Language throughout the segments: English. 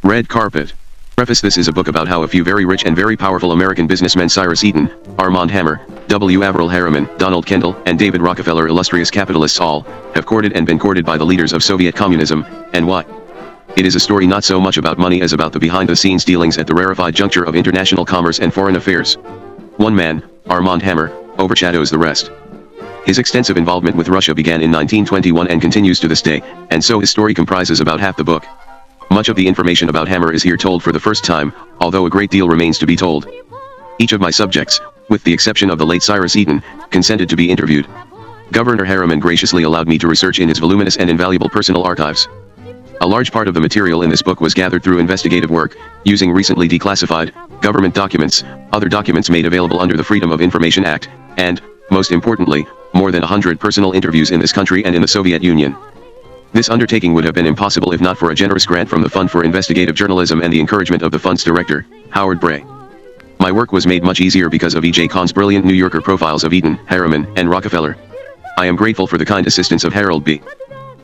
Red Carpet. Preface: This is a book about how a few very rich and very powerful American businessmen, Cyrus Eaton, Armand Hammer, W. Averell Harriman, Donald Kendall, and David Rockefeller, illustrious capitalists all, have courted and been courted by the leaders of Soviet communism, and why. It is a story not so much about money as about the behind-the-scenes dealings at the rarefied juncture of international commerce and foreign affairs. One man, Armand Hammer, overshadows the rest. His extensive involvement with Russia began in 1921 and continues to this day, and so his story comprises about half the book. Much of the information about Hammer is here told for the first time, although a great deal remains to be told. Each of my subjects, with the exception of the late Cyrus Eaton, consented to be interviewed. Governor Harriman graciously allowed me to research in his voluminous and invaluable personal archives. A large part of the material in this book was gathered through investigative work, using recently declassified government documents, other documents made available under the Freedom of Information Act, and, most importantly, more than 100 personal interviews in this country and in the Soviet Union. This undertaking would have been impossible if not for a generous grant from the Fund for Investigative Journalism and the encouragement of the Fund's director, Howard Bray. My work was made much easier because of E.J. Kahn's brilliant New Yorker profiles of Eaton, Harriman, and Rockefeller. I am grateful for the kind assistance of Harold B.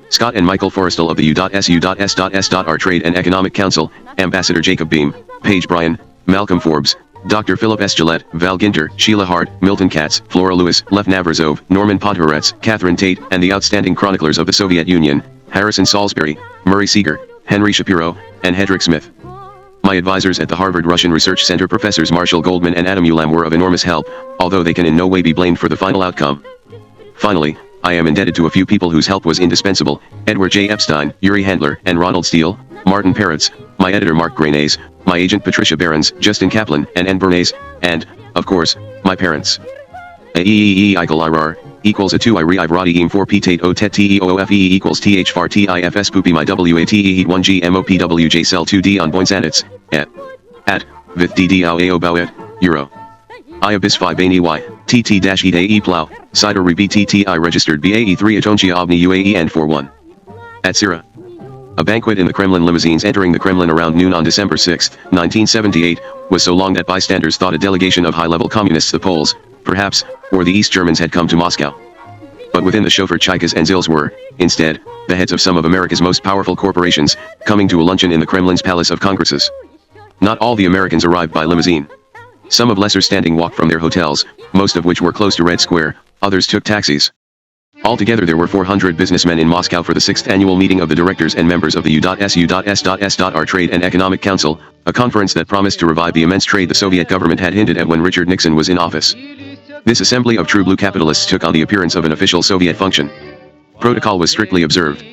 Scott and Michael Forrestal of the U.S.U.S.S.R. Trade and Economic Council, Ambassador Jacob Beam, Paige Bryan, Malcolm Forbes, Dr. Philip S. Gillette, Val Ginter, Sheila Hart, Milton Katz, Flora Lewis, Lev Navrazov, Norman Podhoretz, Catherine Tate, and the outstanding chroniclers of the Soviet Union, Harrison Salisbury, Murray Seeger, Henry Shapiro, and Hedrick Smith. My advisors at the Harvard Russian Research Center, Professors Marshall Goldman and Adam Ulam, were of enormous help, although they can in no way be blamed for the final outcome. Finally, I am indebted to a few people whose help was indispensable: Edward J. Epstein, Yuri Handler, and Ronald Steele, Martin Peretz, my editor Mark Granese, my agent Patricia Behrens, Justin Kaplan, and N. Bernays, and, of course, my parents. A equal IRR equals a 2 I re Ivrati em 4 p tate o tet teoofe equals th far tifs poopy my wate heat 1 g mopwj cell 2 d on boinsanits, at vith ddao bowet, euro. I abis 5 bani y, tt dash e plow, cider re btti registered bae 3 atonchia obni uae and 41. At Sira. A banquet in the Kremlin limousines entering the Kremlin around noon on December 6, 1978, was so long that bystanders thought a delegation of high-level communists, the Poles, perhaps, or the East Germans had come to Moscow. But within the chauffeur Chaikas and Zils were, instead, the heads of some of America's most powerful corporations, coming to a luncheon in the Kremlin's Palace of Congresses. Not all the Americans arrived by limousine. Some of lesser standing walked from their hotels, most of which were close to Red Square, others took taxis. Altogether there were 400 businessmen in Moscow for the 6th annual meeting of the directors and members of the U.S.U.S.S.R. Trade and Economic Council, a conference that promised to revive the immense trade the Soviet government had hinted at when Richard Nixon was in office. This assembly of true blue capitalists took on the appearance of an official Soviet function. Protocol was strictly observed.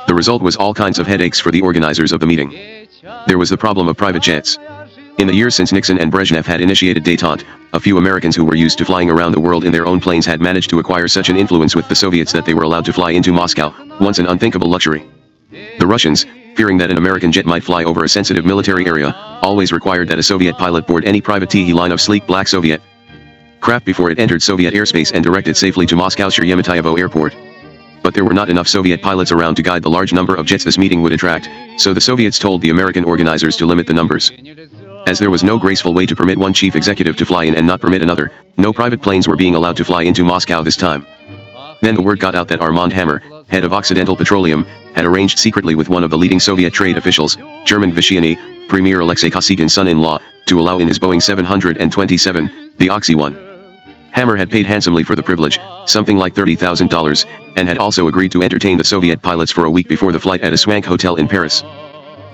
The result was all kinds of headaches for the organizers of the meeting. There was the problem of private jets. In the years since Nixon and Brezhnev had initiated détente, a few Americans who were used to flying around the world in their own planes had managed to acquire such an influence with the Soviets that they were allowed to fly into Moscow, once an unthinkable luxury. The Russians, fearing that an American jet might fly over a sensitive military area, always required that a Soviet pilot board any private TE line of sleek black Soviet craft before it entered Soviet airspace and directed safely to Moscow's Sheremetyevo airport. But there were not enough Soviet pilots around to guide the large number of jets this meeting would attract, so the Soviets told the American organizers to limit the numbers. As there was no graceful way to permit one chief executive to fly in and not permit another, no private planes were being allowed to fly into Moscow this time. Then the word got out that Armand Hammer, head of Occidental Petroleum, had arranged secretly with one of the leading Soviet trade officials, German Vyshiany, Premier Alexei Kosygin son-in-law, to allow in his Boeing 727, the Oxy-1. Hammer had paid handsomely for the privilege, something like $30,000, and had also agreed to entertain the Soviet pilots for a week before the flight at a swank hotel in Paris.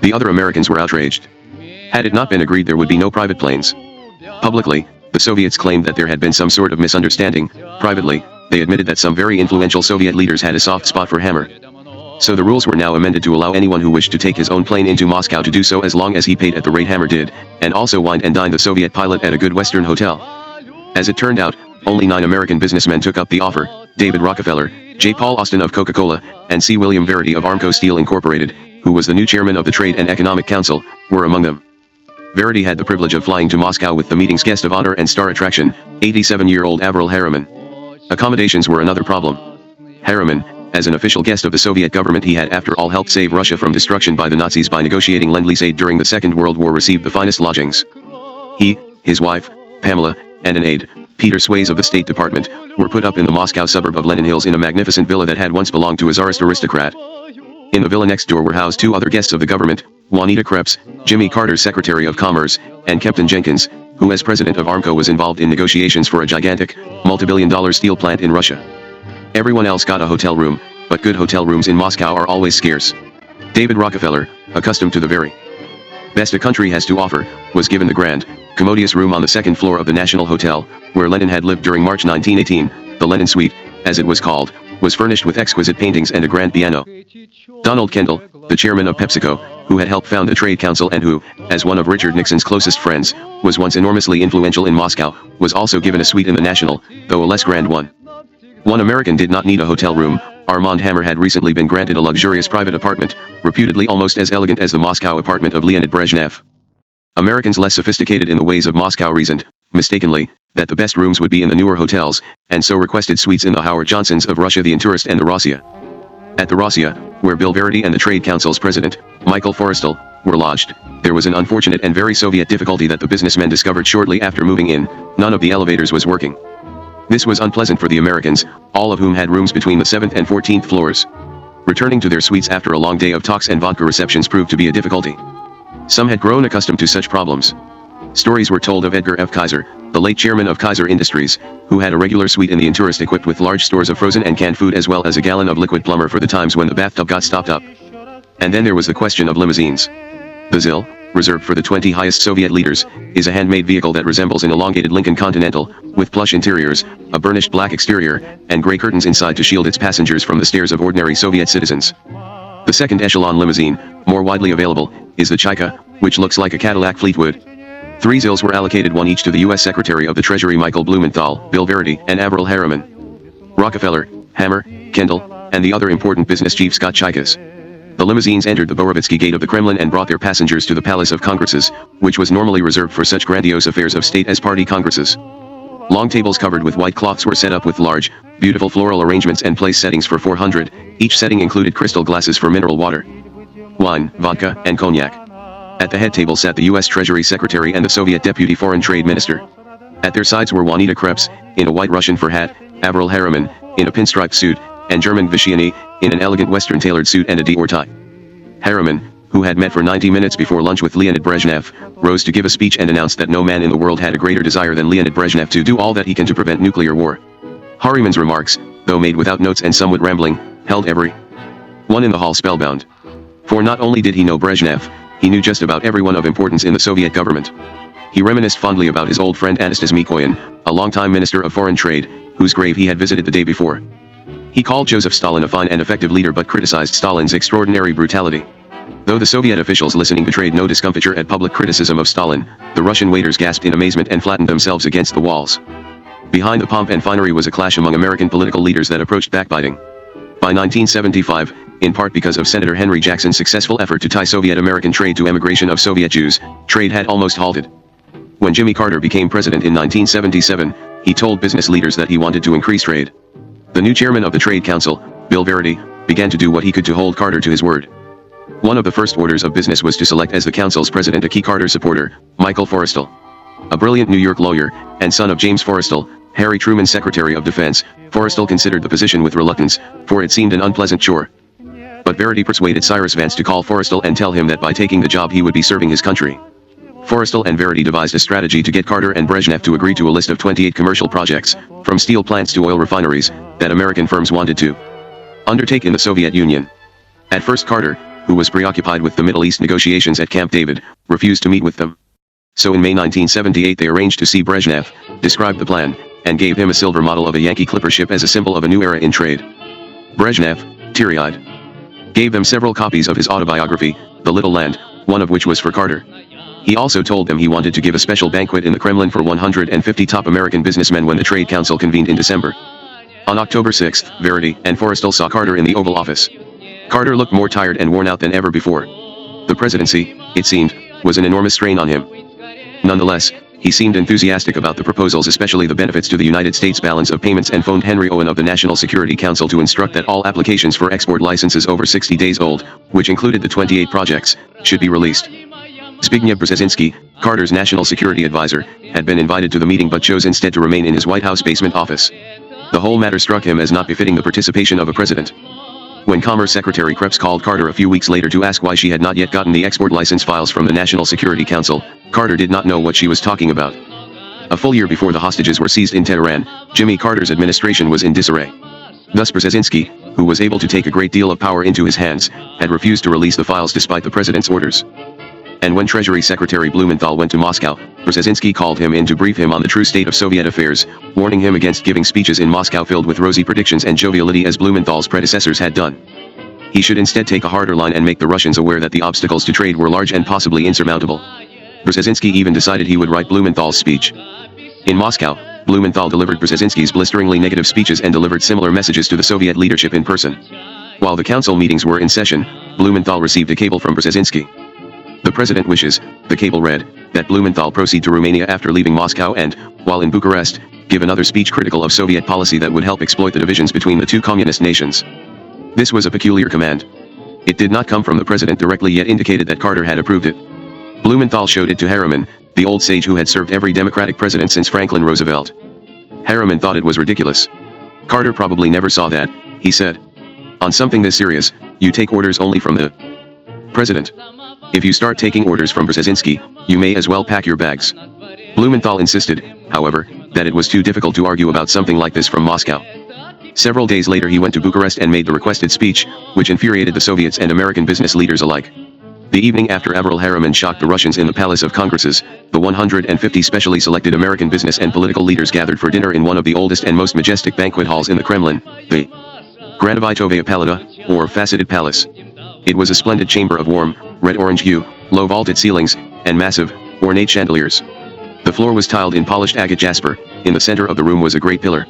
The other Americans were outraged. Had it not been agreed, there would be no private planes. Publicly, the Soviets claimed that there had been some sort of misunderstanding. Privately, they admitted that some very influential Soviet leaders had a soft spot for Hammer. So the rules were now amended to allow anyone who wished to take his own plane into Moscow to do so as long as he paid at the rate Hammer did, and also wined and dined the Soviet pilot at a good Western hotel. As it turned out, only 9 American businessmen took up the offer: David Rockefeller, J. Paul Austin of Coca-Cola, and C. William Verity of Armco Steel Incorporated, who was the new chairman of the Trade and Economic Council, were among them. Verity had the privilege of flying to Moscow with the meeting's guest of honor and star attraction, 87-year-old Averell Harriman. Accommodations were another problem. Harriman, as an official guest of the Soviet government, he had after all helped save Russia from destruction by the Nazis by negotiating Lend-Lease aid during the Second World War, received the finest lodgings. He, his wife, Pamela, and an aide, Peter Swayze of the State Department, were put up in the Moscow suburb of Lenin Hills in a magnificent villa that had once belonged to a Tsarist aristocrat. In the villa next door were housed 2 other guests of the government, Juanita Krebs, Jimmy Carter's Secretary of Commerce, and Captain Jenkins, who as president of Armco was involved in negotiations for a gigantic, multi-billion-dollar steel plant in Russia. Everyone else got a hotel room, but good hotel rooms in Moscow are always scarce. David Rockefeller, accustomed to the very best a country has to offer, was given the grand, commodious room on the second floor of the National Hotel, where Lenin had lived during March 1918. The Lenin Suite, as it was called, was furnished with exquisite paintings and a grand piano. Donald Kendall, the chairman of PepsiCo, who had helped found the Trade Council and who, as one of Richard Nixon's closest friends, was once enormously influential in Moscow, was also given a suite in the National, though a less grand one. One American did not need a hotel room. Armand Hammer had recently been granted a luxurious private apartment, reputedly almost as elegant as the Moscow apartment of Leonid Brezhnev. Americans less sophisticated in the ways of Moscow reasoned, mistakenly, that the best rooms would be in the newer hotels, and so requested suites in the Howard Johnsons of Russia, the Intourist and the Rossiya. At the Rossiya, where Bill Verity and the Trade Council's president, Michael Forrestal, were lodged, there was an unfortunate and very Soviet difficulty that the businessmen discovered shortly after moving in: none of the elevators was working. This was unpleasant for the Americans, all of whom had rooms between the 7th and 14th floors. Returning to their suites after a long day of talks and vodka receptions proved to be a difficulty. Some had grown accustomed to such problems. Stories were told of Edgar F. Kaiser, the late chairman of Kaiser Industries, who had a regular suite in the Intourist equipped with large stores of frozen and canned food as well as a gallon of liquid plumber for the times when the bathtub got stopped up. And then there was the question of limousines. The ZIL, reserved for the 20 highest Soviet leaders, is a handmade vehicle that resembles an elongated Lincoln Continental, with plush interiors, a burnished black exterior, and gray curtains inside to shield its passengers from the stares of ordinary Soviet citizens. The second echelon limousine, more widely available, is the Chaika, which looks like a Cadillac Fleetwood. 3 ZILs were allocated, one each to the U.S. Secretary of the Treasury Michael Blumenthal, Bill Verity, and Avril Harriman. Rockefeller, Hammer, Kendall, and the other important business chiefs got Chaikas. The limousines entered the Borovitsky Gate of the Kremlin and brought their passengers to the Palace of Congresses, which was normally reserved for such grandiose affairs of state as party congresses. Long tables covered with white cloths were set up with large, beautiful floral arrangements and place settings for 400, each setting included crystal glasses for mineral water, wine, vodka, and cognac. At the head table sat the U.S. Treasury Secretary and the Soviet Deputy Foreign Trade Minister. At their sides were Juanita Krebs, in a white Russian fur hat, Avril Harriman, in a pinstripe suit, and German Vishiani, in an elegant Western tailored suit and a Dior tie. Harriman, who had met for 90 minutes before lunch with Leonid Brezhnev, rose to give a speech and announced that no man in the world had a greater desire than Leonid Brezhnev to do all that he can to prevent nuclear war. Harriman's remarks, though made without notes and somewhat rambling, held every one in the hall spellbound. For not only did he know Brezhnev, he knew just about everyone of importance in the Soviet government. He reminisced fondly about his old friend Anastas Mikoyan, a longtime minister of foreign trade, whose grave he had visited the day before. He called Joseph Stalin a fine and effective leader but criticized Stalin's extraordinary brutality. Though the Soviet officials listening betrayed no discomfiture at public criticism of Stalin, the Russian waiters gasped in amazement and flattened themselves against the walls. Behind the pomp and finery was a clash among American political leaders that approached backbiting. By 1975, in part because of Senator Henry Jackson's successful effort to tie Soviet-American trade to emigration of Soviet Jews, trade had almost halted. When Jimmy Carter became president in 1977, he told business leaders that he wanted to increase trade. The new chairman of the Trade Council, Bill Verity, began to do what he could to hold Carter to his word. One of the first orders of business was to select as the council's president a key Carter supporter, Michael Forrestal. A brilliant New York lawyer, and son of James Forrestal, Harry Truman's Secretary of Defense, Forrestal considered the position with reluctance, for it seemed an unpleasant chore. But Verity persuaded Cyrus Vance to call Forrestal and tell him that by taking the job he would be serving his country. Forrestal and Verity devised a strategy to get Carter and Brezhnev to agree to a list of 28 commercial projects, from steel plants to oil refineries, that American firms wanted to undertake in the Soviet Union. At first Carter, who was preoccupied with the Middle East negotiations at Camp David, refused to meet with them. So in May 1978 they arranged to see Brezhnev, described the plan, and gave him a silver model of a Yankee clipper ship as a symbol of a new era in trade. Brezhnev, teary-eyed, gave them several copies of his autobiography, The Little Land, one of which was for Carter. He also told them he wanted to give a special banquet in the Kremlin for 150 top American businessmen when the Trade Council convened in December. On October 6, Verity and Forrestal saw Carter in the Oval Office. Carter looked more tired and worn out than ever before. The presidency, it seemed, was an enormous strain on him. Nonetheless, he seemed enthusiastic about the proposals, especially the benefits to the United States balance of payments, and phoned Henry Owen of the National Security Council to instruct that all applications for export licenses over 60 days old, which included the 28 projects, should be released. Zbigniew Brzezinski, Carter's national security advisor, had been invited to the meeting but chose instead to remain in his White House basement office. The whole matter struck him as not befitting the participation of a president. When Commerce Secretary Krebs called Carter a few weeks later to ask why she had not yet gotten the export license files from the National Security Council, Carter did not know what she was talking about. A full year before the hostages were seized in Tehran, Jimmy Carter's administration was in disarray. Thus Brzezinski, who was able to take a great deal of power into his hands, had refused to release the files despite the president's orders. And when Treasury Secretary Blumenthal went to Moscow, Brzezinski called him in to brief him on the true state of Soviet affairs, warning him against giving speeches in Moscow filled with rosy predictions and joviality as Blumenthal's predecessors had done. He should instead take a harder line and make the Russians aware that the obstacles to trade were large and possibly insurmountable. Brzezinski even decided he would write Blumenthal's speech. In Moscow, Blumenthal delivered Brzezinski's blisteringly negative speeches and delivered similar messages to the Soviet leadership in person. While the council meetings were in session, Blumenthal received a cable from Brzezinski. The president wishes, the cable read, that Blumenthal proceed to Romania after leaving Moscow and, while in Bucharest, give another speech critical of Soviet policy that would help exploit the divisions between the two communist nations. This was a peculiar command. It did not come from the president directly yet indicated that Carter had approved it. Blumenthal showed it to Harriman, the old sage who had served every Democratic president since Franklin Roosevelt. Harriman thought it was ridiculous. Carter probably never saw that, he said. On something this serious, you take orders only from the president. If you start taking orders from Brzezinski, you may as well pack your bags. Blumenthal insisted, however, that it was too difficult to argue about something like this from Moscow. Several days later he went to Bucharest and made the requested speech, which infuriated the Soviets and American business leaders alike. The evening after Avril Harriman shocked the Russians in the Palace of Congresses, the 150 specially selected American business and political leaders gathered for dinner in one of the oldest and most majestic banquet halls in the Kremlin, the Granovitove Palata, or Faceted Palace. It was a splendid chamber of warm, red-orange hue, low vaulted ceilings, and massive, ornate chandeliers. The floor was tiled in polished agate jasper. In the center of the room was a great pillar.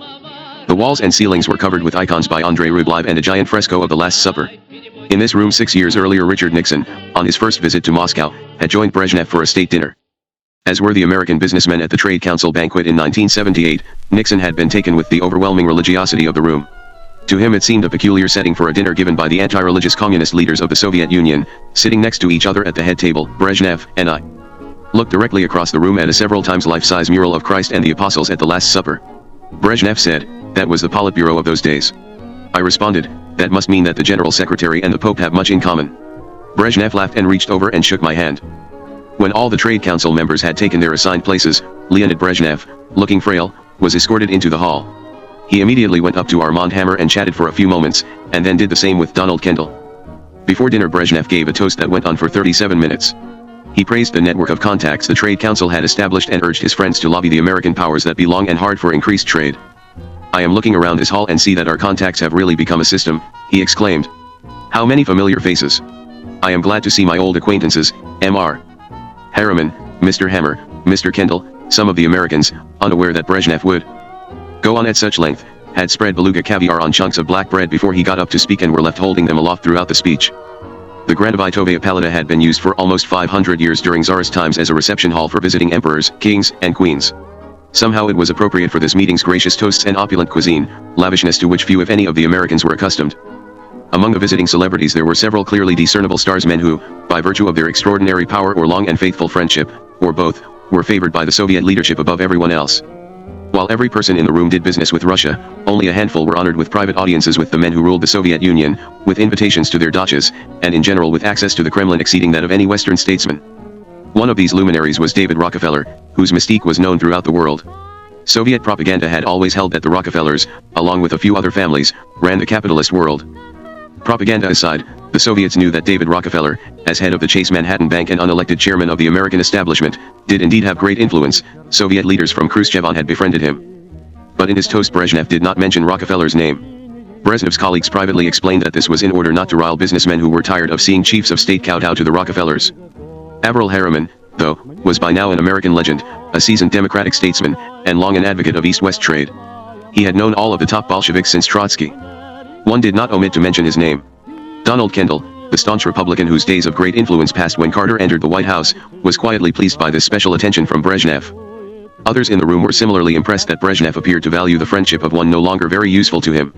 The walls and ceilings were covered with icons by Andrei Rublev and a giant fresco of the Last Supper. In this room 6 years earlier Richard Nixon, on his first visit to Moscow, had joined Brezhnev for a state dinner. As were the American businessmen at the Trade Council banquet in 1978, Nixon had been taken with the overwhelming religiosity of the room. To him it seemed a peculiar setting for a dinner given by the anti-religious communist leaders of the Soviet Union, sitting next to each other at the head table. Brezhnev and I looked directly across the room at a several times life-size mural of Christ and the Apostles at the Last Supper. Brezhnev said, that was the Politburo of those days. I responded, that must mean that the General Secretary and the Pope have much in common. Brezhnev laughed and reached over and shook my hand. When all the Trade Council members had taken their assigned places, Leonid Brezhnev, looking frail, was escorted into the hall. He immediately went up to Armand Hammer and chatted for a few moments, and then did the same with Donald Kendall. Before dinner Brezhnev gave a toast that went on for 37 minutes. He praised the network of contacts the Trade Council had established and urged his friends to lobby the American powers that be long and hard for increased trade. I am looking around this hall and see that our contacts have really become a system, he exclaimed. How many familiar faces. I am glad to see my old acquaintances, M.R. Harriman, Mr. Hammer, Mr. Kendall, some of the Americans, unaware that Brezhnev would go on at such length, had spread beluga caviar on chunks of black bread before he got up to speak and were left holding them aloft throughout the speech. The Granovitove Palata had been used for almost 500 years during Tsarist times as a reception hall for visiting emperors, kings, and queens. Somehow it was appropriate for this meeting's gracious toasts and opulent cuisine, lavishness to which few if any of the Americans were accustomed. Among the visiting celebrities there were several clearly discernible stars, men who, by virtue of their extraordinary power or long and faithful friendship, or both, were favored by the Soviet leadership above everyone else. While every person in the room did business with Russia, only a handful were honored with private audiences with the men who ruled the Soviet Union, with invitations to their dachas, and in general with access to the Kremlin exceeding that of any Western statesman. One of these luminaries was David Rockefeller, whose mystique was known throughout the world. Soviet propaganda had always held that the Rockefellers, along with a few other families, ran the capitalist world. Propaganda aside, the Soviets knew that David Rockefeller, as head of the Chase Manhattan Bank and unelected chairman of the American establishment, did indeed have great influence. Soviet leaders from Khrushchev on had befriended him. But in his toast Brezhnev did not mention Rockefeller's name. Brezhnev's colleagues privately explained that this was in order not to rile businessmen who were tired of seeing chiefs of state kowtow to the Rockefellers. Avril Harriman, though, was by now an American legend, a seasoned Democratic statesman, and long an advocate of East-West trade. He had known all of the top Bolsheviks since Trotsky. One did not omit to mention his name. Donald Kendall, the staunch Republican whose days of great influence passed when Carter entered the White House, was quietly pleased by this special attention from Brezhnev. Others in the room were similarly impressed that Brezhnev appeared to value the friendship of one no longer very useful to him.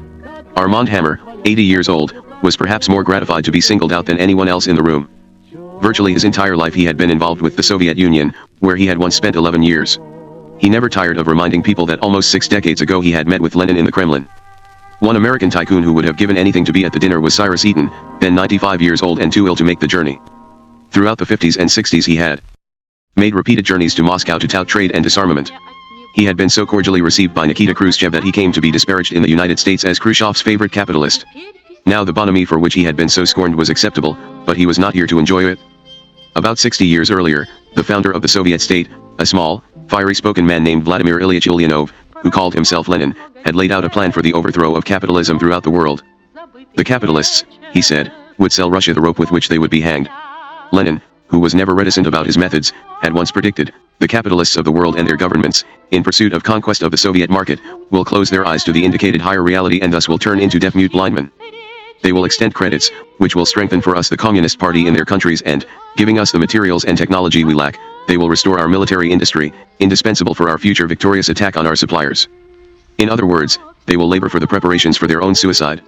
Armand Hammer, 80 years old, was perhaps more gratified to be singled out than anyone else in the room. Virtually his entire life he had been involved with the Soviet Union, where he had once spent 11 years. He never tired of reminding people that almost 6 decades ago he had met with Lenin in the Kremlin. One American tycoon who would have given anything to be at the dinner was Cyrus Eaton, then 95 years old and too ill to make the journey. Throughout the 50s and 60s he had made repeated journeys to Moscow to tout trade and disarmament. He had been so cordially received by Nikita Khrushchev that he came to be disparaged in the United States as Khrushchev's favorite capitalist. Now the bonhomie for which he had been so scorned was acceptable, but he was not here to enjoy it. About 60 years earlier, the founder of the Soviet state, a small, fiery-spoken man named Vladimir Ilyich Ulyanov, who called himself Lenin, had laid out a plan for the overthrow of capitalism throughout the world. The capitalists, he said, would sell Russia the rope with which they would be hanged. Lenin, who was never reticent about his methods, had once predicted, the capitalists of the world and their governments, in pursuit of conquest of the Soviet market, will close their eyes to the indicated higher reality and thus will turn into deaf-mute blind men. They will extend credits, which will strengthen for us the Communist Party in their countries and, giving us the materials and technology we lack, they will restore our military industry, indispensable for our future victorious attack on our suppliers. In other words, they will labor for the preparations for their own suicide.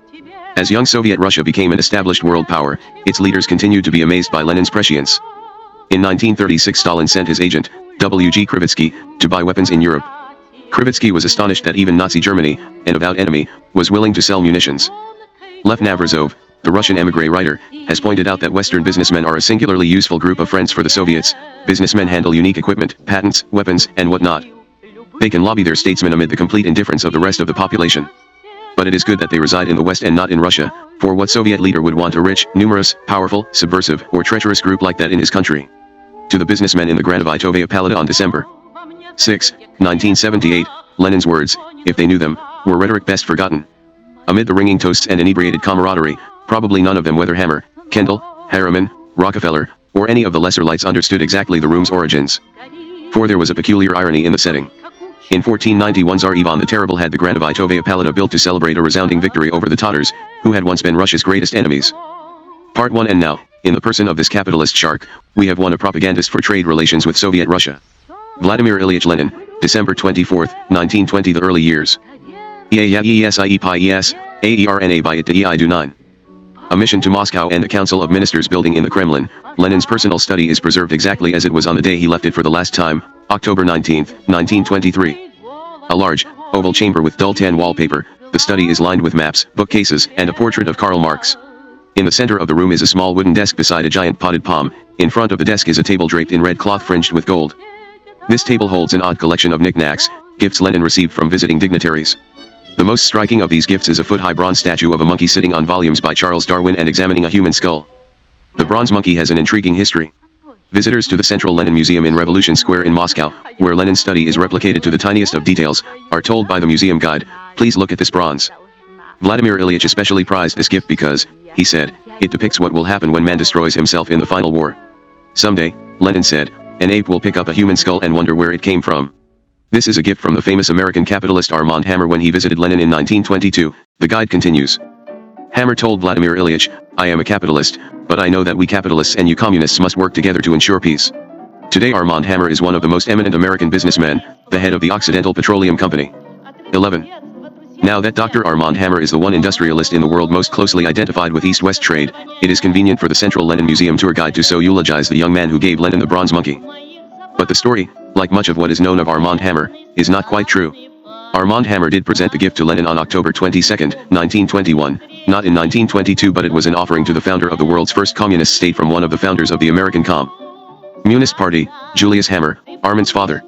As young Soviet Russia became an established world power, its leaders continued to be amazed by Lenin's prescience. In 1936 Stalin sent his agent, W.G. Krivitsky, to buy weapons in Europe. Krivitsky was astonished that even Nazi Germany, an avowed enemy, was willing to sell munitions. Lev Navrazov, the Russian émigré writer, has pointed out that Western businessmen are a singularly useful group of friends for the Soviets. Businessmen handle unique equipment, patents, weapons, and whatnot. They can lobby their statesmen amid the complete indifference of the rest of the population. But it is good that they reside in the West and not in Russia, for what Soviet leader would want a rich, numerous, powerful, subversive, or treacherous group like that in his country? To the businessmen in the Granovaya Palata on December 6, 1978, Lenin's words, if they knew them, were rhetoric best forgotten. Amid the ringing toasts and inebriated camaraderie, probably none of them, whether Hammer, Kendall, Harriman, Rockefeller, or any of the lesser lights, understood exactly the room's origins. For there was a peculiar irony in the setting. In 1491 Tsar Ivan the Terrible had the Granovaya Palata built to celebrate a resounding victory over the Tatars, who had once been Russia's greatest enemies. Part 1. And now, in the person of this capitalist shark, we have won a propagandist for trade relations with Soviet Russia. Vladimir Ilyich Lenin, December 24, 1920. The early years. A mission to Moscow and a council of ministers building in the Kremlin. Lenin's personal study is preserved exactly as it was on the day he left it for the last time, October 19, 1923. A large, oval chamber with dull tan wallpaper, the study is lined with maps, bookcases, and a portrait of Karl Marx. In the center of the room is a small wooden desk beside a giant potted palm. In front of the desk is a table draped in red cloth fringed with gold. This table holds an odd collection of knickknacks, gifts Lenin received from visiting dignitaries. The most striking of these gifts is a foot-high bronze statue of a monkey sitting on volumes by Charles Darwin and examining a human skull. The bronze monkey has an intriguing history. Visitors to the Central Lenin Museum in Revolution Square in Moscow, where Lenin's study is replicated to the tiniest of details, are told by the museum guide, please look at this bronze. Vladimir Ilyich especially prized this gift because, he said, it depicts what will happen when man destroys himself in the final war. Someday, Lenin said, an ape will pick up a human skull and wonder where it came from. This is a gift from the famous American capitalist Armand Hammer when he visited Lenin in 1922, the guide continues. Hammer told Vladimir Ilyich, I am a capitalist, but I know that we capitalists and you communists must work together to ensure peace. Today Armand Hammer is one of the most eminent American businessmen, the head of the Occidental Petroleum Company. 11. Now that Dr. Armand Hammer is the one industrialist in the world most closely identified with East-West trade, it is convenient for the Central Lenin Museum tour guide to so eulogize the young man who gave Lenin the bronze monkey. But the story, like much of what is known of Armand Hammer, is not quite true. Armand Hammer did present the gift to Lenin on October 22, 1921, not in 1922, but it was an offering to the founder of the world's first communist state from one of the founders of the American Communist Party, Julius Hammer, Armand's father.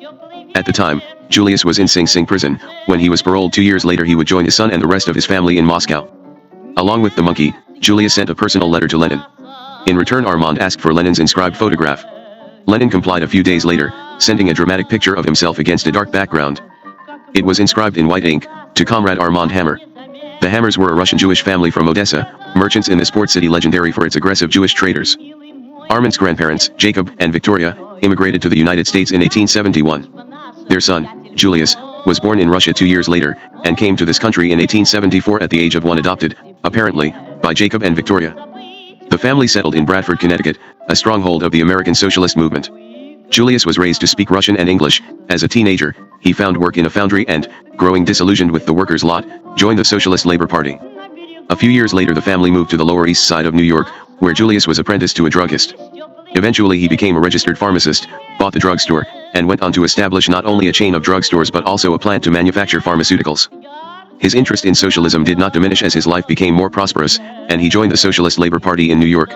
At the time, Julius was in Sing Sing prison. When he was paroled 2 years later he would join his son and the rest of his family in Moscow. Along with the monkey, Julius sent a personal letter to Lenin. In return Armand asked for Lenin's inscribed photograph. Lenin complied a few days later, sending a dramatic picture of himself against a dark background. It was inscribed in white ink, to Comrade Armand Hammer. The Hammers were a Russian Jewish family from Odessa, merchants in this port city legendary for its aggressive Jewish traders. Armand's grandparents, Jacob and Victoria, immigrated to the United States in 1871. Their son, Julius, was born in Russia 2 years later, and came to this country in 1874 at the age of 1, adopted, apparently, by Jacob and Victoria. The family settled in Bradford, Connecticut, a stronghold of the American socialist movement. Julius was raised to speak Russian and English. As a teenager, he found work in a foundry and, growing disillusioned with the workers' lot, joined the Socialist Labor Party. A few years later the family moved to the Lower East Side of New York, where Julius was apprenticed to a druggist. Eventually he became a registered pharmacist, bought the drugstore, and went on to establish not only a chain of drugstores but also a plant to manufacture pharmaceuticals. His interest in socialism did not diminish as his life became more prosperous, and he joined the Socialist Labor Party in New York.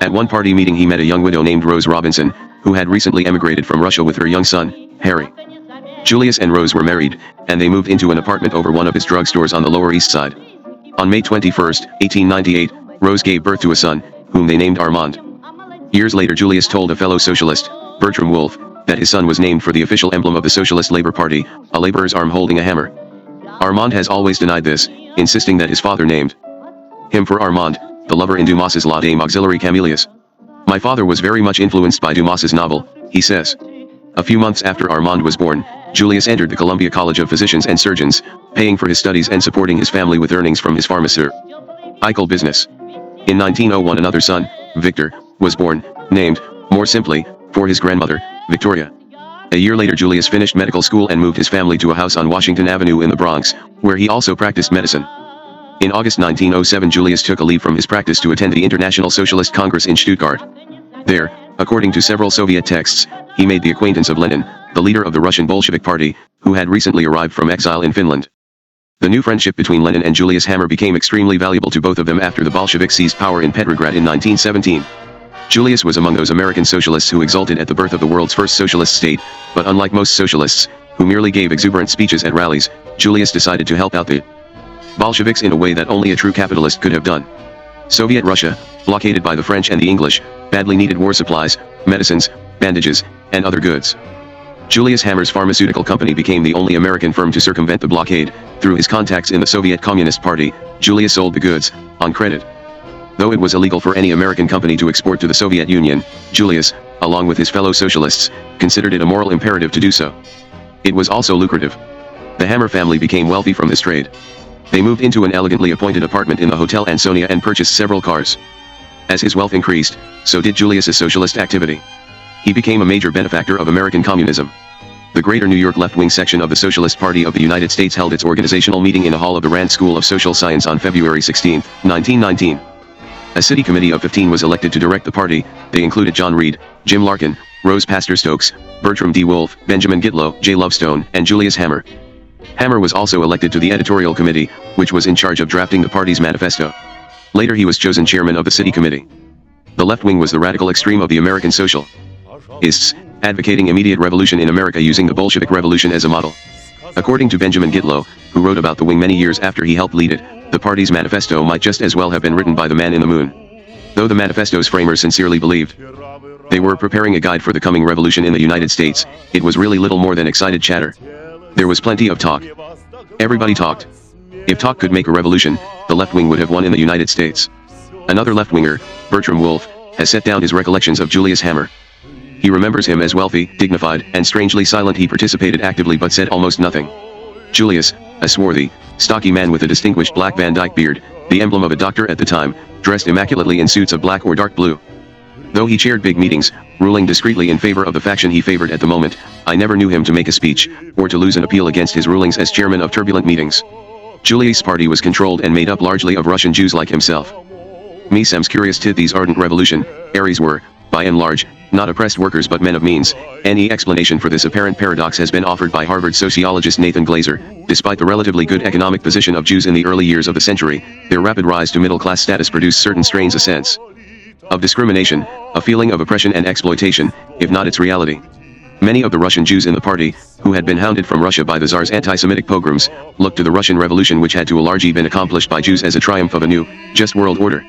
At one party meeting he met a young widow named Rose Robinson, who had recently emigrated from Russia with her young son, Harry. Julius and Rose were married, and they moved into an apartment over one of his drugstores on the Lower East Side. On May 21, 1898, Rose gave birth to a son, whom they named Armand. Years later Julius told a fellow socialist, Bertram Wolfe, that his son was named for the official emblem of the Socialist Labor Party, a laborer's arm holding a hammer. Armand has always denied this, insisting that his father named him for Armand, the lover in Dumas's La Dame Auxiliary Camillus. My father was very much influenced by Dumas's novel, he says. A few months after Armand was born, Julius entered the Columbia College of Physicians and Surgeons, paying for his studies and supporting his family with earnings from his pharmaceutical business. In 1901 another son, Victor, was born, named, more simply, for his grandmother, Victoria. A year later Julius finished medical school and moved his family to a house on Washington Avenue in the Bronx, where he also practiced medicine. In August 1907 Julius took a leave from his practice to attend the International Socialist Congress in Stuttgart. There, according to several Soviet texts, he made the acquaintance of Lenin, the leader of the Russian Bolshevik Party, who had recently arrived from exile in Finland. The new friendship between Lenin and Julius Hammer became extremely valuable to both of them after the Bolsheviks seized power in Petrograd in 1917. Julius was among those American socialists who exulted at the birth of the world's first socialist state, but unlike most socialists, who merely gave exuberant speeches at rallies, Julius decided to help out the Bolsheviks in a way that only a true capitalist could have done. Soviet Russia, blockaded by the French and the English, badly needed war supplies, medicines, bandages, and other goods. Julius Hammer's pharmaceutical company became the only American firm to circumvent the blockade. Through his contacts in the Soviet Communist Party, Julius sold the goods, on credit. Though it was illegal for any American company to export to the Soviet Union, Julius, along with his fellow socialists, considered it a moral imperative to do so. It was also lucrative. The Hammer family became wealthy from this trade. They moved into an elegantly appointed apartment in the Hotel Ansonia and purchased several cars. As his wealth increased, so did Julius's socialist activity. He became a major benefactor of American communism. The Greater New York left-wing section of the Socialist Party of the United States held its organizational meeting in a hall of the Rand School of Social Science on February 16, 1919. A city committee of 15 was elected to direct the party. They included John Reed, Jim Larkin, Rose Pastor Stokes, Bertram D. Wolfe, Benjamin Gitlow, J. Lovestone, and Julius Hammer. Hammer was also elected to the editorial committee, which was in charge of drafting the party's manifesto. Later he was chosen chairman of the city committee. The left wing was the radical extreme of the American socialists, advocating immediate revolution in America using the Bolshevik Revolution as a model. According to Benjamin Gitlow, who wrote about the wing many years after he helped lead it, the party's manifesto might just as well have been written by the man in the moon. Though the manifesto's framers sincerely believed they were preparing a guide for the coming revolution in the United States, it was really little more than excited chatter. There was plenty of talk. Everybody talked. If talk could make a revolution, the left wing would have won in the United States. Another left-winger, Bertram Wolfe, has set down his recollections of Julius Hammer. He remembers him as wealthy, dignified, and strangely silent. He participated actively but said almost nothing. Julius, a swarthy, stocky man with a distinguished black Van Dyke beard, the emblem of a doctor at the time, dressed immaculately in suits of black or dark blue. Though he chaired big meetings, ruling discreetly in favor of the faction he favored at the moment, I never knew him to make a speech, or to lose an appeal against his rulings as chairman of turbulent meetings. Julius' party was controlled and made up largely of Russian Jews like himself. Me seems curious to these ardent revolutionaries were, by and large, not oppressed workers but men of means. Any explanation for this apparent paradox has been offered by Harvard sociologist Nathan Glazer. Despite the relatively good economic position of Jews in the early years of the century, their rapid rise to middle-class status produced certain strains, a sense of discrimination, a feeling of oppression and exploitation, if not its reality. Many of the Russian Jews in the party, who had been hounded from Russia by the Tsar's anti-Semitic pogroms, looked to the Russian Revolution, which had to a large extent been accomplished by Jews, as a triumph of a new, just world order.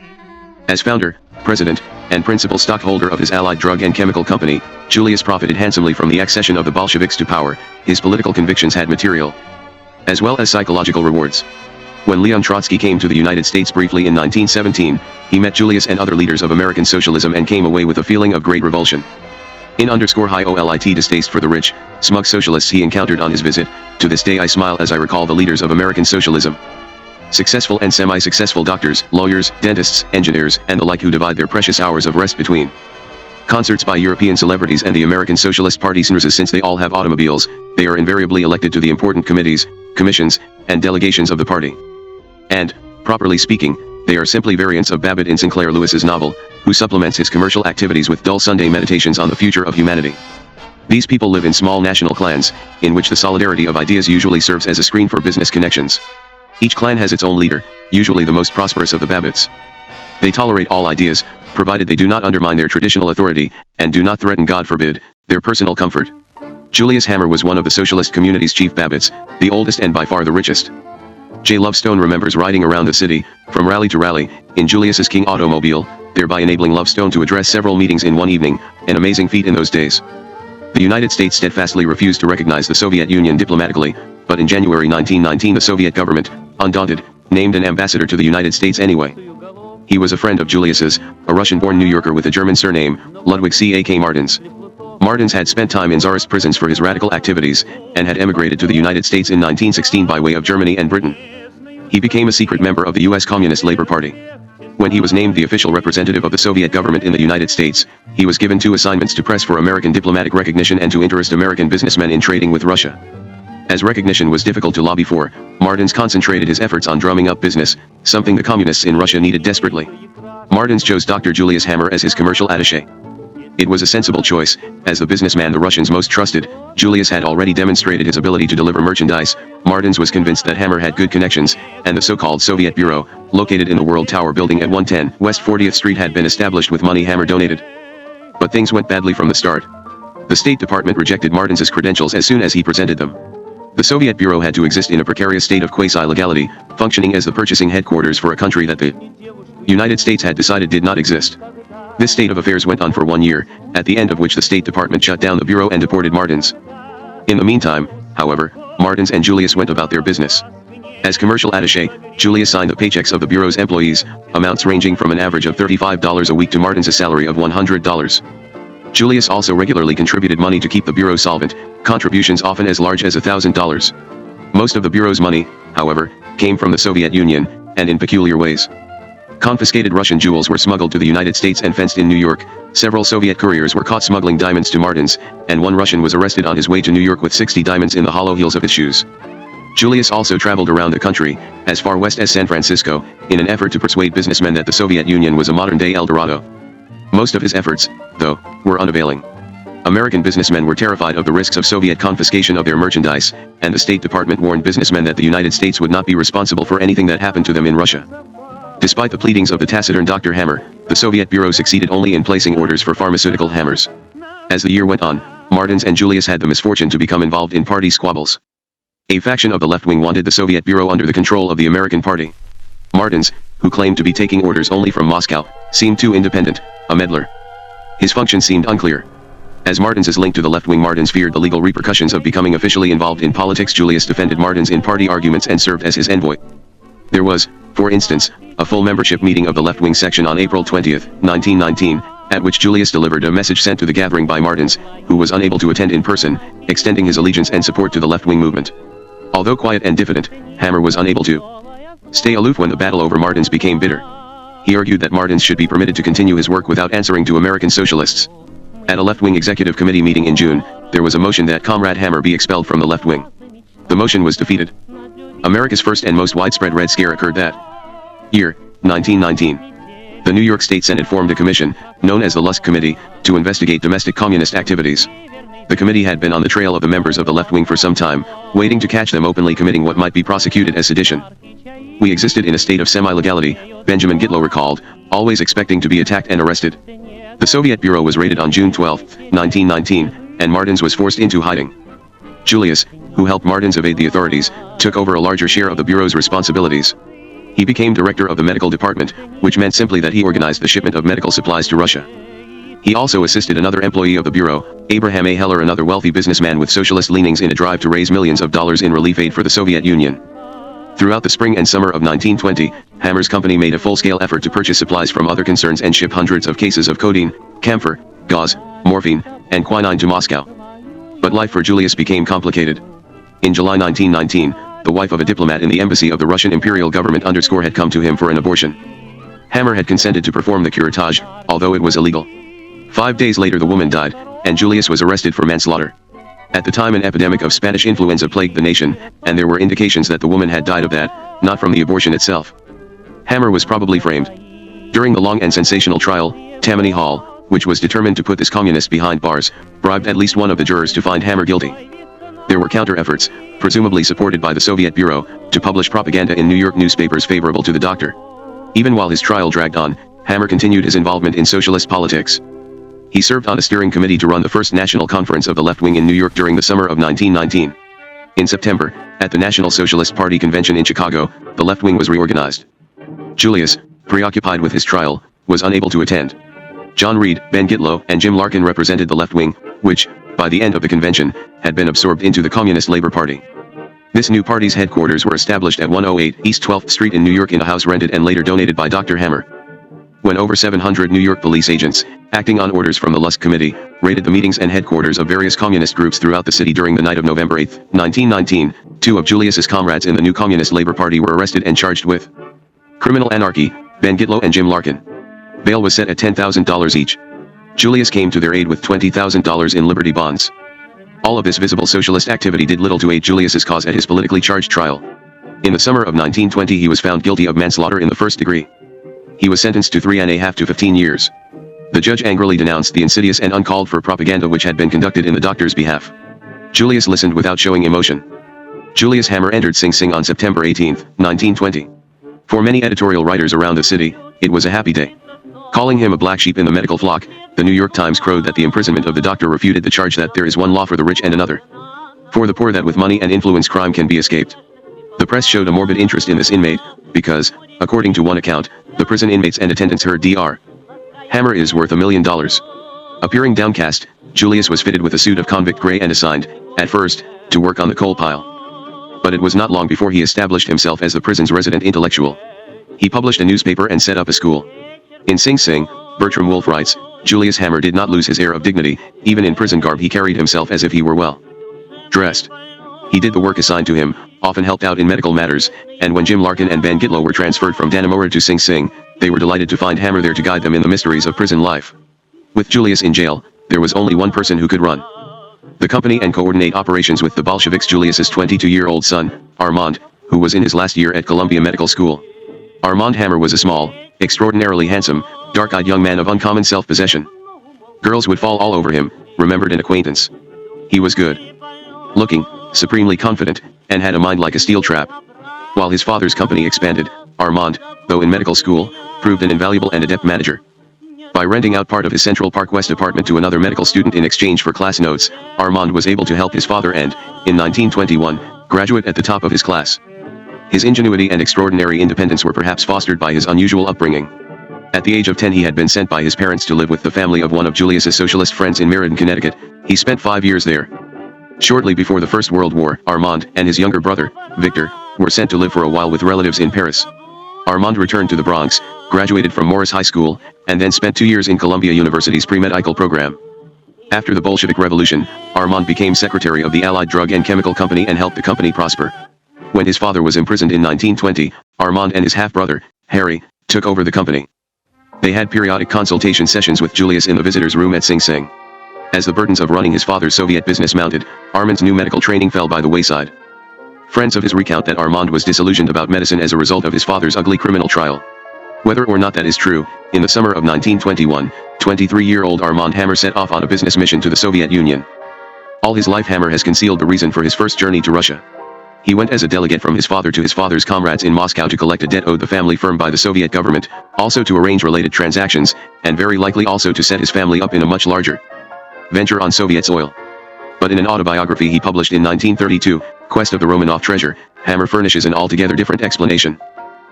As founder, president, and principal stockholder of his allied drug and chemical company, Julius profited handsomely from the accession of the Bolsheviks to power. His political convictions had material, as well as psychological rewards. When Leon Trotsky came to the United States briefly in 1917, he met Julius and other leaders of American socialism and came away with a feeling of great revulsion. In high OLIT distaste for the rich, smug socialists he encountered on his visit, to this day I smile as I recall the leaders of American socialism. Successful and semi-successful doctors, lawyers, dentists, engineers, and the like, who divide their precious hours of rest between concerts by European celebrities and the American Socialist Party sneezes. Since they all have automobiles, they are invariably elected to the important committees, commissions, and delegations of the party. And, properly speaking, they are simply variants of Babbitt in Sinclair Lewis's novel, who supplements his commercial activities with dull Sunday meditations on the future of humanity. These people live in small national clans, in which the solidarity of ideas usually serves as a screen for business connections. Each clan has its own leader, usually the most prosperous of the Babbitts. They tolerate all ideas, provided they do not undermine their traditional authority, and do not threaten, God forbid, their personal comfort. Julius Hammer was one of the socialist community's chief Babbitts, the oldest and by far the richest. J. Lovestone remembers riding around the city, from rally to rally, in Julius's King automobile, thereby enabling Lovestone to address several meetings in one evening, an amazing feat in those days. The United States steadfastly refused to recognize the Soviet Union diplomatically, but in January 1919 the Soviet government, undaunted, named an ambassador to the United States anyway. He was a friend of Julius's, a Russian-born New Yorker with a German surname, Ludwig C.A.K. Martins. Martins had spent time in Tsarist prisons for his radical activities, and had emigrated to the United States in 1916 by way of Germany and Britain. He became a secret member of the U.S. Communist Labor Party. When he was named the official representative of the Soviet government in the United States, he was given 2 assignments to press for American diplomatic recognition and to interest American businessmen in trading with Russia. As recognition was difficult to lobby for, Martins concentrated his efforts on drumming up business, something the communists in Russia needed desperately. Martins chose Dr. Julius Hammer as his commercial attaché. It was a sensible choice, as the businessman the Russians most trusted, Julius had already demonstrated his ability to deliver merchandise. Martins was convinced that Hammer had good connections, and the so-called Soviet Bureau, located in the World Tower building at 110 West 40th Street had been established with money Hammer donated. But things went badly from the start. The State Department rejected Martins's credentials as soon as he presented them. The Soviet Bureau had to exist in a precarious state of quasi-legality, functioning as the purchasing headquarters for a country that the United States had decided did not exist. This state of affairs went on for 1 year, at the end of which the State Department shut down the Bureau and deported Martins. In the meantime, however, Martins and Julius went about their business. As commercial attaché, Julius signed the paychecks of the Bureau's employees, amounts ranging from an average of $35 a week to Martins' salary of $100. Julius also regularly contributed money to keep the Bureau solvent, contributions often as large as $1,000. Most of the Bureau's money, however, came from the Soviet Union, and in peculiar ways. Confiscated Russian jewels were smuggled to the United States and fenced in New York. Several Soviet couriers were caught smuggling diamonds to Martins, and one Russian was arrested on his way to New York with 60 diamonds in the hollow heels of his shoes. Julius also traveled around the country, as far west as San Francisco, in an effort to persuade businessmen that the Soviet Union was a modern-day El Dorado. Most of his efforts, though, were unavailing. American businessmen were terrified of the risks of Soviet confiscation of their merchandise, and the State Department warned businessmen that the United States would not be responsible for anything that happened to them in Russia. Despite the pleadings of the taciturn Dr. Hammer, the Soviet Bureau succeeded only in placing orders for pharmaceutical hammers. As the year went on, Martins and Julius had the misfortune to become involved in party squabbles. A faction of the left wing wanted the Soviet Bureau under the control of the American Party. Martins, who claimed to be taking orders only from Moscow, seemed too independent, a meddler. His function seemed unclear. As Martins' link to the left wing, Martins feared the legal repercussions of becoming officially involved in politics. Julius defended Martins in party arguments and served as his envoy. There was, for instance, a full membership meeting of the left-wing section on April 20, 1919, at which Julius delivered a message sent to the gathering by Martins, who was unable to attend in person, extending his allegiance and support to the left-wing movement. Although quiet and diffident, Hammer was unable to stay aloof when the battle over Martins became bitter. He argued that Martins should be permitted to continue his work without answering to American socialists. At a left-wing executive committee meeting in June, there was a motion that Comrade Hammer be expelled from the left wing. The motion was defeated. America's first and most widespread Red Scare occurred that year, 1919. The New York State Senate formed a commission, known as the Lusk Committee, to investigate domestic communist activities. The committee had been on the trail of the members of the left wing for some time, waiting to catch them openly committing what might be prosecuted as sedition. We existed in a state of semi-legality, Benjamin Gitlow recalled, always expecting to be attacked and arrested. The Soviet Bureau was raided on June 12, 1919, and Martins was forced into hiding. Julius, who helped Martins evade the authorities, took over a larger share of the Bureau's responsibilities. He became director of the medical department, which meant simply that he organized the shipment of medical supplies to Russia. He also assisted another employee of the Bureau, Abraham A. Heller, another wealthy businessman with socialist leanings, in a drive to raise millions of dollars in relief aid for the Soviet Union. Throughout the spring and summer of 1920, Hammer's company made a full-scale effort to purchase supplies from other concerns and ship hundreds of cases of codeine, camphor, gauze, morphine, and quinine to Moscow. But life for Julius became complicated. In July 1919, the wife of a diplomat in the embassy of the Russian Imperial government had come to him for an abortion. Hammer had consented to perform the curettage, although it was illegal. 5 days later the woman died, and Julius was arrested for manslaughter. At the time an epidemic of Spanish influenza plagued the nation, and there were indications that the woman had died of that, not from the abortion itself. Hammer was probably framed. During the long and sensational trial, Tammany Hall, which was determined to put this communist behind bars, bribed at least one of the jurors to find Hammer guilty. There were counter-efforts, presumably supported by the Soviet Bureau, to publish propaganda in New York newspapers favorable to the doctor. Even while his trial dragged on, Hammer continued his involvement in socialist politics. He served on a steering committee to run the first national conference of the left wing in New York during the summer of 1919. In September, at the National Socialist Party convention in Chicago, the left wing was reorganized. Julius, preoccupied with his trial, was unable to attend. John Reed, Ben Gitlow, and Jim Larkin represented the left wing, which, by the end of the convention, had been absorbed into the Communist Labor Party. This new party's headquarters were established at 108 East 12th Street in New York in a house rented and later donated by Dr. Hammer. When over 700 New York police agents, acting on orders from the Lusk Committee, raided the meetings and headquarters of various communist groups throughout the city during the night of November 8, 1919, two of Julius's comrades in the new Communist Labor Party were arrested and charged with criminal anarchy, Ben Gitlow and Jim Larkin. Bail was set at $10,000 each. Julius came to their aid with $20,000 in Liberty bonds. All of this visible socialist activity did little to aid Julius's cause at his politically charged trial. In the summer of 1920 he was found guilty of manslaughter in the first degree. He was sentenced to 3.5 to 15 years. The judge angrily denounced the insidious and uncalled for propaganda which had been conducted in the doctor's behalf. Julius listened without showing emotion. Julius Hammer entered Sing Sing on September 18, 1920. For many editorial writers around the city, it was a happy day. Calling him a black sheep in the medical flock, the New York Times crowed that the imprisonment of the doctor refuted the charge that there is one law for the rich and another for the poor, that with money and influence crime can be escaped. The press showed a morbid interest in this inmate, because, according to one account, the prison inmates and attendants heard Dr. Hammer is worth $1 million. Appearing downcast, Julius was fitted with a suit of convict gray and assigned, at first, to work on the coal pile. But it was not long before he established himself as the prison's resident intellectual. He published a newspaper and set up a school. In Sing Sing, Bertram Wolfe writes, Julius Hammer did not lose his air of dignity. Even in prison garb he carried himself as if he were well dressed. He did the work assigned to him, often helped out in medical matters, and when Jim Larkin and Ben Gitlow were transferred from Dannemora to Sing Sing, they were delighted to find Hammer there to guide them in the mysteries of prison life. With Julius in jail, there was only one person who could run the company and coordinate operations with the Bolsheviks: Julius's 22-year-old son, Armand, who was in his last year at Columbia Medical School. Armand Hammer was a small, extraordinarily handsome, dark-eyed young man of uncommon self-possession. Girls would fall all over him, remembered an acquaintance. He was good looking, supremely confident, and had a mind like a steel trap. While his father's company expanded, Armand, though in medical school, proved an invaluable and adept manager. By renting out part of his Central Park West apartment to another medical student in exchange for class notes, Armand was able to help his father and, in 1921, graduate at the top of his class. His ingenuity and extraordinary independence were perhaps fostered by his unusual upbringing. At the age of 10 he had been sent by his parents to live with the family of one of Julius's socialist friends in Meriden, Connecticut. He spent 5 years there. Shortly before the First World War, Armand and his younger brother, Victor, were sent to live for a while with relatives in Paris. Armand returned to the Bronx, graduated from Morris High School, and then spent 2 years in Columbia University's pre-medical program. After the Bolshevik Revolution, Armand became secretary of the Allied Drug and Chemical Company and helped the company prosper. When his father was imprisoned in 1920, Armand and his half-brother, Harry, took over the company. They had periodic consultation sessions with Julius in the visitor's room at Sing Sing. As the burdens of running his father's Soviet business mounted, Armand's new medical training fell by the wayside. Friends of his recount that Armand was disillusioned about medicine as a result of his father's ugly criminal trial. Whether or not that is true, in the summer of 1921, 23-year-old Armand Hammer set off on a business mission to the Soviet Union. All his life Hammer has concealed the reason for his first journey to Russia. He went as a delegate from his father to his father's comrades in Moscow to collect a debt owed the family firm by the Soviet government, also to arrange related transactions, and very likely also to set his family up in a much larger venture on Soviet soil. But in an autobiography he published in 1932, Quest of the Romanov Treasure, Hammer furnishes an altogether different explanation.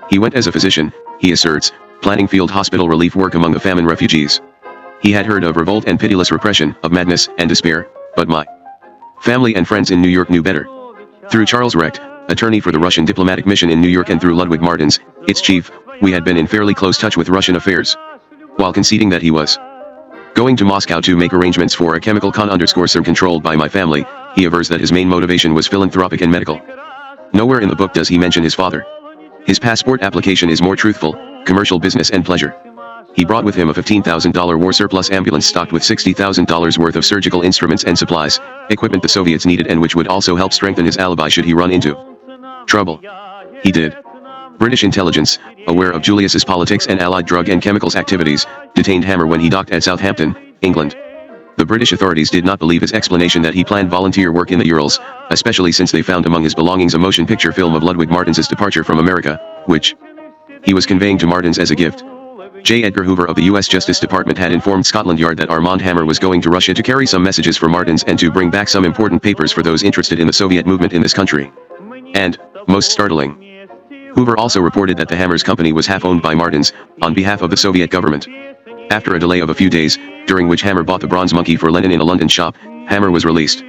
He went as a physician, he asserts, planning field hospital relief work among the famine refugees. He had heard of revolt and pitiless repression, of madness and despair, but my family and friends in New York knew better. Through Charles Recht, attorney for the Russian diplomatic mission in New York, and through Ludwig Martins, its chief, we had been in fairly close touch with Russian affairs. While conceding that he was going to Moscow to make arrangements for a chemical con_serve controlled by my family, he avers that his main motivation was philanthropic and medical. Nowhere in the book does he mention his father. His passport application is more truthful: commercial business and pleasure. He brought with him a $15,000 war surplus ambulance stocked with $60,000 worth of surgical instruments and supplies, equipment the Soviets needed and which would also help strengthen his alibi should he run into trouble. He did. British intelligence, aware of Julius's politics and Allied drug and chemicals activities, detained Hammer when he docked at Southampton, England. The British authorities did not believe his explanation that he planned volunteer work in the Urals, especially since they found among his belongings a motion picture film of Ludwig Martens's departure from America, which he was conveying to Martens as a gift. J. Edgar Hoover of the U.S. Justice Department had informed Scotland Yard that Armand Hammer was going to Russia to carry some messages for Martens and to bring back some important papers for those interested in the Soviet movement in this country. And, most startling, Hoover also reported that the Hammer's company was half owned by Martens, on behalf of the Soviet government. After a delay of a few days, during which Hammer bought the bronze monkey for Lenin in a London shop, Hammer was released.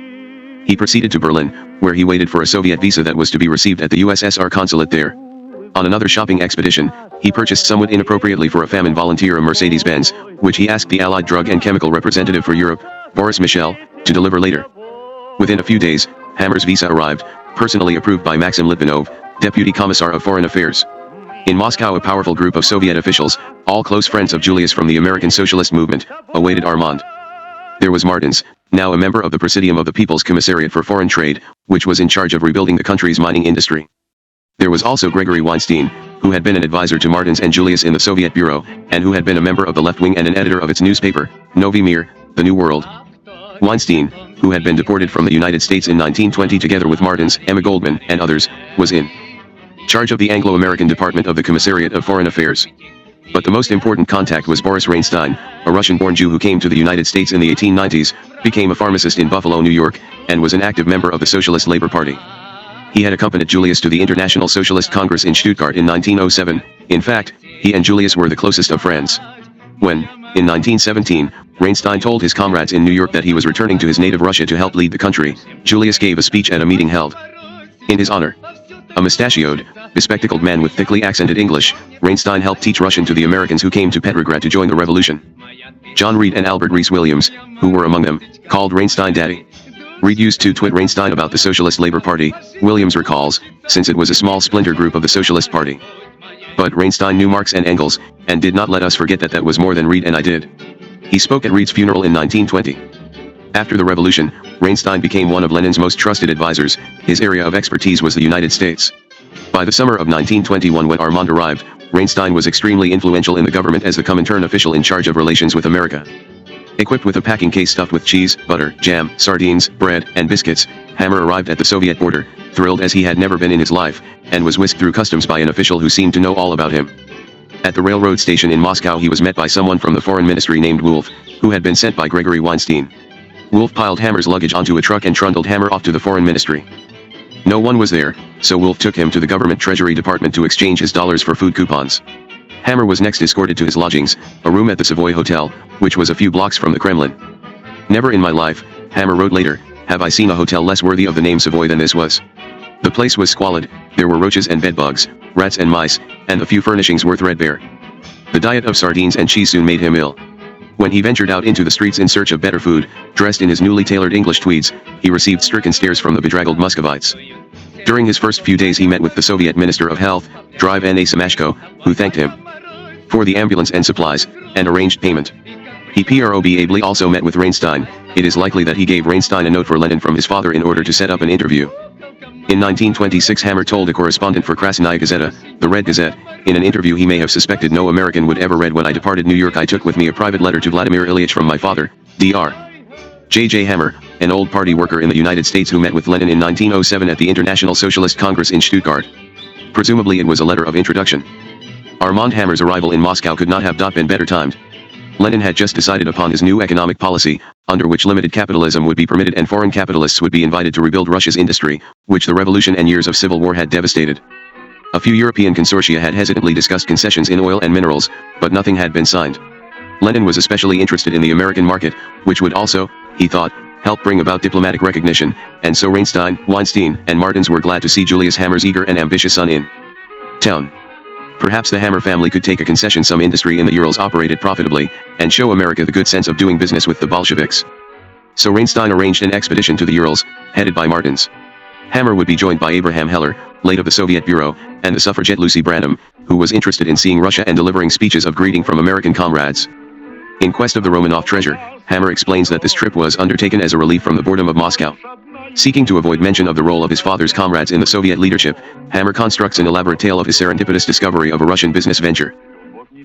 He proceeded to Berlin, where he waited for a Soviet visa that was to be received at the USSR consulate there. On another shopping expedition, he purchased somewhat inappropriately for a famine volunteer a Mercedes-Benz, which he asked the Allied Drug and Chemical Representative for Europe, Boris Michel, to deliver later. Within a few days, Hammer's visa arrived, personally approved by Maxim Litvinov, Deputy Commissar of Foreign Affairs. In Moscow, a powerful group of Soviet officials, all close friends of Julius from the American Socialist Movement, awaited Armand. There was Martens, now a member of the Presidium of the People's Commissariat for Foreign Trade, which was in charge of rebuilding the country's mining industry. There was also Gregory Weinstein, who had been an advisor to Martens and Julius in the Soviet Bureau, and who had been a member of the left wing and an editor of its newspaper, Novy Mir, The New World. Weinstein, who had been deported from the United States in 1920 together with Martens, Emma Goldman, and others, was in charge of the Anglo-American Department of the Commissariat of Foreign Affairs. But the most important contact was Boris Reinstein, a Russian-born Jew who came to the United States in the 1890s, became a pharmacist in Buffalo, New York, and was an active member of the Socialist Labor Party. He had accompanied Julius to the International Socialist Congress in Stuttgart in 1907. In fact, he and Julius were the closest of friends. When, in 1917, Reinstein told his comrades in New York that he was returning to his native Russia to help lead the country, Julius gave a speech at a meeting held in his honor. A mustachioed, bespectacled man with thickly accented English, Reinstein helped teach Russian to the Americans who came to Petrograd to join the revolution. John Reed and Albert Rees Williams, who were among them, called Reinstein Daddy. Reed used to twit Reinstein about the Socialist Labor Party, Williams recalls, since it was a small splinter group of the Socialist Party. But Reinstein knew Marx and Engels, and did not let us forget that was more than Reed and I did. He spoke at Reed's funeral in 1920. After the revolution, Reinstein became one of Lenin's most trusted advisors. His area of expertise was the United States. By the summer of 1921, when Armand arrived, Reinstein was extremely influential in the government as the Comintern official in charge of relations with America. Equipped with a packing case stuffed with cheese, butter, jam, sardines, bread, and biscuits, Hammer arrived at the Soviet border, thrilled as he had never been in his life, and was whisked through customs by an official who seemed to know all about him. At the railroad station in Moscow, he was met by someone from the Foreign Ministry named Wolf, who had been sent by Gregory Weinstein. Wolf piled Hammer's luggage onto a truck and trundled Hammer off to the Foreign Ministry. No one was there, so Wolf took him to the government Treasury Department to exchange his dollars for food coupons. Hammer was next escorted to his lodgings, a room at the Savoy Hotel, which was a few blocks from the Kremlin. Never in my life, Hammer wrote later, have I seen a hotel less worthy of the name Savoy than this was. The place was squalid, there were roaches and bedbugs, rats and mice, and the few furnishings were threadbare. The diet of sardines and cheese soon made him ill. When he ventured out into the streets in search of better food, dressed in his newly tailored English tweeds, he received stricken stares from the bedraggled Muscovites. During his first few days he met with the Soviet Minister of Health, Drive N. A. Semashko, who thanked him for the ambulance and supplies, and arranged payment. He probably also met with Reinstein. It is likely that he gave Reinstein a note for Lenin from his father in order to set up an interview. In 1926 Hammer told a correspondent for Krasnaya Gazeta, the Red Gazette, in an interview he may have suspected no American would ever read. When I departed New York I took with me a private letter to Vladimir Ilyich from my father, Dr. J. Hammer, an old party worker in the United States who met with Lenin in 1907 at the International Socialist Congress in Stuttgart. Presumably it was a letter of introduction. Armand Hammer's arrival in Moscow could not have been better timed. Lenin had just decided upon his new economic policy, under which limited capitalism would be permitted and foreign capitalists would be invited to rebuild Russia's industry, which the revolution and years of civil war had devastated. A few European consortia had hesitantly discussed concessions in oil and minerals, but nothing had been signed. Lenin was especially interested in the American market, which would also, he thought, help bring about diplomatic recognition, and so Reinstein, Weinstein, and Martens were glad to see Julius Hammer's eager and ambitious son in town. Perhaps the Hammer family could take a concession some industry in the Urals operated profitably, and show America the good sense of doing business with the Bolsheviks. So Reinstein arranged an expedition to the Urals, headed by Martens. Hammer would be joined by Abraham Heller, late of the Soviet Bureau, and the suffragette Lucy Branham, who was interested in seeing Russia and delivering speeches of greeting from American comrades. In quest of the Romanov treasure, Hammer explains that this trip was undertaken as a relief from the boredom of Moscow. Seeking to avoid mention of the role of his father's comrades in the Soviet leadership, Hammer constructs an elaborate tale of his serendipitous discovery of a Russian business venture.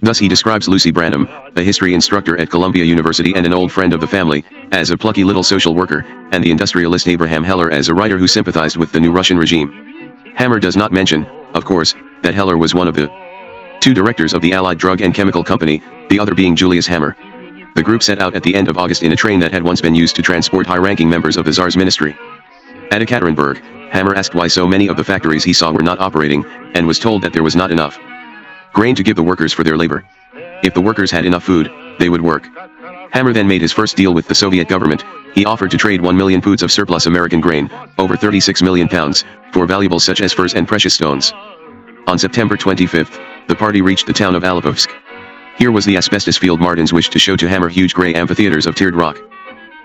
Thus he describes Lucy Branham, a history instructor at Columbia University and an old friend of the family, as a plucky little social worker, and the industrialist Abraham Heller as a writer who sympathized with the new Russian regime. Hammer does not mention, of course, that Heller was one of the two directors of the Allied Drug and Chemical Company, the other being Julius Hammer. The group set out at the end of August in a train that had once been used to transport high-ranking members of the Tsar's ministry. At Ekaterinburg, Hammer asked why so many of the factories he saw were not operating, and was told that there was not enough grain to give the workers for their labor. If the workers had enough food, they would work. Hammer then made his first deal with the Soviet government. He offered to trade 1 million poods of surplus American grain, over 36 million pounds, for valuables such as furs and precious stones. On September 25, the party reached the town of Alipovsk. Here was the asbestos field Martins wished to show to Hammer huge grey amphitheaters of tiered rock.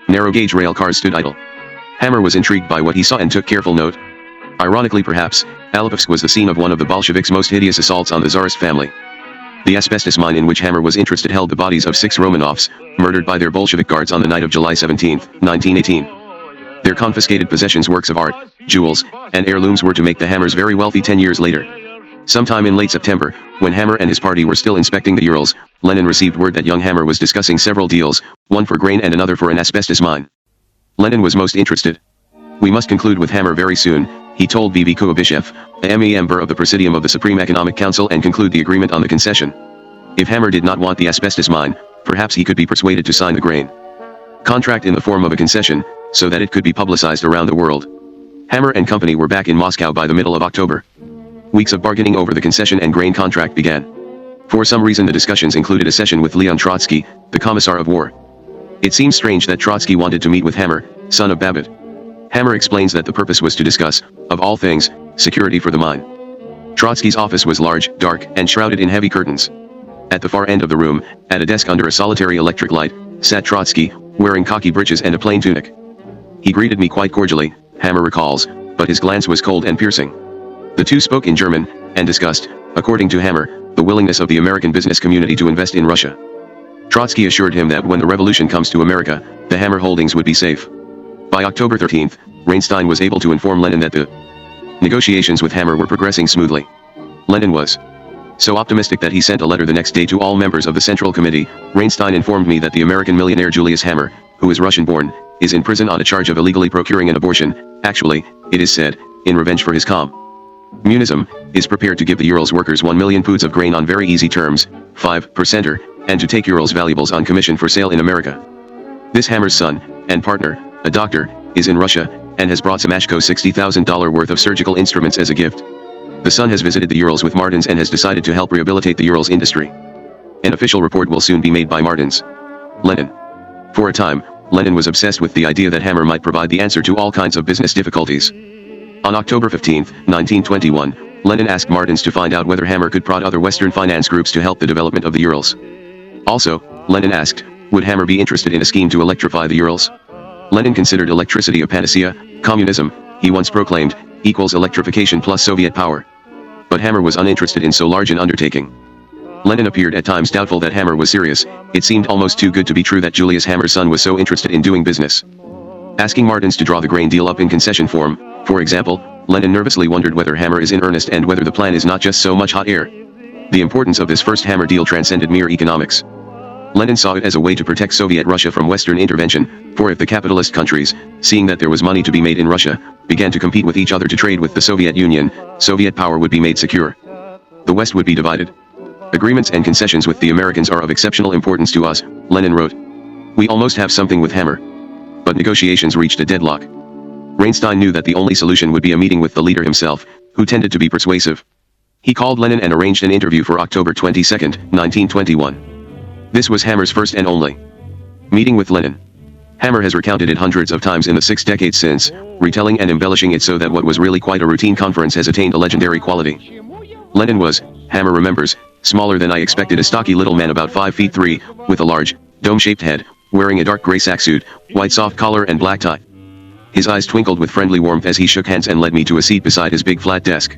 Narrow-gauge rail cars stood idle. Hammer was intrigued by what he saw and took careful note. Ironically perhaps, Alipovsk was the scene of one of the Bolsheviks' most hideous assaults on the Tsarist family. The asbestos mine in which Hammer was interested held the bodies of 6 Romanovs, murdered by their Bolshevik guards on the night of July 17, 1918. Their confiscated possessions, works of art, jewels, and heirlooms were to make the Hammers very wealthy 10 years later. Sometime in late September, when Hammer and his party were still inspecting the Urals, Lenin received word that young Hammer was discussing several deals, one for grain and another for an asbestos mine. Lenin was most interested. "We must conclude with Hammer very soon," he told V.V. Kuibyshev, a member of the Presidium of the Supreme Economic Council, and conclude the agreement on the concession. If Hammer did not want the asbestos mine, perhaps he could be persuaded to sign the grain contract in the form of a concession, so that it could be publicized around the world. Hammer and company were back in Moscow by the middle of October. Weeks of bargaining over the concession and grain contract began. For some reason the discussions included a session with Leon Trotsky, the Commissar of War. It seems strange that Trotsky wanted to meet with Hammer, son of Babbitt. Hammer explains that the purpose was to discuss, of all things, security for the mine. Trotsky's office was large, dark, and shrouded in heavy curtains. At the far end of the room, at a desk under a solitary electric light, sat Trotsky, wearing khaki breeches and a plain tunic. "He greeted me quite cordially," Hammer recalls, "but his glance was cold and piercing." The two spoke in German, and discussed, according to Hammer, the willingness of the American business community to invest in Russia. Trotsky assured him that when the revolution comes to America, the Hammer holdings would be safe. By October 13, Reinstein was able to inform Lenin that the negotiations with Hammer were progressing smoothly. Lenin was so optimistic that he sent a letter the next day to all members of the Central Committee. "Reinstein informed me that the American millionaire Julius Hammer, who is Russian-born, is in prison on a charge of illegally procuring an abortion. Actually, it is said, in revenge for his communism, is prepared to give the Urals workers 1 million poods of grain on very easy terms, 5%, and to take Urals valuables on commission for sale in America. This Hammer's son, and partner, a doctor, is in Russia, and has brought Samashko $60,000 worth of surgical instruments as a gift. The son has visited the Urals with Martins and has decided to help rehabilitate the Urals industry. An official report will soon be made by Martins." Lenin. For a time, Lenin was obsessed with the idea that Hammer might provide the answer to all kinds of business difficulties. On October 15, 1921, Lenin asked Martins to find out whether Hammer could prod other Western finance groups to help the development of the Urals. Also, Lenin asked, would Hammer be interested in a scheme to electrify the Urals? Lenin considered electricity a panacea. "Communism," he once proclaimed, "equals electrification plus Soviet power." But Hammer was uninterested in so large an undertaking. Lenin appeared at times doubtful that Hammer was serious. It seemed almost too good to be true that Julius Hammer's son was so interested in doing business. Asking Martins to draw the grain deal up in concession form, for example, Lenin nervously wondered whether Hammer is in earnest and whether the plan is not just so much hot air. The importance of this first Hammer deal transcended mere economics. Lenin saw it as a way to protect Soviet Russia from Western intervention, for if the capitalist countries, seeing that there was money to be made in Russia, began to compete with each other to trade with the Soviet Union, Soviet power would be made secure. The West would be divided. "Agreements and concessions with the Americans are of exceptional importance to us," Lenin wrote. "We almost have something with Hammer." But negotiations reached a deadlock. Reinstein knew that the only solution would be a meeting with the leader himself, who tended to be persuasive. He called Lenin and arranged an interview for October 22, 1921. This was Hammer's first and only meeting with Lenin. Hammer has recounted it hundreds of times in the 6 decades since, retelling and embellishing it so that what was really quite a routine conference has attained a legendary quality. Lenin was, Hammer remembers, smaller than I expected, a stocky little man about 5 feet 3, with a large, dome-shaped head, wearing a dark gray sack suit, white soft collar and black tie. His eyes twinkled with friendly warmth as he shook hands and led me to a seat beside his big flat desk.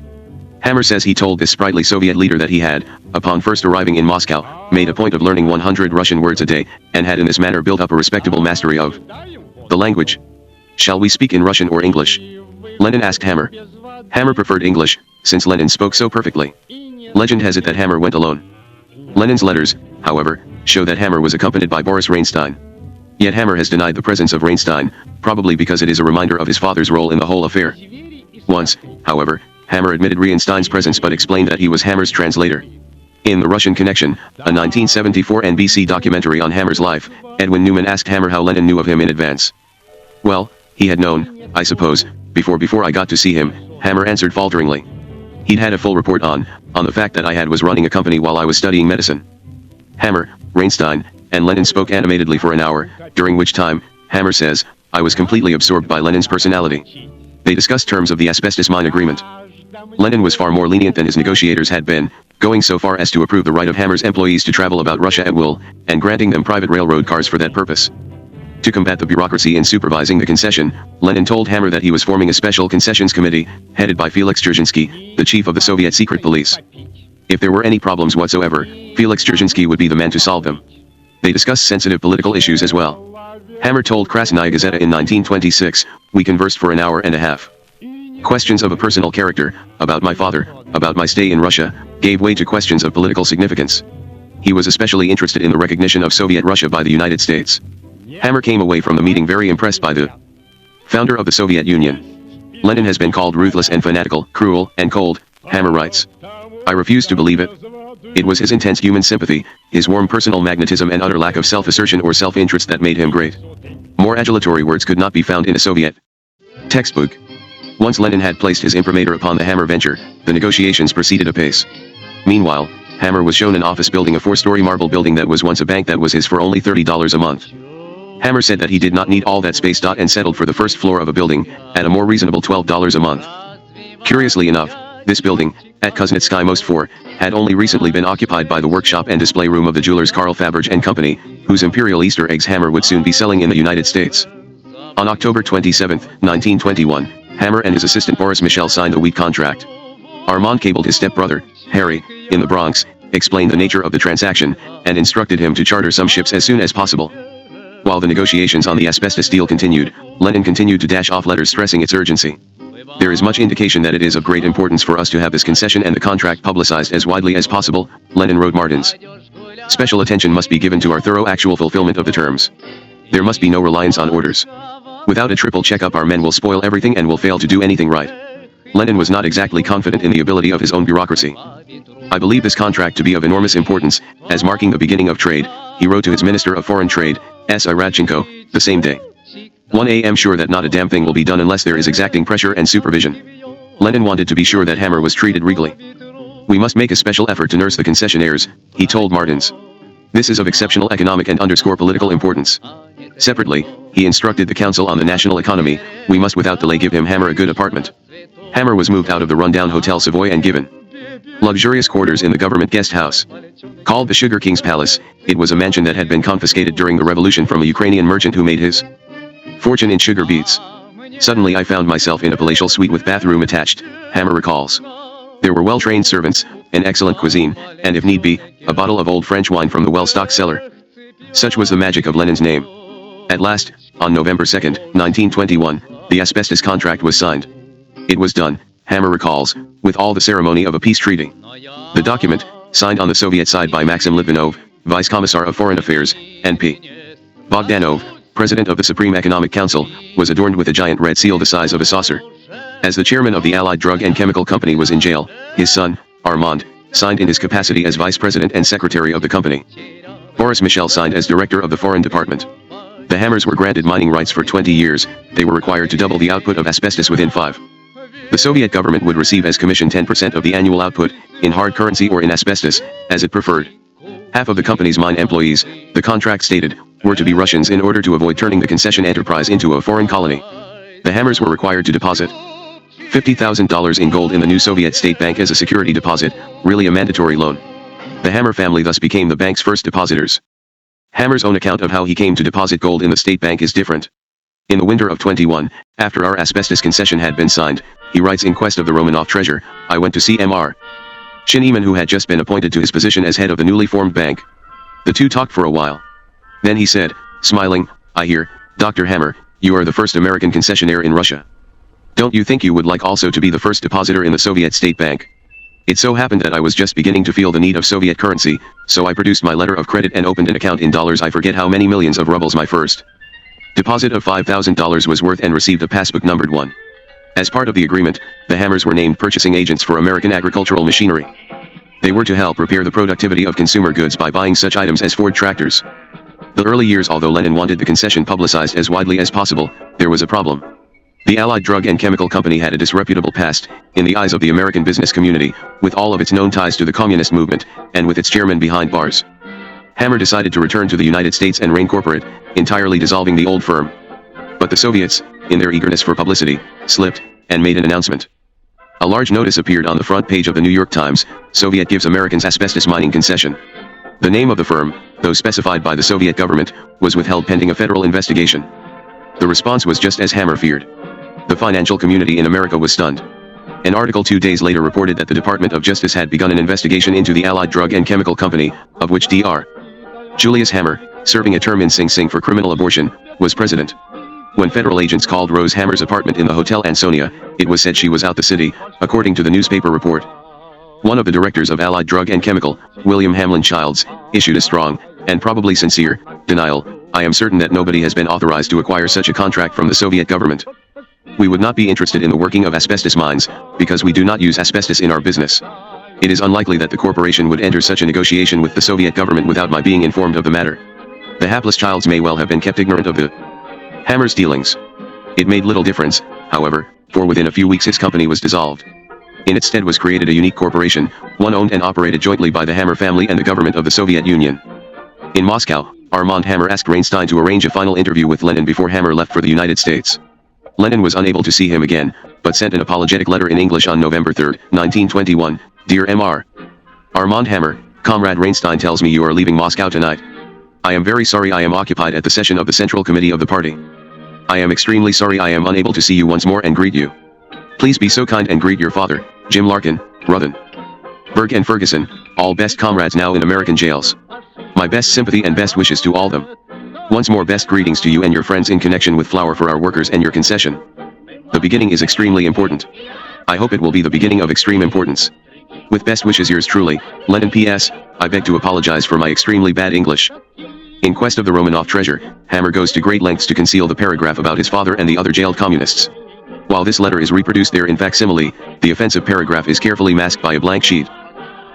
Hammer says he told this sprightly Soviet leader that he had, upon first arriving in Moscow, made a point of learning 100 Russian words a day, and had in this manner built up a respectable mastery of the language. "Shall we speak in Russian or English?" Lenin asked Hammer. Hammer preferred English, since Lenin spoke so perfectly. Legend has it that Hammer went alone. Lenin's letters, however, show that Hammer was accompanied by Boris Reinstein. Yet Hammer has denied the presence of Reinstein, probably because it is a reminder of his father's role in the whole affair. Once, however, Hammer admitted Reinstein's presence but explained that he was Hammer's translator. In The Russian Connection, a 1974 NBC documentary on Hammer's life, Edwin Newman asked Hammer how Lenin knew of him in advance. "Well, he had known, I suppose, before I got to see him," Hammer answered falteringly. "He'd had a full report on the fact that I was running a company while I was studying medicine." Hammer, Reinstein, and Lenin spoke animatedly for an hour, during which time, Hammer says, "I was completely absorbed by Lenin's personality." They discussed terms of the asbestos mine agreement. Lenin was far more lenient than his negotiators had been, going so far as to approve the right of Hammer's employees to travel about Russia at will, and granting them private railroad cars for that purpose. To combat the bureaucracy in supervising the concession, Lenin told Hammer that he was forming a special concessions committee, headed by Felix Dzerzhinsky, the chief of the Soviet secret police. If there were any problems whatsoever, Felix Dzerzhinsky would be the man to solve them. They discussed sensitive political issues as well. Hammer told Krasnaya Gazeta in 1926, "We conversed for an hour and a half. Questions of a personal character, about my father, about my stay in Russia, gave way to questions of political significance. He was especially interested in the recognition of Soviet Russia by the United States." Hammer came away from the meeting very impressed by the founder of the Soviet Union. "Lenin has been called ruthless and fanatical, cruel and cold," Hammer writes. "I refuse to believe it. It was his intense human sympathy, his warm personal magnetism and utter lack of self-assertion or self-interest that made him great. More adulatory words could not be found in a Soviet textbook." Once Lenin had placed his imprimatur upon the Hammer venture, the negotiations proceeded apace. Meanwhile, Hammer was shown an office building, a 4-story marble building that was once a bank that was his for only $30 a month. Hammer said that he did not need all that space. And settled for the first floor of a building, at a more reasonable $12 a month. Curiously enough, this building, at Kuznetsky Most 4, had only recently been occupied by the workshop and display room of the jewelers Karl Faberge and Company, whose imperial Easter eggs Hammer would soon be selling in the United States. On October 27, 1921, Hammer and his assistant Boris Michel signed a wheat contract. Armand cabled his stepbrother, Harry, in the Bronx, explained the nature of the transaction, and instructed him to charter some ships as soon as possible. While the negotiations on the asbestos deal continued, Lenin continued to dash off letters stressing its urgency. "There is much indication that it is of great importance for us to have this concession and the contract publicized as widely as possible," Lenin wrote Martins. "Special attention must be given to our thorough actual fulfillment of the terms. There must be no reliance on orders. Without a triple checkup our men will spoil everything and will fail to do anything right." Lenin was not exactly confident in the ability of his own bureaucracy. "I believe this contract to be of enormous importance, as marking the beginning of trade," he wrote to his Minister of Foreign Trade, S. I. Radchenko, the same day. "I am sure that not a damn thing will be done unless there is exacting pressure and supervision." Lenin wanted to be sure that Hammer was treated regally. "We must make a special effort to nurse the concessionaires," he told Martins. "This is of exceptional economic and political importance." Separately, he instructed the Council on the National Economy, "We must without delay give Hammer a good apartment." Hammer was moved out of the rundown Hotel Savoy and given luxurious quarters in the government guest house. Called the Sugar King's Palace, it was a mansion that had been confiscated during the revolution from a Ukrainian merchant who made his fortune in sugar beets. "Suddenly I found myself in a palatial suite with bathroom attached," Hammer recalls. "There were well-trained servants, an excellent cuisine, and if need be, a bottle of old French wine from the well-stocked cellar." Such was the magic of Lenin's name. At last, on November 2, 1921, the asbestos contract was signed. It was done, Hammer recalls, with all the ceremony of a peace treaty. The document, signed on the Soviet side by Maxim Litvinov, Vice Commissar of Foreign Affairs, N.P. Bogdanov, President of the Supreme Economic Council, was adorned with a giant red seal the size of a saucer. As the chairman of the Allied Drug and Chemical Company was in jail, his son, Armand, signed in his capacity as vice president and secretary of the company. Boris Michel signed as director of the Foreign Department. The Hammers were granted mining rights for 20 years, they were required to double the output of asbestos within 5. The Soviet government would receive as commission 10% of the annual output, in hard currency or in asbestos, as it preferred. Half of the company's mine employees, the contract stated, were to be Russians in order to avoid turning the concession enterprise into a foreign colony. The Hammers were required to deposit $50,000 in gold in the new Soviet state bank as a security deposit, really a mandatory loan. The Hammer family thus became the bank's first depositors. Hammer's own account of how he came to deposit gold in the state bank is different. In the winter of 21, after our asbestos concession had been signed, he writes in quest of the Romanov treasure, I went to see M.R. Shineman, who had just been appointed to his position as head of the newly formed bank. The two talked for a while. Then he said, smiling, I hear, Dr. Hammer, you are the first American concessionaire in Russia. Don't you think you would like also to be the first depositor in the Soviet state bank? It so happened that I was just beginning to feel the need of Soviet currency, so I produced my letter of credit and opened an account in dollars. I forget how many millions of rubles my first deposit of $5,000 was worth, and received a passbook numbered 1. As part of the agreement, the Hammers were named purchasing agents for American agricultural machinery. They were to help repair the productivity of consumer goods by buying such items as Ford tractors. The early years, although Lenin wanted the concession publicized as widely as possible, there was a problem. The Allied Drug and Chemical Company had a disreputable past, in the eyes of the American business community, with all of its known ties to the communist movement, and with its chairman behind bars. Hammer decided to return to the United States and reign corporate, entirely dissolving the old firm. But the Soviets, in their eagerness for publicity, slipped, and made an announcement. A large notice appeared on the front page of the New York Times: Soviet gives Americans asbestos mining concession. The name of the firm, though specified by the Soviet government, was withheld pending a federal investigation. The response was just as Hammer feared. The financial community in America was stunned. An article 2 days later reported that the Department of Justice had begun an investigation into the Allied Drug and Chemical Company, of which Dr. Julius Hammer, serving a term in Sing Sing for criminal abortion, was president. When federal agents called Rose Hammer's apartment in the Hotel Ansonia, it was said she was out the city, according to the newspaper report. One of the directors of Allied Drug and Chemical, William Hamlin Childs, issued a strong, and probably sincere, denial: "I am certain that nobody has been authorized to acquire such a contract from the Soviet government. We would not be interested in the working of asbestos mines, because we do not use asbestos in our business. It is unlikely that the corporation would enter such a negotiation with the Soviet government without my being informed of the matter." The hapless Childs may well have been kept ignorant of the Hammer's dealings. It made little difference, however, for within a few weeks his company was dissolved. In its stead was created a unique corporation, one owned and operated jointly by the Hammer family and the government of the Soviet Union. In Moscow, Armand Hammer asked Reinstein to arrange a final interview with Lenin before Hammer left for the United States. Lenin was unable to see him again, but sent an apologetic letter in English on November 3, 1921, "Dear Mr. Armand Hammer, Comrade Reinstein tells me you are leaving Moscow tonight. I am very sorry I am occupied at the session of the Central Committee of the party. I am extremely sorry I am unable to see you once more and greet you. Please be so kind and greet your father, Jim Larkin, Ruthen, Berg and Ferguson, all best comrades now in American jails. My best sympathy and best wishes to all them. Once more best greetings to you and your friends in connection with flour for our workers and your concession. The beginning is extremely important. I hope it will be the beginning of extreme importance. With best wishes yours truly, Lenin. P.S. I beg to apologize for my extremely bad English." In quest of the Romanov treasure, Hammer goes to great lengths to conceal the paragraph about his father and the other jailed communists. While this letter is reproduced there in facsimile, the offensive paragraph is carefully masked by a blank sheet.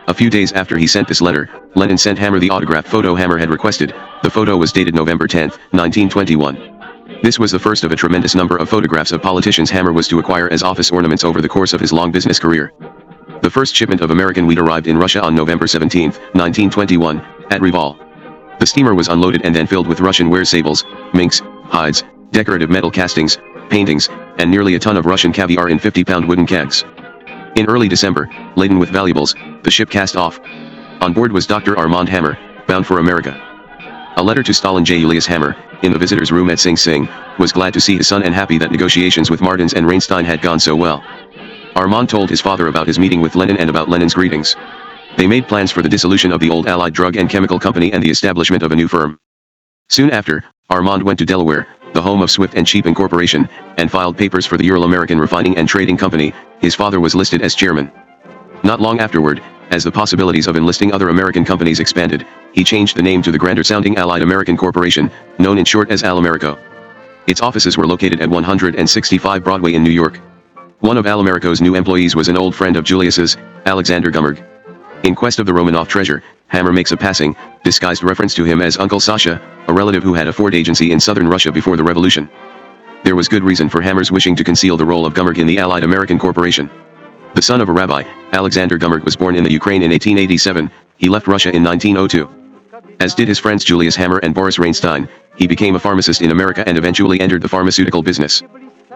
A few days after he sent this letter, Lenin sent Hammer the autographed photo Hammer had requested. The photo was dated November 10, 1921. This was the first of a tremendous number of photographs of politicians Hammer was to acquire as office ornaments over the course of his long business career. The first shipment of American wheat arrived in Russia on November 17, 1921, at Reval. The steamer was unloaded and then filled with Russian ware sables, minks, hides, decorative metal castings, paintings, and nearly a ton of Russian caviar in 50-pound wooden kegs. In early December, laden with valuables, the ship cast off. On board was Dr. Armand Hammer, bound for America. A letter to Stalin. Julius Hammer, in the visitor's room at Sing Sing, was glad to see his son and happy that negotiations with Martins and Reinstein had gone so well. Armand told his father about his meeting with Lenin and about Lenin's greetings. They made plans for the dissolution of the old Allied Drug and Chemical Company and the establishment of a new firm. Soon after, Armand went to Delaware, the home of Swift and Cheap Incorporation, and filed papers for the Ural-American Refining and Trading Company. His father was listed as chairman. Not long afterward, as the possibilities of enlisting other American companies expanded, he changed the name to the grander-sounding Allied American Corporation, known in short as Al-Americo. Its offices were located at 165 Broadway in New York. One of Al-Americo's new employees was an old friend of Julius's, Alexander Gummerg. In quest of the Romanov treasure, Hammer makes a passing, disguised reference to him as Uncle Sasha, a relative who had a Ford agency in southern Russia before the revolution. There was good reason for Hammer's wishing to conceal the role of Gummerg in the Allied American Corporation. The son of a rabbi, Alexander Gummerg was born in the Ukraine in 1887, he left Russia in 1902. As did his friends Julius Hammer and Boris Reinstein, he became a pharmacist in America and eventually entered the pharmaceutical business.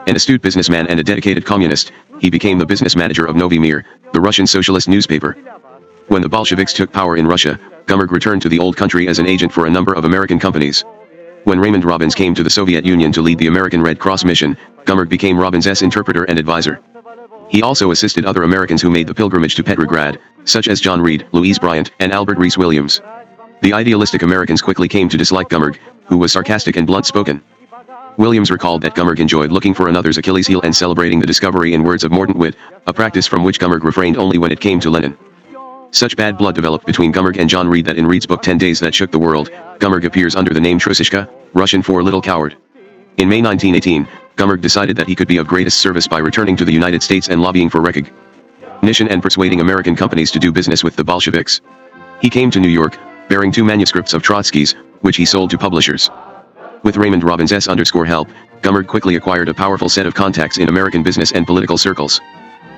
An astute businessman and a dedicated communist, he became the business manager of Novy Mir, the Russian socialist newspaper. When the Bolsheviks took power in Russia, Gummerg returned to the old country as an agent for a number of American companies. When Raymond Robbins came to the Soviet Union to lead the American Red Cross mission, Gummerg became Robbins' interpreter and advisor. He also assisted other Americans who made the pilgrimage to Petrograd, such as John Reed, Louise Bryant, and Albert Rees Williams. The idealistic Americans quickly came to dislike Gummerg, who was sarcastic and blunt-spoken. Williams recalled that Gummerg enjoyed looking for another's Achilles heel and celebrating the discovery in words of mordant wit, a practice from which Gummerg refrained only when it came to Lenin. Such bad blood developed between Gummerg and John Reed that in Reed's book 10 Days That Shook the World, Gummerg appears under the name Trusishka, Russian for little coward. In May 1918, Gummerg decided that he could be of greatest service by returning to the United States and lobbying for recognition and persuading American companies to do business with the Bolsheviks. He came to New York, bearing 2 manuscripts of Trotsky's, which he sold to publishers. With Raymond Robbins' help, Gummerg quickly acquired a powerful set of contacts in American business and political circles.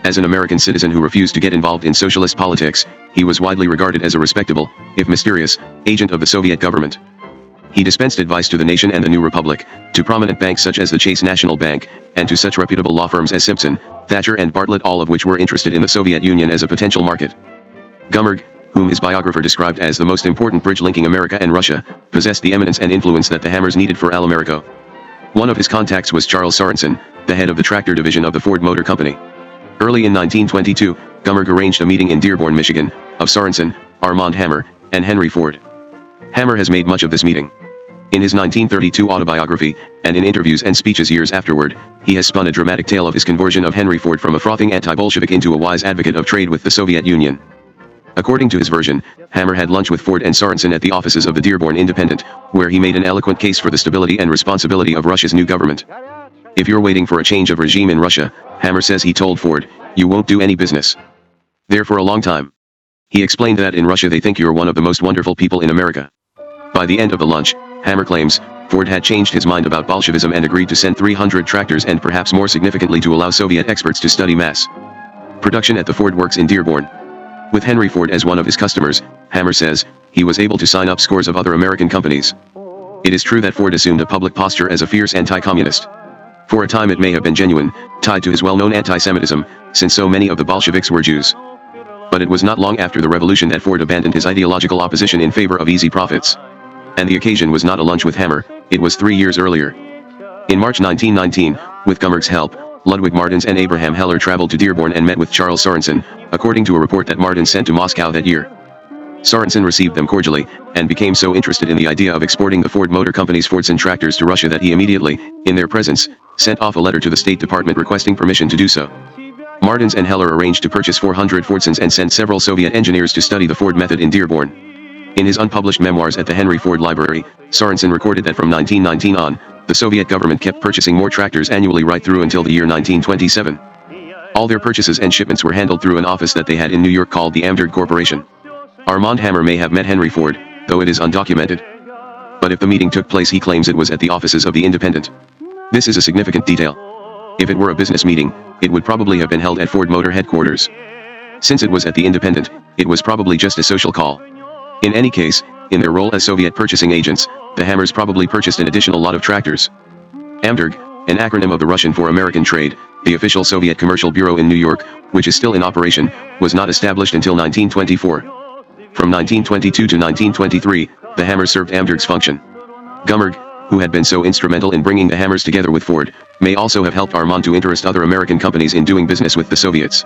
As an American citizen who refused to get involved in socialist politics, he was widely regarded as a respectable, if mysterious, agent of the Soviet government. He dispensed advice to the nation and the New Republic, to prominent banks such as the Chase National Bank, and to such reputable law firms as Simpson, Thatcher and Bartlett, all of which were interested in the Soviet Union as a potential market. Gummerg, whom his biographer described as the most important bridge linking America and Russia, possessed the eminence and influence that the Hammers needed for Al-Americo. One of his contacts was Charles Sorensen, the head of the tractor division of the Ford Motor Company. Early in 1922, Gummerg arranged a meeting in Dearborn, Michigan, of Sorensen, Armand Hammer, and Henry Ford. Hammer has made much of this meeting. In his 1932 autobiography, and in interviews and speeches years afterward, he has spun a dramatic tale of his conversion of Henry Ford from a frothing anti-Bolshevik into a wise advocate of trade with the Soviet Union. According to his version, Hammer had lunch with Ford and Sorensen at the offices of the Dearborn Independent, where he made an eloquent case for the stability and responsibility of Russia's new government. If you're waiting for a change of regime in Russia, Hammer says he told Ford, you won't do any business there for a long time. He explained that in Russia they think you're one of the most wonderful people in America. By the end of the lunch, Hammer claims, Ford had changed his mind about Bolshevism and agreed to send 300 tractors and perhaps more significantly to allow Soviet experts to study mass production at the Ford works in Dearborn. With Henry Ford as one of his customers, Hammer says, he was able to sign up scores of other American companies. It is true that Ford assumed a public posture as a fierce anti-communist. For a time it may have been genuine, tied to his well-known anti-Semitism, since so many of the Bolsheviks were Jews. But it was not long after the revolution that Ford abandoned his ideological opposition in favor of easy profits. And the occasion was not a lunch with Hammer, it was 3 years earlier. In March 1919, with Gummerg's help, Ludwig Martins and Abraham Heller traveled to Dearborn and met with Charles Sorensen, according to a report that Martins sent to Moscow that year. Sorensen received them cordially, and became so interested in the idea of exporting the Ford Motor Company's Fordson tractors to Russia that he immediately, in their presence, sent off a letter to the State Department requesting permission to do so. Martins and Heller arranged to purchase 400 Fordsons and sent several Soviet engineers to study the Ford method in Dearborn. In his unpublished memoirs at the Henry Ford Library, Sorensen recorded that from 1919 on, the Soviet government kept purchasing more tractors annually right through until the year 1927. All their purchases and shipments were handled through an office that they had in New York called the Amderg Corporation. Armand Hammer may have met Henry Ford, though it is undocumented. But if the meeting took place, he claims it was at the offices of the Independent. This is a significant detail. If it were a business meeting, it would probably have been held at Ford Motor headquarters. Since it was at the Independent, it was probably just a social call. In any case, in their role as Soviet purchasing agents, the Hammers probably purchased an additional lot of tractors. Amderg, an acronym of the Russian for American Trade, the official Soviet commercial bureau in New York, which is still in operation, was not established until 1924. From 1922 to 1923, the Hammers served Amderg's function. Gummerg, who had been so instrumental in bringing the Hammers together with Ford, may also have helped Armand to interest other American companies in doing business with the Soviets.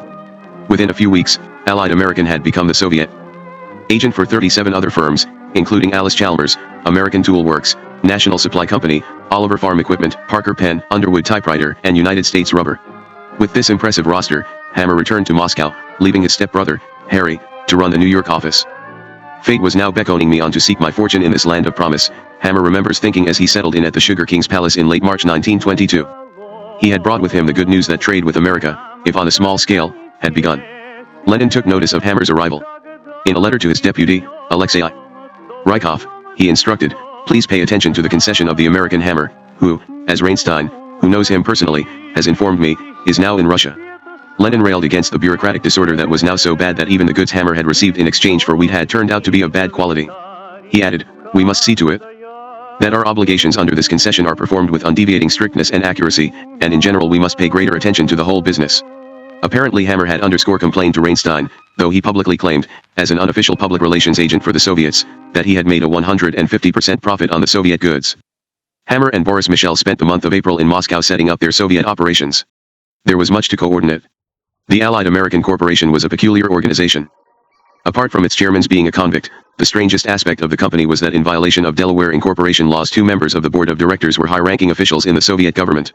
Within a few weeks, Allied American had become the Soviet agent for 37 other firms, including Alice Chalmers, American Tool Works, National Supply Company, Oliver Farm Equipment, Parker Pen, Underwood Typewriter, and United States Rubber. With this impressive roster, Hammer returned to Moscow, leaving his stepbrother, Harry, to run the New York office. Fate was now beckoning me on to seek my fortune in this land of promise, Hammer remembers thinking as he settled in at the Sugar King's Palace in late March 1922. He had brought with him the good news that trade with America, if on a small scale, had begun. Lenin took notice of Hammer's arrival. In a letter to his deputy, Alexei Rykov, he instructed, please pay attention to the concession of the American Hammer, who, as Reinstein, who knows him personally, has informed me, is now in Russia. Lenin railed against the bureaucratic disorder that was now so bad that even the goods Hammer had received in exchange for wheat had turned out to be of bad quality. He added, we must see to it that our obligations under this concession are performed with undeviating strictness and accuracy, and in general we must pay greater attention to the whole business. Apparently Hammer had complained to Reinstein, though he publicly claimed, as an unofficial public relations agent for the Soviets, that he had made a 150% profit on the Soviet goods. Hammer and Boris Michel spent the month of April in Moscow setting up their Soviet operations. There was much to coordinate. The Allied American Corporation was a peculiar organization. Apart from its chairman's being a convict, The strangest aspect of the company was that in violation of Delaware incorporation laws 2 members of the board of directors were high-ranking officials in the Soviet government.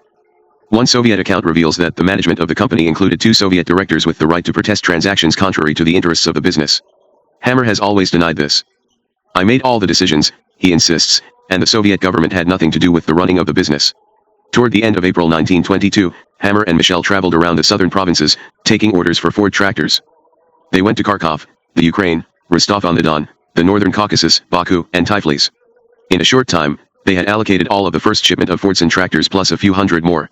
One Soviet account reveals that the management of the company included 2 Soviet directors with the right to protest transactions contrary to the interests of the business. Hammer has always denied this. I made all the decisions, he insists, and the Soviet government had nothing to do with the running of the business. Toward the end of April 1922, Hammer and Michel traveled around the southern provinces, taking orders for Ford tractors. They went to Kharkov, the Ukraine, Rostov-on-the-Don, the Northern Caucasus, Baku, and Tiflis. In a short time, they had allocated all of the first shipment of Fordson tractors plus a few hundred more.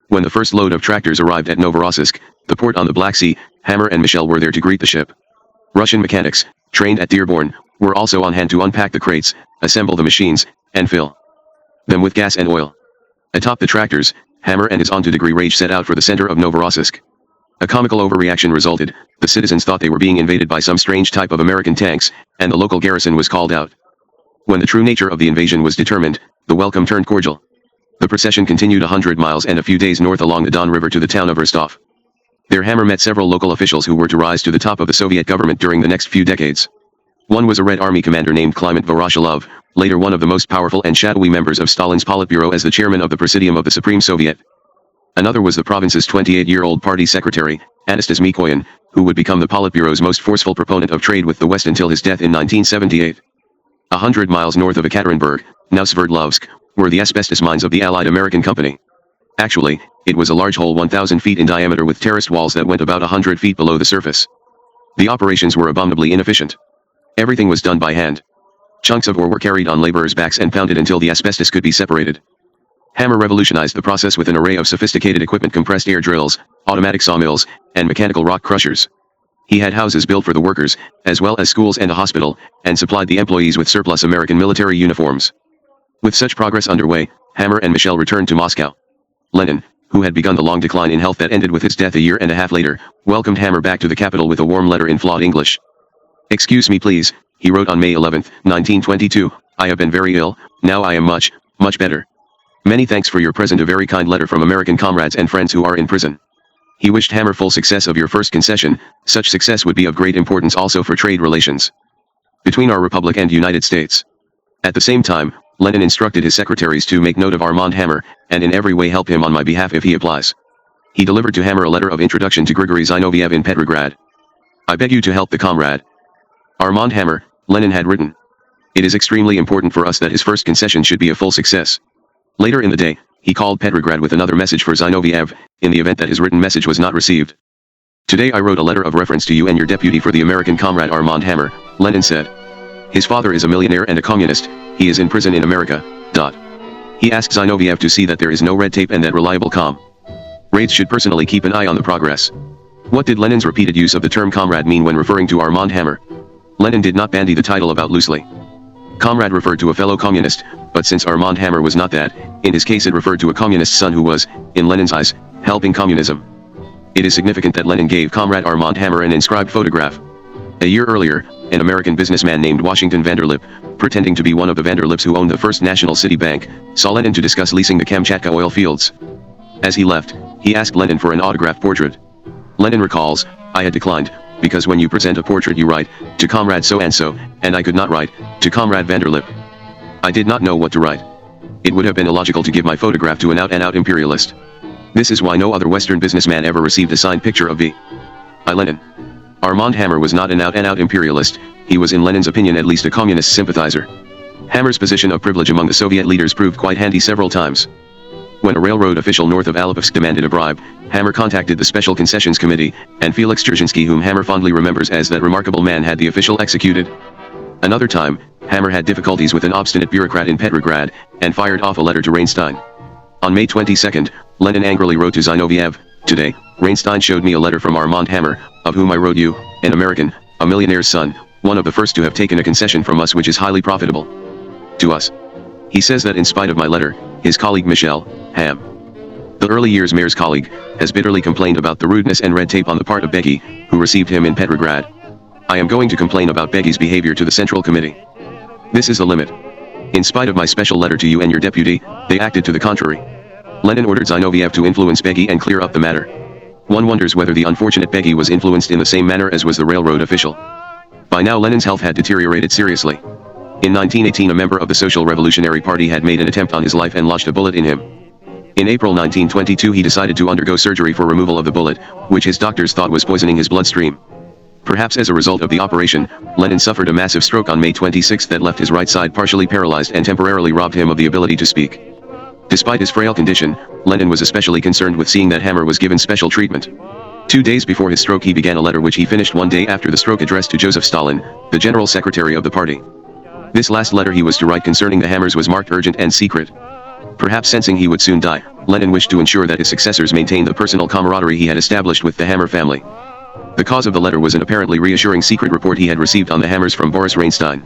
When the first load of tractors arrived at Novorossiysk, the port on the Black Sea, Hammer and Michel were there to greet the ship. Russian mechanics, trained at Dearborn, were also on hand to unpack the crates, assemble the machines, and fill them with gas and oil. Atop the tractors, Hammer and his onto-degree rage set out for the center of Novorossiysk. A comical overreaction resulted. The citizens thought they were being invaded by some strange type of American tanks, and the local garrison was called out. When the true nature of the invasion was determined, the welcome turned cordial. The procession continued 100 miles and a few days north along the Don River to the town of Rostov. There Hammer met several local officials who were to rise to the top of the Soviet government during the next few decades. One was a Red Army commander named Kliment Voroshilov, later one of the most powerful and shadowy members of Stalin's Politburo as the chairman of the Presidium of the Supreme Soviet. Another was the province's 28-year-old party secretary, Anastas Mikoyan, who would become the Politburo's most forceful proponent of trade with the West until his death in 1978. 100 miles north of Ekaterinburg, now Sverdlovsk, were the asbestos mines of the Allied American Company. Actually, it was a large hole 1,000 feet in diameter with terraced walls that went about 100 feet below the surface. The operations were abominably inefficient. Everything was done by hand. Chunks of ore were carried on laborers' backs and pounded until the asbestos could be separated. Hammer revolutionized the process with an array of sophisticated equipment: compressed air drills, automatic sawmills, and mechanical rock crushers. He had houses built for the workers, as well as schools and a hospital, and supplied the employees with surplus American military uniforms. With such progress underway, Hammer and Michel returned to Moscow. Lenin, who had begun the long decline in health that ended with his death a year and a half later, welcomed Hammer back to the capital with a warm letter in flawed English. "Excuse me please," he wrote on May 11, 1922, "I have been very ill, now I am much, much better. Many thanks for your present, a very kind letter from American comrades and friends who are in prison." He wished Hammer full success of your first concession. Such success would be of great importance also for trade relations between our Republic and United States. At the same time, Lenin instructed his secretaries to make note of Armand Hammer, and in every way help him on my behalf if he applies. He delivered to Hammer a letter of introduction to Grigory Zinoviev in Petrograd. "I beg you to help the comrade Armand Hammer," Lenin had written. "It is extremely important for us that his first concession should be a full success." Later in the day, he called Petrograd with another message for Zinoviev, in the event that his written message was not received. "Today I wrote a letter of reference to you and your deputy for the American comrade Armand Hammer," Lenin said. "His father is a millionaire and a communist. He is in prison in America. He asks Zinoviev to see that there is no red tape and that reliable comrades should personally keep an eye on the progress." What did Lenin's repeated use of the term comrade mean when referring to Armand Hammer? Lenin did not bandy the title about loosely. Comrade referred to a fellow communist, but since Armand Hammer was not that, in his case it referred to a communist's son who was, in Lenin's eyes, helping communism. It is significant that Lenin gave Comrade Armand Hammer an inscribed photograph. A year earlier, an American businessman named Washington Vanderlip, pretending to be one of the Vanderlips who owned the First National City Bank, saw Lenin to discuss leasing the Kamchatka oil fields. As he left, he asked Lenin for an autographed portrait. Lenin recalls, "I had declined, because when you present a portrait you write, 'To Comrade so-and-so,' and I could not write, 'To Comrade Vanderlip.' I did not know what to write. It would have been illogical to give my photograph to an out-and-out imperialist. This is why no other Western businessman ever received a signed picture of V.I. Lenin." Armand Hammer was not an out-and-out imperialist, he was in Lenin's opinion at least a communist sympathizer. Hammer's position of privilege among the Soviet leaders proved quite handy several times. When a railroad official north of Alipevsk demanded a bribe, Hammer contacted the Special Concessions Committee, and Felix Dzerzhinsky, whom Hammer fondly remembers as that remarkable man, had the official executed. Another time, Hammer had difficulties with an obstinate bureaucrat in Petrograd, and fired off a letter to Reinstein. On May 22, Lenin angrily wrote to Zinoviev, "Today, Reinstein showed me a letter from Armand Hammer, of whom I wrote you, an American, a millionaire's son, one of the first to have taken a concession from us which is highly profitable to us. He says that in spite of my letter, his colleague Michel, the early years mayor's colleague, has bitterly complained about the rudeness and red tape on the part of Becky, who received him in Petrograd. I am going to complain about Becky's behavior to the Central Committee. This is the limit. In spite of my special letter to you and your deputy, they acted to the contrary." Lenin ordered Zinoviev to influence Becky and clear up the matter. One wonders whether the unfortunate Becky was influenced in the same manner as was the railroad official. By now Lenin's health had deteriorated seriously. In 1918 a member of the Social Revolutionary Party had made an attempt on his life and lodged a bullet in him. In April 1922 he decided to undergo surgery for removal of the bullet, which his doctors thought was poisoning his bloodstream. Perhaps as a result of the operation, Lenin suffered a massive stroke on May 26 that left his right side partially paralyzed and temporarily robbed him of the ability to speak. Despite his frail condition, Lenin was especially concerned with seeing that Hammer was given special treatment. 2 days before his stroke he began a letter which he finished one day after the stroke addressed to Joseph Stalin, the general secretary of the party. This last letter he was to write concerning the Hammers was marked urgent and secret. Perhaps sensing he would soon die, Lenin wished to ensure that his successors maintained the personal camaraderie he had established with the Hammer family. The cause of the letter was an apparently reassuring secret report he had received on the Hammers from Boris Reinstein.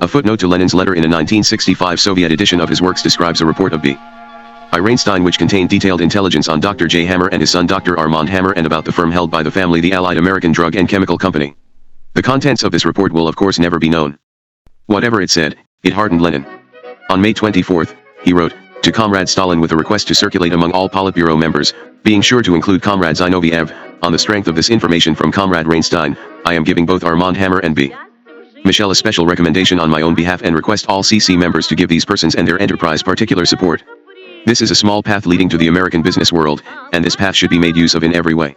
A footnote to Lenin's letter in a 1965 Soviet edition of his works describes a report of B.I. Reinstein which contained detailed intelligence on Dr. J. Hammer and his son Dr. Armand Hammer and about the firm held by the family, the Allied American Drug and Chemical Company. The contents of this report will of course never be known. Whatever it said, it hardened Lenin. On May 24, he wrote to Comrade Stalin with a request to circulate among all Politburo members, being sure to include Comrade Zinoviev. On the strength of this information from Comrade Reinstein, I am giving both Armand Hammer and B. Michel a special recommendation on my own behalf and request all CC members to give these persons and their enterprise particular support. This is a small path leading to the American business world, and this path should be made use of in every way.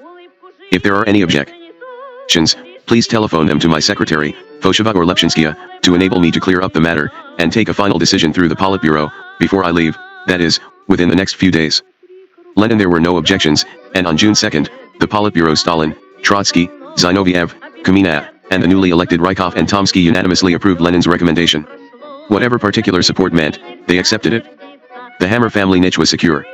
If there are any objections, please telephone them to my secretary, Fosheva or Lepshinskia, to enable me to clear up the matter, and take a final decision through the Politburo, before I leave, that is, within the next few days. Lenin. There were no objections, and on June 2, the Politburo Stalin, Trotsky, Zinoviev, Kamina, and the newly elected Rykov and Tomsky unanimously approved Lenin's recommendation. Whatever particular support meant, they accepted it. The Hammer family niche was secure.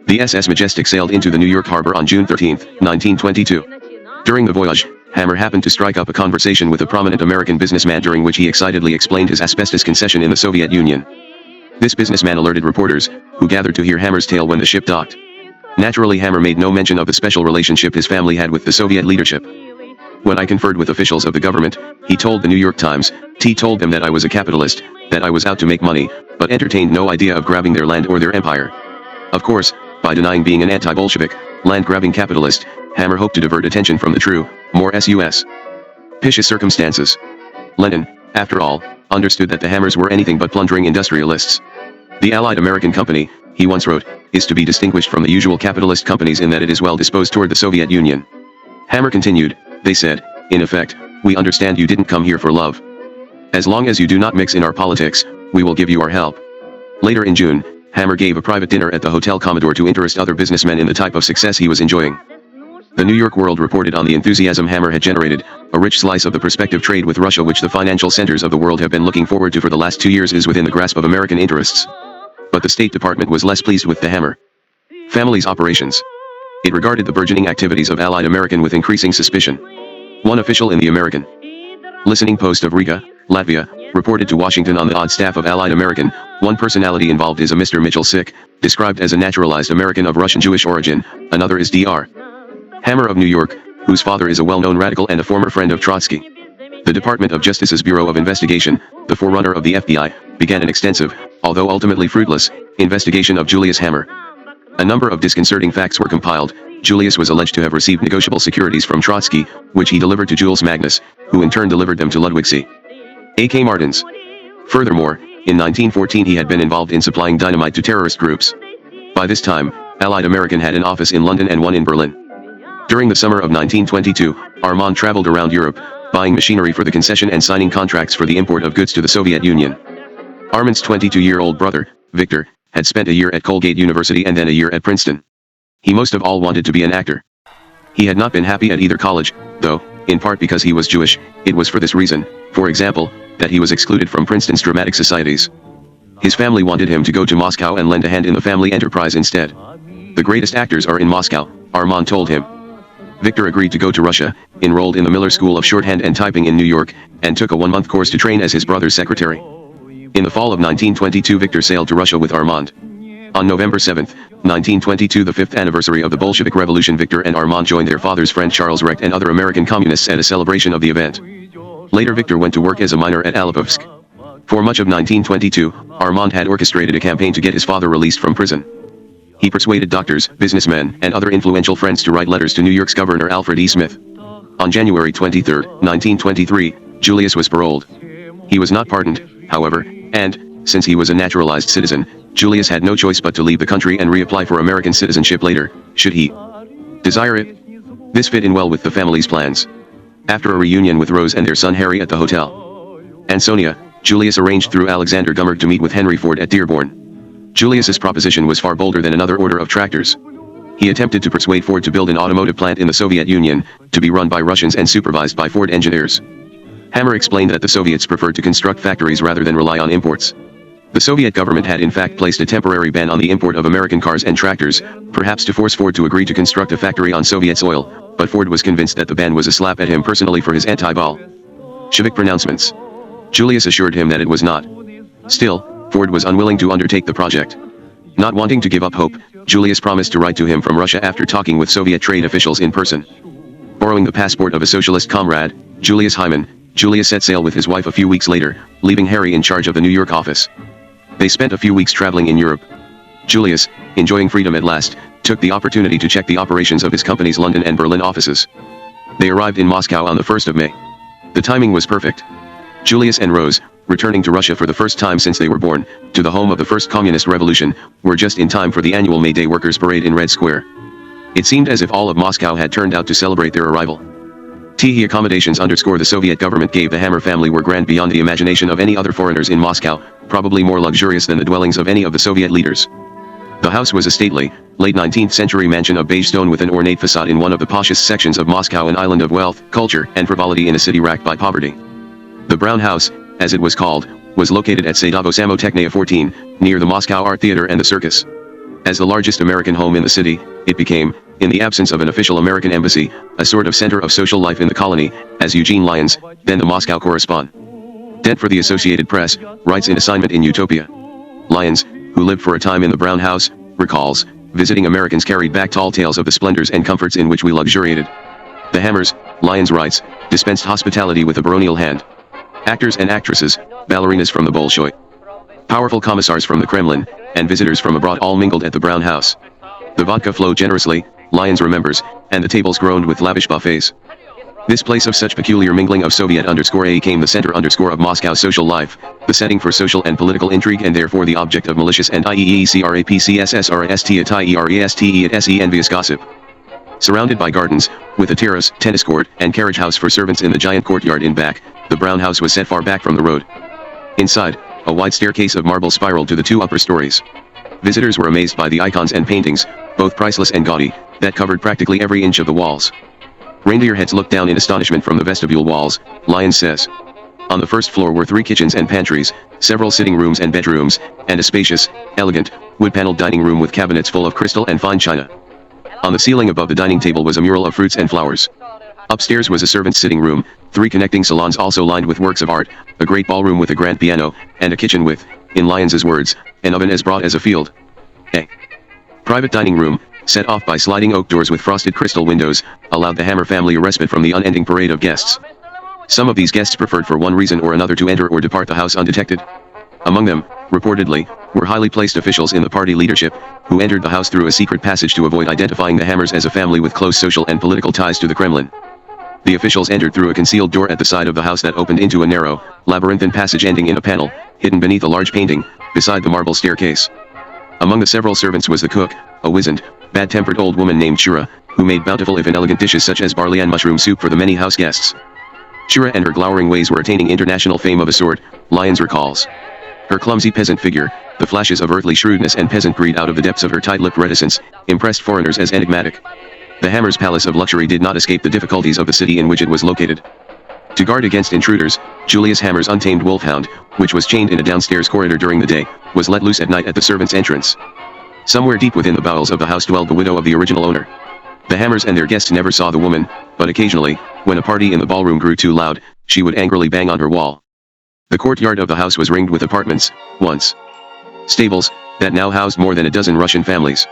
The SS Majestic sailed into the New York harbor on June 13, 1922. During the voyage, Hammer happened to strike up a conversation with a prominent American businessman during which he excitedly explained his asbestos concession in the Soviet Union. This businessman alerted reporters, who gathered to hear Hammer's tale when the ship docked. Naturally, Hammer made no mention of the special relationship his family had with the Soviet leadership. When I conferred with officials of the government, he told the New York Times, T told them that I was a capitalist, that I was out to make money, but entertained no idea of grabbing their land or their empire. Of course, by denying being an anti-Bolshevik, land-grabbing capitalist, Hammer hoped to divert attention from the true, more suspicious circumstances. Lenin, after all, understood that the Hammers were anything but plundering industrialists. The Allied American Company, he once wrote, is to be distinguished from the usual capitalist companies in that it is well disposed toward the Soviet Union. Hammer continued, they said, in effect, we understand you didn't come here for love. As long as you do not mix in our politics, we will give you our help. Later in June, Hammer gave a private dinner at the Hotel Commodore to interest other businessmen in the type of success he was enjoying. The New York World reported on the enthusiasm Hammer had generated, a rich slice of the prospective trade with Russia which the financial centers of the world have been looking forward to for the last 2 years is within the grasp of American interests. But the State Department was less pleased with the Hammer family's operations. It regarded the burgeoning activities of Allied American with increasing suspicion. One official in the American Listening Post of Riga, Latvia, reported to Washington on the odd staff of Allied American, one personality involved is a Mr. Mitchell Sick, described as a naturalized American of Russian Jewish origin, another is Dr. Hammer of New York, whose father is a well-known radical and a former friend of Trotsky. The Department of Justice's Bureau of Investigation, the forerunner of the FBI, began an extensive, although ultimately fruitless, investigation of Julius Hammer. A number of disconcerting facts were compiled. Julius was alleged to have received negotiable securities from Trotsky, which he delivered to Jules Magnus, who in turn delivered them to Ludwig C. A.K. Martins. Furthermore, in 1914 he had been involved in supplying dynamite to terrorist groups. By this time, Allied American had an office in London and one in Berlin. During the summer of 1922, Armand traveled around Europe, buying machinery for the concession and signing contracts for the import of goods to the Soviet Union. Armand's 22-year-old brother, Victor, had spent a year at Colgate University and then a year at Princeton. He most of all wanted to be an actor. He had not been happy at either college, though, in part because he was Jewish. It was for this reason, for example, that he was excluded from Princeton's dramatic societies. His family wanted him to go to Moscow and lend a hand in the family enterprise instead. The greatest actors are in Moscow, Armand told him. Victor agreed to go to Russia, enrolled in the Miller School of Shorthand and Typing in New York, and took a 1-month course to train as his brother's secretary. In the fall of 1922 Victor sailed to Russia with Armand. On November 7, 1922, the 5th anniversary of the Bolshevik Revolution, Victor and Armand joined their father's friend Charles Recht and other American communists at a celebration of the event. Later Victor went to work as a miner at Alepovsk. For much of 1922, Armand had orchestrated a campaign to get his father released from prison. He persuaded doctors, businessmen, and other influential friends to write letters to New York's Governor Alfred E. Smith. On January 23, 1923, Julius was paroled. He was not pardoned, however, and, since he was a naturalized citizen, Julius had no choice but to leave the country and reapply for American citizenship later, should he desire it. This fit in well with the family's plans. After a reunion with Rose and their son Harry at the Hotel Ansonia, Julius arranged through Alexander Gummert to meet with Henry Ford at Dearborn. Julius's proposition was far bolder than another order of tractors. He attempted to persuade Ford to build an automotive plant in the Soviet Union, to be run by Russians and supervised by Ford engineers. Hammer explained that the Soviets preferred to construct factories rather than rely on imports. The Soviet government had in fact placed a temporary ban on the import of American cars and tractors, perhaps to force Ford to agree to construct a factory on Soviet soil, but Ford was convinced that the ban was a slap at him personally for his anti-Bolshevik pronouncements. Julius assured him that it was not. Still, Ford was unwilling to undertake the project. Not wanting to give up hope, Julius promised to write to him from Russia after talking with Soviet trade officials in person. Borrowing the passport of a socialist comrade, Julius Hyman, Julius set sail with his wife a few weeks later, leaving Harry in charge of the New York office. They spent a few weeks traveling in Europe. Julius, enjoying freedom at last, took the opportunity to check the operations of his company's London and Berlin offices. They arrived in Moscow on the 1st of May. The timing was perfect. Julius and Rose, returning to Russia for the first time since they were born, to the home of the first communist revolution, were just in time for the annual May Day Workers' Parade in Red Square. It seemed as if all of Moscow had turned out to celebrate their arrival. The accommodations the Soviet government gave the Hammer family were grand beyond the imagination of any other foreigners in Moscow, probably more luxurious than the dwellings of any of the Soviet leaders. The house was a stately, late 19th century mansion of beige stone with an ornate facade in one of the poshest sections of Moscow, an island of wealth, culture, and frivolity in a city racked by poverty. The Brown House, as it was called, was located at Sadavo Samotechnia 14, near the Moscow Art Theater and the Circus. As the largest American home in the city, it became, in the absence of an official American embassy, a sort of center of social life in the colony, as Eugene Lyons, then the Moscow correspondent for the Associated Press, writes in Assignment in Utopia. Lyons, who lived for a time in the Brown House, recalls, visiting Americans carried back tall tales of the splendors and comforts in which we luxuriated. The Hammers, Lyons writes, dispensed hospitality with a baronial hand. Actors and actresses, ballerinas from the Bolshoi, powerful commissars from the Kremlin, and visitors from abroad all mingled at the Brown House. The vodka flowed generously, Lyons remembers, and the tables groaned with lavish buffets. This place of such peculiar mingling of Soviet_A came the center of Moscow's social life, the setting for social and political intrigue and therefore the object of malicious and envious gossip. Surrounded by gardens, with a terrace, tennis court, and carriage house for servants in the giant courtyard in back, the Brown House was set far back from the road. Inside, a wide staircase of marble spiraled to the two upper stories. Visitors were amazed by the icons and paintings, both priceless and gaudy, that covered practically every inch of the walls. Reindeer heads looked down in astonishment from the vestibule walls, Lyons says. On the first floor were 3 kitchens and pantries, several sitting rooms and bedrooms, and a spacious, elegant, wood-paneled dining room with cabinets full of crystal and fine china. On the ceiling above the dining table was a mural of fruits and flowers. Upstairs was a servant's sitting room, 3 connecting salons also lined with works of art, a great ballroom with a grand piano, and a kitchen with, in Lyons's words, an oven as broad as a field. A private dining room, set off by sliding oak doors with frosted crystal windows, allowed the Hammer family a respite from the unending parade of guests. Some of these guests preferred for one reason or another to enter or depart the house undetected. Among them, reportedly, were highly placed officials in the party leadership, who entered the house through a secret passage to avoid identifying the Hammers as a family with close social and political ties to the Kremlin. The officials entered through a concealed door at the side of the house that opened into a narrow, labyrinthine passage ending in a panel, hidden beneath a large painting, beside the marble staircase. Among the several servants was the cook, a wizened, bad-tempered old woman named Shura, who made bountiful if inelegant dishes such as barley and mushroom soup for the many house guests. Shura and her glowering ways were attaining international fame of a sort, Lyons recalls. Her clumsy peasant figure, the flashes of earthly shrewdness and peasant greed out of the depths of her tight-lipped reticence, impressed foreigners as enigmatic. The Hammer's palace of luxury did not escape the difficulties of the city in which it was located. To guard against intruders, Julius Hammer's untamed wolfhound, which was chained in a downstairs corridor during the day, was let loose at night at the servants' entrance. Somewhere deep within the bowels of the house dwelled the widow of the original owner. The Hammers and their guests never saw the woman, but occasionally, when a party in the ballroom grew too loud, she would angrily bang on her wall. The courtyard of the house was ringed with apartments, once stables, that now housed more than a dozen Russian families.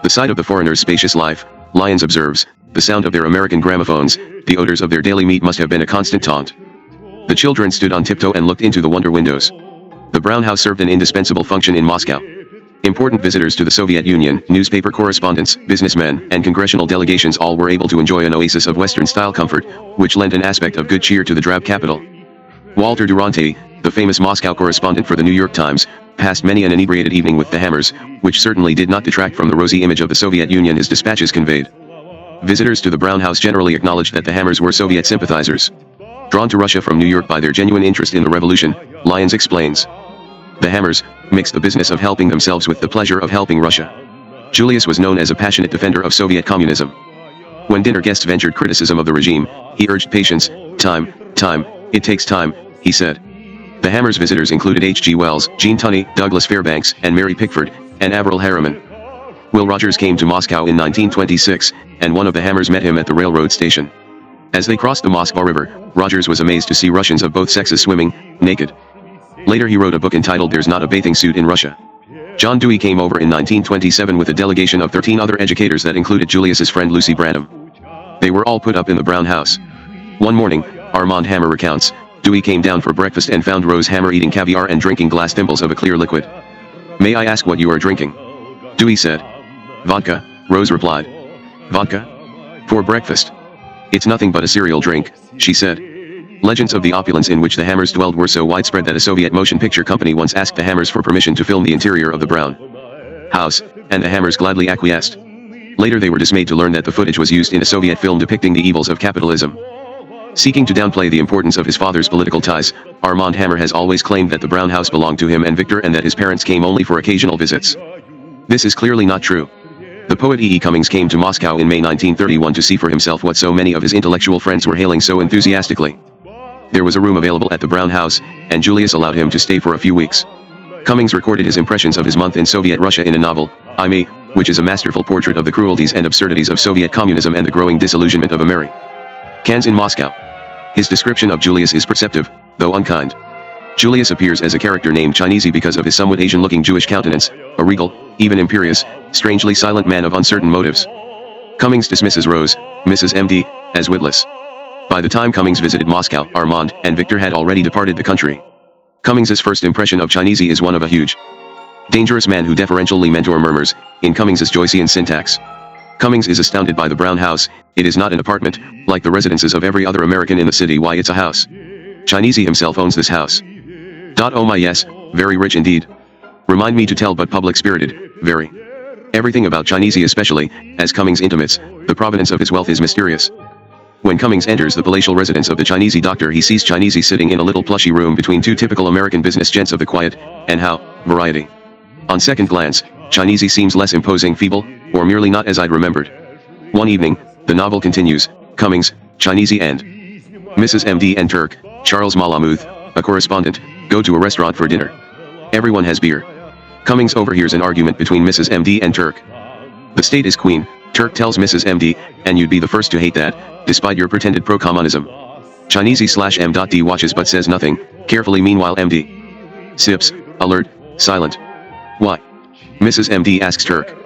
The sight of the foreigners' spacious life, Lyons observes, the sound of their American gramophones, the odors of their daily meat must have been a constant taunt. The children stood on tiptoe and looked into the wonder windows. The Brown House served an indispensable function in Moscow. Important visitors to the Soviet Union, newspaper correspondents, businessmen, and congressional delegations all were able to enjoy an oasis of Western-style comfort, which lent an aspect of good cheer to the drab capital. Walter Durante, the famous Moscow correspondent for the New York Times, passed many an inebriated evening with the Hammers, which certainly did not detract from the rosy image of the Soviet Union his dispatches conveyed. Visitors to the Brown House generally acknowledged that the Hammers were Soviet sympathizers. Drawn to Russia from New York by their genuine interest in the revolution, Lyons explains. The Hammers mixed the business of helping themselves with the pleasure of helping Russia. Julius was known as a passionate defender of Soviet communism. When dinner guests ventured criticism of the regime, he urged patience. Time, it takes time, he said. The Hammers' visitors included H.G. Wells, Gene Tunney, Douglas Fairbanks, and Mary Pickford, and Averell Harriman. Will Rogers came to Moscow in 1926, and one of the Hammers met him at the railroad station. As they crossed the Moskva River, Rogers was amazed to see Russians of both sexes swimming, naked. Later he wrote a book entitled There's Not a Bathing Suit in Russia. John Dewey came over in 1927 with a delegation of 13 other educators that included Julius's friend Lucy Branham. They were all put up in the Brown House. One morning, Armand Hammer recounts, Dewey came down for breakfast and found Rose Hammer eating caviar and drinking glass thimbles of a clear liquid. May I ask what you are drinking? Dewey said. Vodka, Rose replied. Vodka? For breakfast? It's nothing but a cereal drink, she said. Legends of the opulence in which the Hammers dwelled were so widespread that a Soviet motion picture company once asked the Hammers for permission to film the interior of the Brown House, and the Hammers gladly acquiesced. Later they were dismayed to learn that the footage was used in a Soviet film depicting the evils of capitalism. Seeking to downplay the importance of his father's political ties, Armand Hammer has always claimed that the Brown House belonged to him and Victor and that his parents came only for occasional visits. This is clearly not true. The poet E. E. Cummings came to Moscow in May 1931 to see for himself what so many of his intellectual friends were hailing so enthusiastically. There was a room available at the Brown House, and Julius allowed him to stay for a few weeks. Cummings recorded his impressions of his month in Soviet Russia in a novel, I Me, which is a masterful portrait of the cruelties and absurdities of Soviet communism and the growing disillusionment of Americans in Moscow. His description of Julius is perceptive, though unkind. Julius appears as a character named Chinesey because of his somewhat Asian-looking Jewish countenance, a regal, even imperious, strangely silent man of uncertain motives. Cummings dismisses Rose, Mrs. M.D., as witless. By the time Cummings visited Moscow, Armand and Victor had already departed the country. Cummings's first impression of Chinesey is one of a huge, dangerous man who deferentially mentor murmurs, in Cummings's Joycean syntax. Cummings is astounded by the Brown House. It is not an apartment, like the residences of every other American in the city. Why, it's a house. Chinesey himself owns this house. Oh my, yes, very rich indeed. Remind me to tell, but public-spirited, very. Everything about Chinesey, especially, as Cummings intimates, the provenance of his wealth is mysterious. When Cummings enters the palatial residence of the Chinesey doctor, he sees Chinesey sitting in a little plushy room between two typical American business gents of the quiet, and how, variety. On second glance, Chinesey seems less imposing, feeble, or merely not as I'd remembered. One evening, the novel continues, Cummings, Chinesey and Mrs. M.D. and Turk, Charles Malamud, a correspondent, go to a restaurant for dinner. Everyone has beer. Cummings overhears an argument between Mrs. M.D. and Turk. The state is queen, Turk tells Mrs. M.D., and you'd be the first to hate that, despite your pretended pro-communism. Chinesey/M.D. watches but says nothing, carefully. Meanwhile M.D. sips, alert, silent. Why? Mrs. M.D. asks Turk.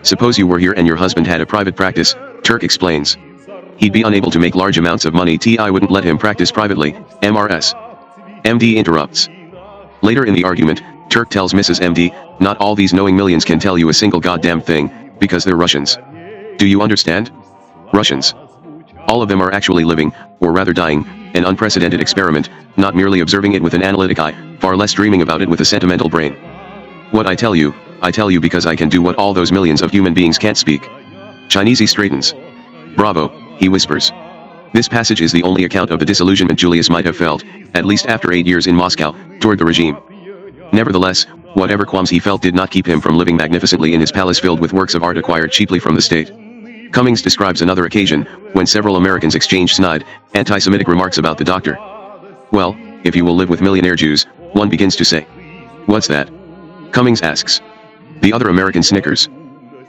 Suppose you were here and your husband had a private practice, Turk explains. He'd be unable to make large amounts of money. I wouldn't let him practice privately, MRS. M.D. interrupts. Later in the argument, Turk tells Mrs. M.D., not all these knowing millions can tell you a single goddamn thing, because they're Russians. Do you understand? Russians. All of them are actually living, or rather dying, an unprecedented experiment, not merely observing it with an analytic eye, far less dreaming about it with a sentimental brain. What I tell you because I can do what all those millions of human beings can't speak. Chinesey straightens. Bravo, he whispers. This passage is the only account of the disillusionment Julius might have felt, at least after 8 years in Moscow, toward the regime. Nevertheless, whatever qualms he felt did not keep him from living magnificently in his palace filled with works of art acquired cheaply from the state. Cummings describes another occasion, when several Americans exchanged snide, anti-Semitic remarks about the doctor. Well, if you will live with millionaire Jews, one begins to say. What's that? Cummings asks. The other American snickers.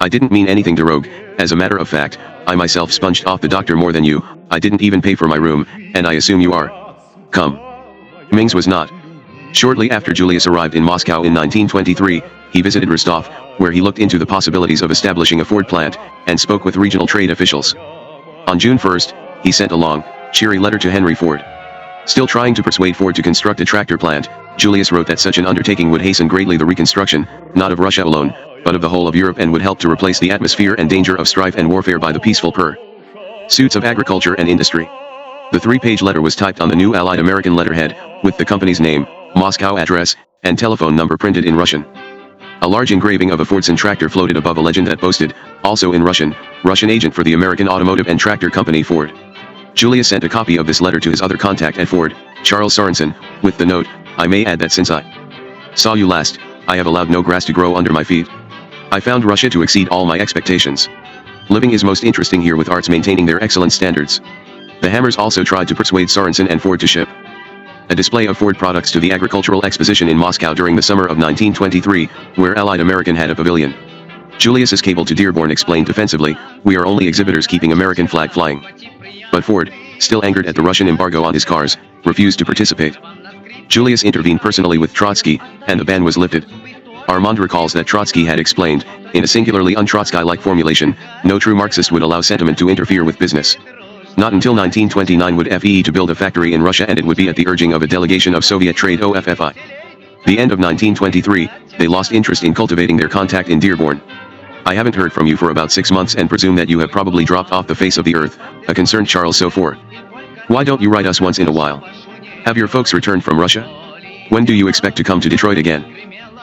I didn't mean anything derogue. As a matter of fact, I myself sponged off the doctor more than you. I didn't even pay for my room, and I assume you are. Cummings was not. Shortly after Julius arrived in Moscow in 1923, he visited Rostov, where he looked into the possibilities of establishing a Ford plant, and spoke with regional trade officials. On June 1st, he sent a long, cheery letter to Henry Ford. Still trying to persuade Ford to construct a tractor plant, Julius wrote that such an undertaking would hasten greatly the reconstruction, not of Russia alone, but of the whole of Europe, and would help to replace the atmosphere and danger of strife and warfare by the peaceful pursuits of agriculture and industry. The 3-page letter was typed on the new Allied American letterhead, with the company's name, Moscow address, and telephone number printed in Russian. A large engraving of a Fordson tractor floated above a legend that boasted, also in Russian agent for the American automotive and tractor company Ford. Julius sent a copy of this letter to his other contact at Ford, Charles Sorensen, with the note, "I may add that since I saw you last, I have allowed no grass to grow under my feet. I found Russia to exceed all my expectations. Living is most interesting here with arts maintaining their excellent standards." The Hammers also tried to persuade Sorensen and Ford to ship a display of Ford products to the Agricultural Exposition in Moscow during the summer of 1923, where Allied American had a pavilion. Julius's cable to Dearborn explained defensively, "We are only exhibitors keeping American flag flying." But Ford, still angered at the Russian embargo on his cars, refused to participate. Julius intervened personally with Trotsky, and the ban was lifted. Armand recalls that Trotsky had explained, in a singularly un-Trotsky-like formulation, no true Marxist would allow sentiment to interfere with business. Not until 1929 would FEE to build a factory in Russia, and it would be at the urging of a delegation of Soviet trade OFFI. The end of 1923, they lost interest in cultivating their contact in Dearborn. "I haven't heard from you for about 6 months and presume that you have probably dropped off the face of the earth," a concerned Charles Sofor. "Why don't you write us once in a while? Have your folks returned from Russia? When do you expect to come to Detroit again?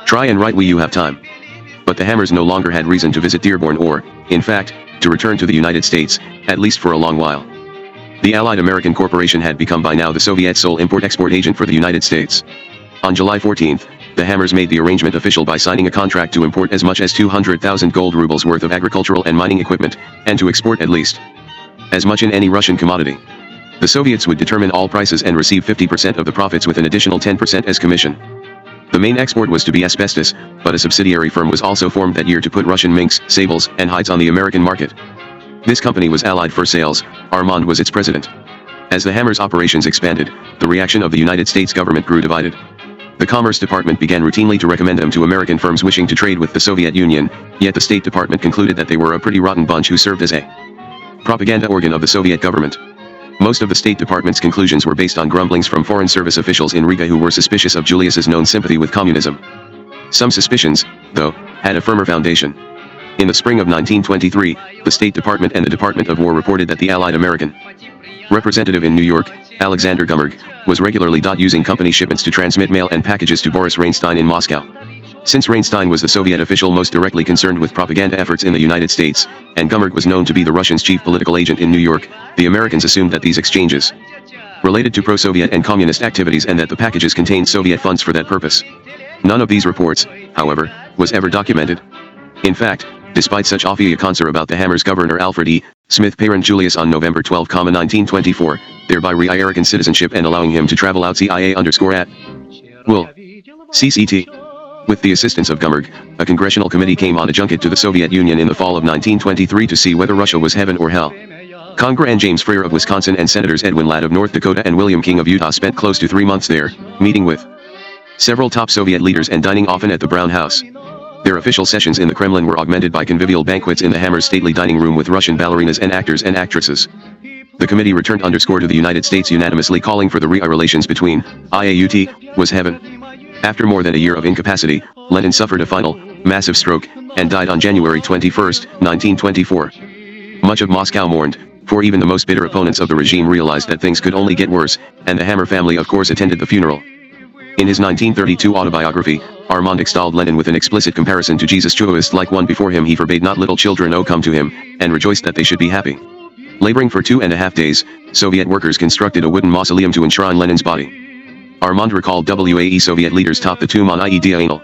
Try and write, you have time." But the Hammers no longer had reason to visit Dearborn or, in fact, to return to the United States, at least for a long while. The Allied American Corporation had become by now the Soviet sole import-export agent for the United States. On July 14, the Hammers made the arrangement official by signing a contract to import as much as 200,000 gold rubles worth of agricultural and mining equipment, and to export at least as much in any Russian commodity. The Soviets would determine all prices and receive 50% of the profits with an additional 10% as commission. The main export was to be asbestos, but a subsidiary firm was also formed that year to put Russian minks, sables, and hides on the American market. This company was Allied for Sales. Armand was its president. As the Hammers' operations expanded, the reaction of the United States government grew divided. The Commerce Department began routinely to recommend them to American firms wishing to trade with the Soviet Union, yet the State Department concluded that they were a pretty rotten bunch who served as a propaganda organ of the Soviet government. Most of the State Department's conclusions were based on grumblings from Foreign Service officials in Riga who were suspicious of Julius's known sympathy with communism. Some suspicions, though, had a firmer foundation. In the spring of 1923, the State Department and the Department of War reported that the Allied American representative in New York, Alexander Gummerg, was regularly using company shipments to transmit mail and packages to Boris Reinstein in Moscow. Since Reinstein was the Soviet official most directly concerned with propaganda efforts in the United States, and Gummerg was known to be the Russians' chief political agent in New York, the Americans assumed that these exchanges related to pro-Soviet and communist activities and that the packages contained Soviet funds for that purpose. None of these reports, however, was ever documented. In fact, despite such affiancor about the Hammers, Governor Alfred E. Smith pardoned Julius on November 12, 1924, thereby re-American citizenship and allowing him to travel out CIA_at will. CCT. With the assistance of Gummerg, a congressional committee came on a junket to the Soviet Union in the fall of 1923 to see whether Russia was heaven or hell. Congressman James Frere of Wisconsin and Senators Edwin Ladd of North Dakota and William King of Utah spent close to 3 months there, meeting with several top Soviet leaders and dining often at the Brown House. Their official sessions in the Kremlin were augmented by convivial banquets in the Hammers' stately dining room with Russian ballerinas and actors and actresses. The committee returned underscore to the United States unanimously calling for the relations between IAUT was heaven. After more than a year of incapacity, Lenin suffered a final, massive stroke, and died on January 21, 1924. Much of Moscow mourned, for even the most bitter opponents of the regime realized that things could only get worse, and the Hammer family of course attended the funeral. In his 1932 autobiography, Armand extolled Lenin with an explicit comparison to Jesus Christ. Like one before him, he forbade not little children come to him, and rejoiced that they should be happy. Laboring for 2.5 days, Soviet workers constructed a wooden mausoleum to enshrine Lenin's body. Armand recalled WAE Soviet leaders topped the tomb on Ideal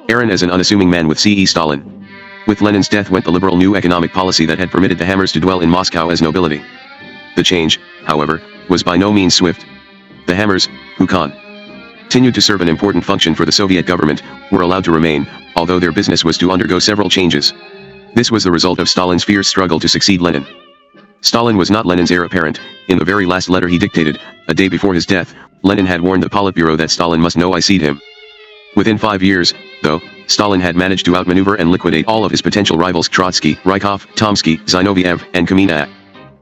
Aaron as an unassuming man with C.E. Stalin. With Lenin's death went the liberal new economic policy that had permitted the Hammers to dwell in Moscow as nobility. The change, however, was by no means swift. The Hammers, who continued to serve an important function for the Soviet government, were allowed to remain, although their business was to undergo several changes. This was the result of Stalin's fierce struggle to succeed Lenin. Stalin was not Lenin's heir apparent. In the very last letter he dictated, a day before his death, Lenin had warned the Politburo that Stalin must know I cede him. Within 5 years, though, Stalin had managed to outmaneuver and liquidate all of his potential rivals Trotsky, Rykov, Tomsky, Zinoviev, and Kamina.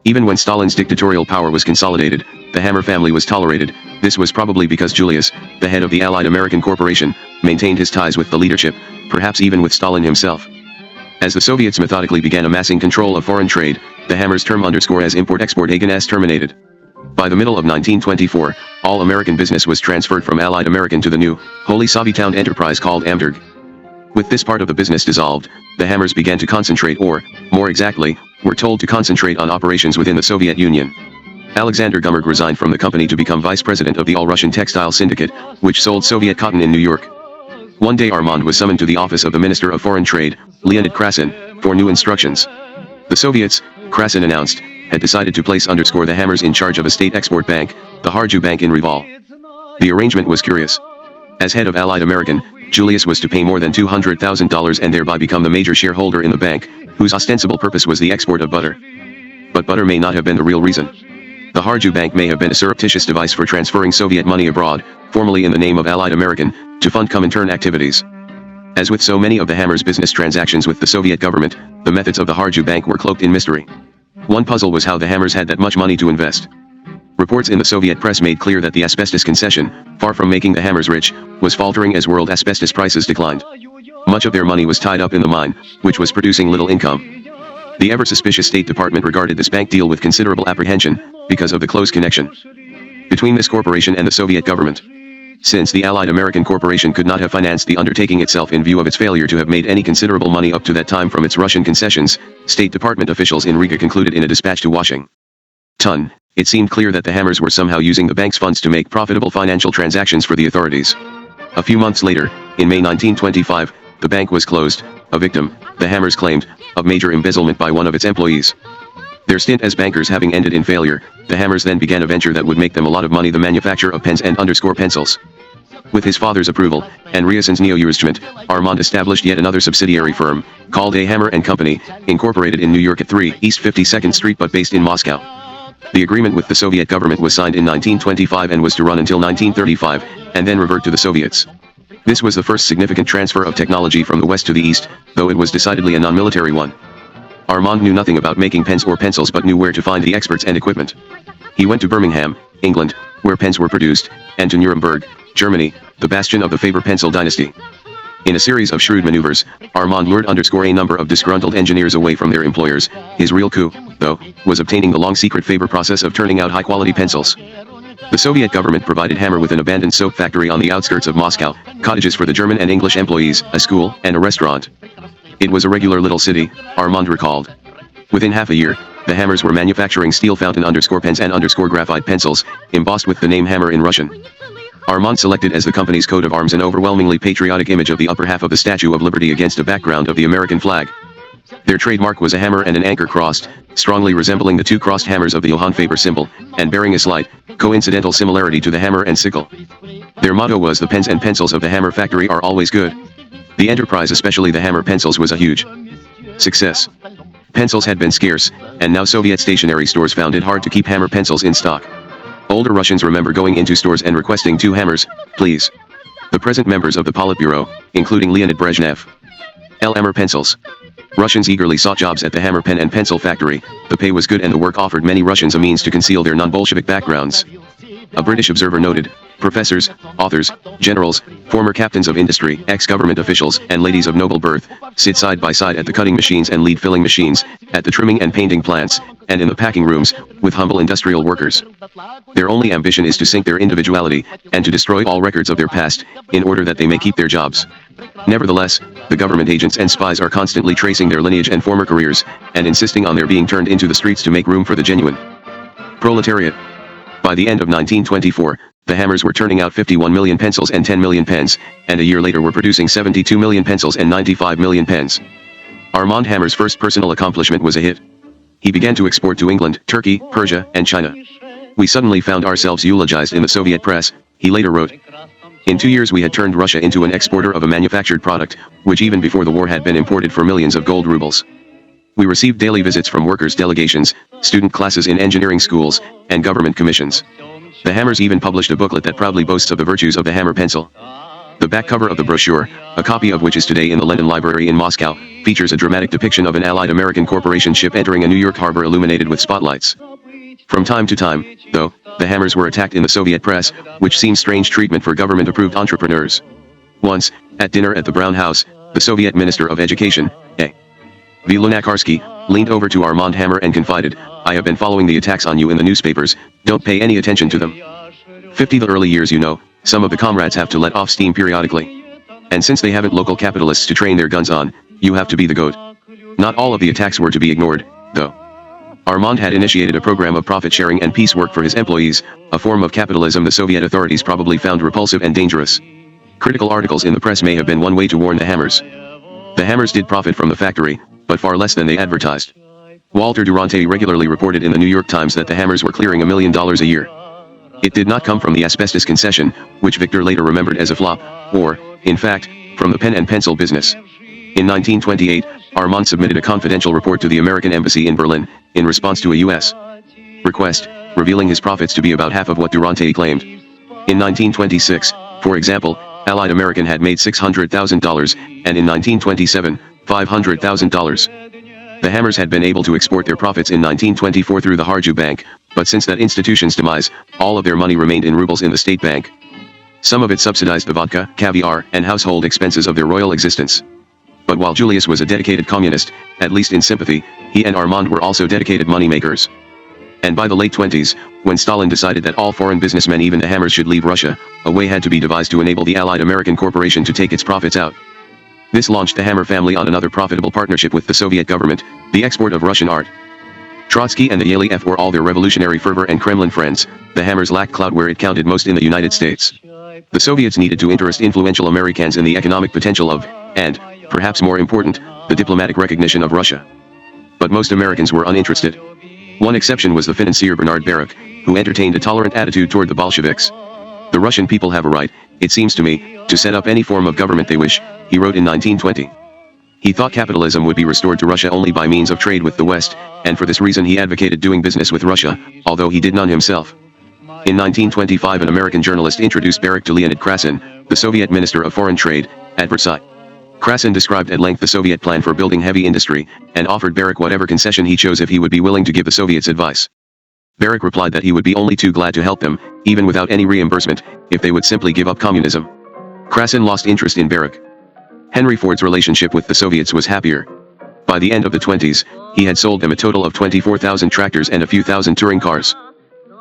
Even when Stalin's dictatorial power was consolidated, the Hammer family was tolerated. This was probably because Julius, the head of the Allied American Corporation, maintained his ties with the leadership, perhaps even with Stalin himself. As the Soviets methodically began amassing control of foreign trade, the Hammer's term underscore as import-export agent terminated. By the middle of 1924, all American business was transferred from Allied American to the new, wholly Soviet-owned enterprise called Amderg. With this part of the business dissolved, the Hammers began to concentrate, or, more exactly, were told to concentrate on operations within the Soviet Union. Alexander Gummerg resigned from the company to become vice president of the All-Russian Textile Syndicate, which sold Soviet cotton in New York. One day Armand was summoned to the office of the Minister of Foreign Trade, Leonid Krasin, for new instructions. The Soviets, Krasin announced, had decided to place the Hammers in charge of a state export bank, the Harju Bank in Reval. The arrangement was curious. As head of Allied American, Julius was to pay more than $200,000 and thereby become the major shareholder in the bank, whose ostensible purpose was the export of butter. But butter may not have been the real reason. The Harju Bank may have been a surreptitious device for transferring Soviet money abroad, formally in the name of Allied American, to fund Comintern activities. As with so many of the Hammers' business transactions with the Soviet government, the methods of the Harju Bank were cloaked in mystery. One puzzle was how the Hammers had that much money to invest. Reports in the Soviet press made clear that the asbestos concession, far from making the Hammers rich, was faltering as world asbestos prices declined. Much of their money was tied up in the mine, which was producing little income. The ever-suspicious State Department regarded this bank deal with considerable apprehension, because of the close connection between this corporation and the Soviet government. Since the Allied American Corporation could not have financed the undertaking itself in view of its failure to have made any considerable money up to that time from its Russian concessions, State Department officials in Riga concluded in a dispatch to Washington, it seemed clear that the Hammers were somehow using the bank's funds to make profitable financial transactions for the authorities. A few months later, in May 1925, the bank was closed, a victim, the Hammers claimed, of major embezzlement by one of its employees. Their stint as bankers having ended in failure, the Hammers then began a venture that would make them a lot of money: the manufacture of pens and pencils. With his father's approval, and Riasan's neo-urgement, Armand established yet another subsidiary firm, called A. Hammer & Company, incorporated in New York at 3 East 52nd Street but based in Moscow. The agreement with the Soviet government was signed in 1925 and was to run until 1935, and then revert to the Soviets. This was the first significant transfer of technology from the West to the East, though it was decidedly a non-military one. Armand knew nothing about making pens or pencils but knew where to find the experts and equipment. He went to Birmingham, England, where pens were produced, and to Nuremberg, Germany, the bastion of the Faber pencil dynasty. In a series of shrewd maneuvers, Armand lured a number of disgruntled engineers away from their employers. His real coup, though, was obtaining the long-secret Faber process of turning out high-quality pencils. The Soviet government provided Hammer with an abandoned soap factory on the outskirts of Moscow, cottages for the German and English employees, a school, and a restaurant. It was a regular little city, Armand recalled. Within half a year, the Hammers were manufacturing steel fountain pens and graphite pencils, embossed with the name Hammer in Russian. Armand selected as the company's coat of arms an overwhelmingly patriotic image of the upper half of the Statue of Liberty against a background of the American flag. Their trademark was a hammer and an anchor crossed, strongly resembling the two crossed hammers of the Johann Faber symbol, and bearing a slight, coincidental similarity to the hammer and sickle. Their motto was "The pens and pencils of the Hammer factory are always good." The enterprise, especially the Hammer pencils, was a huge success. Pencils had been scarce, and now Soviet stationery stores found it hard to keep Hammer pencils in stock. Older Russians remember going into stores and requesting 2 hammers, please. The present members of the Politburo, including Leonid Brezhnev, L. Hammer pencils. Russians eagerly sought jobs at the Hammer pen and pencil factory. The pay was good and the work offered many Russians a means to conceal their non-Bolshevik backgrounds. A British observer noted, professors, authors, generals, former captains of industry, ex-government officials, and ladies of noble birth, sit side by side at the cutting machines and lead filling machines, at the trimming and painting plants, and in the packing rooms, with humble industrial workers. Their only ambition is to sink their individuality, and to destroy all records of their past, in order that they may keep their jobs. Nevertheless, the government agents and spies are constantly tracing their lineage and former careers, and insisting on their being turned into the streets to make room for the genuine proletariat. By the end of 1924, the Hammers were turning out 51 million pencils and 10 million pens, and a year later were producing 72 million pencils and 95 million pens. Armand Hammer's first personal accomplishment was a hit. He began to export to England, Turkey, Persia, and China. "We suddenly found ourselves eulogized in the Soviet press," he later wrote. "In 2 years we had turned Russia into an exporter of a manufactured product, which even before the war had been imported for millions of gold rubles. We received daily visits from workers' delegations, student classes in engineering schools, and government commissions. The Hammers even published a booklet that proudly boasts of the virtues of the Hammer pencil. The back cover of the brochure, a copy of which is today in the Lenin Library in Moscow, features a dramatic depiction of an Allied American corporation ship entering a New York harbor illuminated with spotlights. From time to time, though, the Hammers were attacked in the Soviet press, which seemed strange treatment for government-approved entrepreneurs. Once, at dinner at the Brown House, the Soviet Minister of Education, A. V. Lunacharsky, leaned over to Armand Hammer and confided, "I have been following the attacks on you in the newspapers, don't pay any attention to them. 50 the early years, you know, some of the comrades have to let off steam periodically. And since they haven't local capitalists to train their guns on, you have to be the goat." Not all of the attacks were to be ignored, though. Armand had initiated a program of profit-sharing and piecework for his employees, a form of capitalism the Soviet authorities probably found repulsive and dangerous. Critical articles in the press may have been one way to warn the Hammers. The Hammers did profit from the factory, but far less than they advertised. Walter Durante regularly reported in the New York Times that the Hammers were clearing $1 million a year. It did not come from the asbestos concession, which Victor later remembered as a flop, or, in fact, from the pen and pencil business. In 1928, Armand submitted a confidential report to the American Embassy in Berlin, in response to a U.S. request, revealing his profits to be about half of what Durante claimed. In 1926, for example, Allied American had made $600,000, and in 1927, $500,000. The Hammers had been able to export their profits in 1924 through the Harju Bank, but since that institution's demise, all of their money remained in rubles in the state bank. Some of it subsidized the vodka, caviar, and household expenses of their royal existence. But while Julius was a dedicated communist, at least in sympathy, he and Armand were also dedicated moneymakers. And by the late 20s, when Stalin decided that all foreign businessmen, even the Hammers, should leave Russia, a way had to be devised to enable the Allied American Corporation to take its profits out. This launched the Hammer family on another profitable partnership with the Soviet government, the export of Russian art. Trotsky and the Yali F were all their revolutionary fervor and Kremlin friends. The Hammers lacked clout where it counted most in the United States. The Soviets needed to interest influential Americans in the economic potential of, and, perhaps more important, the diplomatic recognition of Russia. But most Americans were uninterested. One exception was the financier Bernard Baruch, who entertained a tolerant attitude toward the Bolsheviks. "The Russian people have a right, it seems to me, to set up any form of government they wish," he wrote in 1920. He thought capitalism would be restored to Russia only by means of trade with the West, and for this reason he advocated doing business with Russia, although he did none himself. In 1925 an American journalist introduced Baruch to Leonid Krasin, the Soviet Minister of Foreign Trade, at Versailles. Krasin described at length the Soviet plan for building heavy industry, and offered Baruch whatever concession he chose if he would be willing to give the Soviets advice. Baruch replied that he would be only too glad to help them, even without any reimbursement, if they would simply give up communism. Krasin lost interest in Baruch. Henry Ford's relationship with the Soviets was happier. By the end of the 20s, he had sold them a total of 24,000 tractors and a few thousand touring cars.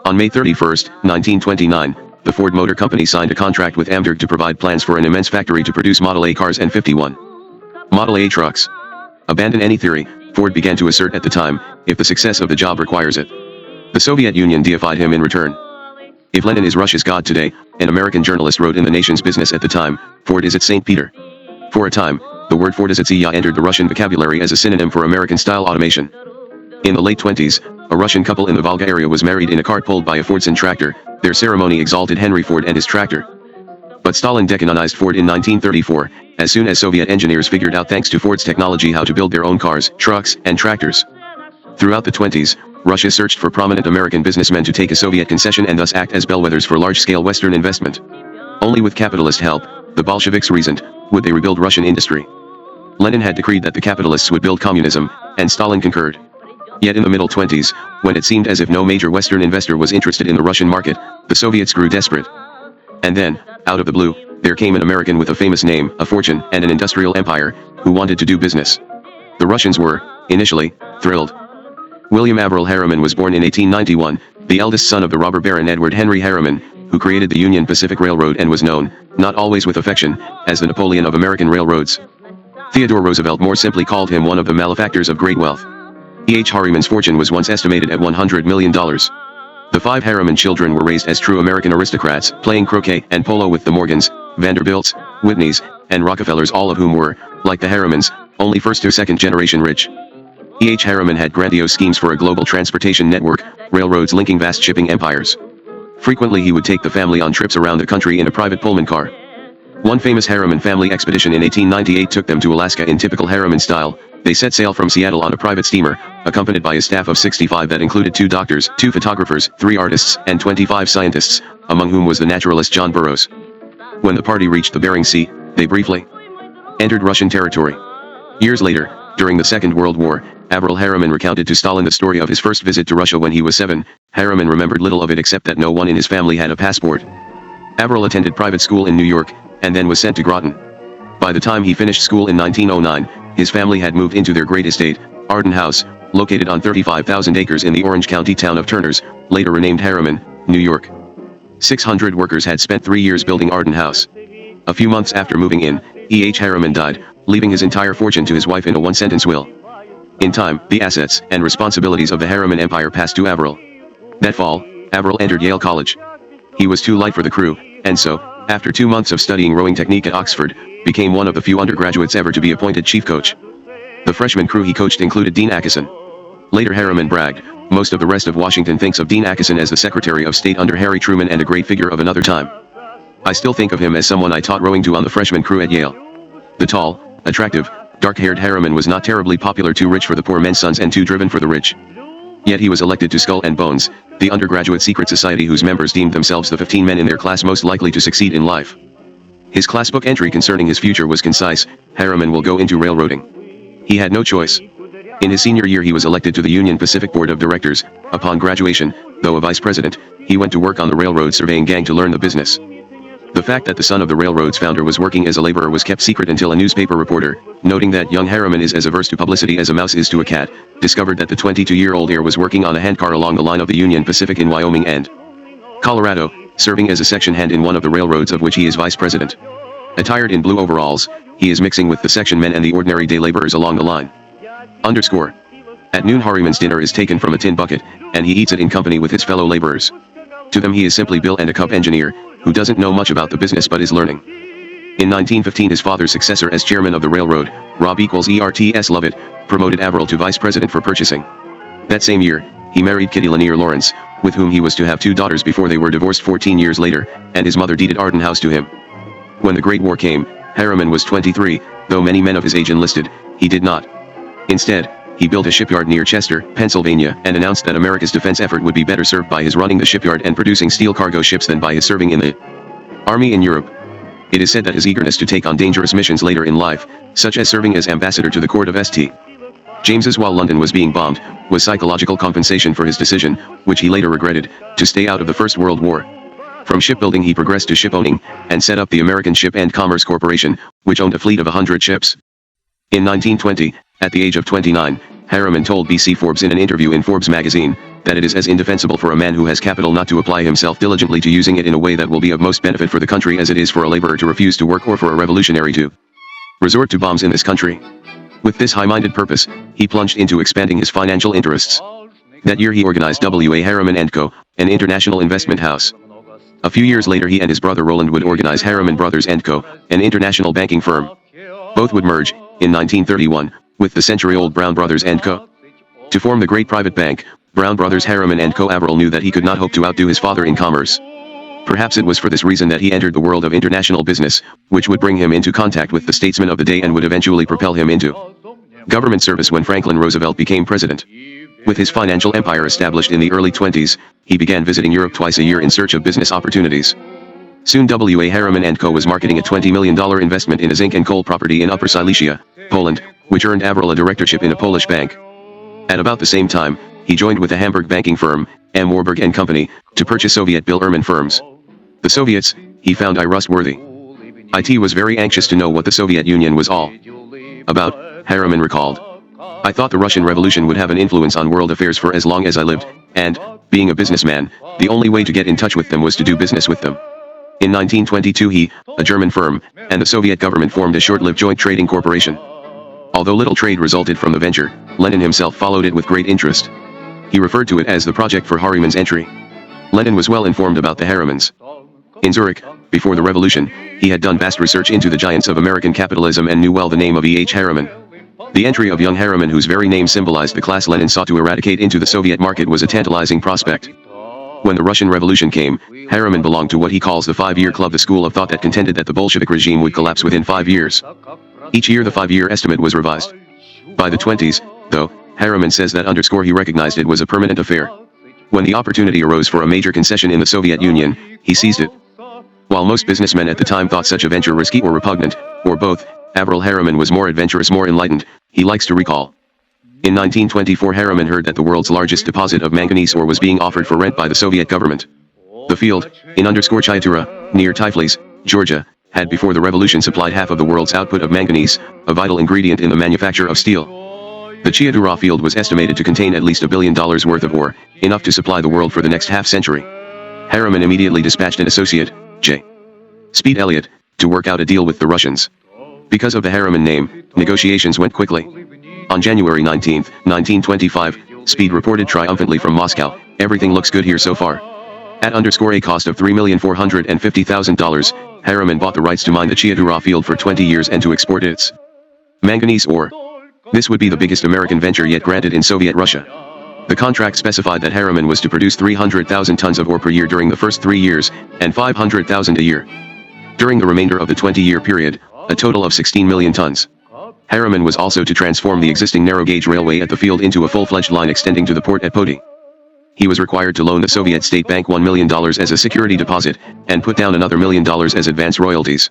On May 31, 1929, the Ford Motor Company signed a contract with Amberg to provide plans for an immense factory to produce Model A cars and 51 Model A trucks. Abandon any theory, Ford began to assert at the time, if the success of the job requires it. The Soviet Union deified him in return. "If Lenin is Russia's god today," an American journalist wrote in the Nation's Business at the time, "Ford is its St. Peter." For a time, the word Fordizitsya entered the Russian vocabulary as a synonym for American-style automation. In the late 20s, a Russian couple in the Volga area was married in a cart pulled by a Fordson tractor. Their ceremony exalted Henry Ford and his tractor. But Stalin decanonized Ford in 1934, as soon as Soviet engineers figured out thanks to Ford's technology how to build their own cars, trucks, and tractors. Throughout the 20s, Russia searched for prominent American businessmen to take a Soviet concession and thus act as bellwethers for large-scale Western investment. Only with capitalist help, the Bolsheviks reasoned, would they rebuild Russian industry. Lenin had decreed that the capitalists would build communism, and Stalin concurred. Yet in the middle 20s, when it seemed as if no major Western investor was interested in the Russian market, the Soviets grew desperate. And then, out of the blue, there came an American with a famous name, a fortune, and an industrial empire, who wanted to do business. The Russians were, initially, thrilled. William Averell Harriman was born in 1891, the eldest son of the robber baron Edward Henry Harriman, who created the Union Pacific Railroad and was known, not always with affection, as the Napoleon of American railroads. Theodore Roosevelt more simply called him one of the malefactors of great wealth. E. H. Harriman's fortune was once estimated at $100 million. The 5 Harriman children were raised as true American aristocrats, playing croquet and polo with the Morgans, Vanderbilts, Whitneys, and Rockefellers, all of whom were, like the Harrimans, only first or second generation rich. E. H. Harriman had grandiose schemes for a global transportation network, railroads linking vast shipping empires. Frequently he would take the family on trips around the country in a private Pullman car. One famous Harriman family expedition in 1898 took them to Alaska in typical Harriman style. They set sail from Seattle on a private steamer, accompanied by a staff of 65 that included 2 doctors, 2 photographers, 3 artists, and 25 scientists, among whom was the naturalist John Burroughs. When the party reached the Bering Sea, they briefly entered Russian territory. Years later, during the Second World War, Averell Harriman recounted to Stalin the story of his first visit to Russia when he was 7. Harriman remembered little of it except that no one in his family had a passport. Averell attended private school in New York, and then was sent to Groton. By the time he finished school in 1909, his family had moved into their great estate, Arden House, located on 35,000 acres in the Orange County town of Turners, later renamed Harriman, New York. 600 workers had spent 3 years building Arden House. A few months after moving in, E.H. Harriman died, leaving his entire fortune to his wife in a one-sentence will. In time, the assets and responsibilities of the Harriman empire passed to Avril. That fall, Avril entered Yale College. He was too light for the crew, and so, after 2 months of studying rowing technique at Oxford, became one of the few undergraduates ever to be appointed chief coach. The freshman crew he coached included Dean Acheson. Later Harriman bragged, most of the rest of Washington thinks of Dean Acheson as the Secretary of State under Harry Truman and a great figure of another time. I still think of him as someone I taught rowing to on the freshman crew at Yale. The tall, attractive, dark-haired Harriman was not terribly popular, too rich for the poor men's sons and too driven for the rich. Yet he was elected to Skull and Bones, the undergraduate secret society whose members deemed themselves the 15 men in their class most likely to succeed in life. His classbook entry concerning his future was concise: Harriman will go into railroading. He had no choice. In his senior year he was elected to the Union Pacific Board of Directors. Upon graduation, though a vice president, he went to work on the railroad surveying gang to learn the business. The fact that the son of the railroad's founder was working as a laborer was kept secret until a newspaper reporter, noting that young Harriman is as averse to publicity as a mouse is to a cat, discovered that the 22-year-old heir was working on a handcar along the line of the Union Pacific in Wyoming and Colorado, serving as a section hand in one of the railroads of which he is vice president. Attired in blue overalls, he is mixing with the section men and the ordinary day laborers along the line. Underscore. At noon Harriman's dinner is taken from a tin bucket, and he eats it in company with his fellow laborers. To them he is simply Bill and a cup engineer, who doesn't know much about the business but is learning. In 1915 his father's successor as chairman of the railroad, Rob Erts Lovett, promoted Avril to vice president for purchasing. That same year, he married Kitty Lanier Lawrence, with whom he was to have 2 daughters before they were divorced 14 years later, and his mother deeded Arden House to him. When the Great War came, Harriman was 23, though many men of his age enlisted, he did not. Instead, he built a shipyard near Chester, Pennsylvania, and announced that America's defense effort would be better served by his running the shipyard and producing steel cargo ships than by his serving in the army in Europe. It is said that his eagerness to take on dangerous missions later in life, such as serving as ambassador to the court of St. James's while London was being bombed, was psychological compensation for his decision, which he later regretted, to stay out of the First World War. From shipbuilding he progressed to ship-owning, and set up the American Ship and Commerce Corporation, which owned a fleet of 100 ships. In 1920, at the age of 29, Harriman told B.C. Forbes in an interview in Forbes magazine, that it is as indefensible for a man who has capital not to apply himself diligently to using it in a way that will be of most benefit for the country as it is for a laborer to refuse to work or for a revolutionary to resort to bombs in this country. With this high-minded purpose, he plunged into expanding his financial interests. That year he organized W.A. Harriman & Co., an international investment house. A few years later he and his brother Roland would organize Harriman Brothers & Co., an international banking firm. Both would merge, in 1931, with the century-old Brown Brothers & Co. To form the great private bank, Brown Brothers Harriman & Co. Avril knew that he could not hope to outdo his father in commerce. Perhaps it was for this reason that he entered the world of international business, which would bring him into contact with the statesmen of the day and would eventually propel him into government service when Franklin Roosevelt became president. With his financial empire established in the early 20s, he began visiting Europe twice a year in search of business opportunities. Soon W.A. Harriman & Co. was marketing a $20 million investment in a zinc and coal property in Upper Silesia, Poland, which earned Avril a directorship in a Polish bank. At about the same time, he joined with a Hamburg banking firm, M. Warburg & Company, to purchase Soviet Bill Ehrman firms. The Soviets, he found untrustworthy. It was very anxious to know what the Soviet Union was all about, Harriman recalled. I thought the Russian Revolution would have an influence on world affairs for as long as I lived, and, being a businessman, the only way to get in touch with them was to do business with them. In 1922 he, a German firm, and the Soviet government formed a short-lived joint trading corporation. Although little trade resulted from the venture, Lenin himself followed it with great interest. He referred to it as the project for Harriman's entry. Lenin was well informed about the Harrimans. In Zurich, before the revolution, he had done vast research into the giants of American capitalism and knew well the name of E.H. Harriman. The entry of young Harriman, whose very name symbolized the class Lenin sought to eradicate into the Soviet market, was a tantalizing prospect. When the Russian Revolution came, Harriman belonged to what he calls the 5-year club, the school of thought that contended that the Bolshevik regime would collapse within 5 years. Each year the 5-year estimate was revised. By the 20s, though, Harriman says that he recognized it was a permanent affair. When the opportunity arose for a major concession in the Soviet Union, he seized it. While most businessmen at the time thought such a venture risky or repugnant, or both, Avril Harriman was more adventurous, more enlightened, he likes to recall. In 1924 Harriman heard that the world's largest deposit of manganese ore was being offered for rent by the Soviet government. The field, in Chaitura, near Tiflis, Georgia, had before the revolution supplied half of the world's output of manganese, a vital ingredient in the manufacture of steel. The Chiatura field was estimated to contain at least $1 billion worth of ore, enough to supply the world for the next half-century. Harriman immediately dispatched an associate, J. Speed Elliott, to work out a deal with the Russians. Because of the Harriman name, negotiations went quickly. On January 19, 1925, Speed reported triumphantly from Moscow, "Everything looks good here so far." At a cost of $3,450,000, Harriman bought the rights to mine the Chiatura field for 20 years and to export its manganese ore. This would be the biggest American venture yet granted in Soviet Russia. The contract specified that Harriman was to produce 300,000 tons of ore per year during the first 3 years, and 500,000 a year. During the remainder of the 20-year period, a total of 16 million tons. Harriman was also to transform the existing narrow-gauge railway at the field into a full-fledged line extending to the port at Poti. He was required to loan the Soviet State Bank $1 million as a security deposit, and put down another $1 million as advance royalties.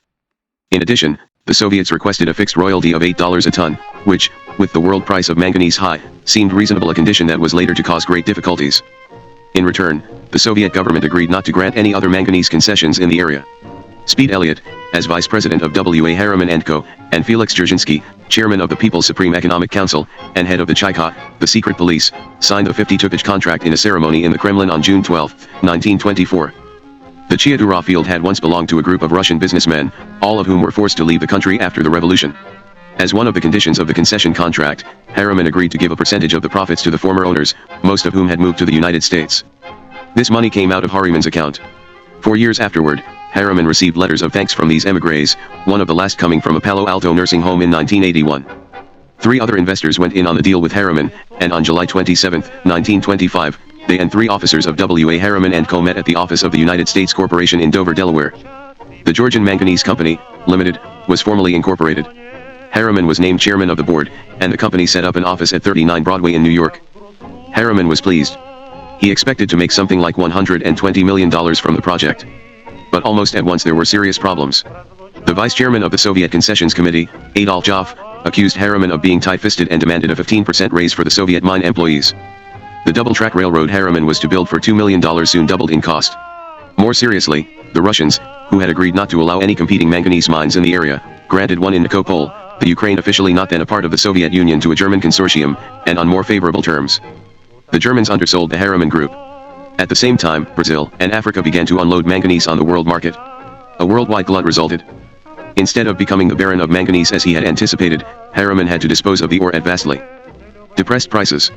In addition, the Soviets requested a fixed royalty of $8 a ton, which, with the world price of manganese high, seemed reasonable, a condition that was later to cause great difficulties. In return, the Soviet government agreed not to grant any other manganese concessions in the area. Speed Elliott, as vice president of W. A. Harriman & Co., and Felix Dzerzhinsky, chairman of the People's Supreme Economic Council, and head of the Chayka, the secret police, signed the 50-tukage contract in a ceremony in the Kremlin on June 12, 1924. The Chiatura field had once belonged to a group of Russian businessmen, all of whom were forced to leave the country after the revolution. As one of the conditions of the concession contract, Harriman agreed to give a percentage of the profits to the former owners, most of whom had moved to the United States. This money came out of Harriman's account. 4 years afterward, Harriman received letters of thanks from these émigrés, one of the last coming from a Palo Alto nursing home in 1981. 3 other investors went in on the deal with Harriman, and on July 27, 1925, they and 3 officers of W. A. Harriman & Co. met at the office of the United States Corporation in Dover, Delaware. The Georgian Manganese Company, Limited, was formally incorporated. Harriman was named chairman of the board, and the company set up an office at 39 Broadway in New York. Harriman was pleased. He expected to make something like $120 million from the project. But almost at once there were serious problems. The vice chairman of the Soviet Concessions Committee, Adolf Joff, accused Harriman of being tight-fisted and demanded a 15% raise for the Soviet mine employees. The double-track railroad Harriman was to build for $2 million soon doubled in cost. More seriously, the Russians, who had agreed not to allow any competing manganese mines in the area, granted one in Nikopol, the Ukraine officially not then a part of the Soviet Union, to a German consortium, and on more favorable terms. The Germans undersold the Harriman Group. At the same time, Brazil and Africa began to unload manganese on the world market. A worldwide glut resulted. Instead of becoming the baron of manganese as he had anticipated, Harriman had to dispose of the ore at vastly depressed prices.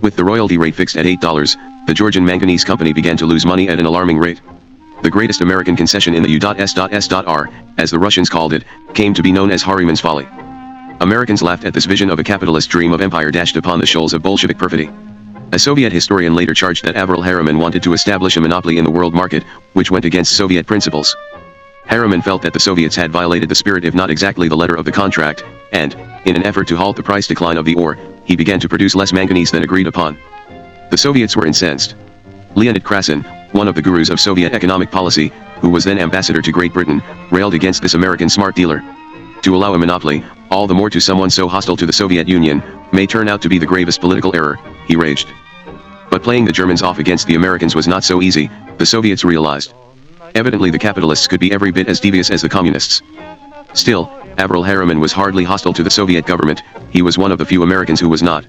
With the royalty rate fixed at $8, the Georgian Manganese Company began to lose money at an alarming rate. The greatest American concession in the U.S.S.R., as the Russians called it, came to be known as Harriman's folly. Americans laughed at this vision of a capitalist dream of empire dashed upon the shoals of Bolshevik perfidy. A Soviet historian later charged that Avril Harriman wanted to establish a monopoly in the world market, which went against Soviet principles. Harriman felt that the Soviets had violated the spirit if not exactly the letter of the contract, and, in an effort to halt the price decline of the ore, he began to produce less manganese than agreed upon. The Soviets were incensed. Leonid Krasin, one of the gurus of Soviet economic policy, who was then ambassador to Great Britain, railed against this American smart dealer. To allow a monopoly, all the more to someone so hostile to the Soviet Union, may turn out to be the gravest political error, he raged. But playing the Germans off against the Americans was not so easy, the Soviets realized. Evidently the capitalists could be every bit as devious as the communists. Still, Avril Harriman was hardly hostile to the Soviet government, he was one of the few Americans who was not.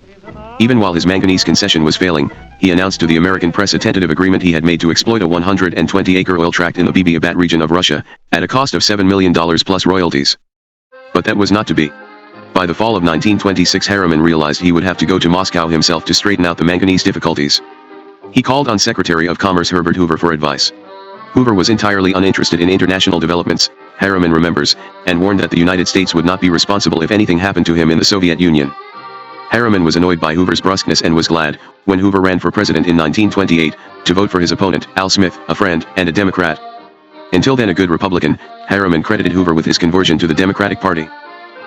Even while his manganese concession was failing, he announced to the American press a tentative agreement he had made to exploit a 120-acre oil tract in the Bibi-Abat region of Russia, at a cost of $7 million plus royalties. But that was not to be. By the fall of 1926 Harriman realized he would have to go to Moscow himself to straighten out the manganese difficulties. He called on Secretary of Commerce Herbert Hoover for advice. Hoover was entirely uninterested in international developments, Harriman remembers, and warned that the United States would not be responsible if anything happened to him in the Soviet Union. Harriman was annoyed by Hoover's brusqueness and was glad, when Hoover ran for president in 1928, to vote for his opponent, Al Smith, a friend and a Democrat. Until then a good Republican, Harriman credited Hoover with his conversion to the Democratic Party.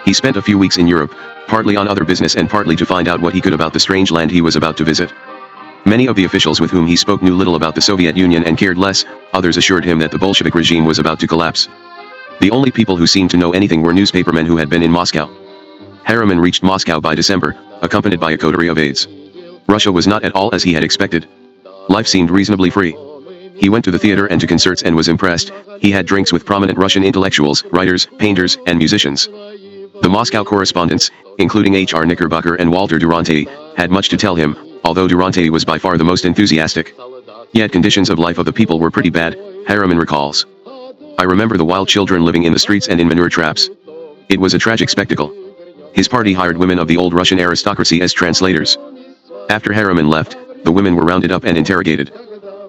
He spent a few weeks in Europe, partly on other business and partly to find out what he could about the strange land he was about to visit. Many of the officials with whom he spoke knew little about the Soviet Union and cared less, others assured him that the Bolshevik regime was about to collapse. The only people who seemed to know anything were newspapermen who had been in Moscow. Harriman reached Moscow by December, accompanied by a coterie of aides. Russia was not at all as he had expected. Life seemed reasonably free. He went to the theater and to concerts and was impressed. He had drinks with prominent Russian intellectuals, writers, painters, and musicians. The Moscow correspondents, including H.R. Knickerbocker and Walter Duranty, had much to tell him, although Duranty was by far the most enthusiastic. Yet conditions of life of the people were pretty bad, Harriman recalls. I remember the wild children living in the streets and in manure traps. It was a tragic spectacle. His party hired women of the old Russian aristocracy as translators. After Harriman left, the women were rounded up and interrogated.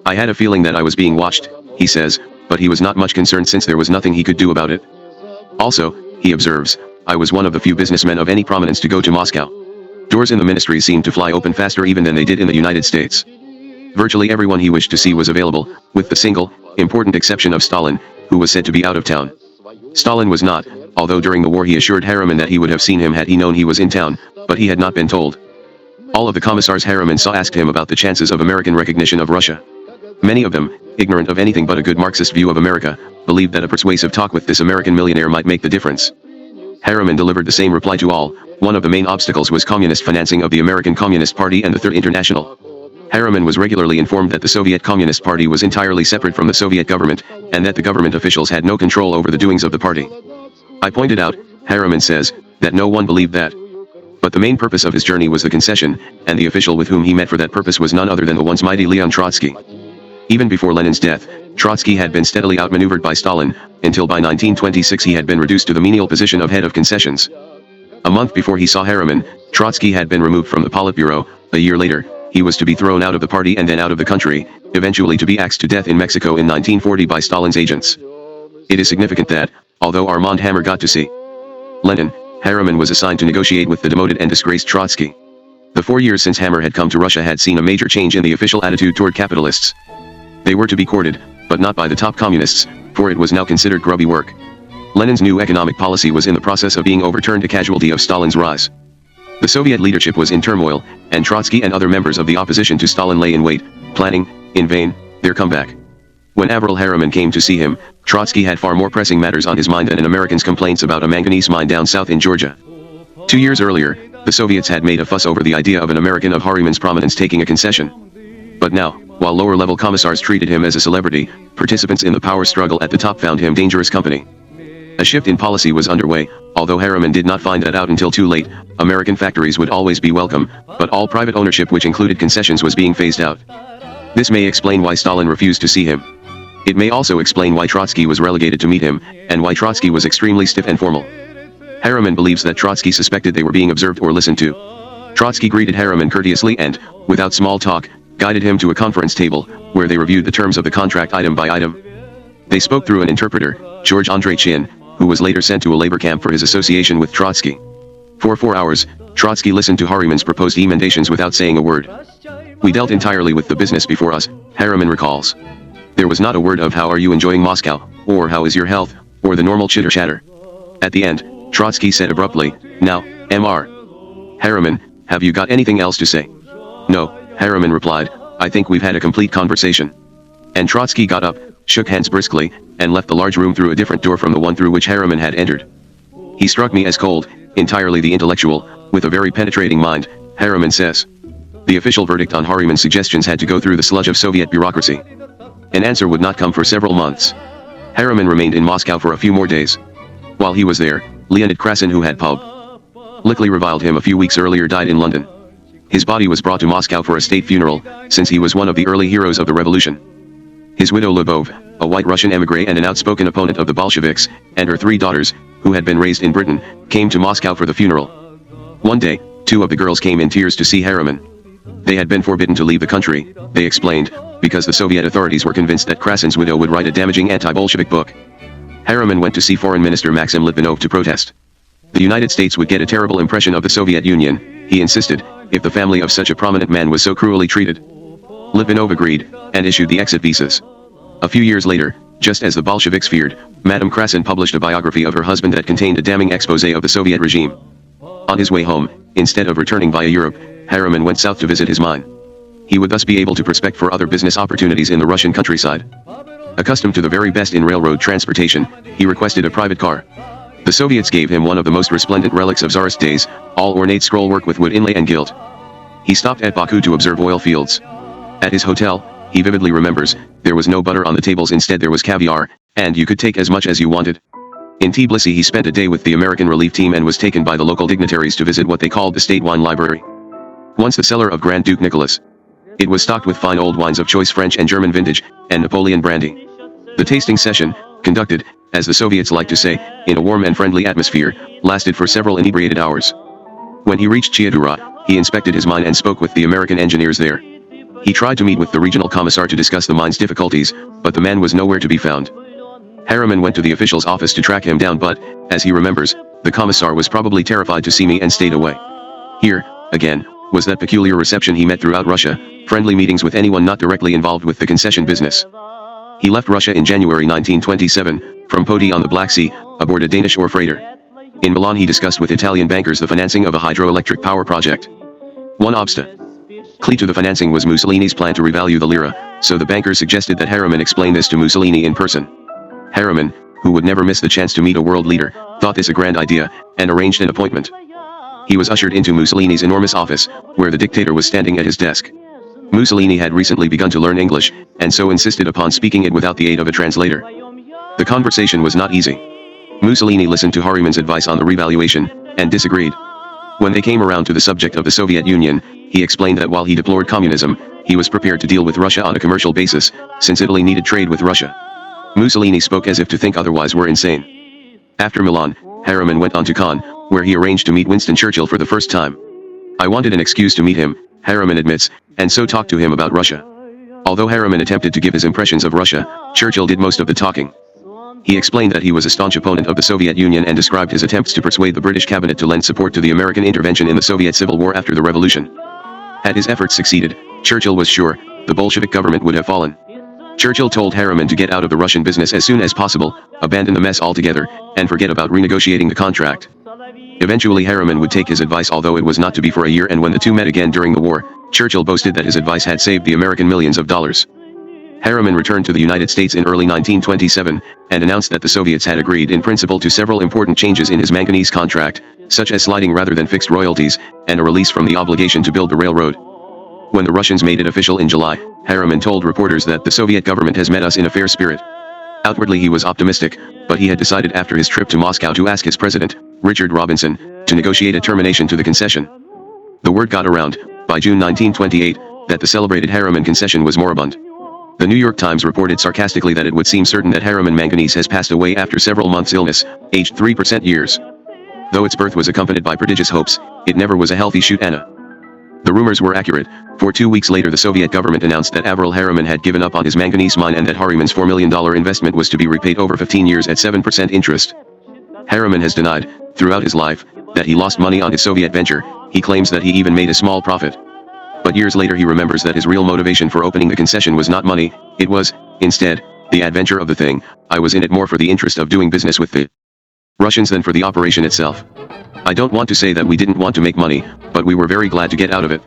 I had a feeling that I was being watched, he says, but he was not much concerned since there was nothing he could do about it. Also, he observes, I was one of the few businessmen of any prominence to go to Moscow. Doors in the ministry seemed to fly open faster even than they did in the United States. Virtually everyone he wished to see was available, with the single, important exception of Stalin, who was said to be out of town. Stalin was not, although during the war he assured Harriman that he would have seen him had he known he was in town, but he had not been told. All of the commissars Harriman saw asked him about the chances of American recognition of Russia. Many of them, ignorant of anything but a good Marxist view of America, believed that a persuasive talk with this American millionaire might make the difference. Harriman delivered the same reply to all. One of the main obstacles was communist financing of the American Communist Party and the Third International. Harriman was regularly informed that the Soviet Communist Party was entirely separate from the Soviet government, and that the government officials had no control over the doings of the party. I pointed out, Harriman says, that no one believed that. But the main purpose of his journey was the concession, and the official with whom he met for that purpose was none other than the once mighty Leon Trotsky. Even before Lenin's death, Trotsky had been steadily outmaneuvered by Stalin, until by 1926 he had been reduced to the menial position of head of concessions. A month before he saw Harriman, Trotsky had been removed from the Politburo. A year later, he was to be thrown out of the party and then out of the country, eventually to be axed to death in Mexico in 1940 by Stalin's agents. It is significant that, although Armand Hammer got to see Lenin, Harriman was assigned to negotiate with the demoted and disgraced Trotsky. The 4 years since Hammer had come to Russia had seen a major change in the official attitude toward capitalists. They were to be courted, but not by the top communists, for it was now considered grubby work. Lenin's new economic policy was in the process of being overturned, a casualty of Stalin's rise. The Soviet leadership was in turmoil, and Trotsky and other members of the opposition to Stalin lay in wait, planning, in vain, their comeback. When Avril Harriman came to see him, Trotsky had far more pressing matters on his mind than an American's complaints about a manganese mine down south in Georgia. 2 years earlier, the Soviets had made a fuss over the idea of an American of Harriman's prominence taking a concession. But now, while lower-level commissars treated him as a celebrity, participants in the power struggle at the top found him dangerous company. A shift in policy was underway, although Harriman did not find that out until too late. American factories would always be welcome, but all private ownership which included concessions was being phased out. This may explain why Stalin refused to see him. It may also explain why Trotsky was relegated to meet him, and why Trotsky was extremely stiff and formal. Harriman believes that Trotsky suspected they were being observed or listened to. Trotsky greeted Harriman courteously and, without small talk, guided him to a conference table, where they reviewed the terms of the contract item by item. They spoke through an interpreter, George Andrei Chin, who was later sent to a labor camp for his association with Trotsky. For 4 hours, Trotsky listened to Harriman's proposed emendations without saying a word. We dealt entirely with the business before us, Harriman recalls. There was not a word of how are you enjoying Moscow, or how is your health, or the normal chitter-chatter. At the end, Trotsky said abruptly, now, Mr. Harriman, have you got anything else to say? No, Harriman replied, I think we've had a complete conversation. And Trotsky got up, shook hands briskly, and left the large room through a different door from the one through which Harriman had entered. He struck me as cold, entirely the intellectual, with a very penetrating mind, Harriman says. The official verdict on Harriman's suggestions had to go through the sludge of Soviet bureaucracy. An answer would not come for several months. Harriman remained in Moscow for a few more days. While he was there, Leonid Krasin, who had publicly reviled him a few weeks earlier, died in London. His body was brought to Moscow for a state funeral, since he was one of the early heroes of the revolution. His widow Lyubov, a white Russian émigré and an outspoken opponent of the Bolsheviks, and her 3 daughters, who had been raised in Britain, came to Moscow for the funeral. One day, 2 of the girls came in tears to see Harriman. They had been forbidden to leave the country, they explained, because the Soviet authorities were convinced that Krasin's widow would write a damaging anti-Bolshevik book. Harriman went to see Foreign Minister Maxim Litvinov to protest. The United States would get a terrible impression of the Soviet Union, he insisted, if the family of such a prominent man was so cruelly treated. Litvinov agreed, and issued the exit visas. A few years later, just as the Bolsheviks feared, Madame Krasin published a biography of her husband that contained a damning exposé of the Soviet regime. On his way home, instead of returning via Europe, Harriman went south to visit his mine. He would thus be able to prospect for other business opportunities in the Russian countryside. Accustomed to the very best in railroad transportation, he requested a private car. The Soviets gave him one of the most resplendent relics of Tsarist days, all ornate scrollwork with wood inlay and gilt. He stopped at Baku to observe oil fields. At his hotel, He vividly remembers, there was no butter on the tables, instead there was caviar, and you could take as much as you wanted. In Tbilisi he spent a day with the American relief team and was taken by the local dignitaries to visit what they called the State Wine Library. Once the cellar of Grand Duke Nicholas. It was stocked with fine old wines of choice French and German vintage, and Napoleon brandy. The tasting session, conducted, as the Soviets like to say, in a warm and friendly atmosphere, lasted for several inebriated hours. When he reached Chiadura, he inspected his mine and spoke with the American engineers there. He tried to meet with the regional commissar to discuss the mine's difficulties, but the man was nowhere to be found. Harriman went to the official's office to track him down, but, as he remembers, the commissar was probably terrified to see me and stayed away. Here, again, was that peculiar reception he met throughout Russia, friendly meetings with anyone not directly involved with the concession business. He left Russia in January 1927, from Poti on the Black Sea, aboard a Danish ore freighter. In Milan he discussed with Italian bankers the financing of a hydroelectric power project. One obstacle to the financing was Mussolini's plan to revalue the lira, so the bankers suggested that Harriman explain this to Mussolini in person. Harriman, who would never miss the chance to meet a world leader, thought this a grand idea, and arranged an appointment. He was ushered into Mussolini's enormous office, where the dictator was standing at his desk. Mussolini had recently begun to learn English, and so insisted upon speaking it without the aid of a translator. The conversation was not easy. Mussolini listened to Harriman's advice on the revaluation, and disagreed. When they came around to the subject of the Soviet Union, he explained that while he deplored communism, he was prepared to deal with Russia on a commercial basis, since Italy needed trade with Russia. Mussolini spoke as if to think otherwise were insane. After Milan, Harriman went on to Cannes, where he arranged to meet Winston Churchill for the first time. I wanted an excuse to meet him, Harriman admits, and so talked to him about Russia. Although Harriman attempted to give his impressions of Russia, Churchill did most of the talking. He explained that he was a staunch opponent of the Soviet Union and described his attempts to persuade the British cabinet to lend support to the American intervention in the Soviet Civil War after the revolution. Had his efforts succeeded, Churchill was sure, the Bolshevik government would have fallen. Churchill told Harriman to get out of the Russian business as soon as possible, abandon the mess altogether, and forget about renegotiating the contract. Eventually Harriman would take his advice, although it was not to be for a year, and when the two met again during the war, Churchill boasted that his advice had saved the American millions of dollars. Harriman returned to the United States in early 1927, and announced that the Soviets had agreed in principle to several important changes in his manganese contract, such as sliding rather than fixed royalties, and a release from the obligation to build the railroad. When the Russians made it official in July, Harriman told reporters that the Soviet government has met us in a fair spirit. Outwardly he was optimistic, but he had decided after his trip to Moscow to ask his president, Richard Robinson, to negotiate a termination to the concession. The word got around, by June 1928, that the celebrated Harriman concession was moribund. The New York Times reported sarcastically that it would seem certain that Harriman Manganese has passed away after several months' illness, aged 3% years. Though its birth was accompanied by prodigious hopes, it never was a healthy shoot, Anna. The rumors were accurate, for 2 weeks later the Soviet government announced that Avril Harriman had given up on his manganese mine and that Harriman's $4 million investment was to be repaid over 15 years at 7% interest. Harriman has denied, throughout his life, that he lost money on his Soviet venture. He claims that he even made a small profit. But years later he remembers that his real motivation for opening the concession was not money, it was, instead, the adventure of the thing. I was in it more for the interest of doing business with the Russians than for the operation itself. I don't want to say that we didn't want to make money, but we were very glad to get out of it.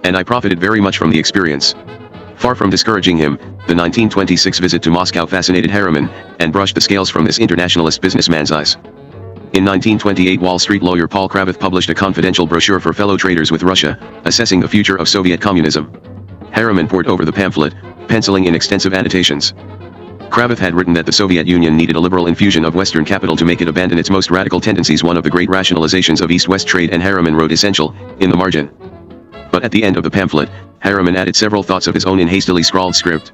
And I profited very much from the experience. Far from discouraging him, the 1926 visit to Moscow fascinated Harriman, and brushed the scales from this internationalist businessman's eyes. In 1928 Wall Street lawyer Paul Kravath published a confidential brochure for fellow traders with Russia, assessing the future of Soviet communism. Harriman pored over the pamphlet, penciling in extensive annotations. Kravath had written that the Soviet Union needed a liberal infusion of Western capital to make it abandon its most radical tendencies, one of the great rationalizations of East-West trade, and Harriman wrote essential, in the margin. But at the end of the pamphlet, Harriman added several thoughts of his own in hastily scrawled script.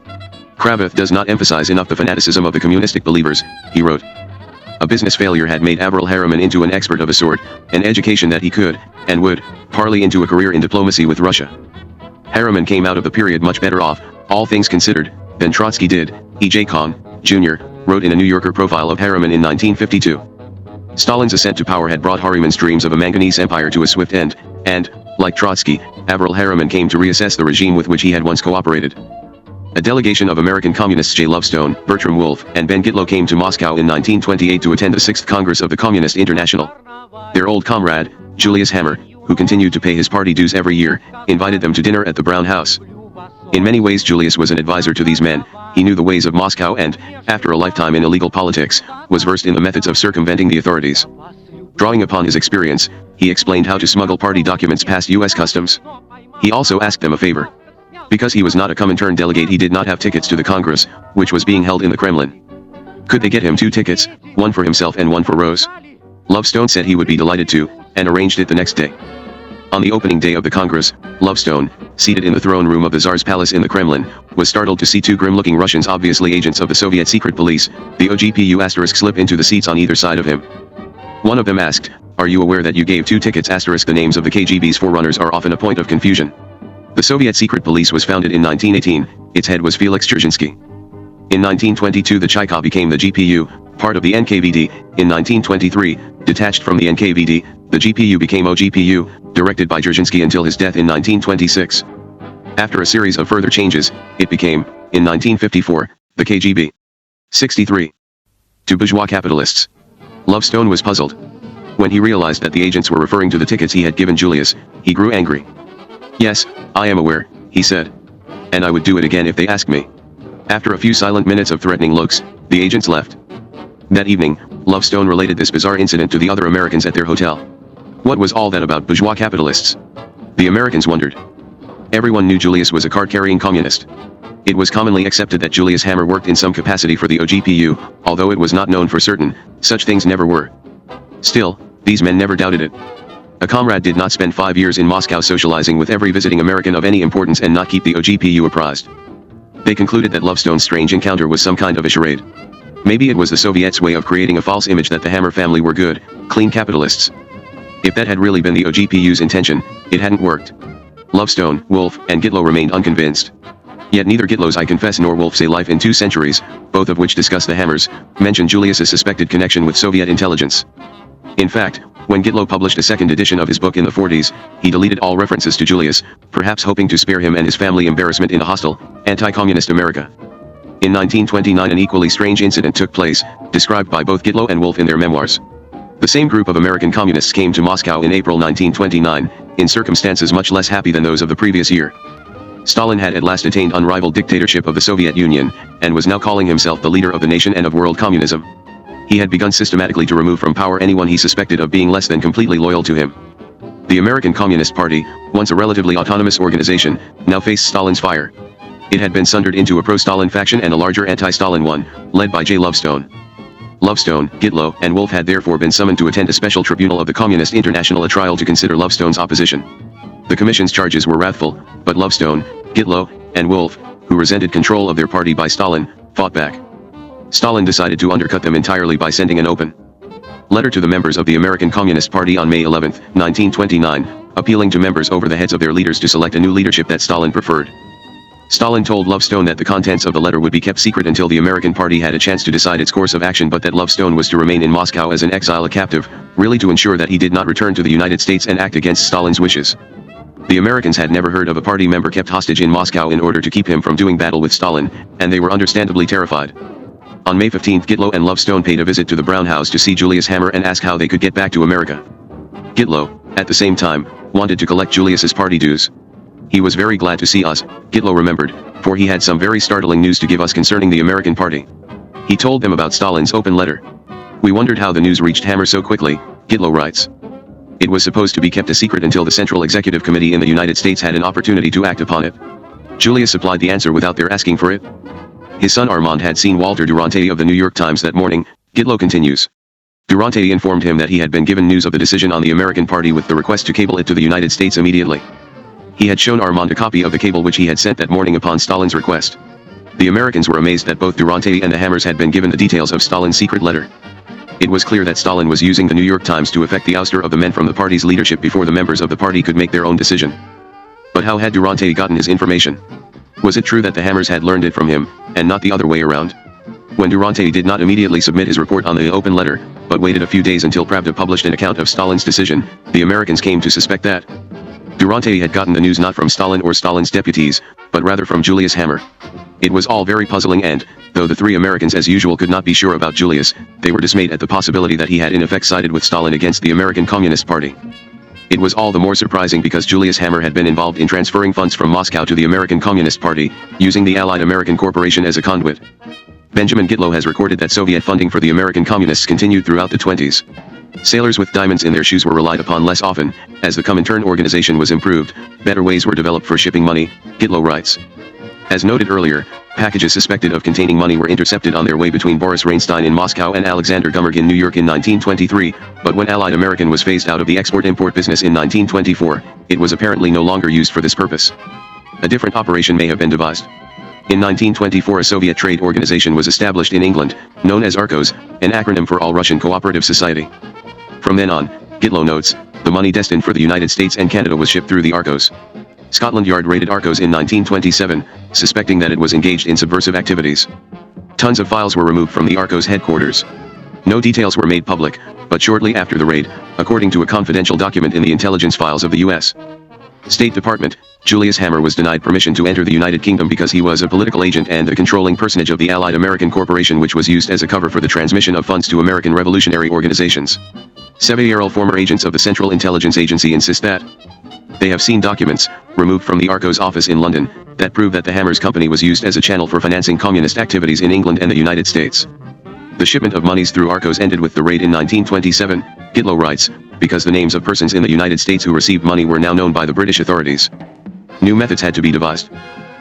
Kravath does not emphasize enough the fanaticism of the communistic believers, he wrote. A business failure had made Avril Harriman into an expert of a sort, an education that he could, and would, parley into a career in diplomacy with Russia. Harriman came out of the period much better off, all things considered, than Trotsky did. E.J. Kahn, Jr., wrote in a New Yorker profile of Harriman in 1952. Stalin's ascent to power had brought Harriman's dreams of a manganese empire to a swift end, and, like Trotsky, Avril Harriman came to reassess the regime with which he had once cooperated. A delegation of American communists J. Lovestone, Bertram Wolfe, and Ben Gitlow came to Moscow in 1928 to attend the 6th Congress of the Communist International. Their old comrade, Julius Hammer, who continued to pay his party dues every year, invited them to dinner at the Brown House. In many ways Julius was an advisor to these men. He knew the ways of Moscow and, after a lifetime in illegal politics, was versed in the methods of circumventing the authorities. Drawing upon his experience, he explained how to smuggle party documents past U.S. customs. He also asked them a favor. Because he was not a Comintern delegate, he did not have tickets to the Congress, which was being held in the Kremlin. Could they get him 2 tickets, one for himself and one for Rose? Lovestone said he would be delighted to, and arranged it the next day. On the opening day of the Congress, Lovestone, seated in the throne room of the Tsar's palace in the Kremlin, was startled to see 2 grim-looking Russians, obviously agents of the Soviet secret police, the OGPU*, slip into the seats on either side of him. One of them asked, "Are you aware that you gave 2 tickets?" The names of the KGB's forerunners are often a point of confusion. The Soviet secret police was founded in 1918, its head was Felix Dzerzhinsky. In 1922 the Cheka became the GPU, part of the NKVD. In 1923, detached from the NKVD, the GPU became OGPU, directed by Dzerzhinsky until his death in 1926. After a series of further changes, it became, in 1954, the KGB. 63. To bourgeois capitalists. Lovestone was puzzled. When he realized that the agents were referring to the tickets he had given Julius, he grew angry. "Yes, I am aware," he said. "And I would do it again if they asked me." After a few silent minutes of threatening looks, the agents left. That evening, Lovestone related this bizarre incident to the other Americans at their hotel. What was all that about bourgeois capitalists? The Americans wondered. Everyone knew Julius was a card-carrying communist. It was commonly accepted that Julius Hammer worked in some capacity for the OGPU, although it was not known for certain. Such things never were. Still, these men never doubted it. A comrade did not spend 5 years in Moscow socializing with every visiting American of any importance and not keep the OGPU apprised. They concluded that Lovestone's strange encounter was some kind of a charade. Maybe it was the Soviets' way of creating a false image that the Hammer family were good, clean capitalists. If that had really been the OGPU's intention, it hadn't worked. Lovestone, Wolf, and Gitlow remained unconvinced. Yet neither Gitlow's I Confess nor Wolf's A Life in 2 Centuries, both of which discuss the Hammers, mention Julius's suspected connection with Soviet intelligence. In fact, when Gitlow published a second edition of his book in the 40s, he deleted all references to Julius, perhaps hoping to spare him and his family embarrassment in a hostile, anti-communist America. In 1929 an equally strange incident took place, described by both Gitlow and Wolf in their memoirs. The same group of American communists came to Moscow in April 1929, in circumstances much less happy than those of the previous year. Stalin had at last attained unrivaled dictatorship of the Soviet Union, and was now calling himself the leader of the nation and of world communism. He had begun systematically to remove from power anyone he suspected of being less than completely loyal to him. The American Communist Party, once a relatively autonomous organization, now faced Stalin's fire. It had been sundered into a pro-Stalin faction and a larger anti-Stalin one, led by J. Lovestone. Lovestone, Gitlow, and Wolf had therefore been summoned to attend a special tribunal of the Communist International, a trial to consider Lovestone's opposition. The commission's charges were wrathful, but Lovestone, Gitlow, and Wolf, who resented control of their party by Stalin, fought back. Stalin decided to undercut them entirely by sending an open letter to the members of the American Communist Party on May 11, 1929, appealing to members over the heads of their leaders to select a new leadership that Stalin preferred. Stalin told Lovestone that the contents of the letter would be kept secret until the American Party had a chance to decide its course of action, but that Lovestone was to remain in Moscow as an exile, a captive, really to ensure that he did not return to the United States and act against Stalin's wishes. The Americans had never heard of a party member kept hostage in Moscow in order to keep him from doing battle with Stalin, and they were understandably terrified. On May 15, Gitlow and Lovestone paid a visit to the Brown House to see Julius Hammer and ask how they could get back to America. Gitlow, at the same time, wanted to collect Julius's party dues. "He was very glad to see us," Gitlow remembered, "for he had some very startling news to give us concerning the American Party. He told them about Stalin's open letter. We wondered how the news reached Hammer so quickly," Gitlow writes. "It was supposed to be kept a secret until the Central Executive Committee in the United States had an opportunity to act upon it. Julius supplied the answer without their asking for it. His son Armand had seen Walter Duranty of the New York Times that morning," Gitlow continues. "Duranty informed him that he had been given news of the decision on the American Party with the request to cable it to the United States immediately. He had shown Armand a copy of the cable which he had sent that morning upon Stalin's request. The Americans were amazed that both Duranty and the Hammers had been given the details of Stalin's secret letter. It was clear that Stalin was using the New York Times to effect the ouster of the men from the party's leadership before the members of the party could make their own decision. But how had Duranty gotten his information? Was it true that the Hammers had learned it from him, and not the other way around? When Duranty did not immediately submit his report on the open letter, but waited a few days until Pravda published an account of Stalin's decision, the Americans came to suspect that Duranty had gotten the news not from Stalin or Stalin's deputies, but rather from Julius Hammer. It was all very puzzling and, though the three Americans as usual could not be sure about Julius, they were dismayed at the possibility that he had in effect sided with Stalin against the American Communist Party. It was all the more surprising because Julius Hammer had been involved in transferring funds from Moscow to the American Communist Party, using the Allied American Corporation as a conduit. Benjamin Gitlow has recorded that Soviet funding for the American Communists continued throughout the 20s. Sailors with diamonds in their shoes were relied upon less often. As the Comintern organization was improved, better ways were developed for shipping money, Gitlow writes. As noted earlier, packages suspected of containing money were intercepted on their way between Boris Reinstein in Moscow and Alexander Gummerg in New York in 1923, but when Allied American was phased out of the export-import business in 1924, it was apparently no longer used for this purpose. A different operation may have been devised. In 1924 a Soviet trade organization was established in England, known as ARCOS, an acronym for All Russian Cooperative Society. From then on, Gitlow notes, the money destined for the United States and Canada was shipped through the ARCOS. Scotland Yard raided ARCOS in 1927, suspecting that it was engaged in subversive activities. Tons of files were removed from the ARCOS headquarters. No details were made public, but shortly after the raid, according to a confidential document in the intelligence files of the U.S. State Department, Julius Hammer was denied permission to enter the United Kingdom because he was a political agent and a controlling personage of the Allied American Corporation, which was used as a cover for the transmission of funds to American revolutionary organizations. 7-year-old former agents of the Central Intelligence Agency insist that they have seen documents, removed from the ARCOS office in London, that prove that the Hammers company was used as a channel for financing communist activities in England and the United States. The shipment of monies through ARCOS ended with the raid in 1927, Gitlow writes, because the names of persons in the United States who received money were now known by the British authorities. New methods had to be devised.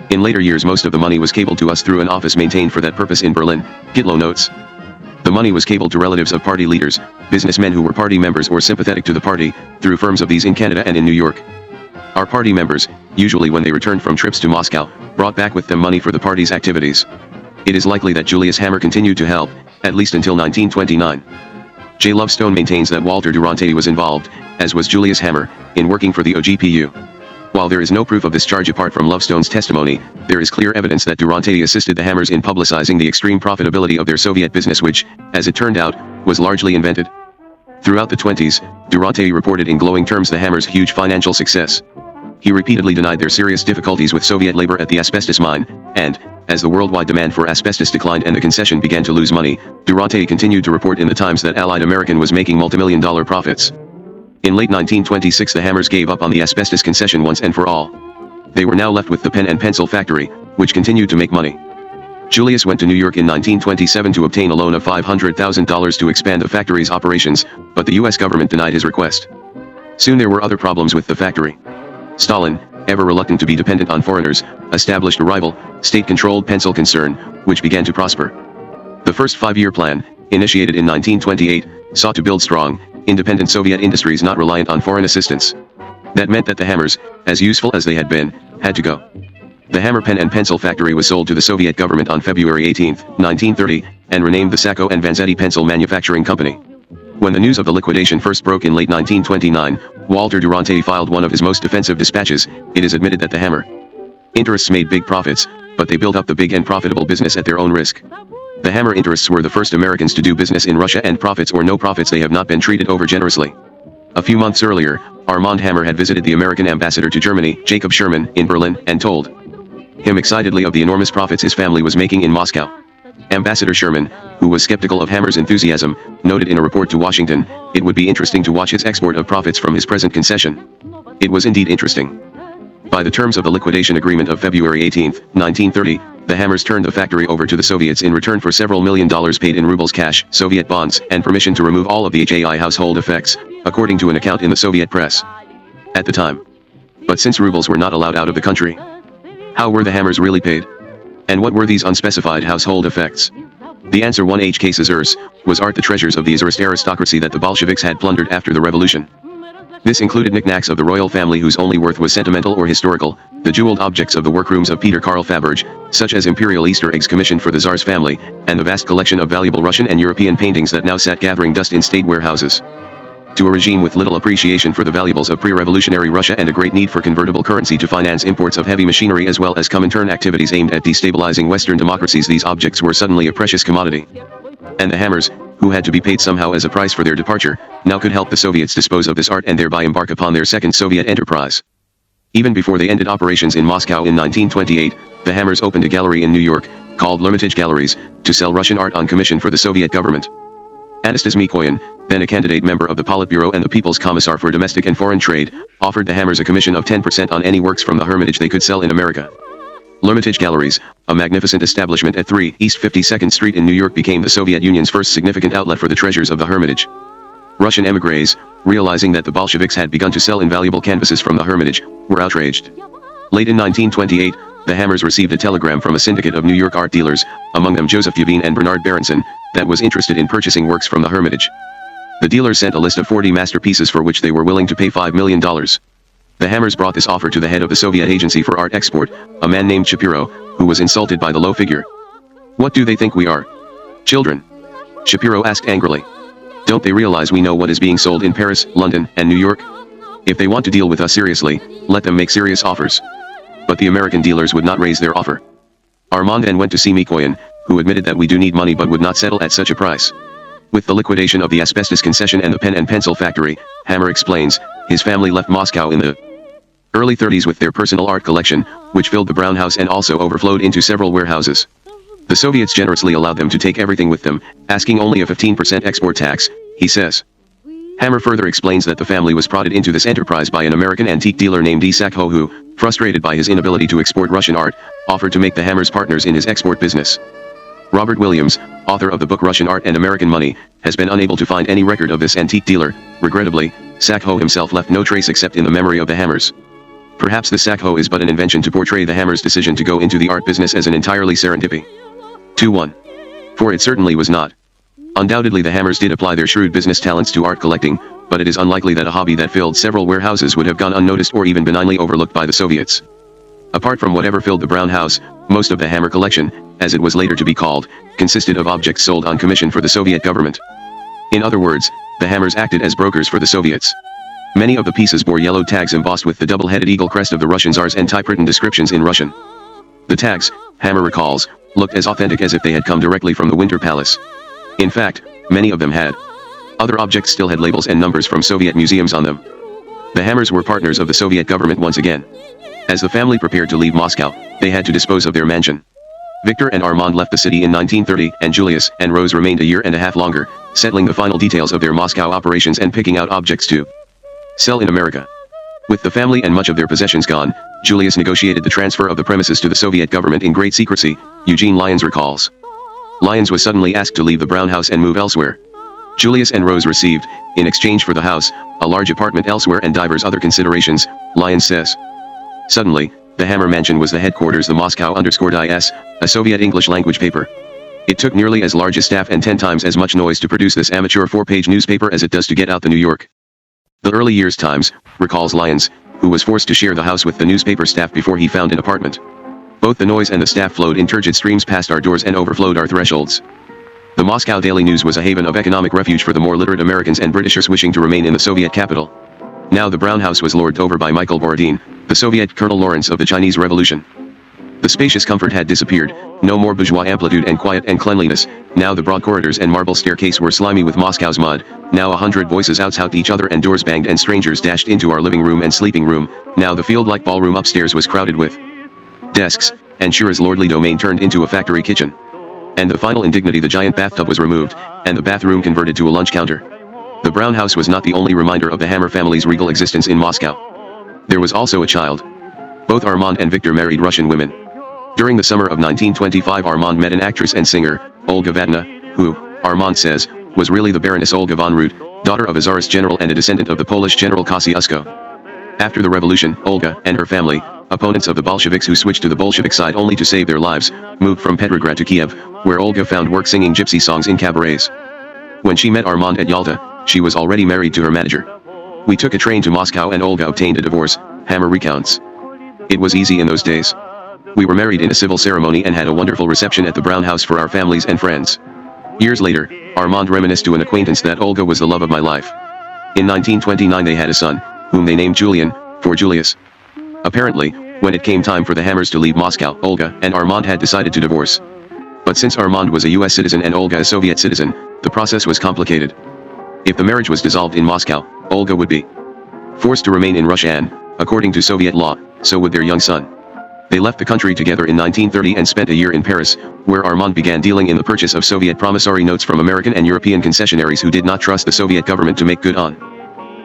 In later years most of the money was cabled to us through an office maintained for that purpose in Berlin, Gitlow notes. The money was cabled to relatives of party leaders, businessmen who were party members or sympathetic to the party, through firms of these in Canada and in New York. Our party members, usually when they returned from trips to Moscow, brought back with them money for the party's activities. It is likely that Julius Hammer continued to help, at least until 1929. J. Lovestone maintains that Walter Durante was involved, as was Julius Hammer, in working for the OGPU. While there is no proof of this charge apart from Lovestone's testimony, there is clear evidence that Durante assisted the Hammers in publicizing the extreme profitability of their Soviet business, which, as it turned out, was largely invented. Throughout the 20s, Durante reported in glowing terms the Hammers' huge financial success. He repeatedly denied their serious difficulties with Soviet labor at the asbestos mine, and, as the worldwide demand for asbestos declined and the concession began to lose money, Durante continued to report in the Times that Allied American was making multimillion-dollar profits. In late 1926 the Hammers gave up on the asbestos concession once and for all. They were now left with the pen and pencil factory, which continued to make money. Julius went to New York in 1927 to obtain a loan of $500,000 to expand the factory's operations, but the U.S. government denied his request. Soon there were other problems with the factory. Stalin, ever reluctant to be dependent on foreigners, established a rival, state-controlled pencil concern, which began to prosper. The first 5-year plan, initiated in 1928, sought to build strong, independent Soviet industries not reliant on foreign assistance. That meant that the Hammers, as useful as they had been, had to go. The Hammer pen and pencil factory was sold to the Soviet government on February 18, 1930, and renamed the Sacco and Vanzetti Pencil Manufacturing Company. When the news of the liquidation first broke in late 1929, Walter Durante filed one of his most defensive dispatches. It is admitted that the Hammer interests made big profits, but they built up the big and profitable business at their own risk. The Hammer interests were the first Americans to do business in Russia, and profits or no profits they have not been treated over generously. A few months earlier, Armand Hammer had visited the American ambassador to Germany, Jacob Sherman, in Berlin, and told him excitedly of the enormous profits his family was making in Moscow. Ambassador Sherman, who was skeptical of Hammer's enthusiasm, noted in a report to Washington, it would be interesting to watch his export of profits from his present concession. It was indeed interesting. By the terms of the liquidation agreement of February 18, 1930, the Hammers turned the factory over to the Soviets in return for several $1 million paid in rubles cash, Soviet bonds, and permission to remove all of the HAI household effects, according to an account in the Soviet press at the time. But since rubles were not allowed out of the country, how were the Hammers really paid? And what were these unspecified household effects? The answer 1H cases Urs, was art the treasures of the Tsarist aristocracy that the Bolsheviks had plundered after the revolution. This included knickknacks of the royal family whose only worth was sentimental or historical, the jeweled objects of the workrooms of Peter Karl Faberge, such as imperial Easter eggs commissioned for the Tsar's family, and the vast collection of valuable Russian and European paintings that now sat gathering dust in state warehouses. To a regime with little appreciation for the valuables of pre-revolutionary Russia and a great need for convertible currency to finance imports of heavy machinery as well as Comintern activities aimed at destabilizing Western democracies, these objects were suddenly a precious commodity. And the Hammers, who had to be paid somehow as a price for their departure, now could help the Soviets dispose of this art and thereby embark upon their second Soviet enterprise. Even before they ended operations in Moscow in 1928, the Hammers opened a gallery in New York, called Hermitage Galleries, to sell Russian art on commission for the Soviet government. Anastas Mikoyan, then a candidate member of the Politburo and the People's Commissar for Domestic and Foreign Trade, offered the Hammers a commission of 10% on any works from the Hermitage they could sell in America. Hermitage Galleries, a magnificent establishment at 3 East 52nd Street in New York, became the Soviet Union's first significant outlet for the treasures of the Hermitage. Russian émigrés, realizing that the Bolsheviks had begun to sell invaluable canvases from the Hermitage, were outraged. Late in 1928, the Hammers received a telegram from a syndicate of New York art dealers, among them Joseph Yavin and Bernard Berenson, that was interested in purchasing works from the Hermitage. The dealers sent a list of 40 masterpieces for which they were willing to pay $5 million. The Hammers brought this offer to the head of the Soviet Agency for Art Export, a man named Shapiro, who was insulted by the low figure. "What do they think we are? Children?" Shapiro asked angrily. "Don't they realize we know what is being sold in Paris, London, and New York? If they want to deal with us seriously, let them make serious offers." But the American dealers would not raise their offer. Armand then went to see Mikoyan, who admitted that we do need money but would not settle at such a price. With the liquidation of the asbestos concession and the pen and pencil factory, Hammer explains, his family left Moscow in the early 30s with their personal art collection, which filled the Brown House and also overflowed into several warehouses. The Soviets generously allowed them to take everything with them, asking only a 15% export tax, he says. Hammer further explains that the family was prodded into this enterprise by an American antique dealer named Isak Ho who, frustrated by his inability to export Russian art, offered to make the Hammers partners in his export business. Robert Williams, author of the book Russian Art and American Money, has been unable to find any record of this antique dealer. Regrettably, Sakho himself left no trace except in the memory of the Hammers. Perhaps the Sakho is but an invention to portray the Hammers' decision to go into the art business as an entirely serendipity. 2-1. For it certainly was not. Undoubtedly the Hammers did apply their shrewd business talents to art collecting, but it is unlikely that a hobby that filled several warehouses would have gone unnoticed or even benignly overlooked by the Soviets. Apart from whatever filled the Brown House, most of the Hammer collection, as it was later to be called, consisted of objects sold on commission for the Soviet government. In other words, the Hammers acted as brokers for the Soviets. Many of the pieces bore yellow tags embossed with the double-headed eagle crest of the Russian Tsars and typewritten descriptions in Russian. The tags, Hammer recalls, looked as authentic as if they had come directly from the Winter Palace. In fact, many of them had. Other objects still had labels and numbers from Soviet museums on them. The Hammers were partners of the Soviet government once again. As the family prepared to leave Moscow, they had to dispose of their mansion. Victor and Armand left the city in 1930, and Julius and Rose remained a year and a half longer, settling the final details of their Moscow operations and picking out objects to sell in America. With the family and much of their possessions gone, Julius negotiated the transfer of the premises to the Soviet government in great secrecy, Eugene Lyons recalls. Lyons was suddenly asked to leave the Brown House and move elsewhere. Julius and Rose received, in exchange for the house, a large apartment elsewhere and divers other considerations, Lyons says. Suddenly, the Hammer Mansion was the headquarters the Moscow_IS, a Soviet English language paper. It took nearly as large a staff and 10 times as much noise to produce this amateur 4-page newspaper as it does to get out the New York. The early years Times, recalls Lyons, who was forced to share the house with the newspaper staff before he found an apartment. Both the noise and the staff flowed in turgid streams past our doors and overflowed our thresholds. The Moscow Daily News was a haven of economic refuge for the more literate Americans and Britishers wishing to remain in the Soviet capital. Now the Brown House was lorded over by Michael Borodin, the Soviet Colonel Lawrence of the Chinese Revolution. The spacious comfort had disappeared, no more bourgeois amplitude and quiet and cleanliness, now the broad corridors and marble staircase were slimy with Moscow's mud, now 100 voices outshouted each other and doors banged and strangers dashed into our living room and sleeping room, now the field-like ballroom upstairs was crowded with desks, and Shira's lordly domain turned into a factory kitchen. And the final indignity, the giant bathtub was removed, and the bathroom converted to a lunch counter. The Brown House was not the only reminder of the Hammer family's regal existence in Moscow. There was also a child. Both Armand and Victor married Russian women. During the summer of 1925 Armand met an actress and singer, Olga Vatina, who, Armand says, was really the Baroness Olga von Root, daughter of a Tsarist general and a descendant of the Polish general Kosciuszko. After the revolution, Olga and her family, opponents of the Bolsheviks who switched to the Bolshevik side only to save their lives, moved from Petrograd to Kiev, where Olga found work singing gypsy songs in cabarets. When she met Armand at Yalta, she was already married to her manager. We took a train to Moscow and Olga obtained a divorce, Hammer recounts. It was easy in those days. We were married in a civil ceremony and had a wonderful reception at the Brown House for our families and friends. Years later, Armand reminisced to an acquaintance that Olga was the love of my life. In 1929 they had a son, whom they named Julian, for Julius. Apparently, when it came time for the Hammers to leave Moscow, Olga and Armand had decided to divorce. But since Armand was a US citizen and Olga a Soviet citizen, the process was complicated. If the marriage was dissolved in Moscow, Olga would be forced to remain in Russia and, according to Soviet law, so would their young son. They left the country together in 1930 and spent a year in Paris, where Armand began dealing in the purchase of Soviet promissory notes from American and European concessionaries who did not trust the Soviet government to make good on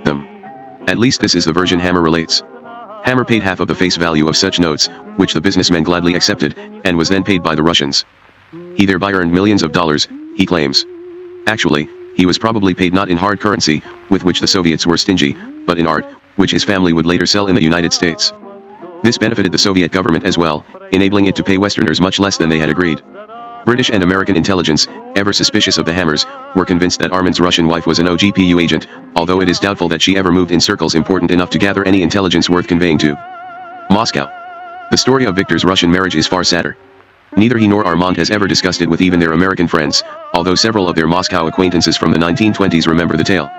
them. At least this is the version Hammer relates. Hammer paid half of the face value of such notes, which the businessmen gladly accepted, and was then paid by the Russians. He thereby earned millions of dollars, he claims. Actually, He was probably paid not in hard currency, with which the Soviets were stingy, but in art, which his family would later sell in the United States. This benefited the Soviet government as well, enabling it to pay Westerners much less than they had agreed. British and American intelligence, ever suspicious of the Hammers, were convinced that Armand's Russian wife was an OGPU agent, although it is doubtful that she ever moved in circles important enough to gather any intelligence worth conveying to Moscow. The story of Victor's Russian marriage is far sadder. Neither he nor Armand has ever discussed it with even their American friends, although several of their Moscow acquaintances from the 1920s remember the tale.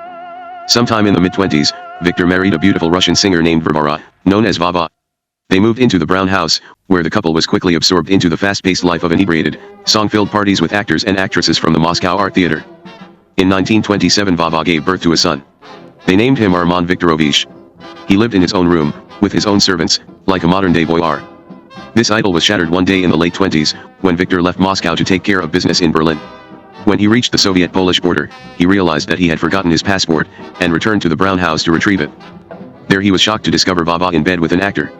Sometime in the mid-20s, Victor married a beautiful Russian singer named Varvara, known as Vava. They moved into the Brown House, where the couple was quickly absorbed into the fast-paced life of inebriated, song-filled parties with actors and actresses from the Moscow Art Theater. In 1927 Vava gave birth to a son. They named him Armand Viktorovich. He lived in his own room, with his own servants, like a modern-day voyeur. This idyll was shattered one day in the late 20s, when Victor left Moscow to take care of business in Berlin. When he reached the Soviet-Polish border, he realized that he had forgotten his passport, and returned to the Brown House to retrieve it. There he was shocked to discover Vava in bed with an actor.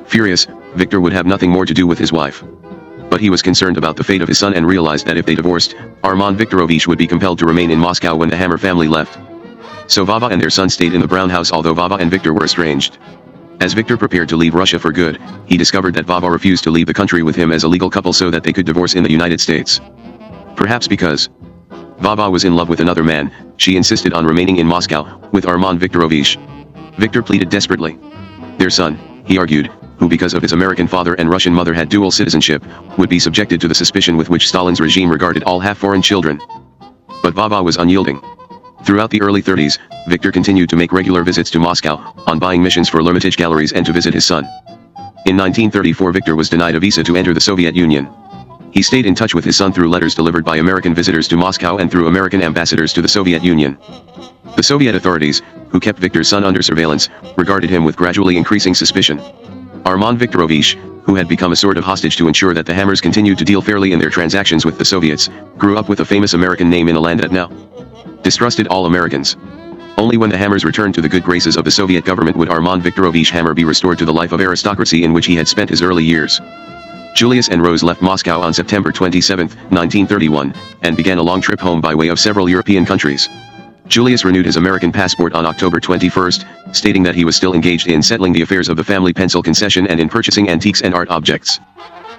Furious, Victor would have nothing more to do with his wife. But he was concerned about the fate of his son and realized that if they divorced, Armand Viktorovich would be compelled to remain in Moscow when the Hammer family left. So Vava and their son stayed in the Brown House although Vava and Victor were estranged. As Victor prepared to leave Russia for good, he discovered that Vava refused to leave the country with him as a legal couple so that they could divorce in the United States. Perhaps because Vava was in love with another man, she insisted on remaining in Moscow, with Armand Viktorovich. Victor pleaded desperately. Their son, he argued, who because of his American father and Russian mother had dual citizenship, would be subjected to the suspicion with which Stalin's regime regarded all half-foreign children. But Vava was unyielding. Throughout the early 30s, Victor continued to make regular visits to Moscow, on buying missions for Hermitage galleries and to visit his son. In 1934 Victor was denied a visa to enter the Soviet Union. He stayed in touch with his son through letters delivered by American visitors to Moscow and through American ambassadors to the Soviet Union. The Soviet authorities, who kept Victor's son under surveillance, regarded him with gradually increasing suspicion. Armand Viktorovich, who had become a sort of hostage to ensure that the Hammers continued to deal fairly in their transactions with the Soviets, grew up with a famous American name in a land that now distrusted all Americans. Only when the Hammers returned to the good graces of the Soviet government would Armand Viktorovich Hammer be restored to the life of aristocracy in which he had spent his early years. Julius and Rose left Moscow on September 27, 1931, and began a long trip home by way of several European countries. Julius renewed his American passport on October 21, stating that he was still engaged in settling the affairs of the family pencil concession and in purchasing antiques and art objects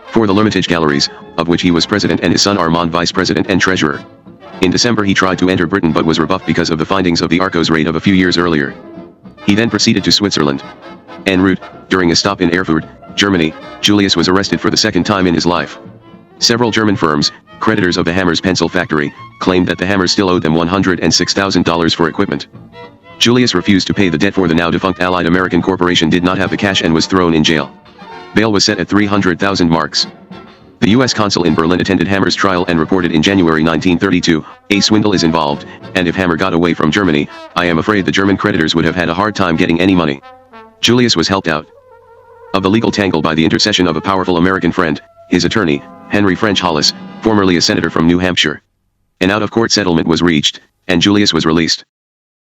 for the Hermitage galleries, of which he was president and his son Armand vice president and treasurer. In December he tried to enter Britain but was rebuffed because of the findings of the Arcos raid of a few years earlier. He then proceeded to Switzerland. En route, during a stop in Erfurt, Germany, Julius was arrested for the second time in his life. Several German firms, creditors of the Hammers pencil factory, claimed that the Hammers still owed them $106,000 for equipment. Julius refused to pay the debt for the now defunct Allied American Corporation did not have the cash and was thrown in jail. Bail was set at 300,000 marks. The U.S. consul in Berlin attended Hammer's trial and reported in January 1932, "A swindle is involved, and if Hammer got away from Germany, I am afraid the German creditors would have had a hard time getting any money." Julius was helped out of the legal tangle by the intercession of a powerful American friend, his attorney, Henry French Hollis, formerly a senator from New Hampshire. An out-of-court settlement was reached, and Julius was released.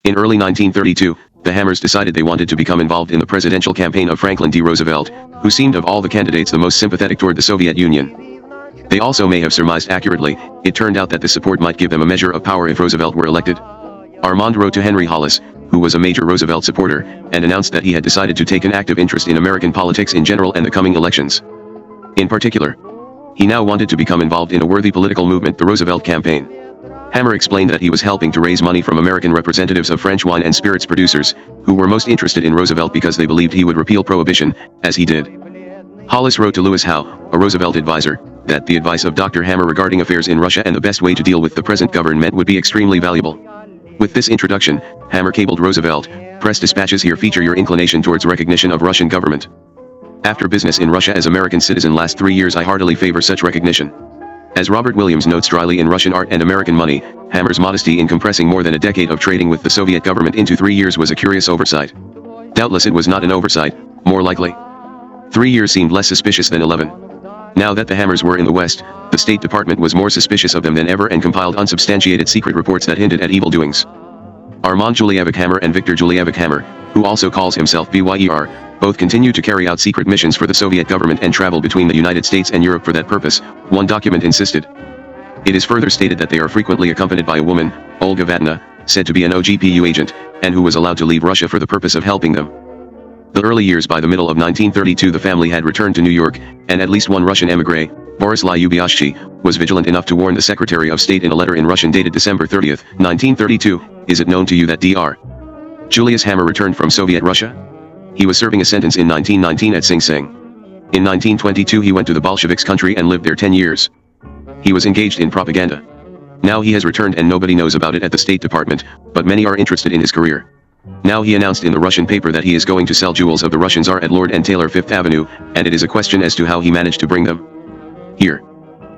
In early 1932, the Hammers decided they wanted to become involved in the presidential campaign of Franklin D. Roosevelt, who seemed of all the candidates the most sympathetic toward the Soviet Union. They also may have surmised accurately, it turned out that this support might give them a measure of power if Roosevelt were elected. Armand wrote to Henry Hollis, who was a major Roosevelt supporter, and announced that he had decided to take an active interest in American politics in general and the coming elections. In particular, he now wanted to become involved in a worthy political movement, the Roosevelt campaign. Hammer explained that he was helping to raise money from American representatives of French wine and spirits producers, who were most interested in Roosevelt because they believed he would repeal prohibition, as he did. Hollis wrote to Lewis Howe, a Roosevelt advisor, that the advice of Dr. Hammer regarding affairs in Russia and the best way to deal with the present government would be extremely valuable. With this introduction, Hammer cabled Roosevelt, "Press dispatches here feature your inclination towards recognition of Russian government. After business in Russia as American citizen last 3 years I heartily favor such recognition." As Robert Williams notes dryly in Russian Art and American Money, Hammer's modesty in compressing more than a decade of trading with the Soviet government into 3 years was a curious oversight. Doubtless it was not an oversight, more likely 3 years seemed less suspicious than 11. Now that the Hammers were in the West, the State Department was more suspicious of them than ever and compiled unsubstantiated secret reports that hinted at evil doings. Armand Julievich Hammer and Victor Julievich Hammer, who also calls himself BYER, both continue to carry out secret missions for the Soviet government and travel between the United States and Europe for that purpose, one document insisted. It is further stated that they are frequently accompanied by a woman, Olga Vatina, said to be an OGPU agent, and who was allowed to leave Russia for the purpose of helping them. The early years. By the middle of 1932 the family had returned to New York, and at least one Russian émigré, Boris Lyuboshchi, was vigilant enough to warn the Secretary of State in a letter in Russian dated December 30, 1932, "Is it known to you that Dr. Julius Hammer returned from Soviet Russia? He was serving a sentence in 1919 at Sing Sing. In 1922 he went to the Bolsheviks' country and lived there 10 years. He was engaged in propaganda. Now he has returned and nobody knows about it at the State Department, but many are interested in his career. Now he announced in the Russian paper that he is going to sell jewels of the Russian Tsar at Lord and Taylor 5th Avenue, and it is a question as to how he managed to bring them here.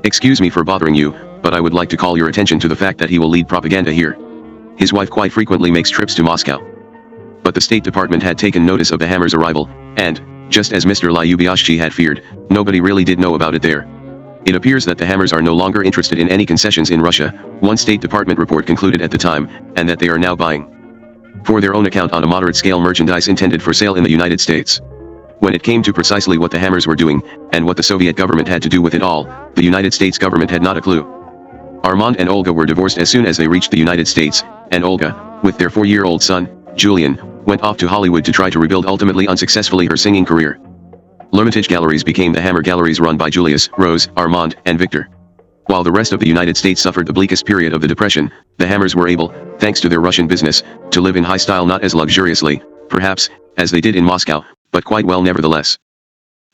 Excuse me for bothering you, but I would like to call your attention to the fact that he will lead propaganda here. His wife quite frequently makes trips to Moscow." But the State Department had taken notice of the Hammers' arrival, and, just as Mr. Lyuboshchi had feared, nobody really did know about it there. It appears that the Hammers are no longer interested in any concessions in Russia, one State Department report concluded at the time, and that they are now buying, for their own account on a moderate scale, merchandise intended for sale in the United States. When it came to precisely what the Hammers were doing, and what the Soviet government had to do with it all, the United States government had not a clue. Armand and Olga were divorced as soon as they reached the United States, and Olga, with their 4-year-old son, Julian, went off to Hollywood to try to rebuild ultimately unsuccessfully her singing career. L'Hermitage Galleries became the Hammer Galleries run by Julius, Rose, Armand, and Victor. While the rest of the United States suffered the bleakest period of the Depression, the Hammers were able, thanks to their Russian business, to live in high style, not as luxuriously, perhaps, as they did in Moscow, but quite well nevertheless.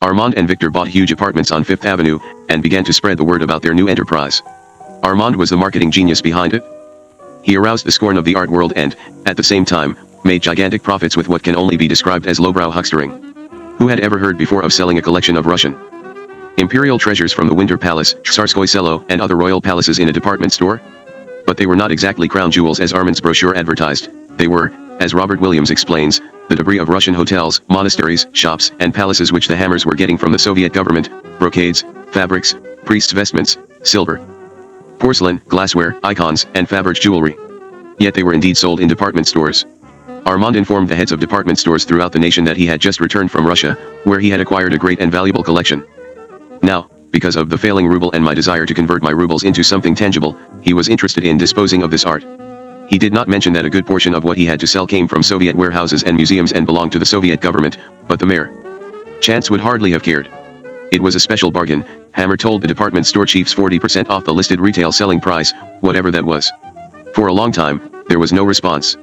Armand and Victor bought huge apartments on 5th Avenue, and began to spread the word about their new enterprise. Armand was the marketing genius behind it. He aroused the scorn of the art world and, at the same time, made gigantic profits with what can only be described as lowbrow huckstering. Who had ever heard before of selling a collection of Russian imperial treasures from the Winter Palace, Tsarskoye Selo, and other royal palaces in a department store? But they were not exactly crown jewels as Armand's brochure advertised. They were, as Robert Williams explains, the debris of Russian hotels, monasteries, shops, and palaces which the Hammers were getting from the Soviet government: brocades, fabrics, priests' vestments, silver, porcelain, glassware, icons, and fabric jewelry. Yet they were indeed sold in department stores. Armand informed the heads of department stores throughout the nation that he had just returned from Russia, where he had acquired a great and valuable collection. Now, because of the failing ruble and my desire to convert my rubles into something tangible, he was interested in disposing of this art. He did not mention that a good portion of what he had to sell came from Soviet warehouses and museums and belonged to the Soviet government, but the mere chance would hardly have cared. It was a special bargain, Hammer told the department store chiefs, 40% off the listed retail selling price, whatever that was. For a long time, there was no response.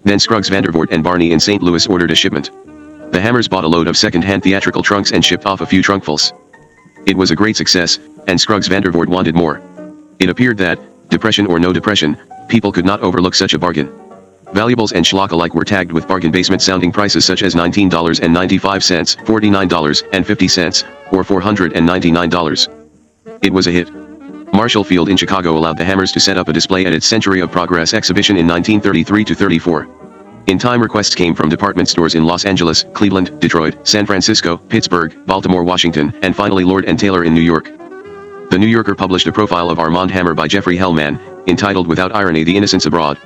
Then Scruggs Vandervoort and Barney in St. Louis ordered a shipment. The Hammers bought a load of second-hand theatrical trunks and shipped off a few trunkfuls. It was a great success, and Scruggs Vandervoort wanted more. It appeared that, depression or no depression, people could not overlook such a bargain. Valuables and schlock alike were tagged with bargain basement sounding prices such as $19.95, $49.50, or $499. It was a hit. Marshall Field in Chicago allowed the Hammers to set up a display at its Century of Progress exhibition in 1933-34. In time, requests came from department stores in Los Angeles, Cleveland, Detroit, San Francisco, Pittsburgh, Baltimore, Washington, and finally Lord and Taylor in New York. The New Yorker published a profile of Armand Hammer by Jeffrey Hellman, entitled Without Irony: The Innocents Abroad.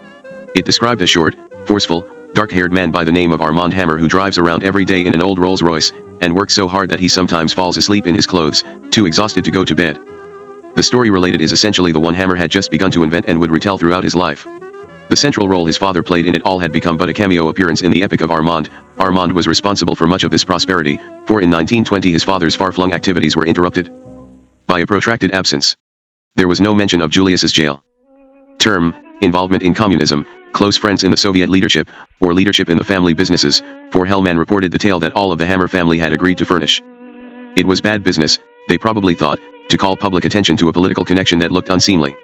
It described a short, forceful, dark-haired man by the name of Armand Hammer who drives around every day in an old Rolls-Royce, and works so hard that he sometimes falls asleep in his clothes, too exhausted to go to bed. The story related is essentially the one Hammer had just begun to invent and would retell throughout his life. The central role his father played in it all had become but a cameo appearance in the epic of Armand. Armand was responsible for much of this prosperity, for in 1920 his father's far-flung activities were interrupted by a protracted absence. There was no mention of Julius's jail term, involvement in communism, close friends in the Soviet leadership, or leadership in the family businesses, for Hellman reported the tale that all of the Hammer family had agreed to furnish. It was bad business, they probably thought, to call public attention to a political connection that looked unseemly.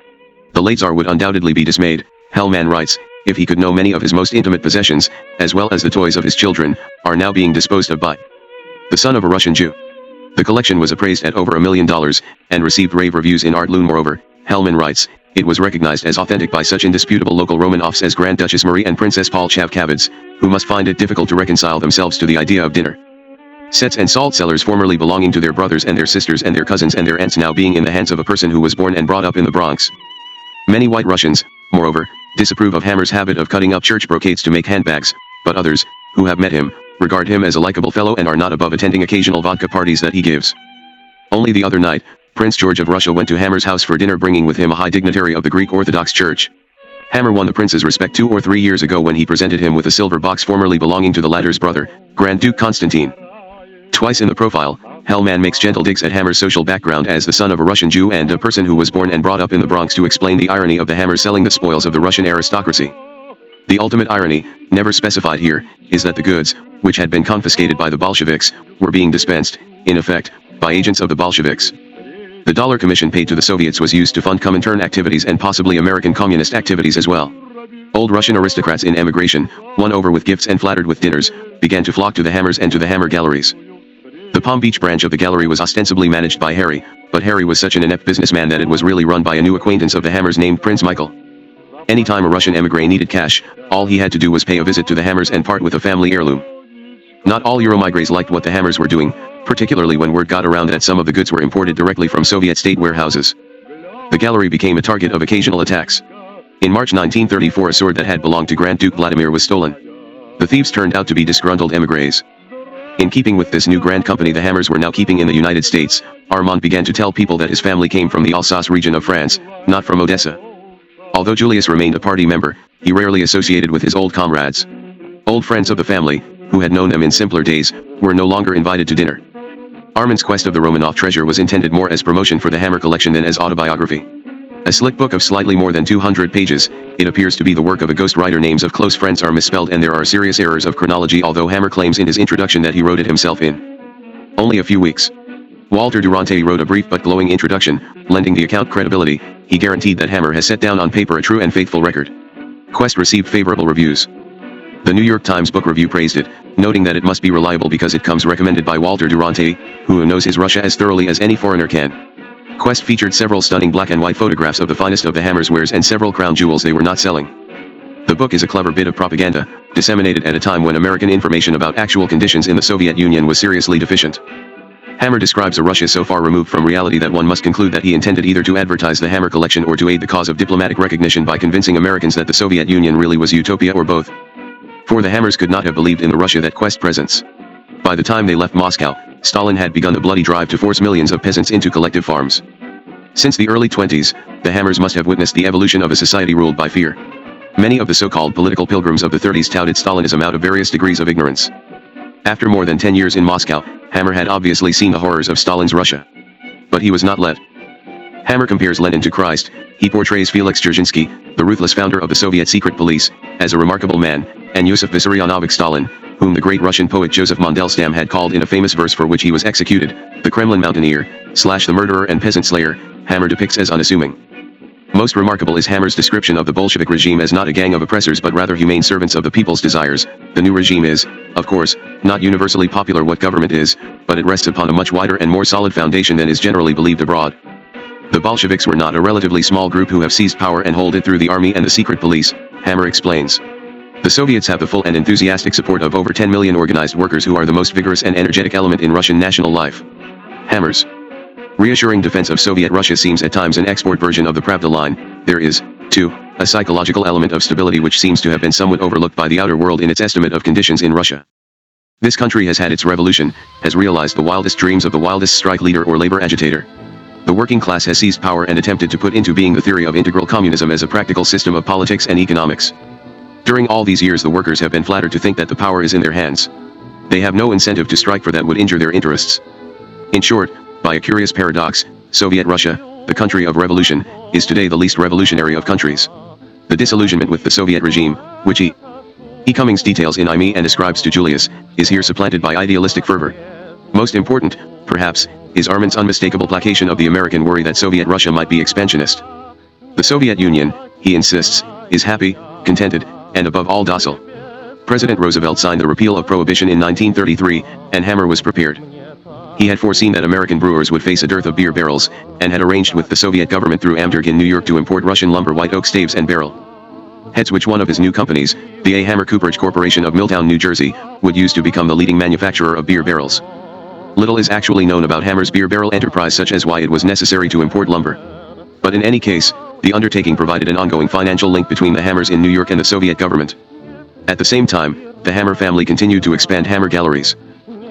The late Tsar would undoubtedly be dismayed, Hellman writes, if he could know many of his most intimate possessions, as well as the toys of his children, are now being disposed of by the son of a Russian Jew. The collection was appraised at over $1 million, and received rave reviews in Art Loon. Moreover, Hellman writes, it was recognized as authentic by such indisputable local Romanovs as Grand Duchess Marie and Princess Polchavkavids, who must find it difficult to reconcile themselves to the idea of dinner sets and salt cellars formerly belonging to their brothers and their sisters and their cousins and their aunts now being in the hands of a person who was born and brought up in the Bronx. Many white Russians, moreover, disapprove of Hammer's habit of cutting up church brocades to make handbags, but others, who have met him, regard him as a likable fellow and are not above attending occasional vodka parties that he gives. Only the other night, Prince George of Russia went to Hammer's house for dinner, bringing with him a high dignitary of the Greek Orthodox Church. Hammer won the prince's respect 2 or 3 years ago when he presented him with a silver box formerly belonging to the latter's brother, Grand Duke Constantine. Twice in the profile, Hellman makes gentle digs at Hammer's social background as the son of a Russian Jew and a person who was born and brought up in the Bronx to explain the irony of the Hammer selling the spoils of the Russian aristocracy. The ultimate irony, never specified here, is that the goods, which had been confiscated by the Bolsheviks, were being dispensed, in effect, by agents of the Bolsheviks. The dollar commission paid to the Soviets was used to fund Comintern activities and possibly American communist activities as well. Old Russian aristocrats in emigration, won over with gifts and flattered with dinners, began to flock to the Hammers and to the Hammer galleries. The Palm Beach branch of the gallery was ostensibly managed by Harry, but Harry was such an inept businessman that it was really run by a new acquaintance of the Hammers named Prince Michael. Anytime a Russian emigre needed cash, all he had to do was pay a visit to the Hammers and part with a family heirloom. Not all Euromigres liked what the Hammers were doing, particularly when word got around that some of the goods were imported directly from Soviet state warehouses. The gallery became a target of occasional attacks. In March 1934 a sword that had belonged to Grand Duke Vladimir was stolen. The thieves turned out to be disgruntled emigres. In keeping with this new grand company the Hammers were now keeping in the United States, Armand began to tell people that his family came from the Alsace region of France, not from Odessa. Although Julius remained a party member, he rarely associated with his old comrades. Old friends of the family, who had known them in simpler days, were no longer invited to dinner. Armand's quest of the Romanov treasure was intended more as promotion for the Hammer collection than as autobiography. A slick book of slightly more than 200 pages, it appears to be the work of a ghostwriter. Names of close friends are misspelled and there are serious errors of chronology, although Hammer claims in his introduction that he wrote it himself in only a few weeks. Walter Durante wrote a brief but glowing introduction, lending the account credibility. He guaranteed that Hammer has set down on paper a true and faithful record. Quest received favorable reviews. The New York Times Book Review praised it, noting that it must be reliable because it comes recommended by Walter Durante, who knows his Russia as thoroughly as any foreigner can. Quest featured several stunning black and white photographs of the finest of the Hammer's wares and several crown jewels they were not selling. The book is a clever bit of propaganda, disseminated at a time when American information about actual conditions in the Soviet Union was seriously deficient. Hammer describes a Russia so far removed from reality that one must conclude that he intended either to advertise the Hammer collection or to aid the cause of diplomatic recognition by convincing Americans that the Soviet Union really was utopia, or both. For the Hammers could not have believed in the Russia that Quest presents. By the time they left Moscow, Stalin had begun a bloody drive to force millions of peasants into collective farms. Since the early 20s, the Hammers must have witnessed the evolution of a society ruled by fear. Many of the so-called political pilgrims of the 30s touted Stalinism out of various degrees of ignorance. After more than 10 years in Moscow, Hammer had obviously seen the horrors of Stalin's Russia. But he was not led. Hammer compares Lenin to Christ. He portrays Felix Dzerzhinsky, the ruthless founder of the Soviet secret police, as a remarkable man, and Yosef Vissarionovich Stalin, whom the great Russian poet Joseph Mandelstam had called in a famous verse for which he was executed, the Kremlin mountaineer, / the murderer and peasant slayer, Hammer depicts as unassuming. Most remarkable is Hammer's description of the Bolshevik regime as not a gang of oppressors but rather humane servants of the people's desires. The new regime is, of course, not universally popular. What government is, but it rests upon a much wider and more solid foundation than is generally believed abroad. The Bolsheviks were not a relatively small group who have seized power and hold it through the army and the secret police, Hammer explains. The Soviets have the full and enthusiastic support of over 10 million organized workers who are the most vigorous and energetic element in Russian national life. Hammer's reassuring defense of Soviet Russia seems at times an export version of the Pravda line. There is, too, a psychological element of stability which seems to have been somewhat overlooked by the outer world in its estimate of conditions in Russia. This country has had its revolution, has realized the wildest dreams of the wildest strike leader or labor agitator. The working class has seized power and attempted to put into being the theory of integral communism as a practical system of politics and economics. During all these years the workers have been flattered to think that the power is in their hands. They have no incentive to strike, for that would injure their interests. In short, by a curious paradox, Soviet Russia, the country of revolution, is today the least revolutionary of countries. The disillusionment with the Soviet regime, which E. Cummings details in I Me and ascribes to Julius, is here supplanted by idealistic fervor. Most important, perhaps, is Armand's unmistakable placation of the American worry that Soviet Russia might be expansionist. The Soviet Union, he insists, is happy, contented, and above all docile. President Roosevelt signed the repeal of prohibition in 1933, and Hammer was prepared. He had foreseen that American brewers would face a dearth of beer barrels, and had arranged with the Soviet government through Amberg in New York to import Russian lumber, white oak staves and barrel heads, which one of his new companies, the A. Hammer Cooperage Corporation of Milltown, New Jersey, would use to become the leading manufacturer of beer barrels. Little is actually known about Hammer's beer barrel enterprise, such as why it was necessary to import lumber. But in any case, the undertaking provided an ongoing financial link between the Hammers in New York and the Soviet government. At the same time, the Hammer family continued to expand Hammer galleries.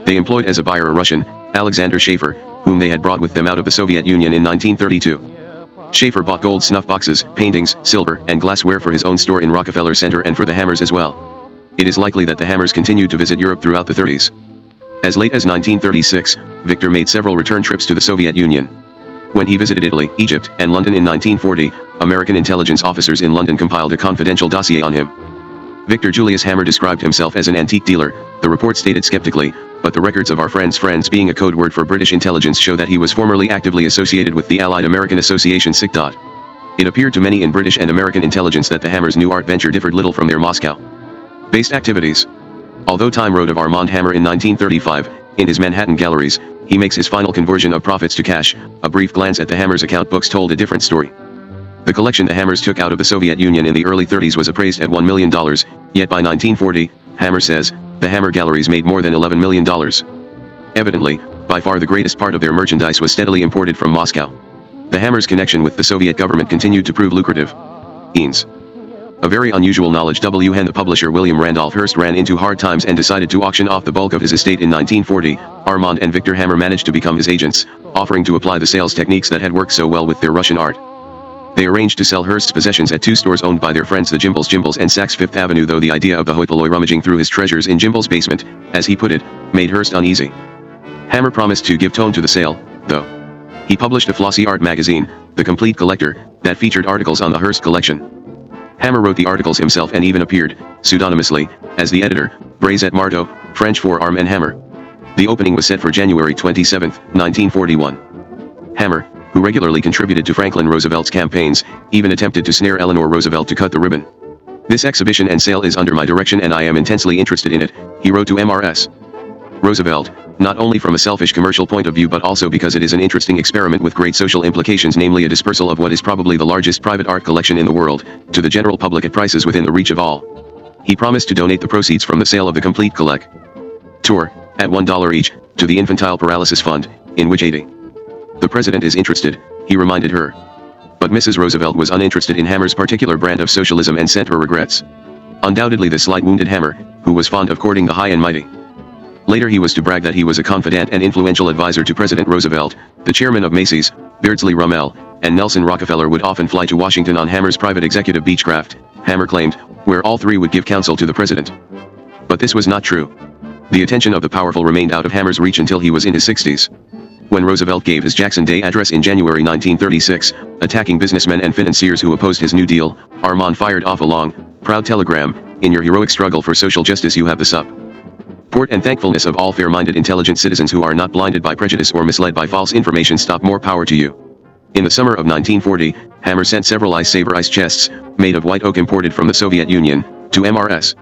They employed as a buyer a Russian, Alexander Schaefer, whom they had brought with them out of the Soviet Union in 1932. Schaefer bought gold snuff boxes, paintings, silver, and glassware for his own store in Rockefeller Center and for the Hammers as well. It is likely that the Hammers continued to visit Europe throughout the 30s. As late as 1936, Victor made several return trips to the Soviet Union. When he visited Italy, Egypt, and London in 1940, American intelligence officers in London compiled a confidential dossier on him. Victor Julius Hammer described himself as an antique dealer, the report stated skeptically, but the records of our friends being a code word for British intelligence show that he was formerly actively associated with the Allied American Association SIC. It appeared to many in British and American intelligence that the Hammers' new art venture differed little from their Moscow-based activities. Although Time wrote of Armand Hammer in 1935, in his Manhattan galleries, he makes his final conversion of profits to cash. A brief glance at the Hammers' account books told a different story. The collection the Hammers took out of the Soviet Union in the early 30s was appraised at $1 million, yet by 1940, Hammer says, the Hammer galleries made more than $11 million. Evidently, by far the greatest part of their merchandise was steadily imported from Moscow. The Hammers' connection with the Soviet government continued to prove lucrative. Eanes. A very unusual knowledge. When the publisher William Randolph Hearst ran into hard times and decided to auction off the bulk of his estate in 1940, Armand and Victor Hammer managed to become his agents, offering to apply the sales techniques that had worked so well with their Russian art. They arranged to sell Hearst's possessions at two stores owned by their friends the Gimbels and Saks Fifth Avenue, though the idea of the hoi polloi rummaging through his treasures in Gimbel's basement, as he put it, made Hearst uneasy. Hammer promised to give tone to the sale, though. He published a flossy art magazine, The Complete Collector, that featured articles on the Hearst collection. Hammer wrote the articles himself and even appeared, pseudonymously, as the editor, Brais et Marteau, French for Arm and Hammer. The opening was set for January 27, 1941. Hammer, who regularly contributed to Franklin Roosevelt's campaigns, even attempted to snare Eleanor Roosevelt to cut the ribbon. This exhibition and sale is under my direction and I am intensely interested in it, he wrote to MRS. Roosevelt, not only from a selfish commercial point of view but also because it is an interesting experiment with great social implications, namely a dispersal of what is probably the largest private art collection in the world, to the general public at prices within the reach of all. He promised to donate the proceeds from the sale of the complete collector, at $1 each, to the Infantile Paralysis Fund, in which 80. The president is interested, he reminded her. But Mrs. Roosevelt was uninterested in Hammer's particular brand of socialism and sent her regrets. Undoubtedly the slight wounded Hammer, who was fond of courting the high and mighty. Later he was to brag that he was a confidant and influential advisor to President Roosevelt, the chairman of Macy's, Beardsley Rumell, and Nelson Rockefeller would often fly to Washington on Hammer's private executive Beechcraft, Hammer claimed, where all three would give counsel to the president. But this was not true. The attention of the powerful remained out of Hammer's reach until he was in his 60s. When Roosevelt gave his Jackson Day address in January 1936, attacking businessmen and financiers who opposed his New Deal, Armand fired off a long, proud telegram, "In your heroic struggle for social justice you have the support and thankfulness of all fair-minded intelligent citizens who are not blinded by prejudice or misled by false information. Stop, more power to you." In the summer of 1940, Hammer sent several ice chests, made of white oak imported from the Soviet Union, to MRS.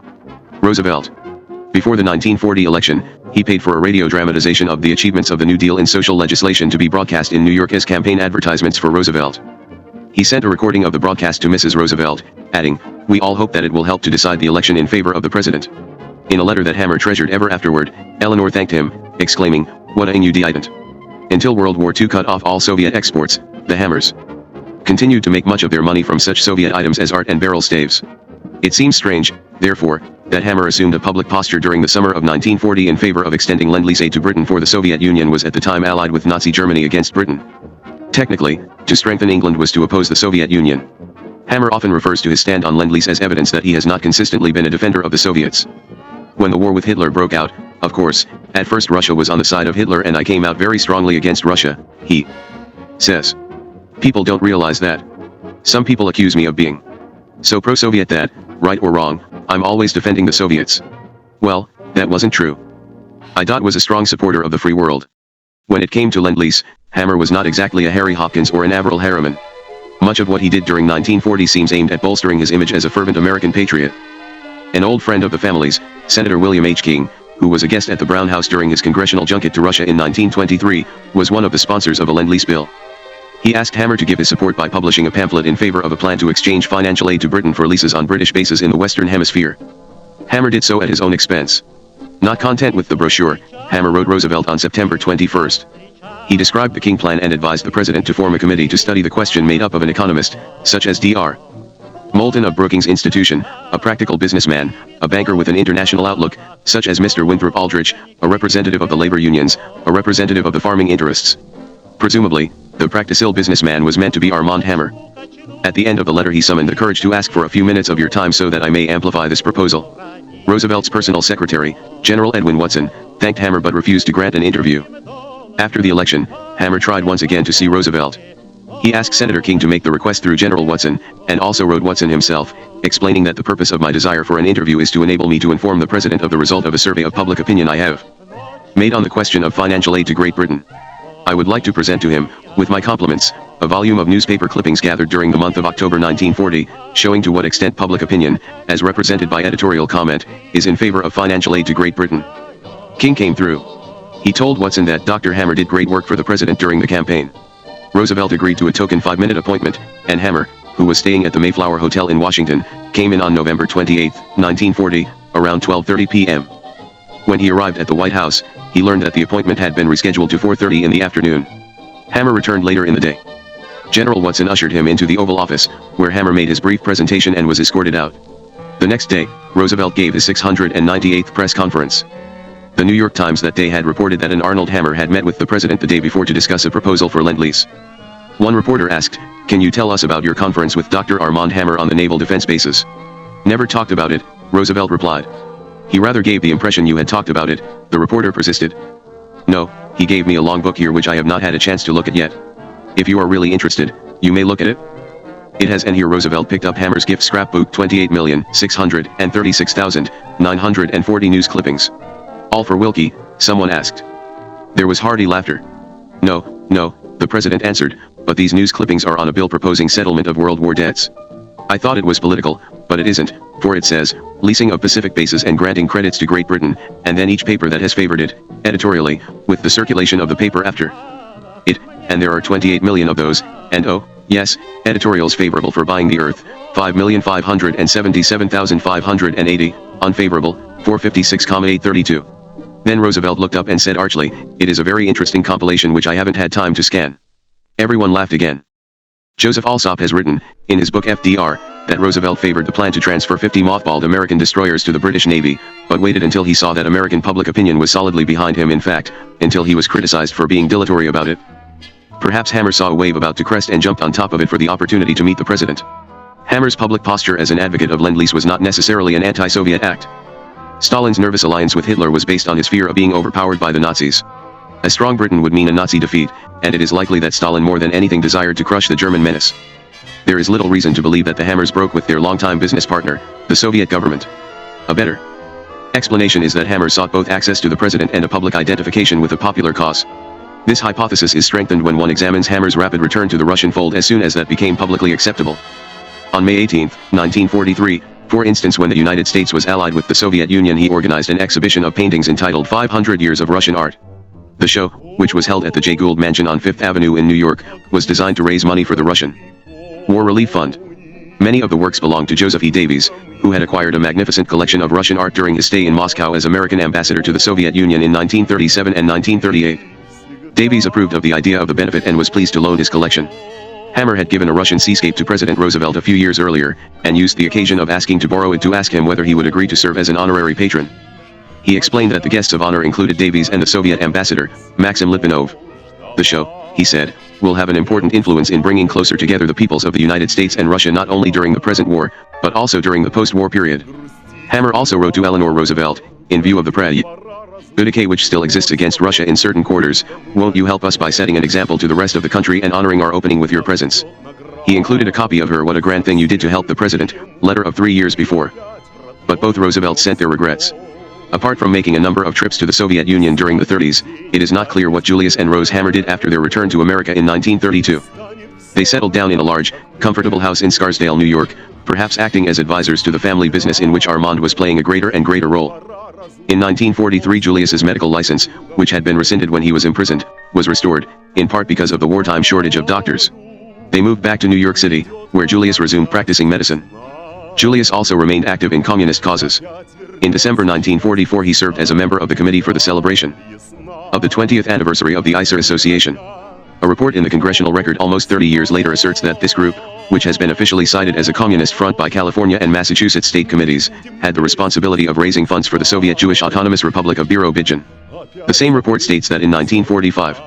Roosevelt. Before the 1940 election, he paid for a radio dramatization of the achievements of the New Deal in social legislation to be broadcast in New York as campaign advertisements for Roosevelt. He sent a recording of the broadcast to Mrs. Roosevelt, adding, "We all hope that it will help to decide the election in favor of the president." In a letter that Hammer treasured ever afterward, Eleanor thanked him, exclaiming, "What a new delight." Until World War II cut off all Soviet exports, the Hammers continued to make much of their money from such Soviet items as art and barrel staves. It seems strange, therefore, that Hammer assumed a public posture during the summer of 1940 in favor of extending Lend-Lease aid to Britain, for the Soviet Union was at the time allied with Nazi Germany against Britain. Technically, to strengthen England was to oppose the Soviet Union. Hammer often refers to his stand on Lend-Lease as evidence that he has not consistently been a defender of the Soviets. When the war with Hitler broke out, of course, at first Russia was on the side of Hitler and I came out very strongly against Russia, he says. People don't realize that. Some people accuse me of being so pro-Soviet that, right or wrong, I'm always defending the Soviets. Well, that wasn't true. I was a strong supporter of the free world. When it came to Lend-Lease, Hammer was not exactly a Harry Hopkins or an Averell Harriman. Much of what he did during 1940 seems aimed at bolstering his image as a fervent American patriot. An old friend of the family's, Senator William H. King, who was a guest at the Brown House during his congressional junket to Russia in 1923, was one of the sponsors of a Lend-Lease bill. He asked Hammer to give his support by publishing a pamphlet in favor of a plan to exchange financial aid to Britain for leases on British bases in the Western Hemisphere. Hammer did so at his own expense. Not content with the brochure, Hammer wrote Roosevelt on September 21. He described the King plan and advised the president to form a committee to study the question, made up of an economist, such as Dr. Moulton of Brookings Institution, a practical businessman, a banker with an international outlook, such as Mr. Winthrop Aldrich, a representative of the labor unions, a representative of the farming interests. Presumably, the practical businessman was meant to be Armand Hammer. At the end of the letter he summoned the courage to ask for a few minutes of your time so that I may amplify this proposal. Roosevelt's personal secretary, General Edwin Watson, thanked Hammer but refused to grant an interview. After the election, Hammer tried once again to see Roosevelt. He asked Senator King to make the request through General Watson, and also wrote Watson himself, explaining that the purpose of my desire for an interview is to enable me to inform the President of the result of a survey of public opinion I have made on the question of financial aid to Great Britain. I would like to present to him, with my compliments, a volume of newspaper clippings gathered during the month of October 1940, showing to what extent public opinion, as represented by editorial comment, is in favor of financial aid to Great Britain. King came through. He told Watson that Dr. Hammer did great work for the President during the campaign. Roosevelt agreed to a token 5-minute appointment, and Hammer, who was staying at the Mayflower Hotel in Washington, came in on November 28, 1940, around 12:30 p.m. When he arrived at the White House, he learned that the appointment had been rescheduled to 4:30 in the afternoon. Hammer returned later in the day. General Watson ushered him into the Oval Office, where Hammer made his brief presentation and was escorted out. The next day, Roosevelt gave his 698th press conference. The New York Times that day had reported that an Arnold Hammer had met with the President the day before to discuss a proposal for Lend-Lease. One reporter asked, "Can you tell us about your conference with Dr. Armand Hammer on the naval defense bases?" "Never talked about it," Roosevelt replied. "He rather gave the impression you had talked about it," the reporter persisted. "No, he gave me a long book here which I have not had a chance to look at yet. If you are really interested, you may look at it. It has," and here Roosevelt picked up Hammer's gift scrapbook, 28,636,940 news clippings. "All for Wilkie?" someone asked. There was hearty laughter. No, the President answered, "but these news clippings are on a bill proposing settlement of World War debts. I thought it was political, but it isn't, for it says, leasing of Pacific bases and granting credits to Great Britain, and then each paper that has favored it, editorially, with the circulation of the paper after it, and there are 28 million of those, and oh, yes, editorials favorable for buying the earth, 5,577,580, unfavorable, 456,832. Then Roosevelt looked up and said archly, "It is a very interesting compilation which I haven't had time to scan." Everyone laughed again. Joseph Alsop has written, in his book FDR, that Roosevelt favored the plan to transfer 50 mothballed American destroyers to the British Navy, but waited until he saw that American public opinion was solidly behind him, in fact, until he was criticized for being dilatory about it. Perhaps Hammer saw a wave about to crest and jumped on top of it for the opportunity to meet the President. Hammer's public posture as an advocate of Lend-Lease was not necessarily an anti-Soviet act. Stalin's nervous alliance with Hitler was based on his fear of being overpowered by the Nazis. A strong Britain would mean a Nazi defeat, and it is likely that Stalin more than anything desired to crush the German menace. There is little reason to believe that the Hammers broke with their longtime business partner, the Soviet government. A better explanation is that Hammer sought both access to the President and a public identification with a popular cause. This hypothesis is strengthened when one examines Hammer's rapid return to the Russian fold as soon as that became publicly acceptable. On May 18, 1943, for instance, when the United States was allied with the Soviet Union, he organized an exhibition of paintings entitled 500 Years of Russian Art. The show, which was held at the Jay Gould Mansion on Fifth Avenue in New York, was designed to raise money for the Russian War Relief Fund. Many of the works belonged to Joseph E. Davies, who had acquired a magnificent collection of Russian art during his stay in Moscow as American ambassador to the Soviet Union in 1937 and 1938. Davies approved of the idea of the benefit and was pleased to loan his collection. Hammer had given a Russian seascape to President Roosevelt a few years earlier, and used the occasion of asking to borrow it to ask him whether he would agree to serve as an honorary patron. He explained that the guests of honor included Davies and the Soviet ambassador, Maxim Litvinov. "The show," he said, "will have an important influence in bringing closer together the peoples of the United States and Russia not only during the present war, but also during the post-war period." Hammer also wrote to Eleanor Roosevelt, in view of the prejudice which still exists against Russia in certain quarters, "Won't you help us by setting an example to the rest of the country and honoring our opening with your presence?" He included a copy of her "What a Grand Thing You Did to Help the President" letter of 3 years before. But both Roosevelts sent their regrets. Apart from making a number of trips to the Soviet Union during the 30s, it is not clear what Julius and Rose Hammer did after their return to America in 1932. They settled down in a large, comfortable house in Scarsdale, New York, perhaps acting as advisors to the family business in which Armand was playing a greater and greater role. In 1943, Julius's medical license, which had been rescinded when he was imprisoned, was restored, in part because of the wartime shortage of doctors. They moved back to New York City, where Julius resumed practicing medicine. Julius also remained active in communist causes. In December 1944 he served as a member of the committee for the celebration of the 20th anniversary of the ISA Association. A report in the Congressional Record almost 30 years later asserts that this group which has been officially cited as a communist front by California and Massachusetts state committees, had the responsibility of raising funds for the Soviet Jewish Autonomous Republic of Birobidjan. The same report states that in 1945,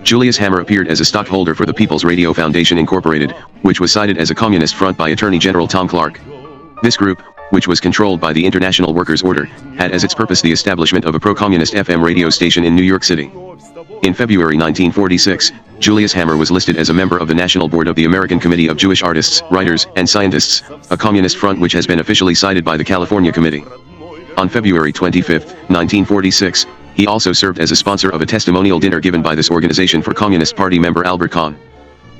Julius Hammer appeared as a stockholder for the People's Radio Foundation Incorporated, which was cited as a communist front by Attorney General Tom Clark. This group, which was controlled by the International Workers' Order, had as its purpose the establishment of a pro-communist FM radio station in New York City. In February 1946, Julius Hammer was listed as a member of the National Board of the American Committee of Jewish Artists, Writers, and Scientists, a communist front which has been officially cited by the California Committee. On February 25, 1946, he also served as a sponsor of a testimonial dinner given by this organization for Communist Party member Albert Kahn.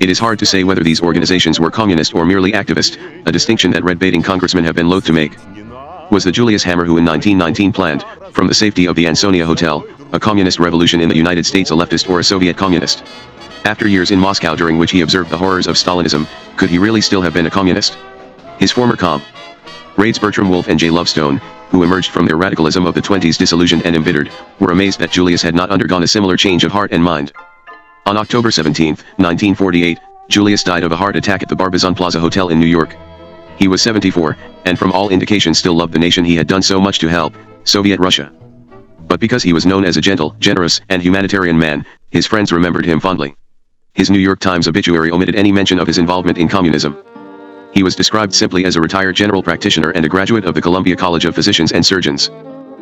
It is hard to say whether these organizations were communist or merely activist, a distinction that red-baiting congressmen have been loath to make. Was the Julius Hammer who in 1919 planned, from the safety of the Ansonia Hotel, a communist revolution in the United States a leftist or a Soviet communist? After years in Moscow during which he observed the horrors of Stalinism, could he really still have been a communist? His former comrades Bertram Wolfe and Jay Lovestone, who emerged from their radicalism of the 20s disillusioned and embittered, were amazed that Julius had not undergone a similar change of heart and mind. On October 17, 1948, Julius died of a heart attack at the Barbizon Plaza Hotel in New York. He was 74, and from all indications still loved the nation he had done so much to help, Soviet Russia. But because he was known as a gentle, generous, and humanitarian man, his friends remembered him fondly. His New York Times obituary omitted any mention of his involvement in communism. He was described simply as a retired general practitioner and a graduate of the Columbia College of Physicians and Surgeons.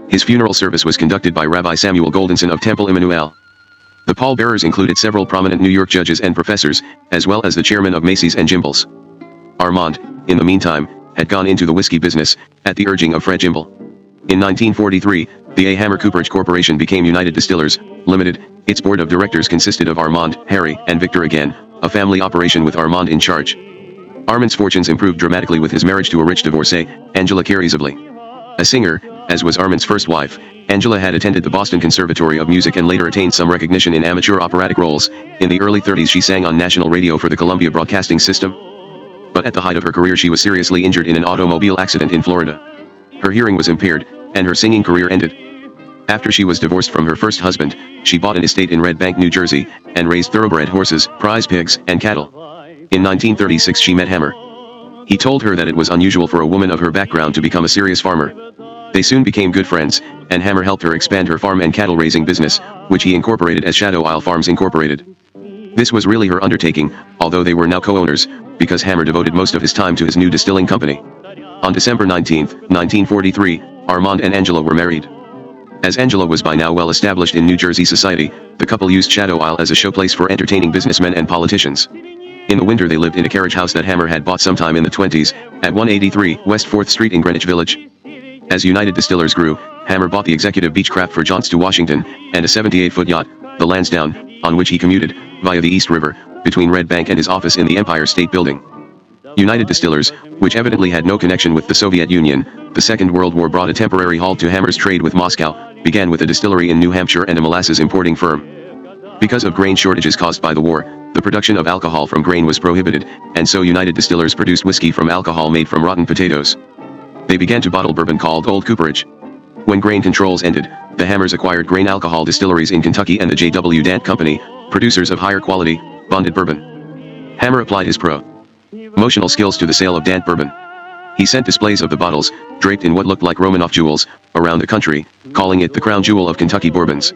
His funeral service was conducted by Rabbi Samuel Goldenson of Temple Emmanuel. The pallbearers included several prominent New York judges and professors, as well as the chairman of Macy's and Gimbel's. Armand, in the meantime, had gone into the whiskey business, at the urging of Fred Gimbel. In 1943, the A. Hammer Cooperage Corporation became United Distillers, Limited. Its board of directors consisted of Armand, Harry, and Victor again, a family operation with Armand in charge. Armand's fortunes improved dramatically with his marriage to a rich divorcee, Angela Carey Sibley. A singer, as was Armand's first wife, Angela had attended the Boston Conservatory of Music and later attained some recognition in amateur operatic roles. In the early 30s she sang on national radio for the Columbia Broadcasting System. But at the height of her career she was seriously injured in an automobile accident in Florida. Her hearing was impaired, and her singing career ended. After she was divorced from her first husband, she bought an estate in Red Bank, New Jersey, and raised thoroughbred horses, prize pigs, and cattle. In 1936 she met Hammer. He told her that it was unusual for a woman of her background to become a serious farmer. They soon became good friends, and Hammer helped her expand her farm and cattle raising business, which he incorporated as Shadow Isle Farms Incorporated. This was really her undertaking, although they were now co-owners, because Hammer devoted most of his time to his new distilling company. On December 19, 1943, Armand and Angela were married. As Angela was by now well established in New Jersey society, the couple used Shadow Isle as a showplace for entertaining businessmen and politicians. In the winter they lived in a carriage house that Hammer had bought sometime in the 20s, at 183 West 4th Street in Greenwich Village. As United Distillers grew, Hammer bought the executive Beechcraft for jaunts to Washington, and a 78-foot yacht, the Lansdowne, on which he commuted, via the East River, between Red Bank and his office in the Empire State Building. United Distillers, which evidently had no connection with the Soviet Union, the Second World War brought a temporary halt to Hammer's trade with Moscow, began with a distillery in New Hampshire and a molasses importing firm. Because of grain shortages caused by the war, the production of alcohol from grain was prohibited, and so United Distillers produced whiskey from alcohol made from rotten potatoes. They began to bottle bourbon called Old Cooperage. When grain controls ended, the Hammers acquired grain alcohol distilleries in Kentucky and the J.W. Dant Company, producers of higher quality, bonded bourbon. Hammer applied his promotional skills to the sale of Dant bourbon. He sent displays of the bottles, draped in what looked like Romanov jewels, around the country, calling it the crown jewel of Kentucky bourbons.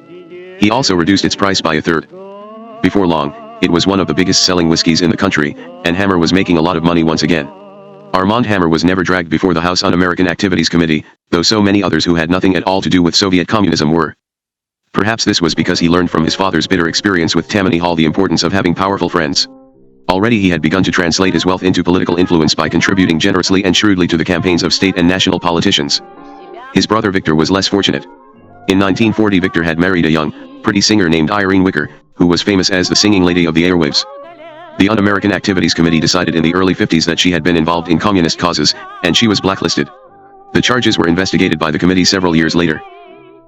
He also reduced its price by a third. Before long, it was one of the biggest selling whiskeys in the country, and Hammer was making a lot of money once again. Armand Hammer was never dragged before the House Un-American Activities Committee, though so many others who had nothing at all to do with Soviet communism were. Perhaps this was because he learned from his father's bitter experience with Tammany Hall the importance of having powerful friends. Already he had begun to translate his wealth into political influence by contributing generously and shrewdly to the campaigns of state and national politicians. His brother Victor was less fortunate. In 1940 Victor had married a young, pretty singer named Irene Wicker, who was famous as the singing lady of the airwaves. The Un-American Activities Committee decided in the early 50s that she had been involved in communist causes, and she was blacklisted. The charges were investigated by the committee several years later.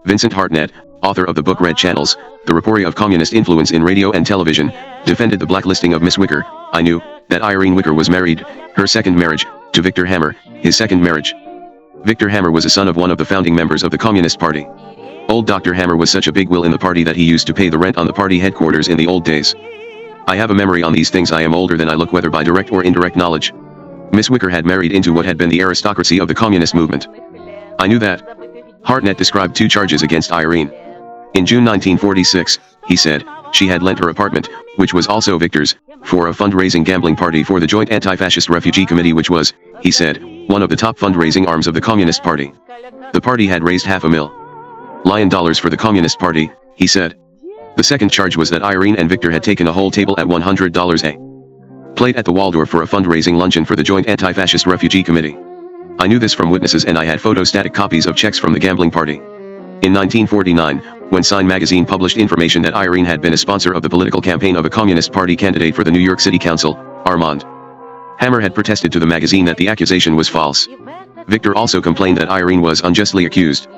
Vincent Hartnett, author of the book Red Channels, The Report of Communist Influence in Radio and Television, defended the blacklisting of Miss Wicker. I knew that Irene Wicker was married, her second marriage, to Victor Hammer, his second marriage. Victor Hammer was a son of one of the founding members of the Communist Party. Old Dr. Hammer was such a big will in the party that he used to pay the rent on the party headquarters in the old days. I have a memory on these things. I am older than I look, whether by direct or indirect knowledge. Miss Wicker had married into what had been the aristocracy of the communist movement. I knew that. Hartnett described 2 charges against Irene. In June 1946, he said, she had lent her apartment, which was also Victor's, for a fundraising gambling party for the Joint Anti-Fascist Refugee Committee, which was, he said, one of the top fundraising arms of the Communist Party. The party had raised $500,000 for the Communist Party, he said. The second charge was that Irene and Victor had taken a whole table at $100 a plate at the Waldorf for a fundraising luncheon for the Joint Anti-Fascist Refugee Committee. I knew this from witnesses, and I had photostatic copies of checks from the gambling party. In 1949, when Sign magazine published information that Irene had been a sponsor of the political campaign of a Communist Party candidate for the New York City Council, Armand Hammer had protested to the magazine that the accusation was false. Victor also complained that Irene was unjustly accused.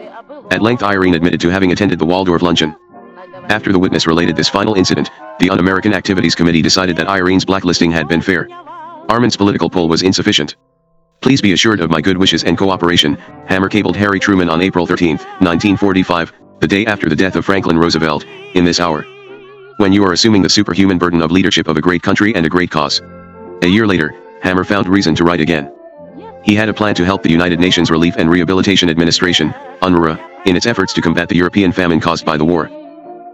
At length Irene admitted to having attended the Waldorf luncheon. After the witness related this final incident, the Un-American Activities Committee decided that Irene's blacklisting had been fair. Armand's political pull was insufficient. Please be assured of my good wishes and cooperation, Hammer cabled Harry Truman on April 13, 1945, the day after the death of Franklin Roosevelt, in this hour. When you are assuming the superhuman burden of leadership of a great country and a great cause. A year later, Hammer found reason to write again. He had a plan to help the United Nations Relief and Rehabilitation Administration, UNRWA, in its efforts to combat the European famine caused by the war.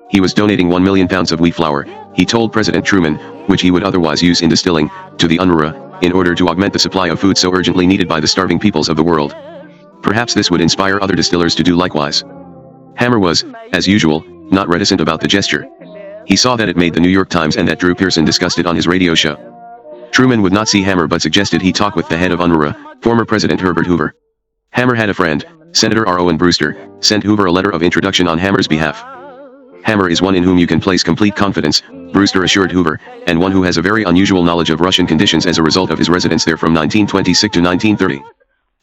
He was donating 1 million pounds of wheat flour, he told President Truman, which he would otherwise use in distilling, to the UNRWA, in order to augment the supply of food so urgently needed by the starving peoples of the world. Perhaps this would inspire other distillers to do likewise. Hammer was, as usual, not reticent about the gesture. He saw that it made the New York Times and that Drew Pearson discussed it on his radio show. Truman would not see Hammer but suggested he talk with the head of UNRWA, former President Herbert Hoover. Hammer had a friend, Senator R. Owen Brewster, sent Hoover a letter of introduction on Hammer's behalf. Hammer is one in whom you can place complete confidence, Brewster assured Hoover, and one who has a very unusual knowledge of Russian conditions as a result of his residence there from 1926 to 1930.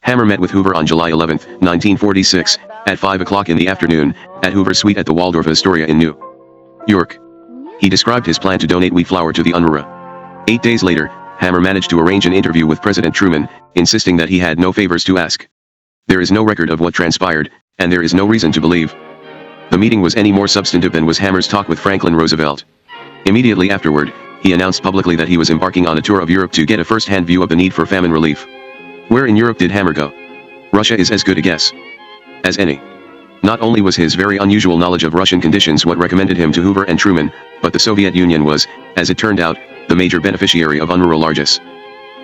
Hammer met with Hoover on July 11, 1946, at 5 o'clock in the afternoon, at Hoover's suite at the Waldorf Astoria in New York. He described his plan to donate wheat flour to the UNRWA. 8 days later, Hammer managed to arrange an interview with President Truman, insisting that he had no favors to ask. There is no record of what transpired, and there is no reason to believe the meeting was any more substantive than was Hammer's talk with Franklin Roosevelt. Immediately afterward, he announced publicly that he was embarking on a tour of Europe to get a first-hand view of the need for famine relief. Where in Europe did Hammer go? Russia is as good a guess as any. Not only was his very unusual knowledge of Russian conditions what recommended him to Hoover and Truman, but the Soviet Union was, as it turned out, the major beneficiary of UNRWA largesse.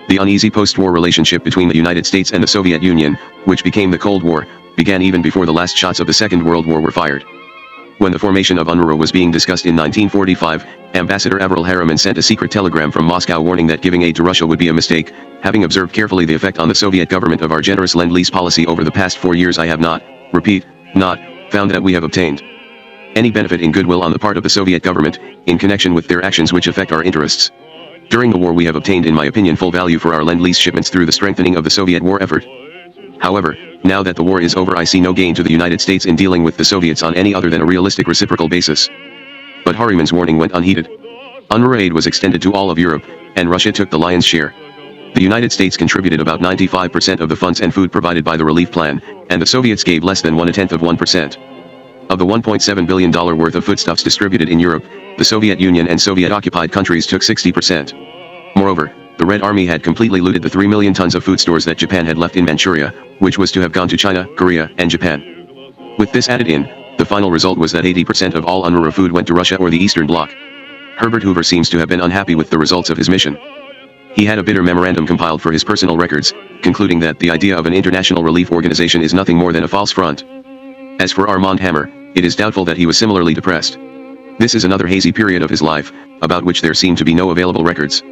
The uneasy post-war relationship between the United States and the Soviet Union, which became the Cold War, began even before the last shots of the Second World War were fired. When the formation of UNRWA was being discussed in 1945, Ambassador Avril Harriman sent a secret telegram from Moscow warning that giving aid to Russia would be a mistake. Having observed carefully the effect on the Soviet government of our generous Lend-Lease policy over the past 4 years, I have not found that we have obtained any benefit in goodwill on the part of the Soviet government, in connection with their actions which affect our interests. During the war we have obtained, in my opinion, full value for our Lend-Lease shipments through the strengthening of the Soviet war effort. However, now that the war is over, I see no gain to the United States in dealing with the Soviets on any other than a realistic reciprocal basis. But Harriman's warning went unheeded. UNRWA aid was extended to all of Europe, and Russia took the lion's share. The United States contributed about 95% of the funds and food provided by the relief plan, and the Soviets gave less than 1/10%. Of the $1.7 billion worth of foodstuffs distributed in Europe, the Soviet Union and Soviet-occupied countries took 60%. Moreover, the Red Army had completely looted the 3 million tons of food stores that Japan had left in Manchuria, which was to have gone to China, Korea, and Japan. With this added in, the final result was that 80% of all UNRWA food went to Russia or the Eastern Bloc. Herbert Hoover seems to have been unhappy with the results of his mission. He had a bitter memorandum compiled for his personal records, concluding that the idea of an international relief organization is nothing more than a false front. As for Armand Hammer, it is doubtful that he was similarly depressed. This is another hazy period of his life, about which there seem to be no available records.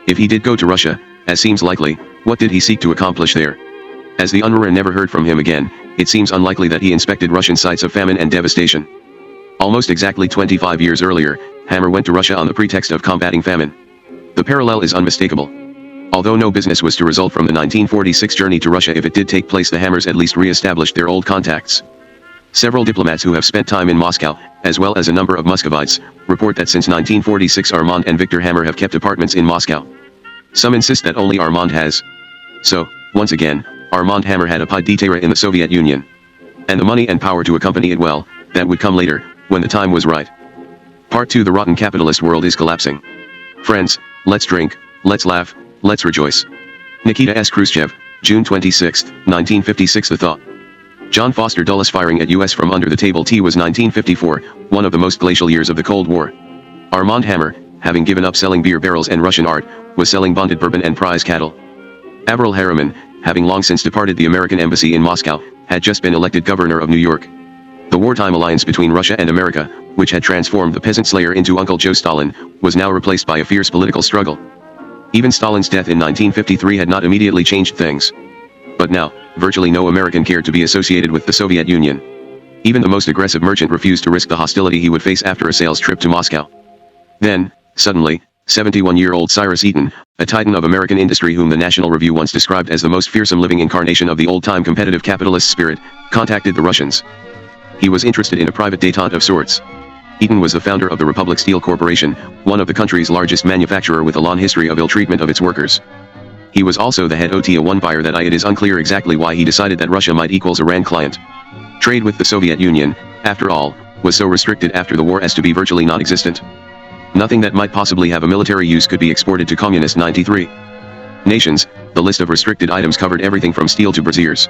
If he did go to Russia, as seems likely, what did he seek to accomplish there? As the UNRWA never heard from him again, it seems unlikely that he inspected Russian sites of famine and devastation. Almost exactly 25 years earlier, Hammer went to Russia on the pretext of combating famine. The parallel is unmistakable. Although no business was to result from the 1946 journey to Russia, if it did take place, the Hammers at least re-established their old contacts. Several diplomats who have spent time in Moscow, as well as a number of Muscovites, report that since 1946 Armand and Victor Hammer have kept apartments in Moscow. Some insist that only Armand has. So, once again, Armand Hammer had a pied de terre in the Soviet Union. And the money and power to accompany it, well, that would come later, when the time was right. Part 2. The rotten capitalist world is collapsing. Friends, let's drink, let's laugh, let's rejoice. Nikita S. Khrushchev, June 26, 1956. The thought. John Foster Dulles firing at U.S. from under the table. T was 1954, one of the most glacial years of the Cold War. Armand Hammer, having given up selling beer barrels and Russian art, was selling bonded bourbon and prize cattle. Averell Harriman, having long since departed the American embassy in Moscow, had just been elected governor of New York. The wartime alliance between Russia and America, which had transformed the peasant slayer into Uncle Joe Stalin, was now replaced by a fierce political struggle. Even Stalin's death in 1953 had not immediately changed things. But now, virtually no American cared to be associated with the Soviet Union. Even the most aggressive merchant refused to risk the hostility he would face after a sales trip to Moscow. Then, suddenly, 71-year-old Cyrus Eaton, a titan of American industry whom the National Review once described as the most fearsome living incarnation of the old-time competitive capitalist spirit, contacted the Russians. He was interested in a private détente of sorts. Eaton was the founder of the Republic Steel Corporation, one of the country's largest manufacturer with a long history of ill treatment of its workers. He was also the head OTA-1 buyer that it is unclear exactly why he decided that Russia might equals Iran client. Trade with the Soviet Union, after all, was so restricted after the war as to be virtually non-existent. Nothing that might possibly have a military use could be exported to Communist 93 nations. The list of restricted items covered everything from steel to braziers.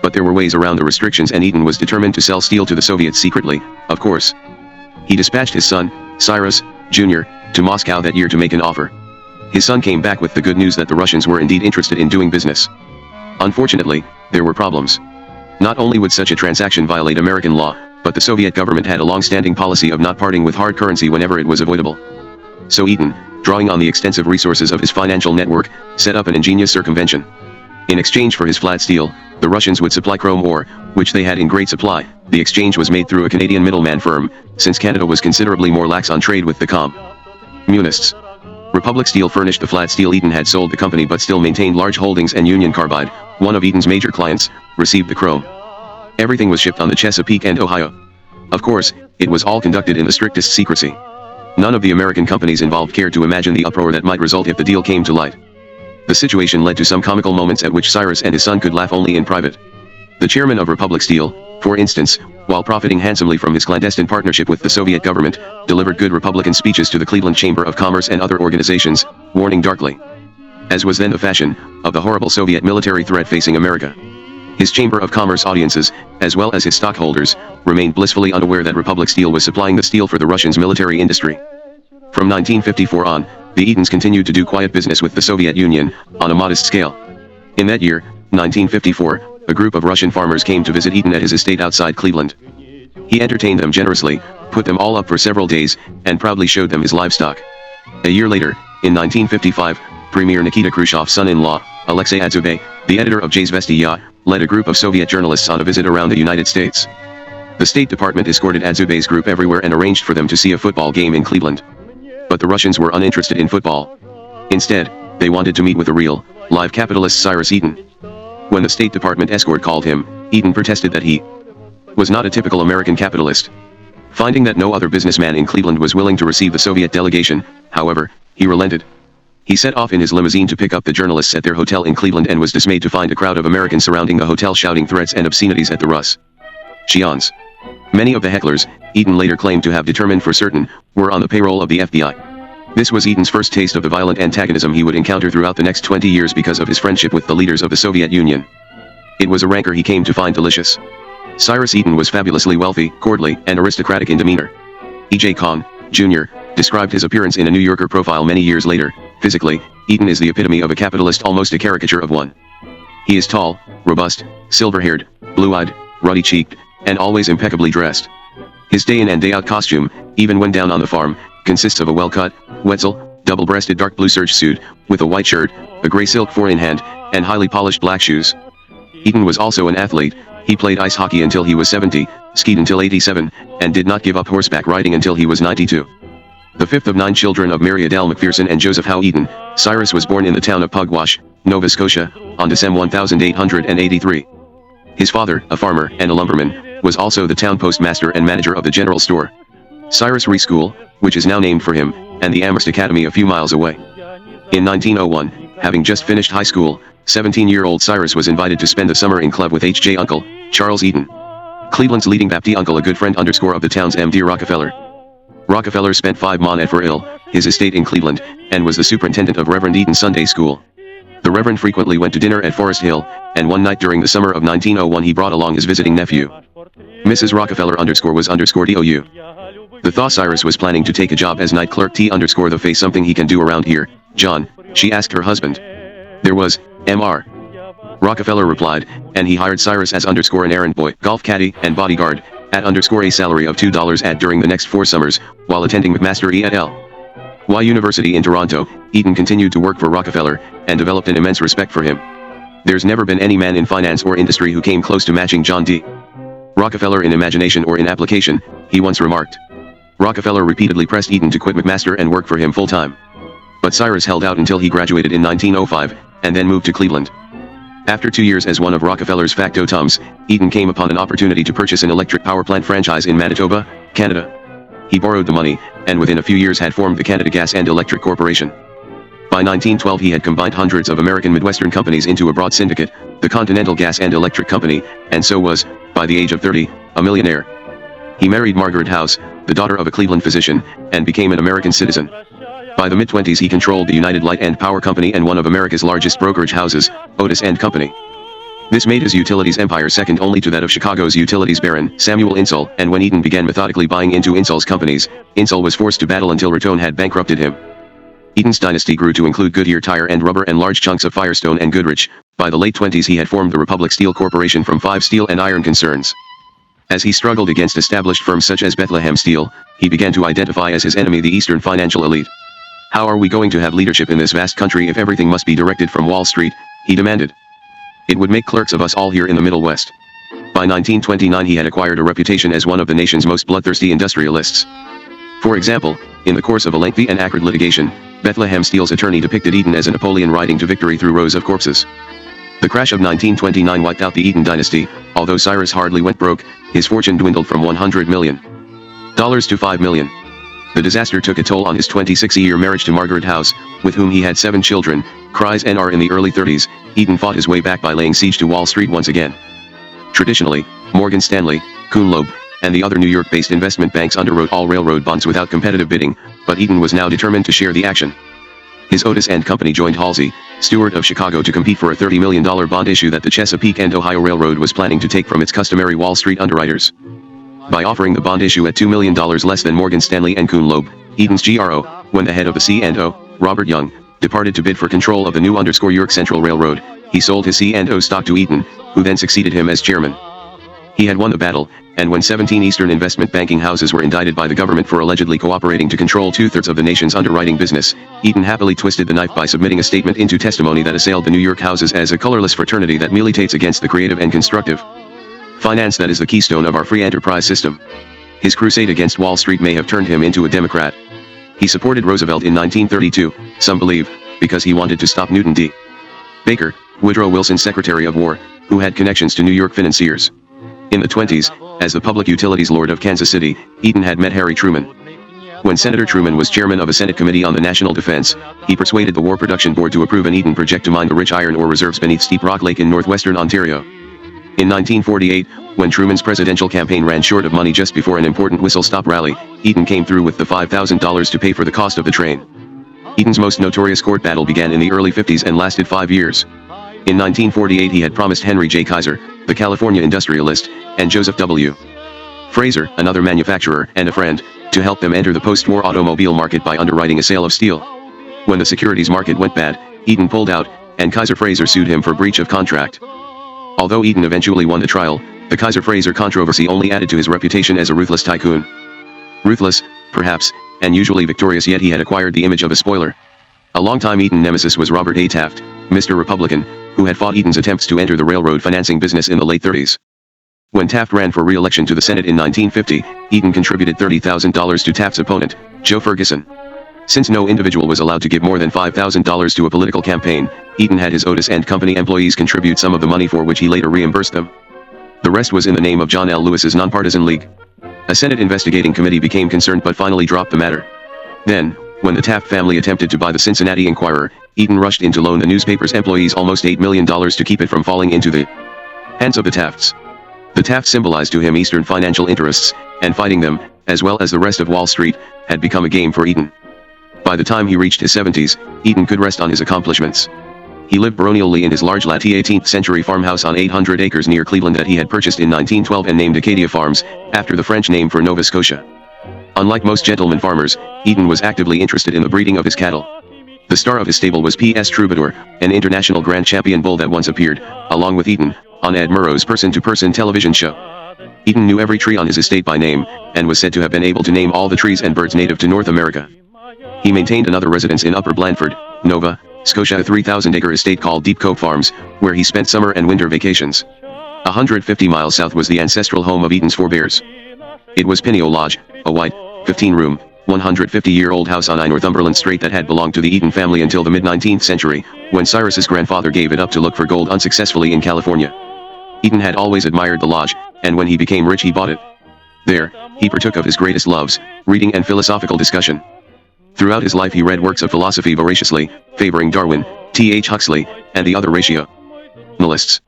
But there were ways around the restrictions, and Eaton was determined to sell steel to the Soviets secretly, of course. He dispatched his son, Cyrus, Jr., to Moscow that year to make an offer. His son came back with the good news that the Russians were indeed interested in doing business. Unfortunately, there were problems. Not only would such a transaction violate American law, but the Soviet government had a long-standing policy of not parting with hard currency whenever it was avoidable. So Eaton, drawing on the extensive resources of his financial network, set up an ingenious circumvention. In exchange for his flat steel, the Russians would supply chrome ore, which they had in great supply. The exchange was made through a Canadian middleman firm, since Canada was considerably more lax on trade with the communists. Republic Steel furnished the flat steel. Eaton had sold the company but still maintained large holdings, and Union Carbide, one of Eaton's major clients, received the chrome. Everything was shipped on the Chesapeake and Ohio. Of course, it was all conducted in the strictest secrecy. None of the American companies involved cared to imagine the uproar that might result if the deal came to light. The situation led to some comical moments at which Cyrus and his son could laugh only in private. The chairman of Republic Steel, for instance, while profiting handsomely from his clandestine partnership with the Soviet government, delivered good Republican speeches to the Cleveland Chamber of Commerce and other organizations, warning darkly, as was then the fashion, of the horrible Soviet military threat facing America. His Chamber of Commerce audiences, as well as his stockholders, remained blissfully unaware that Republic Steel was supplying the steel for the Russians' military industry. From 1954 on, the Eatons continued to do quiet business with the Soviet Union, on a modest scale. In that year, 1954, a group of Russian farmers came to visit Eaton at his estate outside Cleveland. He entertained them generously, put them all up for several days, and proudly showed them his livestock. A year later, in 1955, Premier Nikita Khrushchev's son-in-law, Alexei Adzubay, the editor of Zvezda, led a group of Soviet journalists on a visit around the United States. The State Department escorted Adzubay's group everywhere and arranged for them to see a football game in Cleveland. But the Russians were uninterested in football. Instead, they wanted to meet with a real, live capitalist, Cyrus Eaton. When the State Department escort called him, Eaton protested that he was not a typical American capitalist. Finding that no other businessman in Cleveland was willing to receive the Soviet delegation, however, he relented. He set off in his limousine to pick up the journalists at their hotel in Cleveland and was dismayed to find a crowd of Americans surrounding the hotel shouting threats and obscenities at the Russians. Many of the hecklers, Eaton later claimed to have determined for certain, were on the payroll of the FBI. This was Eaton's first taste of the violent antagonism he would encounter throughout the next 20 years because of his friendship with the leaders of the Soviet Union. It was a rancor he came to find delicious. Cyrus Eaton was fabulously wealthy, courtly, and aristocratic in demeanor. E.J. Kahn, Jr., described his appearance in a New Yorker profile many years later. Physically, Eaton is the epitome of a capitalist, almost a caricature of one. He is tall, robust, silver-haired, blue-eyed, ruddy-cheeked, and always impeccably dressed. His day-in and day-out costume, even when down on the farm, consists of a well-cut, Wetzel, double-breasted dark blue serge suit, with a white shirt, a gray silk four-in-hand, and highly polished black shoes. Eaton was also an athlete. He played ice hockey until he was 70, skied until 87, and did not give up horseback riding until he was 92. The fifth of 9 children of Mary Adele McPherson and Joseph Howe Eaton, Cyrus was born in the town of Pugwash, Nova Scotia, on December 1883. His father, a farmer and a lumberman, was also the town postmaster and manager of the general store. Cyrus Ree School, which is now named for him, and the Amherst Academy a few miles away. In 1901, having just finished high school, 17-year-old Cyrus was invited to spend the summer in club with H.J. Uncle, Charles Eaton, Cleveland's leading Baptist uncle, a good friend _ of the town's M.D. Rockefeller. Rockefeller spent 5 months for ill, his estate in Cleveland, and was the superintendent of Reverend Eaton Sunday School. The Reverend frequently went to dinner at Forest Hill, and one night during the summer of 1901 he brought along his visiting nephew. Mrs. Rockefeller was DOU. The thought Cyrus was planning to take a job as night clerk the face something he can do around here, John, she asked her husband. There was, Mr. Rockefeller replied, and he hired Cyrus as an errand boy, golf caddy, and bodyguard, at a salary of $2 ad during the next 4 summers, while attending McMaster E at L.Y. University in Toronto. Eaton continued to work for Rockefeller, and developed an immense respect for him. There's never been any man in finance or industry who came close to matching John D. Rockefeller in imagination or in application, he once remarked. Rockefeller repeatedly pressed Eaton to quit McMaster and work for him full-time. But Cyrus held out until he graduated in 1905, and then moved to Cleveland. After 2 years as one of Rockefeller's factotums, Eaton came upon an opportunity to purchase an electric power plant franchise in Manitoba, Canada. He borrowed the money, and within a few years had formed the Canada Gas and Electric Corporation. By 1912 he had combined hundreds of American Midwestern companies into a broad syndicate, the Continental Gas and Electric Company, and so was, by the age of 30, a millionaire. He married Margaret House, the daughter of a Cleveland physician, and became an American citizen. By the mid-20s he controlled the United Light and Power Company and one of America's largest brokerage houses, Otis and Company. This made his utilities empire second only to that of Chicago's utilities baron, Samuel Insull, and when Eaton began methodically buying into Insull's companies, Insull was forced to battle until Raton had bankrupted him. Eaton's dynasty grew to include Goodyear Tire and Rubber and large chunks of Firestone and Goodrich. By the late 20s he had formed the Republic Steel Corporation from 5 steel and iron concerns. As he struggled against established firms such as Bethlehem Steel, he began to identify as his enemy the Eastern financial elite. How are we going to have leadership in this vast country if everything must be directed from Wall Street? He demanded. It would make clerks of us all here in the Middle West. By 1929 he had acquired a reputation as one of the nation's most bloodthirsty industrialists. For example, in the course of a lengthy and acrid litigation, Bethlehem Steel's attorney depicted Eaton as a Napoleon riding to victory through rows of corpses. The crash of 1929 wiped out the Eaton dynasty. Although Cyrus hardly went broke, his fortune dwindled from $100 million to $5 million. The disaster took a toll on his 26-year marriage to Margaret House, with whom he had 7 children. Cries NR in the early 30s, Eaton fought his way back by laying siege to Wall Street once again. Traditionally, Morgan Stanley, Kuhn Loeb, and the other New York-based investment banks underwrote all railroad bonds without competitive bidding, but Eaton was now determined to share the action. His Otis and Company joined Halsey, Stewart of Chicago, to compete for a $30 million bond issue that the Chesapeake and Ohio Railroad was planning to take from its customary Wall Street underwriters. By offering the bond issue at $2 million less than Morgan Stanley and Kuhn Loeb, Eaton's GRO, when the head of the C&O, Robert Young, departed to bid for control of the new York Central Railroad, he sold his C&O stock to Eaton, who then succeeded him as chairman. He had won the battle, and when 17 Eastern investment banking houses were indicted by the government for allegedly cooperating to control 2/3 of the nation's underwriting business, Eaton happily twisted the knife by submitting a statement into testimony that assailed the New York houses as a colorless fraternity that militates against the creative and constructive finance that is the keystone of our free enterprise system. His crusade against Wall Street may have turned him into a Democrat. He supported Roosevelt in 1932, some believe, because he wanted to stop Newton D. Baker, Woodrow Wilson's Secretary of War, who had connections to New York financiers. In the 20s, as the Public Utilities Lord of Kansas City, Eaton had met Harry Truman. When Senator Truman was chairman of a Senate Committee on the National Defense, he persuaded the War Production Board to approve an Eaton project to mine the rich iron ore reserves beneath Steep Rock Lake in northwestern Ontario. In 1948, when Truman's presidential campaign ran short of money just before an important whistle-stop rally, Eaton came through with the $5,000 to pay for the cost of the train. Eaton's most notorious court battle began in the early 50s and lasted 5 years. In 1948 he had promised Henry J. Kaiser, the California industrialist, and Joseph W. Fraser, another manufacturer and a friend, to help them enter the post-war automobile market by underwriting a sale of steel. When the securities market went bad, Eaton pulled out, and Kaiser-Fraser sued him for breach of contract. Although Eaton eventually won the trial, the Kaiser-Fraser controversy only added to his reputation as a ruthless tycoon. Ruthless, perhaps, and usually victorious, yet he had acquired the image of a spoiler. A longtime Eaton nemesis was Robert A. Taft, Mr. Republican, who had fought Eaton's attempts to enter the railroad financing business in the late 30s. When Taft ran for re-election to the Senate in 1950, Eaton contributed $30,000 to Taft's opponent, Joe Ferguson. Since no individual was allowed to give more than $5,000 to a political campaign, Eaton had his Otis and Company employees contribute some of the money, for which he later reimbursed them. The rest was in the name of John L. Lewis's nonpartisan league. A Senate investigating committee became concerned but finally dropped the matter. Then, when the Taft family attempted to buy the Cincinnati Enquirer, Eaton rushed in to loan the newspaper's employees almost $8 million to keep it from falling into the hands of the Tafts. The Tafts symbolized to him Eastern financial interests, and fighting them, as well as the rest of Wall Street, had become a game for Eaton. By the time he reached his 70s, Eaton could rest on his accomplishments. He lived baronially in his large late 18th century farmhouse on 800 acres near Cleveland that he had purchased in 1912 and named Acadia Farms, after the French name for Nova Scotia. Unlike most gentleman farmers, Eaton was actively interested in the breeding of his cattle. The star of his stable was P.S. Troubadour, an international grand champion bull that once appeared, along with Eaton, on Ed Murrow's person-to-person television show. Eaton knew every tree on his estate by name, and was said to have been able to name all the trees and birds native to North America. He maintained another residence in Upper Blandford, Nova Scotia, a 3,000-acre estate called Deep Cove Farms, where he spent summer and winter vacations. 150 miles south was the ancestral home of Eaton's forebears. It was Pinneo Lodge, a white, 15-room, 150-year-old house on I Northumberland Strait that had belonged to the Eaton family until the mid-19th century, when Cyrus's grandfather gave it up to look for gold unsuccessfully in California. Eaton had always admired the lodge, and when he became rich he bought it. There, he partook of his greatest loves, reading and philosophical discussion. Throughout his life he read works of philosophy voraciously, favoring Darwin, T.H. Huxley, and the other rationalists.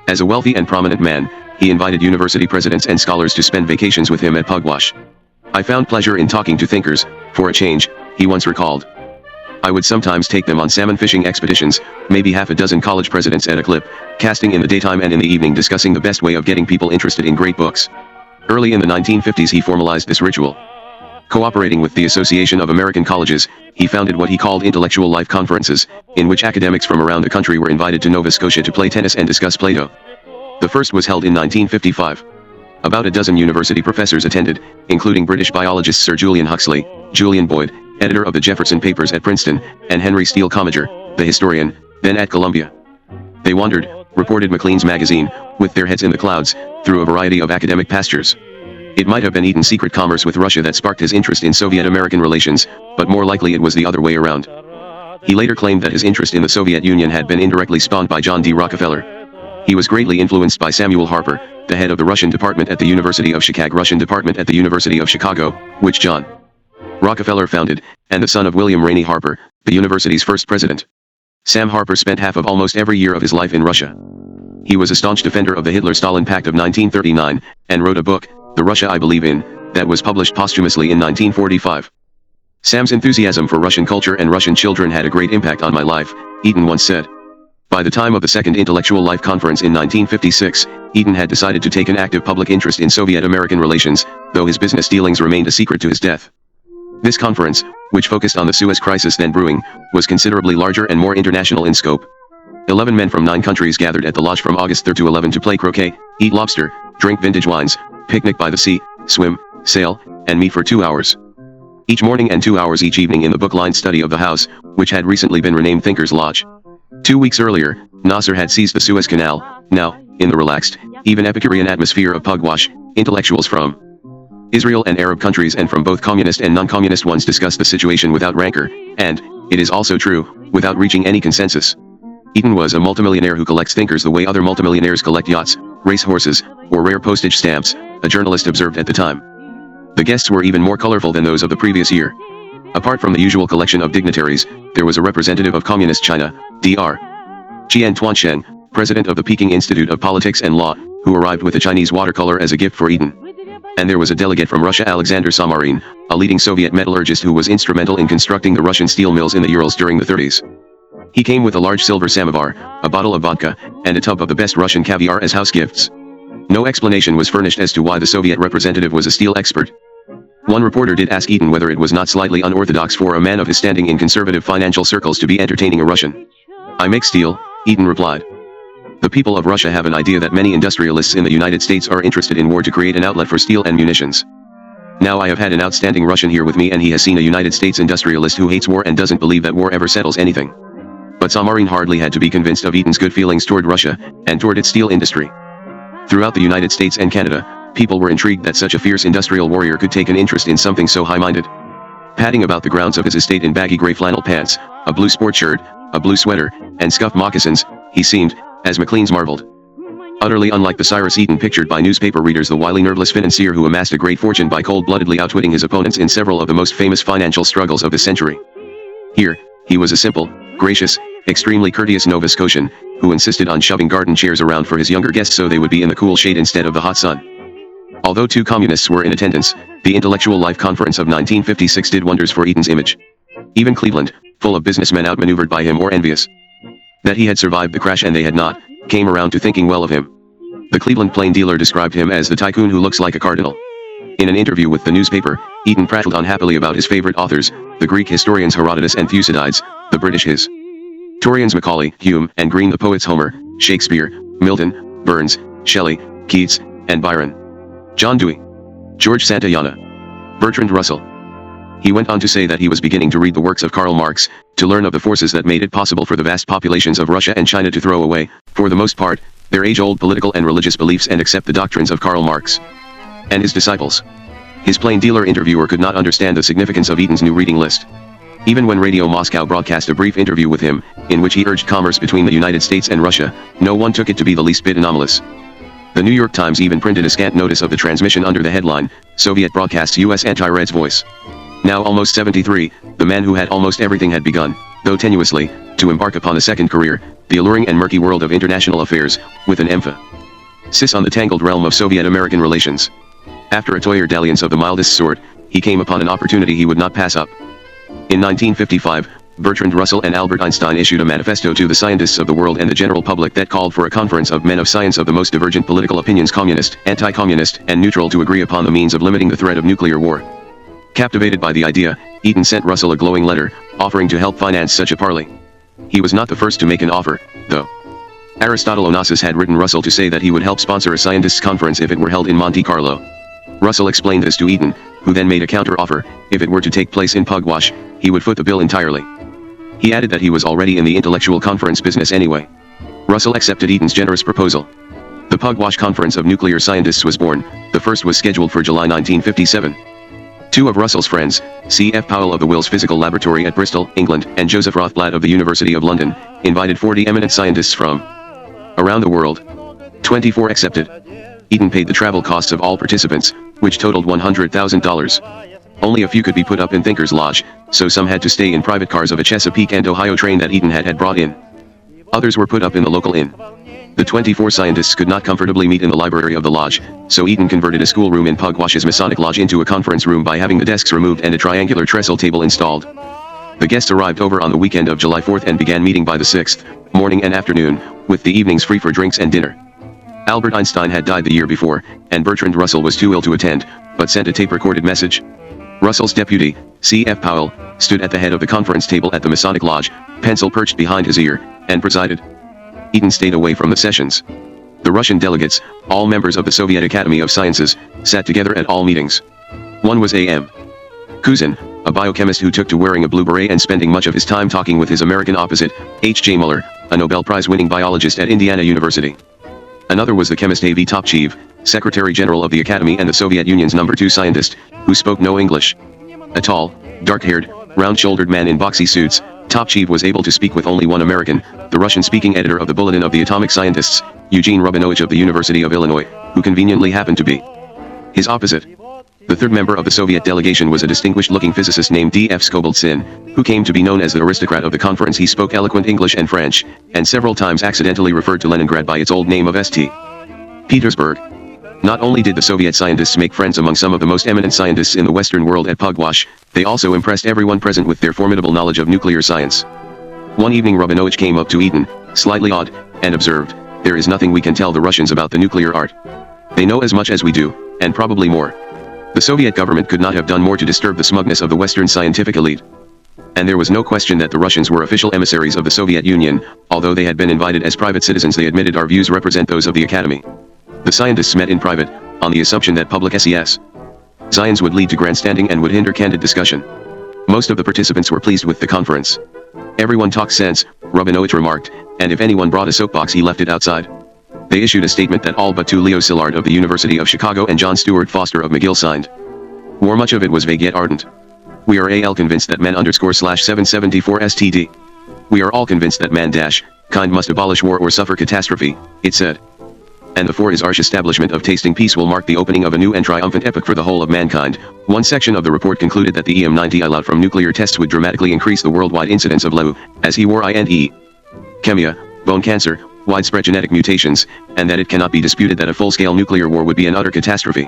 As a wealthy and prominent man, he invited university presidents and scholars to spend vacations with him at Pugwash. "I found pleasure in talking to thinkers, for a change," he once recalled. "I would sometimes take them on salmon fishing expeditions, maybe half a dozen college presidents at a clip, casting in the daytime and in the evening discussing the best way of getting people interested in great books." Early in the 1950s he formalized this ritual. Cooperating with the Association of American Colleges, he founded what he called intellectual life conferences, in which academics from around the country were invited to Nova Scotia to play tennis and discuss Plato. The first was held in 1955. About a dozen university professors attended, including British biologists Sir Julian Huxley, Julian Boyd, editor of the Jefferson Papers at Princeton, and Henry Steele Commager, the historian, then at Columbia. They wandered, reported Maclean's magazine, with their heads in the clouds, through a variety of academic pastures. It might have been Eaton's secret commerce with Russia that sparked his interest in Soviet-American relations, but more likely it was the other way around. He later claimed that his interest in the Soviet Union had been indirectly spawned by John D. Rockefeller. He was greatly influenced by Samuel Harper, the head of the Russian department at the University of Chicago, which John Rockefeller founded, and the son of William Rainey Harper, the university's first president. Sam Harper spent half of almost every year of his life in Russia. He was a staunch defender of the Hitler-Stalin Pact of 1939, and wrote a book, The Russia I Believe In, that was published posthumously in 1945. "Sam's enthusiasm for Russian culture and Russian children had a great impact on my life," Eaton once said. By the time of the Second Intellectual Life Conference in 1956, Eaton had decided to take an active public interest in Soviet-American relations, though his business dealings remained a secret to his death. This conference, which focused on the Suez Crisis then brewing, was considerably larger and more international in scope. 11 men from 9 countries gathered at the lodge from August 3 to 11 to play croquet, eat lobster, drink vintage wines, picnic by the sea, swim, sail, and meet for 2 hours. Each morning and 2 hours each evening in the book-lined study of the house, which had recently been renamed Thinker's Lodge. 2 weeks earlier, Nasser had seized the Suez Canal. Now, in the relaxed, even Epicurean atmosphere of Pugwash, intellectuals from Israel and Arab countries and from both communist and non-communist ones discussed the situation without rancor, and, it is also true, without reaching any consensus. Eaton was a multimillionaire who collects thinkers the way other multimillionaires collect yachts, race horses, or rare postage stamps, a journalist observed at the time. The guests were even more colorful than those of the previous year. Apart from the usual collection of dignitaries, there was a representative of Communist China, Dr. Qian Tuansheng, president of the Peking Institute of Politics and Law, who arrived with a Chinese watercolor as a gift for Eaton. And there was a delegate from Russia, Alexander Samarin, a leading Soviet metallurgist who was instrumental in constructing the Russian steel mills in the Urals during the 30s. He came with a large silver samovar, a bottle of vodka, and a tub of the best Russian caviar as house gifts. No explanation was furnished as to why the Soviet representative was a steel expert. One reporter did ask Eaton whether it was not slightly unorthodox for a man of his standing in conservative financial circles to be entertaining a Russian. "I make steel," Eaton replied. "The people of Russia have an idea that many industrialists in the United States are interested in war to create an outlet for steel and munitions. Now I have had an outstanding Russian here with me and he has seen a United States industrialist who hates war and doesn't believe that war ever settles anything." But Samarin hardly had to be convinced of Eaton's good feelings toward Russia, and toward its steel industry. Throughout the United States and Canada, people were intrigued that such a fierce industrial warrior could take an interest in something so high-minded. Padding about the grounds of his estate in baggy gray flannel pants, a blue sport shirt, a blue sweater, and scuffed moccasins, he seemed, as Maclean's marveled, utterly unlike the Cyrus Eaton pictured by newspaper readers, the wily nerveless financier who amassed a great fortune by cold-bloodedly outwitting his opponents in several of the most famous financial struggles of the century. Here, he was a simple, gracious, extremely courteous Nova Scotian, who insisted on shoving garden chairs around for his younger guests so they would be in the cool shade instead of the hot sun. Although 2 communists were in attendance, the Intellectual Life Conference of 1956 did wonders for Eaton's image. Even Cleveland, full of businessmen outmaneuvered by him or envious that he had survived the crash and they had not, came around to thinking well of him. The Cleveland plain dealer described him as the tycoon who looks like a cardinal. In an interview with the newspaper, Eaton prattled unhappily about his favorite authors, the Greek historians Herodotus and Thucydides, the British historians Macaulay, Hume, and Greene, the poets Homer, Shakespeare, Milton, Burns, Shelley, Keats, and Byron, John Dewey, George Santayana, Bertrand Russell. He went on to say that he was beginning to read the works of Karl Marx, to learn of the forces that made it possible for the vast populations of Russia and China to throw away, for the most part, their age-old political and religious beliefs and accept the doctrines of Karl Marx and his disciples. His plain dealer interviewer could not understand the significance of Eaton's new reading list. Even when Radio Moscow broadcast a brief interview with him, in which he urged commerce between the United States and Russia, no one took it to be the least bit anomalous. The New York Times even printed a scant notice of the transmission under the headline, Soviet broadcasts U.S. anti-Red's voice. Now almost 73, the man who had almost everything had begun, though tenuously, to embark upon a second career, the alluring and murky world of international affairs, with an emphasis on the tangled realm of Soviet-American relations. After a toyir dalliance of the mildest sort, he came upon an opportunity he would not pass up. In 1955, Bertrand Russell and Albert Einstein issued a manifesto to the scientists of the world and the general public that called for a conference of men of science of the most divergent political opinions, communist, anti-communist, and neutral, to agree upon the means of limiting the threat of nuclear war. Captivated by the idea, Eaton sent Russell a glowing letter, offering to help finance such a parley. He was not the first to make an offer, though. Aristotle Onassis had written Russell to say that he would help sponsor a scientists' conference if it were held in Monte Carlo. Russell explained this to Eaton, who then made a counter-offer: if it were to take place in Pugwash, he would foot the bill entirely. He added that he was already in the intellectual conference business anyway. Russell accepted Eaton's generous proposal. The Pugwash Conference of Nuclear Scientists was born. The first was scheduled for July 1957. Two of Russell's friends, C.F. Powell of the Wills Physical Laboratory at Bristol, England, and Joseph Rothblatt of the University of London, invited 40 eminent scientists from around the world. 24 accepted. Eaton paid the travel costs of all participants, which totaled $100,000. Only a few could be put up in Thinker's Lodge, so some had to stay in private cars of a Chesapeake and Ohio train that Eaton had brought in. Others were put up in the local inn. The 24 scientists could not comfortably meet in the library of the lodge, so Eaton converted a schoolroom in Pugwash's Masonic Lodge into a conference room by having the desks removed and a triangular trestle table installed. The guests arrived over on the weekend of July 4th and began meeting by the 6th, morning and afternoon, with the evenings free for drinks and dinner. Albert Einstein had died the year before, and Bertrand Russell was too ill to attend, but sent a tape-recorded message. Russell's deputy, C.F. Powell, stood at the head of the conference table at the Masonic Lodge, pencil perched behind his ear, and presided. Eaton stayed away from the sessions. The Russian delegates, all members of the Soviet Academy of Sciences, sat together at all meetings. One was A.M. Kuzin, a biochemist who took to wearing a blue beret and spending much of his time talking with his American opposite, H.J. Muller, a Nobel Prize-winning biologist at Indiana University. Another was the chemist A.V. Topchev, Secretary General of the Academy and the Soviet Union's #2 scientist, who spoke no English. A tall, dark-haired, round-shouldered man in boxy suits, Topchev was able to speak with only one American, the Russian-speaking editor of the Bulletin of the Atomic Scientists, Eugene Rubinovich of the University of Illinois, who conveniently happened to be his opposite. The third member of the Soviet delegation was a distinguished-looking physicist named D.F. Skobeltsyn, who came to be known as the aristocrat of the conference. He spoke eloquent English and French, and several times accidentally referred to Leningrad by its old name of St. Petersburg. Not only did the Soviet scientists make friends among some of the most eminent scientists in the Western world at Pugwash, they also impressed everyone present with their formidable knowledge of nuclear science. One evening Rubinovich came up to Eaton, slightly awed, and observed, "There is nothing we can tell the Russians about the nuclear art. They know as much as we do, and probably more." The Soviet government could not have done more to disturb the smugness of the Western scientific elite. And there was no question that the Russians were official emissaries of the Soviet Union. Although they had been invited as private citizens, they admitted our views represent those of the Academy. The scientists met in private, on the assumption that public SES science would lead to grandstanding and would hinder candid discussion. Most of the participants were pleased with the conference. "Everyone talks sense," Rubinovich remarked, and if anyone brought a soapbox he left it outside. They issued a statement that all but two Leo Szilard of the University of Chicago and John Stuart Foster of McGill signed. War much of it was vague yet ardent. "We are all convinced that men _774 STD. We are all convinced that man-kind must abolish war or suffer catastrophe," it said. "And the for his arch establishment of tasting peace will mark the opening of a new and triumphant epoch for the whole of mankind." One section of the report concluded that the EM-90 allowed from nuclear tests would dramatically increase the worldwide incidence of LEU, as he wore leukemia, bone cancer, widespread genetic mutations, and that it cannot be disputed that a full-scale nuclear war would be an utter catastrophe.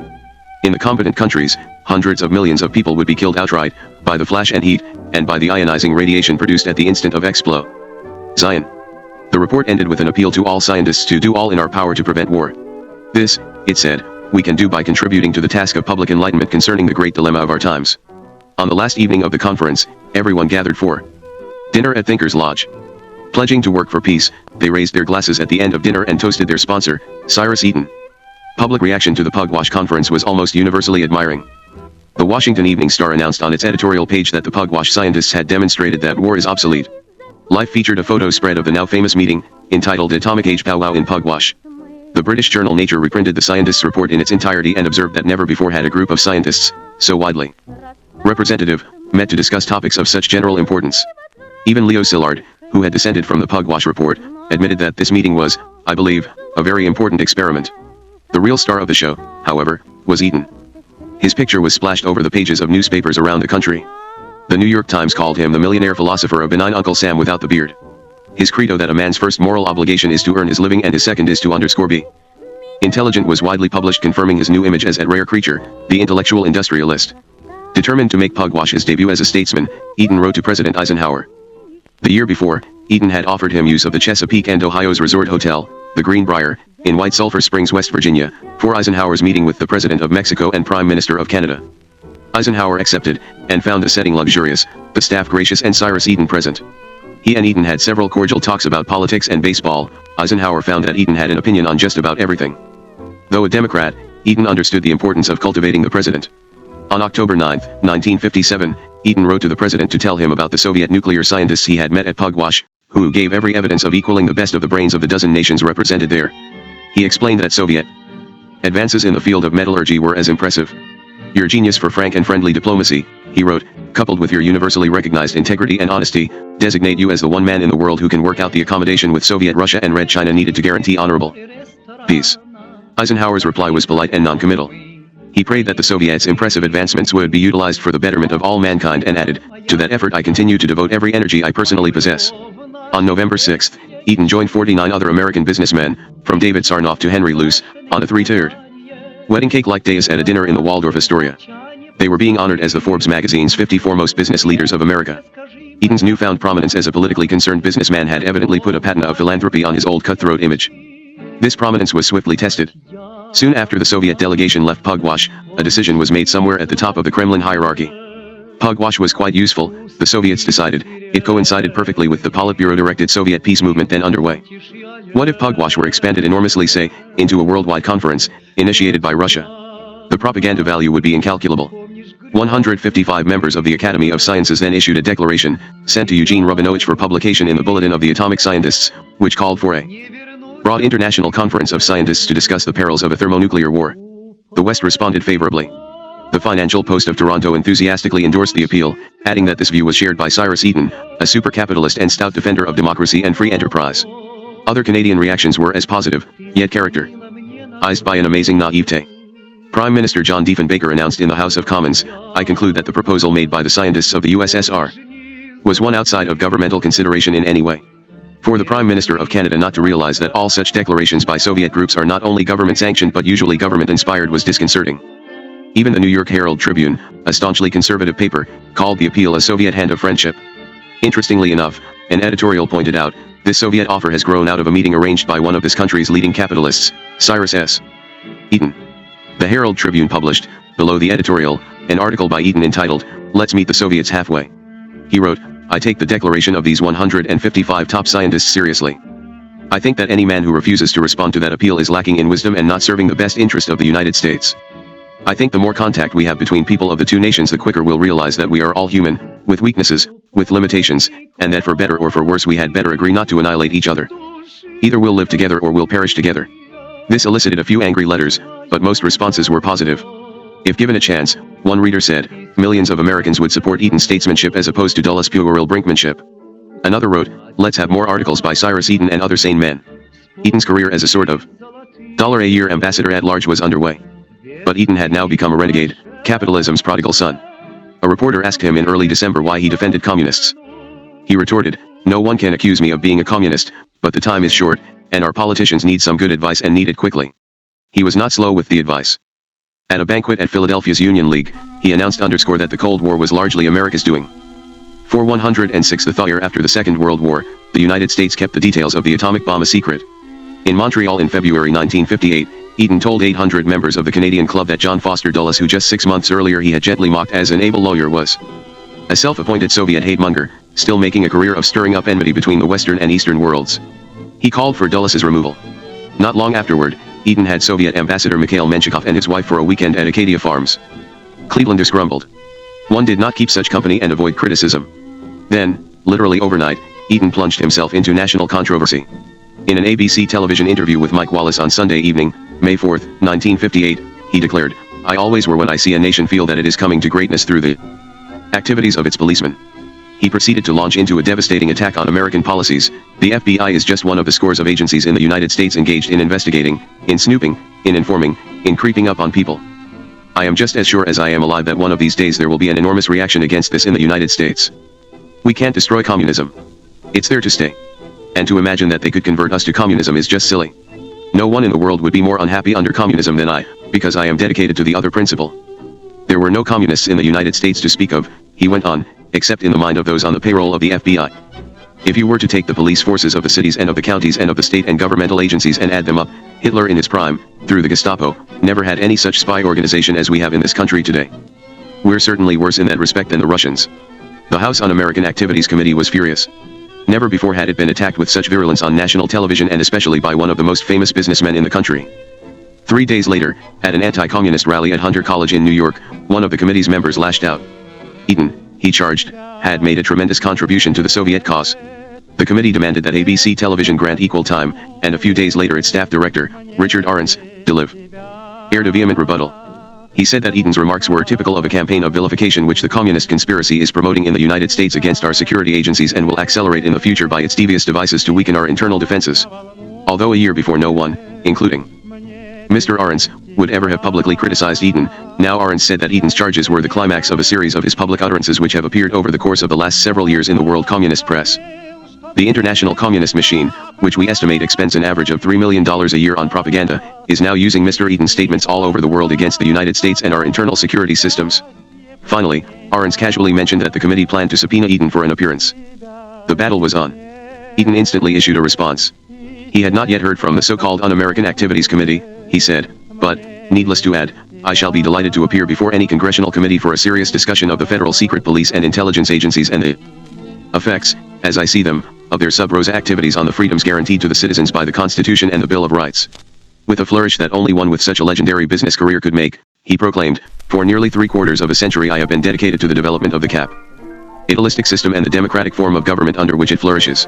In the competent countries, hundreds of millions of people would be killed outright, by the flash and heat, and by the ionizing radiation produced at the instant of explosion. The report ended with an appeal to all scientists to do all in our power to prevent war. This, it said, we can do by contributing to the task of public enlightenment concerning the great dilemma of our times. On the last evening of the conference, everyone gathered for dinner at Thinkers Lodge. Pledging to work for peace, they raised their glasses at the end of dinner and toasted their sponsor, Cyrus Eaton. Public reaction to the Pugwash conference was almost universally admiring. The Washington Evening Star announced on its editorial page that the Pugwash scientists had demonstrated that war is obsolete. Life featured a photo spread of the now famous meeting, entitled Atomic Age Powwow in Pugwash. The British journal Nature reprinted the scientists' report in its entirety and observed that never before had a group of scientists, so widely representative, met to discuss topics of such general importance. Even Leo Szilard, who had dissented from the Pugwash report, admitted that this meeting was, I believe, a very important experiment. The real star of the show, however, was Eaton. His picture was splashed over the pages of newspapers around the country. The New York Times called him the millionaire philosopher of benign Uncle Sam without the beard. His credo that a man's first moral obligation is to earn his living and his second is to _be intelligent was widely published, confirming his new image as a rare creature, the intellectual industrialist. Determined to make Pugwash his debut as a statesman, Eaton wrote to President Eisenhower. The year before, Eaton had offered him use of the Chesapeake and Ohio's resort hotel, the Greenbrier, in White Sulphur Springs, West Virginia, for Eisenhower's meeting with the President of Mexico and Prime Minister of Canada. Eisenhower accepted, and found the setting luxurious, the staff gracious and Cyrus Eaton present. He and Eaton had several cordial talks about politics and baseball. Eisenhower found that Eaton had an opinion on just about everything. Though a Democrat, Eaton understood the importance of cultivating the president. On October 9, 1957, Eaton wrote to the president to tell him about the Soviet nuclear scientists he had met at Pugwash, who gave every evidence of equaling the best of the brains of the dozen nations represented there. He explained that Soviet advances in the field of metallurgy were as impressive. Your genius for frank and friendly diplomacy, he wrote, coupled with your universally recognized integrity and honesty, designate you as the one man in the world who can work out the accommodation with Soviet Russia and Red China needed to guarantee honorable peace. Eisenhower's reply was polite and non-committal. He prayed that the Soviets' impressive advancements would be utilized for the betterment of all mankind and added, to that effort I continue to devote every energy I personally possess. On November 6, Eaton joined 49 other American businessmen, from David Sarnoff to Henry Luce, on a three-tiered wedding cake-like dais at a dinner in the Waldorf Astoria. They were being honored as the Forbes magazine's 50 foremost business leaders of America. Eaton's newfound prominence as a politically concerned businessman had evidently put a patina of philanthropy on his old cutthroat image. This prominence was swiftly tested. Soon after the Soviet delegation left Pugwash, a decision was made somewhere at the top of the Kremlin hierarchy. Pugwash was quite useful, the Soviets decided. It coincided perfectly with the Politburo-directed Soviet peace movement then underway. What if Pugwash were expanded enormously, say, into a worldwide conference, initiated by Russia? The propaganda value would be incalculable. 155 members of the Academy of Sciences then issued a declaration, sent to Eugene Rubinovich for publication in the Bulletin of the Atomic Scientists, which called for a broad international conference of scientists to discuss the perils of a thermonuclear war. The West responded favorably. The Financial Post of Toronto enthusiastically endorsed the appeal, adding that this view was shared by Cyrus Eaton, a super-capitalist and stout defender of democracy and free enterprise. Other Canadian reactions were as positive, yet characterized by an amazing naivete. Prime Minister John Diefenbaker announced in the House of Commons, I conclude that the proposal made by the scientists of the USSR was one outside of governmental consideration in any way. For the Prime Minister of Canada not to realize that all such declarations by Soviet groups are not only government-sanctioned but usually government-inspired was disconcerting. Even the New York Herald Tribune, a staunchly conservative paper, called the appeal a Soviet hand of friendship. Interestingly enough, an editorial pointed out, this Soviet offer has grown out of a meeting arranged by one of this country's leading capitalists, Cyrus S. Eaton. The Herald Tribune published, below the editorial, an article by Eaton entitled, Let's Meet the Soviets Halfway. He wrote, I take the declaration of these 155 top scientists seriously. I think that any man who refuses to respond to that appeal is lacking in wisdom and not serving the best interest of the United States. I think the more contact we have between people of the two nations, the quicker we'll realize that we are all human, with weaknesses, with limitations, and that for better or for worse we had better agree not to annihilate each other. Either we'll live together or we'll perish together. This elicited a few angry letters, but most responses were positive. If given a chance, one reader said, millions of Americans would support Eaton's statesmanship as opposed to Dulles puerile brinkmanship. Another wrote, let's have more articles by Cyrus Eaton and other sane men. Eaton's career as a sort of $a-year ambassador at large was underway. But Eaton had now become a renegade, capitalism's prodigal son. A reporter asked him in early December why he defended communists. He retorted, no one can accuse me of being a communist, but the time is short, and our politicians need some good advice and need it quickly. He was not slow with the advice. At a banquet at Philadelphia's Union League, he announced that the Cold War was largely America's doing. For 106th year after the Second World War, the United States kept the details of the atomic bomb a secret. In Montreal in February 1958, Eden told 800 members of the Canadian club that John Foster Dulles, who just 6 months earlier he had gently mocked as an able lawyer, was a self-appointed Soviet hate-monger, still making a career of stirring up enmity between the Western and Eastern worlds. He called for Dulles's removal. Not long afterward, Eden had Soviet Ambassador Mikhail Menshikov and his wife for a weekend at Acadia Farms. Clevelanders grumbled. One did not keep such company and avoid criticism. Then, literally overnight, Eden plunged himself into national controversy. In an ABC television interview with Mike Wallace on Sunday evening, May 4, 1958, he declared, "I always worry when I see a nation feel that it is coming to greatness through the activities of its policemen." He proceeded to launch into a devastating attack on American policies. The FBI is just one of the scores of agencies in the United States engaged in investigating, in snooping, in informing, in creeping up on people. I am just as sure as I am alive that one of these days there will be an enormous reaction against this in the United States. We can't destroy communism. It's there to stay. And to imagine that they could convert us to communism is just silly. No one in the world would be more unhappy under communism than I, because I am dedicated to the other principle. There were no communists in the United States to speak of, he went on, except in the mind of those on the payroll of the FBI. If you were to take the police forces of the cities and of the counties and of the state and governmental agencies and add them up, Hitler in his prime, through the Gestapo, never had any such spy organization as we have in this country today. We're certainly worse in that respect than the Russians. The House Un-American Activities Committee was furious. Never before had it been attacked with such virulence on national television, and especially by one of the most famous businessmen in the country. 3 days later, at an anti-communist rally at Hunter College in New York, one of the committee's members lashed out. Eden, he charged, had made a tremendous contribution to the Soviet cause. The committee demanded that ABC television grant equal time, and a few days later its staff director, Richard Arens, aired a vehement rebuttal. He said that Eden's remarks were typical of a campaign of vilification which the communist conspiracy is promoting in the United States against our security agencies and will accelerate in the future by its devious devices to weaken our internal defenses. Although a year before no one, including Mr. Arens, would ever have publicly criticized Eden, now Arens said that Eden's charges were the climax of a series of his public utterances which have appeared over the course of the last several years in the world communist press. The international communist machine, which we estimate expends an average of $3 million a year on propaganda, is now using Mr. Eden's statements all over the world against the United States and our internal security systems. Finally, Arens casually mentioned that the committee planned to subpoena Eden for an appearance. The battle was on. Eden instantly issued a response. He had not yet heard from the so-called Un-American Activities Committee, he said, but, needless to add, I shall be delighted to appear before any congressional committee for a serious discussion of the federal secret police and intelligence agencies and the effects, as I see them, of their sub-rosa activities on the freedoms guaranteed to the citizens by the Constitution and the Bill of Rights. With a flourish that only one with such a legendary business career could make, he proclaimed, for nearly 3/4 of a century I have been dedicated to the development of the capitalistic system and the democratic form of government under which it flourishes.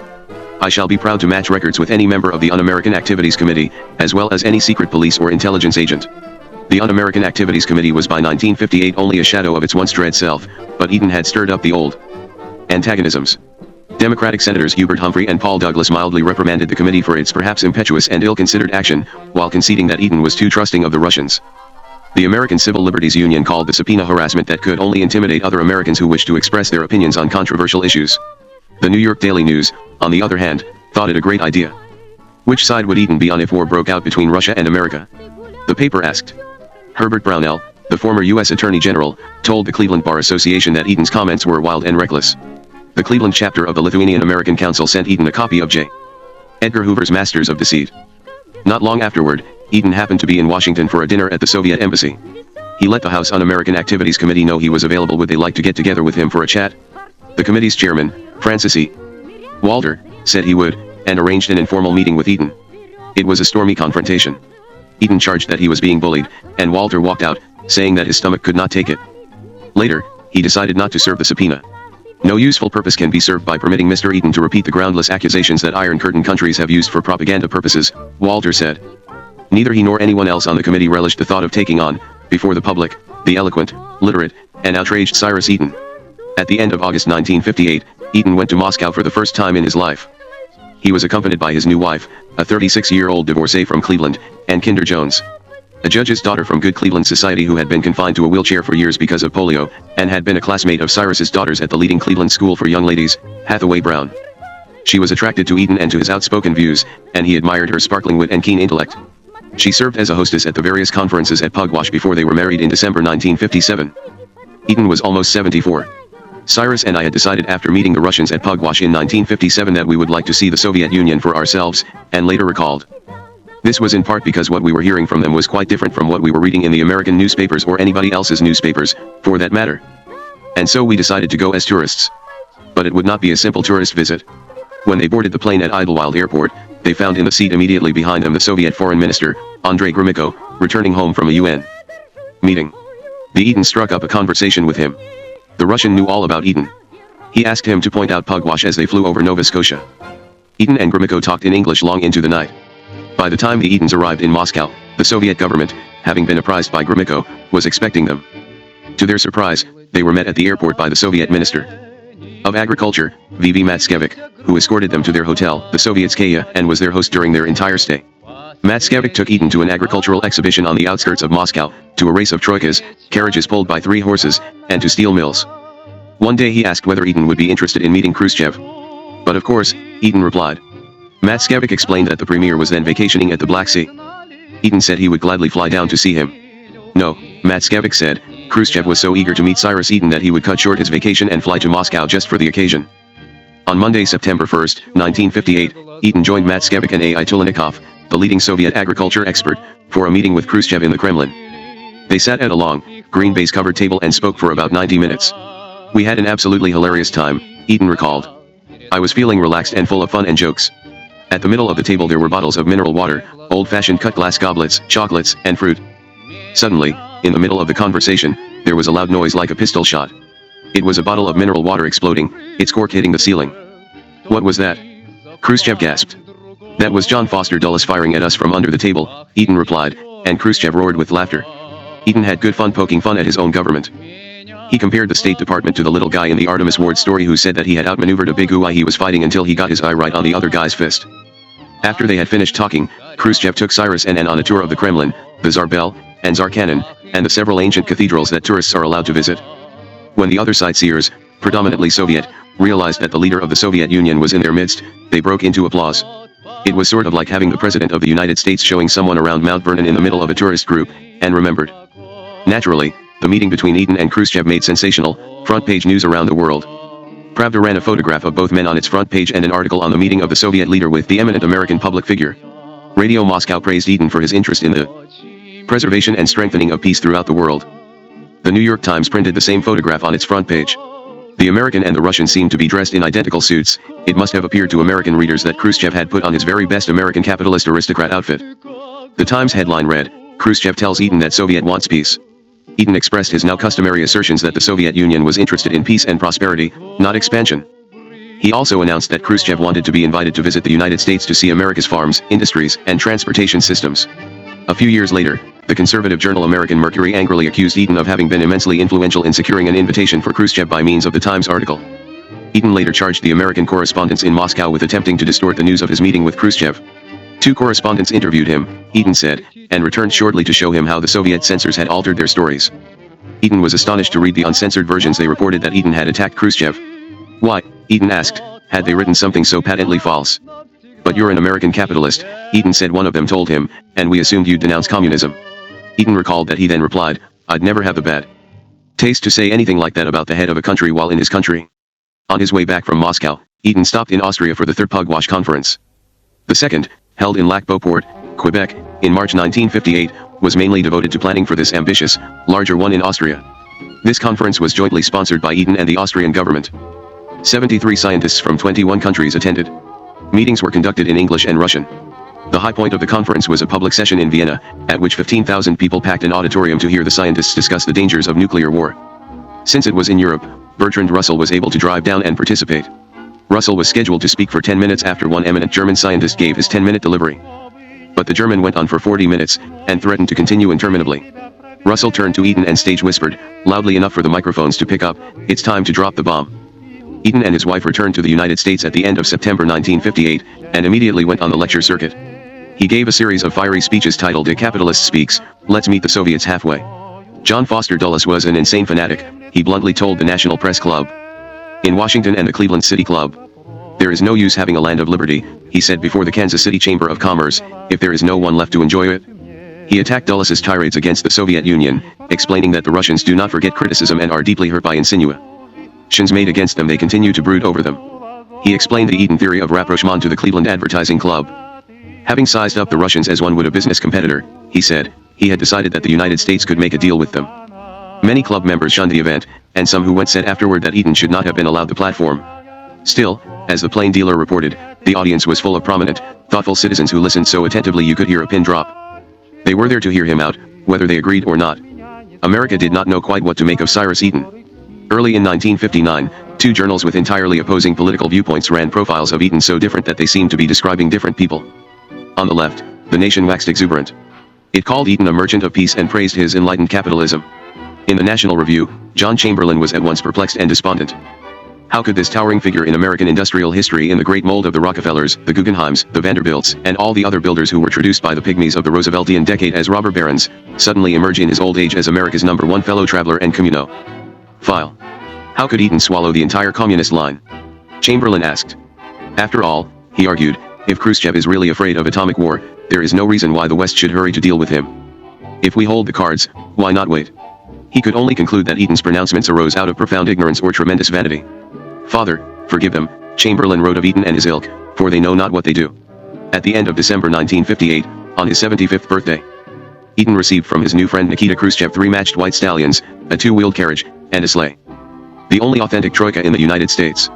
I shall be proud to match records with any member of the Un-American Activities Committee, as well as any secret police or intelligence agent. The Un-American Activities Committee was by 1958 only a shadow of its once dread self, but Eden had stirred up the old antagonisms. Democratic Senators Hubert Humphrey and Paul Douglas mildly reprimanded the committee for its perhaps impetuous and ill-considered action, while conceding that Eden was too trusting of the Russians. The American Civil Liberties Union called the subpoena harassment that could only intimidate other Americans who wished to express their opinions on controversial issues. The New York Daily News, on the other hand, thought it a great idea. Which side would Eden be on if war broke out between Russia and America? The paper asked. Herbert Brownell, the former U.S. Attorney General, told the Cleveland Bar Association that Eden's comments were wild and reckless. The Cleveland chapter of the Lithuanian American Council sent Eden a copy of J. Edgar Hoover's Masters of Deceit. Not long afterward, Eden happened to be in Washington for a dinner at the Soviet embassy. He let the House Un-American Activities Committee know he was available. Would they like to get together with him for a chat? The committee's chairman, Francis E. Walter, said he would, and arranged an informal meeting with Eden. It was a stormy confrontation. Eden charged that he was being bullied, and Walter walked out, saying that his stomach could not take it. Later, he decided not to serve the subpoena. No useful purpose can be served by permitting Mr. Eden to repeat the groundless accusations that Iron Curtain countries have used for propaganda purposes, Walter said. Neither he nor anyone else on the committee relished the thought of taking on, before the public, the eloquent, literate, and outraged Cyrus Eden. At the end of August 1958, Eden went to Moscow for the first time in his life. He was accompanied by his new wife, a 36-year-old divorcee from Cleveland, and Kinder Jones, a judge's daughter from good Cleveland society who had been confined to a wheelchair for years because of polio, and had been a classmate of Cyrus's daughters at the leading Cleveland school for young ladies, Hathaway Brown. She was attracted to Eden and to his outspoken views, and he admired her sparkling wit and keen intellect. She served as a hostess at the various conferences at Pugwash before they were married in December 1957. Eden was almost 74. Cyrus and I had decided after meeting the Russians at Pugwash in 1957 that we would like to see the Soviet Union for ourselves, and later recalled. This was in part because what we were hearing from them was quite different from what we were reading in the American newspapers or anybody else's newspapers, for that matter. And so we decided to go as tourists. But it would not be a simple tourist visit. When they boarded the plane at Idlewild Airport, they found in the seat immediately behind them the Soviet Foreign Minister, Andrei Gromyko, returning home from a UN meeting. The Eden struck up a conversation with him. The Russian knew all about Eden. He asked him to point out Pugwash as they flew over Nova Scotia. Eden and Gromyko talked in English long into the night. By the time the Edens arrived in Moscow, the Soviet government, having been apprised by Gromyko, was expecting them. To their surprise, they were met at the airport by the Soviet Minister of Agriculture, V.V. Matskevich, who escorted them to their hotel, the Sovietskaya, and was their host during their entire stay. Matskevich took Eden to an agricultural exhibition on the outskirts of Moscow, to a race of troikas, carriages pulled by 3 horses, and to steel mills. One day he asked whether Eden would be interested in meeting Khrushchev. But of course, Eden replied. Matskevich explained that the premier was then vacationing at the Black Sea. Eden said he would gladly fly down to see him. No, Matskevich said, Khrushchev was so eager to meet Cyrus Eden that he would cut short his vacation and fly to Moscow just for the occasion. On Monday, September 1, 1958, Eden joined Matskevich and A.I. Tulenikov, the leading Soviet agriculture expert, for a meeting with Khrushchev in the Kremlin. They sat at a long, green baize-covered table and spoke for about 90 minutes. We had an absolutely hilarious time, Eden recalled. I was feeling relaxed and full of fun and jokes. At the middle of the table there were bottles of mineral water, old-fashioned cut glass goblets, chocolates, and fruit. Suddenly, in the middle of the conversation, there was a loud noise like a pistol shot. It was a bottle of mineral water exploding, its cork hitting the ceiling. What was that? Khrushchev gasped. That was John Foster Dulles firing at us from under the table, Eden replied, and Khrushchev roared with laughter. Eden had good fun poking fun at his own government. He compared the State Department to the little guy in the Artemis Ward story who said that he had outmaneuvered a big guy he was fighting until he got his eye right on the other guy's fist. After they had finished talking, Khrushchev took Cyrus and Ann on a tour of the Kremlin, the Tsar Bell, and Tsar Cannon, and the several ancient cathedrals that tourists are allowed to visit. When the other sightseers, predominantly Soviet, realized that the leader of the Soviet Union was in their midst, they broke into applause. It was sort of like having the President of the United States showing someone around Mount Vernon in the middle of a tourist group, and remembered. Naturally, the meeting between Eden and Khrushchev made sensational, front-page news around the world. Pravda ran a photograph of both men on its front page and an article on the meeting of the Soviet leader with the eminent American public figure. Radio Moscow praised Eden for his interest in the preservation and strengthening of peace throughout the world. The New York Times printed the same photograph on its front page. The American and the Russian seemed to be dressed in identical suits. It must have appeared to American readers that Khrushchev had put on his very best American capitalist aristocrat outfit. The Times headline read, Khrushchev tells Eden that Soviet wants peace. Eden expressed his now customary assertions that the Soviet Union was interested in peace and prosperity, not expansion. He also announced that Khrushchev wanted to be invited to visit the United States to see America's farms, industries, and transportation systems. A few years later, the conservative journal American Mercury angrily accused Eden of having been immensely influential in securing an invitation for Khrushchev by means of the Times article. Eden later charged the American correspondents in Moscow with attempting to distort the news of his meeting with Khrushchev. 2 correspondents interviewed him, Eden said, and returned shortly to show him how the Soviet censors had altered their stories. Eden was astonished to read the uncensored versions. They reported that Eden had attacked Khrushchev. Why, Eden asked, had they written something so patently false? But you're an American capitalist, Eden said, one of them told him, and we assumed you'd denounce communism. Eden recalled that he then replied, I'd never have the bad taste to say anything like that about the head of a country while in his country. On his way back from Moscow, Eden stopped in Austria for the 3rd Pugwash Conference. The 2nd, held in Lac-Beauport, Quebec, in March 1958, was mainly devoted to planning for this ambitious, larger one in Austria. This conference was jointly sponsored by Eden and the Austrian government. 73 scientists from 21 countries attended. Meetings were conducted in English and Russian. The high point of the conference was a public session in Vienna, at which 15,000 people packed an auditorium to hear the scientists discuss the dangers of nuclear war. Since it was in Europe, Bertrand Russell was able to drive down and participate. Russell was scheduled to speak for 10 minutes after one eminent German scientist gave his 10-minute delivery. But the German went on for 40 minutes, and threatened to continue interminably. Russell turned to Eden and stage whispered, loudly enough for the microphones to pick up, it's time to drop the bomb. Eden and his wife returned to the United States at the end of September 1958, and immediately went on the lecture circuit. He gave a series of fiery speeches titled A Capitalist Speaks, Let's Meet the Soviets Halfway. John Foster Dulles was an insane fanatic, he bluntly told the National Press Club in Washington and the Cleveland City Club. There is no use having a land of liberty, he said before the Kansas City Chamber of Commerce, if there is no one left to enjoy it. He attacked Dulles' tirades against the Soviet Union, explaining that the Russians do not forget criticism and are deeply hurt by insinuations made against them. They continue to brood over them. He explained the Eden theory of rapprochement to the Cleveland Advertising Club. Having sized up the Russians as one would a business competitor, he said, he had decided that the United States could make a deal with them. Many club members shunned the event, and some who went said afterward that Eden should not have been allowed the platform. Still, as the Plain Dealer reported, the audience was full of prominent, thoughtful citizens who listened so attentively you could hear a pin drop. They were there to hear him out, whether they agreed or not. America did not know quite what to make of Cyrus Eaton. Early in 1959, two journals with entirely opposing political viewpoints ran profiles of Eaton so different that they seemed to be describing different people. On the left, the nation waxed exuberant. It called Eaton a merchant of peace and praised his enlightened capitalism. In the National Review, John Chamberlain was at once perplexed and despondent. How could this towering figure in American industrial history, in the great mold of the Rockefellers, the Guggenheims, the Vanderbilts, and all the other builders who were traduced by the pygmies of the Rooseveltian decade as robber barons, suddenly emerge in his old age as America's #1 fellow traveler and communophile? How could Eaton swallow the entire communist line? Chamberlain asked. After all, he argued, if Khrushchev is really afraid of atomic war, there is no reason why the West should hurry to deal with him. If we hold the cards, why not wait? He could only conclude that Eaton's pronouncements arose out of profound ignorance or tremendous vanity. Father, forgive them, Chamberlain wrote of Eaton and his ilk, for they know not what they do. At the end of December 1958, on his 75th birthday, Eaton received from his new friend Nikita Khrushchev 3 matched white stallions, a 2-wheeled carriage, and a sleigh. The only authentic troika in the United States.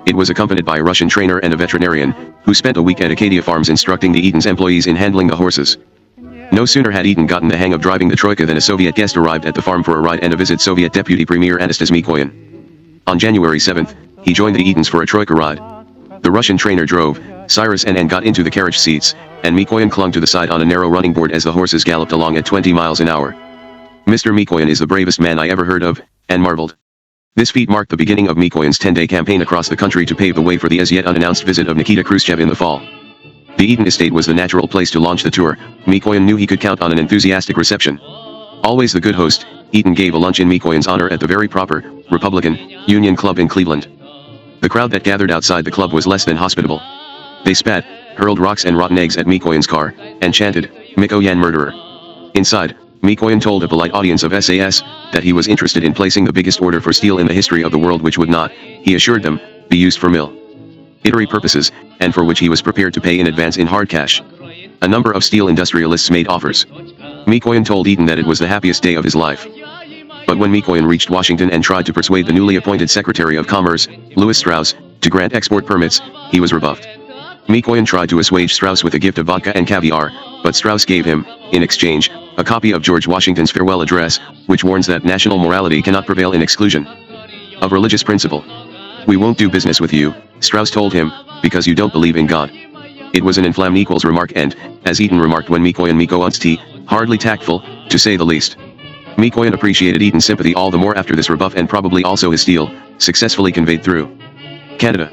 It was accompanied by a Russian trainer and a veterinarian, who spent a week at Acadia Farms instructing the Eaton's employees in handling the horses. No sooner had Eaton gotten the hang of driving the troika than a Soviet guest arrived at the farm for a ride and a visit. Soviet Deputy Premier Anastas Mikoyan. On January 7th, he joined the Eatons for a troika ride. The Russian trainer drove, Cyrus and got into the carriage seats, and Mikoyan clung to the side on a narrow running board as the horses galloped along at 20 miles an hour. Mr. Mikoyan is the bravest man I ever heard of, and marveled. This feat marked the beginning of Mikoyan's 10-day campaign across the country to pave the way for the as yet unannounced visit of Nikita Khrushchev in the fall. The Eaton estate was the natural place to launch the tour. Mikoyan knew he could count on an enthusiastic reception. Always the good host, Eaton gave a lunch in Mikoyan's honor at the very proper, Republican, Union Club in Cleveland. The crowd that gathered outside the club was less than hospitable. They spat, hurled rocks and rotten eggs at Mikoyan's car, and chanted, Mikoyan murderer. Inside, Mikoyan told a polite audience of SAS, that he was interested in placing the biggest order for steel in the history of the world, which would not, he assured them, be used for military purposes, and for which he was prepared to pay in advance in hard cash. A number of steel industrialists made offers. Mikoyan told Eaton that it was the happiest day of his life. But when Mikoyan reached Washington and tried to persuade the newly appointed Secretary of Commerce, Louis Strauss, to grant export permits, he was rebuffed. Mikoyan tried to assuage Strauss with a gift of vodka and caviar, but Strauss gave him, in exchange, a copy of George Washington's farewell address, which warns that national morality cannot prevail in exclusion of religious principle. We won't do business with you, Strauss told him, because you don't believe in God. It was an inflamed equals remark and, as Eaton remarked when Mikoyan's tea, hardly tactful, to say the least. Mikoyan appreciated Eaton's sympathy all the more after this rebuff, and probably also his steel, successfully conveyed through Canada.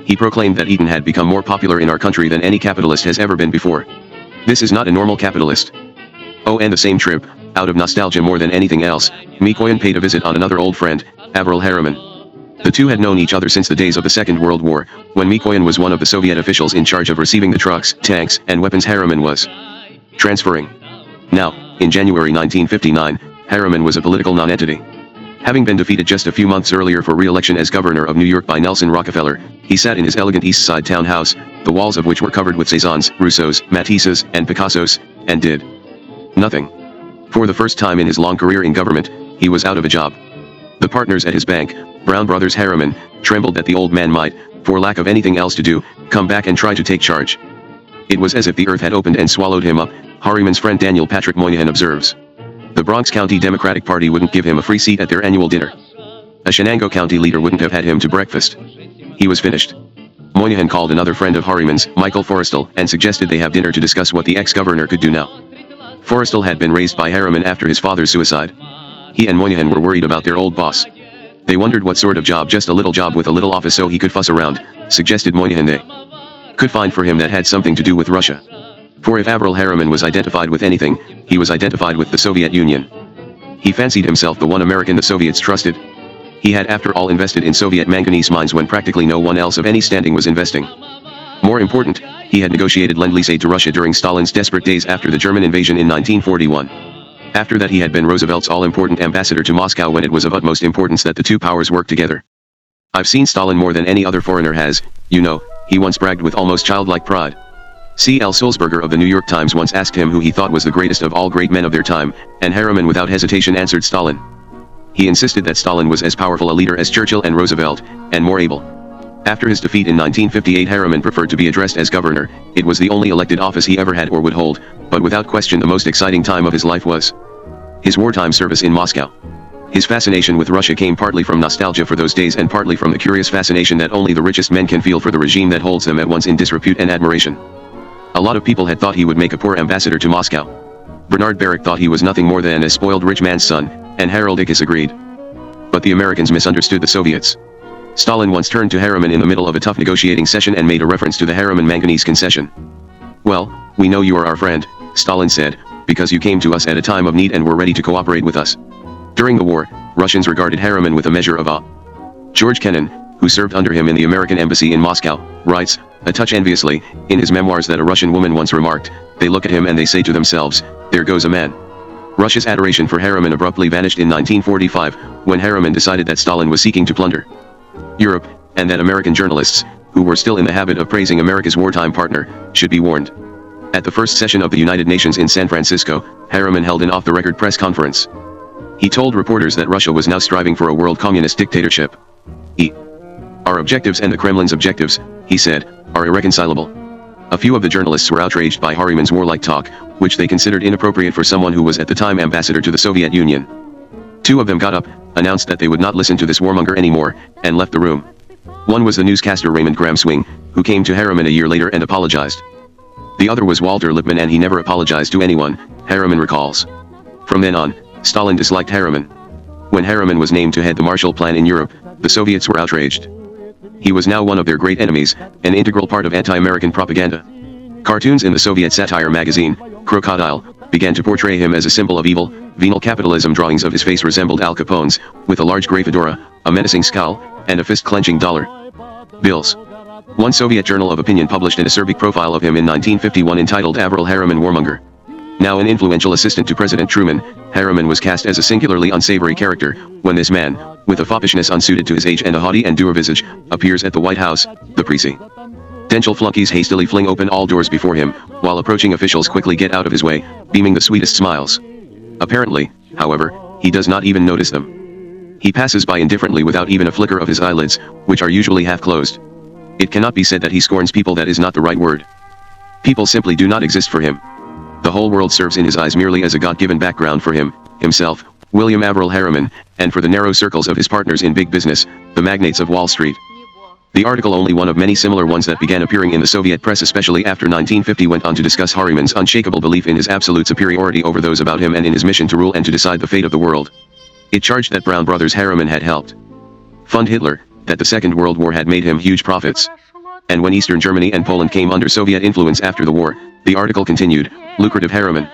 He proclaimed that Eaton had become more popular in our country than any capitalist has ever been before. This is not a normal capitalist. Oh, and the same trip, out of nostalgia more than anything else, Mikoyan paid a visit on another old friend, Avril Harriman. The two had known each other since the days of the Second World War, when Mikoyan was one of the Soviet officials in charge of receiving the trucks, tanks, and weapons Harriman was transferring. Now, in January 1959, Harriman was a political non-entity. Having been defeated just a few months earlier for re-election as governor of New York by Nelson Rockefeller, he sat in his elegant East Side townhouse, the walls of which were covered with Cézannes, Rousseaus, Matisses, and Picassos, and did nothing. For the first time in his long career in government, he was out of a job. The partners at his bank, Brown Brothers Harriman, trembled that the old man might, for lack of anything else to do, come back and try to take charge. It was as if the earth had opened and swallowed him up, Harriman's friend Daniel Patrick Moynihan observes. The Bronx County Democratic Party wouldn't give him a free seat at their annual dinner. A Shenango County leader wouldn't have had him to breakfast. He was finished. Moynihan called another friend of Harriman's, Michael Forrestal, and suggested they have dinner to discuss what the ex-governor could do now. Forrestal had been raised by Harriman after his father's suicide. He and Moynihan were worried about their old boss. They wondered what sort of job, just a little job with a little office so he could fuss around, suggested Moynihan they could find for him that had something to do with Russia. For if Avril Harriman was identified with anything, he was identified with the Soviet Union. He fancied himself the one American the Soviets trusted. He had after all invested in Soviet manganese mines when practically no one else of any standing was investing. More important, he had negotiated Lend-Lease aid to Russia during Stalin's desperate days after the German invasion in 1941. After that he had been Roosevelt's all-important ambassador to Moscow when it was of utmost importance that the two powers work together. "I've seen Stalin more than any other foreigner has, you know," he once bragged with almost childlike pride. C. L. Sulzberger of the New York Times once asked him who he thought was the greatest of all great men of their time, and Harriman without hesitation answered Stalin. He insisted that Stalin was as powerful a leader as Churchill and Roosevelt, and more able. After his defeat in 1958, Harriman preferred to be addressed as governor. It was the only elected office he ever had or would hold, but without question the most exciting time of his life was his wartime service in Moscow. His fascination with Russia came partly from nostalgia for those days and partly from the curious fascination that only the richest men can feel for the regime that holds them at once in disrepute and admiration. A lot of people had thought he would make a poor ambassador to Moscow. Bernard Baruch thought he was nothing more than a spoiled rich man's son, and Harold Ickes agreed. But the Americans misunderstood the Soviets. Stalin once turned to Harriman in the middle of a tough negotiating session and made a reference to the Harriman-Manganese concession. "Well, we know you are our friend," Stalin said, "because you came to us at a time of need and were ready to cooperate with us." During the war, Russians regarded Harriman with a measure of awe. George Kennan, who served under him in the American embassy in Moscow, writes, a touch enviously, in his memoirs that a Russian woman once remarked, "They look at him and they say to themselves, 'There goes a man.'" Russia's adoration for Harriman abruptly vanished in 1945, when Harriman decided that Stalin was seeking to plunder Europe, and that American journalists, who were still in the habit of praising America's wartime partner, should be warned. At the first session of the United Nations in San Francisco, Harriman held an off-the-record press conference. He told reporters that Russia was now striving for a world communist dictatorship. "Our objectives and the Kremlin's objectives," he said, "are irreconcilable." A few of the journalists were outraged by Harriman's warlike talk, which they considered inappropriate for someone who was at the time ambassador to the Soviet Union. Two of them got up, announced that they would not listen to this warmonger anymore, and left the room. One was the newscaster Raymond Graham Swing, who came to Harriman a year later and apologized. The other was Walter Lippmann, and he never apologized to anyone, Harriman recalls. From then on, Stalin disliked Harriman. When Harriman was named to head the Marshall Plan in Europe, the Soviets were outraged. He was now one of their great enemies, an integral part of anti-American propaganda. Cartoons in the Soviet satire magazine, Crocodile, began to portray him as a symbol of evil. Venal capitalism drawings of his face resembled Al Capone's, with a large gray fedora, a menacing scowl, and a fist-clenching dollar bills. One Soviet journal of opinion published an acerbic profile of him in 1951 entitled Avril Harriman Warmonger. Now an influential assistant to President Truman, Harriman was cast as a singularly unsavory character, when this man, with a foppishness unsuited to his age and a haughty and dour visage, appears at the White House, the presidential flunkies hastily fling open all doors before him, while approaching officials quickly get out of his way, beaming the sweetest smiles. Apparently, however, he does not even notice them. He passes by indifferently without even a flicker of his eyelids, which are usually half closed. It cannot be said that he scorns people. That is not the right word. People simply do not exist for him. The whole world serves in his eyes merely as a God-given background for him, himself, William Averell Harriman, and for the narrow circles of his partners in big business, the magnates of Wall Street. The article, only one of many similar ones that began appearing in the Soviet press especially after 1950, went on to discuss Harriman's unshakable belief in his absolute superiority over those about him and in his mission to rule and to decide the fate of the world. It charged that Brown Brothers Harriman had helped fund Hitler, that the Second World War had made him huge profits. And when Eastern Germany and Poland came under Soviet influence after the war, the article continued, lucrative Harriman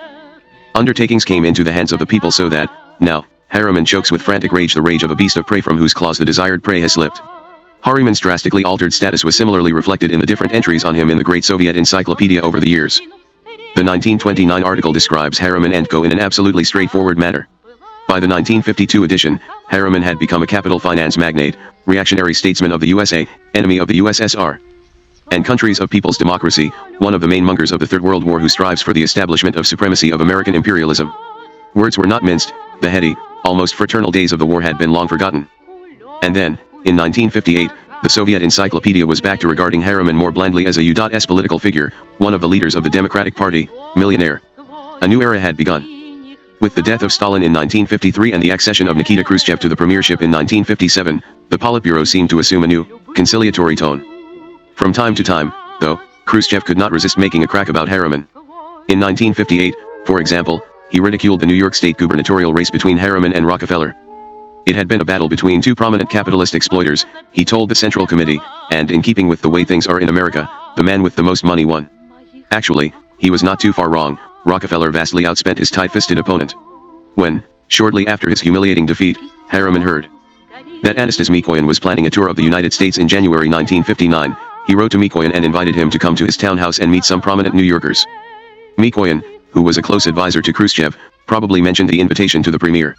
undertakings came into the hands of the people so that, now, Harriman chokes with frantic rage, the rage of a beast of prey from whose claws the desired prey has slipped. Harriman's drastically altered status was similarly reflected in the different entries on him in the Great Soviet Encyclopedia over the years. The 1929 article describes Harriman & Co. in an absolutely straightforward manner. By the 1952 edition, Harriman had become a capital finance magnate, reactionary statesman of the USA, enemy of the USSR and countries of people's democracy, one of the main mongers of the Third World War who strives for the establishment of supremacy of American imperialism. Words were not minced. The heady, almost fraternal days of the war had been long forgotten. And then, in 1958, the Soviet Encyclopedia was back to regarding Harriman more blandly as a U.S. political figure, one of the leaders of the Democratic Party, millionaire. A new era had begun. With the death of Stalin in 1953 and the accession of Nikita Khrushchev to the premiership in 1957, the Politburo seemed to assume a new, conciliatory tone. From time to time, though, Khrushchev could not resist making a crack about Harriman. In 1958, for example, he ridiculed the New York State gubernatorial race between Harriman and Rockefeller. It had been a battle between two prominent capitalist exploiters, he told the Central Committee, and in keeping with the way things are in America, the man with the most money won. Actually, he was not too far wrong. Rockefeller vastly outspent his tight-fisted opponent. When, shortly after his humiliating defeat, Harriman heard that Anastas Mikoyan was planning a tour of the United States in January 1959, He wrote to Mikoyan and invited him to come to his townhouse and meet some prominent New Yorkers. Mikoyan, who was a close advisor to Khrushchev, probably mentioned the invitation to the premier.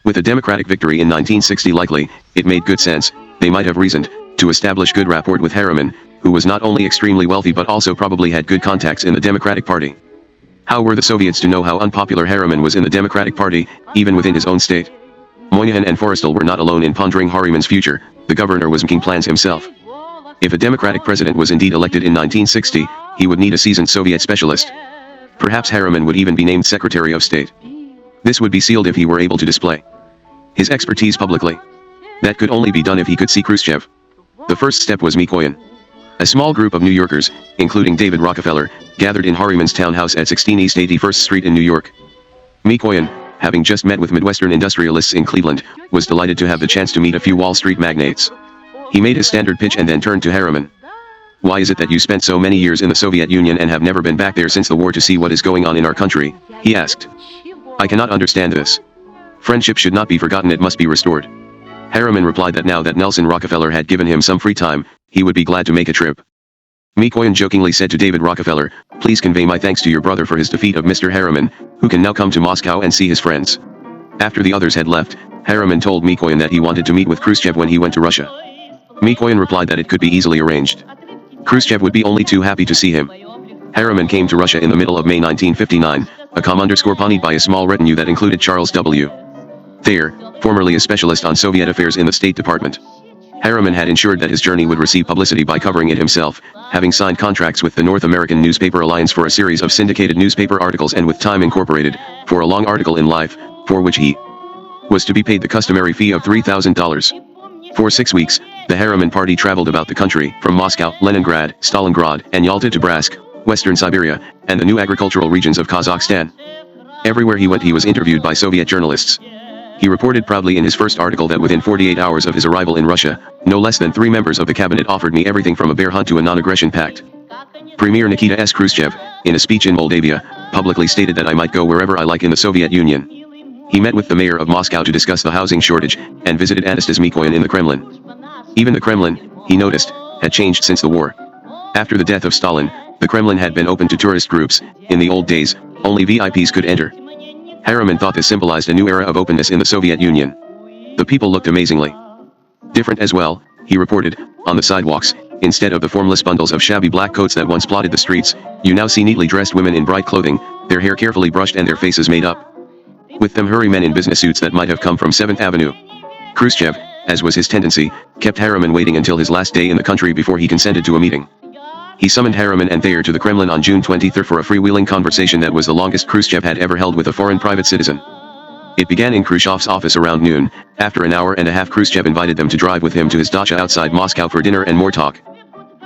With a democratic victory in 1960 likely, it made good sense, they might have reasoned, to establish good rapport with Harriman, who was not only extremely wealthy but also probably had good contacts in the Democratic Party. How were the Soviets to know how unpopular Harriman was in the Democratic Party, even within his own state? Moynihan and Forrestal were not alone in pondering Harriman's future, the governor was making plans himself. If a Democratic president was indeed elected in 1960, he would need a seasoned Soviet specialist. Perhaps Harriman would even be named Secretary of State. This would be sealed if he were able to display his expertise publicly. That could only be done if he could see Khrushchev. The first step was Mikoyan. A small group of New Yorkers, including David Rockefeller, gathered in Harriman's townhouse at 16 East 81st Street in New York. Mikoyan, having just met with Midwestern industrialists in Cleveland, was delighted to have the chance to meet a few Wall Street magnates. He made his standard pitch and then turned to Harriman. "Why is it that you spent so many years in the Soviet Union and have never been back there since the war to see what is going on in our country?" he asked. "I cannot understand this. Friendship should not be forgotten, it must be restored." Harriman replied that now that Nelson Rockefeller had given him some free time, he would be glad to make a trip. Mikoyan jokingly said to David Rockefeller, "Please convey my thanks to your brother for his defeat of Mr. Harriman, who can now come to Moscow and see his friends." After the others had left, Harriman told Mikoyan that he wanted to meet with Khrushchev when he went to Russia. Mikoyan replied that it could be easily arranged. Khrushchev would be only too happy to see him. Harriman came to Russia in the middle of May 1959, accompanied by a small retinue that included Charles W. Thayer, formerly a specialist on Soviet affairs in the State Department. Harriman had ensured that his journey would receive publicity by covering it himself, having signed contracts with the North American Newspaper Alliance for a series of syndicated newspaper articles and with Time Incorporated, for a long article in Life, for which he was to be paid the customary fee of $3,000. For 6 weeks, the Harriman party traveled about the country, from Moscow, Leningrad, Stalingrad, and Yalta to Bratsk, Western Siberia, and the new agricultural regions of Kazakhstan. Everywhere he went he was interviewed by Soviet journalists. He reported proudly in his first article that within 48 hours of his arrival in Russia, no less than 3 members of the cabinet offered me everything from a bear hunt to a non-aggression pact. Premier Nikita S. Khrushchev, in a speech in Moldavia, publicly stated that I might go wherever I like in the Soviet Union. He met with the mayor of Moscow to discuss the housing shortage, and visited Anastas Mikoyan in the Kremlin. Even the Kremlin, he noticed, had changed since the war. After the death of Stalin, the Kremlin had been open to tourist groups. In the old days, only VIPs could enter. Harriman thought this symbolized a new era of openness in the Soviet Union. The people looked amazingly different as well, he reported. On the sidewalks, instead of the formless bundles of shabby black coats that once plotted the streets, you now see neatly dressed women in bright clothing, their hair carefully brushed and their faces made up. With them hurry men in business suits that might have come from 7th Avenue. Khrushchev, as was his tendency, kept Harriman waiting until his last day in the country before he consented to a meeting. He summoned Harriman and Thayer to the Kremlin on June 23 for a freewheeling conversation that was the longest Khrushchev had ever held with a foreign private citizen. It began in Khrushchev's office around noon. After an hour and a half Khrushchev invited them to drive with him to his dacha outside Moscow for dinner and more talk.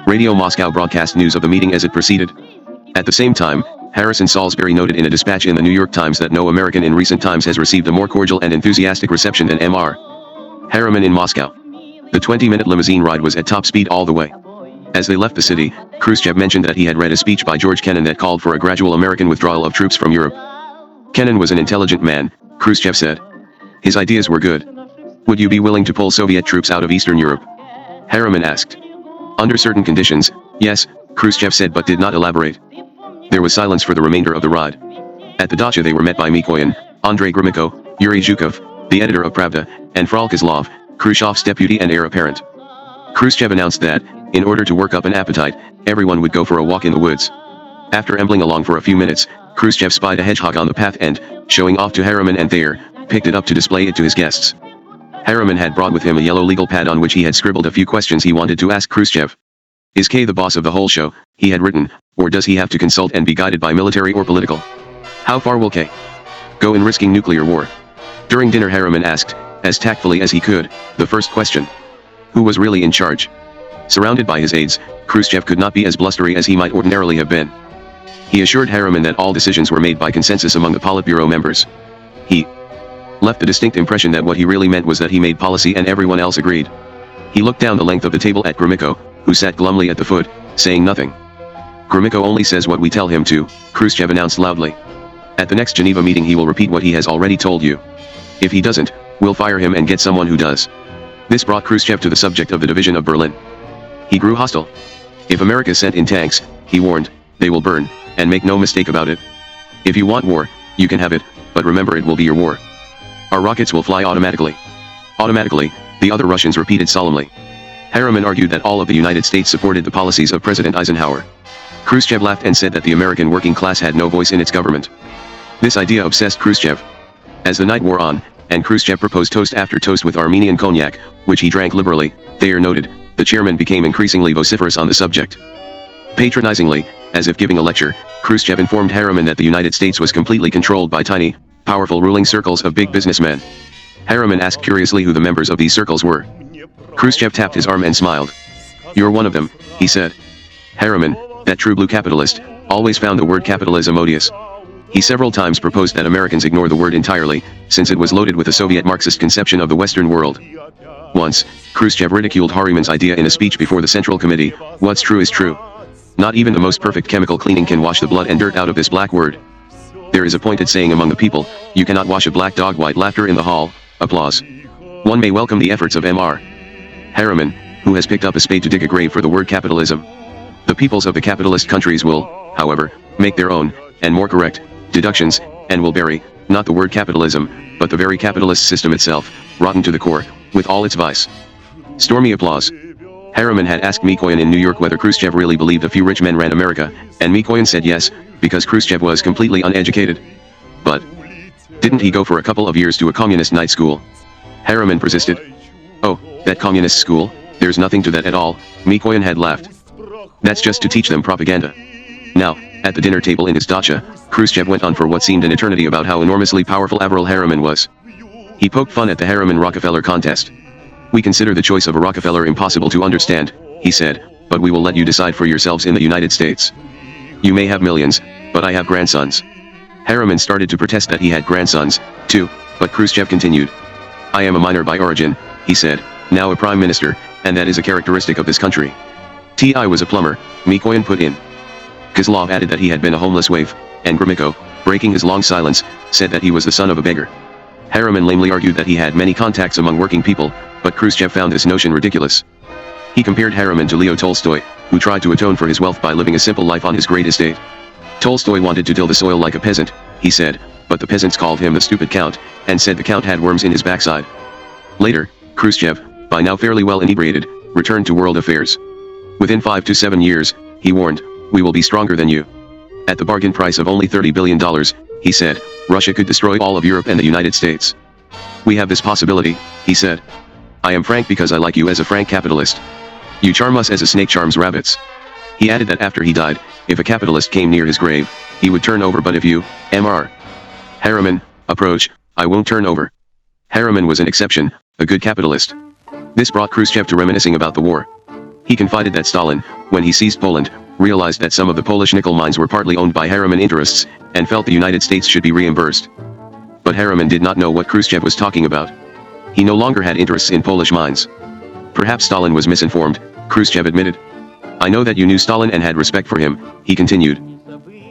Radio Moscow broadcast news of the meeting as it proceeded. At the same time, Harrison Salisbury noted in a dispatch in the New York Times that no American in recent times has received a more cordial and enthusiastic reception than Mr. Harriman in Moscow. The 20-minute limousine ride was at top speed all the way. As they left the city, Khrushchev mentioned that he had read a speech by George Kennan that called for a gradual American withdrawal of troops from Europe. Kennan was an intelligent man, Khrushchev said. His ideas were good. Would you be willing to pull Soviet troops out of Eastern Europe? Harriman asked. Under certain conditions, yes, Khrushchev said, but did not elaborate. There was silence for the remainder of the ride. At the dacha they were met by Mikoyan, Andrei Gromyko, Yuri Zhukov, the editor of Pravda, and Frol Kozlov, Khrushchev's deputy and heir apparent. Khrushchev announced that, in order to work up an appetite, everyone would go for a walk in the woods. After ambling along for a few minutes, Khrushchev spied a hedgehog on the path and, showing off to Harriman and Thayer, picked it up to display it to his guests. Harriman had brought with him a yellow legal pad on which he had scribbled a few questions he wanted to ask Khrushchev. Is K the boss of the whole show, he had written, or does he have to consult and be guided by military or political? How far will K go in risking nuclear war? During dinner Harriman asked, as tactfully as he could, the first question. Who was really in charge? Surrounded by his aides, Khrushchev could not be as blustery as he might ordinarily have been. He assured Harriman that all decisions were made by consensus among the Politburo members. He left the distinct impression that what he really meant was that he made policy and everyone else agreed. He looked down the length of the table at Gromyko, who sat glumly at the foot, saying nothing. Gromyko only says what we tell him to, Khrushchev announced loudly. At the next Geneva meeting he will repeat what he has already told you. If he doesn't, we'll fire him and get someone who does. This brought Khrushchev to the subject of the division of Berlin. He grew hostile. If America sent in tanks, he warned, they will burn, and make no mistake about it. If you want war, you can have it, but remember it will be your war. Our rockets will fly automatically. Automatically, the other Russians repeated solemnly. Harriman argued that all of the United States supported the policies of President Eisenhower. Khrushchev laughed and said that the American working class had no voice in its government. This idea obsessed Khrushchev. As the night wore on, and Khrushchev proposed toast after toast with Armenian cognac, which he drank liberally, Thayer noted, the chairman became increasingly vociferous on the subject. Patronizingly, as if giving a lecture, Khrushchev informed Harriman that the United States was completely controlled by tiny, powerful ruling circles of big businessmen. Harriman asked curiously who the members of these circles were. Khrushchev tapped his arm and smiled. You're one of them, he said. Harriman, that true blue capitalist, always found the word capitalism odious. He several times proposed that Americans ignore the word entirely, since it was loaded with a Soviet Marxist conception of the Western world. Once, Khrushchev ridiculed Harriman's idea in a speech before the Central Committee, what's true is true. Not even the most perfect chemical cleaning can wash the blood and dirt out of this black word. There is a pointed saying among the people, you cannot wash a black dog. White laughter in the hall, applause. One may welcome the efforts of Mr. Harriman, who has picked up a spade to dig a grave for the word capitalism. The peoples of the capitalist countries will, however, make their own, and more correct, deductions, and will bury, not the word capitalism, but the very capitalist system itself, rotten to the core, with all its vice. Stormy applause. Harriman had asked Mikoyan in New York whether Khrushchev really believed a few rich men ran America, and Mikoyan said yes, because Khrushchev was completely uneducated. But didn't he go for a couple of years to a communist night school? Harriman persisted. Oh, that communist school, there's nothing to that at all, Mikoyan had laughed. That's just to teach them propaganda. Now, at the dinner table in his dacha, Khrushchev went on for what seemed an eternity about how enormously powerful Averell Harriman was. He poked fun at the Harriman-Rockefeller contest. We consider the choice of a Rockefeller impossible to understand, he said, but we will let you decide for yourselves in the United States. You may have millions, but I have grandsons. Harriman started to protest that he had grandsons, too, but Khrushchev continued. I am a miner by origin, he said, now a prime minister, and that is a characteristic of this country. I was a plumber, Mikoyan put in. Kozlov added that he had been a homeless waif, and Gromyko, breaking his long silence, said that he was the son of a beggar. Harriman lamely argued that he had many contacts among working people, but Khrushchev found this notion ridiculous. He compared Harriman to Leo Tolstoy, who tried to atone for his wealth by living a simple life on his great estate. Tolstoy wanted to till the soil like a peasant, he said, but the peasants called him the stupid count, and said the count had worms in his backside. Later, Khrushchev, by now fairly well inebriated, returned to world affairs. Within 5 to 7 years, he warned, we will be stronger than you. At the bargain price of only $30 billion, he said, Russia could destroy all of Europe and the United States. We have this possibility, he said. I am frank because I like you as a frank capitalist. You charm us as a snake charms rabbits. He added that after he died, if a capitalist came near his grave, he would turn over, but if you, Mr. Harriman, approach, I won't turn over. Harriman was an exception, a good capitalist. This brought Khrushchev to reminiscing about the war. He confided that Stalin, when he seized Poland, realized that some of the Polish nickel mines were partly owned by Harriman interests, and felt the United States should be reimbursed. But Harriman did not know what Khrushchev was talking about. He no longer had interests in Polish mines. Perhaps Stalin was misinformed, Khrushchev admitted. I know that you knew Stalin and had respect for him, he continued.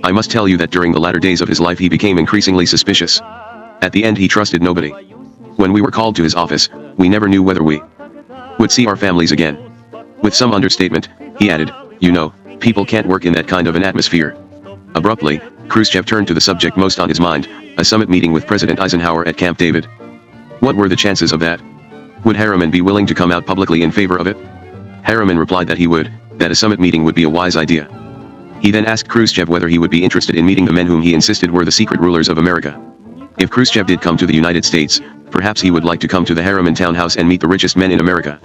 I must tell you that during the latter days of his life he became increasingly suspicious. At the end he trusted nobody. When we were called to his office, we never knew whether we would see our families again. With some understatement, he added, you know, people can't work in that kind of an atmosphere. Abruptly, Khrushchev turned to the subject most on his mind, a summit meeting with President Eisenhower at Camp David. What were the chances of that? Would Harriman be willing to come out publicly in favor of it? Harriman replied that he would, that a summit meeting would be a wise idea. He then asked Khrushchev whether he would be interested in meeting the men whom he insisted were the secret rulers of America. If Khrushchev did come to the United States, perhaps he would like to come to the Harriman townhouse and meet the richest men in America.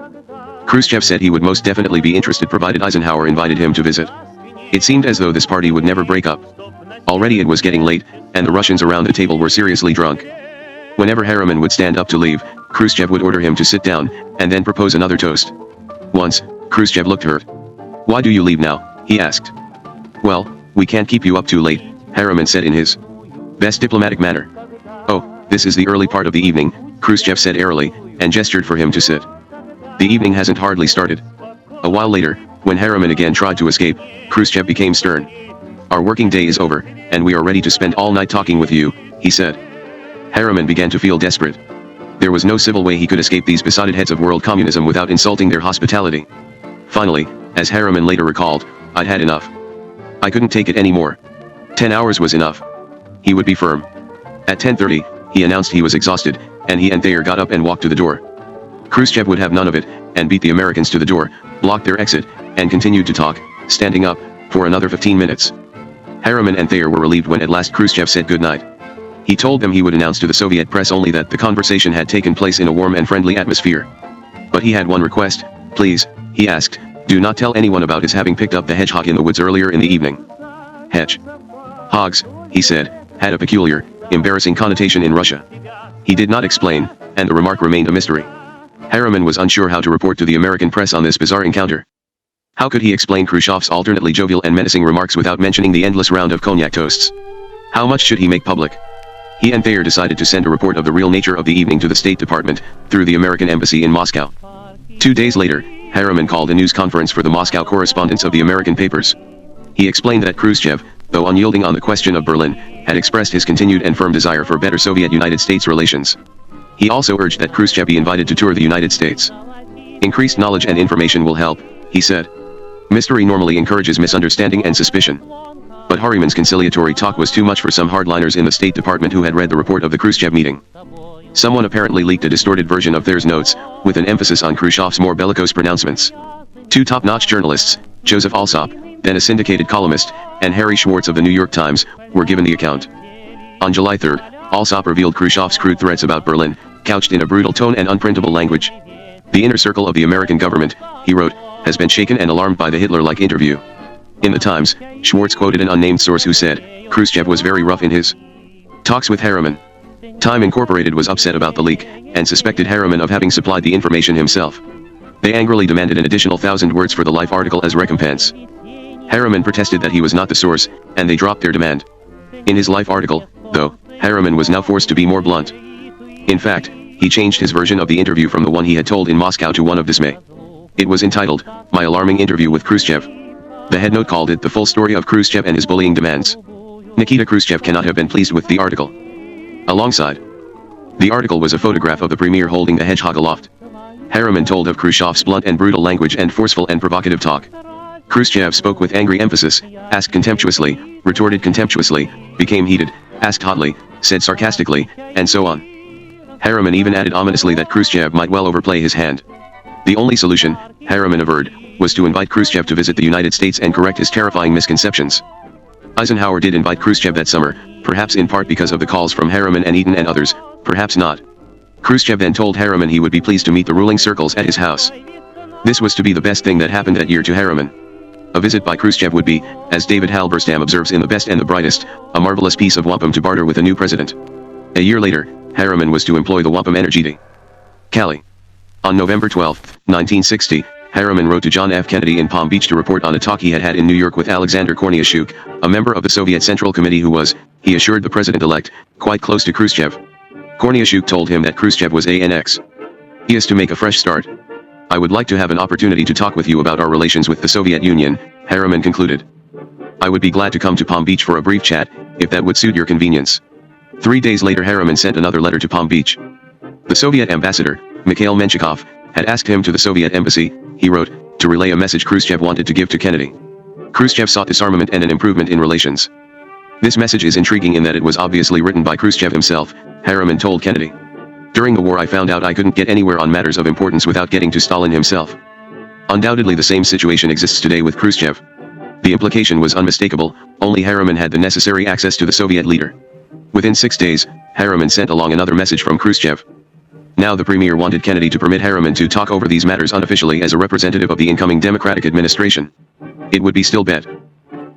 Khrushchev said he would most definitely be interested provided Eisenhower invited him to visit. It seemed as though this party would never break up. Already it was getting late, and the Russians around the table were seriously drunk. Whenever Harriman would stand up to leave, Khrushchev would order him to sit down, and then propose another toast. Once, Khrushchev looked hurt. Why do you leave now? He asked. Well, we can't keep you up too late, Harriman said in his best diplomatic manner. Oh, this is the early part of the evening, Khrushchev said airily, and gestured for him to sit. The evening hasn't hardly started. A while later, when Harriman again tried to escape, Khrushchev became stern. Our working day is over, and we are ready to spend all night talking with you, he said. Harriman began to feel desperate. There was no civil way he could escape these besotted heads of world communism without insulting their hospitality. Finally, As Harriman later recalled, "I'd had enough. I couldn't take it anymore. 10 hours was enough." He would be firm. At 10:30, he announced he was exhausted, and he and Thayer got up and walked to the door. Khrushchev would have none of it, and beat the Americans to the door, blocked their exit, and continued to talk, standing up, for another 15 minutes. Harriman and Thayer were relieved when at last Khrushchev said goodnight. He told them he would announce to the Soviet press only that the conversation had taken place in a warm and friendly atmosphere. But he had one request: "Please," he asked, "do not tell anyone about his having picked up the hedgehog in the woods earlier in the evening." Hedge hogs, he said, had a peculiar, embarrassing connotation in Russia. He did not explain, and the remark remained a mystery. Harriman was unsure how to report to the American press on this bizarre encounter. How could he explain Khrushchev's alternately jovial and menacing remarks without mentioning the endless round of cognac toasts? How much should he make public? He and Thayer decided to send a report of the real nature of the evening to the State Department, through the American embassy in Moscow. 2 days later, Harriman called a news conference for the Moscow correspondents of the American papers. He explained that Khrushchev, though unyielding on the question of Berlin, had expressed his continued and firm desire for better Soviet-United States relations. He also urged that Khrushchev be invited to tour the United States. "Increased knowledge and information will help," he said. "Mystery normally encourages misunderstanding and suspicion." But Harriman's conciliatory talk was too much for some hardliners in the State Department who had read the report of the Khrushchev meeting. Someone apparently leaked a distorted version of Thayer's notes, with an emphasis on Khrushchev's more bellicose pronouncements. 2 top-notch journalists, Joseph Alsop, then a syndicated columnist, and Harry Schwartz of the New York Times, were given the account. On July 3, Alsop revealed Khrushchev's crude threats about Berlin, couched in a brutal tone and unprintable language. "The inner circle of the American government," he wrote, "has been shaken and alarmed by the Hitler-like interview." In the Times, Schwartz quoted an unnamed source who said, "Khrushchev was very rough in his talks with Harriman." Time Incorporated was upset about the leak, and suspected Harriman of having supplied the information himself. They angrily demanded an additional 1,000 words for the Life article as recompense. Harriman protested that he was not the source, and they dropped their demand. In his Life article, though, Harriman was now forced to be more blunt. In fact, he changed his version of the interview from the one he had told in Moscow to one of dismay. It was entitled, "My Alarming Interview with Khrushchev." The headnote called it the full story of Khrushchev and his bullying demands. Nikita Khrushchev cannot have been pleased with the article. Alongside the article was a photograph of the premier holding the hedgehog aloft. Harriman told of Khrushchev's blunt and brutal language and forceful and provocative talk. Khrushchev spoke with angry emphasis, asked contemptuously, retorted contemptuously, became heated, asked hotly, said sarcastically, and so on. Harriman even added ominously that Khrushchev might well overplay his hand. The only solution, Harriman averred, was to invite Khrushchev to visit the United States and correct his terrifying misconceptions. Eisenhower did invite Khrushchev that summer, perhaps in part because of the calls from Harriman and Eaton and others, perhaps not. Khrushchev then told Harriman he would be pleased to meet the ruling circles at his house. This was to be the best thing that happened that year to Harriman. A visit by Khrushchev would be, as David Halberstam observes in The Best and the Brightest, a marvelous piece of wampum to barter with a new president. A year later, Harriman was to employ the wampum energy. Cali. On November 12, 1960, Harriman wrote to John F. Kennedy in Palm Beach to report on a talk he had had in New York with Alexander Korniashuk, a member of the Soviet Central Committee who was, he assured the president-elect, quite close to Khrushchev. Korniashuk told him that Khrushchev was ANX. He is to make a fresh start. "I would like to have an opportunity to talk with you about our relations with the Soviet Union," Harriman concluded. "I would be glad to come to Palm Beach for a brief chat, if that would suit your convenience." 3 days later Harriman sent another letter to Palm Beach. The Soviet ambassador, Mikhail Menshikov, had asked him to the Soviet embassy, he wrote, to relay a message Khrushchev wanted to give to Kennedy. Khrushchev sought disarmament and an improvement in relations. "This message is intriguing in that it was obviously written by Khrushchev himself," Harriman told Kennedy. "During the war I found out I couldn't get anywhere on matters of importance without getting to Stalin himself." Undoubtedly the same situation exists today with Khrushchev. The implication was unmistakable, only Harriman had the necessary access to the Soviet leader. Within 6 days, Harriman sent along another message from Khrushchev. Now the premier wanted Kennedy to permit Harriman to talk over these matters unofficially as a representative of the incoming Democratic administration. It would be still bet.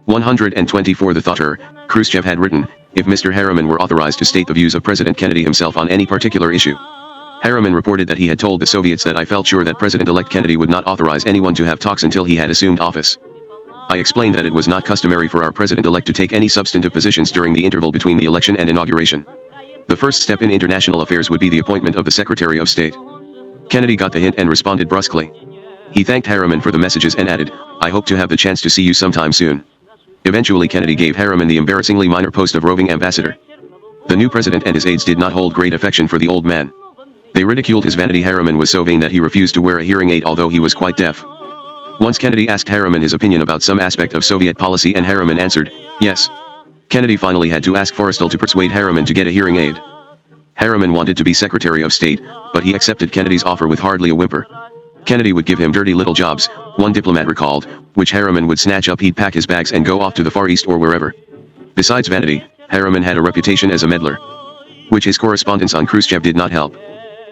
124 The thoughter, Khrushchev had written, if Mr. Harriman were authorized to state the views of President Kennedy himself on any particular issue. Harriman reported that he had told the Soviets that I felt sure that President-elect Kennedy would not authorize anyone to have talks until he had assumed office. I explained that it was not customary for our President-elect to take any substantive positions during the interval between the election and inauguration. The first step in international affairs would be the appointment of the Secretary of State. Kennedy got the hint and responded brusquely. He thanked Harriman for the messages and added, I hope to have the chance to see you sometime soon. Eventually Kennedy gave Harriman the embarrassingly minor post of roving ambassador. The new president and his aides did not hold great affection for the old man. They ridiculed his vanity. Harriman was so vain that he refused to wear a hearing aid although he was quite deaf. Once Kennedy asked Harriman his opinion about some aspect of Soviet policy and Harriman answered, yes. Kennedy finally had to ask Forrestal to persuade Harriman to get a hearing aid. Harriman wanted to be Secretary of State, but he accepted Kennedy's offer with hardly a whimper. Kennedy would give him dirty little jobs, one diplomat recalled, which Harriman would snatch up. He'd pack his bags and go off to the Far East or wherever. Besides vanity, Harriman had a reputation as a meddler, which his correspondence on Khrushchev did not help.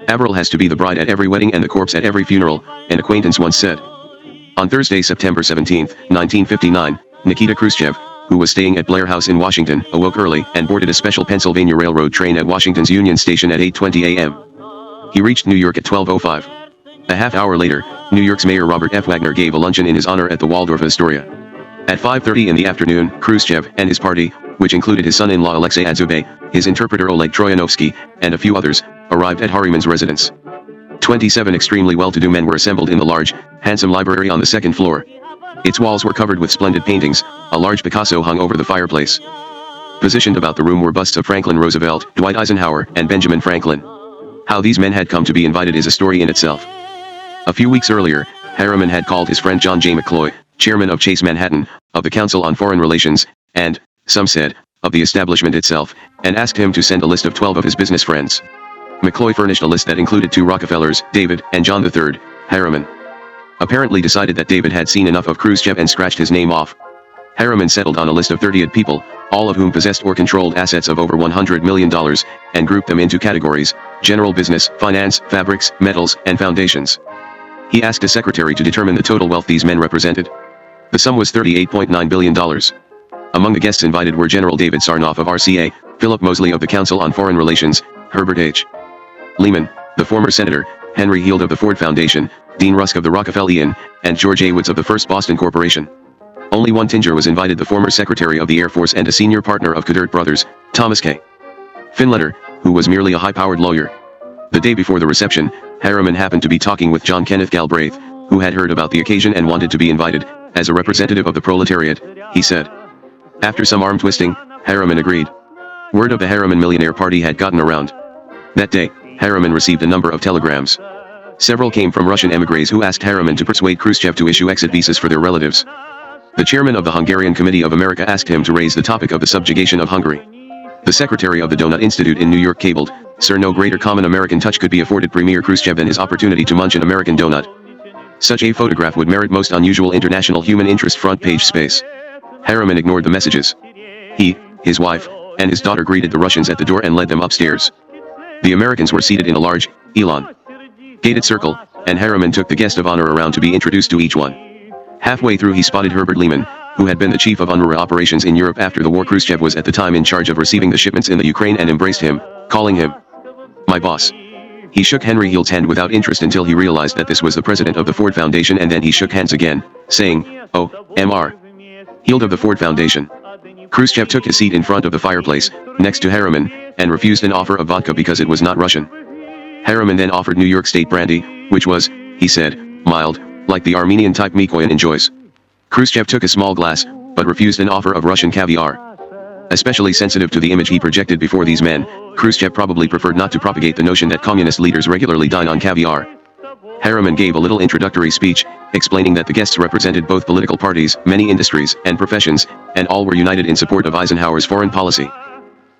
Avril has to be the bride at every wedding and the corpse at every funeral, an acquaintance once said. On Thursday, September 17, 1959, Nikita Khrushchev, who was staying at Blair House in Washington, awoke early and boarded a special Pennsylvania Railroad train at Washington's Union Station at 8:20 a.m. He reached New York at 12:05. A half hour later, New York's Mayor Robert F. Wagner gave a luncheon in his honor at the Waldorf Astoria. At 5:30 in the afternoon, Khrushchev and his party, which included his son-in-law Alexei Adzubay, his interpreter Oleg Troyanovsky, and a few others, arrived at Harriman's residence. 27 extremely well-to-do men were assembled in the large, handsome library on the second floor. Its walls were covered with splendid paintings, a large Picasso hung over the fireplace. Positioned about the room were busts of Franklin Roosevelt, Dwight Eisenhower, and Benjamin Franklin. How these men had come to be invited is a story in itself. A few weeks earlier, Harriman had called his friend John J. McCloy, chairman of Chase Manhattan, of the Council on Foreign Relations, and, some said, of the establishment itself, and asked him to send a list of 12 of his business friends. McCloy furnished a list that included 2 Rockefellers, David and John III. Harriman apparently decided that David had seen enough of Khrushchev and scratched his name off. Harriman settled on a list of 30 odd people, all of whom possessed or controlled assets of over $100 million, and grouped them into categories: general business, finance, fabrics, metals, and foundations. He asked a secretary to determine the total wealth these men represented. The sum was $38.9 billion. Among the guests invited were General David Sarnoff of RCA, Philip Moseley of the Council on Foreign Relations, Herbert H. Lehman, the former senator, Henry Heald of the Ford Foundation, Dean Rusk of the Rockefellian, and George A. Woods of the First Boston Corporation. Only one Tinger was invited: the former Secretary of the Air Force and a senior partner of Cadert Brothers, Thomas K. Finletter, who was merely a high-powered lawyer. The day before the reception, Harriman happened to be talking with John Kenneth Galbraith, who had heard about the occasion and wanted to be invited, as a representative of the proletariat, he said. After some arm twisting, Harriman agreed. Word of the Harriman Millionaire Party had gotten around. That day, Harriman received a number of telegrams. Several came from Russian emigres who asked Harriman to persuade Khrushchev to issue exit visas for their relatives. The chairman of the Hungarian Committee of America asked him to raise the topic of the subjugation of Hungary. The secretary of the Donut Institute in New York cabled, "Sir, no greater common American touch could be afforded Premier Khrushchev than his opportunity to munch an American donut. Such a photograph would merit most unusual international human interest front page space." Harriman ignored the messages. He, his wife, and his daughter greeted the Russians at the door and led them upstairs. The Americans were seated in a large, elongated circle, and Harriman took the guest of honor around to be introduced to each one. Halfway through he spotted Herbert Lehman, who had been the chief of UNRWA operations in Europe after the war. Khrushchev was at the time in charge of receiving the shipments in the Ukraine and embraced him, calling him "my boss." He shook Henry Heald's hand without interest until he realized that this was the president of the Ford Foundation, and then he shook hands again, saying, "Oh, Mr. Heald of the Ford Foundation." Khrushchev took his seat in front of the fireplace, next to Harriman, and refused an offer of vodka because it was not Russian. Harriman then offered New York State brandy, which was, he said, mild, like the Armenian type Mikoyan enjoys. Khrushchev took a small glass, but refused an offer of Russian caviar. Especially sensitive to the image he projected before these men, Khrushchev probably preferred not to propagate the notion that communist leaders regularly dine on caviar. Harriman gave a little introductory speech, explaining that the guests represented both political parties, many industries, and professions, and all were united in support of Eisenhower's foreign policy.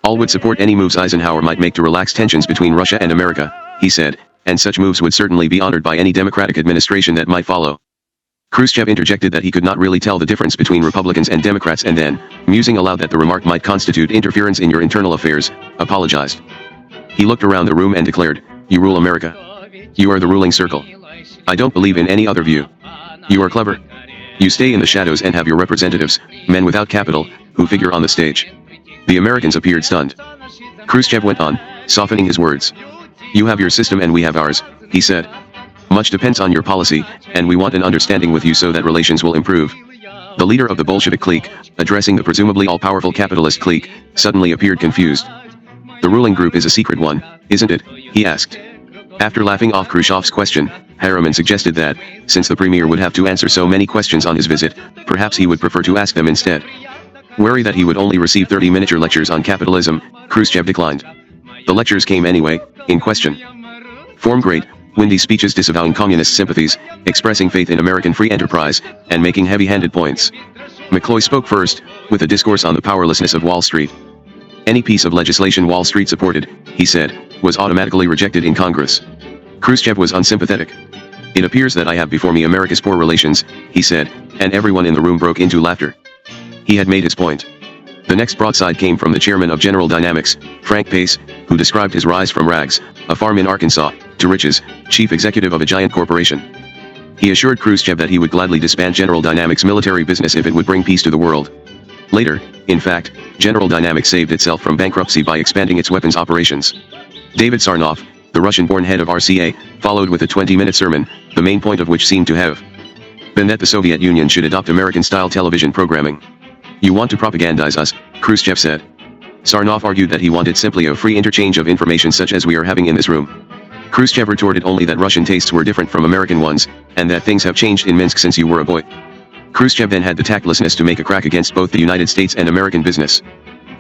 All would support any moves Eisenhower might make to relax tensions between Russia and America, he said, and such moves would certainly be honored by any Democratic administration that might follow. Khrushchev interjected that he could not really tell the difference between Republicans and Democrats, and then, musing aloud that the remark might constitute interference in your internal affairs, apologized. He looked around the room and declared, "You rule America. You are the ruling circle. I don't believe in any other view. You are clever. You stay in the shadows and have your representatives, men without capital, who figure on the stage." The Americans appeared stunned. Khrushchev went on, softening his words. "You have your system and we have ours," he said. "Much depends on your policy, and we want an understanding with you so that relations will improve." The leader of the Bolshevik clique, addressing the presumably all-powerful capitalist clique, suddenly appeared confused. "The ruling group is a secret one, isn't it?" he asked. After laughing off Khrushchev's question, Harriman suggested that, since the premier would have to answer so many questions on his visit, perhaps he would prefer to ask them instead. Wary that he would only receive 30 miniature lectures on capitalism, Khrushchev declined. The lectures came anyway, in question. Form great, windy speeches disavowing communist sympathies, expressing faith in American free enterprise, and making heavy-handed points. McCloy spoke first, with a discourse on the powerlessness of Wall Street. Any piece of legislation Wall Street supported, he said, was automatically rejected in Congress. Khrushchev was unsympathetic. It appears that I have before me America's poor relations, he said, and everyone in the room broke into laughter. He had made his point. The next broadside came from the chairman of General Dynamics, Frank Pace, who described his rise from rags, a farm in Arkansas, to riches, chief executive of a giant corporation. He assured Khrushchev that he would gladly disband General Dynamics' military business if it would bring peace to the world. Later, in fact, General Dynamics saved itself from bankruptcy by expanding its weapons operations. David Sarnoff, the Russian-born head of RCA, followed with a 20-minute sermon, the main point of which seemed to have been that the Soviet Union should adopt American-style television programming. "You want to propagandize us," Khrushchev said. Sarnoff argued that he wanted simply a free interchange of information such as we are having in this room. Khrushchev retorted only that Russian tastes were different from American ones, and that things have changed in Minsk since you were a boy. Khrushchev then had the tactlessness to make a crack against both the United States and American business.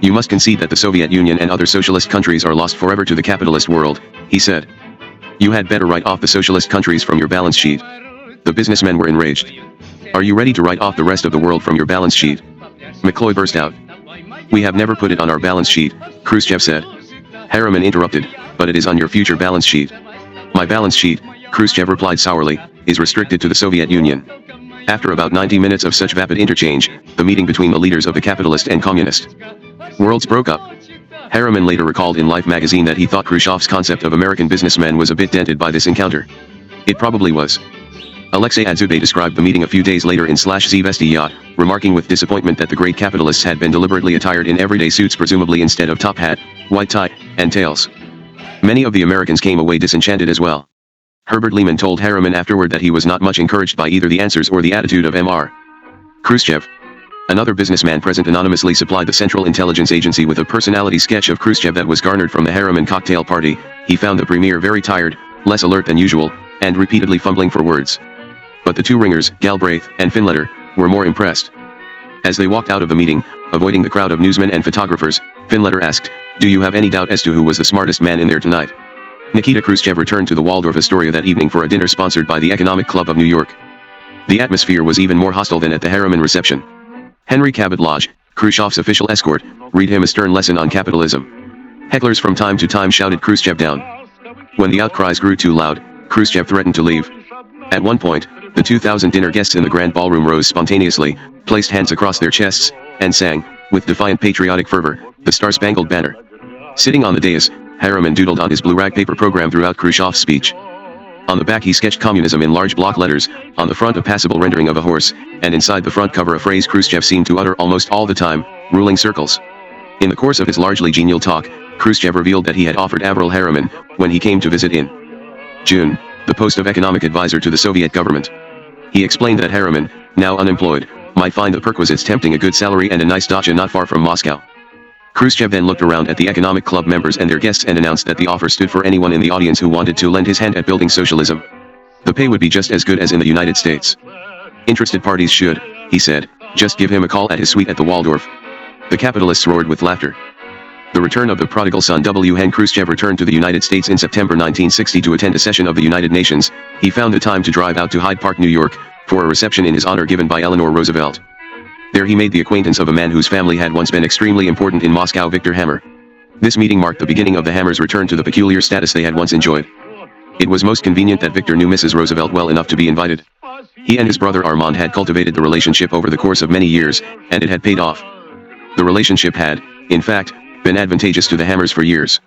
"You must concede that the Soviet Union and other socialist countries are lost forever to the capitalist world," he said. "You had better write off the socialist countries from your balance sheet." The businessmen were enraged. "Are you ready to write off the rest of the world from your balance sheet?" McCloy burst out. "We have never put it on our balance sheet," Khrushchev said. Harriman interrupted, "But it is on your future balance sheet." "My balance sheet," Khrushchev replied sourly, "is restricted to the Soviet Union." After about 90 minutes of such vapid interchange, the meeting between the leaders of the capitalist and communist worlds broke up. Harriman later recalled in Life magazine that he thought Khrushchev's concept of American businessmen was a bit dented by this encounter. It probably was. Alexei Adzubay described the meeting a few days later in /Zvesty Yacht, remarking with disappointment that the great capitalists had been deliberately attired in everyday suits, presumably instead of top hat, white tie, and tails. Many of the Americans came away disenchanted as well. Herbert Lehman told Harriman afterward that he was not much encouraged by either the answers or the attitude of Mr. Khrushchev. Another businessman present anonymously supplied the Central Intelligence Agency with a personality sketch of Khrushchev that was garnered from the Harriman cocktail party. He found the premier very tired, less alert than usual, and repeatedly fumbling for words. But the two ringers, Galbraith and Finletter, were more impressed. As they walked out of the meeting, avoiding the crowd of newsmen and photographers, Finletter asked, "Do you have any doubt as to who was the smartest man in there tonight?" Nikita Khrushchev returned to the Waldorf Astoria that evening for a dinner sponsored by the Economic Club of New York. The atmosphere was even more hostile than at the Harriman reception. Henry Cabot Lodge, Khrushchev's official escort, read him a stern lesson on capitalism. Hecklers from time to time shouted Khrushchev down. When the outcries grew too loud, Khrushchev threatened to leave. At one point, the 2,000 dinner guests in the grand ballroom rose spontaneously, placed hands across their chests, and sang, with defiant patriotic fervor, the Star-Spangled Banner. Sitting on the dais, Harriman doodled on his blue rag paper program throughout Khrushchev's speech. On the back he sketched communism in large block letters, on the front a passable rendering of a horse, and inside the front cover a phrase Khrushchev seemed to utter almost all the time, ruling circles. In the course of his largely genial talk, Khrushchev revealed that he had offered Avril Harriman, when he came to visit in June, the post of economic advisor to the Soviet government. He explained that Harriman, now unemployed, might find the perquisites tempting, a good salary and a nice dacha not far from Moscow. Khrushchev then looked around at the Economic Club members and their guests and announced that the offer stood for anyone in the audience who wanted to lend his hand at building socialism. The pay would be just as good as in the United States. Interested parties should, he said, just give him a call at his suite at the Waldorf. The capitalists roared with laughter. The return of the prodigal son. When Khrushchev returned to the United States in September 1960 to attend a session of the United Nations, he found the time to drive out to Hyde Park, New York, for a reception in his honor given by Eleanor Roosevelt. There he made the acquaintance of a man whose family had once been extremely important in Moscow, Victor Hammer. This meeting marked the beginning of the Hammers' return to the peculiar status they had once enjoyed. It was most convenient that Victor knew Mrs. Roosevelt well enough to be invited. He and his brother Armand had cultivated the relationship over the course of many years, and it had paid off. The relationship had, in fact, been advantageous to the Hammers for years.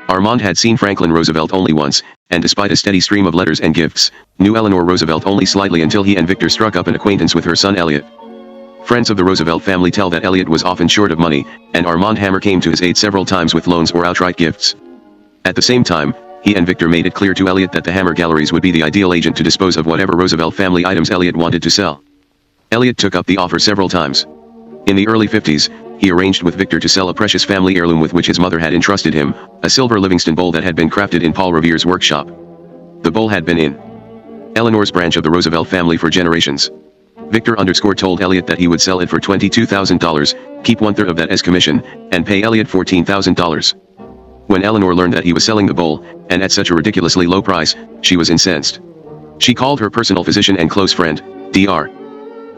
Armand had seen Franklin Roosevelt only once, and despite a steady stream of letters and gifts, knew Eleanor Roosevelt only slightly until he and Victor struck up an acquaintance with her son Elliot. Friends of the Roosevelt family tell that Elliot was often short of money, and Armand Hammer came to his aid several times with loans or outright gifts. At the same time, he and Victor made it clear to Elliot that the Hammer Galleries would be the ideal agent to dispose of whatever Roosevelt family items Elliot wanted to sell. Elliot took up the offer several times. In the early 50s, he arranged with Victor to sell a precious family heirloom with which his mother had entrusted him, a silver Livingston bowl that had been crafted in Paul Revere's workshop. The bowl had been in Eleanor's branch of the Roosevelt family for generations. Victor told Elliot that he would sell it for $22,000, keep 1/3 of that as commission, and pay Elliot $14,000. When Eleanor learned that he was selling the bowl, and at such a ridiculously low price, she was incensed. She called her personal physician and close friend, Dr.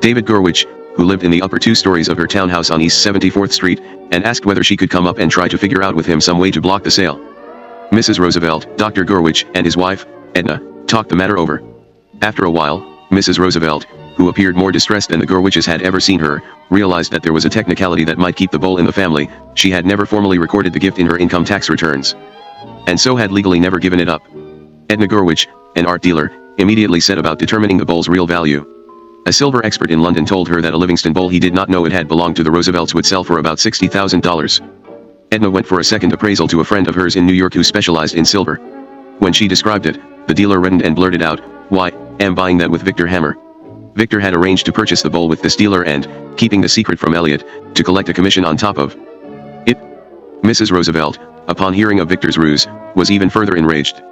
David Gurwitch, who lived in the upper 2 stories of her townhouse on East 74th Street, and asked whether she could come up and try to figure out with him some way to block the sale. Mrs. Roosevelt, Dr. Gurwitch, and his wife, Edna, talked the matter over. After a while, Mrs. Roosevelt, who appeared more distressed than the Gurwitches had ever seen her, realized that there was a technicality that might keep the bowl in the family. She had never formally recorded the gift in her income tax returns, and so had legally never given it up. Edna Gurwitch, an art dealer, immediately set about determining the bowl's real value. A silver expert in London told her that a Livingston bowl he did not know it had belonged to the Roosevelts would sell for about $60,000. Edna went for a second appraisal to a friend of hers in New York who specialized in silver. When she described it, the dealer reddened and blurted out, "Why, I'm buying that with Victor Hammer." Victor had arranged to purchase the bowl with this dealer and, keeping the secret from Elliot, to collect a commission on top of it. Mrs. Roosevelt, upon hearing of Victor's ruse, was even further enraged.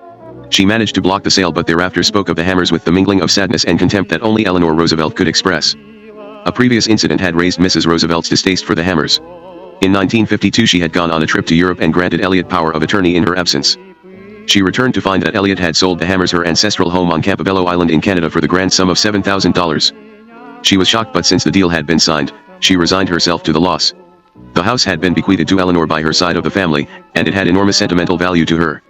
She managed to block the sale but thereafter spoke of the Hammers with the mingling of sadness and contempt that only Eleanor Roosevelt could express. A previous incident had raised Mrs. Roosevelt's distaste for the Hammers. In 1952 she had gone on a trip to Europe and granted Elliot power of attorney in her absence. She returned to find that Elliot had sold the Hammers her ancestral home on Campobello Island in Canada for the grand sum of $7,000. She was shocked, but since the deal had been signed, she resigned herself to the loss. The house had been bequeathed to Eleanor by her side of the family, and it had enormous sentimental value to her.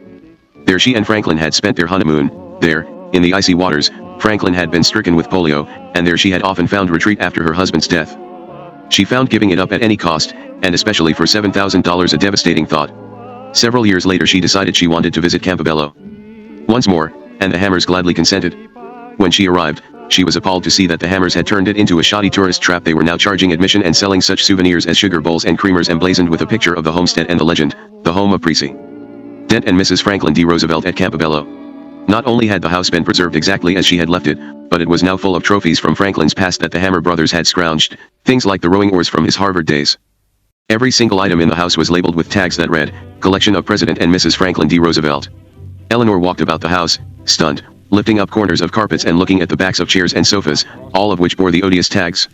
There she and Franklin had spent their honeymoon. There, in the icy waters, Franklin had been stricken with polio, and there she had often found retreat after her husband's death. She found giving it up at any cost, and especially for $7,000, a devastating thought. Several years later she decided she wanted to visit Campobello once more, and the Hammers gladly consented. When she arrived, she was appalled to see that the Hammers had turned it into a shoddy tourist trap. They were now charging admission and selling such souvenirs as sugar bowls and creamers emblazoned with a picture of the homestead and the legend, "The home of Precy Dent and Mrs. Franklin D. Roosevelt at Campobello." Not only had the house been preserved exactly as she had left it, but it was now full of trophies from Franklin's past that the Hammer brothers had scrounged, things like the rowing oars from his Harvard days. Every single item in the house was labeled with tags that read, "Collection of President and Mrs. Franklin D. Roosevelt." Eleanor walked about the house, stunned, lifting up corners of carpets and looking at the backs of chairs and sofas, all of which bore the odious tags.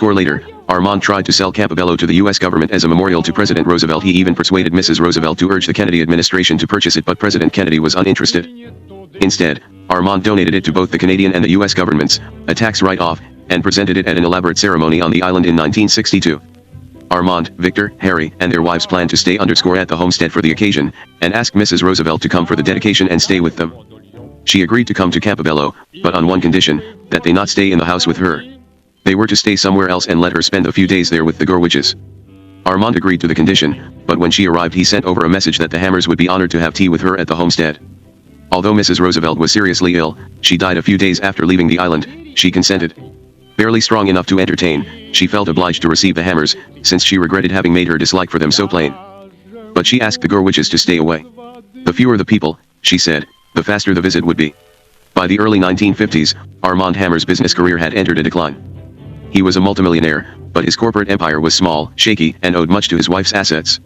Later, Armand tried to sell Campobello to the U.S. government as a memorial to President Roosevelt. He even persuaded Mrs. Roosevelt to urge the Kennedy administration to purchase it, but President Kennedy was uninterested. Instead, Armand donated it to both the Canadian and the U.S. governments, a tax write-off, and presented it at an elaborate ceremony on the island in 1962. Armand, Victor, Harry, and their wives planned to stay at the homestead for the occasion, and asked Mrs. Roosevelt to come for the dedication and stay with them. She agreed to come to Campobello, but on one condition, that they not stay in the house with her. They were to stay somewhere else and let her spend a few days there with the Gurwitches. Armand agreed to the condition, but when she arrived he sent over a message that the Hammers would be honored to have tea with her at the homestead. Although Mrs. Roosevelt was seriously ill, she died a few days after leaving the island, she consented. Barely strong enough to entertain, she felt obliged to receive the Hammers, since she regretted having made her dislike for them so plain. But she asked the Gurwitches to stay away. The fewer the people, she said, the faster the visit would be. By the early 1950s, Armand Hammer's business career had entered a decline. He was a multimillionaire, but his corporate empire was small, shaky, and owed much to his wife's assets.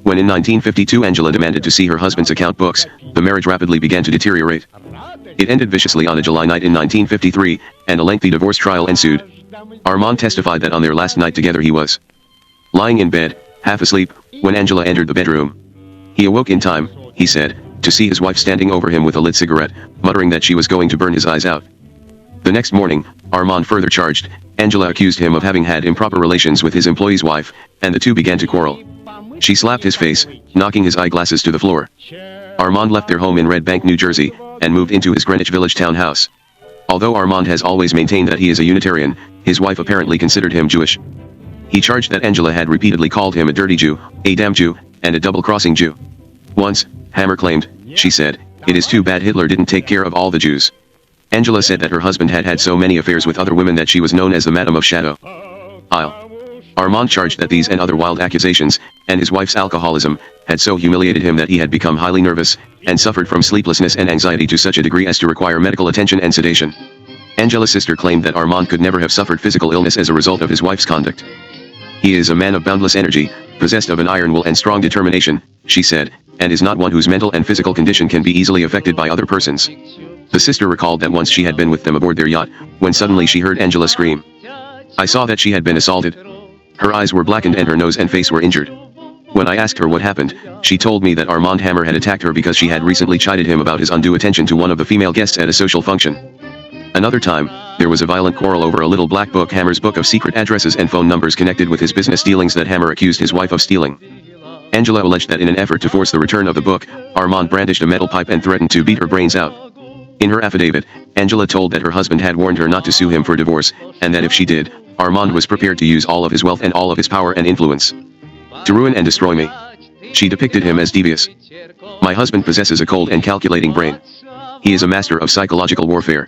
When in 1952 Angela demanded to see her husband's account books, the marriage rapidly began to deteriorate. It ended viciously on a July night in 1953, and a lengthy divorce trial ensued. Armand testified that on their last night together he was lying in bed, half asleep, when Angela entered the bedroom. He awoke in time, he said, to see his wife standing over him with a lit cigarette, muttering that she was going to burn his eyes out. The next morning, Armand further charged, Angela accused him of having had improper relations with his employee's wife, and the two began to quarrel. She slapped his face, knocking his eyeglasses to the floor. Armand left their home in Red Bank, New Jersey, and moved into his Greenwich Village townhouse. Although Armand has always maintained that he is a Unitarian, his wife apparently considered him Jewish. He charged that Angela had repeatedly called him a dirty Jew, a damn Jew, and a double-crossing Jew. Once, Hammer claimed, she said, "It is too bad Hitler didn't take care of all the Jews." Angela said that her husband had had so many affairs with other women that she was known as the Madam of Shadow Isle. Armand charged that these and other wild accusations, and his wife's alcoholism, had so humiliated him that he had become highly nervous, and suffered from sleeplessness and anxiety to such a degree as to require medical attention and sedation. Angela's sister claimed that Armand could never have suffered physical illness as a result of his wife's conduct. "He is a man of boundless energy, possessed of an iron will and strong determination," she said, "and is not one whose mental and physical condition can be easily affected by other persons." The sister recalled that once she had been with them aboard their yacht, when suddenly she heard Angela scream. "I saw that she had been assaulted. Her eyes were blackened and her nose and face were injured. When I asked her what happened, she told me that Armand Hammer had attacked her because she had recently chided him about his undue attention to one of the female guests at a social function. Another time, there was a violent quarrel over a little black book, Hammer's book of secret addresses and phone numbers connected with his business dealings, that Hammer accused his wife of stealing. Angela alleged that in an effort to force the return of the book, Armand brandished a metal pipe and threatened to beat her brains out. In her affidavit, Angela told that her husband had warned her not to sue him for divorce, and that if she did, Armand was prepared to use all of his wealth and all of his power and influence to ruin and destroy me. She depicted him as devious. My husband possesses a cold and calculating brain. He is a master of psychological warfare.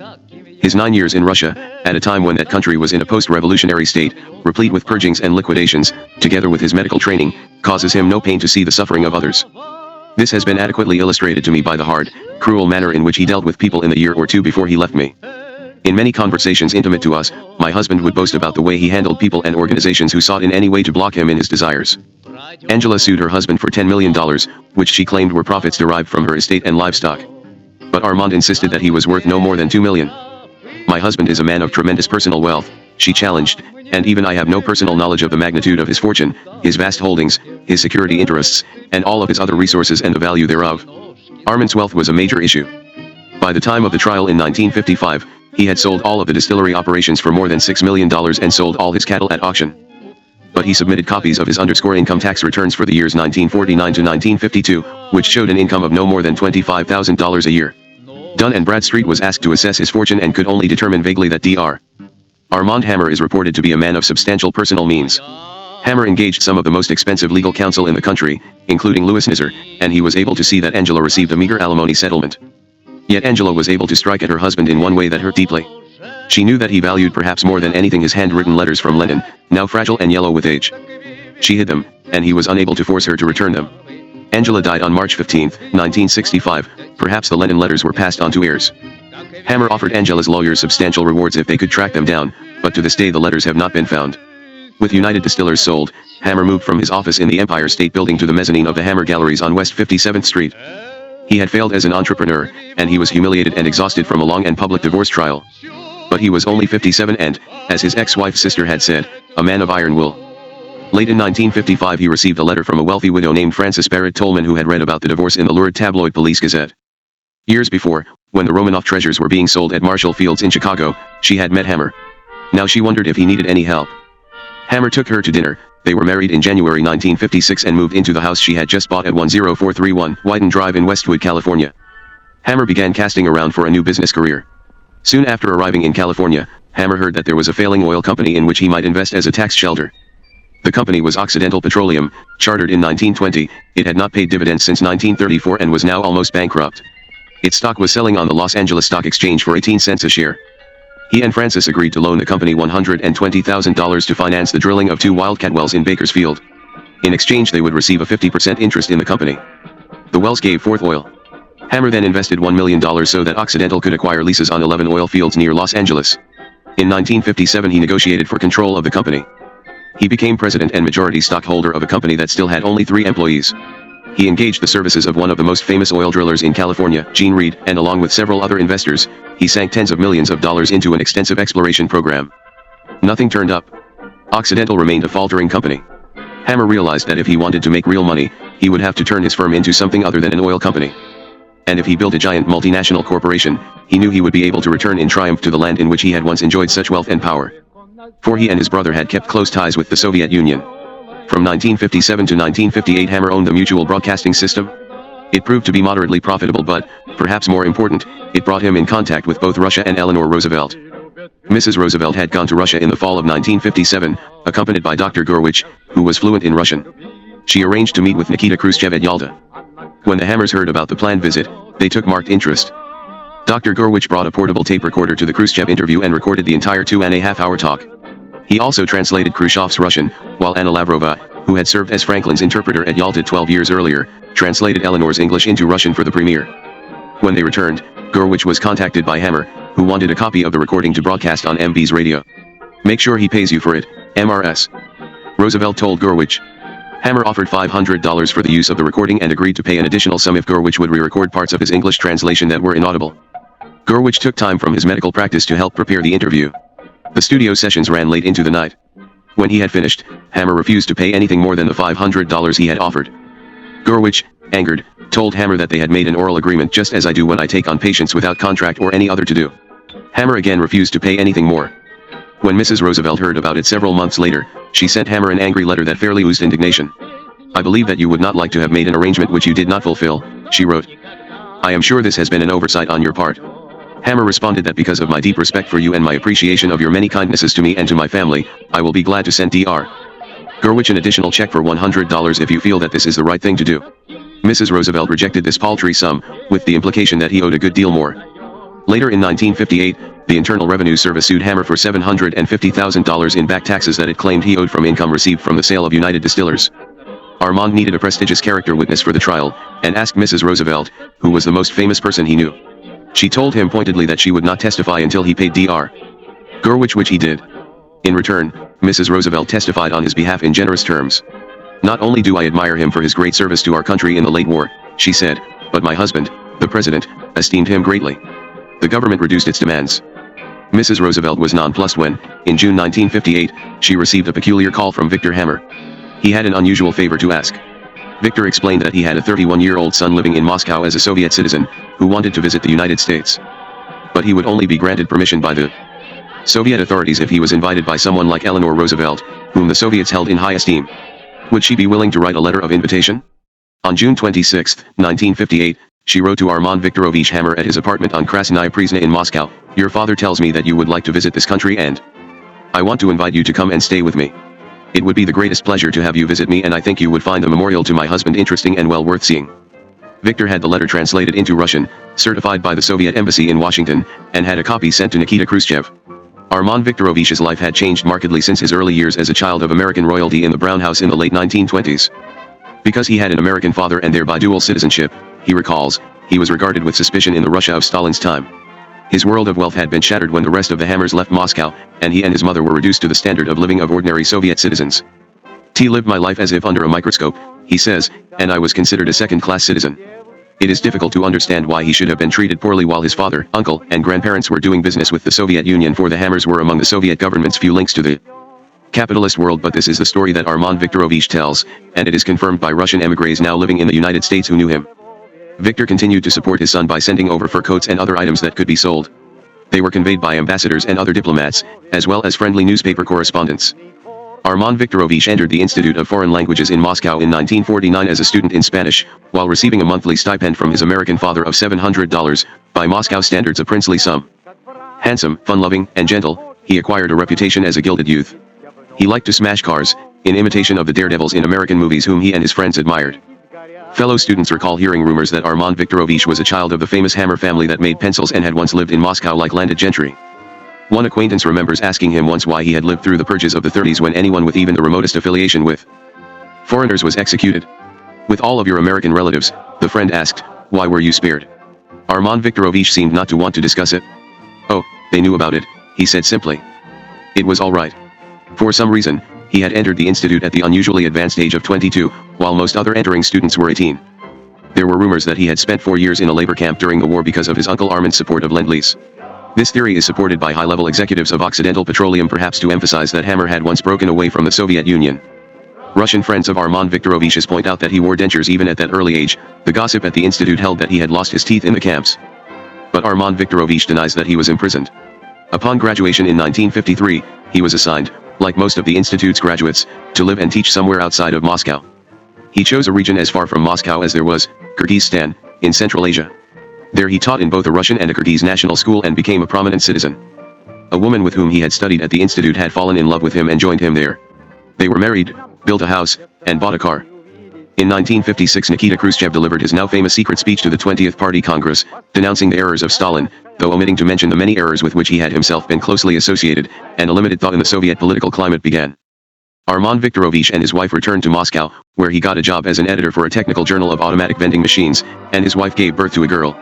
His 9 years in Russia, at a time when that country was in a post-revolutionary state, replete with purgings and liquidations, together with his medical training, causes him no pain to see the suffering of others. This has been adequately illustrated to me by the hard, cruel manner in which he dealt with people in the year or two before he left me. In many conversations intimate to us, my husband would boast about the way he handled people and organizations who sought in any way to block him in his desires. Angela sued her husband for $10 million, which she claimed were profits derived from her estate and livestock. But Armand insisted that he was worth no more than $2 million. My husband is a man of tremendous personal wealth, she challenged, and even I have no personal knowledge of the magnitude of his fortune, his vast holdings, his security interests, and all of his other resources and the value thereof. Armand's wealth was a major issue. By the time of the trial in 1955, he had sold all of the distillery operations for more than $6 million and sold all his cattle at auction. But he submitted copies of his income tax returns for the years 1949 to 1952, which showed an income of no more than $25,000 a year. Dun & Bradstreet was asked to assess his fortune and could only determine vaguely that Dr. Armand Hammer is reported to be a man of substantial personal means. Hammer engaged some of the most expensive legal counsel in the country, including Louis Nizar, and he was able to see that Angela received a meager alimony settlement. Yet Angela was able to strike at her husband in one way that hurt deeply. She knew that he valued perhaps more than anything his handwritten letters from Lenin, now fragile and yellow with age. She hid them, and he was unable to force her to return them. Angela died on March 15, 1965, perhaps the Lenin letters were passed on to heirs. Hammer offered Angela's lawyers substantial rewards if they could track them down, but to this day the letters have not been found. With United Distillers sold, Hammer moved from his office in the Empire State Building to the mezzanine of the Hammer Galleries on West 57th Street. He had failed as an entrepreneur, and he was humiliated and exhausted from a long and public divorce trial. But he was only 57 and, as his ex-wife's sister had said, a man of iron will. Late in 1955 he received a letter from a wealthy widow named Frances Barrett Tolman who had read about the divorce in the lurid tabloid Police Gazette. Years before, when the Romanoff treasures were being sold at Marshall Fields in Chicago, she had met Hammer. Now she wondered if he needed any help. Hammer took her to dinner. They were married in January 1956 and moved into the house she had just bought at 10431 Whiten Drive in Westwood, California. Hammer began casting around for a new business career. Soon after arriving in California, Hammer heard that there was a failing oil company in which he might invest as a tax shelter. The company was Occidental Petroleum, chartered in 1920, it had not paid dividends since 1934 and was now almost bankrupt. Its stock was selling on the Los Angeles Stock Exchange for 18 cents a share. He and Francis agreed to loan the company $120,000 to finance the drilling of 2 wildcat wells in Bakersfield. In exchange they would receive a 50% interest in the company. The wells gave forth oil. Hammer then invested $1 million so that Occidental could acquire leases on 11 oil fields near Los Angeles. In 1957 he negotiated for control of the company. He became president and majority stockholder of a company that still had only 3 employees. He engaged the services of one of the most famous oil drillers in California, Gene Reed, and along with several other investors, he sank tens of millions of dollars into an extensive exploration program. Nothing turned up. Occidental remained a faltering company. Hammer realized that if he wanted to make real money, he would have to turn his firm into something other than an oil company. And if he built a giant multinational corporation, he knew he would be able to return in triumph to the land in which he had once enjoyed such wealth and power. For he and his brother had kept close ties with the Soviet Union. From 1957 to 1958 Hammer owned the Mutual Broadcasting System. It proved to be moderately profitable but, perhaps more important, it brought him in contact with both Russia and Eleanor Roosevelt. Mrs. Roosevelt had gone to Russia in the fall of 1957, accompanied by Dr. Gurwitch, who was fluent in Russian. She arranged to meet with Nikita Khrushchev at Yalta. When the Hammers heard about the planned visit, they took marked interest. Dr. Gurwitch brought a portable tape recorder to the Khrushchev interview and recorded the entire 2.5-hour talk. He also translated Khrushchev's Russian, while Anna Lavrova, who had served as Franklin's interpreter at Yalta 12 years earlier, translated Eleanor's English into Russian for the premiere. When they returned, Gurwitch was contacted by Hammer, who wanted a copy of the recording to broadcast on MB's radio. "Make sure he pays you for it, MRS." Roosevelt told Gurwitch. Hammer offered $500 for the use of the recording and agreed to pay an additional sum if Gurwitch would re-record parts of his English translation that were inaudible. Gurwitch took time from his medical practice to help prepare the interview. The studio sessions ran late into the night. When he had finished, Hammer refused to pay anything more than the $500 he had offered. Gurwitch, angered, told Hammer that they had made an oral agreement just as I do when I take on patients without contract or any other to do. Hammer again refused to pay anything more. When Mrs. Roosevelt heard about it several months later, she sent Hammer an angry letter that fairly oozed indignation. I believe that you would not like to have made an arrangement which you did not fulfill, she wrote. I am sure this has been an oversight on your part. Hammer responded that because of my deep respect for you and my appreciation of your many kindnesses to me and to my family, I will be glad to send Dr. Gurwitch an additional check for $100 if you feel that this is the right thing to do. Mrs. Roosevelt rejected this paltry sum, with the implication that he owed a good deal more. Later in 1958, the Internal Revenue Service sued Hammer for $750,000 in back taxes that it claimed he owed from income received from the sale of United Distillers. Armand needed a prestigious character witness for the trial, and asked Mrs. Roosevelt, who was the most famous person he knew. She told him pointedly that she would not testify until he paid Dr. Gurwitch, which he did. In return, Mrs. Roosevelt testified on his behalf in generous terms. Not only do I admire him for his great service to our country in the late war, she said, but my husband, the president, esteemed him greatly. The government reduced its demands. Mrs. Roosevelt was nonplussed when, in June 1958, she received a peculiar call from Victor Hammer. He had an unusual favor to ask. Victor explained that he had a 31-year-old son living in Moscow as a Soviet citizen, who wanted to visit the United States. But he would only be granted permission by the Soviet authorities if he was invited by someone like Eleanor Roosevelt, whom the Soviets held in high esteem. Would she be willing to write a letter of invitation? On June 26, 1958, she wrote to Armand Viktorovich Hammer at his apartment on Krasnaya Presna in Moscow, "Your father tells me that you would like to visit this country and I want to invite you to come and stay with me. It would be the greatest pleasure to have you visit me, and I think you would find the memorial to my husband interesting and well worth seeing." Victor had the letter translated into Russian, certified by the Soviet embassy in Washington, and had a copy sent to Nikita Khrushchev. Armand Viktorovich's life had changed markedly since his early years as a child of American royalty in the Brown House in the late 1920s. Because he had an American father and thereby dual citizenship, he recalls, he was regarded with suspicion in the Russia of Stalin's time. His world of wealth had been shattered when the rest of the Hammers left Moscow, and he and his mother were reduced to the standard of living of ordinary Soviet citizens. T lived my life as if under a microscope, he says, and I was considered a second-class citizen. It is difficult to understand why he should have been treated poorly while his father, uncle, and grandparents were doing business with the Soviet Union, for the Hammers were among the Soviet government's few links to the capitalist world. But this is the story that Armand Viktorovich tells, and it is confirmed by Russian émigrés now living in the United States who knew him. Victor continued to support his son by sending over fur coats and other items that could be sold. They were conveyed by ambassadors and other diplomats, as well as friendly newspaper correspondents. Armand Viktorovich entered the Institute of Foreign Languages in Moscow in 1949 as a student in Spanish, while receiving a monthly stipend from his American father of $700, by Moscow standards a princely sum. Handsome, fun-loving, and gentle, he acquired a reputation as a gilded youth. He liked to smash cars, in imitation of the daredevils in American movies whom he and his friends admired. Fellow students recall hearing rumors that Armand Viktorovich was a child of the famous Hammer family that made pencils and had once lived in Moscow like landed gentry. One acquaintance remembers asking him once why he had lived through the purges of the 30s when anyone with even the remotest affiliation with foreigners was executed. "With all of your American relatives," the friend asked, "why were you spared?" Armand Viktorovich seemed not to want to discuss it. "Oh, they knew about it," he said simply. It was all right. For some reason, he had entered the institute at the unusually advanced age of 22, while most other entering students were 18. There were rumors that he had spent 4 years in a labor camp during the war because of his uncle Armand's support of Lend-Lease. This theory is supported by high-level executives of Occidental Petroleum, perhaps to emphasize that Hammer had once broken away from the Soviet Union. Russian friends of Armand Viktorovich's point out that he wore dentures even at that early age. The gossip at the institute held that he had lost his teeth in the camps. But Armand Viktorovich denies that he was imprisoned. Upon graduation in 1953, he was assigned, like most of the institute's graduates, to live and teach somewhere outside of Moscow. He chose a region as far from Moscow as there was, Kyrgyzstan, in Central Asia. There he taught in both a Russian and a Kyrgyz national school and became a prominent citizen. A woman with whom he had studied at the institute had fallen in love with him and joined him there. They were married, built a house, and bought a car. In 1956, Nikita Khrushchev delivered his now famous secret speech to the 20th Party Congress, denouncing the errors of Stalin, though omitting to mention the many errors with which he had himself been closely associated, and a limited thaw in the Soviet political climate began. Armand Viktorovich and his wife returned to Moscow, where he got a job as an editor for a technical journal of automatic vending machines, and his wife gave birth to a girl.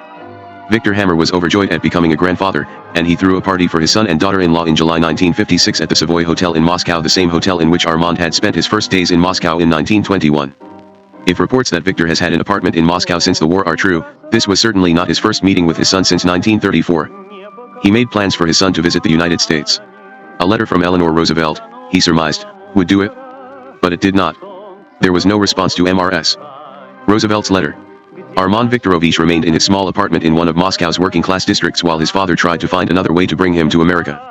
Victor Hammer was overjoyed at becoming a grandfather, and he threw a party for his son and daughter-in-law in July 1956 at the Savoy Hotel in Moscow, the same hotel in which Armand had spent his first days in Moscow in 1921. If reports that Victor has had an apartment in Moscow since the war are true, this was certainly not his first meeting with his son since 1934. He made plans for his son to visit the United States. A letter from Eleanor Roosevelt, he surmised, would do it. But it did not. There was no response to MRS. Roosevelt's letter. Armand Viktorovich remained in his small apartment in one of Moscow's working-class districts while his father tried to find another way to bring him to America.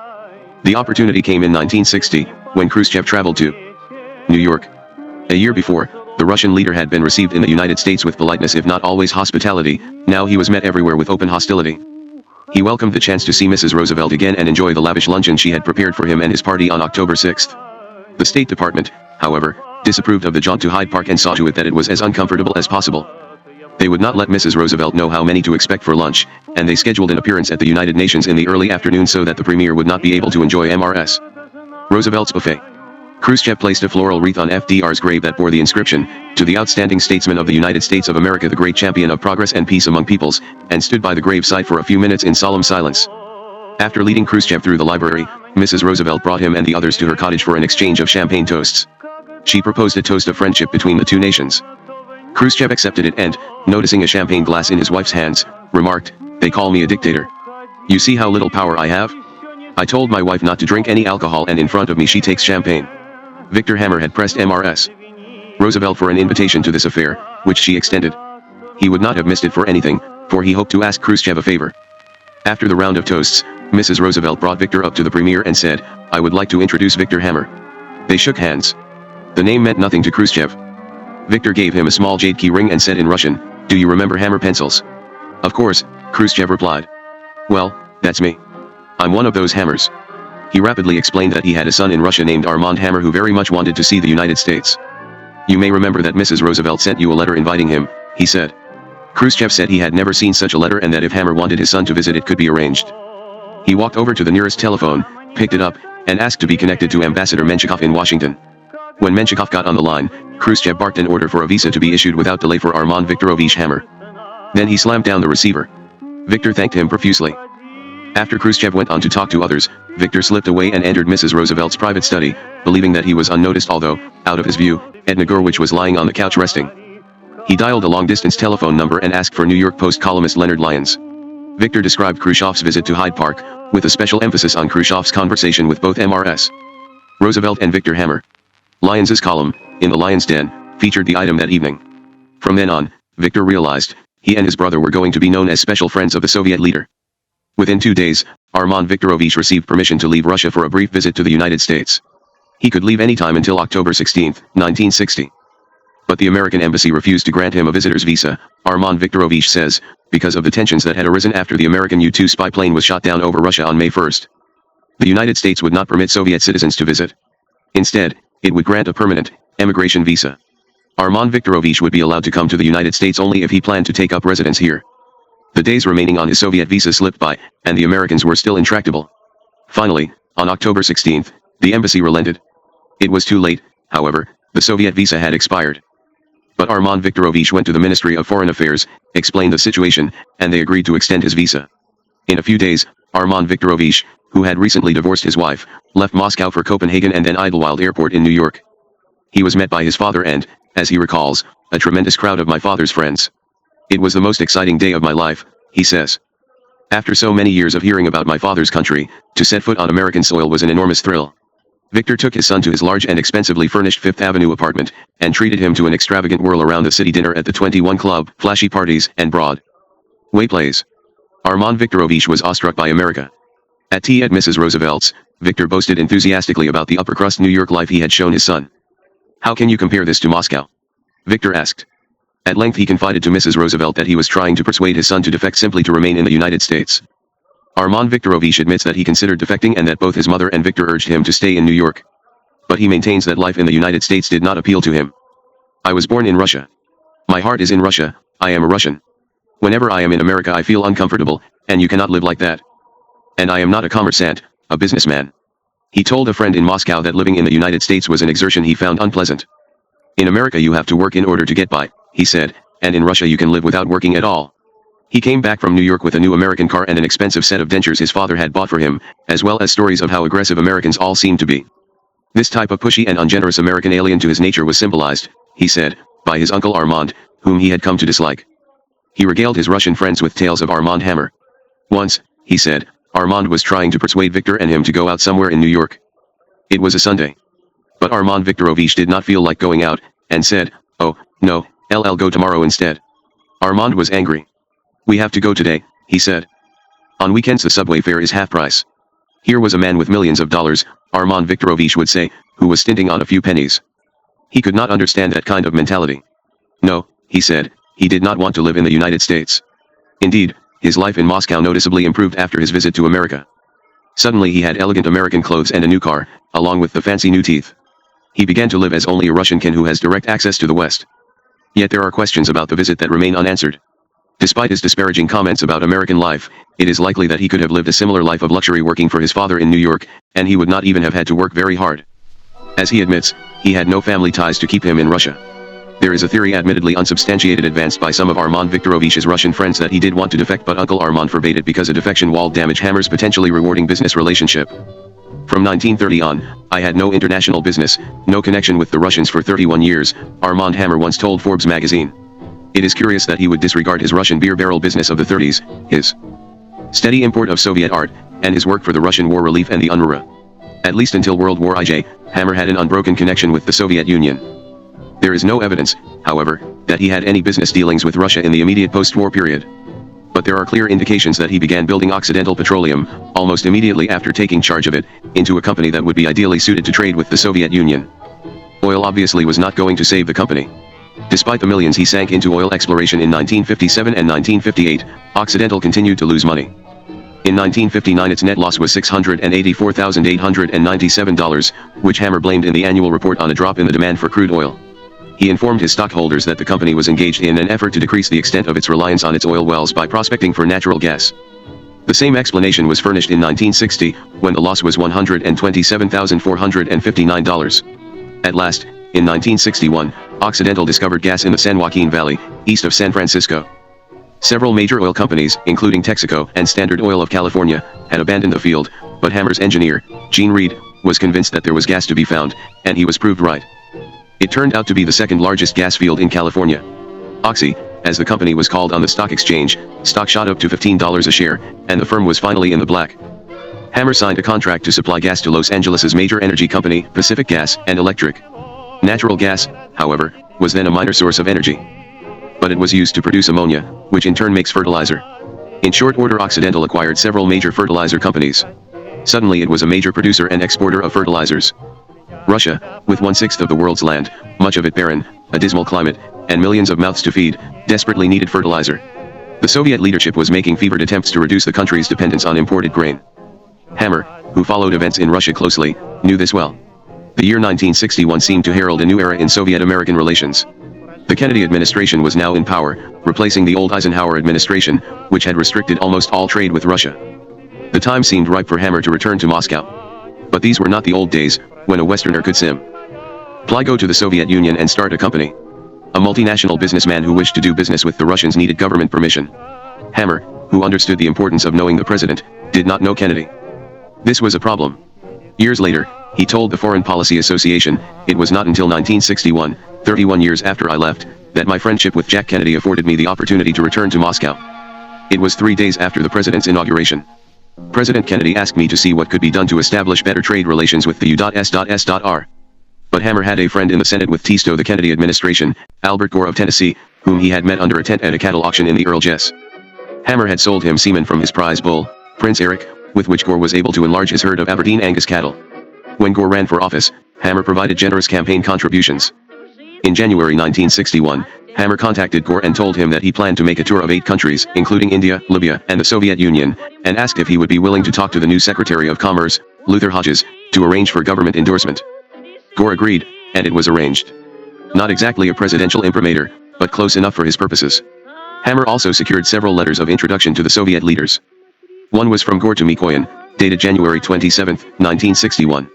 The opportunity came in 1960, when Khrushchev traveled to New York. A year before, the Russian leader had been received in the United States with politeness if not always hospitality. Now he was met everywhere with open hostility. He welcomed the chance to see Mrs. Roosevelt again and enjoy the lavish luncheon she had prepared for him and his party on October 6th. The State Department, however, disapproved of the jaunt to Hyde Park and saw to it that it was as uncomfortable as possible. They would not let Mrs. Roosevelt know how many to expect for lunch, and they scheduled an appearance at the United Nations in the early afternoon so that the premier would not be able to enjoy MRS. Roosevelt's buffet. Khrushchev placed a floral wreath on FDR's grave that bore the inscription, "To the outstanding statesman of the United States of America, the great champion of progress and peace among peoples," and stood by the graveside for a few minutes in solemn silence. After leading Khrushchev through the library, Mrs. Roosevelt brought him and the others to her cottage for an exchange of champagne toasts. She proposed a toast of friendship between the two nations. Khrushchev accepted it and, noticing a champagne glass in his wife's hands, remarked, "They call me a dictator. You see how little power I have? I told my wife not to drink any alcohol and in front of me she takes champagne." Victor Hammer had pressed MRS. Roosevelt for an invitation to this affair, which she extended. He would not have missed it for anything, for he hoped to ask Khrushchev a favor. After the round of toasts, Mrs. Roosevelt brought Victor up to the premier and said, "I would like to introduce Victor Hammer." They shook hands. The name meant nothing to Khrushchev. Victor gave him a small jade key ring and said in Russian, "Do you remember Hammer pencils?" "Of course," Khrushchev replied. "Well, that's me. I'm one of those Hammers." He rapidly explained that he had a son in Russia named Armand Hammer who very much wanted to see the United States. "You may remember that Mrs. Roosevelt sent you a letter inviting him," he said. Khrushchev said he had never seen such a letter and that if Hammer wanted his son to visit it could be arranged. He walked over to the nearest telephone, picked it up, and asked to be connected to Ambassador Menshikov in Washington. When Menshikov got on the line, Khrushchev barked an order for a visa to be issued without delay for Armand Viktorovich Hammer. Then he slammed down the receiver. Victor thanked him profusely. After Khrushchev went on to talk to others, Victor slipped away and entered Mrs. Roosevelt's private study, believing that he was unnoticed although, out of his view, Edna Gurwitch was lying on the couch resting. He dialed a long-distance telephone number and asked for New York Post columnist Leonard Lyons. Victor described Khrushchev's visit to Hyde Park, with a special emphasis on Khrushchev's conversation with both MRS. Roosevelt and Victor Hammer. Lyons's column, in the Lyons' Den, featured the item that evening. From then on, Victor realized, he and his brother were going to be known as special friends of the Soviet leader. Within 2 days, Armand Viktorovich received permission to leave Russia for a brief visit to the United States. He could leave any time until October 16, 1960. But the American embassy refused to grant him a visitor's visa, Armand Viktorovich says, because of the tensions that had arisen after the American U-2 spy plane was shot down over Russia on May 1. The United States would not permit Soviet citizens to visit. Instead, it would grant a permanent, emigration visa. Armand Viktorovich would be allowed to come to the United States only if he planned to take up residence here. The days remaining on his Soviet visa slipped by, and the Americans were still intractable. Finally, on October 16, the embassy relented. It was too late, however, the Soviet visa had expired. But Armand Viktorovich went to the Ministry of Foreign Affairs, explained the situation, and they agreed to extend his visa. In a few days, Armand Viktorovich, who had recently divorced his wife, left Moscow for Copenhagen and then Idlewild Airport in New York. He was met by his father and, as he recalls, a tremendous crowd of my father's friends. "It was the most exciting day of my life," he says. After so many years of hearing about my father's country, to set foot on American soil was an enormous thrill. Victor took his son to his large and expensively furnished Fifth Avenue apartment, and treated him to an extravagant whirl around the city dinner at the 21 Club, flashy parties, and Broadway plays. Armand Viktorovich was awestruck by America. At tea at Mrs. Roosevelt's, Victor boasted enthusiastically about the upper-crust New York life he had shown his son. "How can you compare this to Moscow?" Victor asked. At length he confided to Mrs. Roosevelt that he was trying to persuade his son to defect simply to remain in the United States. Armand Viktorovich admits that he considered defecting and that both his mother and Victor urged him to stay in New York. But he maintains that life in the United States did not appeal to him. "I was born in Russia. My heart is in Russia, I am a Russian. Whenever I am in America I feel uncomfortable, and you cannot live like that. And I am not a commerçant, a businessman." He told a friend in Moscow that living in the United States was an exertion he found unpleasant. "In America you have to work in order to get by," he said, "and in Russia you can live without working at all." He came back from New York with a new American car and an expensive set of dentures his father had bought for him, as well as stories of how aggressive Americans all seemed to be. This type of pushy and ungenerous American alien to his nature was symbolized, he said, by his uncle Armand, whom he had come to dislike. He regaled his Russian friends with tales of Armand Hammer. Once, he said, Armand was trying to persuade Victor and him to go out somewhere in New York. It was a Sunday. But Armand Viktorovich did not feel like going out, and said, "Oh, no, I'll go tomorrow instead." Armand was angry. "We have to go today," he said. "On weekends the subway fare is half price." Here was a man with millions of dollars, Armand Viktorovich would say, who was stinting on a few pennies. He could not understand that kind of mentality. No, he said, he did not want to live in the United States. Indeed, his life in Moscow noticeably improved after his visit to America. Suddenly he had elegant American clothes and a new car, along with the fancy new teeth. He began to live as only a Russian can who has direct access to the West. Yet there are questions about the visit that remain unanswered. Despite his disparaging comments about American life, it is likely that he could have lived a similar life of luxury working for his father in New York, and he would not even have had to work very hard. As he admits, he had no family ties to keep him in Russia. There is a theory admittedly unsubstantiated advanced by some of Armand Viktorovich's Russian friends that he did want to defect but Uncle Armand forbade it because a defection would damage Hammer's potentially rewarding business relationship. From 1930 on, I had no international business, no connection with the Russians for 31 years, Armand Hammer once told Forbes magazine. It is curious that he would disregard his Russian beer barrel business of the 30s, his steady import of Soviet art, and his work for the Russian war relief and the UNRWA. At least until World War I, Hammer had an unbroken connection with the Soviet Union. There is no evidence, however, that he had any business dealings with Russia in the immediate post-war period. But there are clear indications that he began building Occidental Petroleum, almost immediately after taking charge of it, into a company that would be ideally suited to trade with the Soviet Union. Oil obviously was not going to save the company. Despite the millions he sank into oil exploration in 1957 and 1958, Occidental continued to lose money. In 1959 its net loss was $684,897, which Hammer blamed in the annual report on a drop in the demand for crude oil. He informed his stockholders that the company was engaged in an effort to decrease the extent of its reliance on its oil wells by prospecting for natural gas. The same explanation was furnished in 1960, when the loss was $127,459. At last, in 1961, Occidental discovered gas in the San Joaquin Valley, east of San Francisco. Several major oil companies, including Texaco and Standard Oil of California, had abandoned the field, but Hammer's engineer, Gene Reed, was convinced that there was gas to be found, and he was proved right. It turned out to be the second largest gas field in California. Oxy, as the company was called on the stock exchange, stock shot up to $15 a share, and the firm was finally in the black. Hammer signed a contract to supply gas to Los Angeles' major energy company, Pacific Gas and Electric. Natural gas, however, was then a minor source of energy. But it was used to produce ammonia, which in turn makes fertilizer. In short order Occidental acquired several major fertilizer companies. Suddenly it was a major producer and exporter of fertilizers. Russia, with 1/6 of the world's land, much of it barren, a dismal climate, and millions of mouths to feed, desperately needed fertilizer. The Soviet leadership was making fevered attempts to reduce the country's dependence on imported grain. Hammer, who followed events in Russia closely, knew this well. The year 1961 seemed to herald a new era in Soviet-American relations. The Kennedy administration was now in power, replacing the old Eisenhower administration, which had restricted almost all trade with Russia. The time seemed ripe for Hammer to return to Moscow. But these were not the old days, when a Westerner could simply go to the Soviet Union and start a company. A multinational businessman who wished to do business with the Russians needed government permission. Hammer, who understood the importance of knowing the president, did not know Kennedy. This was a problem. Years later, he told the Foreign Policy Association, "It was not until 1961, 31 years after I left, that my friendship with Jack Kennedy afforded me the opportunity to return to Moscow. It was 3 days after the president's inauguration. President Kennedy asked me to see what could be done to establish better trade relations with the U.S.S.R. But Hammer had a friend in the Senate with Tisto the Kennedy administration, Albert Gore of Tennessee, whom he had met under a tent at a cattle auction in the Earl Jess. Hammer had sold him semen from his prize bull, Prince Eric, with which Gore was able to enlarge his herd of Aberdeen Angus cattle. When Gore ran for office, Hammer provided generous campaign contributions. In January 1961, Hammer contacted Gore and told him that he planned to make a tour of 8 countries, including India, Libya, and the Soviet Union, and asked if he would be willing to talk to the new Secretary of Commerce, Luther Hodges, to arrange for government endorsement. Gore agreed, and it was arranged. Not exactly a presidential imprimatur, but close enough for his purposes. Hammer also secured several letters of introduction to the Soviet leaders. One was from Gore to Mikoyan, dated January 27, 1961.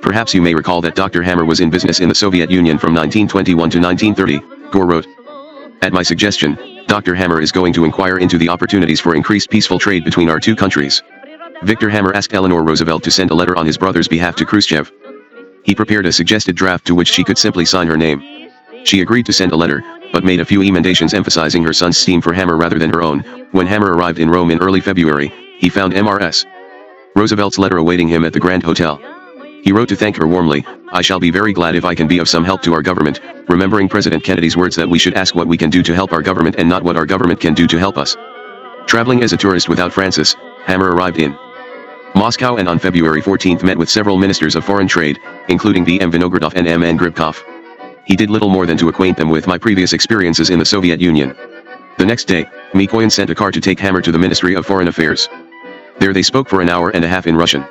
Perhaps you may recall that Dr. Hammer was in business in the Soviet Union from 1921 to 1930, Gore wrote. At my suggestion, Dr. Hammer is going to inquire into the opportunities for increased peaceful trade between our two countries. Victor Hammer asked Eleanor Roosevelt to send a letter on his brother's behalf to Khrushchev. He prepared a suggested draft to which she could simply sign her name. She agreed to send a letter, but made a few emendations emphasizing her son's esteem for Hammer rather than her own. When Hammer arrived in Rome in early February, he found Mrs. Roosevelt's letter awaiting him at the Grand Hotel. He wrote to thank her warmly, "I shall be very glad if I can be of some help to our government," remembering President Kennedy's words that we should ask what we can do to help our government and not what our government can do to help us. Traveling as a tourist without Francis, Hammer arrived in Moscow and on February 14 met with several ministers of foreign trade, including V. M. Vinogradov and M. N. Gribkov. He did little more than to acquaint them with my previous experiences in the Soviet Union. The next day, Mikoyan sent a car to take Hammer to the Ministry of Foreign Affairs. There they spoke for an hour and a half in Russian.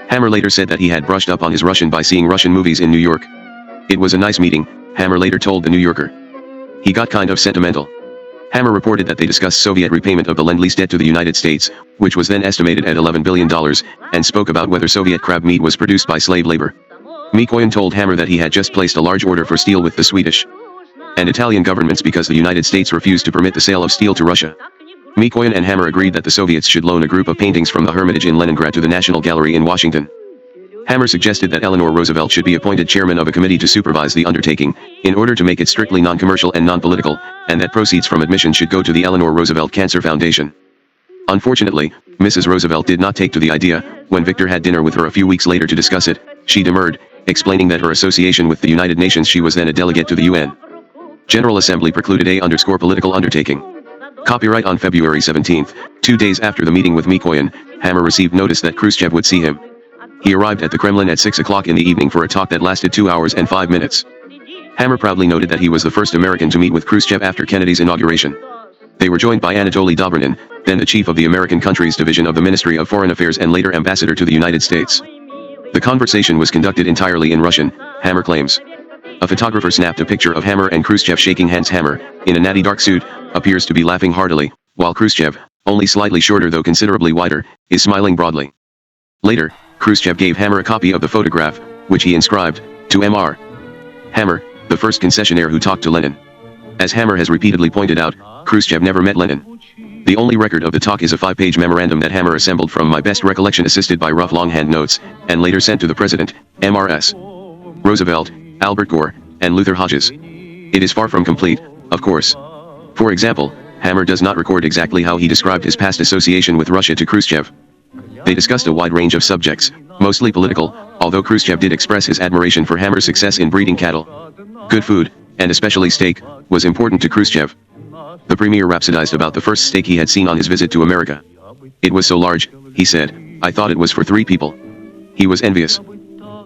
Hammer later said that he had brushed up on his Russian by seeing Russian movies in New York. It was a nice meeting, Hammer later told the New Yorker. He got kind of sentimental. Hammer reported that they discussed Soviet repayment of the Lend-Lease debt to the United States, which was then estimated at $11 billion, and spoke about whether Soviet crab meat was produced by slave labor. Mikoyan told Hammer that he had just placed a large order for steel with the Swedish and Italian governments because the United States refused to permit the sale of steel to Russia. Mikoyan and Hammer agreed that the Soviets should loan a group of paintings from the Hermitage in Leningrad to the National Gallery in Washington. Hammer suggested that Eleanor Roosevelt should be appointed chairman of a committee to supervise the undertaking, in order to make it strictly non-commercial and non-political, and that proceeds from admission should go to the Eleanor Roosevelt Cancer Foundation. Unfortunately, Mrs. Roosevelt did not take to the idea. When Victor had dinner with her a few weeks later to discuss it, she demurred, explaining that her association with the United Nations, she was then a delegate to the UN General Assembly, precluded a political undertaking. Copyright on February 17, 2 days after the meeting with Mikoyan, Hammer received notice that Khrushchev would see him. He arrived at the Kremlin at 6 o'clock in the evening for a talk that lasted 2 hours and 5 minutes. Hammer proudly noted that he was the first American to meet with Khrushchev after Kennedy's inauguration. They were joined by Anatoly Dobrinin, then the chief of the American Countries Division of the Ministry of Foreign Affairs and later ambassador to the United States. The conversation was conducted entirely in Russian, Hammer claims. A photographer snapped a picture of Hammer and Khrushchev shaking hands. Hammer, in a natty dark suit, appears to be laughing heartily, while Khrushchev, only slightly shorter though considerably wider, is smiling broadly. Later, Khrushchev gave Hammer a copy of the photograph, which he inscribed, "To M.R. Hammer, the first concessionaire who talked to Lenin." As Hammer has repeatedly pointed out, Khrushchev never met Lenin. The only record of the talk is a 5-page memorandum that Hammer assembled from my best recollection, assisted by rough longhand notes, and later sent to the President, M.R.S. Roosevelt, Albert Gore, and Luther Hodges. It is far from complete, of course. For example, Hammer does not record exactly how he described his past association with Russia to Khrushchev. They discussed a wide range of subjects, mostly political, although Khrushchev did express his admiration for Hammer's success in breeding cattle. Good food, and especially steak, was important to Khrushchev. The premier rhapsodized about the first steak he had seen on his visit to America. "It was so large," he said, "I thought it was for 3 people." He was envious.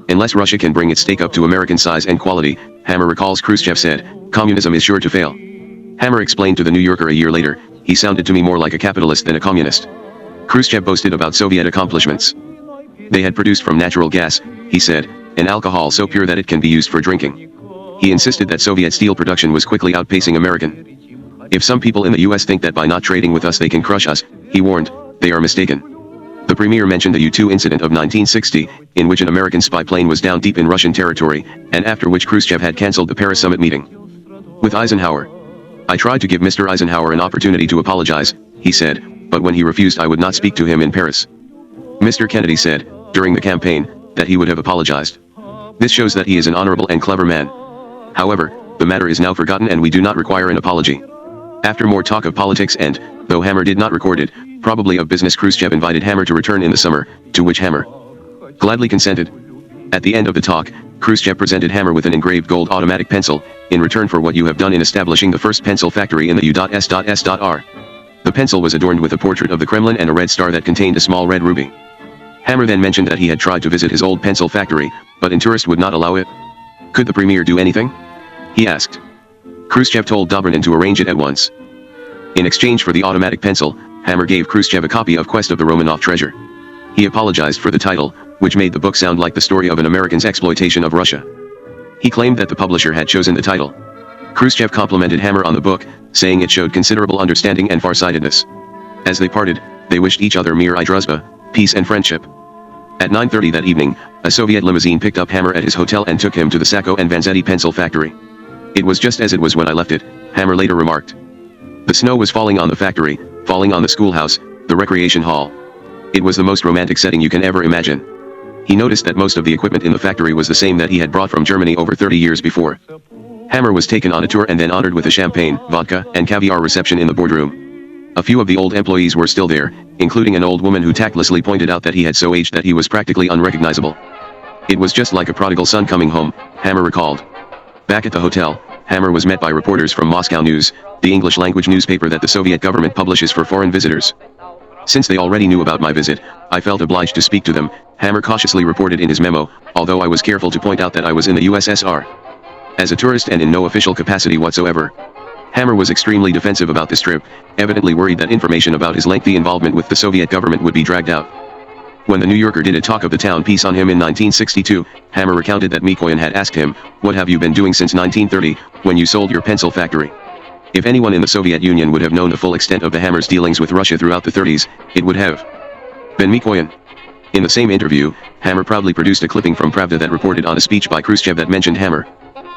"Unless Russia can bring its steak up to American size and quality," Hammer recalls Khrushchev said, "communism is sure to fail." Hammer explained to the New Yorker a year later, "He sounded to me more like a capitalist than a communist." Khrushchev boasted about Soviet accomplishments. They had produced from natural gas, he said, an alcohol so pure that it can be used for drinking. He insisted that Soviet steel production was quickly outpacing American. "If some people in the US think that by not trading with us they can crush us," he warned, "they are mistaken." The premier mentioned the U-2 incident of 1960, in which an American spy plane was down deep in Russian territory, and after which Khrushchev had cancelled the Paris summit meeting with Eisenhower. "I tried to give Mr. Eisenhower an opportunity to apologize," he said, "but when he refused I would not speak to him in Paris." Mr. Kennedy said, during the campaign, that he would have apologized. This shows that he is an honorable and clever man. However, the matter is now forgotten and we do not require an apology. After more talk of politics and, though Hammer did not record it, probably of business, Khrushchev invited Hammer to return in the summer, to which Hammer gladly consented. At the end of the talk, Khrushchev presented Hammer with an engraved gold automatic pencil, "In return for what you have done in establishing the first pencil factory in the U.S.S.R." The pencil was adorned with a portrait of the Kremlin and a red star that contained a small red ruby. Hammer then mentioned that he had tried to visit his old pencil factory, but an tourist would not allow it. "Could the premier do anything?" he asked. Khrushchev told Dobrinin to arrange it at once. In exchange for the automatic pencil, Hammer gave Khrushchev a copy of Quest of the Romanov Treasure. He apologized for the title, which made the book sound like the story of an American's exploitation of Russia. He claimed that the publisher had chosen the title. Khrushchev complimented Hammer on the book, saying it showed considerable understanding and farsightedness. As they parted, they wished each other mir I druzhba, peace and friendship. At 9:30 that evening, a Soviet limousine picked up Hammer at his hotel and took him to the Sacco and Vanzetti pencil factory. "It was just as it was when I left it," Hammer later remarked. The snow was falling on the factory, falling on the schoolhouse, the recreation hall. It was the most romantic setting you can ever imagine. He noticed that most of the equipment in the factory was the same that he had brought from Germany over 30 years before. Hammer was taken on a tour and then honored with a champagne, vodka, and caviar reception in the boardroom. A few of the old employees were still there, including an old woman who tactlessly pointed out that he had so aged that he was practically unrecognizable. It was just like a prodigal son coming home, Hammer recalled. Back at the hotel, Hammer was met by reporters from Moscow News, the English-language newspaper that the Soviet government publishes for foreign visitors. Since they already knew about my visit, I felt obliged to speak to them, Hammer cautiously reported in his memo, although I was careful to point out that I was in the USSR. As a tourist and in no official capacity whatsoever. Hammer was extremely defensive about this trip, evidently worried that information about his lengthy involvement with the Soviet government would be dragged out. When the New Yorker did a talk of the town piece on him in 1962, Hammer recounted that Mikoyan had asked him, "What have you been doing since 1930, when you sold your pencil factory?" If anyone in the Soviet Union would have known the full extent of the Hammer's dealings with Russia throughout the 30s, it would have been Mikoyan. In the same interview, Hammer proudly produced a clipping from Pravda that reported on a speech by Khrushchev that mentioned Hammer.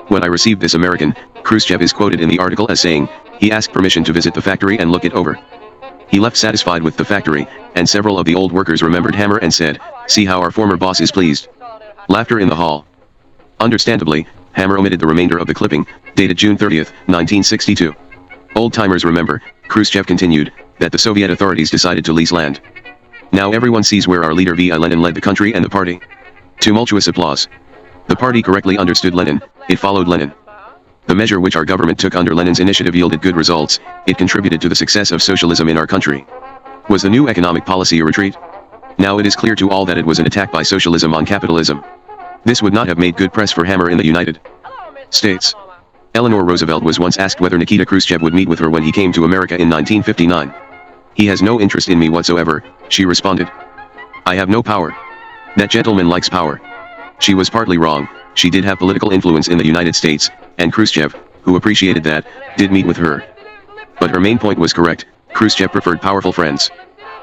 When I received this American, Khrushchev is quoted in the article as saying, he asked permission to visit the factory and look it over. He left satisfied with the factory, and several of the old workers remembered Hammer and said, "See how our former boss is pleased." Laughter in the hall. Understandably, Hammer omitted the remainder of the clipping, dated June 30, 1962. Old-timers remember, Khrushchev continued, that the Soviet authorities decided to lease land. Now everyone sees where our leader V.I. Lenin led the country and the party. Tumultuous applause. The party correctly understood Lenin, it followed Lenin. The measure which our government took under Lenin's initiative yielded good results, it contributed to the success of socialism in our country. Was the new economic policy a retreat? Now it is clear to all that it was an attack by socialism on capitalism. This would not have made good press for Hammer in the United States. Eleanor Roosevelt was once asked whether Nikita Khrushchev would meet with her when he came to America in 1959. "He has no interest in me whatsoever," she responded. "I have no power. That gentleman likes power." She was partly wrong, she did have political influence in the United States, and Khrushchev, who appreciated that, did meet with her. But her main point was correct, Khrushchev preferred powerful friends.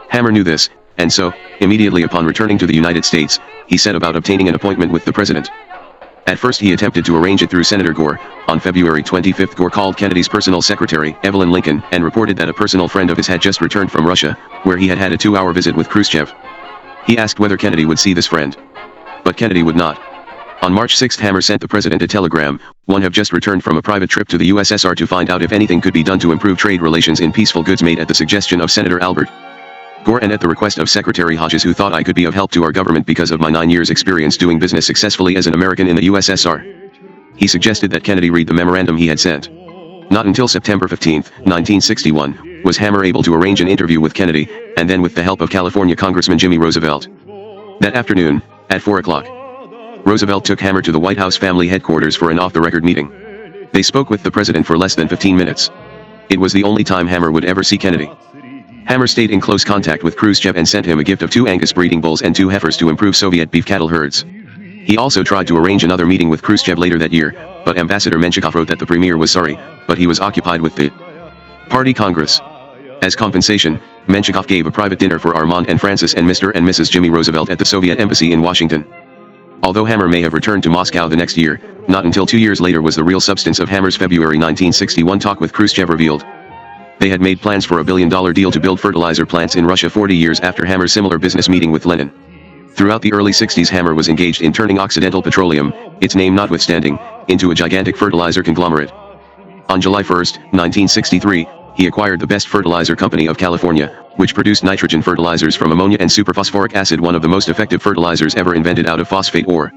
Hammer knew this, and so, immediately upon returning to the United States, he set about obtaining an appointment with the president. At first he attempted to arrange it through Senator Gore. On February 25 Gore called Kennedy's personal secretary, Evelyn Lincoln, and reported that a personal friend of his had just returned from Russia, where he had had a 2-hour visit with Khrushchev. He asked whether Kennedy would see this friend. But Kennedy would not. On March 6 Hammer sent the president a telegram, "One have just returned from a private trip to the USSR to find out if anything could be done to improve trade relations in peaceful goods made at the suggestion of Senator Albert Gore and at the request of Secretary Hodges, who thought I could be of help to our government because of my 9 years experience doing business successfully as an American in the USSR." He suggested that Kennedy read the memorandum he had sent. Not until September 15, 1961, was Hammer able to arrange an interview with Kennedy, and then with the help of California Congressman Jimmy Roosevelt. That afternoon, at 4 o'clock, Roosevelt took Hammer to the White House family headquarters for an off-the-record meeting. They spoke with the president for less than 15 minutes. It was the only time Hammer would ever see Kennedy. Hammer stayed in close contact with Khrushchev and sent him a gift of 2 Angus breeding bulls and 2 heifers to improve Soviet beef cattle herds. He also tried to arrange another meeting with Khrushchev later that year, but Ambassador Menshikov wrote that the premier was sorry, but he was occupied with the Party Congress. As compensation, Menshikov gave a private dinner for Armand and Francis and Mr. and Mrs. Jimmy Roosevelt at the Soviet embassy in Washington. Although Hammer may have returned to Moscow the next year, not until 2 years later was the real substance of Hammer's February 1961 talk with Khrushchev revealed. They had made plans for a $1 billion deal to build fertilizer plants in Russia 40 years after Hammer's similar business meeting with Lenin. Throughout the early 60s Hammer was engaged in turning Occidental Petroleum, its name notwithstanding, into a gigantic fertilizer conglomerate. On July 1, 1963, he acquired the Best Fertilizer Company of California, which produced nitrogen fertilizers from ammonia and superphosphoric acid, one of the most effective fertilizers ever invented out of phosphate ore.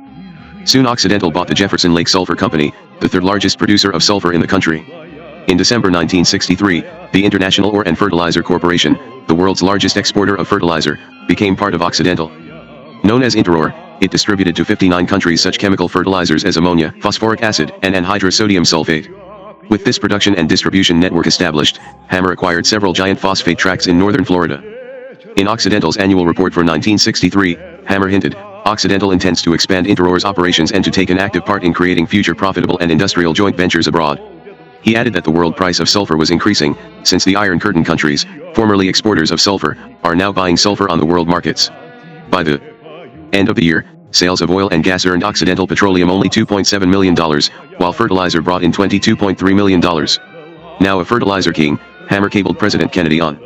Soon Occidental bought the Jefferson Lake Sulphur Company, the third largest producer of sulfur in the country. In December 1963, the International Ore and Fertilizer Corporation, the world's largest exporter of fertilizer, became part of Occidental. Known as Interor, it distributed to 59 countries such chemical fertilizers as ammonia, phosphoric acid, and anhydrous sodium sulfate. With this production and distribution network established, Hammer acquired several giant phosphate tracts in northern Florida. In Occidental's annual report for 1963, Hammer hinted, Occidental intends to expand Interor's operations and to take an active part in creating future profitable and industrial joint ventures abroad. He added that the world price of sulfur was increasing, since the Iron Curtain countries, formerly exporters of sulfur, are now buying sulfur on the world markets. By the end of the year, sales of oil and gas earned Occidental Petroleum only $2.7 million, while fertilizer brought in $22.3 million. Now a fertilizer king, Hammer cabled President Kennedy on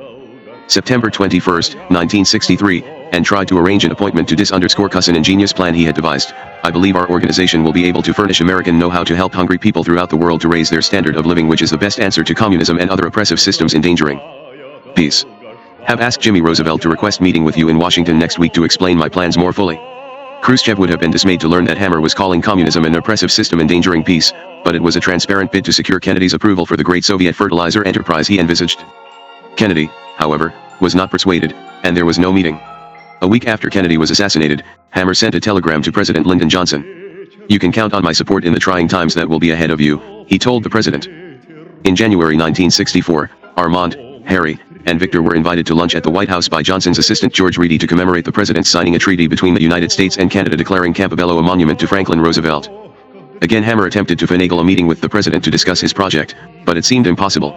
September 21, 1963, and tried to arrange an appointment to cuss an ingenious plan he had devised. "I believe our organization will be able to furnish American know-how to help hungry people throughout the world to raise their standard of living, which is the best answer to communism and other oppressive systems endangering peace. Have asked Jimmy Roosevelt to request meeting with you in Washington next week to explain my plans more fully. Khrushchev would have been dismayed to learn that Hammer was calling communism an oppressive system endangering peace, but it was a transparent bid to secure Kennedy's approval for the great Soviet fertilizer enterprise he envisaged. Kennedy, however, was not persuaded, and there was no meeting. A week after Kennedy was assassinated, Hammer sent a telegram to President Lyndon Johnson. "You can count on my support in the trying times that will be ahead of you," he told the president. In January 1964, Armand, Harry, and Victor were invited to lunch at the White House by Johnson's assistant George Reedy to commemorate the president signing a treaty between the United States and Canada declaring Campobello a monument to Franklin Roosevelt. Again, Hammer attempted to finagle a meeting with the president to discuss his project, but it seemed impossible.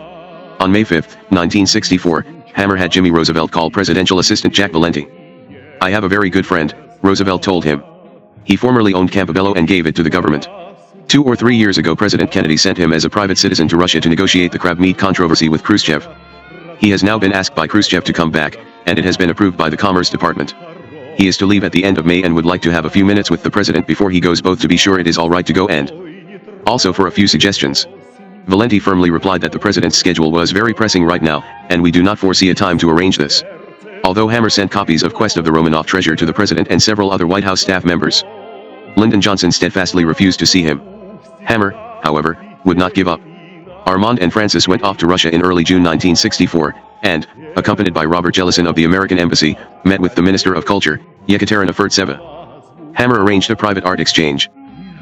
On May 5, 1964, Hammer had Jimmy Roosevelt call presidential assistant Jack Valenti. "I have a very good friend," Roosevelt told him. "He formerly owned Campobello and gave it to the government. 2 or 3 years ago President Kennedy sent him as a private citizen to Russia to negotiate the crab meat controversy with Khrushchev. He has now been asked by Khrushchev to come back, and it has been approved by the Commerce Department. He is to leave at the end of May and would like to have a few minutes with the president before he goes, both to be sure it is all right to go and also for a few suggestions." Valenti firmly replied that the president's schedule was very pressing right now, and we do not foresee a time to arrange this. Although Hammer sent copies of Quest of the Romanov Treasure to the president and several other White House staff members, Lyndon Johnson steadfastly refused to see him. Hammer, however, would not give up. Armand and Francis went off to Russia in early June 1964, and, accompanied by Robert Jellison of the American Embassy, met with the Minister of Culture, Yekaterina Furtseva. Hammer arranged a private art exchange.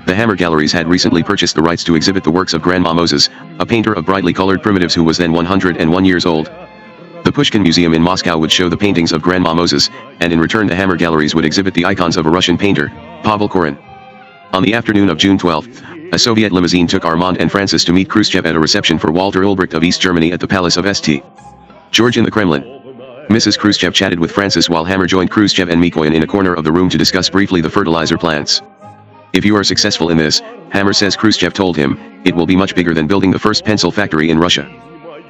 The Hammer Galleries had recently purchased the rights to exhibit the works of Grandma Moses, a painter of brightly colored primitives who was then 101 years old. The Pushkin Museum in Moscow would show the paintings of Grandma Moses, and in return the Hammer Galleries would exhibit the icons of a Russian painter, Pavel Korin. On the afternoon of June 12, a Soviet limousine took Armand and Francis to meet Khrushchev at a reception for Walter Ulbricht of East Germany at the Palace of St. George in the Kremlin. Mrs. Khrushchev chatted with Francis while Hammer joined Khrushchev and Mikoyan in a corner of the room to discuss briefly the fertilizer plants. "If you are successful in this," Hammer says Khrushchev told him, "it will be much bigger than building the first pencil factory in Russia."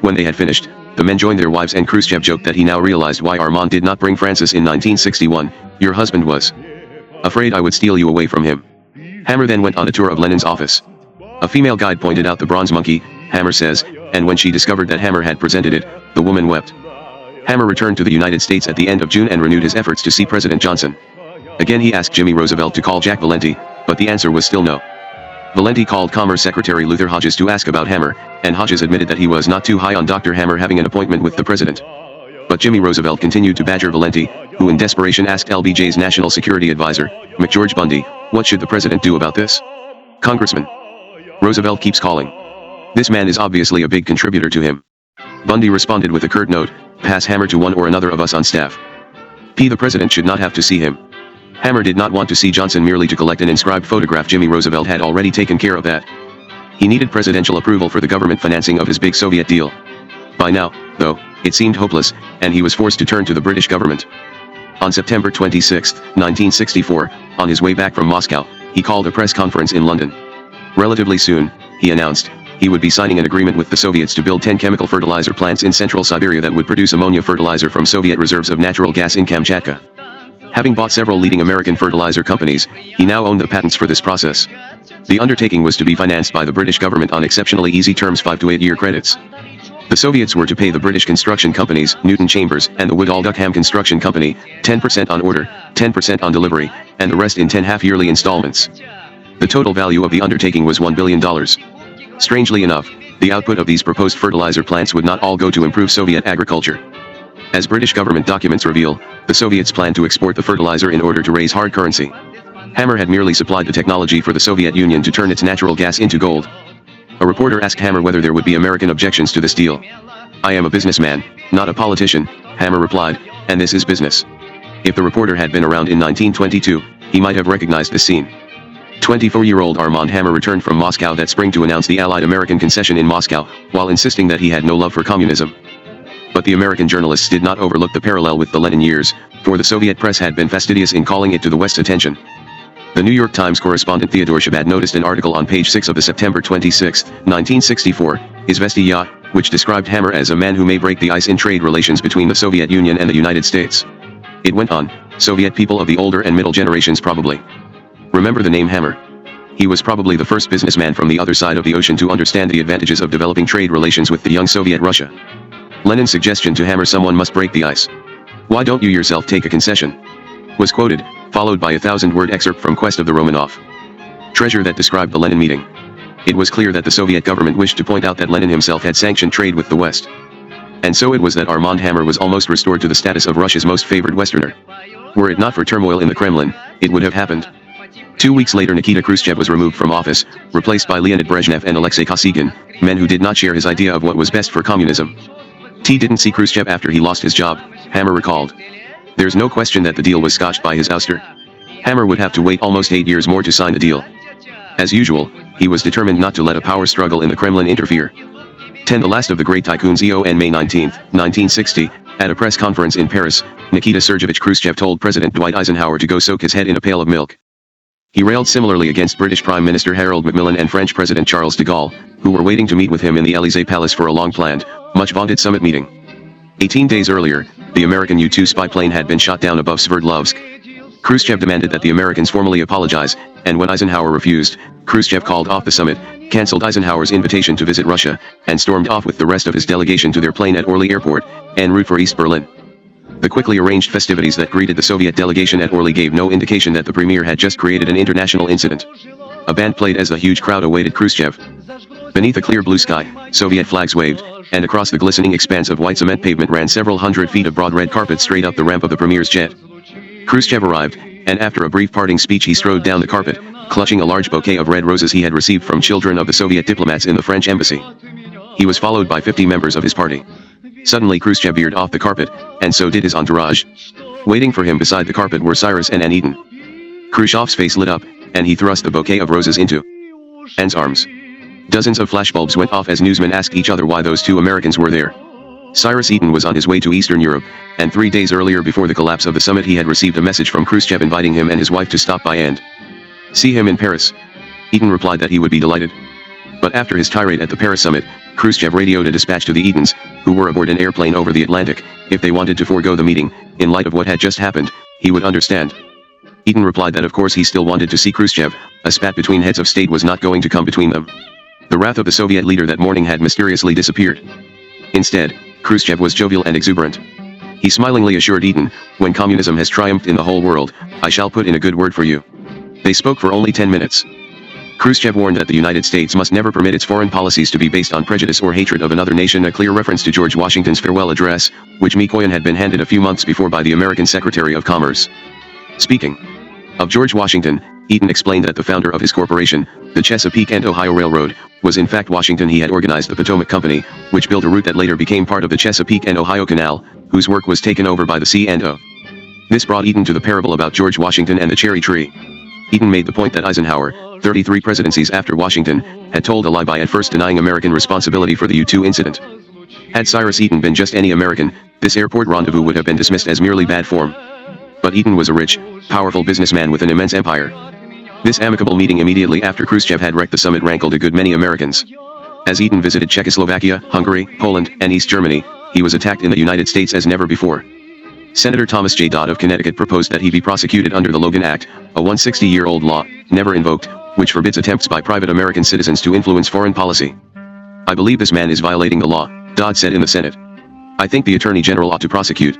When they had finished, the men joined their wives and Khrushchev joked that he now realized why Armand did not bring Francis in 1961, "Your husband was afraid I would steal you away from him." Hammer then went on a tour of Lenin's office. A female guide pointed out the bronze monkey, Hammer says, and when she discovered that Hammer had presented it, the woman wept. Hammer returned to the United States at the end of June and renewed his efforts to see President Johnson. Again he asked Jimmy Roosevelt to call Jack Valenti, but the answer was still no. Valenti called Commerce Secretary Luther Hodges to ask about Hammer, and Hodges admitted that he was not too high on Dr. Hammer having an appointment with the president. But Jimmy Roosevelt continued to badger Valenti, who in desperation asked LBJ's National Security Advisor, McGeorge Bundy, "What should the president do about this? Congressman Roosevelt keeps calling. This man is obviously a big contributor to him." Bundy responded with a curt note, "Pass Hammer to one or another of us on staff. The president should not have to see him." Hammer did not want to see Johnson merely to collect an inscribed photograph. Jimmy Roosevelt had already taken care of that. He needed presidential approval for the government financing of his big Soviet deal. By now, though, it seemed hopeless, and he was forced to turn to the British government. On September 26, 1964, on his way back from Moscow, he called a press conference in London. Relatively soon, he announced, he would be signing an agreement with the Soviets to build 10 chemical fertilizer plants in central Siberia that would produce ammonia fertilizer from Soviet reserves of natural gas in Kamchatka. Having bought several leading American fertilizer companies, he now owned the patents for this process. The undertaking was to be financed by the British government on exceptionally easy terms, 5 to 8 year credits. The Soviets were to pay the British construction companies, Newton Chambers and the Woodall-Duckham Construction Company, 10% on order, 10% on delivery, and the rest in 10 half-yearly installments. The total value of the undertaking was $1 billion. Strangely enough, the output of these proposed fertilizer plants would not all go to improve Soviet agriculture. As British government documents reveal, the Soviets planned to export the fertilizer in order to raise hard currency. Hammer had merely supplied the technology for the Soviet Union to turn its natural gas into gold. A reporter asked Hammer whether there would be American objections to this deal. "I am a businessman, not a politician," Hammer replied, "and this is business." If the reporter had been around in 1922, he might have recognized this scene. 24-year-old Armand Hammer returned from Moscow that spring to announce the Allied American concession in Moscow, while insisting that he had no love for communism. But the American journalists did not overlook the parallel with the Lenin years, for the Soviet press had been fastidious in calling it to the West's attention. The New York Times correspondent Theodore Shabbat noticed an article on page 6 of the September 26, 1964, Izvestiya, which described Hammer as a man who may break the ice in trade relations between the Soviet Union and the United States. It went on, "Soviet people of the older and middle generations probably remember the name Hammer. He was probably the first businessman from the other side of the ocean to understand the advantages of developing trade relations with the young Soviet Russia." Lenin's suggestion to Hammer, "Someone must break the ice. Why don't you yourself take a concession?" was quoted, followed by a 1,000-word excerpt from Quest of the Romanov Treasure that described the Lenin meeting. It was clear that the Soviet government wished to point out that Lenin himself had sanctioned trade with the West. And so it was that Armand Hammer was almost restored to the status of Russia's most favored Westerner. Were it not for turmoil in the Kremlin, it would have happened. 2 weeks later, Nikita Khrushchev was removed from office, replaced by Leonid Brezhnev and Alexei Kosygin, men who did not share his idea of what was best for communism. T didn't see Khrushchev after he lost his job, Hammer recalled. There's no question that the deal was scotched by his ouster. Hammer would have to wait almost 8 years more to sign the deal. As usual, he was determined not to let a power struggle in the Kremlin interfere. 10 The last of the great tycoons. On May 19, 1960, at a press conference in Paris, Nikita Sergeyevich Khrushchev told President Dwight Eisenhower to go soak his head in a pail of milk. He railed similarly against British Prime Minister Harold Macmillan and French President Charles de Gaulle, who were waiting to meet with him in the Élysée Palace for a long-planned, much-vaunted summit meeting. 18 days earlier, the American U-2 spy plane had been shot down above Sverdlovsk. Khrushchev demanded that the Americans formally apologize, and when Eisenhower refused, Khrushchev called off the summit, cancelled Eisenhower's invitation to visit Russia, and stormed off with the rest of his delegation to their plane at Orly Airport, en route for East Berlin. The quickly arranged festivities that greeted the Soviet delegation at Orly gave no indication that the premier had just created an international incident. A band played as a huge crowd awaited Khrushchev. Beneath a clear blue sky, Soviet flags waved, and across the glistening expanse of white cement pavement ran several hundred feet of broad red carpet straight up the ramp of the premier's jet. Khrushchev arrived, and after a brief parting speech he strode down the carpet, clutching a large bouquet of red roses he had received from children of the Soviet diplomats in the French embassy. He was followed by 50 members of his party. Suddenly Khrushchev veered off the carpet, and so did his entourage. Waiting for him beside the carpet were Cyrus and Anne Eden. Khrushchev's face lit up, and he thrust the bouquet of roses into Anne's arms. Dozens of flashbulbs went off as newsmen asked each other why those two Americans were there. Cyrus Eden was on his way to Eastern Europe, and 3 days earlier before the collapse of the summit he had received a message from Khrushchev inviting him and his wife to stop by and see him in Paris. Eden replied that he would be delighted. But after his tirade at the Paris summit, Khrushchev radioed a dispatch to the Edens, who were aboard an airplane over the Atlantic. If they wanted to forego the meeting, in light of what had just happened, he would understand. Eden replied that of course he still wanted to see Khrushchev. A spat between heads of state was not going to come between them. The wrath of the Soviet leader that morning had mysteriously disappeared. Instead, Khrushchev was jovial and exuberant. He smilingly assured Eden, when communism has triumphed in the whole world, I shall put in a good word for you. They spoke for only 10 minutes. Khrushchev warned that the United States must never permit its foreign policies to be based on prejudice or hatred of another nation, a clear reference to George Washington's farewell address, which Mikoyan had been handed a few months before by the American Secretary of Commerce. Speaking of George Washington, Eden explained that the founder of his corporation, the Chesapeake and Ohio Railroad, was in fact Washington. He had organized the Potomac Company, which built a route that later became part of the Chesapeake and Ohio Canal, whose work was taken over by the C&O. This brought Eden to the parable about George Washington and the cherry tree. Eden made the point that Eisenhower, 33 presidencies after Washington, had told a lie by at first denying American responsibility for the U-2 incident. Had Cyrus Eden been just any American, this airport rendezvous would have been dismissed as merely bad form. But Eden was a rich, powerful businessman with an immense empire. This amicable meeting immediately after Khrushchev had wrecked the summit rankled a good many Americans. As Eden visited Czechoslovakia, Hungary, Poland, and East Germany, he was attacked in the United States as never before. Senator Thomas J. Dodd of Connecticut proposed that he be prosecuted under the Logan Act, a 160-year-old law, never invoked, which forbids attempts by private American citizens to influence foreign policy. I believe this man is violating the law, Dodd said in the Senate. I think the Attorney General ought to prosecute.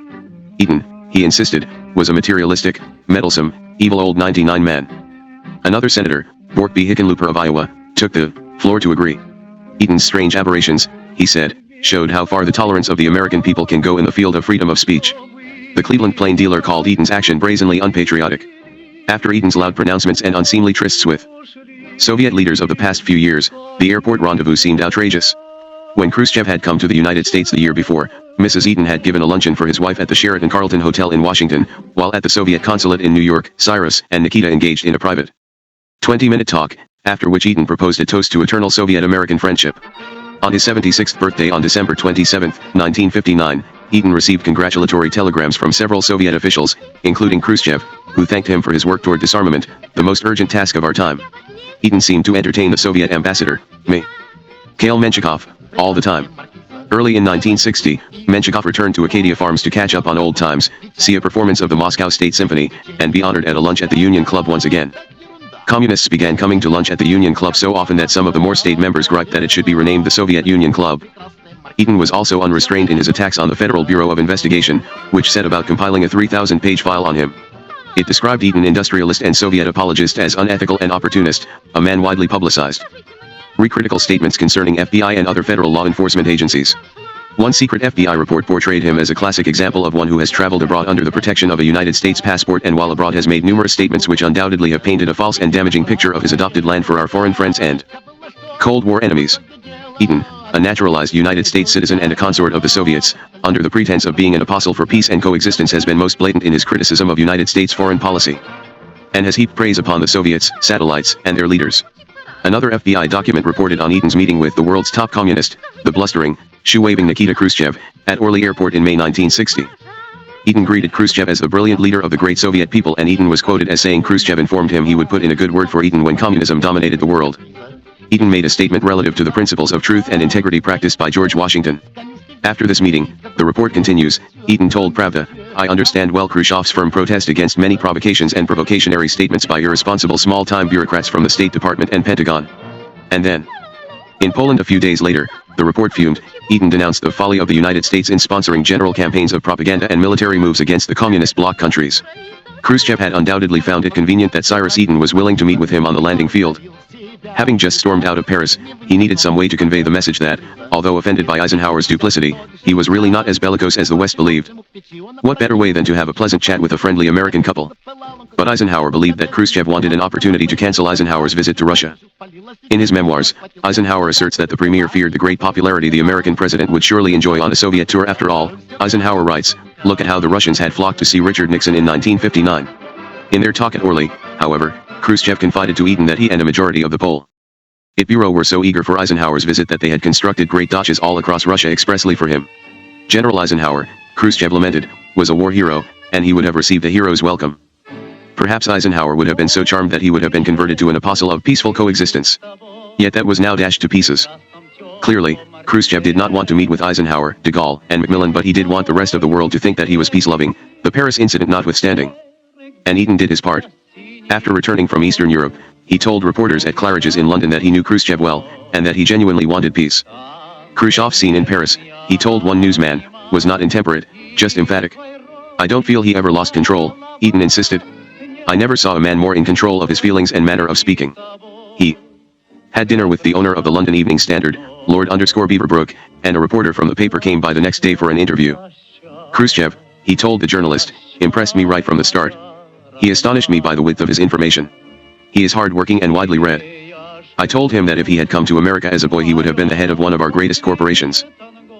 Eden, he insisted, was a materialistic, meddlesome, evil old 99 man. Another senator, Bort B. Hickenlooper of Iowa, took the floor to agree. Eden's strange aberrations, he said, showed how far the tolerance of the American people can go in the field of freedom of speech. The Cleveland Plain Dealer called Eden's action brazenly unpatriotic. After Eden's loud pronouncements and unseemly trysts with Soviet leaders of the past few years, the airport rendezvous seemed outrageous. When Khrushchev had come to the United States the year before, Mrs. Eden had given a luncheon for his wife at the Sheraton Carlton Hotel in Washington, while at the Soviet consulate in New York, Cyrus and Nikita engaged in a private 20-minute talk, after which Eden proposed a toast to eternal Soviet-American friendship. On his 76th birthday on December 27, 1959, Eden received congratulatory telegrams from several Soviet officials, including Khrushchev, who thanked him for his work toward disarmament, the most urgent task of our time. Eden seemed to entertain the Soviet ambassador, Mikhail Menshikov, all the time. Early in 1960, Menshikov returned to Acadia Farms to catch up on old times, see a performance of the Moscow State Symphony, and be honored at a lunch at the Union Club once again. Communists began coming to lunch at the Union Club so often that some of the more state members griped that it should be renamed the Soviet Union Club. Eden was also unrestrained in his attacks on the Federal Bureau of Investigation, which set about compiling a 3,000-page file on him. It described Eaton, industrialist and Soviet apologist, as unethical and opportunist, a man widely publicized. Critical statements concerning FBI and other federal law enforcement agencies. One secret FBI report portrayed him as a classic example of one who has traveled abroad under the protection of a United States passport and while abroad has made numerous statements which undoubtedly have painted a false and damaging picture of his adopted land for our foreign friends and Cold War enemies. Eaton, a naturalized United States citizen and a consort of the Soviets, under the pretense of being an apostle for peace and coexistence, has been most blatant in his criticism of United States foreign policy, and has heaped praise upon the Soviets, satellites, and their leaders. Another FBI document reported on Eaton's meeting with the world's top communist, the blustering, shoe-waving Nikita Khrushchev, at Orly Airport in May 1960. Eaton greeted Khrushchev as the brilliant leader of the great Soviet people, and Eaton was quoted as saying Khrushchev informed him he would put in a good word for Eaton when communism dominated the world. Eaton made a statement relative to the principles of truth and integrity practiced by George Washington. After this meeting, the report continues, Eaton told Pravda, "I understand well Khrushchev's firm protest against many provocations and provocationary statements by irresponsible small-time bureaucrats from the State Department and Pentagon." And then, in Poland a few days later, the report fumed, Eaton denounced the folly of the United States in sponsoring general campaigns of propaganda and military moves against the communist bloc countries. Khrushchev had undoubtedly found it convenient that Cyrus Eaton was willing to meet with him on the landing field. Having just stormed out of Paris, he needed some way to convey the message that, although offended by Eisenhower's duplicity, he was really not as bellicose as the West believed. What better way than to have a pleasant chat with a friendly American couple? But Eisenhower believed that Khrushchev wanted an opportunity to cancel Eisenhower's visit to Russia. In his memoirs, Eisenhower asserts that the premier feared the great popularity the American president would surely enjoy on a Soviet tour. After all, Eisenhower writes, "Look at how the Russians had flocked to see Richard Nixon in 1959. In their talk at Orly, however, Khrushchev confided to Eaton that he and a majority of the Politburo were so eager for Eisenhower's visit that they had constructed great dachas all across Russia expressly for him. General Eisenhower, Khrushchev lamented, was a war hero, and he would have received a hero's welcome. Perhaps Eisenhower would have been so charmed that he would have been converted to an apostle of peaceful coexistence. Yet that was now dashed to pieces. Clearly, Khrushchev did not want to meet with Eisenhower, de Gaulle, and Macmillan, but he did want the rest of the world to think that he was peace-loving, the Paris incident notwithstanding. And Eaton did his part. After returning from Eastern Europe, he told reporters at Claridge's in London that he knew Khrushchev well, and that he genuinely wanted peace. Khrushchev, seen in Paris, he told one newsman, was not intemperate, just emphatic. "I don't feel he ever lost control," Eaton insisted. "I never saw a man more in control of his feelings and manner of speaking. He had dinner with the owner of the London Evening Standard, Lord Beaverbrook, and a reporter from the paper came by the next day for an interview. Khrushchev, he told the journalist, impressed me right from the start. He astonished me by the width of his information. He is hard-working and widely read. I told him that if he had come to America as a boy he would have been the head of one of our greatest corporations."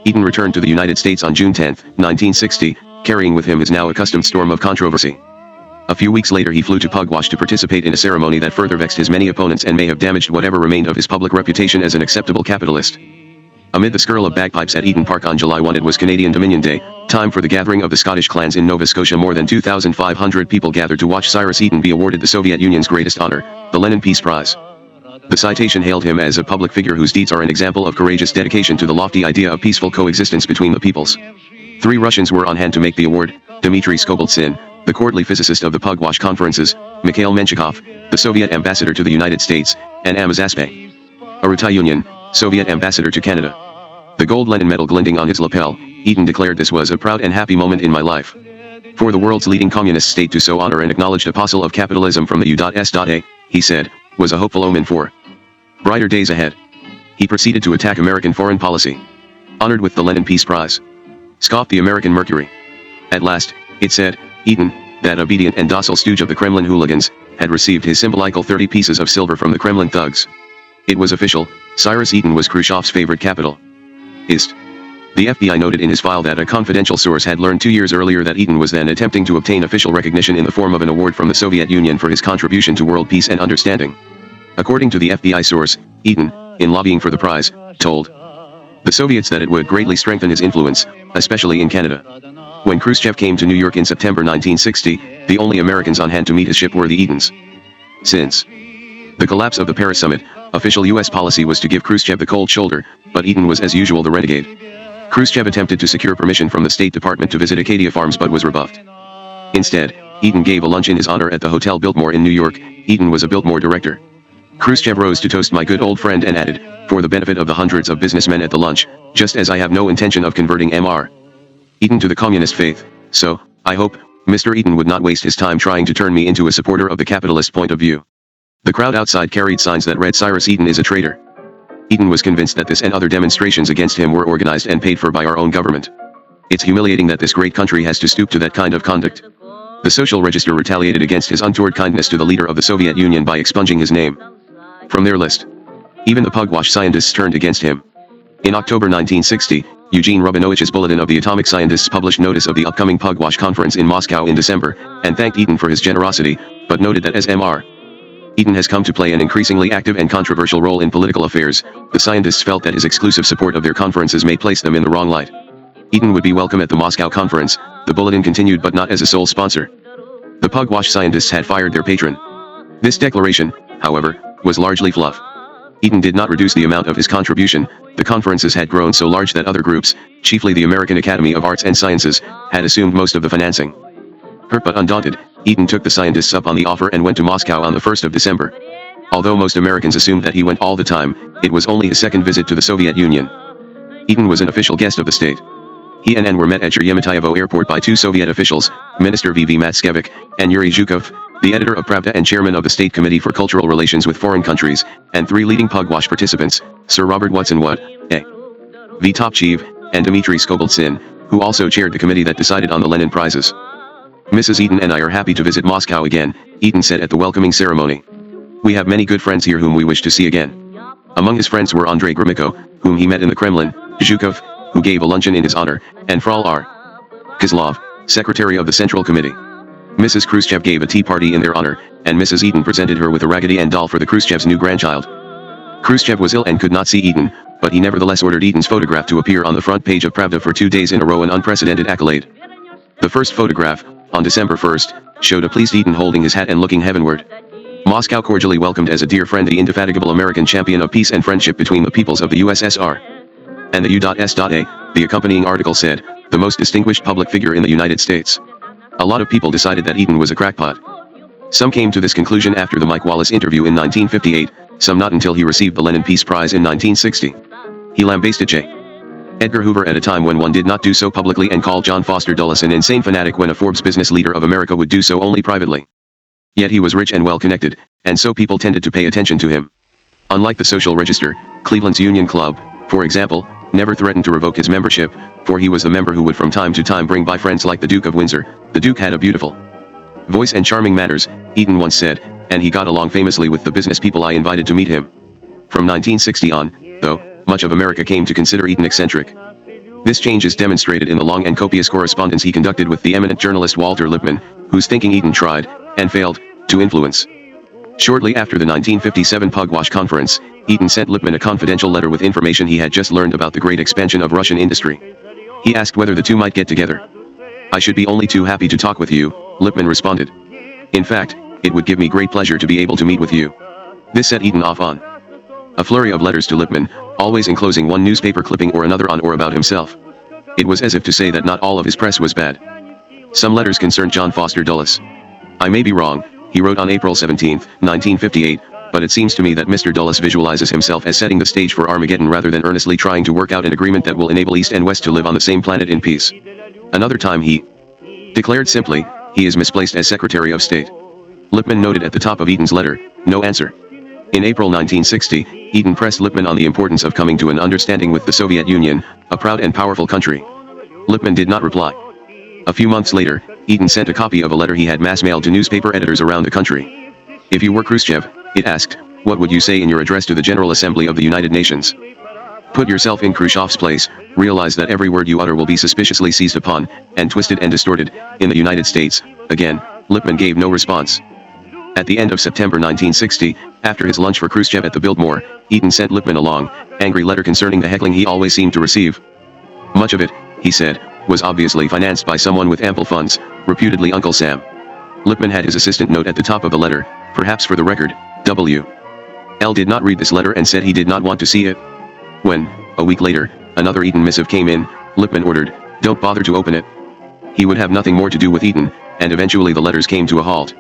Eaton returned to the United States on June 10, 1960, carrying with him his now accustomed storm of controversy. A few weeks later he flew to Pugwash to participate in a ceremony that further vexed his many opponents and may have damaged whatever remained of his public reputation as an acceptable capitalist. Amid the skirl of bagpipes at Eaton Park on July 1, it was Canadian Dominion Day, time for the gathering of the Scottish clans in Nova Scotia. More than 2,500 people gathered to watch Cyrus Eaton be awarded the Soviet Union's greatest honor, the Lenin Peace Prize. The citation hailed him as a public figure whose deeds are an example of courageous dedication to the lofty idea of peaceful coexistence between the peoples. 3 Russians were on hand to make the award: Dmitry Skobeltsyn, the courtly physicist of the Pugwash conferences, Mikhail Menshikov, the Soviet ambassador to the United States, and Amos Aspe, a Rutayunian, Soviet ambassador to Canada. The gold Lenin medal glinting on his lapel, Eaton declared, "This was a proud and happy moment in my life. For the world's leading communist state to so honor an acknowledged apostle of capitalism from the U.S.A., he said, was a hopeful omen for brighter days ahead." He proceeded to attack American foreign policy. Honored with the Lenin Peace Prize, scoffed the American Mercury. At last, it said, Eaton, that obedient and docile stooge of the Kremlin hooligans, had received his symbolical 30 pieces of silver from the Kremlin thugs. It was official, Cyrus Eaton was Khrushchev's favorite capitalist. The FBI noted in his file that a confidential source had learned 2 years earlier that Eaton was then attempting to obtain official recognition in the form of an award from the Soviet Union for his contribution to world peace and understanding. According to the FBI source, Eaton, in lobbying for the prize, told the Soviets that it would greatly strengthen his influence, especially in Canada. When Khrushchev came to New York in September 1960, the only Americans on hand to meet his ship were the Eatons. Since the collapse of the Paris summit, official U.S. policy was to give Khrushchev the cold shoulder, but Eaton was as usual the renegade. Khrushchev attempted to secure permission from the State Department to visit Acadia Farms but was rebuffed. Instead, Eaton gave a lunch in his honor at the Hotel Biltmore in New York. Eaton was a Biltmore director. Khrushchev rose to toast my good old friend and added, for the benefit of the hundreds of businessmen at the lunch, just as I have no intention of converting Mr. Eaton to the communist faith, so, I hope, Mr. Eaton would not waste his time trying to turn me into a supporter of the capitalist point of view. The crowd outside carried signs that read Cyrus Eaton is a traitor. Eaton was convinced that this and other demonstrations against him were organized and paid for by our own government. It's humiliating that this great country has to stoop to that kind of conduct. The Social Register retaliated against his untoward kindness to the leader of the Soviet Union by expunging his name from their list. Even the pugwash scientists turned against him. In October 1960, Eugene Rubinovich's Bulletin of the Atomic Scientists published notice of the upcoming pugwash conference in Moscow in December, and thanked Eaton for his generosity, but noted that as Mr. Eaton has come to play an increasingly active and controversial role in political affairs, the scientists felt that his exclusive support of their conferences may place them in the wrong light. Eaton would be welcome at the Moscow conference, the bulletin continued, but not as a sole sponsor. The pugwash scientists had fired their patron. This declaration, however, was largely fluff. Eaton did not reduce the amount of his contribution. The conferences had grown so large that other groups, chiefly the American Academy of Arts and Sciences, had assumed most of the financing. Hurt but undaunted, Eaton took the scientists up on the offer and went to Moscow on the 1st of December. Although most Americans assumed that he went all the time, it was only his second visit to the Soviet Union. Eaton was an official guest of the state. He and N were met at Sheremetyevo Airport by two Soviet officials, Minister V.V. Matskevich, and Yuri Zhukov, the editor of Pravda and chairman of the State Committee for Cultural Relations with Foreign Countries, and three leading pugwash participants, Sir Robert Watson Watt, A.V. Topchev, and Dmitry Skobeltsyn, who also chaired the committee that decided on the Lenin Prizes. Mrs. Eaton and I are happy to visit Moscow again, Eaton said at the welcoming ceremony. We have many good friends here whom we wish to see again. Among his friends were Andrei Gromyko, whom he met in the Kremlin, Zhukov, who gave a luncheon in his honor, and Frol R. Kozlov, secretary of the Central Committee. Mrs. Khrushchev gave a tea party in their honor, and Mrs. Eaton presented her with a Raggedy Ann doll for the Khrushchev's new grandchild. Khrushchev was ill and could not see Eaton, but he nevertheless ordered Eaton's photograph to appear on the front page of Pravda for 2 days in a row, an unprecedented accolade. The first photograph, on December 1st, showed a pleased Eaton holding his hat and looking heavenward. Moscow cordially welcomed as a dear friend the indefatigable American champion of peace and friendship between the peoples of the USSR and the U.S.A., the accompanying article said, the most distinguished public figure in the United States. A lot of people decided that Eaton was a crackpot. Some came to this conclusion after the Mike Wallace interview in 1958, some not until he received the Lenin Peace Prize in 1960. He lambasted J. Edgar Hoover at a time when one did not do so publicly, and called John Foster Dulles an insane fanatic when a Forbes business leader of America would do so only privately. Yet he was rich and well connected, and so people tended to pay attention to him. Unlike the Social Register, Cleveland's Union Club, for example, never threatened to revoke his membership, for he was the member who would from time to time bring by friends like the Duke of Windsor. The Duke had a beautiful voice and charming manners, Eaton once said, and he got along famously with the business people I invited to meet him. From 1960 on, though, much of America came to consider Eaton eccentric. This change is demonstrated in the long and copious correspondence he conducted with the eminent journalist Walter Lippmann, whose thinking Eaton tried, and failed, to influence. Shortly after the 1957 Pugwash Conference, Eaton sent Lippmann a confidential letter with information he had just learned about the great expansion of Russian industry. He asked whether the two might get together. I should be only too happy to talk with you, Lippmann responded. In fact, it would give me great pleasure to be able to meet with you. This set Eaton off on a flurry of letters to Lippmann, always enclosing one newspaper clipping or another on or about himself. It was as if to say that not all of his press was bad. Some letters concerned John Foster Dulles. I may be wrong, he wrote on April 17, 1958, but it seems to me that Mr. Dulles visualizes himself as setting the stage for Armageddon rather than earnestly trying to work out an agreement that will enable East and West to live on the same planet in peace. Another time he declared simply, he is misplaced as Secretary of State. Lippmann noted at the top of Eaton's letter, no answer. In April 1960, Eaton pressed Lippmann on the importance of coming to an understanding with the Soviet Union, a proud and powerful country. Lippmann did not reply. A few months later, Eaton sent a copy of a letter he had mass-mailed to newspaper editors around the country. If you were Khrushchev, it asked, what would you say in your address to the General Assembly of the United Nations? Put yourself in Khrushchev's place, realize that every word you utter will be suspiciously seized upon, and twisted and distorted. In the United States, again, Lippmann gave no response. At the end of September 1960, after his lunch for Khrushchev at the Biltmore, Eaton sent Lippmann a long, angry letter concerning the heckling he always seemed to receive. Much of it, he said, was obviously financed by someone with ample funds, reputedly Uncle Sam. Lippmann had his assistant note at the top of the letter, perhaps for the record, W.L. did not read this letter and said he did not want to see it. When, a week later, another Eaton missive came in, Lippmann ordered, don't bother to open it. He would have nothing more to do with Eaton, and eventually the letters came to a halt.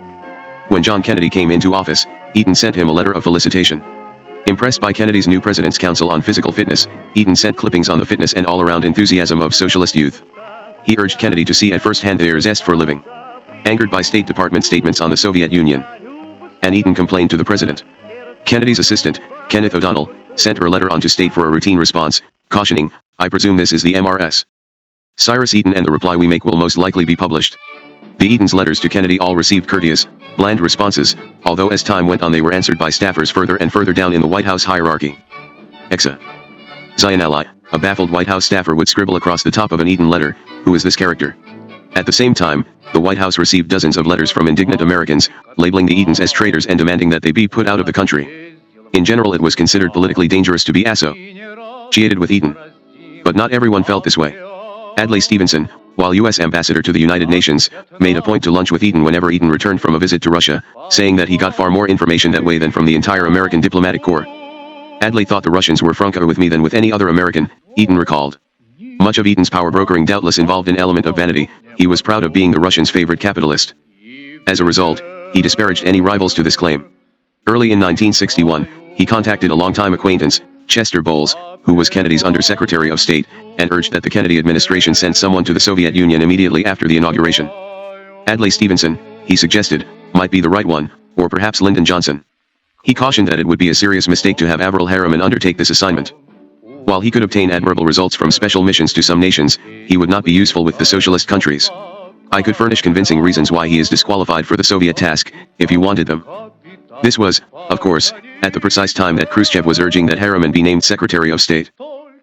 When John Kennedy came into office, Eaton sent him a letter of felicitation. Impressed by Kennedy's new President's Council on Physical Fitness, Eaton sent clippings on the fitness and all-around enthusiasm of socialist youth. He urged Kennedy to see at first hand their zest for living. angered by State Department statements on the Soviet Union. And Eaton complained to the president. Kennedy's assistant, Kenneth O'Donnell, sent her a letter on to state for a routine response, cautioning, "I presume this is the MRS. Cyrus Eaton, and the reply we make will most likely be published." The Eaton's letters to Kennedy all received courteous, bland responses, although as time went on they were answered by staffers further and further down in the White House hierarchy. Exa. Zionali, a baffled White House staffer would scribble across the top of an Eaton letter, "Who is this character?" At the same time, the White House received dozens of letters from indignant Americans, labeling the Eatons as traitors and demanding that they be put out of the country. In general, it was considered politically dangerous to be associated with Eaton. But not everyone felt this way. Adlai Stevenson, while U.S. ambassador to the United Nations, made a point to lunch with Eaton whenever Eaton returned from a visit to Russia, saying that he got far more information that way than from the entire American diplomatic corps. Adlai thought the Russians were franker with me than with any other American, Eaton recalled. Much of Eaton's power brokering doubtless involved an element of vanity. He was proud of being the Russians' favorite capitalist. As a result, he disparaged any rivals to this claim. Early in 1961, he contacted a longtime acquaintance, Chester Bowles, who was Kennedy's Undersecretary of State, and urged that the Kennedy administration send someone to the Soviet Union immediately after the inauguration. Adlai Stevenson, he suggested, might be the right one, or perhaps Lyndon Johnson. He cautioned that it would be a serious mistake to have Averell Harriman undertake this assignment. While he could obtain admirable results from special missions to some nations, he would not be useful with the socialist countries. "I could furnish convincing reasons why he is disqualified for the Soviet task, if you wanted them." This was, of course, at the precise time that Khrushchev was urging that Harriman be named Secretary of State.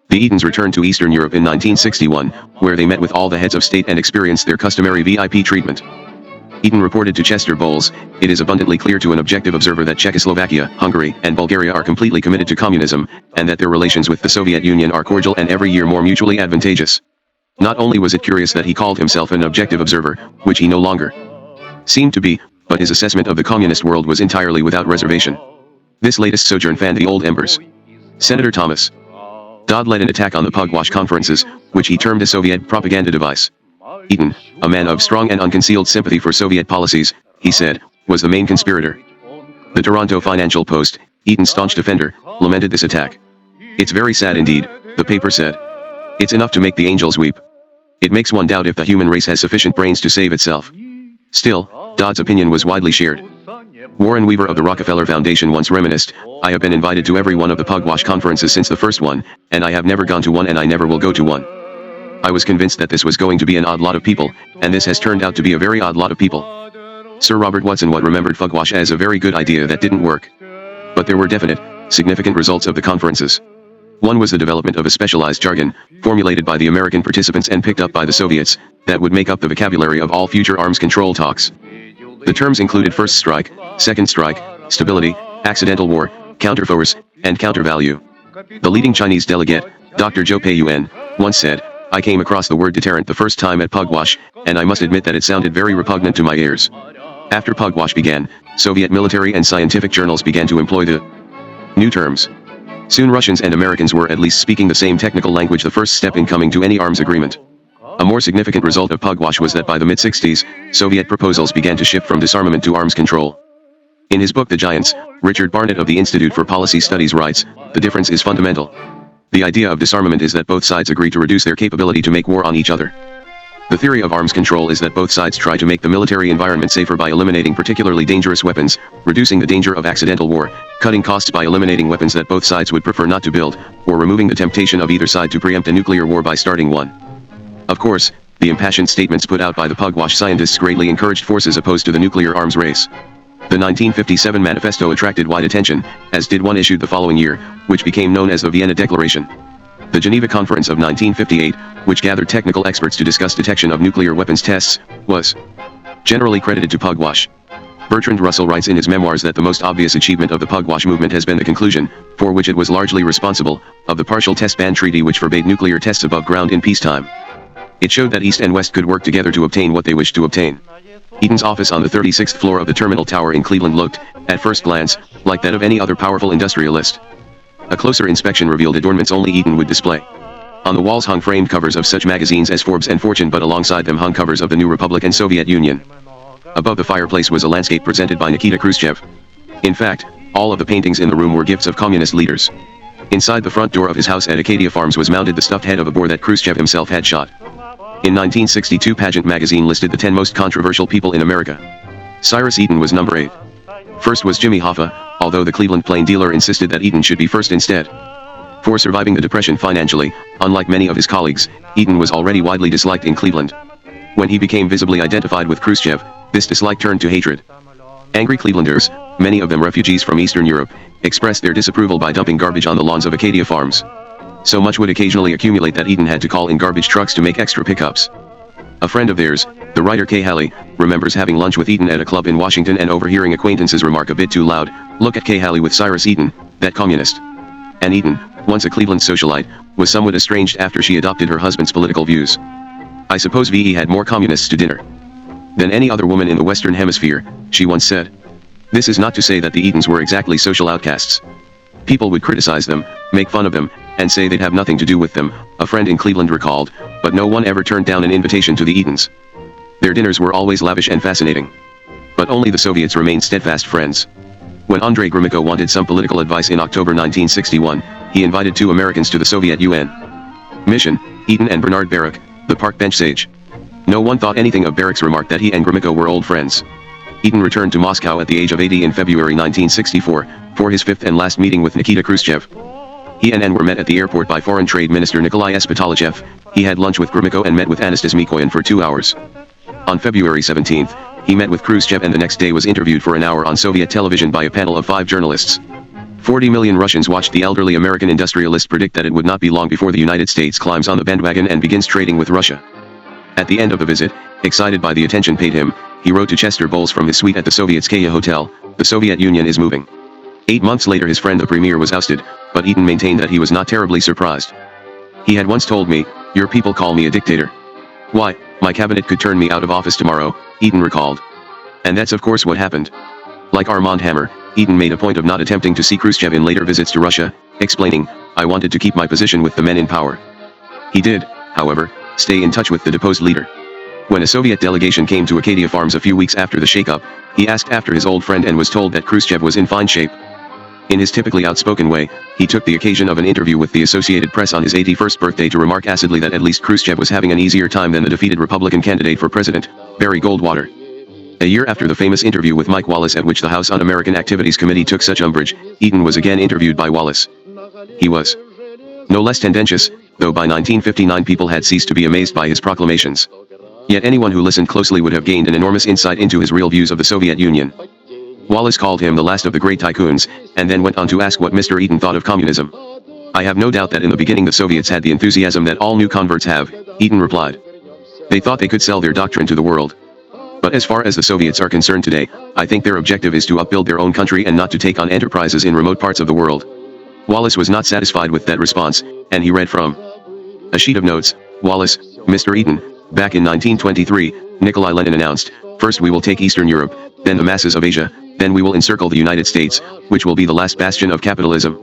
The Eatons returned to Eastern Europe in 1961, where they met with all the heads of state and experienced their customary VIP treatment. Eaton reported to Chester Bowles, "It is abundantly clear to an objective observer that Czechoslovakia, Hungary, and Bulgaria are completely committed to communism, and that their relations with the Soviet Union are cordial and every year more mutually advantageous." Not only was it curious that he called himself an objective observer, which he no longer seemed to be, but his assessment of the communist world was entirely without reservation. This latest sojourn fanned the old embers. Senator Thomas Dodd led an attack on the Pugwash conferences, which he termed a Soviet propaganda device. Eaton, a man of strong and unconcealed sympathy for Soviet policies, he said, was the main conspirator. The Toronto Financial Post, Eaton's staunch defender, lamented this attack. "It's very sad indeed," the paper said. "It's enough to make the angels weep. It makes one doubt if the human race has sufficient brains to save itself." Still, Dodd's opinion was widely shared. Warren Weaver of the Rockefeller Foundation once reminisced, "I have been invited to every one of the Pugwash conferences since the first one, and I have never gone to one and I never will go to one. I was convinced that this was going to be an odd lot of people, and this has turned out to be a very odd lot of people." Sir Robert Watson Watt remembered Pugwash as a very good idea that didn't work. But there were definite, significant results of the conferences. One was the development of a specialized jargon, formulated by the American participants and picked up by the Soviets, that would make up the vocabulary of all future arms control talks. The terms included first strike, second strike, stability, accidental war, counterforce, and countervalue. The leading Chinese delegate, Dr. Zhou Peiyuan, once said, "I came across the word deterrent the first time at Pugwash, and I must admit that it sounded very repugnant to my ears." After Pugwash began, Soviet military and scientific journals began to employ the new terms. Soon Russians and Americans were at least speaking the same technical language, the first step in coming to any arms agreement. A more significant result of Pugwash was that by the mid-60s, Soviet proposals began to shift from disarmament to arms control. In his book The Giants, Richard Barnett of the Institute for Policy Studies writes, "The difference is fundamental. The idea of disarmament is that both sides agree to reduce their capability to make war on each other. The theory of arms control is that both sides try to make the military environment safer by eliminating particularly dangerous weapons, reducing the danger of accidental war, cutting costs by eliminating weapons that both sides would prefer not to build, or removing the temptation of either side to preempt a nuclear war by starting one." Of course, the impassioned statements put out by the Pugwash scientists greatly encouraged forces opposed to the nuclear arms race. The 1957 manifesto attracted wide attention, as did one issued the following year, which became known as the Vienna Declaration. The Geneva Conference of 1958, which gathered technical experts to discuss detection of nuclear weapons tests, was generally credited to Pugwash. Bertrand Russell writes in his memoirs that the most obvious achievement of the Pugwash movement has been the conclusion, for which it was largely responsible, of the Partial Test Ban Treaty, which forbade nuclear tests above ground in peacetime. It showed that East and West could work together to obtain what they wished to obtain. Eaton's office on the 36th floor of the Terminal Tower in Cleveland looked, at first glance, like that of any other powerful industrialist. A closer inspection revealed adornments only Eaton would display. On the walls hung framed covers of such magazines as Forbes and Fortune, but alongside them hung covers of the New Republic and Soviet Union. Above the fireplace was a landscape presented by Nikita Khrushchev. In fact, all of the paintings in the room were gifts of communist leaders. Inside the front door of his house at Acadia Farms was mounted the stuffed head of a boar that Khrushchev himself had shot. In 1962, Pageant magazine listed the 10 most controversial people in America. Cyrus Eaton was number 8. First was Jimmy Hoffa, although the Cleveland plain dealer insisted that Eaton should be first instead. For surviving the Depression financially, unlike many of his colleagues, Eaton was already widely disliked in Cleveland. When he became visibly identified with Khrushchev, this dislike turned to hatred. Angry Clevelanders, many of them refugees from Eastern Europe, expressed their disapproval by dumping garbage on the lawns of Acadia farms. So much would occasionally accumulate that Eaton had to call in garbage trucks to make extra pickups. A friend of theirs, the writer Kay Halley, remembers having lunch with Eaton at a club in Washington and overhearing acquaintances remark a bit too loud, "Look at Kay Halley with Cyrus Eaton, that communist." And Eaton, once a Cleveland socialite, was somewhat estranged after she adopted her husband's political views. "I suppose VE had more communists to dinner than any other woman in the Western Hemisphere," she once said. This is not to say that the Eatons were exactly social outcasts. People would criticize them, make fun of them, and say they'd have nothing to do with them, a friend in Cleveland recalled, but no one ever turned down an invitation to the Eatons. Their dinners were always lavish and fascinating. But only the Soviets remained steadfast friends. When Andrei Gromyko wanted some political advice in October 1961, he invited 2 Americans to the Soviet UN mission, Eaton and Bernard Baruch, the park bench sage. No one thought anything of Baruch's remark that he and Gromyko were old friends. Eaton returned to Moscow at the age of 80 in February 1964, for his 5th and last meeting with Nikita Khrushchev. He and N were met at the airport by Foreign Trade Minister Nikolai Spitalichev. He had lunch with Gromyko and met with Anastas Mikoyan for 2 hours. On February 17, he met with Khrushchev and the next day was interviewed for an hour on Soviet television by a panel of 5 journalists. 40 million Russians watched the elderly American industrialist predict that it would not be long before the United States climbs on the bandwagon and begins trading with Russia. At the end of the visit, excited by the attention paid him, he wrote to Chester Bowles from his suite at the Sovietskaya Hotel, "The Soviet Union is moving." 8 months later his friend the premier was ousted, but Eaton maintained that he was not terribly surprised. "He had once told me, 'Your people call me a dictator. Why, my cabinet could turn me out of office tomorrow,'" Eaton recalled. And that's of course what happened. Like Armand Hammer, Eaton made a point of not attempting to see Khrushchev in later visits to Russia, explaining, "I wanted to keep my position with the men in power." He did, however, stay in touch with the deposed leader. When a Soviet delegation came to Acadia Farms a few weeks after the shake-up, he asked after his old friend and was told that Khrushchev was in fine shape. In his typically outspoken way, he took the occasion of an interview with the Associated Press on his 81st birthday to remark acidly that at least Khrushchev was having an easier time than the defeated Republican candidate for president, Barry Goldwater. A year after the famous interview with Mike Wallace at which the House Un-American Activities Committee took such umbrage, Eaton was again interviewed by Wallace. He was no less tendentious, though by 1959 people had ceased to be amazed by his proclamations. Yet anyone who listened closely would have gained an enormous insight into his real views of the Soviet Union. Wallace called him the last of the great tycoons, and then went on to ask what Mr. Eaton thought of communism. "I have no doubt that in the beginning the Soviets had the enthusiasm that all new converts have," Eaton replied. "They thought they could sell their doctrine to the world. But as far as the Soviets are concerned today, I think their objective is to upbuild their own country and not to take on enterprises in remote parts of the world." Wallace was not satisfied with that response, and he read from a sheet of notes, Wallace, "Mr. Eaton, back in 1923, Nikolai Lenin announced, 'First we will take Eastern Europe, then the masses of Asia, then we will encircle the United States, which will be the last bastion of capitalism.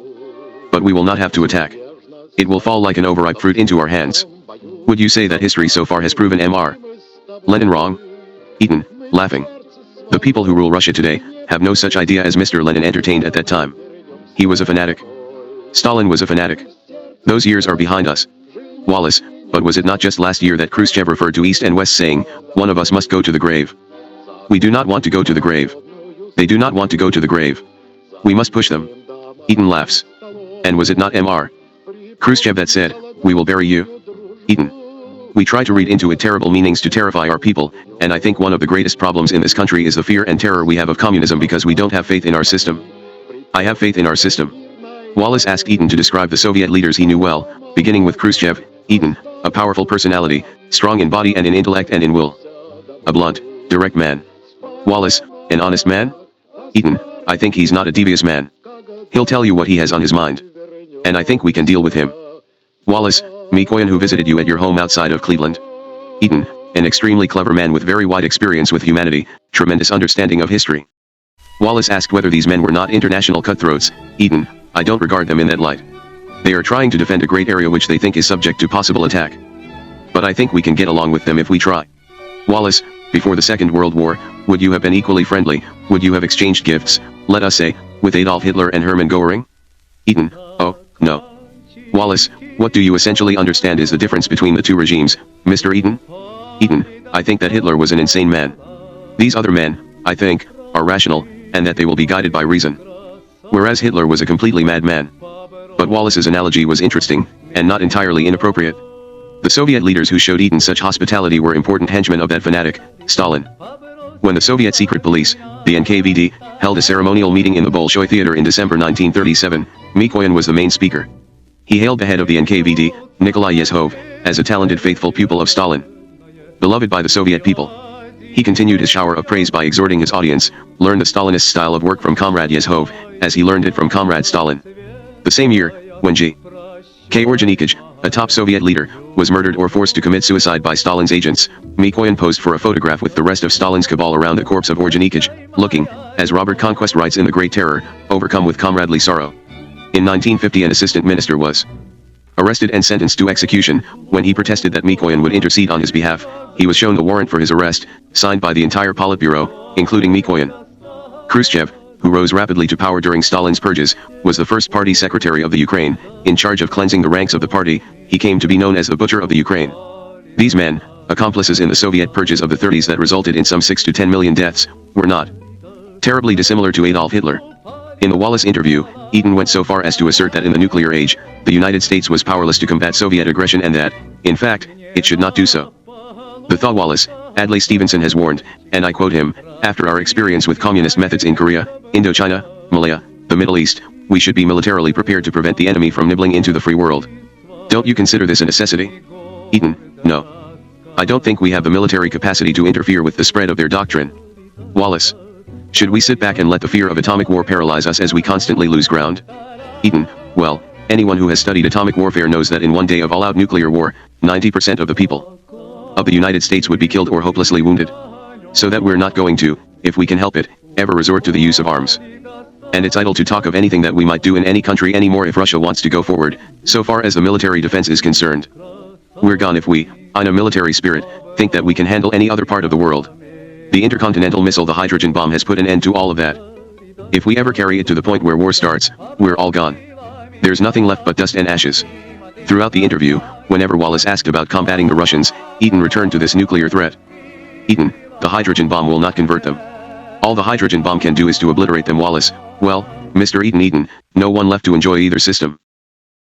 But we will not have to attack. It will fall like an overripe fruit into our hands.' Would you say that history so far has proven Mr. Lenin wrong?" Eaton, laughing. "The people who rule Russia today, have no such idea as Mr. Lenin entertained at that time. He was a fanatic. Stalin was a fanatic. Those years are behind us." Wallace, "But was it not just last year that Khrushchev referred to East and West saying, 'One of us must go to the grave'? We do not want to go to the grave. They do not want to go to the grave. We must push them." Eaton laughs. "And was it not Mr. Khrushchev that said, 'We will bury you'?" Eaton. "We try to read into it terrible meanings to terrify our people, and I think one of the greatest problems in this country is the fear and terror we have of communism because we don't have faith in our system." "I have faith in our system." Wallace asked Eaton to describe the Soviet leaders he knew well, beginning with Khrushchev. Eaton, "A powerful personality, strong in body and in intellect and in will. A blunt, direct man." Wallace, "An honest man?" Eaton, "I think he's not a devious man. He'll tell you what he has on his mind. And I think we can deal with him." Wallace, "Mikoyan who visited you at your home outside of Cleveland." Eaton, "An extremely clever man with very wide experience with humanity, tremendous understanding of history." Wallace asked whether these men were not international cutthroats. Eaton, "I don't regard them in that light. They are trying to defend a great area which they think is subject to possible attack. But I think we can get along with them if we try." Wallace, "Before the Second World War, would you have been equally friendly, would you have exchanged gifts, let us say, with Adolf Hitler and Hermann Göring?" Eaton, "Oh, no." Wallace, "What do you essentially understand is the difference between the two regimes, Mr. Eden? Eden, I think that Hitler was an insane man. These other men, I think, are rational, and that they will be guided by reason. Whereas Hitler was a completely mad man. But Wallace's analogy was interesting, and not entirely inappropriate. The Soviet leaders who showed Eden such hospitality were important henchmen of that fanatic, Stalin. When the Soviet secret police, the NKVD, held a ceremonial meeting in the Bolshoi Theater in December 1937, Mikoyan was the main speaker. He hailed the head of the NKVD, Nikolai Yezhov, as a talented faithful pupil of Stalin. Beloved by the Soviet people. He continued his shower of praise by exhorting his audience, learn the Stalinist style of work from Comrade Yezhov, as he learned it from Comrade Stalin. The same year, when G.K. Orджоникидze, a top Soviet leader, was murdered or forced to commit suicide by Stalin's agents, Mikoyan posed for a photograph with the rest of Stalin's cabal around the corpse of Orджоникидze, looking, as Robert Conquest writes in The Great Terror, overcome with comradely sorrow. In 1950 an assistant minister was arrested and sentenced to execution. When he protested that Mikoyan would intercede on his behalf, he was shown the warrant for his arrest, signed by the entire Politburo, including Mikoyan. Khrushchev, who rose rapidly to power during Stalin's purges, was the first party secretary of the Ukraine. In charge of cleansing the ranks of the party, he came to be known as the Butcher of the Ukraine. These men, accomplices in the Soviet purges of the 30s that resulted in some 6 to 10 million deaths, were not terribly dissimilar to Adolf Hitler. In the Wallace interview, Eden went so far as to assert that in the nuclear age, the United States was powerless to combat Soviet aggression and that, in fact, it should not do so. The Thaw Wallace, Adlai Stevenson has warned, and I quote him, after our experience with communist methods in Korea, Indochina, Malaya, the Middle East, we should be militarily prepared to prevent the enemy from nibbling into the free world. Don't you consider this a necessity? Eden, no. I don't think we have the military capacity to interfere with the spread of their doctrine. Wallace. Should we sit back and let the fear of atomic war paralyze us as we constantly lose ground? Eden, well, anyone who has studied atomic warfare knows that in one day of all-out nuclear war, 90% of the people of the United States would be killed or hopelessly wounded. So that we're not going to, if we can help it, ever resort to the use of arms. And it's idle to talk of anything that we might do in any country anymore if Russia wants to go forward, so far as the military defense is concerned. We're gone if we, in a military spirit, think that we can handle any other part of the world. The intercontinental missile, the hydrogen bomb, has put an end to all of that. If we ever carry it to the point where war starts, we're all gone. There's nothing left but dust and ashes. Throughout the interview, whenever Wallace asked about combating the Russians, Eden returned to this nuclear threat. Eden, the hydrogen bomb will not convert them. All the hydrogen bomb can do is to obliterate them. Wallace, well, Mr. Eden, no one left to enjoy either system.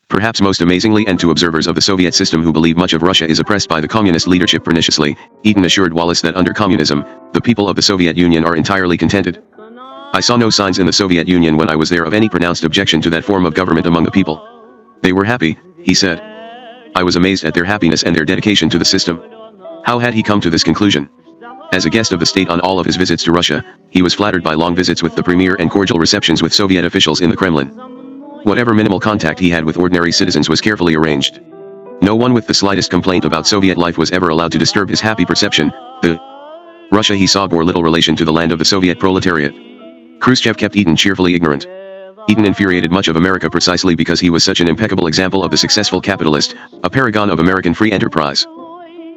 Perhaps most amazingly, and to observers of the Soviet system who believe much of Russia is oppressed by the communist leadership perniciously, Eden assured Wallace that under communism, the people of the Soviet Union are entirely contented. I saw no signs in the Soviet Union when I was there of any pronounced objection to that form of government among the people. They were happy, he said. I was amazed at their happiness and their dedication to the system. How had he come to this conclusion? As a guest of the state on all of his visits to Russia, he was flattered by long visits with the premier and cordial receptions with Soviet officials in the Kremlin. Whatever minimal contact he had with ordinary citizens was carefully arranged. No one with the slightest complaint about Soviet life was ever allowed to disturb his happy perception. The Russia he saw bore little relation to the land of the Soviet proletariat. Khrushchev kept Eden cheerfully ignorant. Eden infuriated much of America precisely because he was such an impeccable example of the successful capitalist, a paragon of American free enterprise.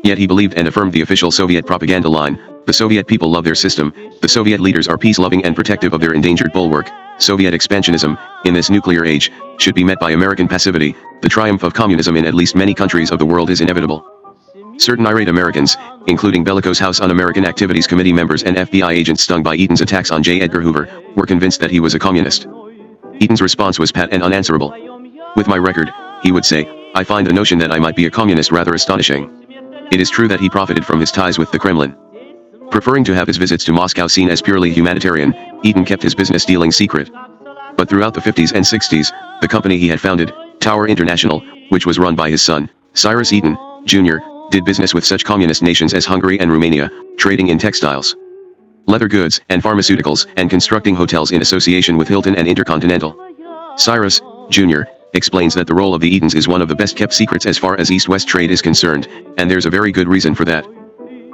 Yet he believed and affirmed the official Soviet propaganda line, the Soviet people love their system, the Soviet leaders are peace-loving and protective of their endangered bulwark, Soviet expansionism, in this nuclear age, should be met by American passivity, the triumph of communism in at least many countries of the world is inevitable. Certain irate Americans, including bellicose House Un-American Activities Committee members and FBI agents stung by Eden's attacks on J. Edgar Hoover, were convinced that he was a communist. Eden's response was pat and unanswerable. With my record, he would say, I find the notion that I might be a communist rather astonishing. It is true that he profited from his ties with the Kremlin. Preferring to have his visits to Moscow seen as purely humanitarian, Eden kept his business dealings secret. But throughout the 50s and 60s, the company he had founded, Tower International, which was run by his son, Cyrus Eden, Jr., did business with such communist nations as Hungary and Romania, trading in textiles, leather goods, and pharmaceuticals, and constructing hotels in association with Hilton and Intercontinental. Cyrus, Jr., explains that the role of the Edens is one of the best-kept secrets as far as East-West trade is concerned, and there's a very good reason for that.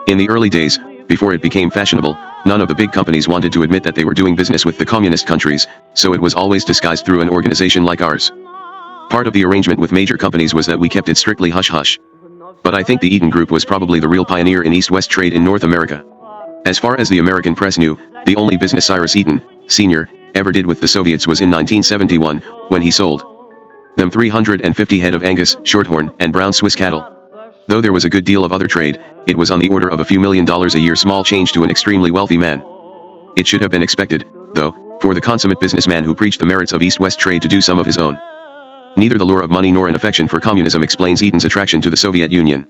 In the early days, before it became fashionable, none of the big companies wanted to admit that they were doing business with the communist countries, so it was always disguised through an organization like ours. Part of the arrangement with major companies was that we kept it strictly hush-hush. But I think the Eden Group was probably the real pioneer in East-West trade in North America. As far as the American press knew, the only business Cyrus Eden, Sr., ever did with the Soviets was in 1971, when he sold them 350 head of Angus, Shorthorn, and Brown Swiss cattle. Though there was a good deal of other trade, it was on the order of a few $1,000,000 a year, small change to an extremely wealthy man. It should have been expected, though, for the consummate businessman who preached the merits of East-West trade to do some of his own. Neither the lure of money nor an affection for communism explains Eden's attraction to the Soviet Union.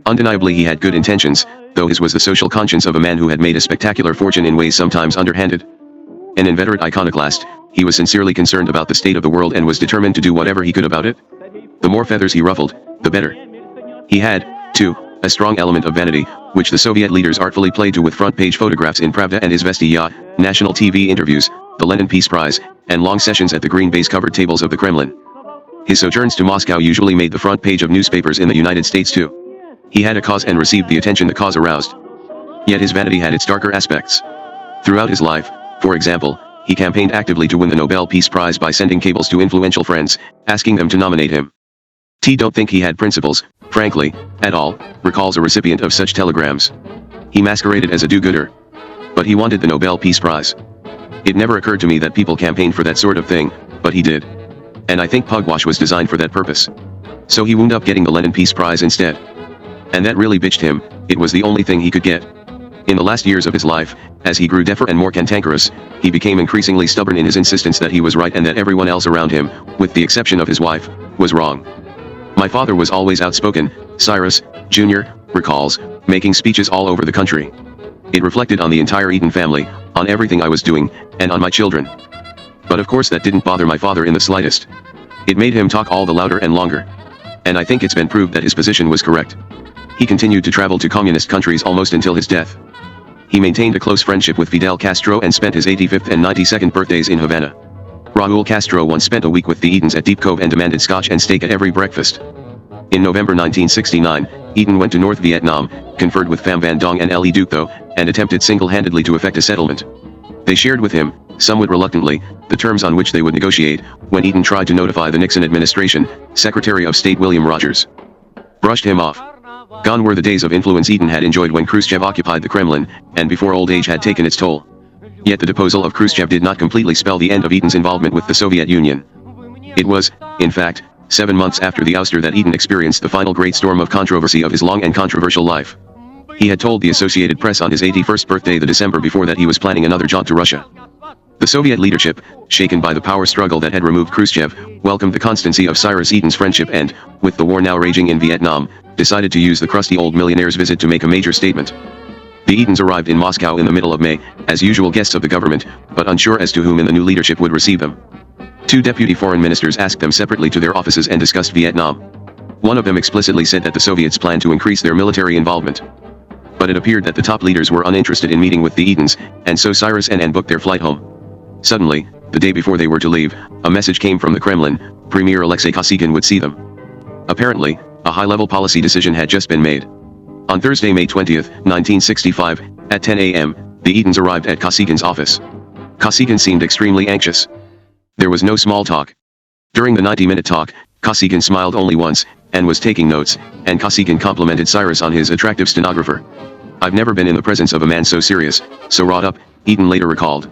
Undeniably he had good intentions, though his was the social conscience of a man who had made a spectacular fortune in ways sometimes underhanded. An inveterate iconoclast, he was sincerely concerned about the state of the world and was determined to do whatever he could about it. The more feathers he ruffled, the better. He had, too, a strong element of vanity, which the Soviet leaders artfully played to with front-page photographs in Pravda and Izvesty yacht, national TV interviews, the Lenin Peace Prize, and long sessions at the green baize-covered tables of the Kremlin. His sojourns to Moscow usually made the front page of newspapers in the United States too. He had a cause and received the attention the cause aroused. Yet his vanity had its darker aspects. Throughout his life, for example, he campaigned actively to win the Nobel Peace Prize by sending cables to influential friends, asking them to nominate him. Don't think he had principles, frankly, at all, recalls a recipient of such telegrams. He masqueraded as a do-gooder. But he wanted the Nobel Peace Prize. It never occurred to me that people campaigned for that sort of thing, but he did. And I think pugwash was designed for that purpose. So he wound up getting the Lenin Peace Prize instead. And that really bitched him, it was the only thing he could get. In the last years of his life, as he grew deafer and more cantankerous, he became increasingly stubborn in his insistence that he was right and that everyone else around him, with the exception of his wife, was wrong. My father was always outspoken, Cyrus, Jr., recalls, making speeches all over the country. It reflected on the entire Eden family, on everything I was doing, and on my children. But of course that didn't bother my father in the slightest. It made him talk all the louder and longer. And I think it's been proved that his position was correct. He continued to travel to communist countries almost until his death. He maintained a close friendship with Fidel Castro and spent his 85th and 92nd birthdays in Havana. Raúl Castro once spent a week with the Edens at Deep Cove and demanded scotch and steak at every breakfast. In November 1969, Eden went to North Vietnam, conferred with Pham Van Dong and Le Duc Tho, and attempted single-handedly to effect a settlement. They shared with him, somewhat reluctantly, the terms on which they would negotiate, when Eden tried to notify the Nixon administration. Secretary of State William Rogers brushed him off. Gone were the days of influence Eden had enjoyed when Khrushchev occupied the Kremlin, and before old age had taken its toll. Yet the deposal of Khrushchev did not completely spell the end of Eden's involvement with the Soviet Union. It was, in fact, 7 months after the ouster that Eden experienced the final great storm of controversy of his long and controversial life. He had told the Associated Press on his 81st birthday the December before that he was planning another jaunt to Russia. The Soviet leadership, shaken by the power struggle that had removed Khrushchev, welcomed the constancy of Cyrus Eden's friendship and, with the war now raging in Vietnam, decided to use the crusty old millionaire's visit to make a major statement. The Edens arrived in Moscow in the middle of May, as usual guests of the government, but unsure as to whom in the new leadership would receive them. 2 deputy foreign ministers asked them separately to their offices and discussed Vietnam. One of them explicitly said that the Soviets planned to increase their military involvement. But it appeared that the top leaders were uninterested in meeting with the Edens, and so Cyrus and booked their flight home. Suddenly, the day before they were to leave, a message came from the Kremlin. Premier Alexei Kosygin would see them. Apparently, a high-level policy decision had just been made. On Thursday, May 20, 1965, at 10 a.m., the Edens arrived at Kosygin's office. Kosygin seemed extremely anxious. There was no small talk. During the 90-minute talk, Kosygin smiled only once, and was taking notes, and Kosygin complimented Cyrus on his attractive stenographer. "I've never been in the presence of a man so serious, so wrought up," Eden later recalled.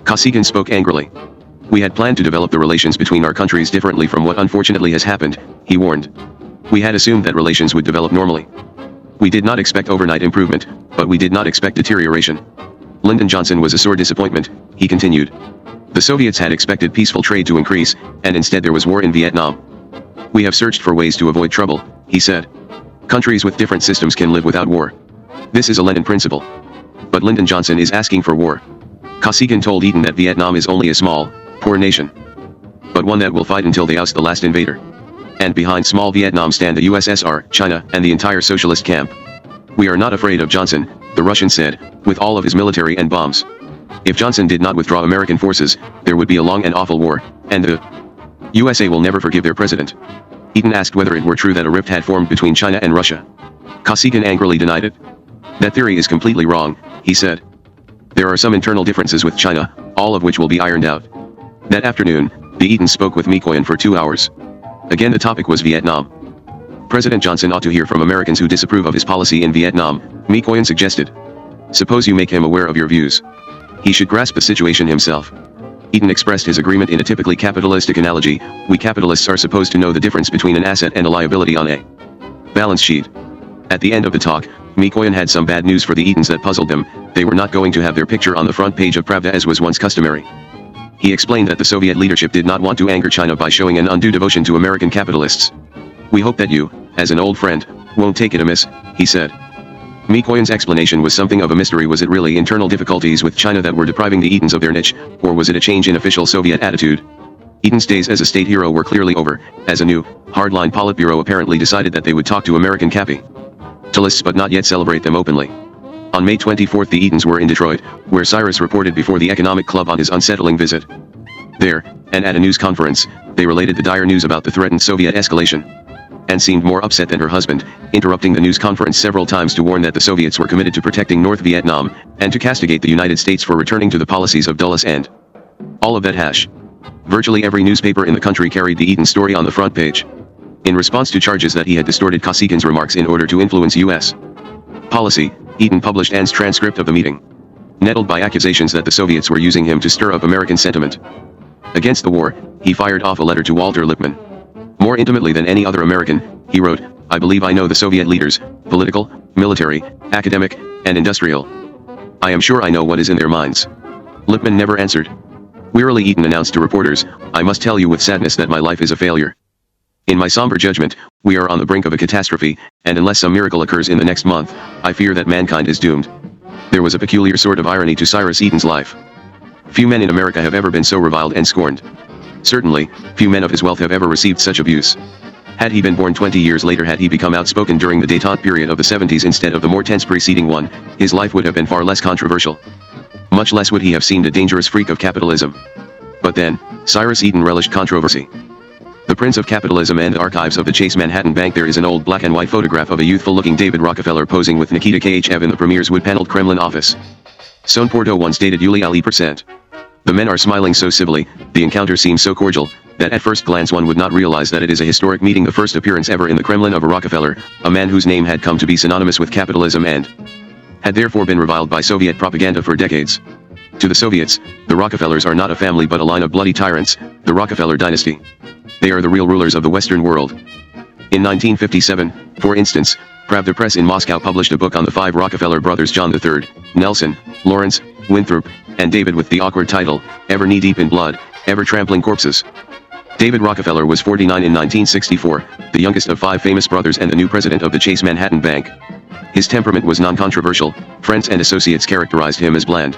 Kosygin spoke angrily. "We had planned to develop the relations between our countries differently from what unfortunately has happened," he warned. "We had assumed that relations would develop normally. We did not expect overnight improvement, but we did not expect deterioration. Lyndon Johnson was a sore disappointment," he continued. "The Soviets had expected peaceful trade to increase, and instead there was war in Vietnam. We have searched for ways to avoid trouble," he said. "Countries with different systems can live without war. This is a Lenin principle. But Lyndon Johnson is asking for war." Kosygin told Eden that Vietnam is only a small, poor nation, but one that will fight until they oust the last invader. And behind small Vietnam stand the USSR, China, and the entire socialist camp. "We are not afraid of Johnson," the Russian said, "with all of his military and bombs. If Johnson did not withdraw American forces, there would be a long and awful war, and the USA will never forgive their president." Eden asked whether it were true that a rift had formed between China and Russia. Kosygin angrily denied it. "That theory is completely wrong," he said. "There are some internal differences with China, all of which will be ironed out." That afternoon, the Edens spoke with Mikoyan for 2 hours. Again the topic was Vietnam. "President Johnson ought to hear from Americans who disapprove of his policy in Vietnam," Mikoyan suggested. "Suppose you make him aware of your views. He should grasp the situation himself." Eden expressed his agreement in a typically capitalistic analogy. "We capitalists are supposed to know the difference between an asset and a liability on a Balance sheet. At the end of the talk, Mikoyan had some bad news for the Eatons that puzzled them. They were not going to have their picture on the front page of Pravda as was once customary. He explained that the Soviet leadership did not want to anger China by showing an undue devotion to American capitalists. "We hope that you, as an old friend, won't take it amiss," he said. Mikoyan's explanation was something of a mystery. Was it really internal difficulties with China that were depriving the Eatons of their niche, or was it a change in official Soviet attitude? Eaton's days as a state hero were clearly over, as a new, hardline Politburo apparently decided that they would talk to American capitalists but not yet celebrate them openly. On May 24 the Eatons were in Detroit, where Cyrus reported before the Economic Club on his unsettling visit. There, and at a news conference, they related the dire news about the threatened Soviet escalation. Anne seemed more upset than her husband, interrupting the news conference several times to warn that the Soviets were committed to protecting North Vietnam, and to castigate the United States for returning to the policies of Dulles and all of that hash. Virtually every newspaper in the country carried the Eaton story on the front page. In response to charges that he had distorted Kosygin's remarks in order to influence U.S. policy, Eaton published Anne's transcript of the meeting. Nettled by accusations that the Soviets were using him to stir up American sentiment against the war, he fired off a letter to Walter Lippmann. More intimately than any other American, he wrote, "I believe I know the Soviet leaders, political, military, academic, and industrial. I am sure I know what is in their minds." Lippmann never answered. Wearily Eaton announced to reporters, "I must tell you with sadness that my life is a failure. In my somber judgment, we are on the brink of a catastrophe, and unless some miracle occurs in the next month, I fear that mankind is doomed." There was a peculiar sort of irony to Cyrus Eaton's life. Few men in America have ever been so reviled and scorned. Certainly, few men of his wealth have ever received such abuse. Had he been born 20 years later, had he become outspoken during the détente period of the 70s instead of the more tense preceding one, his life would have been far less controversial. Much less would he have seemed a dangerous freak of capitalism. But then, Cyrus Eaton relished controversy. The Prince of Capitalism and Archives of the Chase Manhattan Bank. There is an old black and white photograph of a youthful-looking David Rockefeller posing with Nikita Khrushchev in the premier's wood-paneled Kremlin office. Son Porto once dated Yulia Ali%. The men are smiling so civilly, the encounter seems so cordial, that at first glance one would not realize that it is a historic meeting, the first appearance ever in the Kremlin of a Rockefeller, a man whose name had come to be synonymous with capitalism and had therefore been reviled by Soviet propaganda for decades. To the Soviets, the Rockefellers are not a family but a line of bloody tyrants, the Rockefeller dynasty. They are the real rulers of the Western world. In 1957, for instance, Pravda Press in Moscow published a book on the 5 Rockefeller brothers, John III, Nelson, Lawrence, Winthrop, and David, with the awkward title, "Ever Knee-Deep in Blood, Ever Trampling Corpses." David Rockefeller was 49 in 1964, the youngest of 5 famous brothers and the new president of the Chase Manhattan Bank. His temperament was non-controversial, friends and associates characterized him as bland.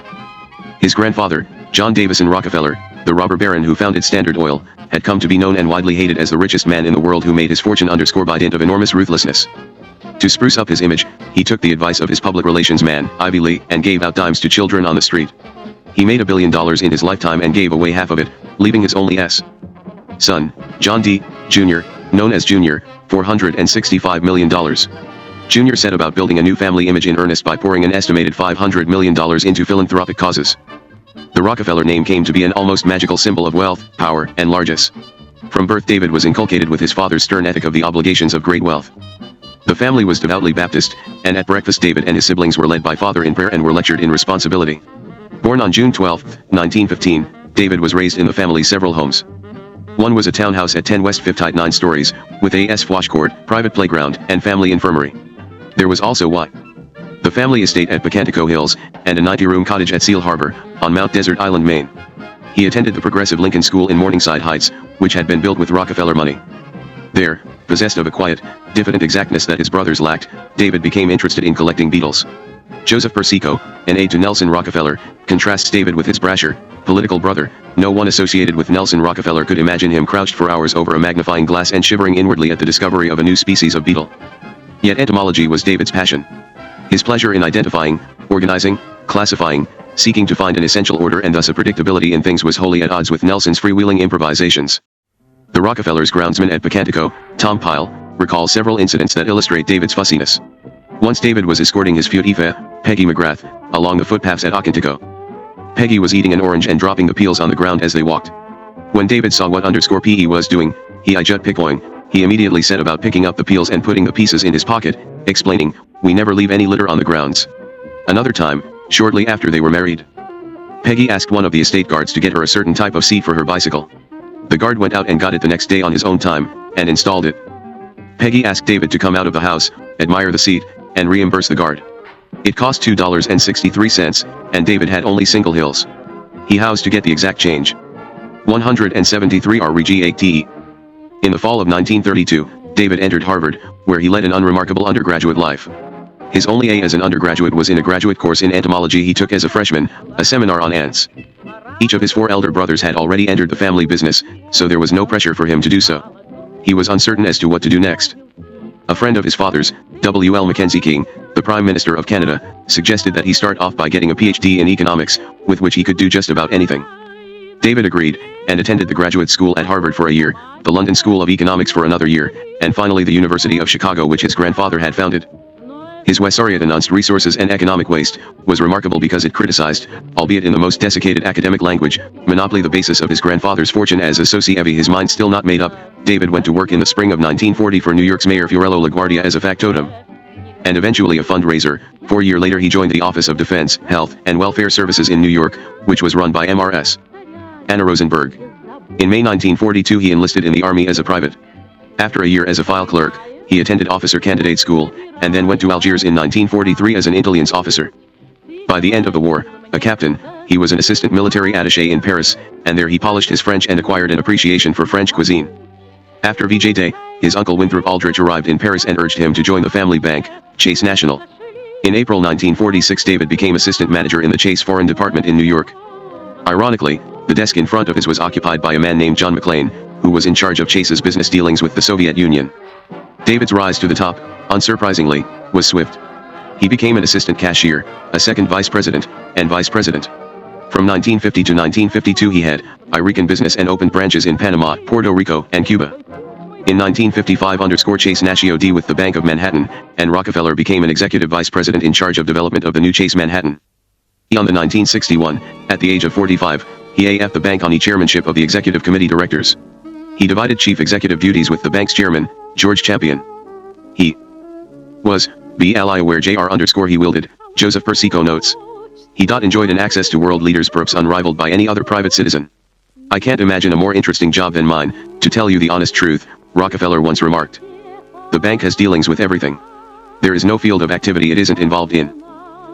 His grandfather, John Davison Rockefeller, the robber baron who founded Standard Oil, had come to be known and widely hated as the richest man in the world, who made his fortune by dint of enormous ruthlessness. To spruce up his image, he took the advice of his public relations man, Ivy Lee, and gave out dimes to children on the street. He made $1 billion in his lifetime and gave away half of it, leaving his only son, John D. Jr., known as Junior, $465 million. Junior set about building a new family image in earnest by pouring an estimated $500 million into philanthropic causes. The Rockefeller name came to be an almost magical symbol of wealth, power, and largesse. From birth David was inculcated with his father's stern ethic of the obligations of great wealth. The family was devoutly Baptist, and at breakfast David and his siblings were led by father in prayer and were lectured in responsibility. Born on June 12, 1915, David was raised in the family's several homes. One was a townhouse at 10 West 5th height, 9 stories, with a squash court, private playground, and family infirmary. There was also the family estate at Picantico Hills, and a 90-room cottage at Seal Harbor, on Mount Desert Island, Maine. He attended the progressive Lincoln School in Morningside Heights, which had been built with Rockefeller money. There, possessed of a quiet, diffident exactness that his brothers lacked, David became interested in collecting beetles. Joseph Persico, an aide to Nelson Rockefeller, contrasts David with his brasher, political brother. No one associated with Nelson Rockefeller could imagine him crouched for hours over a magnifying glass and shivering inwardly at the discovery of a new species of beetle. Yet entomology was David's passion. His pleasure in identifying, organizing, classifying, seeking to find an essential order and thus a predictability in things was wholly at odds with Nelson's freewheeling improvisations. The Rockefellers' groundsman at Picantico, Tom Pyle, recalls several incidents that illustrate David's fussiness. Once David was escorting his Fiat, Peggy McGrath, along the footpaths at Ocontico. Peggy was eating an orange and dropping the peels on the ground as they walked. When David saw what P.E. was doing, he immediately set about picking up the peels and putting the pieces in his pocket, explaining, "We never leave any litter on the grounds." Another time, shortly after they were married, Peggy asked one of the estate guards to get her a certain type of seat for her bicycle. The guard went out and got it the next day on his own time, and installed it. Peggy asked David to come out of the house, admire the seat, and reimburse the guard. It cost $2.63, and David had only single hills. He housed to get the exact change. 173 REGATE. In the fall of 1932, David entered Harvard, where he led an unremarkable undergraduate life. His only A as an undergraduate was in a graduate course in entomology he took as a freshman, a seminar on ants. Each of his 4 elder brothers had already entered the family business, so there was no pressure for him to do so. He was uncertain as to what to do next. A friend of his father's, W.L. Mackenzie King, the Prime Minister of Canada, suggested that he start off by getting a PhD in economics, with which he could do just about anything. David agreed, and attended the graduate school at Harvard for a year, the London School of Economics for another year, and finally the University of Chicago, which his grandfather had founded. His Wessariat announced Resources and Economic Waste was remarkable because it criticized, albeit in the most desiccated academic language, monopoly, the basis of his grandfather's fortune as a sociévie. His mind still not made up, David went to work in the spring of 1940 for New York's Mayor Fiorello LaGuardia as a factotum, and eventually a fundraiser. 4 years later he joined the Office of Defense, Health, and Welfare Services in New York, which was run by MRS Anna Rosenberg. In May 1942 he enlisted in the Army as a private. After a year as a file clerk, he attended officer candidate school, and then went to Algiers in 1943 as an intelligence officer. By the end of the war, a captain, he was an assistant military attaché in Paris, and there he polished his French and acquired an appreciation for French cuisine. After VJ Day, his uncle Winthrop Aldrich arrived in Paris and urged him to join the family bank, Chase National. In April 1946 David became assistant manager in the Chase Foreign Department in New York. Ironically, the desk in front of his was occupied by a man named John McLean, who was in charge of Chase's business dealings with the Soviet Union. David's rise to the top, unsurprisingly, was swift. He became an assistant cashier, a second vice president, and vice president. From 1950 to 1952 he had Irican business and opened branches in Panama, Puerto Rico, and Cuba. In 1955 Chase Natio D with the Bank of Manhattan, and Rockefeller became an executive vice president in charge of development of the new Chase Manhattan. On the 1961, at the age of 45, he AF the bank on the chairmanship of the executive committee directors. He divided chief executive duties with the bank's chairman, George Champion. He was BLI aware JR_ he wielded, Joseph Persico notes. He enjoyed an access to world leaders perhaps unrivaled by any other private citizen. I can't imagine a more interesting job than mine, to tell you the honest truth, Rockefeller once remarked. The bank has dealings with everything. There is no field of activity it isn't involved in.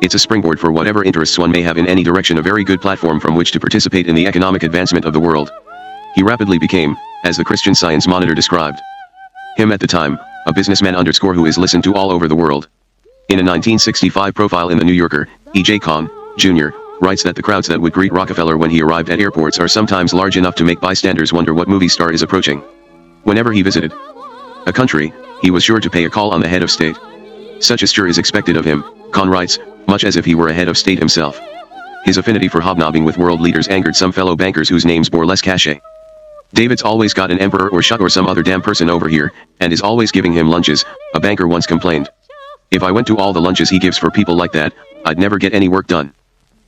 It's a springboard for whatever interests one may have in any direction, a very good platform from which to participate in the economic advancement of the world. He rapidly became, as the Christian Science Monitor described him at the time, a businessman who is listened to all over the world. In a 1965 profile in the New Yorker, E.J. Kahn, Jr., writes that the crowds that would greet Rockefeller when he arrived at airports are sometimes large enough to make bystanders wonder what movie star is approaching. Whenever he visited a country, he was sure to pay a call on the head of state. Such a stir is expected of him, Kahn writes, much as if he were a head of state himself. His affinity for hobnobbing with world leaders angered some fellow bankers whose names bore less cachet. David's always got an emperor or shah or some other damn person over here, and is always giving him lunches, a banker once complained. If I went to all the lunches he gives for people like that, I'd never get any work done.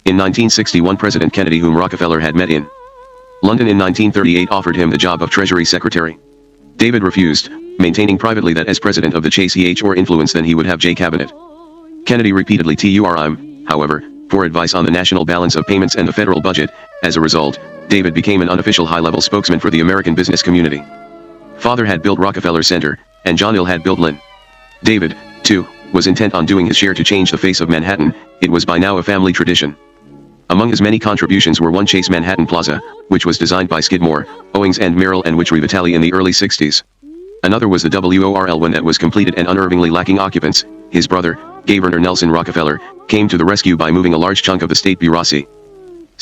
In 1961 President Kennedy, whom Rockefeller had met in London in 1938, offered him the job of Treasury Secretary. David refused, maintaining privately that as president of the Chase he had more influence than he would have J cabinet. Kennedy repeatedly toured him, however, for advice on the national balance of payments and the federal budget. As a result, David became an unofficial high-level spokesman for the American business community. Father had built Rockefeller Center, and John Hill had built Lynn. David, too, was intent on doing his share to change the face of Manhattan. It was by now a family tradition. Among his many contributions were one Chase Manhattan Plaza, which was designed by Skidmore, Owings and Merrill, and which Revitali in the early 60s. Another was the WORL when that was completed and unnervingly lacking occupants. His brother, Gay Werner Nelson Rockefeller, came to the rescue by moving a large chunk of the state bureaucracy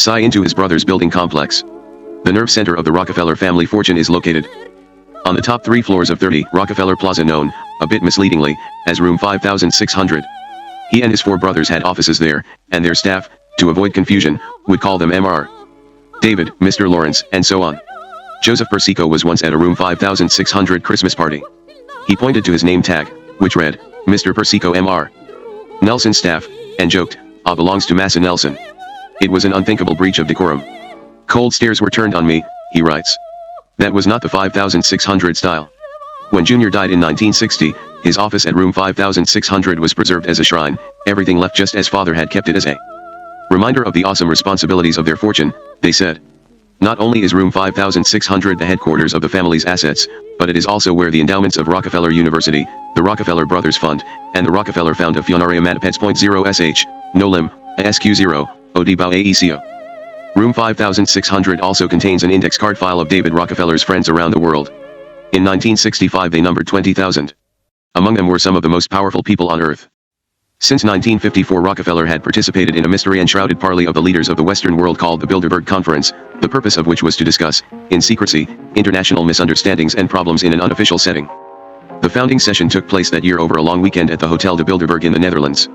into his brother's building complex. The nerve center of the Rockefeller family fortune is located on the top 3 floors of 30 Rockefeller Plaza, known, a bit misleadingly, as room 5600. He and his 4 brothers had offices there, and their staff, to avoid confusion, would call them Mr. David, Mr. Lawrence, and so on. Joseph Persico was once at a room 5600 Christmas party. He pointed to his name tag, which read, Mr. Persico Mr. Nelson staff, and joked, "Ah, belongs to Massa Nelson." It was an unthinkable breach of decorum. Cold stares were turned on me, he writes. That was not the 5600 style. When Junior died in 1960, his office at room 5600 was preserved as a shrine, everything left just as father had kept it, as a reminder of the awesome responsibilities of their fortune, they said. Not only is room 5600 the headquarters of the family's assets, but it is also where the endowments of Rockefeller University, the Rockefeller Brothers Fund, and the Rockefeller Fund of Fionaria Matapets.0sh, Nolim, ASQ0, Odibao AECO. Room 5600 also contains an index card file of David Rockefeller's friends around the world. In 1965 they numbered 20,000. Among them were some of the most powerful people on earth. Since 1954 Rockefeller had participated in a mystery-enshrouded parley of the leaders of the Western world called the Bilderberg Conference, the purpose of which was to discuss, in secrecy, international misunderstandings and problems in an unofficial setting. The founding session took place that year over a long weekend at the Hotel de Bilderberg in the Netherlands.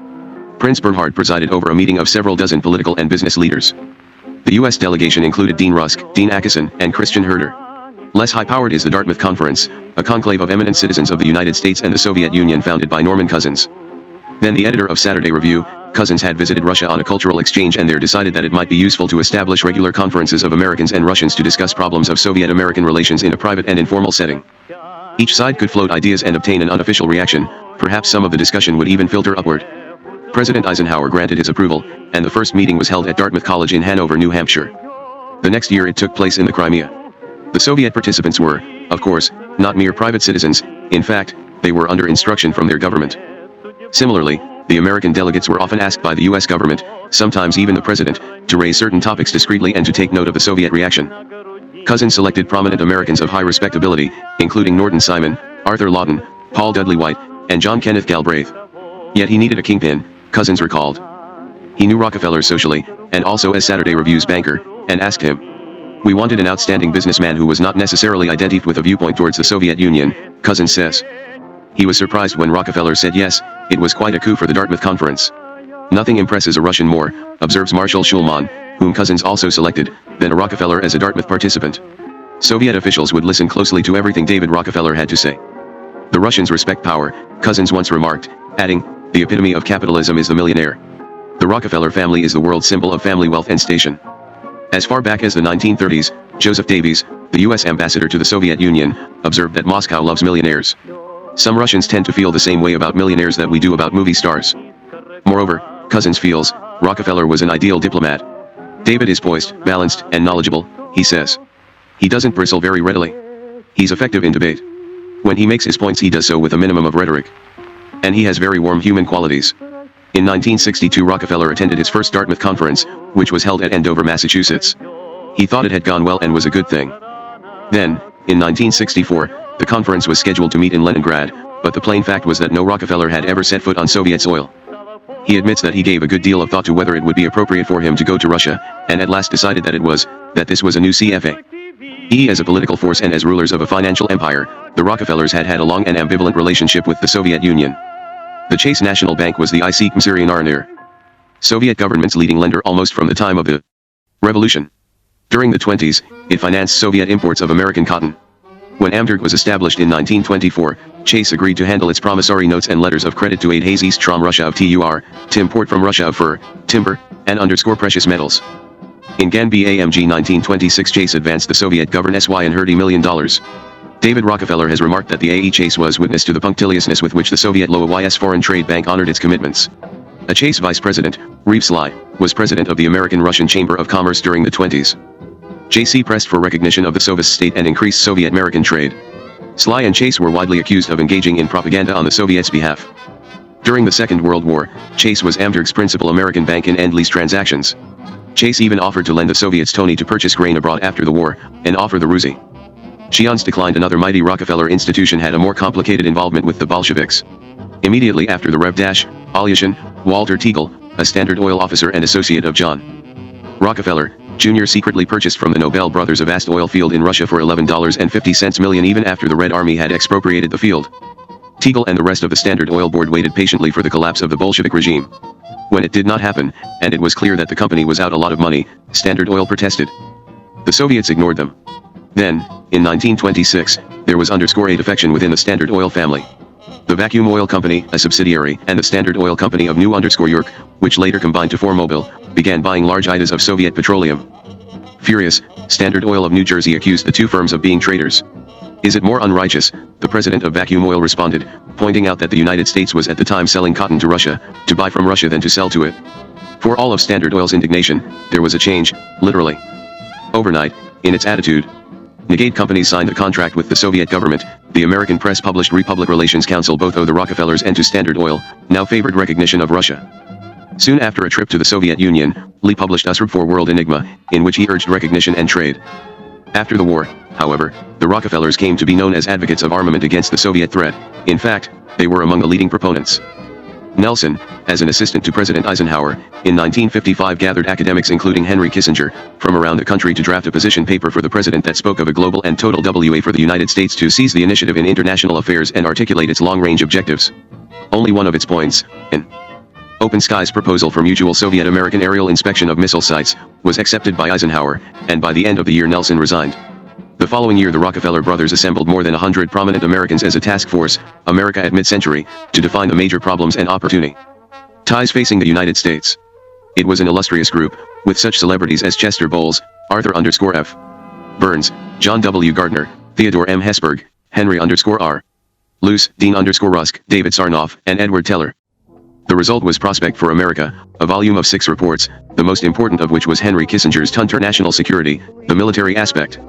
Prince Bernhard presided over a meeting of several dozen political and business leaders. The U.S. delegation included Dean Rusk, Dean Acheson, and Christian Herter. Less high-powered is the Dartmouth Conference, a conclave of eminent citizens of the United States and the Soviet Union founded by Norman Cousins. Then the editor of Saturday Review, Cousins had visited Russia on a cultural exchange and there decided that it might be useful to establish regular conferences of Americans and Russians to discuss problems of Soviet-American relations in a private and informal setting. Each side could float ideas and obtain an unofficial reaction, perhaps some of the discussion would even filter upward. President Eisenhower granted his approval, and the first meeting was held at Dartmouth College in Hanover, New Hampshire. The next year it took place in the Crimea. The Soviet participants were, of course, not mere private citizens, in fact, they were under instruction from their government. Similarly, the American delegates were often asked by the U.S. government, sometimes even the president, to raise certain topics discreetly and to take note of the Soviet reaction. Cousins selected prominent Americans of high respectability, including Norton Simon, Arthur Lawton, Paul Dudley White, and John Kenneth Galbraith. Yet he needed a kingpin, Cousins recalled. He knew Rockefeller socially, and also as Saturday Review's banker, and asked him. We wanted an outstanding businessman who was not necessarily identified with a viewpoint towards the Soviet Union, Cousins says. He was surprised when Rockefeller said yes, it was quite a coup for the Dartmouth Conference. Nothing impresses a Russian more, observes Marshal Schulman, whom Cousins also selected, than a Rockefeller as a Dartmouth participant. Soviet officials would listen closely to everything David Rockefeller had to say. The Russians respect power, Cousins once remarked, adding, the epitome of capitalism is the millionaire. The Rockefeller family is the world symbol of family wealth and station. As far back as the 1930s, Joseph Davies, the U.S. ambassador to the Soviet Union, observed that Moscow loves millionaires. Some Russians tend to feel the same way about millionaires that we do about movie stars. Moreover, Cousins feels, Rockefeller was an ideal diplomat. David is poised, balanced, and knowledgeable, he says. He doesn't bristle very readily. He's effective in debate. When he makes his points he does so with a minimum of rhetoric. And he has very warm human qualities. In 1962 Rockefeller attended his first Dartmouth Conference, which was held at Andover, Massachusetts. He thought it had gone well and was a good thing. Then, in 1964, the conference was scheduled to meet in Leningrad, but the plain fact was that no Rockefeller had ever set foot on Soviet soil. He admits that he gave a good deal of thought to whether it would be appropriate for him to go to Russia, and at last decided that this was a new CFA. As a political force and as rulers of a financial empire, the Rockefellers had had a long and ambivalent relationship with the Soviet Union. The Chase National Bank was the IC Komsarionar, Soviet government's leading lender almost from the time of the Revolution. During the 20s, it financed Soviet imports of American cotton. When Amderg was established in 1924, Chase agreed to handle its promissory notes and letters of credit to aid Hayes East Strom Russia of TUR, to import from Russia of fur, timber, and precious metals. In Ganby AMG 1926 Chase advanced the Soviet government $130 million. David Rockefeller has remarked that the AE Chase was witness to the punctiliousness with which the Soviet Lois Foreign Trade Bank honored its commitments. A Chase vice president, Reeve Sly, was president of the American-Russian Chamber of Commerce during the 20s. JC pressed for recognition of the Soviet state and increased Soviet-American trade. Sly and Chase were widely accused of engaging in propaganda on the Soviets' behalf. During the Second World War, Chase was Amderg's principal American bank in end-lease transactions. Chase even offered to lend the Soviets Tony to purchase grain abroad after the war, an offer the Rusi Shians declined. Another mighty Rockefeller institution had a more complicated involvement with the Bolsheviks. Immediately after the Rev. Alyoshin, Walter Teagle, a Standard Oil officer and associate of John Rockefeller, Jr. secretly purchased from the Nobel brothers a vast oil field in Russia for $11.50 million even after the Red Army had expropriated the field. Teagle and the rest of the Standard Oil board waited patiently for the collapse of the Bolshevik regime. When it did not happen, and it was clear that the company was out a lot of money, Standard Oil protested. The Soviets ignored them. Then, in 1926, there was a defection within the Standard Oil family. The Vacuum Oil Company, a subsidiary, and the Standard Oil Company of New York, which later combined to form Mobil, began buying large idas of Soviet petroleum. Furious, Standard Oil of New Jersey accused the two firms of being traitors. Is it more unrighteous? The president of Vacuum Oil responded, pointing out that the United States was at the time selling cotton to Russia, to buy from Russia than to sell to it. For all of Standard Oil's indignation, there was a change, literally. Overnight, in its attitude. Negate companies signed a contract with the Soviet government. The American press published Republic Relations Council both owe the Rockefellers and to Standard Oil, now favored recognition of Russia. Soon after a trip to the Soviet Union, Lee published Usrb for World Enigma, in which he urged recognition and trade. After the war, however, the Rockefellers came to be known as advocates of armament against the Soviet threat. In fact, they were among the leading proponents. Nelson, as an assistant to President Eisenhower, in 1955 gathered academics including Henry Kissinger, from around the country to draft a position paper for the president that spoke of a global and total WA for the United States to seize the initiative in international affairs and articulate its long-range objectives. Only one of its points, an open skies proposal for mutual Soviet-American aerial inspection of missile sites, was accepted by Eisenhower, and by the end of the year Nelson resigned. The following year the Rockefeller brothers assembled more than 100 prominent Americans as a task force, America at Mid-Century, to define the major problems and opportunity ties facing the United States. It was an illustrious group, with such celebrities as Chester Bowles, Arthur_F. Burns, John W. Gardner, Theodore M. Hesburgh, Henry_R. Luce, Dean_Rusk, David Sarnoff, and Edward Teller. The result was Prospect for America, a volume of 6 reports, the most important of which was Henry Kissinger's Tunter National Security, the military aspect.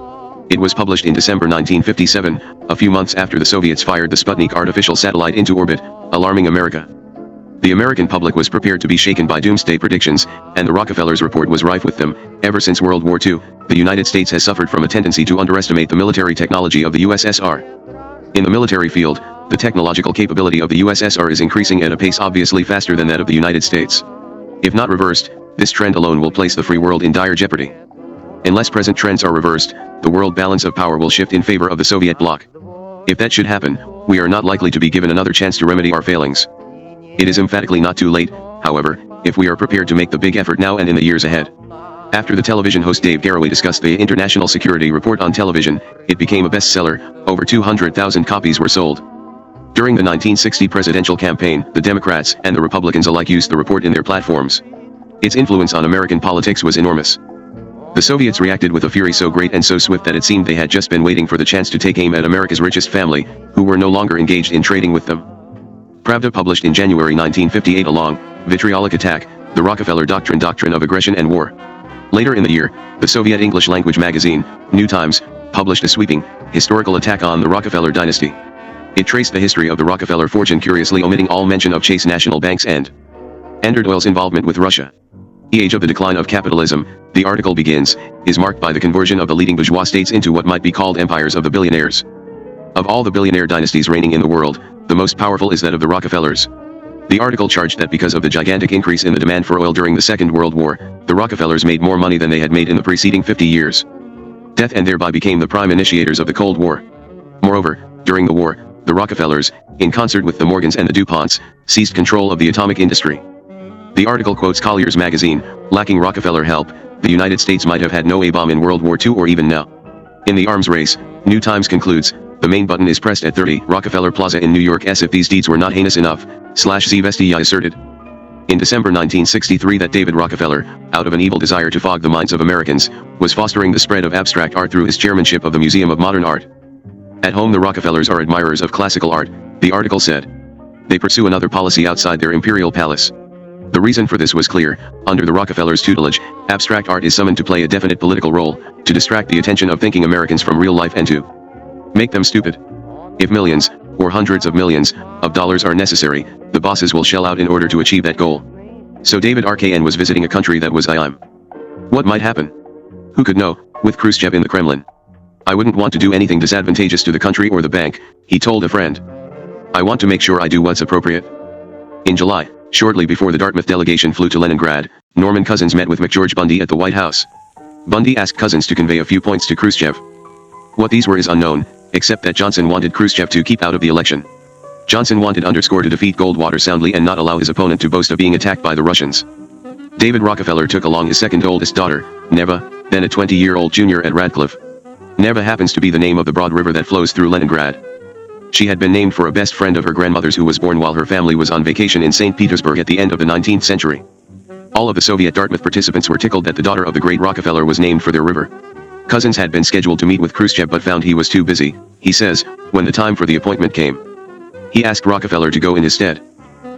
It was published in December 1957, a few months after the Soviets fired the Sputnik artificial satellite into orbit, alarming America. The American public was prepared to be shaken by doomsday predictions, and the Rockefellers' report was rife with them. Ever since World War II, the United States has suffered from a tendency to underestimate the military technology of the USSR. In the military field, the technological capability of the USSR is increasing at a pace obviously faster than that of the United States. If not reversed, this trend alone will place the free world in dire jeopardy. Unless present trends are reversed, the world balance of power will shift in favor of the Soviet bloc. If that should happen, we are not likely to be given another chance to remedy our failings. It is emphatically not too late, however, if we are prepared to make the big effort now and in the years ahead. After the television host Dave Garroway discussed the International Security Report on television, it became a bestseller. Over 200,000 copies were sold. During the 1960 presidential campaign, the Democrats and the Republicans alike used the report in their platforms. Its influence on American politics was enormous. The Soviets reacted with a fury so great and so swift that it seemed they had just been waiting for the chance to take aim at America's richest family, who were no longer engaged in trading with them. Pravda published in January 1958 a long, vitriolic attack, the Rockefeller Doctrine of Aggression and War. Later in the year, the Soviet English-language magazine, New Times, published a sweeping, historical attack on the Rockefeller dynasty. It traced the history of the Rockefeller fortune, curiously omitting all mention of Chase National Bank's and Standard Oil's involvement with Russia. The age of the decline of capitalism, the article begins, is marked by the conversion of the leading bourgeois states into what might be called empires of the billionaires. Of all the billionaire dynasties reigning in the world, the most powerful is that of the Rockefellers. The article charged that because of the gigantic increase in the demand for oil during the Second World War, the Rockefellers made more money than they had made in the preceding 50 years. Death and thereby became the prime initiators of the Cold War. Moreover, during the war, the Rockefellers, in concert with the Morgans and the DuPonts, seized control of the atomic industry. The article quotes Collier's magazine, lacking Rockefeller help, the United States might have had no A-bomb in World War II or even now. In the arms race, New Times concludes, the main button is pressed at 30 Rockefeller Plaza in New York as if these deeds were not heinous enough, Zvestia asserted. In December 1963 that David Rockefeller, out of an evil desire to fog the minds of Americans, was fostering the spread of abstract art through his chairmanship of the Museum of Modern Art. At home the Rockefellers are admirers of classical art, the article said. They pursue another policy outside their imperial palace. The reason for this was clear. Under the Rockefellers' tutelage, abstract art is summoned to play a definite political role, to distract the attention of thinking Americans from real life and to make them stupid. If millions, or hundreds of millions, of dollars are necessary, the bosses will shell out in order to achieve that goal. So David RKN was visiting a country that was IIM. What might happen? Who could know, with Khrushchev in the Kremlin? I wouldn't want to do anything disadvantageous to the country or the bank, he told a friend. I want to make sure I do what's appropriate. In July, shortly before the Dartmouth delegation flew to Leningrad, Norman Cousins met with McGeorge Bundy at the White House. Bundy asked Cousins to convey a few points to Khrushchev. What these were is unknown, except that Johnson wanted Khrushchev to keep out of the election. Johnson wanted to defeat Goldwater soundly and not allow his opponent to boast of being attacked by the Russians. David Rockefeller took along his second oldest daughter, Neva, then a 20-year-old junior at Radcliffe. Neva happens to be the name of the broad river that flows through Leningrad. She had been named for a best friend of her grandmother's who was born while her family was on vacation in St. Petersburg at the end of the 19th century. All of the Soviet Dartmouth participants were tickled that the daughter of the great Rockefeller was named for their river. Cousins had been scheduled to meet with Khrushchev but found he was too busy, he says, when the time for the appointment came. He asked Rockefeller to go in his stead.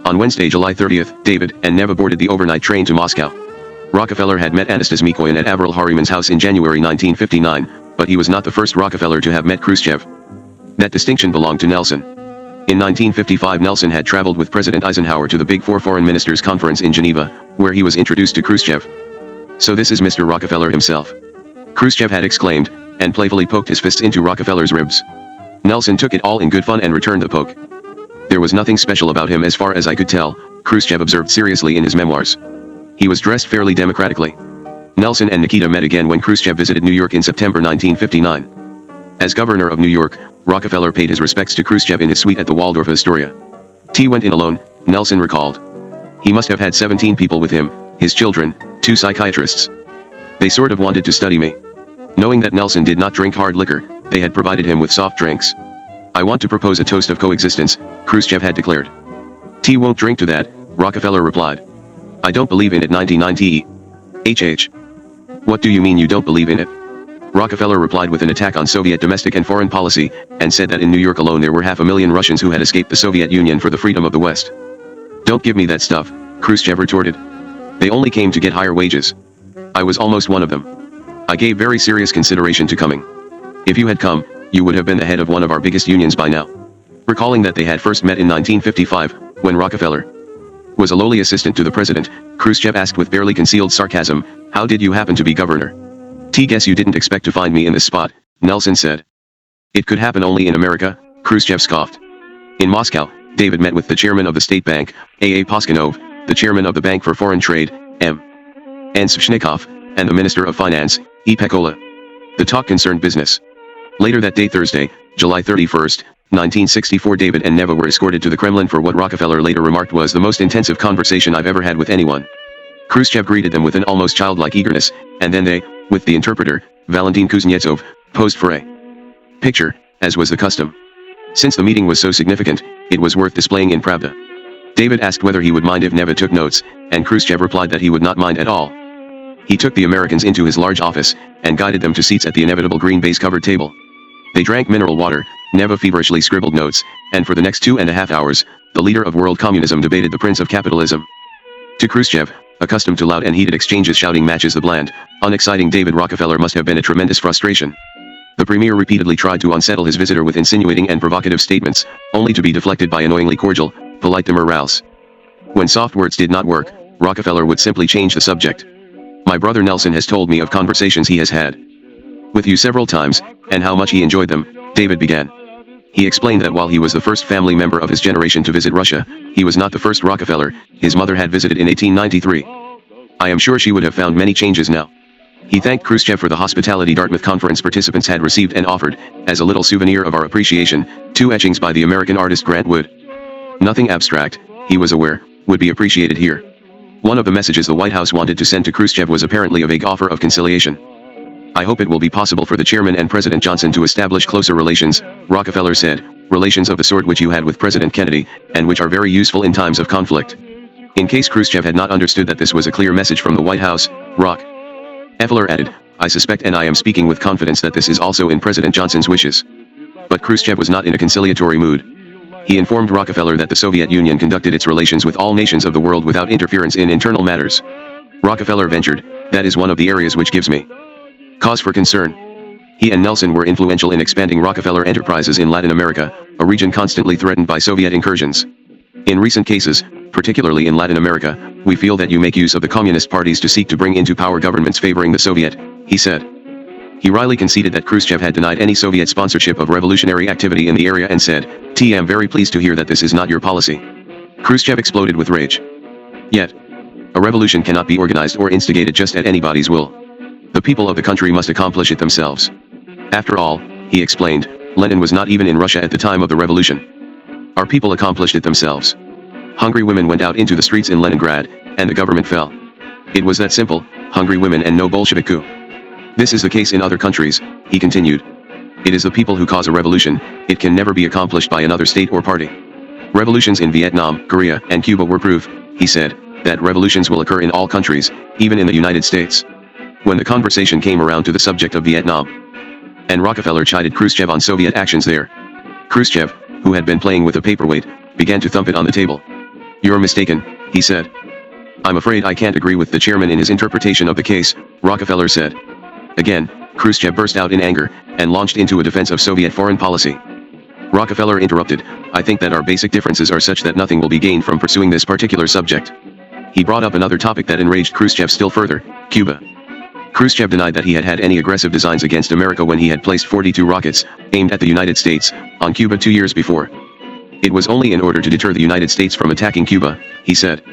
On Wednesday, July 30th, David and Neva boarded the overnight train to Moscow. Rockefeller had met Anastas Mikoyan at Avril Harriman's house in January 1959, but he was not the first Rockefeller to have met Khrushchev. That distinction belonged to Nelson. In 1955, Nelson had traveled with President Eisenhower to the Big Four Foreign Ministers Conference in Geneva, where he was introduced to Khrushchev. "So this is Mr. Rockefeller himself," Khrushchev had exclaimed, and playfully poked his fists into Rockefeller's ribs. Nelson took it all in good fun and returned the poke. "There was nothing special about him as far as I could tell," Khrushchev observed seriously in his memoirs. "He was dressed fairly democratically." Nelson and Nikita met again when Khrushchev visited New York in September 1959. As governor of New York, Rockefeller paid his respects to Khrushchev in his suite at the Waldorf Astoria. T went in alone, Nelson recalled. He must have had 17 people with him, his children, 2 psychiatrists. They sort of wanted to study me. Knowing that Nelson did not drink hard liquor, they had provided him with soft drinks. "I want to propose a toast of coexistence," Khrushchev had declared. "T won't drink to that," Rockefeller replied. "I don't believe in it." 1990. HH. "What do you mean you don't believe in it?" Rockefeller replied with an attack on Soviet domestic and foreign policy, and said that in New York alone there were 500,000 Russians who had escaped the Soviet Union for the freedom of the West. "Don't give me that stuff," Khrushchev retorted. "They only came to get higher wages. I was almost one of them. I gave very serious consideration to coming. If you had come, you would have been the head of one of our biggest unions by now." Recalling that they had first met in 1955, when Rockefeller was a lowly assistant to the president, Khrushchev asked with barely concealed sarcasm, "How did you happen to be governor?" "T guess you didn't expect to find me in this spot," Nelson said. "It could happen only in America," Khrushchev scoffed. In Moscow, David met with the chairman of the State Bank, A.A. Poskanov, the chairman of the Bank for Foreign Trade, M. N. Sveshnikov, and the Minister of Finance, E. Pekola. The talk concerned business. Later that day, Thursday, July 31, 1964, David and Neva were escorted to the Kremlin for what Rockefeller later remarked was the most intensive conversation I've ever had with anyone. Khrushchev greeted them with an almost childlike eagerness, and then they, with the interpreter, Valentin Kuznetsov, posed for a picture, as was the custom. Since the meeting was so significant, it was worth displaying in Pravda. David asked whether he would mind if Neva took notes, and Khrushchev replied that he would not mind at all. He took the Americans into his large office, and guided them to seats at the inevitable green baize-covered table. They drank mineral water, Neva feverishly scribbled notes, and for the next 2.5 hours, the leader of world communism debated the prince of capitalism. To Khrushchev, accustomed to loud and heated exchanges shouting matches the bland, unexciting David Rockefeller must have been a tremendous frustration. The premier repeatedly tried to unsettle his visitor with insinuating and provocative statements, only to be deflected by annoyingly cordial, polite demurrals. When soft words did not work, Rockefeller would simply change the subject. "My brother Nelson has told me of conversations he has had with you several times, and how much he enjoyed them," David began. He explained that while he was the first family member of his generation to visit Russia, he was not the first Rockefeller. His mother had visited in 1893. "I am sure she would have found many changes now." He thanked Khrushchev for the hospitality Dartmouth conference participants had received and offered, as a little souvenir of our appreciation, 2 etchings by the American artist Grant Wood. Nothing abstract, he was aware, would be appreciated here. One of the messages the White House wanted to send to Khrushchev was apparently a vague offer of conciliation. "I hope it will be possible for the chairman and President Johnson to establish closer relations," Rockefeller said, "relations of the sort which you had with President Kennedy, and which are very useful in times of conflict." In case Khrushchev had not understood that this was a clear message from the White House, Rockefeller added, "I suspect and I am speaking with confidence that this is also in President Johnson's wishes." But Khrushchev was not in a conciliatory mood. He informed Rockefeller that the Soviet Union conducted its relations with all nations of the world without interference in internal matters. Rockefeller ventured, "That is one of the areas which gives me cause for concern." He and Nelson were influential in expanding Rockefeller enterprises in Latin America, a region constantly threatened by Soviet incursions. "In recent cases, particularly in Latin America, we feel that you make use of the communist parties to seek to bring into power governments favoring the Soviet," he said. He wryly conceded that Khrushchev had denied any Soviet sponsorship of revolutionary activity in the area and said, "T am very pleased to hear that this is not your policy." Khrushchev exploded with rage. Yet, a revolution cannot be organized or instigated just at anybody's will. The people of the country must accomplish it themselves. After all, he explained, Lenin was not even in Russia at the time of the revolution. Our people accomplished it themselves. Hungry women went out into the streets in Leningrad, and the government fell. It was that simple, hungry women and no Bolshevik coup. This is the case in other countries, he continued. It is the people who cause a revolution, it can never be accomplished by another state or party. Revolutions in Vietnam, Korea, and Cuba were proof, he said, that revolutions will occur in all countries, even in the United States. When the conversation came around to the subject of Vietnam, and Rockefeller chided Khrushchev on Soviet actions there, Khrushchev, who had been playing with a paperweight, began to thump it on the table. "You're mistaken," he said. I'm afraid I can't agree with the chairman in his interpretation of the case, Rockefeller said. Again, Khrushchev burst out in anger, and launched into a defense of Soviet foreign policy. Rockefeller interrupted, I think that our basic differences are such that nothing will be gained from pursuing this particular subject. He brought up another topic that enraged Khrushchev still further, Cuba. Khrushchev denied that he had had any aggressive designs against America when he had placed 42 rockets, aimed at the United States, on Cuba 2 years before. It was only in order to deter the United States from attacking Cuba, he said.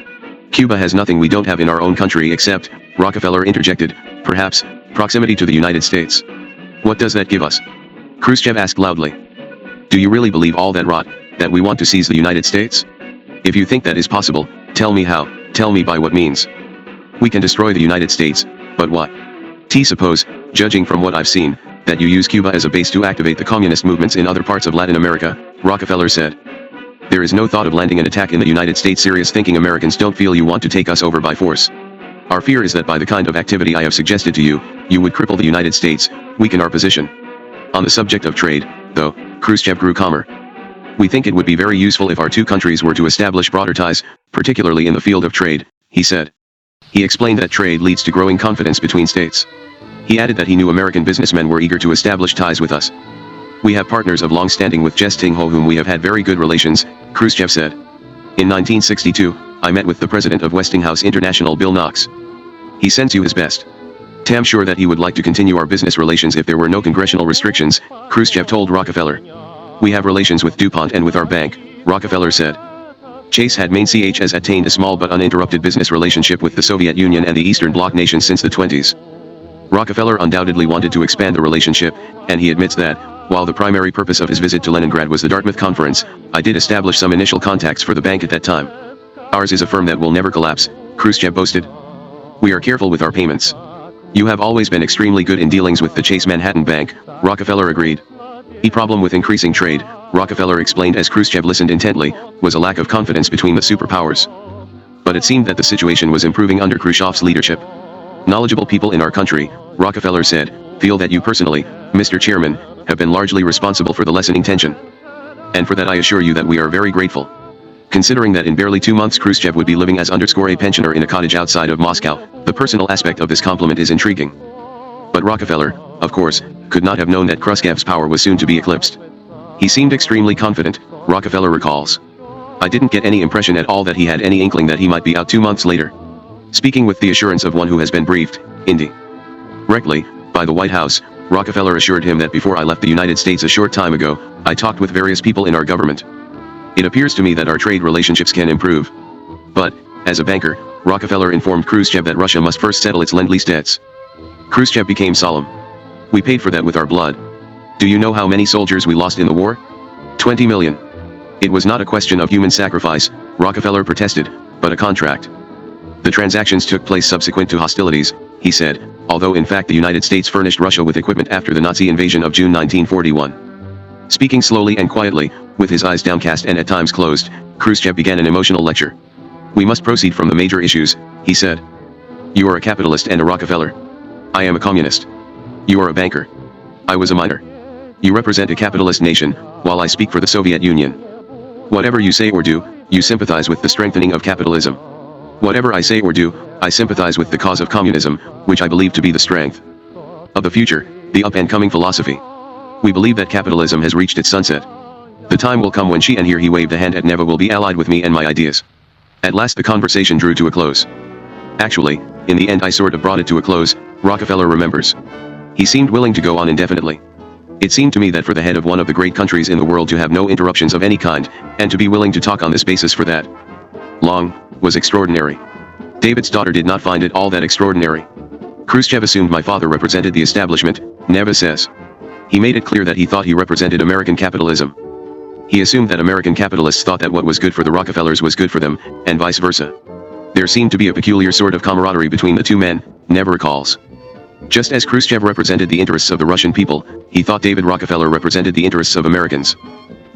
Cuba has nothing we don't have in our own country except, Rockefeller interjected, perhaps, proximity to the United States. What does that give us? Khrushchev asked loudly. Do you really believe all that rot, that we want to seize the United States? If you think that is possible, tell me how, tell me by what means. We can destroy the United States, but what? Suppose, judging from what I've seen, that you use Cuba as a base to activate the communist movements in other parts of Latin America, Rockefeller said. There is no thought of landing an attack in the United States. Serious thinking Americans don't feel you want to take us over by force. Our fear is that by the kind of activity I have suggested to you, you would cripple the United States, weaken our position. On the subject of trade, though, Khrushchev grew calmer. We think it would be very useful if our two countries were to establish broader ties, particularly in the field of trade, he said. He explained that trade leads to growing confidence between states. He added that he knew American businessmen were eager to establish ties with us. We have partners of long standing with Jestingho whom we have had very good relations, Khrushchev said. In 1962, I met with the president of Westinghouse International, Bill Knox. He sends you his best. I'm sure that he would like to continue our business relations if there were no congressional restrictions, Khrushchev told Rockefeller. We have relations with DuPont and with our bank, Rockefeller said. Chase had has attained a small but uninterrupted business relationship with the Soviet Union and the Eastern Bloc nations since the 20s. Rockefeller undoubtedly wanted to expand the relationship, and he admits that, while the primary purpose of his visit to Leningrad was the Dartmouth Conference, I did establish some initial contacts for the bank at that time. Ours is a firm that will never collapse, Khrushchev boasted. We are careful with our payments. You have always been extremely good in dealings with the Chase Manhattan Bank, Rockefeller agreed. The problem with increasing trade, Rockefeller explained as Khrushchev listened intently, was a lack of confidence between the superpowers. But it seemed that the situation was improving under Khrushchev's leadership. Knowledgeable people in our country, Rockefeller said, feel that you personally, Mr. Chairman, have been largely responsible for the lessening tension. And for that I assure you that we are very grateful. Considering that in barely 2 months Khrushchev would be living as a pensioner in a cottage outside of Moscow, the personal aspect of this compliment is intriguing. But Rockefeller, of course, could not have known that Khrushchev's power was soon to be eclipsed. He seemed extremely confident, Rockefeller recalls. I didn't get any impression at all that he had any inkling that he might be out 2 months later. Speaking with the assurance of one who has been briefed, indirectly, by the White House, Rockefeller assured him that before I left the United States a short time ago, I talked with various people in our government. It appears to me that our trade relationships can improve. But, as a banker, Rockefeller informed Khrushchev that Russia must first settle its lend-lease debts. Khrushchev became solemn. We paid for that with our blood. Do you know how many soldiers we lost in the war? 20 million. It was not a question of human sacrifice, Rockefeller protested, but a contract. The transactions took place subsequent to hostilities, he said, although in fact the United States furnished Russia with equipment after the Nazi invasion of June 1941. Speaking slowly and quietly, with his eyes downcast and at times closed, Khrushchev began an emotional lecture. We must proceed from the major issues, he said. You are a capitalist and a Rockefeller. I am a communist. You are a banker. I was a miner. You represent a capitalist nation, while I speak for the Soviet Union. Whatever you say or do, you sympathize with the strengthening of capitalism. Whatever I say or do, I sympathize with the cause of communism, which I believe to be the strength of the future, the up-and-coming philosophy. We believe that capitalism has reached its sunset. The time will come when she, and here he waved a hand at Neva, will be allied with me and my ideas. At last the conversation drew to a close. Actually, in the end I sort of brought it to a close, Rockefeller remembers. He seemed willing to go on indefinitely. It seemed to me that for the head of one of the great countries in the world to have no interruptions of any kind, and to be willing to talk on this basis for that long, was extraordinary. David's daughter did not find it all that extraordinary. Khrushchev assumed my father represented the establishment, Neva says. He made it clear that he thought he represented American capitalism. He assumed that American capitalists thought that what was good for the Rockefellers was good for them, and vice versa. There seemed to be a peculiar sort of camaraderie between the two men, Neva recalls. Just as Khrushchev represented the interests of the Russian people, he thought David Rockefeller represented the interests of Americans.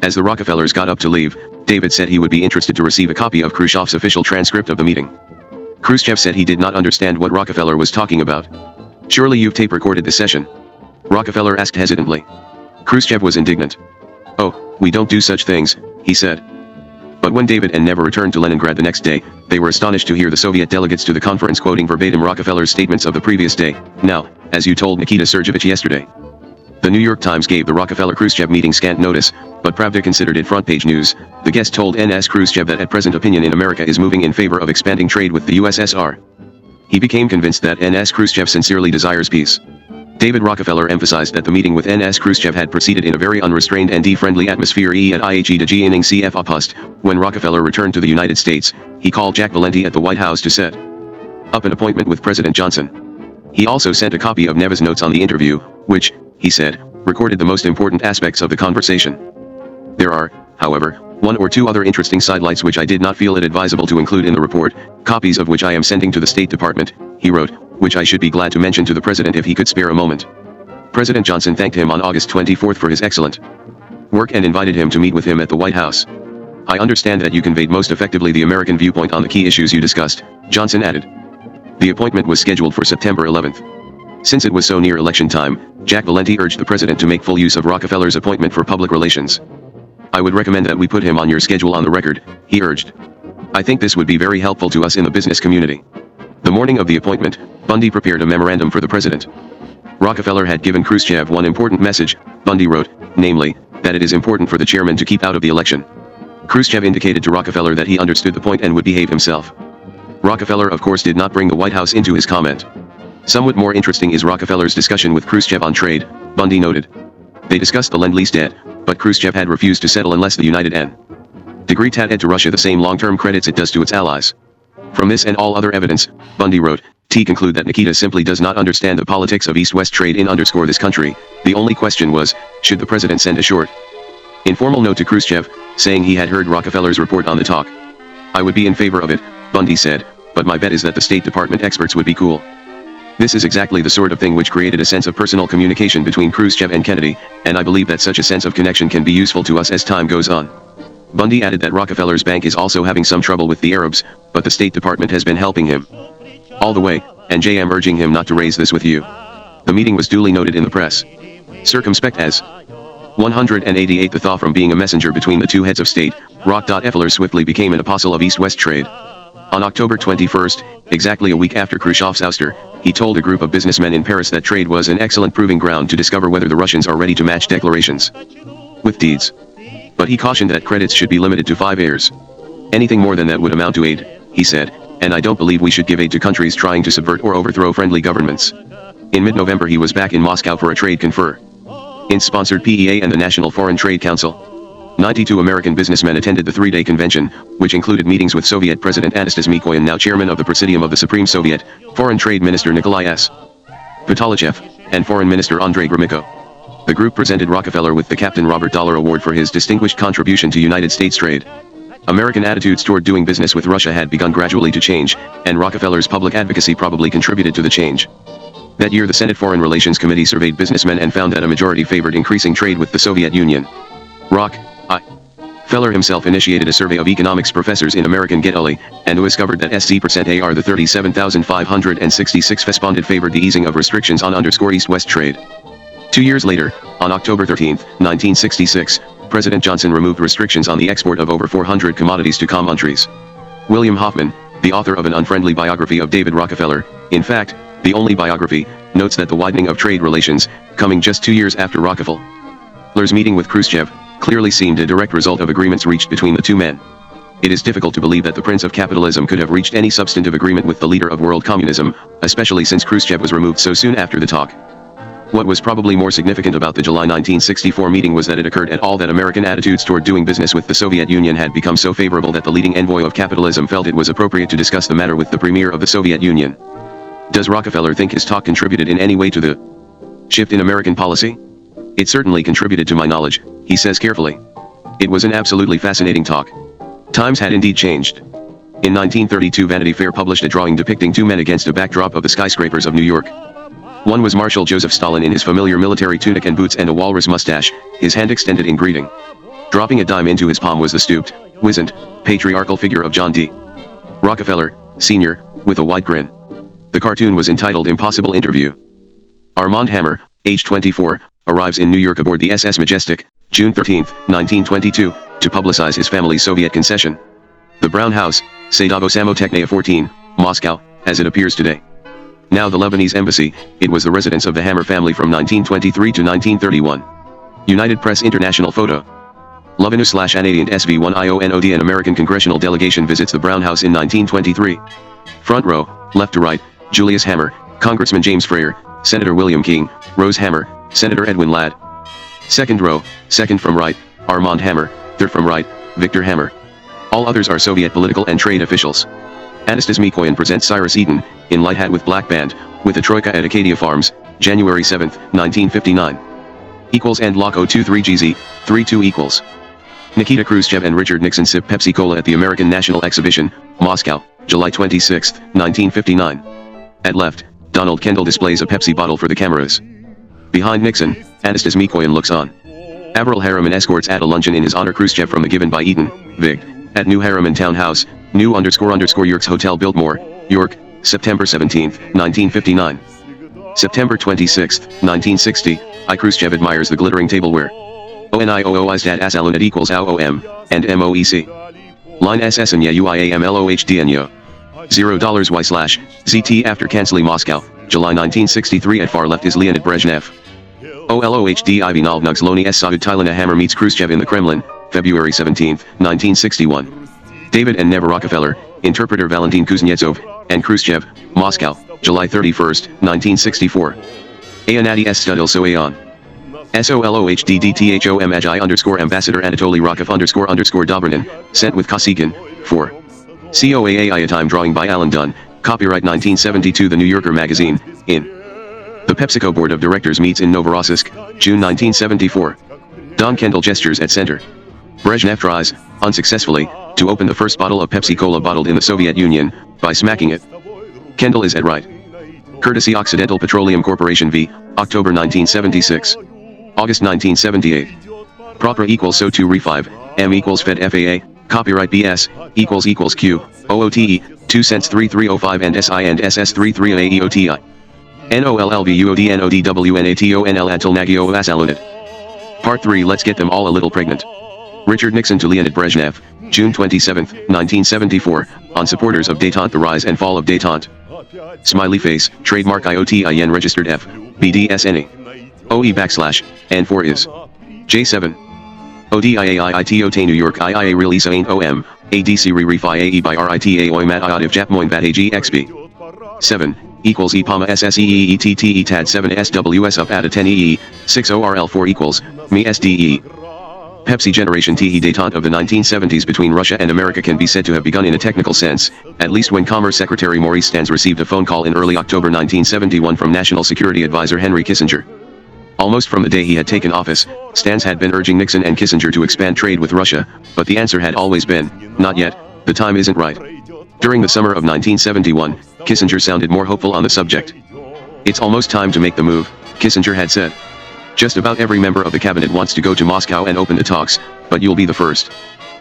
As the Rockefellers got up to leave, David said he would be interested to receive a copy of Khrushchev's official transcript of the meeting. Khrushchev said he did not understand what Rockefeller was talking about. Surely you've tape-recorded the session? Rockefeller asked hesitantly. Khrushchev was indignant. Oh, we don't do such things, he said. But when David and Neva returned to Leningrad the next day, they were astonished to hear the Soviet delegates to the conference quoting verbatim Rockefeller's statements of the previous day. Now, as you told Nikita Sergeyevich yesterday. The New York Times gave the Rockefeller-Khrushchev meeting scant notice, but Pravda considered it front-page news. The guest told N.S. Khrushchev that at present opinion in America is moving in favor of expanding trade with the USSR. He became convinced that N.S. Khrushchev sincerely desires peace. David Rockefeller emphasized that the meeting with N.S. Khrushchev had proceeded in a very unrestrained and friendly atmosphere at IHE de Jianing CF Post. When Rockefeller returned to the United States, he called Jack Valenti at the White House to set up an appointment with President Johnson. He also sent a copy of Neva's notes on the interview, which, he said, recorded the most important aspects of the conversation. There are, however, one or two other interesting sidelights which I did not feel it advisable to include in the report, copies of which I am sending to the State Department, he wrote, which I should be glad to mention to the President if he could spare a moment. President Johnson thanked him on August 24 for his excellent work and invited him to meet with him at the White House. I understand that you conveyed most effectively the American viewpoint on the key issues you discussed, Johnson added. The appointment was scheduled for September 11th. Since it was so near election time, Jack Valenti urged the President to make full use of Rockefeller's appointment for public relations. I would recommend that we put him on your schedule on the record, he urged. I think this would be very helpful to us in the business community. The morning of the appointment, Bundy prepared a memorandum for the President. Rockefeller had given Khrushchev one important message, Bundy wrote, namely, that it is important for the chairman to keep out of the election. Khrushchev indicated to Rockefeller that he understood the point and would behave himself. Rockefeller of course did not bring the White House into his comment. Somewhat more interesting is Rockefeller's discussion with Khrushchev on trade, Bundy noted. They discussed the Lend-Lease debt, but Khrushchev had refused to settle unless the United N.degree had to Russia the same long-term credits it does to its allies. From this and all other evidence, Bundy wrote, T conclude that Nikita simply does not understand the politics of East-West trade in this country. The only question was, should the President send a short, informal note to Khrushchev, saying he had heard Rockefeller's report on the talk. I would be in favor of it, Bundy said, but my bet is that the State Department experts would be cool. This is exactly the sort of thing which created a sense of personal communication between Khrushchev and Kennedy, and I believe that such a sense of connection can be useful to us as time goes on. Bundy added that Rockefeller's bank is also having some trouble with the Arabs, but the State Department has been helping him all the way, and JM urging him not to raise this with you. The meeting was duly noted in the press. Circumspect as 188 the thaw from being a messenger between the two heads of state, Rockefeller swiftly became an apostle of East-West trade. On October 21st, exactly a week after Khrushchev's ouster, he told a group of businessmen in Paris that trade was an excellent proving ground to discover whether the Russians are ready to match declarations with deeds. But he cautioned that credits should be limited to 5 years. Anything more than that would amount to aid, he said, and I don't believe we should give aid to countries trying to subvert or overthrow friendly governments. In mid-November he was back in Moscow for a trade confer. Sponsored PEA and the National Foreign Trade Council. 92 American businessmen attended the 3-day convention, which included meetings with Soviet President Anastas Mikoyan, now chairman of the Presidium of the Supreme Soviet, Foreign Trade Minister Nikolai S. Patalichev, and Foreign Minister Andrei Gromyko. The group presented Rockefeller with the Captain Robert Dollar Award for his distinguished contribution to United States trade. American attitudes toward doing business with Russia had begun gradually to change, and Rockefeller's public advocacy probably contributed to the change. That year the Senate Foreign Relations Committee surveyed businessmen and found that a majority favored increasing trade with the Soviet Union. Rockefeller himself initiated a survey of economics professors in American Get-Ully, and discovered that SC% AR the 37,566 responded favored the easing of restrictions on East-West trade. 2 years later, on October 13, 1966, President Johnson removed restrictions on the export of over 400 commodities to countries. William Hoffman, the author of an unfriendly biography of David Rockefeller, in fact, the only biography, notes that the widening of trade relations, coming just 2 years after Rockefeller's meeting with Khrushchev, clearly seemed a direct result of agreements reached between the two men. It is difficult to believe that the Prince of Capitalism could have reached any substantive agreement with the leader of world communism, especially since Khrushchev was removed so soon after the talk. What was probably more significant about the July 1964 meeting was that it occurred at all that American attitudes toward doing business with the Soviet Union had become so favorable that the leading envoy of capitalism felt it was appropriate to discuss the matter with the premier of the Soviet Union. Does Rockefeller think his talk contributed in any way to the shift in American policy? It certainly contributed to my knowledge, he says carefully. It was an absolutely fascinating talk. Times had indeed changed. In 1932 Vanity Fair published a drawing depicting two men against a backdrop of the skyscrapers of New York. One was Marshal Joseph Stalin in his familiar military tunic and boots and a walrus mustache, his hand extended in greeting. Dropping a dime into his palm was the stooped, wizened, patriarchal figure of John D. Rockefeller, Sr., with a wide grin. The cartoon was entitled Impossible Interview. Armand Hammer, age 24, arrives in New York aboard the SS Majestic, June 13, 1922, to publicize his family's Soviet concession. The Brown House, Sadavo Samotechnia 14, Moscow, as it appears today. Now the Lebanese embassy, it was the residence of the Hammer family from 1923 to 1931. United Press International photo. Lebanese/Anadient SV1IONOD. An American congressional delegation visits the Brown House in 1923. Front row, left to right, Julius Hammer, Congressman James Freyer, Senator William King, Rose Hammer, Senator Edwin Ladd. Second row, second from right, Armand Hammer, third from right, Victor Hammer. All others are Soviet political and trade officials. Anastas Mikoyan presents Cyrus Eaton, in light hat with black band, with the Troika at Acadia Farms, January 7, 1959. Equals and Lock 023GZ, 32 equals. Nikita Khrushchev and Richard Nixon sip Pepsi Cola at the American National Exhibition, Moscow, July 26, 1959. At left, Donald Kendall displays a Pepsi bottle for the cameras. Behind Nixon, Anastas Mikoyan looks on. Avril Harriman escorts at a luncheon in his honor Khrushchev from the given by Eaton, Vig, at New Harriman Town House, New __York's Hotel Biltmore, York, September 17, 1959. September 26, 1960, I Khrushchev admires the glittering tableware. ONIOOISDAT ASALUNET equals AOM, and MOEC. Line SSNYA UIAMLOHDNYO. $0 after canceling Moscow, July 1963. At far left is Leonid Brezhnev. OLOHDIV Nalvnugs Loni S. Saud Tylina Hammer meets Khrushchev in the Kremlin, February 17, 1961. David and Neva Rockefeller, interpreter Valentin Kuznetsov, and Khrushchev, Moscow, July 31, 1964. Ayanati S. Studil Soayan. SOLOHDDTHOM Agi Ambassador Anatoly Rokov _Dobrinin, sent with Kosygin, 4. COAAI. A time drawing by Alan Dunn, copyright 1972. The New Yorker magazine, in. The PepsiCo Board of Directors meets in Novorossiysk, June 1974. Don Kendall gestures at center. Brezhnev tries, unsuccessfully, to open the first bottle of Pepsi Cola bottled in the Soviet Union, by smacking it. Kendall is at right. Courtesy Occidental Petroleum Corporation v. October 1976. August 1978. Propra equals SO2 Re5, M equals Fed FAA, copyright BS, equals Q, OOTE, 2 cents 3305 and SI and SS 33AEOTI. NOLLVUODNODWNATONL until Nagio Asalunet. Part 3. Let's get them all a little pregnant. Richard Nixon to Leonid Brezhnev, June 27, 1974, on supporters of détente. The rise and fall of détente. Smiley face, trademark IOTIN registered F, BDSNA. OE \N4 is. J7. ODIAIITOT New York IIA release ain't OM, ADC re-refi AE by RITA OIMAT IOTIV JAPMOIN VAT AGXB. 7. Equals EPAMA SSEEETTE TAD 7 SWS up at a 10 EE, 6 ORL 4 equals, ME SDE. Pepsi Generation TE détente of the 1970s between Russia and America can be said to have begun in a technical sense, at least when Commerce Secretary Maurice Stans received a phone call in early October 1971 from National Security Advisor Henry Kissinger. Almost from the day he had taken office, Stans had been urging Nixon and Kissinger to expand trade with Russia, but the answer had always been, not yet, the time isn't right. During the summer of 1971, Kissinger sounded more hopeful on the subject. It's almost time to make the move, Kissinger had said. Just about every member of the cabinet wants to go to Moscow and open the talks, but you'll be the first.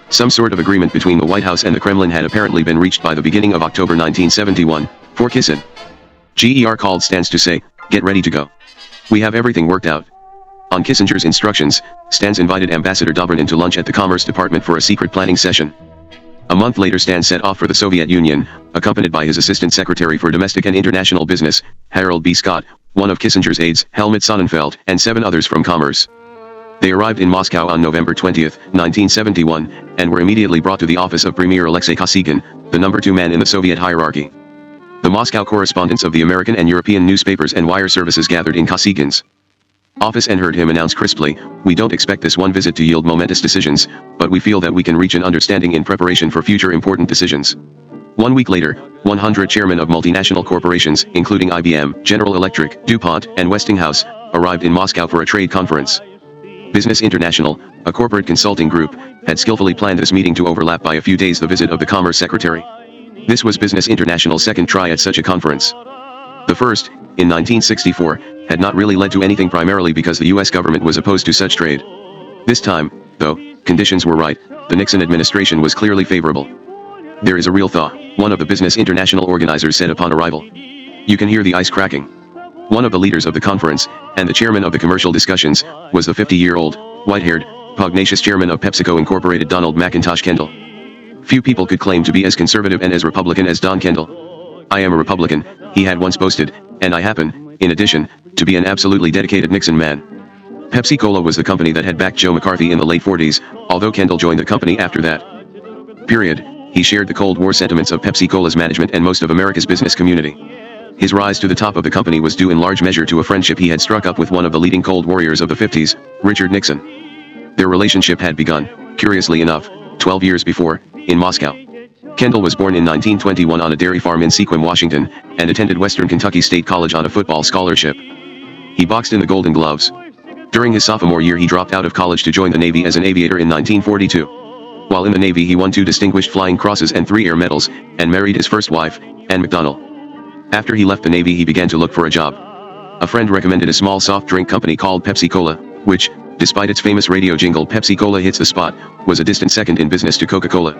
Some sort of agreement between the White House and the Kremlin had apparently been reached by the beginning of October 1971, for Kissin. GER called Stans to say, get ready to go. We have everything worked out. On Kissinger's instructions, Stans invited Ambassador Dobrinin to lunch at the Commerce Department for a secret planning session. A month later Stans set off for the Soviet Union, accompanied by his Assistant Secretary for Domestic and International Business, Harold B. Scott, one of Kissinger's aides, Helmut Sonnenfeld, and 7 others from Commerce. They arrived in Moscow on November 20, 1971, and were immediately brought to the office of Premier Alexei Kosygin, the number 2 man in the Soviet hierarchy. The Moscow correspondents of the American and European newspapers and wire services gathered in Kosygin's office and heard him announce crisply, "We don't expect this one visit to yield momentous decisions, but we feel that we can reach an understanding in preparation for future important decisions." 1 week later, 100 chairmen of multinational corporations, including IBM, General Electric, DuPont, and Westinghouse, arrived in Moscow for a trade conference. Business International, a corporate consulting group, had skillfully planned this meeting to overlap by a few days the visit of the Commerce Secretary. This was Business International's second try at such a conference. The first, in 1964, had not really led to anything primarily because the US government was opposed to such trade. This time, though, conditions were right, the Nixon administration was clearly favorable. "There is a real thaw," one of the Business International organizers said upon arrival. "You can hear the ice cracking." One of the leaders of the conference, and the chairman of the commercial discussions, was the 50-year-old, white-haired, Pugnacious chairman of PepsiCo Incorporated Donald McIntosh Kendall. Few people could claim to be as conservative and as Republican as Don Kendall. I am a Republican, he had once boasted, and I happen, in addition, to be an absolutely dedicated Nixon man. Pepsi-Cola was the company that had backed Joe McCarthy in the late 40s, although Kendall joined the company after that. Period. He shared the Cold War sentiments of Pepsi-Cola's management and most of America's business community. His rise to the top of the company was due in large measure to a friendship he had struck up with one of the leading Cold Warriors of the 50s, Richard Nixon. Their relationship had begun, curiously enough, 12 years before, in Moscow. Kendall was born in 1921 on a dairy farm in Sequim, Washington, and attended Western Kentucky State College on a football scholarship. He boxed in the Golden Gloves. During his sophomore year he dropped out of college to join the Navy as an aviator in 1942. While in the Navy he won 2 Distinguished Flying Crosses and 3 Air Medals, and married his first wife, Ann McDonnell. After he left the Navy he began to look for a job. A friend recommended a small soft drink company called Pepsi-Cola, which, despite its famous radio jingle Pepsi-Cola hits the spot, was a distant second in business to Coca-Cola.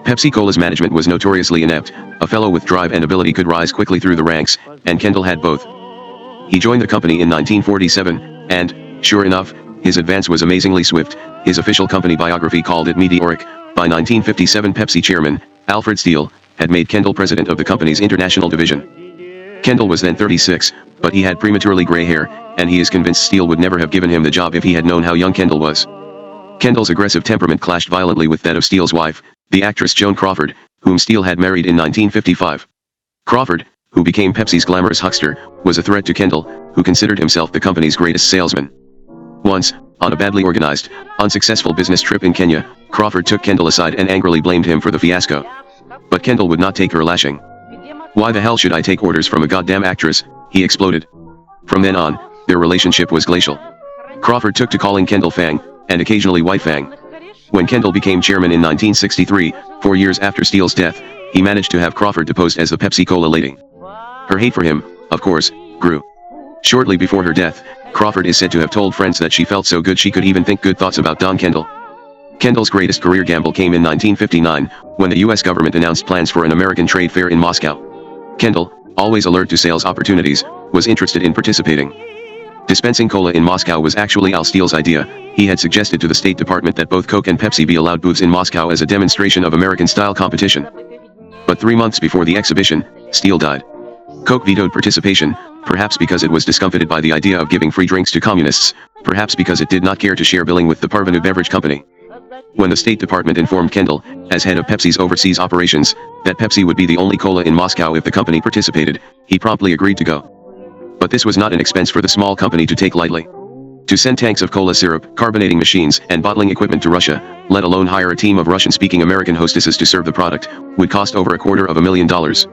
Pepsi-Cola's management was notoriously inept, a fellow with drive and ability could rise quickly through the ranks, and Kendall had both. He joined the company in 1947, and, sure enough, his advance was amazingly swift. His official company biography called it meteoric. By 1957 Pepsi chairman, Alfred Steele, had made Kendall president of the company's international division. Kendall was then 36, but he had prematurely gray hair, and he is convinced Steele would never have given him the job if he had known how young Kendall was. Kendall's aggressive temperament clashed violently with that of Steele's wife, the actress Joan Crawford, whom Steele had married in 1955. Crawford, who became Pepsi's glamorous huckster, was a threat to Kendall, who considered himself the company's greatest salesman. Once, on a badly organized, unsuccessful business trip in Kenya, Crawford took Kendall aside and angrily blamed him for the fiasco. But Kendall would not take her lashing. "Why the hell should I take orders from a goddamn actress?" he exploded. From then on, their relationship was glacial. Crawford took to calling Kendall Fang, and occasionally White Fang. When Kendall became chairman in 1963, 4 years after Steele's death, he managed to have Crawford deposed as the Pepsi-Cola lady. Her hate for him, of course, grew. Shortly before her death, Crawford is said to have told friends that she felt so good she could even think good thoughts about Don Kendall. Kendall's greatest career gamble came in 1959, when the U.S. government announced plans for an American trade fair in Moscow. Kendall, always alert to sales opportunities, was interested in participating. Dispensing cola in Moscow was actually Al Steele's idea. He had suggested to the State Department that both Coke and Pepsi be allowed booths in Moscow as a demonstration of American-style competition. But 3 months before the exhibition, Steele died. Coke vetoed participation, perhaps because it was discomfited by the idea of giving free drinks to communists, perhaps because it did not care to share billing with the Parvenu Beverage Company. When the State Department informed Kendall, as head of Pepsi's overseas operations, that Pepsi would be the only cola in Moscow if the company participated, he promptly agreed to go. But this was not an expense for the small company to take lightly. To send tanks of cola syrup, carbonating machines, and bottling equipment to Russia, let alone hire a team of Russian-speaking American hostesses to serve the product, would cost over $250,000.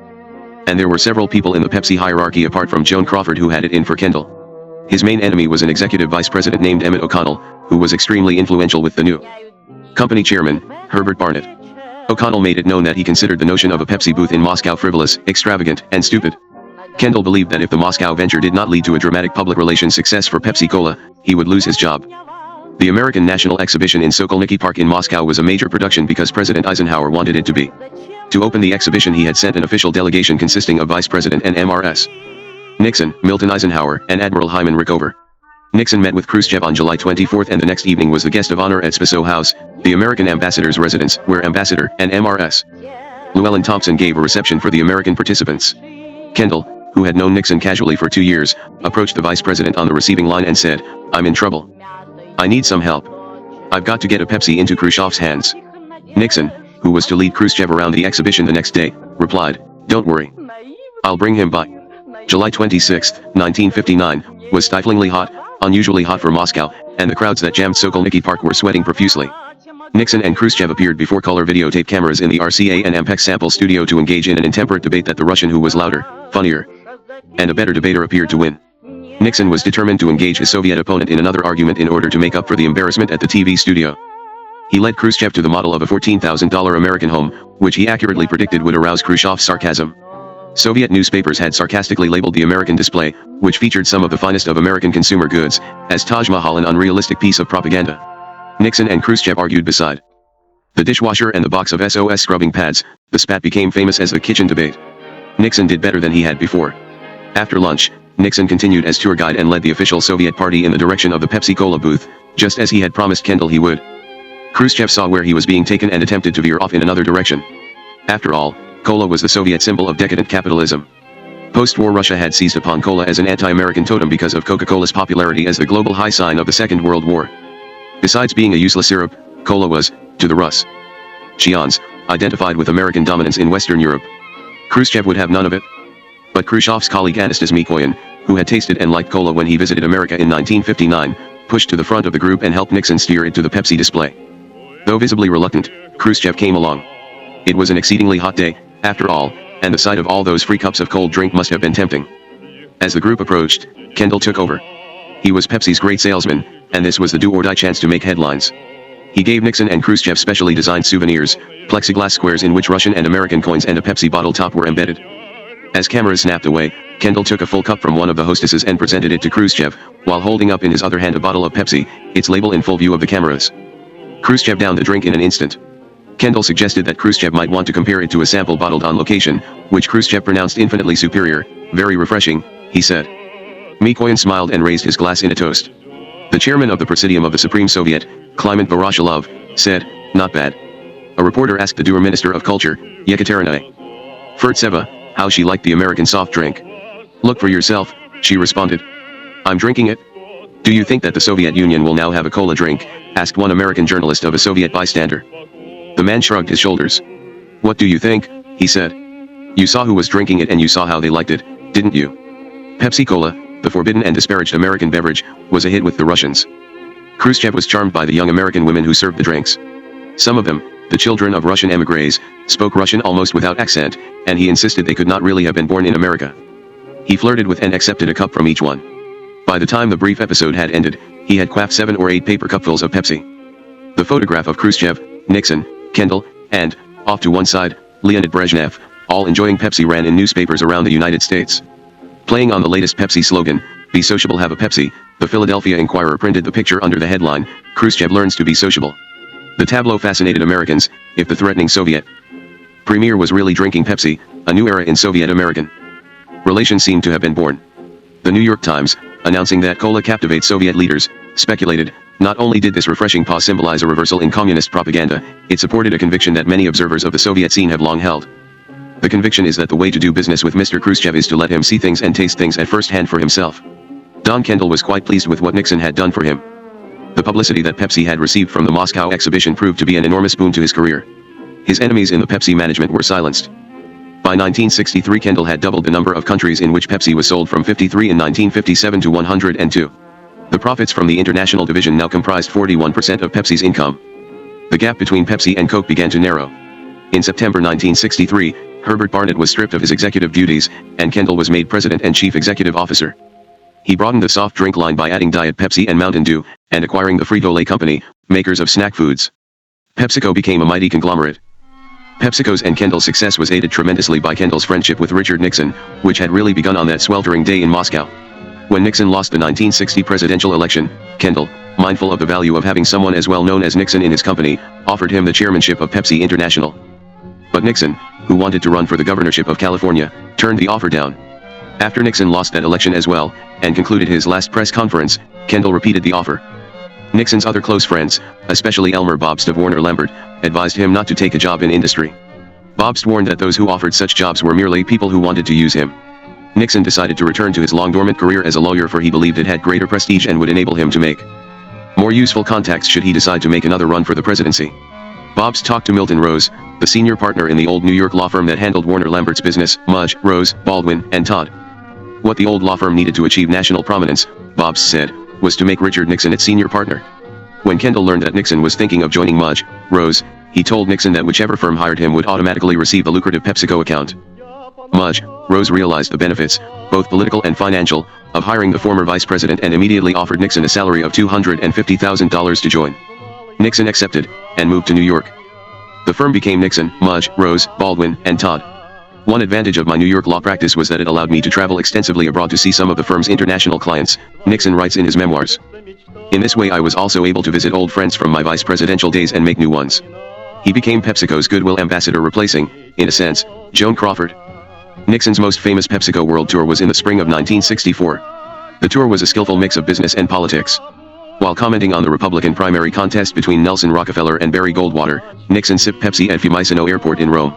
And there were several people in the Pepsi hierarchy apart from Joan Crawford who had it in for Kendall. His main enemy was an executive vice president named Emmett O'Connell, who was extremely influential with the new company chairman, Herbert Barnett. O'Connell made it known that he considered the notion of a Pepsi booth in Moscow frivolous, extravagant, and stupid. Kendall believed that if the Moscow venture did not lead to a dramatic public relations success for Pepsi-Cola, he would lose his job. The American National Exhibition in Sokolniki Park in Moscow was a major production because President Eisenhower wanted it to be. To open the exhibition he had sent an official delegation consisting of Vice President and MRS Nixon, Milton Eisenhower, and Admiral Hyman Rickover. Nixon met with Khrushchev on July 24 and the next evening was the guest of honor at Spiso House, the American ambassador's residence, where Ambassador and MRS Llewellyn Thompson gave a reception for the American participants. Kendall, who had known Nixon casually for 2 years, approached the vice president on the receiving line and said, "I'm in trouble. I need some help. I've got to get a Pepsi into Khrushchev's hands." Nixon, who was to lead Khrushchev around the exhibition the next day, replied, "Don't worry. I'll bring him by." July 26, 1959, was stiflingly hot, unusually hot for Moscow, and the crowds that jammed Sokolniki Park were sweating profusely. Nixon and Khrushchev appeared before color videotape cameras in the RCA and Ampex sample studio to engage in an intemperate debate that the Russian who was louder, funnier, and a better debater appeared to win. Nixon was determined to engage his Soviet opponent in another argument in order to make up for the embarrassment at the TV studio. He led Khrushchev to the model of a $14,000 American home, which he accurately predicted would arouse Khrushchev's sarcasm. Soviet newspapers had sarcastically labeled the American display, which featured some of the finest of American consumer goods, as Taj Mahal, an unrealistic piece of propaganda. Nixon and Khrushchev argued beside the dishwasher and the box of SOS scrubbing pads. The spat became famous as the kitchen debate. Nixon did better than he had before. After lunch, Nixon continued as tour guide and led the official Soviet party in the direction of the Pepsi-Cola booth, just as he had promised Kendall he would. Khrushchev saw where he was being taken and attempted to veer off in another direction. After all, cola was the Soviet symbol of decadent capitalism. Post-war Russia had seized upon cola as an anti-American totem because of Coca-Cola's popularity as the global high sign of the Second World War. Besides being a useless syrup, cola was, to the Rus Xians, identified with American dominance in Western Europe. Khrushchev would have none of it. But Khrushchev's colleague Anastas Mikoyan, who had tasted and liked cola when he visited America in 1959, pushed to the front of the group and helped Nixon steer it to the Pepsi display. Though visibly reluctant, Khrushchev came along. It was an exceedingly hot day, after all, and the sight of all those free cups of cold drink must have been tempting. As the group approached, Kendall took over. He was Pepsi's great salesman, and this was the do-or-die chance to make headlines. He gave Nixon and Khrushchev specially designed souvenirs, plexiglass squares in which Russian and American coins and a Pepsi bottle top were embedded. As cameras snapped away, Kendall took a full cup from one of the hostesses and presented it to Khrushchev, while holding up in his other hand a bottle of Pepsi, its label in full view of the cameras. Khrushchev downed the drink in an instant. Kendall suggested that Khrushchev might want to compare it to a sample bottled on location, which Khrushchev pronounced infinitely superior. Very refreshing, he said. Mikoyan smiled and raised his glass in a toast. The chairman of the Presidium of the Supreme Soviet, Kliment Voroshilov, said, "Not bad." A reporter asked the dour Minister of Culture, Yekaterina Furtseva, how she liked the American soft drink. "Look for yourself," she responded. "I'm drinking it." "Do you think that the Soviet Union will now have a cola drink?" asked one American journalist of a Soviet bystander. The man shrugged his shoulders. "What do you think?" he said. "You saw who was drinking it and you saw how they liked it, didn't you?" Pepsi Cola, the forbidden and disparaged American beverage, was a hit with the Russians. Khrushchev was charmed by the young American women who served the drinks. Some of them, the children of Russian emigres, spoke Russian almost without accent, and he insisted they could not really have been born in America. He flirted with and accepted a cup from each one. By the time the brief episode had ended, he had quaffed 7 or 8 paper cupfuls of Pepsi. The photograph of Khrushchev, Nixon, Kendall, and, off to one side, Leonid Brezhnev, all enjoying Pepsi ran in newspapers around the United States. Playing on the latest Pepsi slogan, "Be sociable, have a Pepsi," the Philadelphia Inquirer printed the picture under the headline, "Khrushchev learns to be sociable." The tableau fascinated Americans. If the threatening Soviet premier was really drinking Pepsi, a new era in Soviet-American relations seemed to have been born. The New York Times, announcing that cola captivates Soviet leaders, speculated, not only did this refreshing pause symbolize a reversal in communist propaganda, it supported a conviction that many observers of the Soviet scene have long held. The conviction is that the way to do business with Mr. Khrushchev is to let him see things and taste things at first hand for himself. Don Kendall was quite pleased with what Nixon had done for him. The publicity that Pepsi had received from the Moscow exhibition proved to be an enormous boon to his career. His enemies in the Pepsi management were silenced. By 1963, Kendall had doubled the number of countries in which Pepsi was sold from 53 in 1957 to 102. The profits from the international division now comprised 41% of Pepsi's income. The gap between Pepsi and Coke began to narrow. In September 1963, Herbert Barnett was stripped of his executive duties, and Kendall was made president and chief executive officer. He broadened the soft drink line by adding Diet Pepsi and Mountain Dew, and acquiring the Frito-Lay Company, makers of snack foods. PepsiCo became a mighty conglomerate. PepsiCo's and Kendall's success was aided tremendously by Kendall's friendship with Richard Nixon, which had really begun on that sweltering day in Moscow. When Nixon lost the 1960 presidential election, Kendall, mindful of the value of having someone as well known as Nixon in his company, offered him the chairmanship of Pepsi International. But Nixon, who wanted to run for the governorship of California, turned the offer down. After Nixon lost that election as well, and concluded his last press conference, Kendall repeated the offer. Nixon's other close friends, especially Elmer Bobst of Warner Lambert, advised him not to take a job in industry. Bobst warned that those who offered such jobs were merely people who wanted to use him. Nixon decided to return to his long-dormant career as a lawyer, for he believed it had greater prestige and would enable him to make more useful contacts should he decide to make another run for the presidency. Bobst talked to Milton Rose, the senior partner in the old New York law firm that handled Warner Lambert's business, Mudge, Rose, Baldwin, and Todd. What the old law firm needed to achieve national prominence, Bobst said, was to make Richard Nixon its senior partner. When Kendall learned that Nixon was thinking of joining Mudge, Rose, he told Nixon that whichever firm hired him would automatically receive the lucrative PepsiCo account. Mudge, Rose realized the benefits, both political and financial, of hiring the former vice president and immediately offered Nixon a salary of $250,000 to join. Nixon accepted, and moved to New York. The firm became Nixon, Mudge, Rose, Baldwin, and Todd. One advantage of my New York law practice was that it allowed me to travel extensively abroad to see some of the firm's international clients, Nixon writes in his memoirs. In this way I was also able to visit old friends from my vice presidential days and make new ones. He became PepsiCo's goodwill ambassador, replacing, in a sense, Joan Crawford. Nixon's most famous PepsiCo World Tour was in the spring of 1964. The tour was a skillful mix of business and politics. While commenting on the Republican primary contest between Nelson Rockefeller and Barry Goldwater, Nixon sipped Pepsi at Fiumicino Airport in Rome.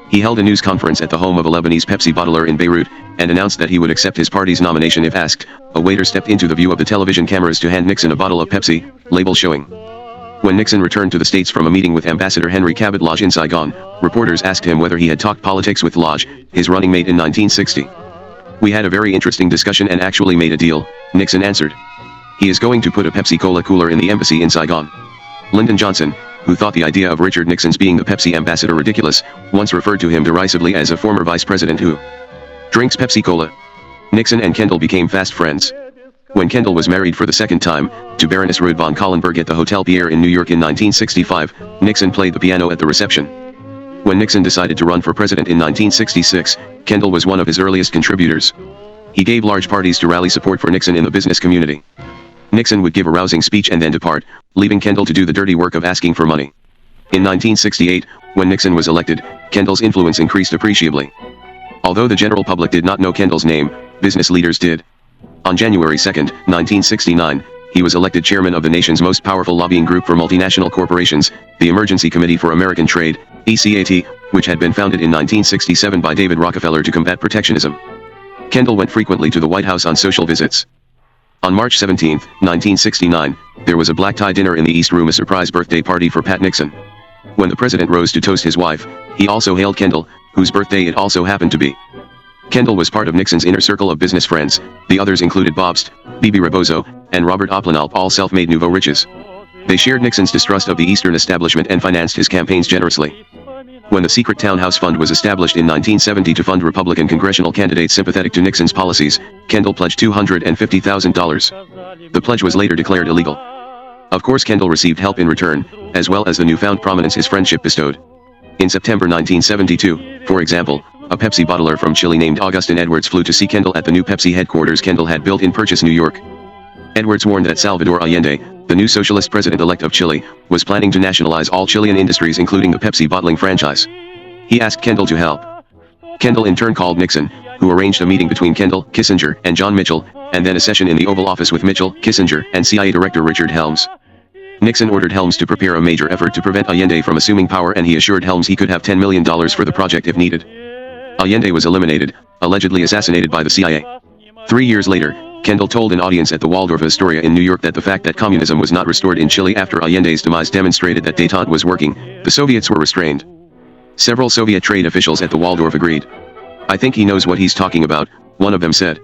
He held a news conference at the home of a Lebanese Pepsi bottler in Beirut, and announced that he would accept his party's nomination if asked. A waiter stepped into the view of the television cameras to hand Nixon a bottle of Pepsi, label showing. When Nixon returned to the States from a meeting with Ambassador Henry Cabot Lodge in Saigon, reporters asked him whether he had talked politics with Lodge, his running mate in 1960. "We had a very interesting discussion and actually made a deal," Nixon answered. "He is going to put a Pepsi-Cola cooler in the embassy in Saigon." Lyndon Johnson, who thought the idea of Richard Nixon's being the Pepsi ambassador ridiculous, once referred to him derisively as a former vice president who drinks Pepsi-Cola. Nixon and Kendall became fast friends. When Kendall was married for the second time, to Baroness Ruth von Kallenberg at the Hotel Pierre in New York in 1965, Nixon played the piano at the reception. When Nixon decided to run for president in 1966, Kendall was one of his earliest contributors. He gave large parties to rally support for Nixon in the business community. Nixon would give a rousing speech and then depart, leaving Kendall to do the dirty work of asking for money. In 1968, when Nixon was elected, Kendall's influence increased appreciably. Although the general public did not know Kendall's name, business leaders did. On January 2, 1969, he was elected chairman of the nation's most powerful lobbying group for multinational corporations, the Emergency Committee for American Trade, ECAT, which had been founded in 1967 by David Rockefeller to combat protectionism. Kendall went frequently to the White House on social visits. On March 17, 1969, there was a black-tie dinner in the East Room, a surprise birthday party for Pat Nixon. When the president rose to toast his wife, he also hailed Kendall, whose birthday it also happened to be. Kendall was part of Nixon's inner circle of business friends. The others included Bobst, Bibi Rebozo, and Robert Oplenalp, all self-made nouveau riches. They shared Nixon's distrust of the Eastern establishment and financed his campaigns generously. When the secret townhouse fund was established in 1970 to fund Republican congressional candidates sympathetic to Nixon's policies, Kendall pledged $250,000. The pledge was later declared illegal. Of course, Kendall received help in return, as well as the newfound prominence his friendship bestowed. In September 1972, for example, a Pepsi bottler from Chile named Augustin Edwards flew to see Kendall at the new Pepsi headquarters Kendall had built in Purchase, New York. Edwards warned that Salvador Allende, the new socialist president-elect of Chile, was planning to nationalize all Chilean industries including the Pepsi bottling franchise. He asked Kendall to help. Kendall in turn called Nixon, who arranged a meeting between Kendall, Kissinger, and John Mitchell, and then a session in the Oval Office with Mitchell, Kissinger, and CIA Director Richard Helms. Nixon ordered Helms to prepare a major effort to prevent Allende from assuming power, and he assured Helms he could have $10 million for the project if needed. Allende was eliminated, allegedly assassinated by the CIA. 3 years later, Kendall told an audience at the Waldorf Astoria in New York that the fact that communism was not restored in Chile after Allende's demise demonstrated that détente was working. The Soviets were restrained. Several Soviet trade officials at the Waldorf agreed. "I think he knows what he's talking about," one of them said.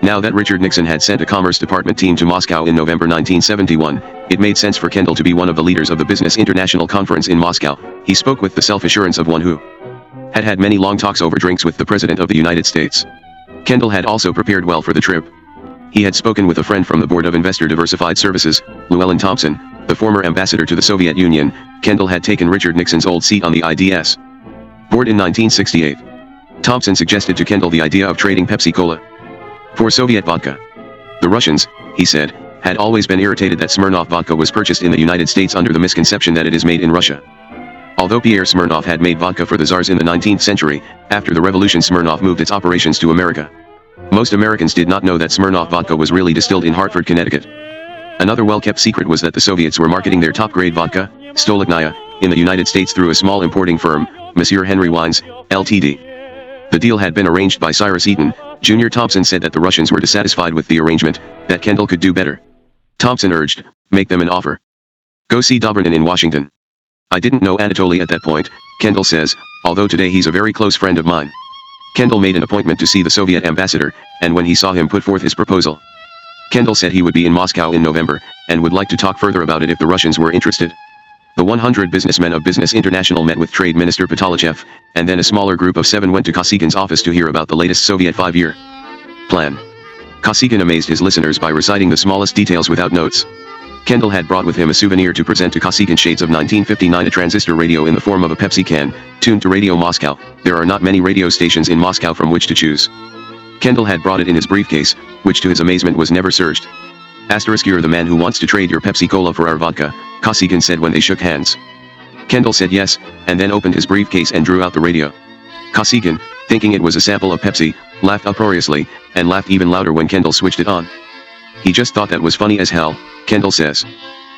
Now that Richard Nixon had sent a Commerce Department team to Moscow in November 1971, it made sense for Kendall to be one of the leaders of the Business International Conference in Moscow. He spoke with the self-assurance of one who had had many long talks over drinks with the President of the United States. Kendall had also prepared well for the trip. He had spoken with a friend from the Board of Investor Diversified Services, Llewellyn Thompson, the former ambassador to the Soviet Union. Kendall had taken Richard Nixon's old seat on the IDS board in 1968. Thompson suggested to Kendall the idea of trading Pepsi-Cola for Soviet vodka. The Russians, he said, had always been irritated that Smirnoff vodka was purchased in the United States under the misconception that it is made in Russia. Although Pierre Smirnoff had made vodka for the Tsars in the 19th century, after the revolution Smirnoff moved its operations to America. Most Americans did not know that Smirnoff vodka was really distilled in Hartford, Connecticut. Another well-kept secret was that the Soviets were marketing their top-grade vodka, Stolichnaya, in the United States through a small importing firm, Monsieur Henry Wines, Ltd. The deal had been arranged by Cyrus Eaton, Jr. Thompson said that the Russians were dissatisfied with the arrangement, that Kendall could do better. Thompson urged, "Make them an offer. Go see Dobrynin in Washington." "I didn't know Anatoly at that point," Kendall says, "although today he's a very close friend of mine." Kendall made an appointment to see the Soviet ambassador, and when he saw him put forth his proposal, Kendall said he would be in Moscow in November, and would like to talk further about it if the Russians were interested. The 100 businessmen of Business International met with Trade Minister Patalichev, and then a smaller group of 7 went to Kosygin's office to hear about the latest Soviet 5-year plan. Kosygin amazed his listeners by reciting the smallest details without notes. Kendall had brought with him a souvenir to present to Kosygin, shades of 1959, a transistor radio in the form of a Pepsi can, tuned to Radio Moscow. There are not many radio stations in Moscow from which to choose. Kendall had brought it in his briefcase, which to his amazement was never searched. "Asterisk, you're the man who wants to trade your Pepsi-Cola for our vodka," Kosygin said when they shook hands. Kendall said yes, and then opened his briefcase and drew out the radio. Kosygin, thinking it was a sample of Pepsi, laughed uproariously, and laughed even louder when Kendall switched it on. He just thought that was funny as hell, Kendall says.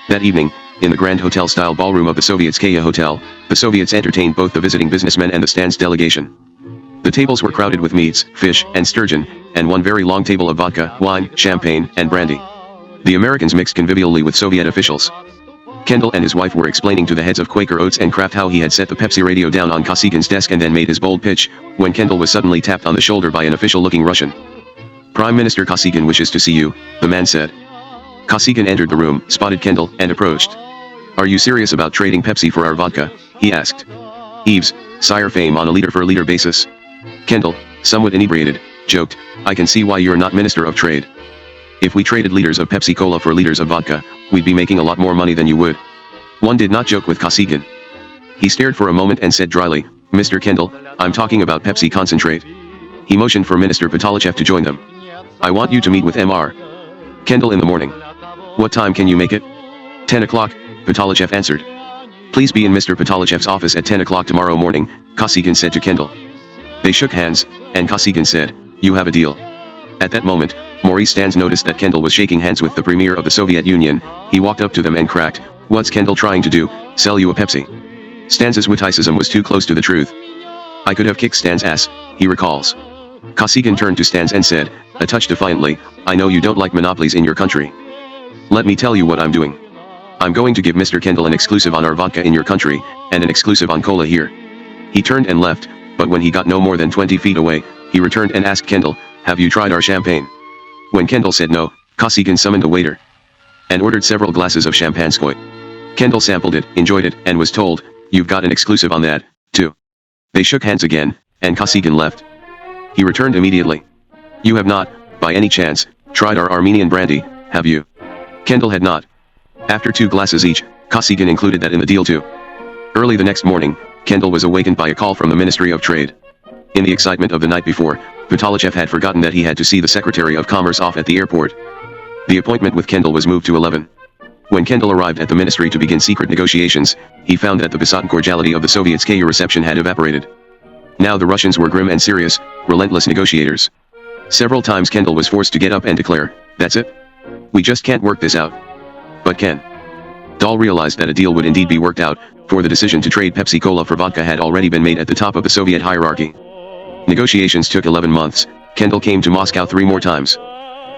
That evening, in the Grand Hotel-style ballroom of the Soviets' Kaya Hotel, the Soviets entertained both the visiting businessmen and the Stans delegation. The tables were crowded with meats, fish, and sturgeon, and one very long table of vodka, wine, champagne, and brandy. The Americans mixed convivially with Soviet officials. Kendall and his wife were explaining to the heads of Quaker Oats and Kraft how he had set the Pepsi radio down on Kosygin's desk and then made his bold pitch, when Kendall was suddenly tapped on the shoulder by an official-looking Russian. "Prime Minister Kosygin wishes to see you," the man said. Kosygin entered the room, spotted Kendall, and approached. "Are you serious about trading Pepsi for our vodka?" he asked. "Eves, sire, fame on a liter-for-liter basis." Kendall, somewhat inebriated, joked, "I can see why you're not Minister of Trade. If we traded liters of Pepsi Cola for liters of vodka, we'd be making a lot more money than you would." One did not joke with Kosygin. He stared for a moment and said dryly, "Mr. Kendall, I'm talking about Pepsi concentrate." He motioned for Minister Patalichev to join them. "I want you to meet with Mr. Kendall in the morning." "What time can you make it?" 10 o'clock, Patalichev answered. "Please be in Mr. Patalichev's office at 10 o'clock tomorrow morning," Kosygin said to Kendall. They shook hands, and Kosygin said, "You have a deal." At that moment, Maurice Stans noticed that Kendall was shaking hands with the Premier of the Soviet Union. He walked up to them and cracked, "What's Kendall trying to do, sell you a Pepsi?" Stans's witticism was too close to the truth. "I could have kicked Stans' ass," he recalls. Kosygin turned to Stans and said, a touch defiantly, "I know you don't like monopolies in your country. Let me tell you what I'm doing. I'm going to give Mr. Kendall an exclusive on our vodka in your country, and an exclusive on cola here." He turned and left, but when he got no more than 20 feet away, he returned and asked Kendall, "Have you tried our champagne?" When Kendall said no, Kosygin summoned a waiter and ordered several glasses of Champanskoy. Kendall sampled it, enjoyed it, and was told, "You've got an exclusive on that, too." They shook hands again, and Kosygin left. He returned immediately. "You have not, by any chance, tried our Armenian brandy, have you?" Kendall had not. After 2 glasses each, Kosygin included that in the deal too. Early the next morning, Kendall was awakened by a call from the Ministry of Trade. In the excitement of the night before, Patalichev had forgotten that he had to see the Secretary of Commerce off at the airport. The appointment with Kendall was moved to 11. When Kendall arrived at the ministry to begin secret negotiations, he found that the besotted cordiality of the Soviets' Kaya reception had evaporated. Now the Russians were grim and serious, relentless negotiators. Several times Kendall was forced to get up and declare, "That's it. We just can't work this out." But Ken Dahl realized that a deal would indeed be worked out, for the decision to trade Pepsi Cola for vodka had already been made at the top of the Soviet hierarchy. Negotiations took 11 months. Kendall came to Moscow 3 more times.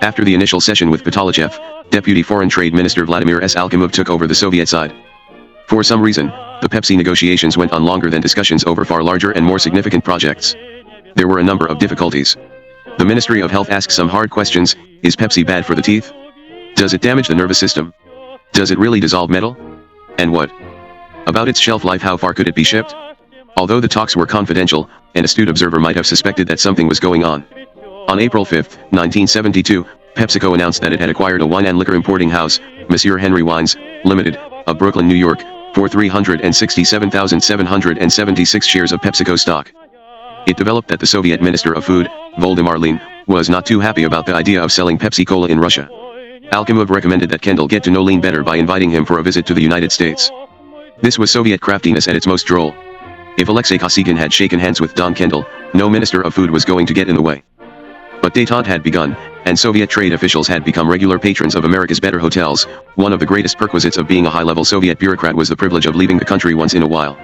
After the initial session with Patalichev, Deputy Foreign Trade Minister Vladimir S. Alkimov took over the Soviet side. For some reason, the Pepsi negotiations went on longer than discussions over far larger and more significant projects. There were a number of difficulties. The Ministry of Health asked some hard questions. Is Pepsi bad for the teeth? Does it damage the nervous system? Does it really dissolve metal? And what about its shelf life? How far could it be shipped? Although the talks were confidential, an astute observer might have suspected that something was going on. On April 5, 1972, PepsiCo announced that it had acquired a wine and liquor importing house, Monsieur Henry Wines, Limited, of Brooklyn, New York, for 367,776 shares of PepsiCo stock. It developed that the Soviet Minister of Food, Voldemar Lenin, was not too happy about the idea of selling Pepsi Cola in Russia. Alkimov recommended that Kendall get to know Lenin better by inviting him for a visit to the United States. This was Soviet craftiness at its most droll. If Alexei Kosygin had shaken hands with Don Kendall, no Minister of Food was going to get in the way. But détente had begun, and Soviet trade officials had become regular patrons of America's better hotels. One of the greatest perquisites of being a high-level Soviet bureaucrat was the privilege of leaving the country once in a while.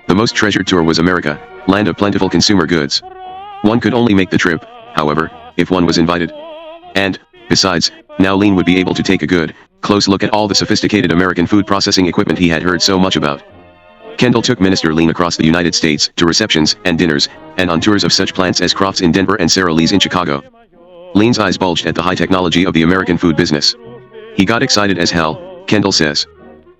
The most treasured tour was America, land of plentiful consumer goods. One could only make the trip, however, if one was invited. And, besides, now Lenin would be able to take a good, close look at all the sophisticated American food processing equipment he had heard so much about. Kendall took Minister Lenin across the United States to receptions and dinners, and on tours of such plants as Crofts in Denver and Sara Lee's in Chicago. Lenin's eyes bulged at the high technology of the American food business. He got excited as hell, Kendall says.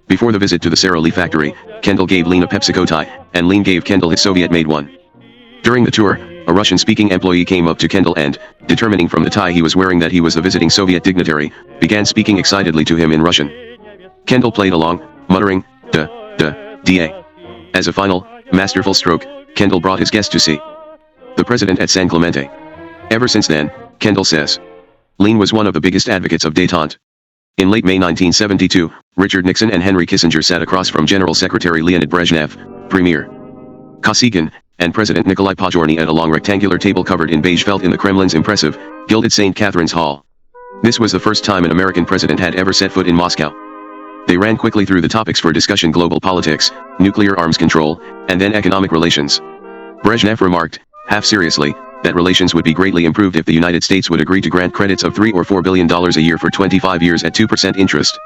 Before the visit to the Sara Lee factory, Kendall gave Lenin a PepsiCo tie, and Lenin gave Kendall his Soviet-made one. During the tour, a Russian-speaking employee came up to Kendall and, determining from the tie he was wearing that he was the visiting Soviet dignitary, began speaking excitedly to him in Russian. Kendall played along, muttering, da. As a final, masterful stroke, Kendall brought his guest to see the president at San Clemente. Ever since then, Kendall says, Lenin was one of the biggest advocates of détente. In late May 1972, Richard Nixon and Henry Kissinger sat across from General Secretary Leonid Brezhnev, Premier Kosygin, and President Nikolai Podgorny at a long rectangular table covered in beige felt in the Kremlin's impressive, gilded St. Catherine's Hall. This was the first time an American president had ever set foot in Moscow. They ran quickly through the topics for discussion: global politics, nuclear arms control, and then economic relations. Brezhnev remarked, half seriously, that relations would be greatly improved if the United States would agree to grant credits of $3 or $4 billion a year for 25 years at 2% interest.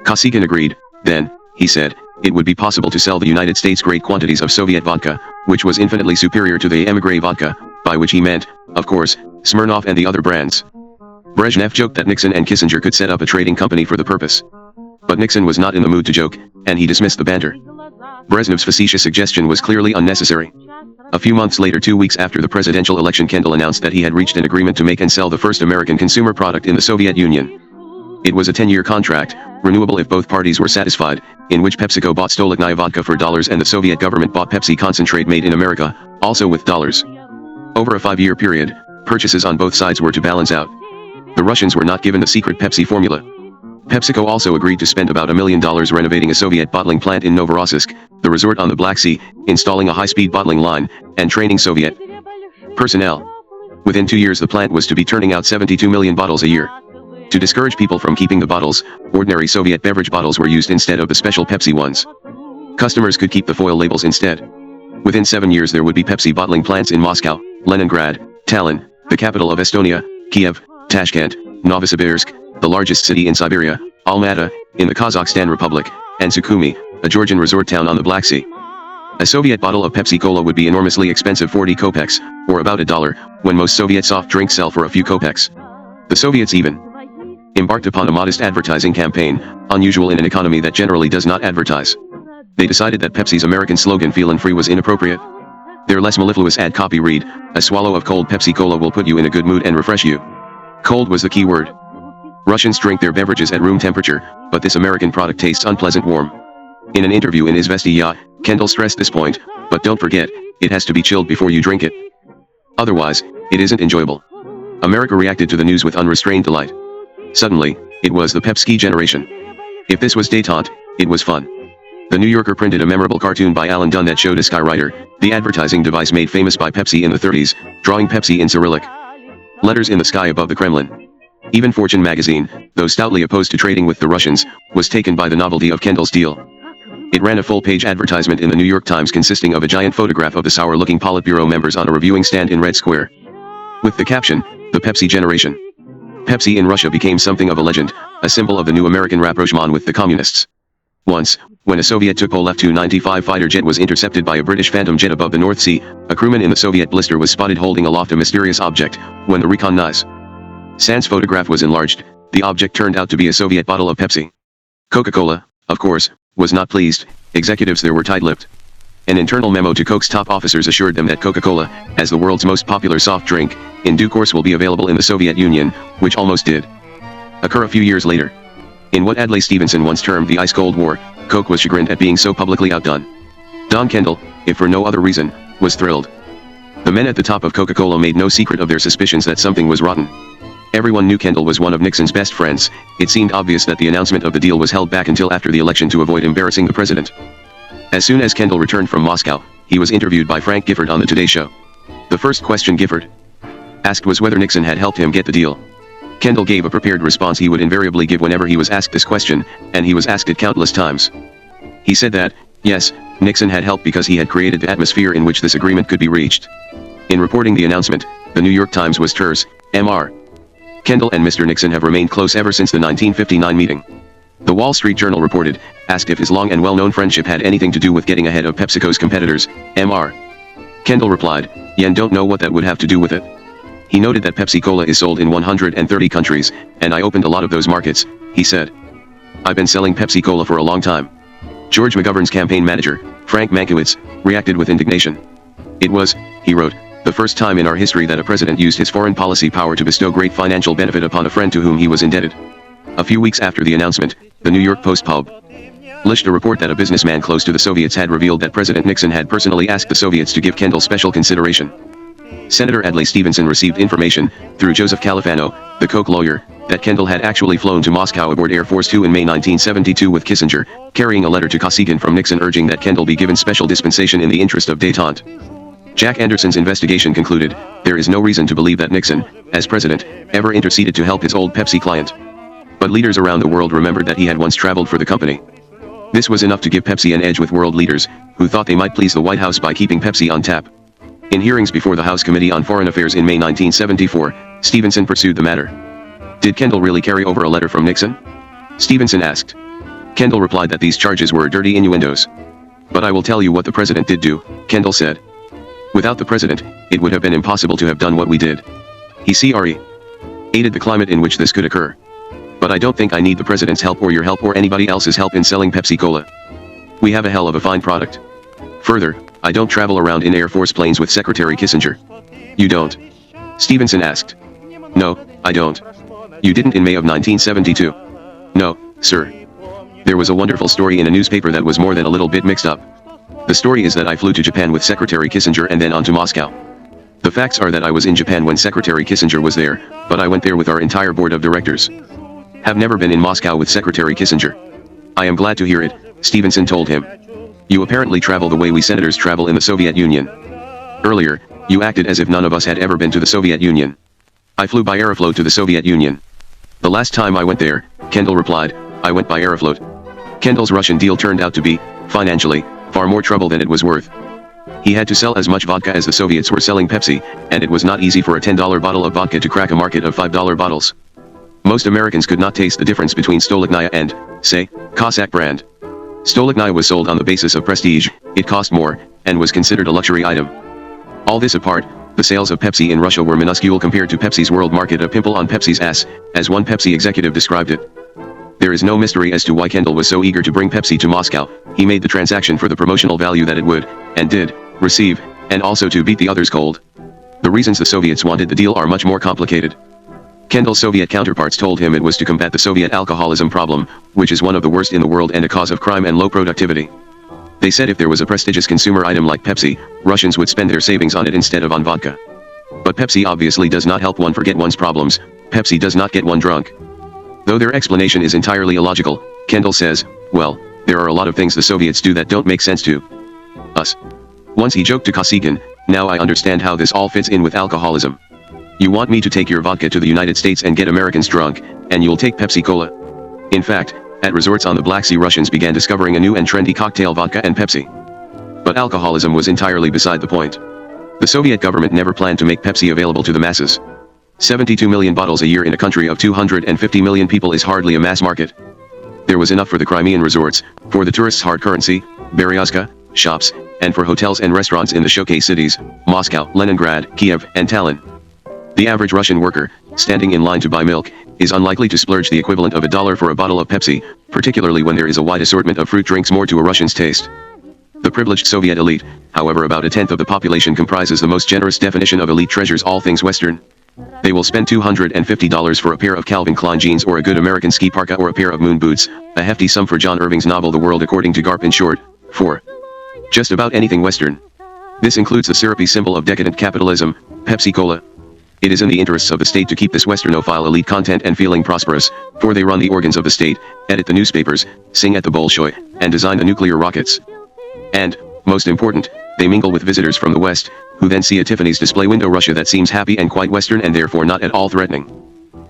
Kosygin agreed. Then, he said, it would be possible to sell the United States great quantities of Soviet vodka, which was infinitely superior to the emigre vodka, by which he meant, of course, Smirnoff and the other brands. Brezhnev joked that Nixon and Kissinger could set up a trading company for the purpose. But Nixon was not in the mood to joke, and he dismissed the banter. Brezhnev's facetious suggestion was clearly unnecessary. A few months later, 2 weeks after the presidential election, Kendall announced that he had reached an agreement to make and sell the first American consumer product in the Soviet Union. It was a 10-year contract, renewable if both parties were satisfied, in which PepsiCo bought Stolichnaya vodka for dollars and the Soviet government bought Pepsi concentrate made in America, also with dollars. Over a 5-year period, purchases on both sides were to balance out. The Russians were not given the secret Pepsi formula. PepsiCo also agreed to spend about $1 million renovating a Soviet bottling plant in Novorossiysk, the resort on the Black Sea, installing a high-speed bottling line, and training Soviet personnel. Within 2 years the plant was to be turning out 72 million bottles a year. To discourage people from keeping the bottles, ordinary Soviet beverage bottles were used instead of the special Pepsi ones. Customers could keep the foil labels instead. Within 7 years there would be Pepsi bottling plants in Moscow, Leningrad, Tallinn, the capital of Estonia, Kiev, Tashkent, Novosibirsk, the largest city in Siberia, Almaty, in the Kazakhstan Republic, and Sukhumi, a Georgian resort town on the Black Sea. A Soviet bottle of Pepsi Cola would be enormously expensive, 40 kopecks, or about $1, when most Soviet soft drinks sell for a few kopecks. The Soviets even embarked upon a modest advertising campaign, unusual in an economy that generally does not advertise. They decided that Pepsi's American slogan "Feelin' Free" was inappropriate. Their less mellifluous ad copy read, "A swallow of cold Pepsi Cola will put you in a good mood and refresh you." Cold was the key word. Russians drink their beverages at room temperature, but this American product tastes unpleasant warm. In an interview in Izvestia, Kendall stressed this point, but don't forget, it has to be chilled before you drink it. Otherwise, it isn't enjoyable. America reacted to the news with unrestrained delight. Suddenly, it was the Pepsi generation. If this was détente, it was fun. The New Yorker printed a memorable cartoon by Alan Dunn that showed a skywriter, the advertising device made famous by Pepsi in the 30s, drawing Pepsi in Cyrillic letters in the sky above the Kremlin. Even Fortune magazine, though stoutly opposed to trading with the Russians, was taken by the novelty of Kendall's deal. It ran a full-page advertisement in the New York Times consisting of a giant photograph of the sour-looking Politburo members on a reviewing stand in Red Square, with the caption, "The Pepsi Generation." Pepsi in Russia became something of a legend, a symbol of the new American rapprochement with the communists. Once, when a Soviet Tupolev Tu-95 fighter jet was intercepted by a British Phantom jet above the North Sea, a crewman in the Soviet blister was spotted holding aloft a mysterious object. When the recon San's photograph was enlarged, the object turned out to be a Soviet bottle of Pepsi. Coca-Cola, of course, was not pleased. Executives there were tight-lipped. An internal memo to Coke's top officers assured them that Coca-Cola, as the world's most popular soft drink, in due course will be available in the Soviet Union, which almost did occur a few years later. In what Adlai Stevenson once termed the ice-cold war, Coke was chagrined at being so publicly outdone. Don Kendall, if for no other reason, was thrilled. The men at the top of Coca-Cola made no secret of their suspicions that something was rotten. Everyone knew Kendall was one of Nixon's best friends. It seemed obvious that the announcement of the deal was held back until after the election to avoid embarrassing the president. As soon as Kendall returned from Moscow, he was interviewed by Frank Gifford on the Today Show. The first question Gifford asked was whether Nixon had helped him get the deal. Kendall gave a prepared response he would invariably give whenever he was asked this question, and he was asked it countless times. He said that, yes, Nixon had helped because he had created the atmosphere in which this agreement could be reached. In reporting the announcement, the New York Times was terse, Mr. Kendall and Mr. Nixon have remained close ever since the 1959 meeting. The Wall Street Journal reported, asked if his long and well-known friendship had anything to do with getting ahead of PepsiCo's competitors, Mr. Kendall replied, "Yen don't know what that would have to do with it." He noted that Pepsi Cola is sold in 130 countries, and I opened a lot of those markets, he said. I've been selling Pepsi Cola for a long time. George McGovern's campaign manager, Frank Mankiewicz, reacted with indignation. It was, he wrote, the first time in our history that a president used his foreign policy power to bestow great financial benefit upon a friend to whom he was indebted. A few weeks after the announcement, the New York Post published a report that a businessman close to the Soviets had revealed that President Nixon had personally asked the Soviets to give Kendall special consideration. Senator Adlai Stevenson received information, through Joseph Califano, the Koch lawyer, that Kendall had actually flown to Moscow aboard Air Force Two in May 1972 with Kissinger, carrying a letter to Kosygin from Nixon urging that Kendall be given special dispensation in the interest of détente. Jack Anderson's investigation concluded, there is no reason to believe that Nixon, as president, ever interceded to help his old Pepsi client. But leaders around the world remembered that he had once traveled for the company. This was enough to give Pepsi an edge with world leaders, who thought they might please the White House by keeping Pepsi on tap. In hearings before the House Committee on Foreign Affairs in May 1974, Stevenson pursued the matter. Did Kendall really carry over a letter from Nixon? Stevenson asked. Kendall replied that these charges were dirty innuendos. But I will tell you what the president did do, Kendall said. Without the president, it would have been impossible to have done what we did. He aided the climate in which this could occur. But I don't think I need the president's help or your help or anybody else's help in selling Pepsi Cola. We have a hell of a fine product. Further, I don't travel around in Air Force planes with Secretary Kissinger. You don't? Stevenson asked. No, I don't. You didn't in May of 1972. No, sir. There was a wonderful story in a newspaper that was more than a little bit mixed up. The story is that I flew to Japan with Secretary Kissinger and then on to Moscow. The facts are that I was in Japan when Secretary Kissinger was there, but I went there with our entire board of directors. Have never been in Moscow with Secretary Kissinger. I am glad to hear it, Stevenson told him. You apparently travel the way we senators travel in the Soviet Union. Earlier, you acted as if none of us had ever been to the Soviet Union. I flew by Aeroflot to the Soviet Union. The last time I went there, Kendall replied, I went by Aeroflot. Kendall's Russian deal turned out to be, financially, far more trouble than it was worth. He had to sell as much vodka as the Soviets were selling Pepsi, and it was not easy for a $10 bottle of vodka to crack a market of $5 bottles. Most Americans could not taste the difference between Stolichnaya and, say, Cossack brand. Stolichnaya was sold on the basis of prestige, it cost more, and was considered a luxury item. All this apart, the sales of Pepsi in Russia were minuscule compared to Pepsi's world market, a pimple on Pepsi's ass, as one Pepsi executive described it. There is no mystery as to why Kendall was so eager to bring Pepsi to Moscow. He made the transaction for the promotional value that it would, and did, receive, and also to beat the others cold. The reasons the Soviets wanted the deal are much more complicated. Kendall's Soviet counterparts told him it was to combat the Soviet alcoholism problem, which is one of the worst in the world and a cause of crime and low productivity. They said if there was a prestigious consumer item like Pepsi, Russians would spend their savings on it instead of on vodka. But Pepsi obviously does not help one forget one's problems. Pepsi does not get one drunk. Though their explanation is entirely illogical, Kendall says, well, there are a lot of things the Soviets do that don't make sense to us. Once he joked to Kosygin, now I understand how this all fits in with alcoholism. You want me to take your vodka to the United States and get Americans drunk, and you'll take Pepsi Cola. In fact, at resorts on the Black Sea, Russians began discovering a new and trendy cocktail, vodka and Pepsi. But alcoholism was entirely beside the point. The Soviet government never planned to make Pepsi available to the masses. 72 million bottles a year in a country of 250 million people is hardly a mass market. There was enough for the Crimean resorts, for the tourists' hard currency, Beryozka, shops, and for hotels and restaurants in the showcase cities, Moscow, Leningrad, Kiev, and Tallinn. The average Russian worker, standing in line to buy milk, is unlikely to splurge the equivalent of $1 for a bottle of Pepsi, particularly when there is a wide assortment of fruit drinks more to a Russian's taste. The privileged Soviet elite, however, about a tenth of the population, comprises the most generous definition of elite, treasures all things Western. They will spend $250 for a pair of Calvin Klein jeans or a good American ski parka or a pair of moon boots, a hefty sum for John Irving's novel The World According to Garp, in short, for just about anything Western. This includes the syrupy symbol of decadent capitalism, Pepsi Cola. It is in the interests of the state to keep this Westernophile elite content and feeling prosperous, for they run the organs of the state, edit the newspapers, sing at the Bolshoi, and design the nuclear rockets. And, most important, they mingle with visitors from the West, who then see a Tiffany's display window Russia that seems happy and quite Western and therefore not at all threatening.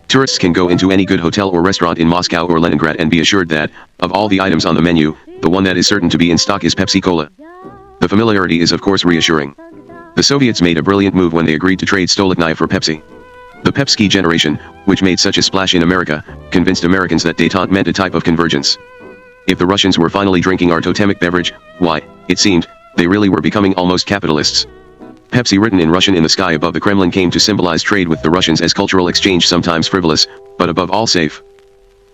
Tourists can go into any good hotel or restaurant in Moscow or Leningrad and be assured that, of all the items on the menu, the one that is certain to be in stock is Pepsi Cola. The familiarity is of course reassuring. The Soviets made a brilliant move when they agreed to trade Stolichnaya for Pepsi. The Pepsi generation, which made such a splash in America, convinced Americans that détente meant a type of convergence. If the Russians were finally drinking our totemic beverage, why, it seemed, they really were becoming almost capitalists. Pepsi, written in Russian in the sky above the Kremlin, came to symbolize trade with the Russians as cultural exchange, sometimes frivolous, but above all safe.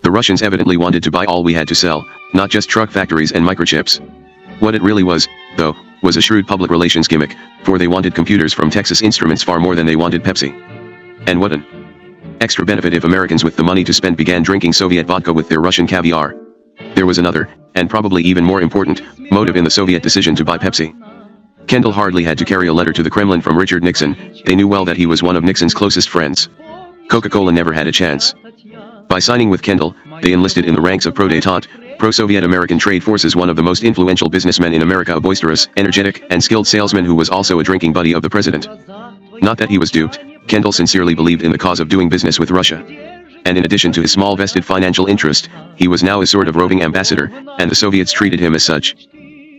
The Russians evidently wanted to buy all we had to sell, not just truck factories and microchips. What it really was, though, was a shrewd public relations gimmick, for they wanted computers from Texas Instruments far more than they wanted Pepsi. And what an extra benefit if Americans with the money to spend began drinking Soviet vodka with their Russian caviar. There was another, and probably even more important, motive in the Soviet decision to buy Pepsi. Kendall hardly had to carry a letter to the Kremlin from Richard Nixon. They knew well that he was one of Nixon's closest friends. Coca-Cola never had a chance. By signing with Kendall, they enlisted in the ranks of pro-détente, pro-Soviet American trade forces one of the most influential businessmen in America, a boisterous, energetic, and skilled salesman who was also a drinking buddy of the president. Not that he was duped, Kendall sincerely believed in the cause of doing business with Russia. And in addition to his small vested financial interest, he was now a sort of roving ambassador, and the Soviets treated him as such.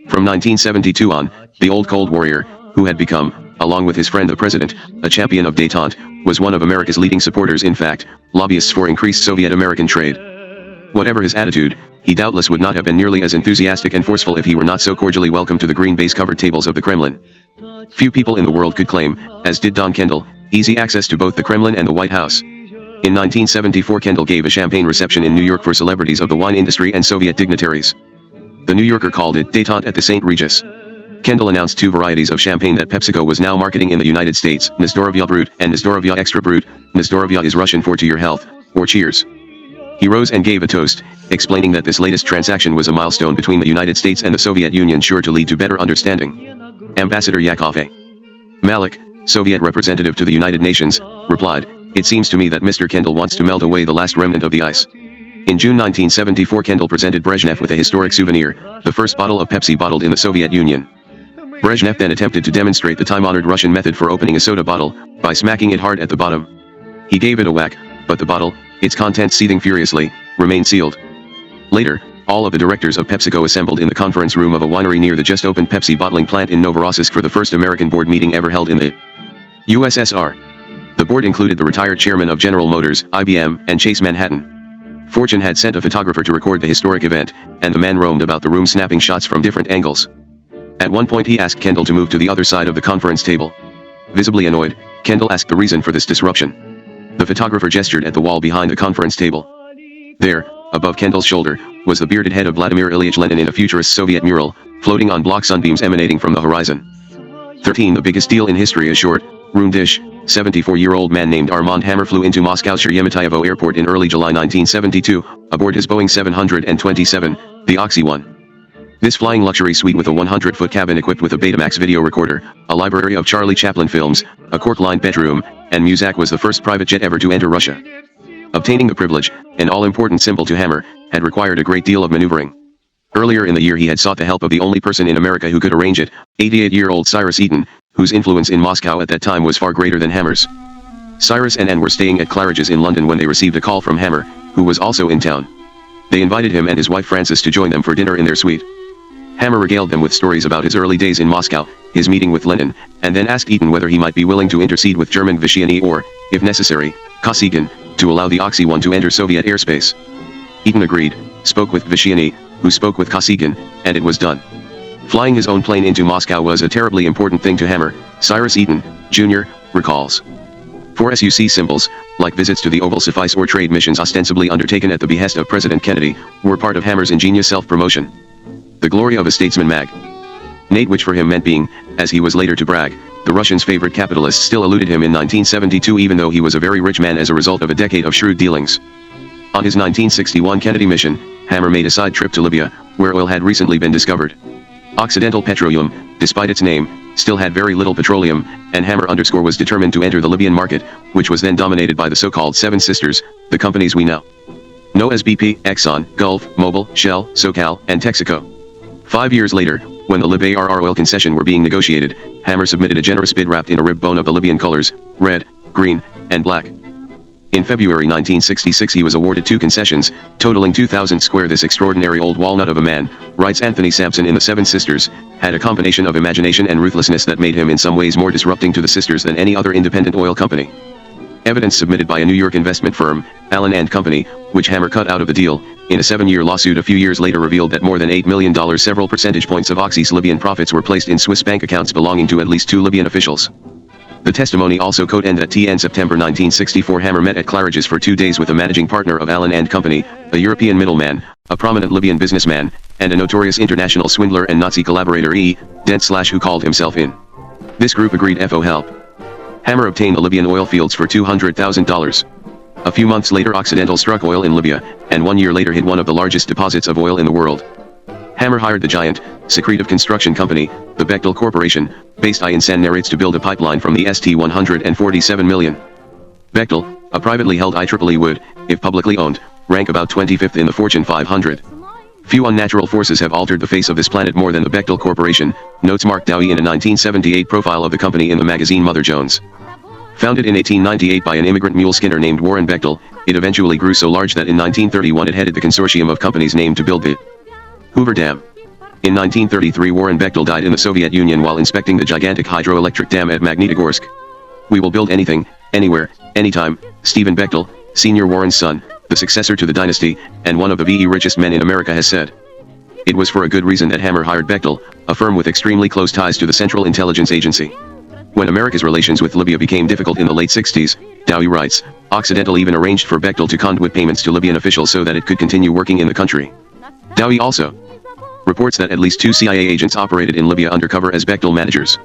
From 1972 on, the old Cold Warrior, who had become, along with his friend the President, a champion of détente, was one of America's leading supporters, in fact, lobbyists for increased Soviet-American trade. Whatever his attitude, he doubtless would not have been nearly as enthusiastic and forceful if he were not so cordially welcomed to the green baize-covered tables of the Kremlin. Few people in the world could claim, as did Don Kendall, easy access to both the Kremlin and the White House. In 1974, Kendall gave a champagne reception in New York for celebrities of the wine industry and Soviet dignitaries. The New Yorker called it détente at the St. Regis. Kendall announced two varieties of champagne that PepsiCo was now marketing in the United States, Nezdorovya Brut and Nezdorovya Extra Brut. Nezdorovya is Russian for to your health, or cheers. He rose and gave a toast, explaining that this latest transaction was a milestone between the United States and the Soviet Union sure to lead to better understanding. Ambassador Yakov A. Malik, Soviet representative to the United Nations, replied, "It seems to me that Mr. Kendall wants to melt away the last remnant of the ice." In June 1974, Kendall presented Brezhnev with a historic souvenir, the first bottle of Pepsi bottled in the Soviet Union. Brezhnev then attempted to demonstrate the time-honored Russian method for opening a soda bottle, by smacking it hard at the bottom. He gave it a whack, but the bottle, its contents seething furiously, remained sealed. Later, all of the directors of PepsiCo assembled in the conference room of a winery near the just-opened Pepsi bottling plant in Novorossiysk for the first American board meeting ever held in the USSR. The board included the retired chairman of General Motors, IBM, and Chase Manhattan. Fortune had sent a photographer to record the historic event, and the man roamed about the room snapping shots from different angles. At one point he asked Kendall to move to the other side of the conference table. Visibly annoyed, Kendall asked the reason for this disruption. The photographer gestured at the wall behind the conference table. There, above Kendall's shoulder, was the bearded head of Vladimir Ilyich Lenin in a futurist Soviet mural, floating on block sunbeams emanating from the horizon. 13. The biggest deal in history is short. Room dish. 74-year-old man named Armand Hammer flew into Moscow's Sheremetyevo airport in early July 1972, aboard his Boeing 727, the Oxy-1. This flying luxury suite with a 100-foot cabin equipped with a Betamax video recorder, a library of Charlie Chaplin films, a cork-lined bedroom, and Muzak was the first private jet ever to enter Russia. Obtaining the privilege, an all-important symbol to Hammer, had required a great deal of maneuvering. Earlier in the year he had sought the help of the only person in America who could arrange it, 88-year-old Cyrus Eaton, whose influence in Moscow at that time was far greater than Hammer's. Cyrus and Ann were staying at Claridge's in London when they received a call from Hammer, who was also in town. They invited him and his wife Frances to join them for dinner in their suite. Hammer regaled them with stories about his early days in Moscow, his meeting with Lenin, and then asked Eaton whether he might be willing to intercede with German Vyshiany or, if necessary, Kosygin, to allow the Oxy-1 to enter Soviet airspace. Eaton agreed, spoke with Vyshiany, who spoke with Kosygin, and it was done. Flying his own plane into Moscow was a terribly important thing to Hammer, Cyrus Eaton, Jr., recalls. 4 SUC symbols, like visits to the Oval Suffice or trade missions ostensibly undertaken at the behest of President Kennedy, were part of Hammer's ingenious self-promotion. The glory of a statesman magnate, which for him meant being, as he was later to brag, the Russians' favorite capitalist, still eluded him in 1972 even though he was a very rich man as a result of a decade of shrewd dealings. On his 1961 Kennedy mission, Hammer made a side trip to Libya, where oil had recently been discovered. Occidental Petroleum, despite its name, still had very little petroleum, and Hammer was determined to enter the Libyan market, which was then dominated by the so-called Seven Sisters, the companies we now know as BP, Exxon, Gulf, Mobil, Shell, SoCal, and Texaco. 5 years later, when the Lib-ARR oil concession were being negotiated, Hammer submitted a generous bid wrapped in a rib bone of the Libyan colors, red, green, and black. In February 1966 he was awarded 2 concessions, totaling 2,000 square. This extraordinary old walnut of a man, writes Anthony Sampson in The Seven Sisters, had a combination of imagination and ruthlessness that made him in some ways more disrupting to the sisters than any other independent oil company. Evidence submitted by a New York investment firm, Allen & Company, which Hammer cut out of the deal, in a 7-year lawsuit a few years later revealed that more than $8 million, several percentage points of Oxy's Libyan profits were placed in Swiss bank accounts belonging to at least 2 Libyan officials. The testimony also quote-end that in September 1964 Hammer met at Claridge's for 2 days with a managing partner of Allen & Company, a European middleman, a prominent Libyan businessman, and a notorious international swindler and Nazi collaborator who called himself in. This group agreed FO help. Hammer obtained the Libyan oil fields for $200,000. A few months later Occidental struck oil in Libya, and 1 year later hit one of the largest deposits of oil in the world. Hammer hired the giant, secretive construction company, the Bechtel Corporation, based in San Narits to build a pipeline from the ST-147 million. Bechtel, a privately held IEEE would, if publicly owned, rank about 25th in the Fortune 500. Few unnatural forces have altered the face of this planet more than the Bechtel Corporation, notes Mark Dowie in a 1978 profile of the company in the magazine Mother Jones. Founded in 1898 by an immigrant mule skinner named Warren Bechtel, it eventually grew so large that in 1931 it headed the consortium of companies named to build the Hoover Dam. In 1933 Warren Bechtel died in the Soviet Union while inspecting the gigantic hydroelectric dam at Magnitogorsk. "We will build anything, anywhere, anytime," Stephen Bechtel, Sr. Warren's son, the successor to the dynasty, and one of the richest men in America has said. It was for a good reason that Hammer hired Bechtel, a firm with extremely close ties to the Central Intelligence Agency. When America's relations with Libya became difficult in the late 60s, Dowie writes, Occidental even arranged for Bechtel to conduit payments to Libyan officials so that it could continue working in the country. Dowie also reports that at least 2 CIA agents operated in Libya undercover as Bechtel managers.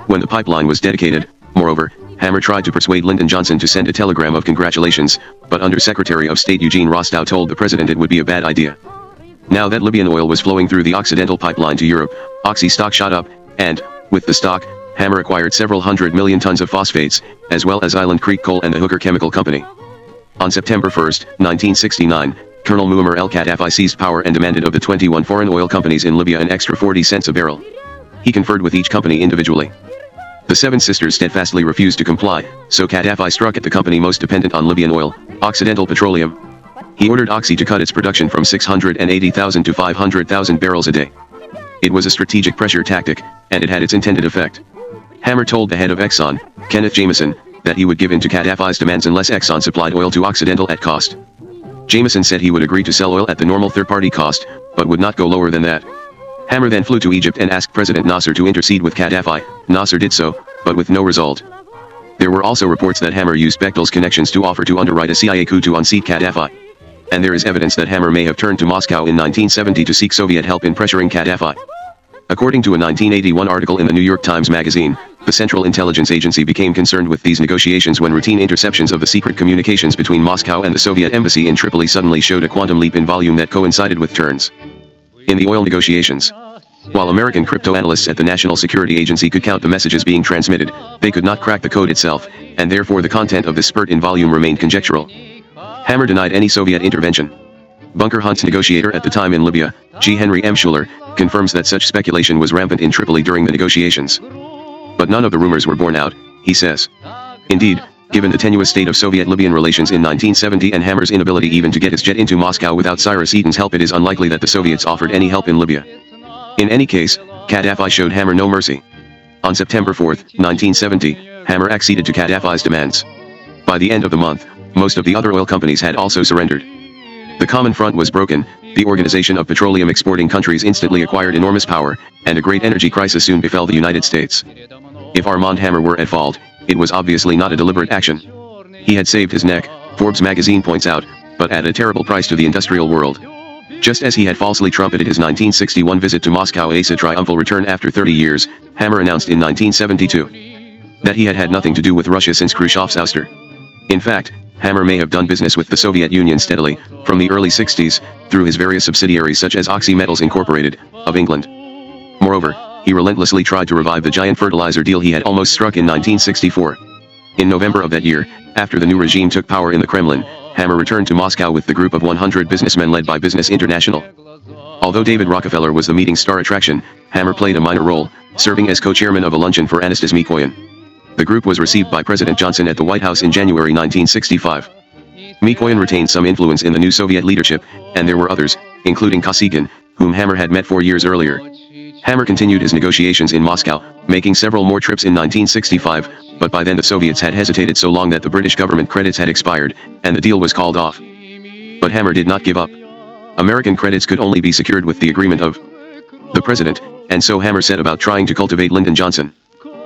When the pipeline was dedicated, moreover, Hammer tried to persuade Lyndon Johnson to send a telegram of congratulations, but Under Secretary of State Eugene Rostow told the president it would be a bad idea. Now that Libyan oil was flowing through the Occidental pipeline to Europe, Oxy stock shot up, and, with the stock, Hammer acquired several 100 million tons of phosphates, as well as Island Creek Coal and the Hooker Chemical Company. On September 1, 1969, Colonel Muammar el-Gaddafi seized power and demanded of the 21 foreign oil companies in Libya an extra 40 cents a barrel. He conferred with each company individually. The Seven Sisters steadfastly refused to comply, so Gaddafi struck at the company most dependent on Libyan oil, Occidental Petroleum. He ordered Oxy to cut its production from 680,000 to 500,000 barrels a day. It was a strategic pressure tactic, and it had its intended effect. Hammer told the head of Exxon, Kenneth Jameson, that he would give in to Gaddafi's demands unless Exxon supplied oil to Occidental at cost. Jameson said he would agree to sell oil at the normal third-party cost, but would not go lower than that. Hammer then flew to Egypt and asked President Nasser to intercede with Gaddafi. Nasser did so, but with no result. There were also reports that Hammer used Bechtel's connections to offer to underwrite a CIA coup to unseat Gaddafi. And there is evidence that Hammer may have turned to Moscow in 1970 to seek Soviet help in pressuring Gaddafi. According to a 1981 article in the New York Times Magazine, the Central Intelligence Agency became concerned with these negotiations when routine interceptions of the secret communications between Moscow and the Soviet embassy in Tripoli suddenly showed a quantum leap in volume that coincided with turns in the oil negotiations. While American crypto analysts at the National Security Agency could count the messages being transmitted, they could not crack the code itself, and therefore the content of this spurt in volume remained conjectural. Hammer denied any Soviet intervention. Bunker Hunt's negotiator at the time in Libya, G. Henry M. Schuler, confirms that such speculation was rampant in Tripoli during the negotiations. But none of the rumors were borne out, he says. Indeed, given the tenuous state of Soviet-Libyan relations in 1970 and Hammer's inability even to get his jet into Moscow without Cyrus Eaton's help, it is unlikely that the Soviets offered any help in Libya. In any case, Gaddafi showed Hammer no mercy. On September 4, 1970, Hammer acceded to Gaddafi's demands. By the end of the month, most of the other oil companies had also surrendered. The common front was broken, the Organization of Petroleum Exporting Countries instantly acquired enormous power, and a great energy crisis soon befell the United States. If Armand Hammer were at fault, it was obviously not a deliberate action. He had saved his neck, Forbes magazine points out, but at a terrible price to the industrial world. Just as he had falsely trumpeted his 1961 visit to Moscow as a triumphal return after 30 years, Hammer announced in 1972 that he had had nothing to do with Russia since Khrushchev's ouster. In fact, Hammer may have done business with the Soviet Union steadily, from the early 60s, through his various subsidiaries such as Oxy Metals Incorporated, of England. Moreover, he relentlessly tried to revive the giant fertilizer deal he had almost struck in 1964. In November of that year, after the new regime took power in the Kremlin, Hammer returned to Moscow with the group of 100 businessmen led by Business International. Although David Rockefeller was the meeting's star attraction, Hammer played a minor role, serving as co-chairman of a luncheon for Anastas Mikoyan. The group was received by President Johnson at the White House in January 1965. Mikoyan retained some influence in the new Soviet leadership, and there were others, including Kosygin, whom Hammer had met 4 years earlier. Hammer continued his negotiations in Moscow, making several more trips in 1965, but by then the Soviets had hesitated so long that the British government credits had expired, and the deal was called off. But Hammer did not give up. American credits could only be secured with the agreement of the president, and so Hammer set about trying to cultivate Lyndon Johnson.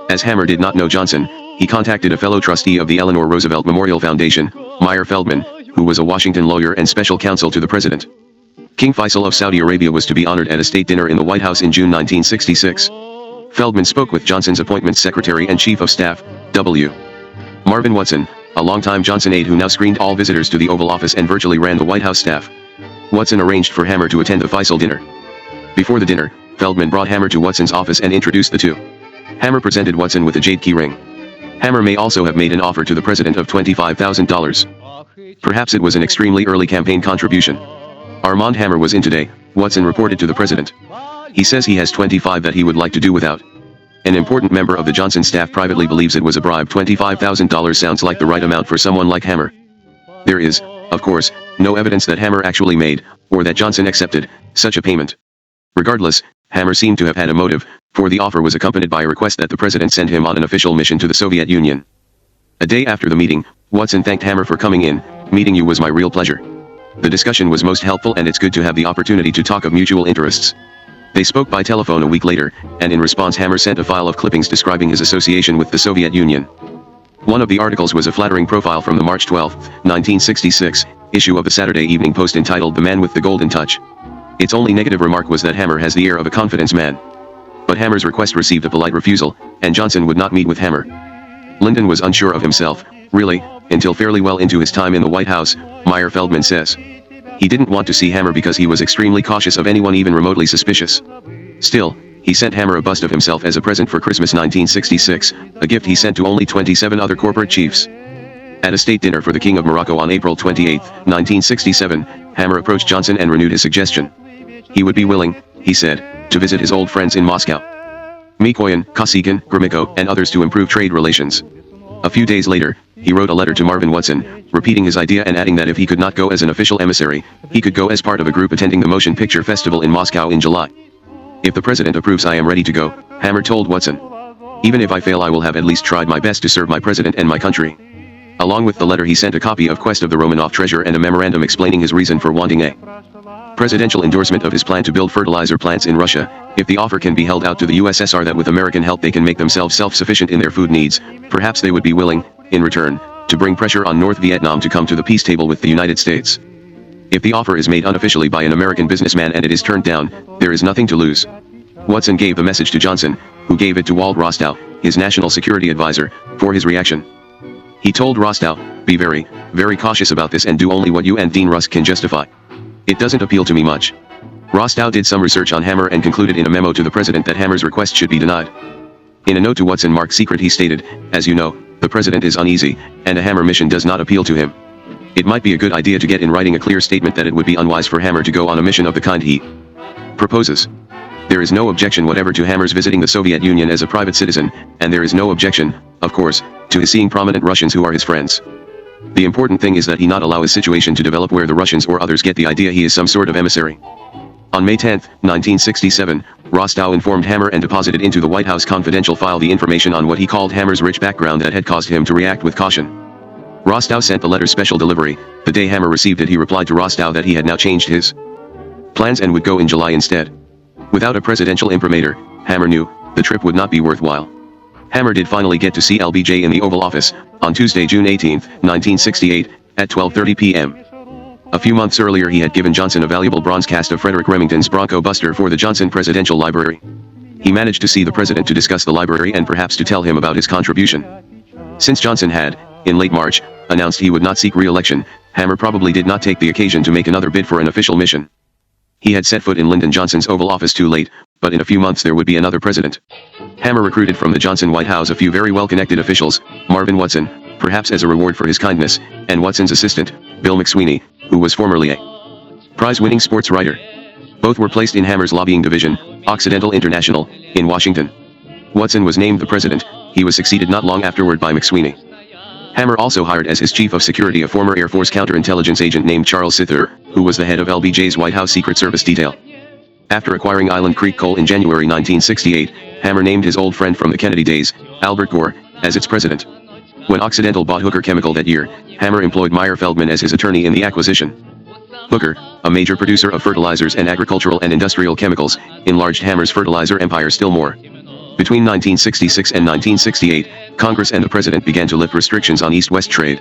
As Hammer did not know Johnson, he contacted a fellow trustee of the Eleanor Roosevelt Memorial Foundation, Meyer Feldman, who was a Washington lawyer and special counsel to the president. King Faisal of Saudi Arabia was to be honored at a state dinner in the White House in June 1966. Feldman spoke with Johnson's appointments secretary and chief of staff, W. Marvin Woodson, a longtime Johnson aide who now screened all visitors to the Oval Office and virtually ran the White House staff. Woodson arranged for Hammer to attend the Faisal dinner. Before the dinner, Feldman brought Hammer to Woodson's office and introduced the two. Hammer presented Woodson with a jade key ring. Hammer may also have made an offer to the president of $25,000. Perhaps it was an extremely early campaign contribution. Armand Hammer was in today, Woodson reported to the president. He says he has 25 that he would like to do without. An important member of the Johnson staff privately believes it was a bribe. $25,000 sounds like the right amount for someone like Hammer. There is, of course, no evidence that Hammer actually made, or that Johnson accepted, such a payment. Regardless, Hammer seemed to have had a motive, for the offer was accompanied by a request that the president send him on an official mission to the Soviet Union. A day after the meeting, Watson thanked Hammer for coming in. "Meeting you was my real pleasure. The discussion was most helpful and it's good to have the opportunity to talk of mutual interests." They spoke by telephone a week later, and in response Hammer sent a file of clippings describing his association with the Soviet Union. One of the articles was a flattering profile from the March 12, 1966, issue of the Saturday Evening Post entitled "The Man with the Golden Touch." Its only negative remark was that Hammer has the air of a confidence man. But Hammer's request received a polite refusal, and Johnson would not meet with Hammer. Lyndon was unsure of himself, really, until fairly well into his time in the White House, Meyer Feldman says. He didn't want to see Hammer because he was extremely cautious of anyone even remotely suspicious. Still, he sent Hammer a bust of himself as a present for Christmas 1966, a gift he sent to only 27 other corporate chiefs. At a state dinner for the King of Morocco on April 28, 1967, Hammer approached Johnson and renewed his suggestion. He would be willing, he said, to visit his old friends in Moscow, Mikoyan, Kosygin, Gromyko, and others to improve trade relations. A few days later, he wrote a letter to Marvin Watson, repeating his idea and adding that if he could not go as an official emissary, he could go as part of a group attending the Motion Picture Festival in Moscow in July. "If the president approves, I am ready to go," Hammer told Watson. "Even if I fail, I will have at least tried my best to serve my president and my country." Along with the letter he sent a copy of Quest of the Romanov Treasure and a memorandum explaining his reason for wanting a presidential endorsement of his plan to build fertilizer plants in Russia. If the offer can be held out to the USSR that with American help they can make themselves self-sufficient in their food needs, perhaps they would be willing, in return, to bring pressure on North Vietnam to come to the peace table with the United States. If the offer is made unofficially by an American businessman and it is turned down, there is nothing to lose. Watson gave the message to Johnson, who gave it to Walt Rostow, his national security advisor, for his reaction. He told Rostow, "Be very, very cautious about this and do only what you and Dean Rusk can justify. It doesn't appeal to me much." Rostow did some research on Hammer and concluded in a memo to the president that Hammer's request should be denied. In a note to Watson marked secret he stated, "As you know, the president is uneasy, and a Hammer mission does not appeal to him. It might be a good idea to get in writing a clear statement that it would be unwise for Hammer to go on a mission of the kind he proposes. There is no objection whatever to Hammer's visiting the Soviet Union as a private citizen, and there is no objection, of course, to his seeing prominent Russians who are his friends. The important thing is that he not allow his situation to develop where the Russians or others get the idea he is some sort of emissary." On May 10, 1967, Rostow informed Hammer and deposited into the White House confidential file the information on what he called Hammer's rich background that had caused him to react with caution. Rostow sent the letter's special delivery. The day Hammer received it, he replied to Rostow that he had now changed his plans and would go in July instead. Without a presidential imprimatur, Hammer knew the trip would not be worthwhile. Hammer did finally get to see LBJ in the Oval Office, on Tuesday, June 18, 1968, at 12:30 p.m. A few months earlier he had given Johnson a valuable bronze cast of Frederick Remington's Bronco Buster for the Johnson Presidential Library. He managed to see the president to discuss the library and perhaps to tell him about his contribution. Since Johnson had, in late March, announced he would not seek re-election, Hammer probably did not take the occasion to make another bid for an official mission. He had set foot in Lyndon Johnson's Oval Office too late, but in a few months there would be another president. Hammer recruited from the Johnson White House a few very well-connected officials, Marvin Watson, perhaps as a reward for his kindness, and Watson's assistant, Bill McSweeney, who was formerly a prize-winning sports writer. Both were placed in Hammer's lobbying division, Occidental International, in Washington. Watson was named the president. He was succeeded not long afterward by McSweeney. Hammer also hired as his chief of security a former Air Force counterintelligence agent named Charles Sither, who was the head of LBJ's White House Secret Service detail. After acquiring Island Creek Coal in January 1968, Hammer named his old friend from the Kennedy days, Albert Gore, as its president. When Occidental bought Hooker Chemical that year, Hammer employed Meyer Feldman as his attorney in the acquisition. Hooker, a major producer of fertilizers and agricultural and industrial chemicals, enlarged Hammer's fertilizer empire still more. Between 1966 and 1968, Congress and the President began to lift restrictions on East-West trade.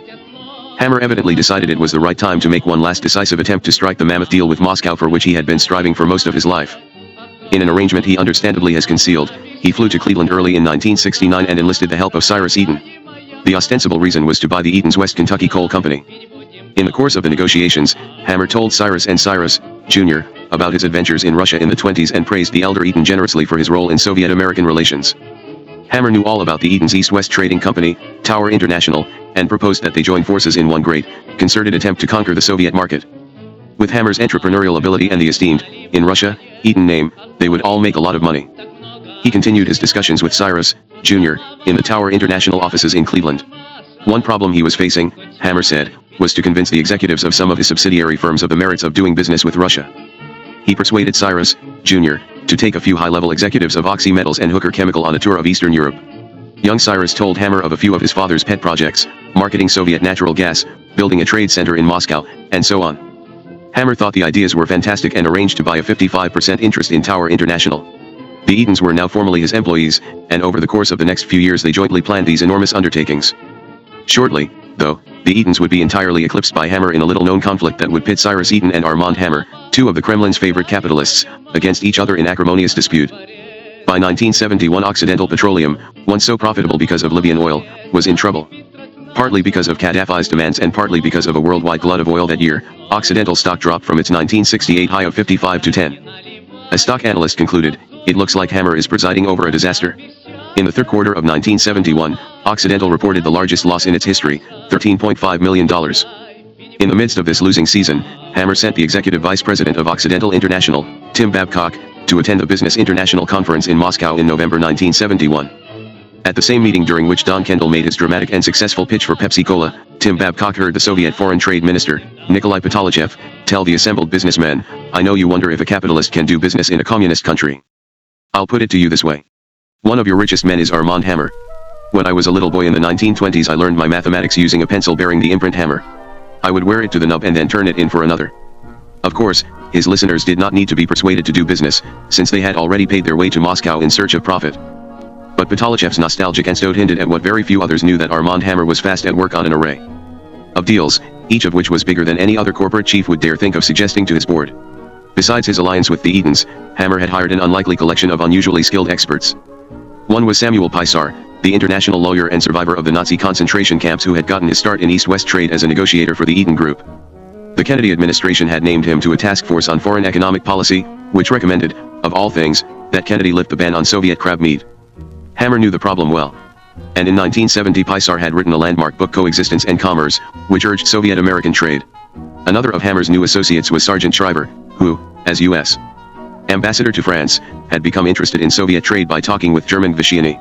Hammer evidently decided it was the right time to make one last decisive attempt to strike the mammoth deal with Moscow for which he had been striving for most of his life. In an arrangement he understandably has concealed, he flew to Cleveland early in 1969 and enlisted the help of Cyrus Eaton. The ostensible reason was to buy the Eaton's West Kentucky Coal Company. In the course of the negotiations, Hammer told Cyrus and Cyrus, Jr., about his adventures in Russia in the 1920s and praised the elder Eaton generously for his role in Soviet-American relations. Hammer knew all about the Eaton's East-West Trading Company, Tower International, and proposed that they join forces in one great, concerted attempt to conquer the Soviet market. With Hammer's entrepreneurial ability and the esteemed, in Russia, Eaton name, they would all make a lot of money. He continued his discussions with Cyrus, Jr., in the Tower International offices in Cleveland. One problem he was facing, Hammer said, was to convince the executives of some of his subsidiary firms of the merits of doing business with Russia. He persuaded Cyrus, Jr., to take a few high-level executives of Oxy Metals and Hooker Chemical on a tour of Eastern Europe. Young Cyrus told Hammer of a few of his father's pet projects, marketing Soviet natural gas, building a trade center in Moscow, and so on. Hammer thought the ideas were fantastic and arranged to buy a 55% interest in Tower International. The Eatons were now formally his employees, and over the course of the next few years they jointly planned these enormous undertakings. Shortly, though, the Eatons would be entirely eclipsed by Hammer in a little-known conflict that would pit Cyrus Eaton and Armand Hammer, two of the Kremlin's favorite capitalists, against each other in acrimonious dispute. By 1971 Occidental Petroleum, once so profitable because of Libyan oil, was in trouble. Partly because of Gaddafi's demands and partly because of a worldwide glut of oil that year, Occidental stock dropped from its 1968 high of 55 to 10. A stock analyst concluded, "It looks like Hammer is presiding over a disaster." In the third quarter of 1971, Occidental reported the largest loss in its history, $13.5 million. In the midst of this losing season, Hammer sent the executive vice president of Occidental International, Tim Babcock, to attend the Business International Conference in Moscow in November 1971. At the same meeting during which Don Kendall made his dramatic and successful pitch for Pepsi-Cola, Tim Babcock heard the Soviet Foreign Trade Minister, Nikolai Patolichev, tell the assembled businessmen, "I know you wonder if a capitalist can do business in a communist country. I'll put it to you this way. One of your richest men is Armand Hammer. When I was a little boy in the 1920s I learned my mathematics using a pencil bearing the imprint hammer. I would wear it to the nub and then turn it in for another." Of course, his listeners did not need to be persuaded to do business, since they had already paid their way to Moscow in search of profit. But Patolichev's nostalgic anecdote hinted at what very few others knew, that Armand Hammer was fast at work on an array of deals, each of which was bigger than any other corporate chief would dare think of suggesting to his board. Besides his alliance with the Eatons, Hammer had hired an unlikely collection of unusually skilled experts. One was Samuel Pisar, the international lawyer and survivor of the Nazi concentration camps who had gotten his start in East-West trade as a negotiator for the Eaton Group. The Kennedy administration had named him to a task force on foreign economic policy, which recommended, of all things, that Kennedy lift the ban on Soviet crab meat. Hammer knew the problem well. And in 1970 Pisar had written a landmark book, Coexistence and Commerce, which urged Soviet-American trade. Another of Hammer's new associates was Sergeant Shriver, who, as U.S. ambassador to France, had become interested in Soviet trade by talking with German Visciani.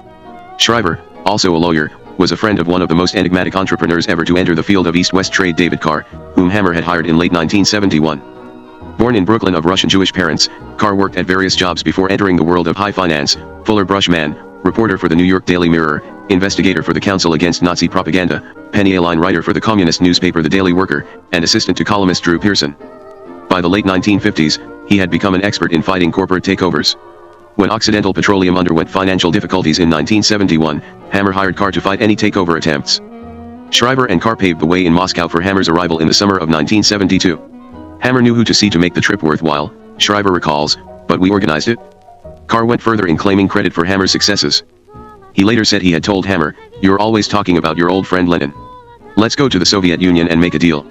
Shriver, also a lawyer, was a friend of one of the most enigmatic entrepreneurs ever to enter the field of East-West trade, David Carr, whom Hammer had hired in late 1971. Born in Brooklyn of Russian Jewish parents, Carr worked at various jobs before entering the world of high finance: Fuller Brush man, reporter for the New York Daily Mirror, investigator for the Council Against Nazi Propaganda, penny a-line writer for the communist newspaper The Daily Worker, and assistant to columnist Drew Pearson. By the late 1950s, he had become an expert in fighting corporate takeovers. When Occidental Petroleum underwent financial difficulties in 1971, Hammer hired Carr to fight any takeover attempts. Shriver and Carr paved the way in Moscow for Hammer's arrival in the summer of 1972. Hammer knew who to see to make the trip worthwhile, Shriver recalls, but we organized it. Carr went further in claiming credit for Hammer's successes. He later said he had told Hammer, "You're always talking about your old friend Lenin. Let's go to the Soviet Union and make a deal."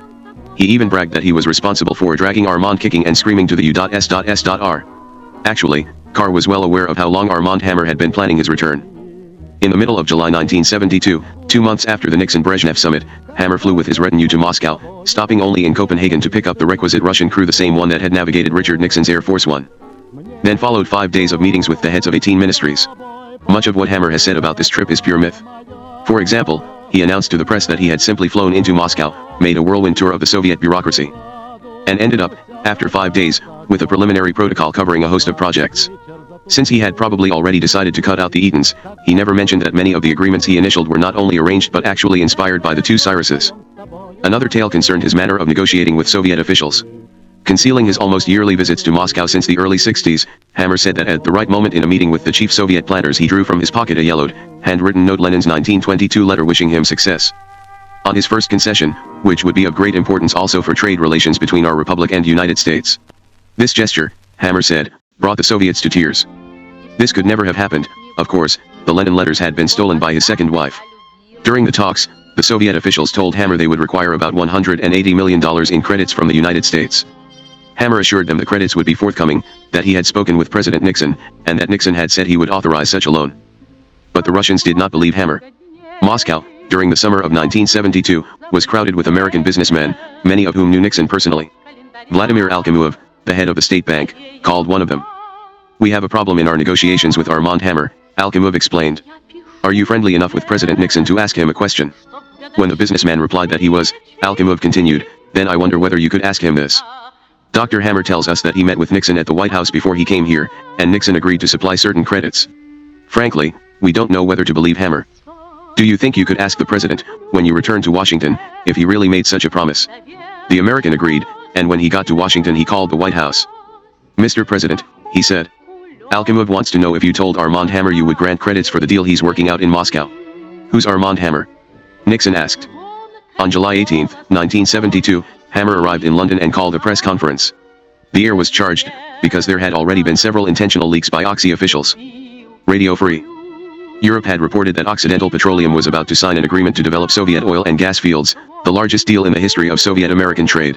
He even bragged that he was responsible for dragging Armand kicking and screaming to the U.S.S.R. Actually, Carr was well aware of how long Armand Hammer had been planning his return. In the middle of July 1972, 2 months after the Nixon-Brezhnev summit, Hammer flew with his retinue to Moscow, stopping only in Copenhagen to pick up the requisite Russian crew, the same one that had navigated Richard Nixon's Air Force One. Then followed 5 days of meetings with the heads of 18 ministries. Much of what Hammer has said about this trip is pure myth. For example, he announced to the press that he had simply flown into Moscow, made a whirlwind tour of the Soviet bureaucracy, and ended up, after 5 days, with a preliminary protocol covering a host of projects. Since he had probably already decided to cut out the Eatons, he never mentioned that many of the agreements he initialed were not only arranged but actually inspired by the two Cyruses. Another tale concerned his manner of negotiating with Soviet officials. Concealing his almost yearly visits to Moscow since the early 60s, Hammer said that at the right moment in a meeting with the chief Soviet planners he drew from his pocket a yellowed, handwritten note, Lenin's 1922 letter wishing him success. On his first concession, which would be of great importance also for trade relations between our republic and United States. This gesture, Hammer said, brought the Soviets to tears. This could never have happened, of course. The Lenin letters had been stolen by his second wife. During the talks, the Soviet officials told Hammer they would require about $180 million in credits from the United States. Hammer assured them the credits would be forthcoming, that he had spoken with President Nixon, and that Nixon had said he would authorize such a loan. But the Russians did not believe Hammer. Moscow, during the summer of 1972, was crowded with American businessmen, many of whom knew Nixon personally. Vladimir Alkamuev, the head of the State Bank, called one of them. We have a problem in our negotiations with Armand Hammer, Alkimov explained. Are you friendly enough with President Nixon to ask him a question? When the businessman replied that he was, Alkimov continued, then I wonder whether you could ask him this. Dr. Hammer tells us that he met with Nixon at the White House before he came here, and Nixon agreed to supply certain credits. Frankly, we don't know whether to believe Hammer. Do you think you could ask the president, when you return to Washington, if he really made such a promise? The American agreed, and when he got to Washington he called the White House. Mr. President, he said. Alkimov wants to know if you told Armand Hammer you would grant credits for the deal he's working out in Moscow. Who's Armand Hammer? Nixon asked. On July 18, 1972, Hammer arrived in London and called a press conference. The air was charged, because there had already been several intentional leaks by Oxy officials. Radio Free Europe had reported that Occidental Petroleum was about to sign an agreement to develop Soviet oil and gas fields, the largest deal in the history of Soviet-American trade.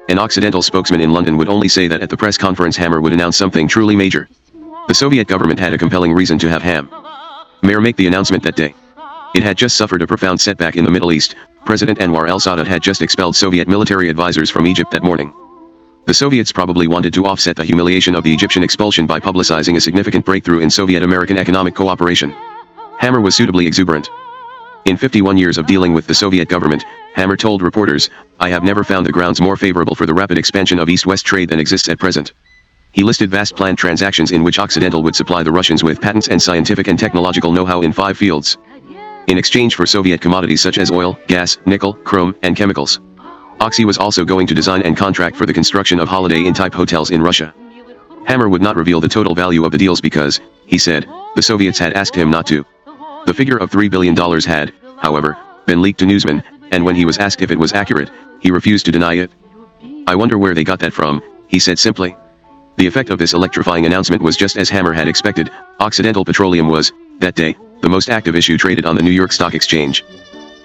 An Occidental spokesman in London would only say that at the press conference Hammer would announce something truly major. The Soviet government had a compelling reason to have Hammer make the announcement that day. It had just suffered a profound setback in the Middle East. President Anwar el-Sadat had just expelled Soviet military advisors from Egypt that morning. The Soviets probably wanted to offset the humiliation of the Egyptian expulsion by publicizing a significant breakthrough in Soviet-American economic cooperation. Hammer was suitably exuberant. In 51 years of dealing with the Soviet government, Hammer told reporters, I have never found the grounds more favorable for the rapid expansion of East-West trade than exists at present. He listed vast planned transactions in which Occidental would supply the Russians with patents and scientific and technological know-how in 5 fields. In exchange for Soviet commodities such as oil, gas, nickel, chrome, and chemicals. Oxy was also going to design and contract for the construction of Holiday Inn-type hotels in Russia. Hammer would not reveal the total value of the deals because, he said, the Soviets had asked him not to. The figure of $3 billion had, however, been leaked to newsmen, and when he was asked if it was accurate, he refused to deny it. I wonder where they got that from, he said simply. The effect of this electrifying announcement was just as Hammer had expected. Occidental Petroleum was, that day, the most active issue traded on the New York Stock Exchange.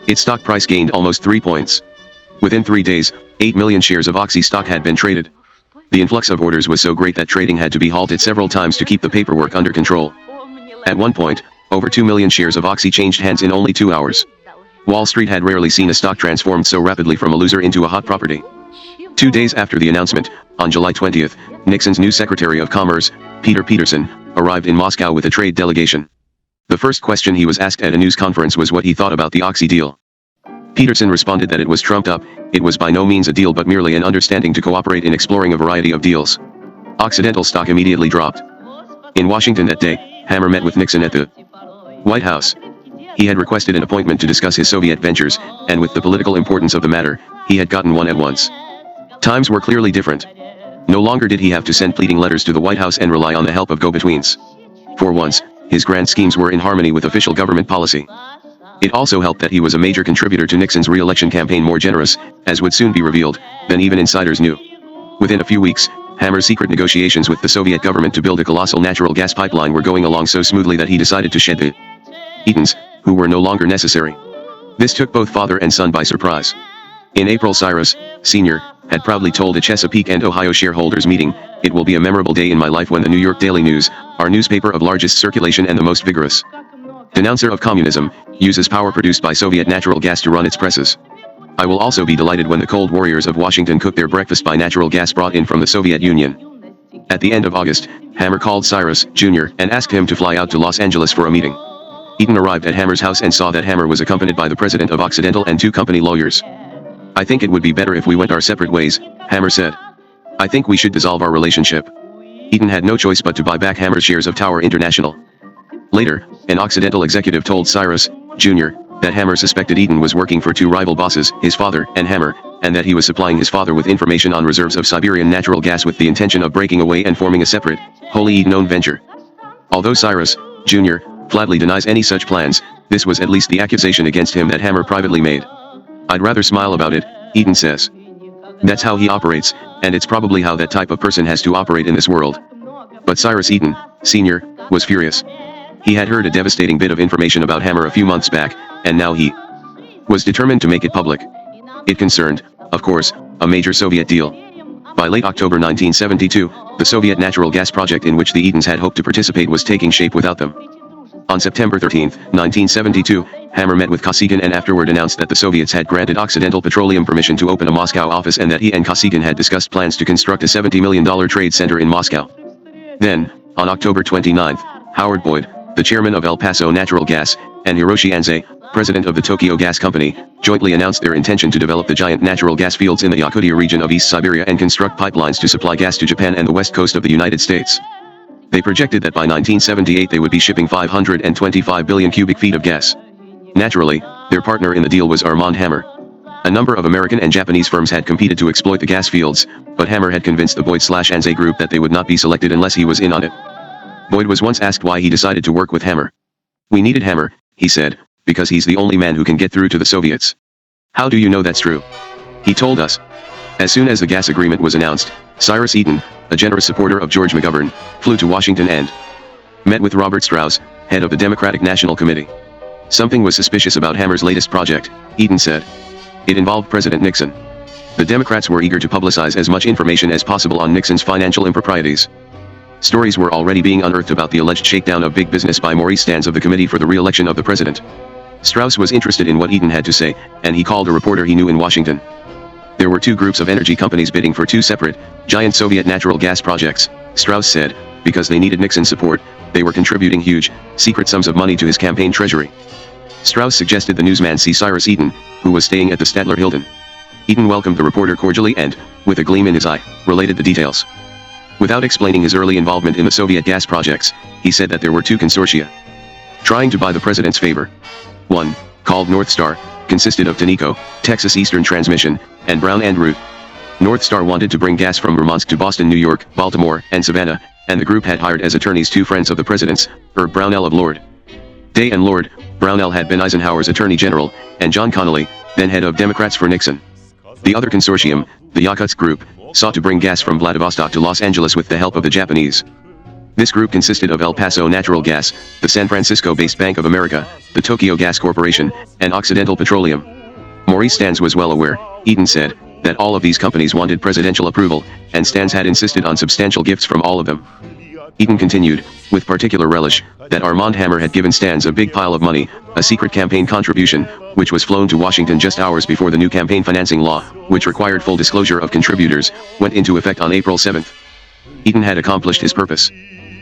Its stock price gained almost 3 points. Within 3 days, 8 million shares of Oxy stock had been traded. The influx of orders was so great that trading had to be halted several times to keep the paperwork under control. At one point, over 2 million shares of Oxy changed hands in only 2 hours. Wall Street had rarely seen a stock transformed so rapidly from a loser into a hot property. 2 days after the announcement, on July 20th, Nixon's new Secretary of Commerce, Peter Peterson, arrived in Moscow with a trade delegation. The first question he was asked at a news conference was what he thought about the Oxy deal. Peterson responded that it was trumped up, it was by no means a deal but merely an understanding to cooperate in exploring a variety of deals. Occidental stock immediately dropped. In Washington that day, Hammer met with Nixon at the White House. He had requested an appointment to discuss his Soviet ventures, and with the political importance of the matter, he had gotten one at once. Times were clearly different. No longer did he have to send pleading letters to the White House and rely on the help of go-betweens. For once, his grand schemes were in harmony with official government policy. It also helped that he was a major contributor to Nixon's re-election campaign, more generous, as would soon be revealed, than even insiders knew. Within a few weeks, Hammer's secret negotiations with the Soviet government to build a colossal natural gas pipeline were going along so smoothly that he decided to shed the Eatons, who were no longer necessary. This took both father and son by surprise. In April, Cyrus, Sr., had proudly told a Chesapeake and Ohio shareholders meeting, "It will be a memorable day in my life when the New York Daily News, our newspaper of largest circulation and the most vigorous denouncer of communism, uses power produced by Soviet natural gas to run its presses. I will also be delighted when the cold warriors of Washington cook their breakfast by natural gas brought in from the Soviet Union." At the end of August, Hammer called Cyrus, Jr., and asked him to fly out to Los Angeles for a meeting. Eaton arrived at Hammer's house and saw that Hammer was accompanied by the president of Occidental and 2 company lawyers. "I think it would be better if we went our separate ways," Hammer said. "I think we should dissolve our relationship." Eaton had no choice but to buy back Hammer's shares of Tower International. Later, an Occidental executive told Cyrus, Jr., that Hammer suspected Eaton was working for 2 rival bosses, his father and Hammer, and that he was supplying his father with information on reserves of Siberian natural gas with the intention of breaking away and forming a separate, wholly Eaton-owned venture. Although Cyrus, Jr., flatly denies any such plans, this was at least the accusation against him that Hammer privately made. "I'd rather smile about it," Eaton says. "That's how he operates, and it's probably how that type of person has to operate in this world." But Cyrus Eaton, Sr., was furious. He had heard a devastating bit of information about Hammer a few months back, and now he was determined to make it public. It concerned, of course, a major Soviet deal. By late October 1972, the Soviet natural gas project in which the Eatons had hoped to participate was taking shape without them. On September 13, 1972, Hammer met with Kosygin and afterward announced that the Soviets had granted Occidental Petroleum permission to open a Moscow office and that he and Kosygin had discussed plans to construct a $70 million trade center in Moscow. Then, On October 29, Howard Boyd, the chairman of El Paso Natural Gas, and Hiroshi Anzai, president of the Tokyo Gas Company, jointly announced their intention to develop the giant natural gas fields in the Yakutia region of East Siberia and construct pipelines to supply gas to Japan and the west coast of the United States. They projected that by 1978 they would be shipping 525 billion cubic feet of gas. Naturally, their partner in the deal was Armand Hammer. A number of American and Japanese firms had competed to exploit the gas fields, but Hammer had convinced the Boyd/Anzai group that they would not be selected unless he was in on it. Boyd was once asked why he decided to work with Hammer. "We needed Hammer," he said, "because he's the only man who can get through to the Soviets." "How do you know that's true?" He told us. As soon as the gas agreement was announced, Cyrus Eaton, a generous supporter of George McGovern, flew to Washington and met with Robert Strauss, head of the Democratic National Committee. Something was suspicious about Hammer's latest project, Eaton said. It involved President Nixon. The Democrats were eager to publicize as much information as possible on Nixon's financial improprieties. Stories were already being unearthed about the alleged shakedown of big business by Maurice Stans of the Committee for the Re-election of the President. Strauss was interested in what Eaton had to say, and he called a reporter he knew in Washington. There were two groups of energy companies bidding for two separate, giant Soviet natural gas projects, Strauss said, because they needed Nixon's support. They were contributing huge, secret sums of money to his campaign treasury. Strauss suggested the newsman see Cyrus Eaton, who was staying at the Statler Hilton. Eaton welcomed the reporter cordially and, with a gleam in his eye, related the details. Without explaining his early involvement in the Soviet gas projects, he said that there were two consortia trying to buy the president's favor. One, called North Star, consisted of Tenneco, Texas Eastern Transmission, and Brown and Root. North Star wanted to bring gas from Murmansk to Boston, New York, Baltimore, and Savannah, and the group had hired as attorneys two friends of the president's, Herb Brownell of Lord Day and Lord. Brownell had been Eisenhower's attorney general, and John Connally, then head of Democrats for Nixon. The other consortium, the Yakutsk Group, sought to bring gas from Vladivostok to Los Angeles with the help of the Japanese. This group consisted of El Paso Natural Gas, the San Francisco-based Bank of America, the Tokyo Gas Corporation, and Occidental Petroleum. Maurice Stans was well aware, Eaton said, that all of these companies wanted presidential approval, and Stans had insisted on substantial gifts from all of them. Eaton continued, with particular relish, that Armand Hammer had given Stans a big pile of money, a secret campaign contribution, which was flown to Washington just hours before the new campaign financing law, which required full disclosure of contributors, went into effect on April 7. Eaton had accomplished his purpose.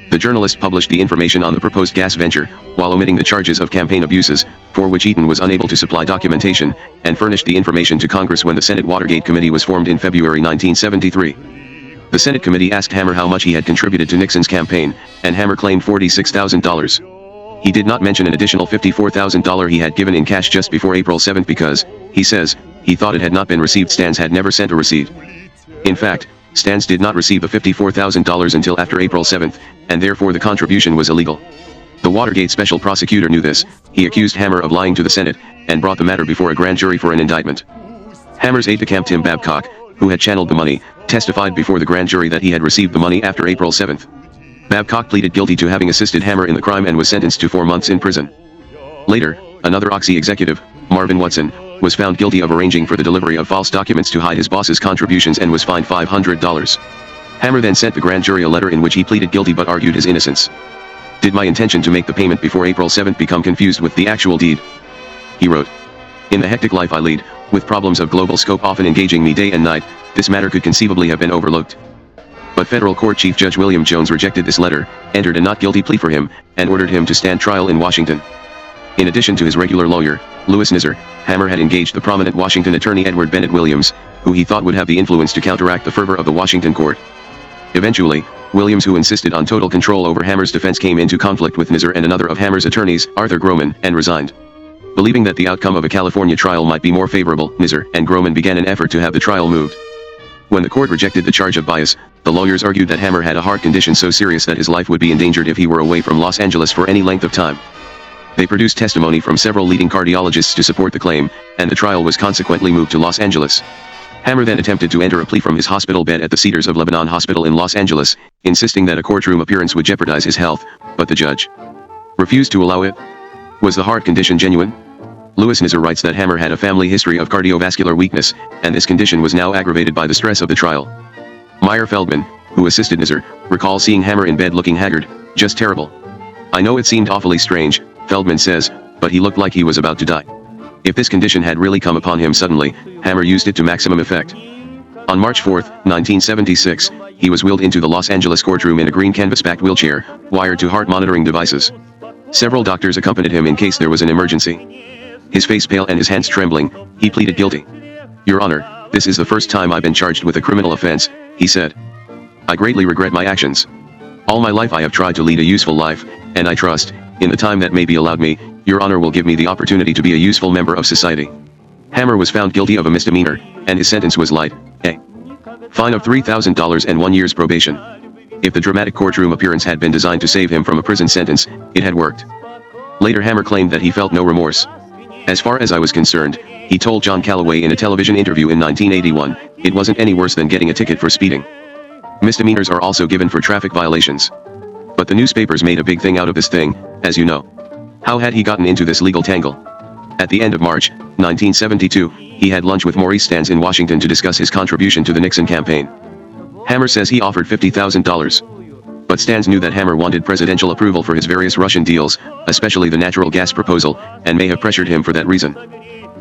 The journalist published the information on the proposed gas venture, while omitting the charges of campaign abuses, for which Eaton was unable to supply documentation, and furnished the information to Congress when the Senate Watergate Committee was formed in February 1973. The Senate committee asked Hammer how much he had contributed to Nixon's campaign, and Hammer claimed $46,000. He did not mention an additional $54,000 he had given in cash just before April 7 because, he says, he thought it had not been received. Stans had never sent a receipt. In fact, Stans did not receive the $54,000 until after April 7, and therefore the contribution was illegal. The Watergate special prosecutor knew this. He accused Hammer of lying to the Senate, and brought the matter before a grand jury for an indictment. Hammer's aide-de-camp Tim Babcock, who had channeled the money, testified before the grand jury that he had received the money after April 7. Babcock pleaded guilty to having assisted Hammer in the crime and was sentenced to 4 months in prison. Later, another Oxy executive, Marvin Woodson, was found guilty of arranging for the delivery of false documents to hide his boss's contributions and was fined $500. Hammer then sent the grand jury a letter in which he pleaded guilty but argued his innocence. "Did my intention to make the payment before April 7 become confused with the actual deed?" he wrote. "In the hectic life I lead, with problems of global scope often engaging me day and night, this matter could conceivably have been overlooked." But federal court Chief Judge William Jones rejected this letter, entered a not guilty plea for him, and ordered him to stand trial in Washington. In addition to his regular lawyer, Louis Nizar, Hammer had engaged the prominent Washington attorney Edward Bennett Williams, who he thought would have the influence to counteract the fervor of the Washington court. Eventually, Williams, who insisted on total control over Hammer's defense, came into conflict with Nizar and another of Hammer's attorneys, Arthur Groman, and resigned. Believing that the outcome of a California trial might be more favorable, Nizar and Groman began an effort to have the trial moved. When the court rejected the charge of bias, the lawyers argued that Hammer had a heart condition so serious that his life would be endangered if he were away from Los Angeles for any length of time. They produced testimony from several leading cardiologists to support the claim, and the trial was consequently moved to Los Angeles. Hammer then attempted to enter a plea from his hospital bed at the Cedars of Lebanon Hospital in Los Angeles, insisting that a courtroom appearance would jeopardize his health, but the judge refused to allow it. Was the heart condition genuine? Louis Nizar writes that Hammer had a family history of cardiovascular weakness, and this condition was now aggravated by the stress of the trial. Meyer Feldman, who assisted Nizar, recalls seeing Hammer in bed looking haggard, just terrible. "I know it seemed awfully strange," Feldman says, "but he looked like he was about to die. If this condition had really come upon him suddenly, Hammer used it to maximum effect." On March 4, 1976, he was wheeled into the Los Angeles courtroom in a green canvas-backed wheelchair, wired to heart monitoring devices. Several doctors accompanied him in case there was an emergency. His face pale and his hands trembling, he pleaded guilty. "Your Honor, this is the first time I've been charged with a criminal offense," he said. "I greatly regret my actions. All my life I have tried to lead a useful life, and I trust, in the time that may be allowed me, Your Honor will give me the opportunity to be a useful member of society." Hammer was found guilty of a misdemeanor, and his sentence was light, a fine of $3,000 and 1 year's probation. If the dramatic courtroom appearance had been designed to save him from a prison sentence, it had worked. Later Hammer claimed that he felt no remorse. "As far as I was concerned," he told John Calloway in a television interview in 1981, "it wasn't any worse than getting a ticket for speeding. Misdemeanors are also given for traffic violations. But the newspapers made a big thing out of this thing, as you know. How had he gotten into this legal tangle?" At the end of March 1972, he had lunch with Maurice Stans in Washington to discuss his contribution to the Nixon campaign. Hammer says he offered $50,000. But Stans knew that Hammer wanted presidential approval for his various Russian deals, especially the natural gas proposal, and may have pressured him for that reason.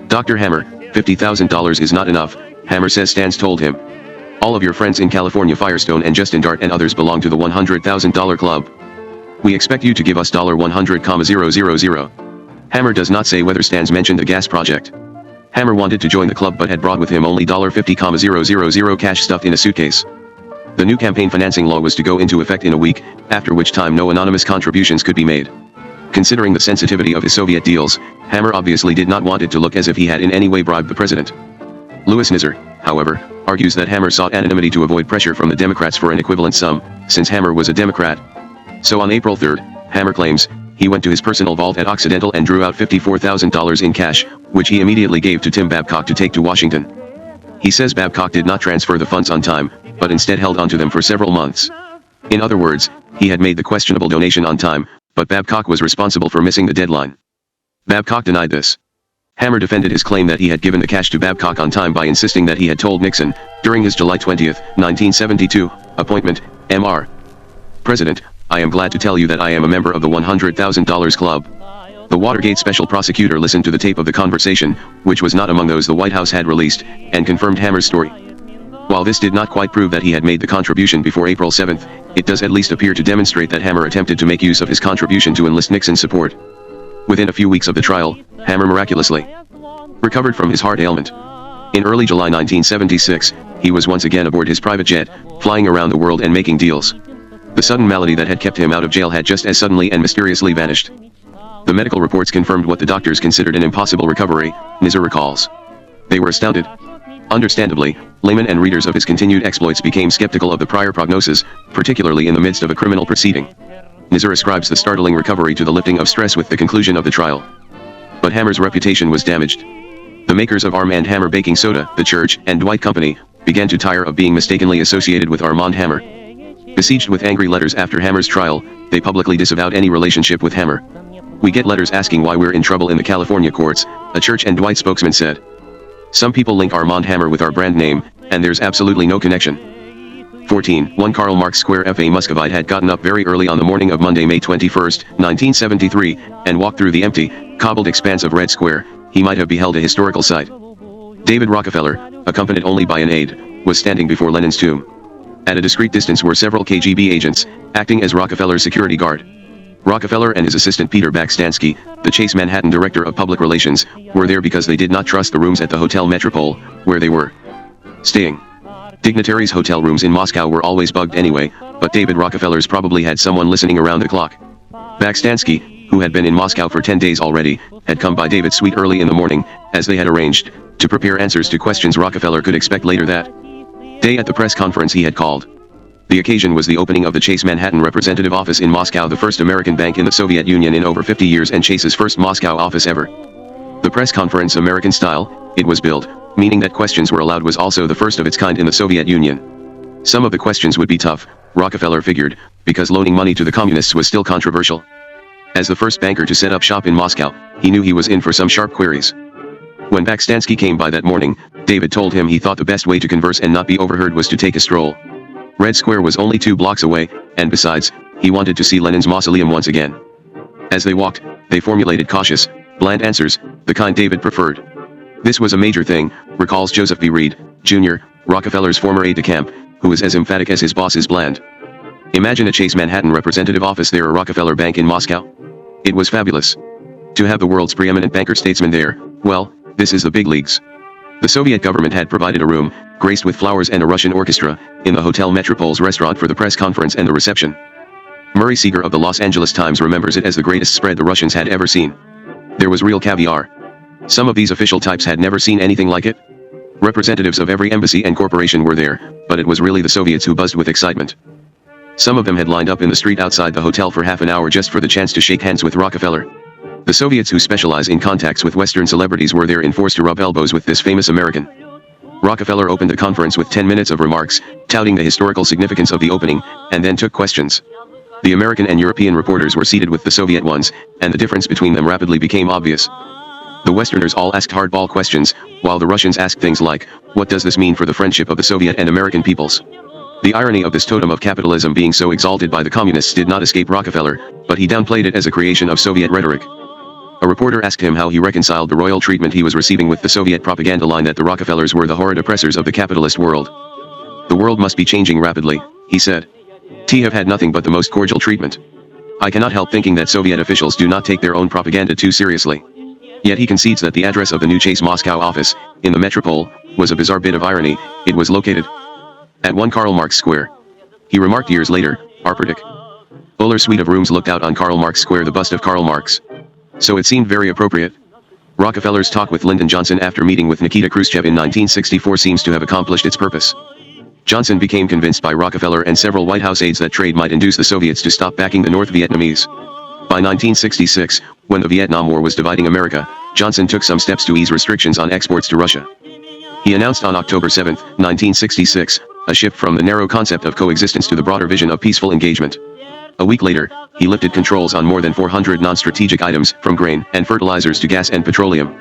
"Dr. Hammer, $50,000 is not enough," Hammer says Stans told him. "All of your friends in California, Firestone and Justin Dart and others, belong to the $100,000 club. We expect you to give us $100,000. Hammer does not say whether Stans mentioned the gas project. Hammer wanted to join the club but had brought with him only $50,000 cash stuffed in a suitcase. The new campaign financing law was to go into effect in a week, after which time no anonymous contributions could be made. Considering the sensitivity of his Soviet deals, Hammer obviously did not want it to look as if he had in any way bribed the president. Louis Nizar, however, argues that Hammer sought anonymity to avoid pressure from the Democrats for an equivalent sum, since Hammer was a Democrat. So on April 3, Hammer claims, he went to his personal vault at Occidental and drew out $54,000 in cash, which he immediately gave to Tim Babcock to take to Washington. He says Babcock did not transfer the funds on time, but instead held onto them for several months. In other words, he had made the questionable donation on time, but Babcock was responsible for missing the deadline. Babcock denied this. Hammer defended his claim that he had given the cash to Babcock on time by insisting that he had told Nixon, during his July 20, 1972, appointment, Mr. President, I am glad to tell you that I am a member of the $100,000 club. The Watergate special prosecutor listened to the tape of the conversation, which was not among those the White House had released, and confirmed Hammer's story. While this did not quite prove that he had made the contribution before April 7, it does at least appear to demonstrate that Hammer attempted to make use of his contribution to enlist Nixon's support. Within a few weeks of the trial, Hammer miraculously recovered from his heart ailment. In early July 1976, he was once again aboard his private jet, flying around the world and making deals. The sudden malady that had kept him out of jail had just as suddenly and mysteriously vanished. The medical reports confirmed what the doctors considered an impossible recovery, Nizar recalls. They were astounded. Understandably, laymen and readers of his continued exploits became skeptical of the prior prognosis, particularly in the midst of a criminal proceeding. Nizar ascribes the startling recovery to the lifting of stress with the conclusion of the trial. But Hammer's reputation was damaged. The makers of Arm & Hammer Baking Soda, the Church and Dwight Company, began to tire of being mistakenly associated with Armand Hammer. Besieged with angry letters after Hammer's trial, they publicly disavowed any relationship with Hammer. "We get letters asking why we're in trouble in the California courts," a Church and Dwight spokesman said. "Some people link Armand Hammer with our brand name, and there's absolutely no connection." 14. Karl Marx Square. F.A. Muscovite had gotten up very early on the morning of Monday, May 21, 1973, and walked through the empty, cobbled expanse of Red Square. He might have beheld a historical sight. David Rockefeller, accompanied only by an aide, was standing before Lenin's tomb. At a discreet distance were several KGB agents, acting as Rockefeller's security guard. Rockefeller and his assistant Peter Bakstansky, the Chase Manhattan Director of Public Relations, were there because they did not trust the rooms at the Hotel Metropole, where they were staying. Dignitaries' hotel rooms in Moscow were always bugged anyway, but David Rockefeller's probably had someone listening around the clock. Bakstansky, who had been in Moscow for 10 days already, had come by David's suite early in the morning, as they had arranged, to prepare answers to questions Rockefeller could expect later that day at the press conference he had called. The occasion was the opening of the Chase Manhattan representative office in Moscow, the first American bank in the Soviet Union in over 50 years and Chase's first Moscow office ever. The press conference, American style, it was billed, meaning that questions were allowed, was also the first of its kind in the Soviet Union. Some of the questions would be tough, Rockefeller figured, because loaning money to the communists was still controversial. As the first banker to set up shop in Moscow, he knew he was in for some sharp queries. When Bakstansky came by that morning, David told him he thought the best way to converse and not be overheard was to take a stroll. Red Square was only 2 blocks away, and besides, he wanted to see Lenin's mausoleum once again. As they walked, they formulated cautious, bland answers, the kind David preferred. This was a major thing, recalls Joseph B. Reed, Jr., Rockefeller's former aide-de-camp, who is as emphatic as his boss is bland. Imagine a Chase Manhattan representative office there or Rockefeller Bank in Moscow. It was fabulous. To have the world's preeminent banker-statesman there, well, this is the big leagues. The Soviet government had provided a room, graced with flowers and a Russian orchestra, in the Hotel Metropol's restaurant for the press conference and the reception. Murray Seeger of the Los Angeles Times remembers it as the greatest spread the Russians had ever seen. There was real caviar. Some of these official types had never seen anything like it. Representatives of every embassy and corporation were there, but it was really the Soviets who buzzed with excitement. Some of them had lined up in the street outside the hotel for half an hour just for the chance to shake hands with Rockefeller. The Soviets who specialize in contacts with Western celebrities were there in force to rub elbows with this famous American. Rockefeller opened the conference with 10 minutes of remarks, touting the historical significance of the opening, and then took questions. The American and European reporters were seated with the Soviet ones, and the difference between them rapidly became obvious. The Westerners all asked hardball questions, while the Russians asked things like, what does this mean for the friendship of the Soviet and American peoples? The irony of this totem of capitalism being so exalted by the communists did not escape Rockefeller, but he downplayed it as a creation of Soviet rhetoric. A reporter asked him how he reconciled the royal treatment he was receiving with the Soviet propaganda line that the Rockefellers were the horrid oppressors of the capitalist world. The world must be changing rapidly, he said. T have had nothing but the most cordial treatment. I cannot help thinking that Soviet officials do not take their own propaganda too seriously. Yet he concedes that the address of the new Chase Moscow office, in the Metropole, was a bizarre bit of irony. It was located at 1 Karl Marx Square. He remarked years later, Arpertic. Uller's suite of rooms looked out on Karl Marx Square, the bust of Karl Marx. So it seemed very appropriate. Rockefeller's talk with Lyndon Johnson after meeting with Nikita Khrushchev in 1964 seems to have accomplished its purpose. Johnson became convinced by Rockefeller and several White House aides that trade might induce the Soviets to stop backing the North Vietnamese. By 1966, when the Vietnam War was dividing America, Johnson took some steps to ease restrictions on exports to Russia. He announced on October 7, 1966, a shift from the narrow concept of coexistence to the broader vision of peaceful engagement. A week later, he lifted controls on more than 400 non-strategic items, from grain and fertilizers to gas and petroleum.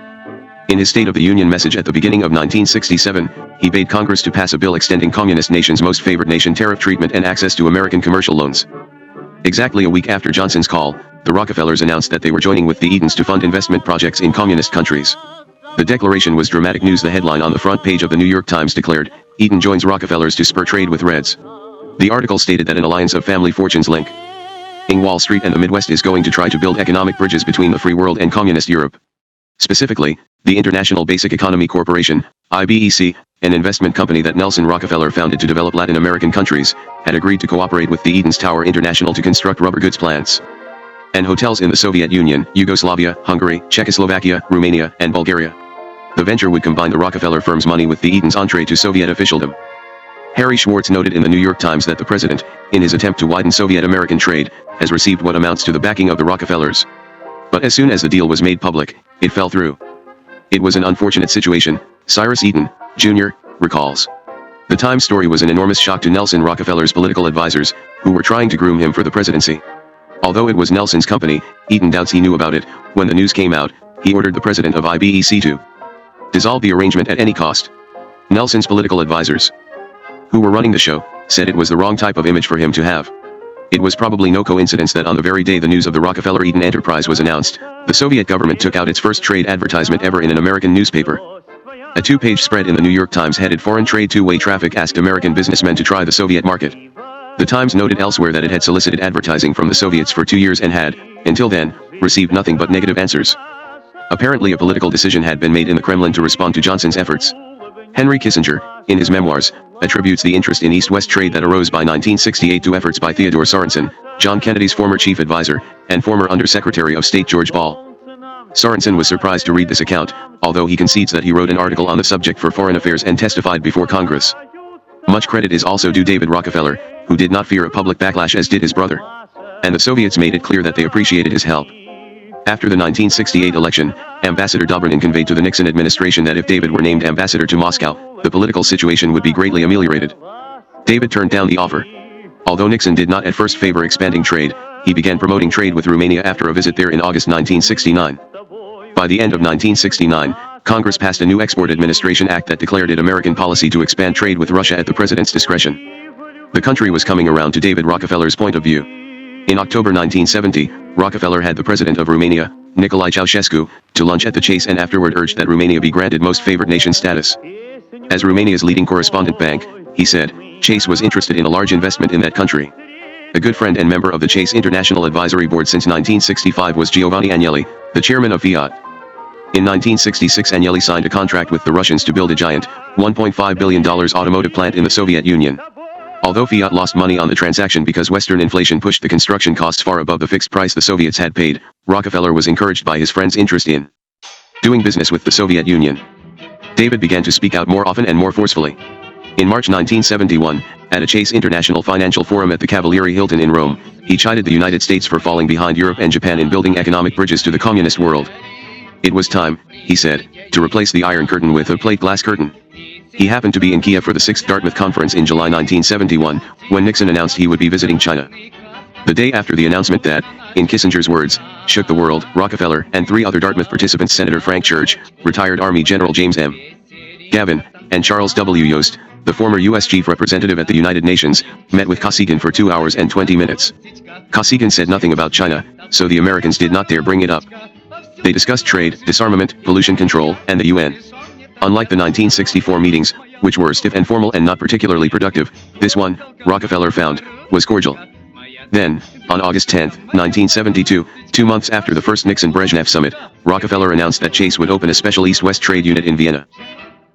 In his State of the Union message at the beginning of 1967, he bade Congress to pass a bill extending communist nations' most favored nation tariff treatment and access to American commercial loans. Exactly a week after Johnson's call, the Rockefellers announced that they were joining with the Edens to fund investment projects in communist countries. The declaration was dramatic news. The headline on the front page of the New York Times declared, Eden joins Rockefellers to spur trade with Reds. The article stated that an alliance of family fortunes linking Wall Street and the Midwest is going to try to build economic bridges between the free world and communist Europe. Specifically, the International Basic Economy Corporation, IBEC, an investment company that Nelson Rockefeller founded to develop Latin American countries, had agreed to cooperate with the Edens Tower International to construct rubber goods plants and hotels in the Soviet Union, Yugoslavia, Hungary, Czechoslovakia, Romania, and Bulgaria. The venture would combine the Rockefeller firm's money with the Edens' entree to Soviet officialdom. Harry Schwartz noted in the New York Times that the president, in his attempt to widen Soviet-American trade, has received what amounts to the backing of the Rockefellers. But as soon as the deal was made public, it fell through. It was an unfortunate situation, Cyrus Eaton, Jr., recalls. The Times story was an enormous shock to Nelson Rockefeller's political advisors, who were trying to groom him for the presidency. Although it was Nelson's company, Eaton doubts he knew about it. When the news came out, he ordered the president of IBEC to dissolve the arrangement at any cost. Nelson's political advisors, who were running the show, said it was the wrong type of image for him to have. It was probably no coincidence that on the very day the news of the Rockefeller-Eden enterprise was announced, the Soviet government took out its first trade advertisement ever in an American newspaper. A two-page spread in the New York Times headed Foreign Trade Two-Way Traffic asked American businessmen to try the Soviet market. The Times noted elsewhere that it had solicited advertising from the Soviets for 2 years and had, until then, received nothing but negative answers. Apparently a political decision had been made in the Kremlin to respond to Johnson's efforts. Henry Kissinger, in his memoirs, attributes the interest in East-West trade that arose by 1968 to efforts by Theodore Sorensen, John Kennedy's former chief advisor, and former Undersecretary of State George Ball. Sorensen was surprised to read this account, although he concedes that he wrote an article on the subject for Foreign Affairs and testified before Congress. Much credit is also due David Rockefeller, who did not fear a public backlash as did his brother. And the Soviets made it clear that they appreciated his help. After the 1968 election, Ambassador Dobrynin conveyed to the Nixon administration that if David were named ambassador to Moscow, the political situation would be greatly ameliorated. David turned down the offer. Although Nixon did not at first favor expanding trade, he began promoting trade with Romania after a visit there in August 1969. By the end of 1969, Congress passed a new Export Administration Act that declared it American policy to expand trade with Russia at the president's discretion. The country was coming around to David Rockefeller's point of view. In October 1970, Rockefeller had the president of Romania, Nicolae Ceausescu, to lunch at the Chase and afterward urged that Romania be granted most favored nation status. As Romania's leading correspondent bank, he said, Chase was interested in a large investment in that country. A good friend and member of the Chase International Advisory Board since 1965 was Giovanni Agnelli, the chairman of Fiat. In 1966, Agnelli signed a contract with the Russians to build a giant, $1.5 billion automotive plant in the Soviet Union. Although Fiat lost money on the transaction because Western inflation pushed the construction costs far above the fixed price the Soviets had paid, Rockefeller was encouraged by his friend's interest in doing business with the Soviet Union. David began to speak out more often and more forcefully. In March 1971, at a Chase International Financial Forum at the Cavalieri Hilton in Rome, he chided the United States for falling behind Europe and Japan in building economic bridges to the communist world. It was time, he said, to replace the Iron Curtain with a plate glass curtain. He happened to be in Kiev for the 6th Dartmouth Conference in July 1971, when Nixon announced he would be visiting China. The day after the announcement that, in Kissinger's words, shook the world, Rockefeller and 3 other Dartmouth participants, Senator Frank Church, retired Army General James M. Gavin, and Charles W. Yost, the former U.S. Chief Representative at the United Nations, met with Kosygin for 2 hours and 20 minutes. Kosygin said nothing about China, so the Americans did not dare bring it up. They discussed trade, disarmament, pollution control, and the UN. Unlike the 1964 meetings, which were stiff and formal and not particularly productive, this one, Rockefeller found, was cordial. Then, on August 10, 1972, 2 months after the first Nixon-Brezhnev summit, Rockefeller announced that Chase would open a special East-West trade unit in Vienna.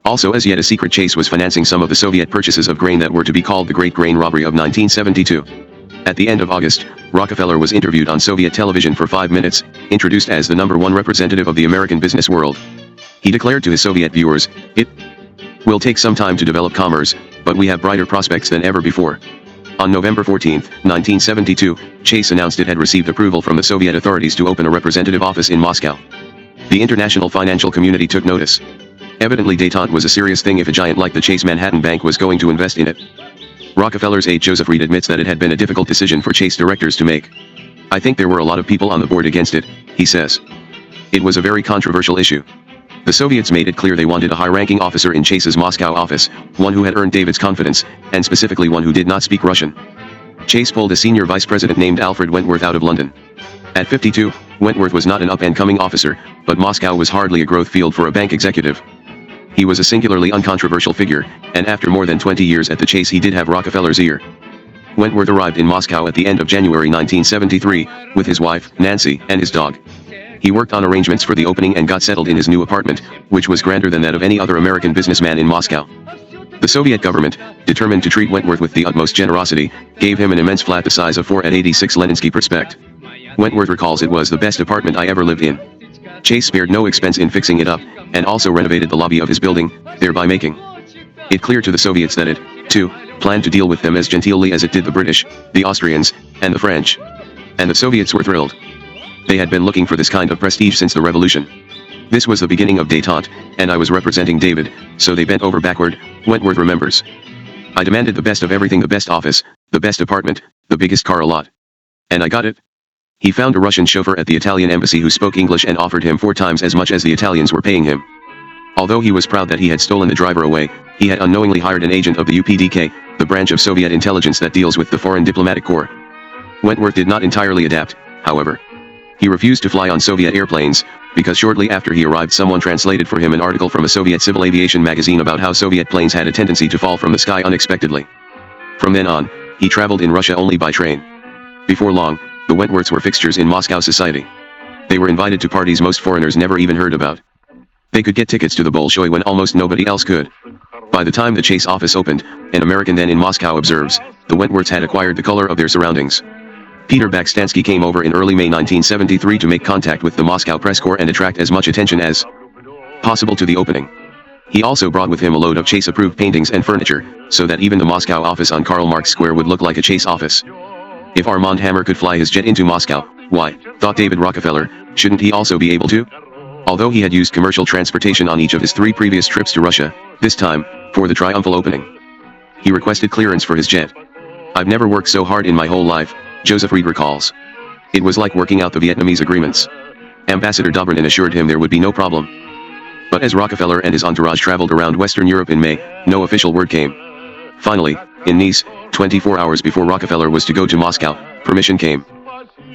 Also as yet a secret, Chase was financing some of the Soviet purchases of grain that were to be called the Great Grain Robbery of 1972. At the end of August, Rockefeller was interviewed on Soviet television for 5 minutes, introduced as the #1 representative of the American business world. He declared to his Soviet viewers, "It will take some time to develop commerce, but we have brighter prospects than ever before." On November 14, 1972, Chase announced it had received approval from the Soviet authorities to open a representative office in Moscow. The international financial community took notice. Evidently détente was a serious thing if a giant like the Chase Manhattan Bank was going to invest in it. Rockefeller's aide Joseph Reed admits that it had been a difficult decision for Chase directors to make. "I think there were a lot of people on the board against it," he says. "It was a very controversial issue. The Soviets made it clear they wanted a high-ranking officer in Chase's Moscow office, one who had earned David's confidence, and specifically one who did not speak Russian. Chase pulled a senior vice president named Alfred Wentworth out of London. At 52, Wentworth was not an up-and-coming officer, but Moscow was hardly a growth field for a bank executive. He was a singularly uncontroversial figure, and after more than 20 years at the Chase he did have Rockefeller's ear. Wentworth arrived in Moscow at the end of January 1973, with his wife, Nancy, and his dog. He worked on arrangements for the opening and got settled in his new apartment, which was grander than that of any other American businessman in Moscow. The Soviet government, determined to treat Wentworth with the utmost generosity, gave him an immense flat the size of 4 at 86 Leninsky Prospect. Wentworth recalls, "It was the best apartment I ever lived in." Chase spared no expense in fixing it up, and also renovated the lobby of his building, thereby making it clear to the Soviets that it, too, planned to deal with them as genteelly as it did the British, the Austrians, and the French. And the Soviets were thrilled. They had been looking for this kind of prestige since the revolution. This was the beginning of détente, and I was representing David, so they bent over backward, Wentworth remembers. "I demanded the best of everything, the best office, the best apartment, the biggest car, a lot. And I got it." He found a Russian chauffeur at the Italian embassy who spoke English and offered him 4 times as much as the Italians were paying him. Although he was proud that he had stolen the driver away, he had unknowingly hired an agent of the UPDK, the branch of Soviet intelligence that deals with the Foreign Diplomatic Corps. Wentworth did not entirely adapt, however. He refused to fly on Soviet airplanes, because shortly after he arrived someone translated for him an article from a Soviet civil aviation magazine about how Soviet planes had a tendency to fall from the sky unexpectedly. From then on, he traveled in Russia only by train. Before long, the Wentworths were fixtures in Moscow society. They were invited to parties most foreigners never even heard about. They could get tickets to the Bolshoi when almost nobody else could. By the time the Chase office opened, an American then in Moscow observes, the Wentworths had acquired the color of their surroundings. Peter Bakstansky came over in early May 1973 to make contact with the Moscow press corps and attract as much attention as possible to the opening. He also brought with him a load of Chase-approved paintings and furniture, so that even the Moscow office on Karl Marx Square would look like a Chase office. If Armand Hammer could fly his jet into Moscow, why, thought David Rockefeller, shouldn't he also be able to? Although he had used commercial transportation on each of his 3 previous trips to Russia, this time, for the triumphal opening, he requested clearance for his jet. "I've never worked so hard in my whole life," Joseph Reed recalls. "It was like working out the Vietnamese agreements." Ambassador Dobrynin assured him there would be no problem. But as Rockefeller and his entourage traveled around Western Europe in May, no official word came. Finally, in Nice, 24 hours before Rockefeller was to go to Moscow, permission came.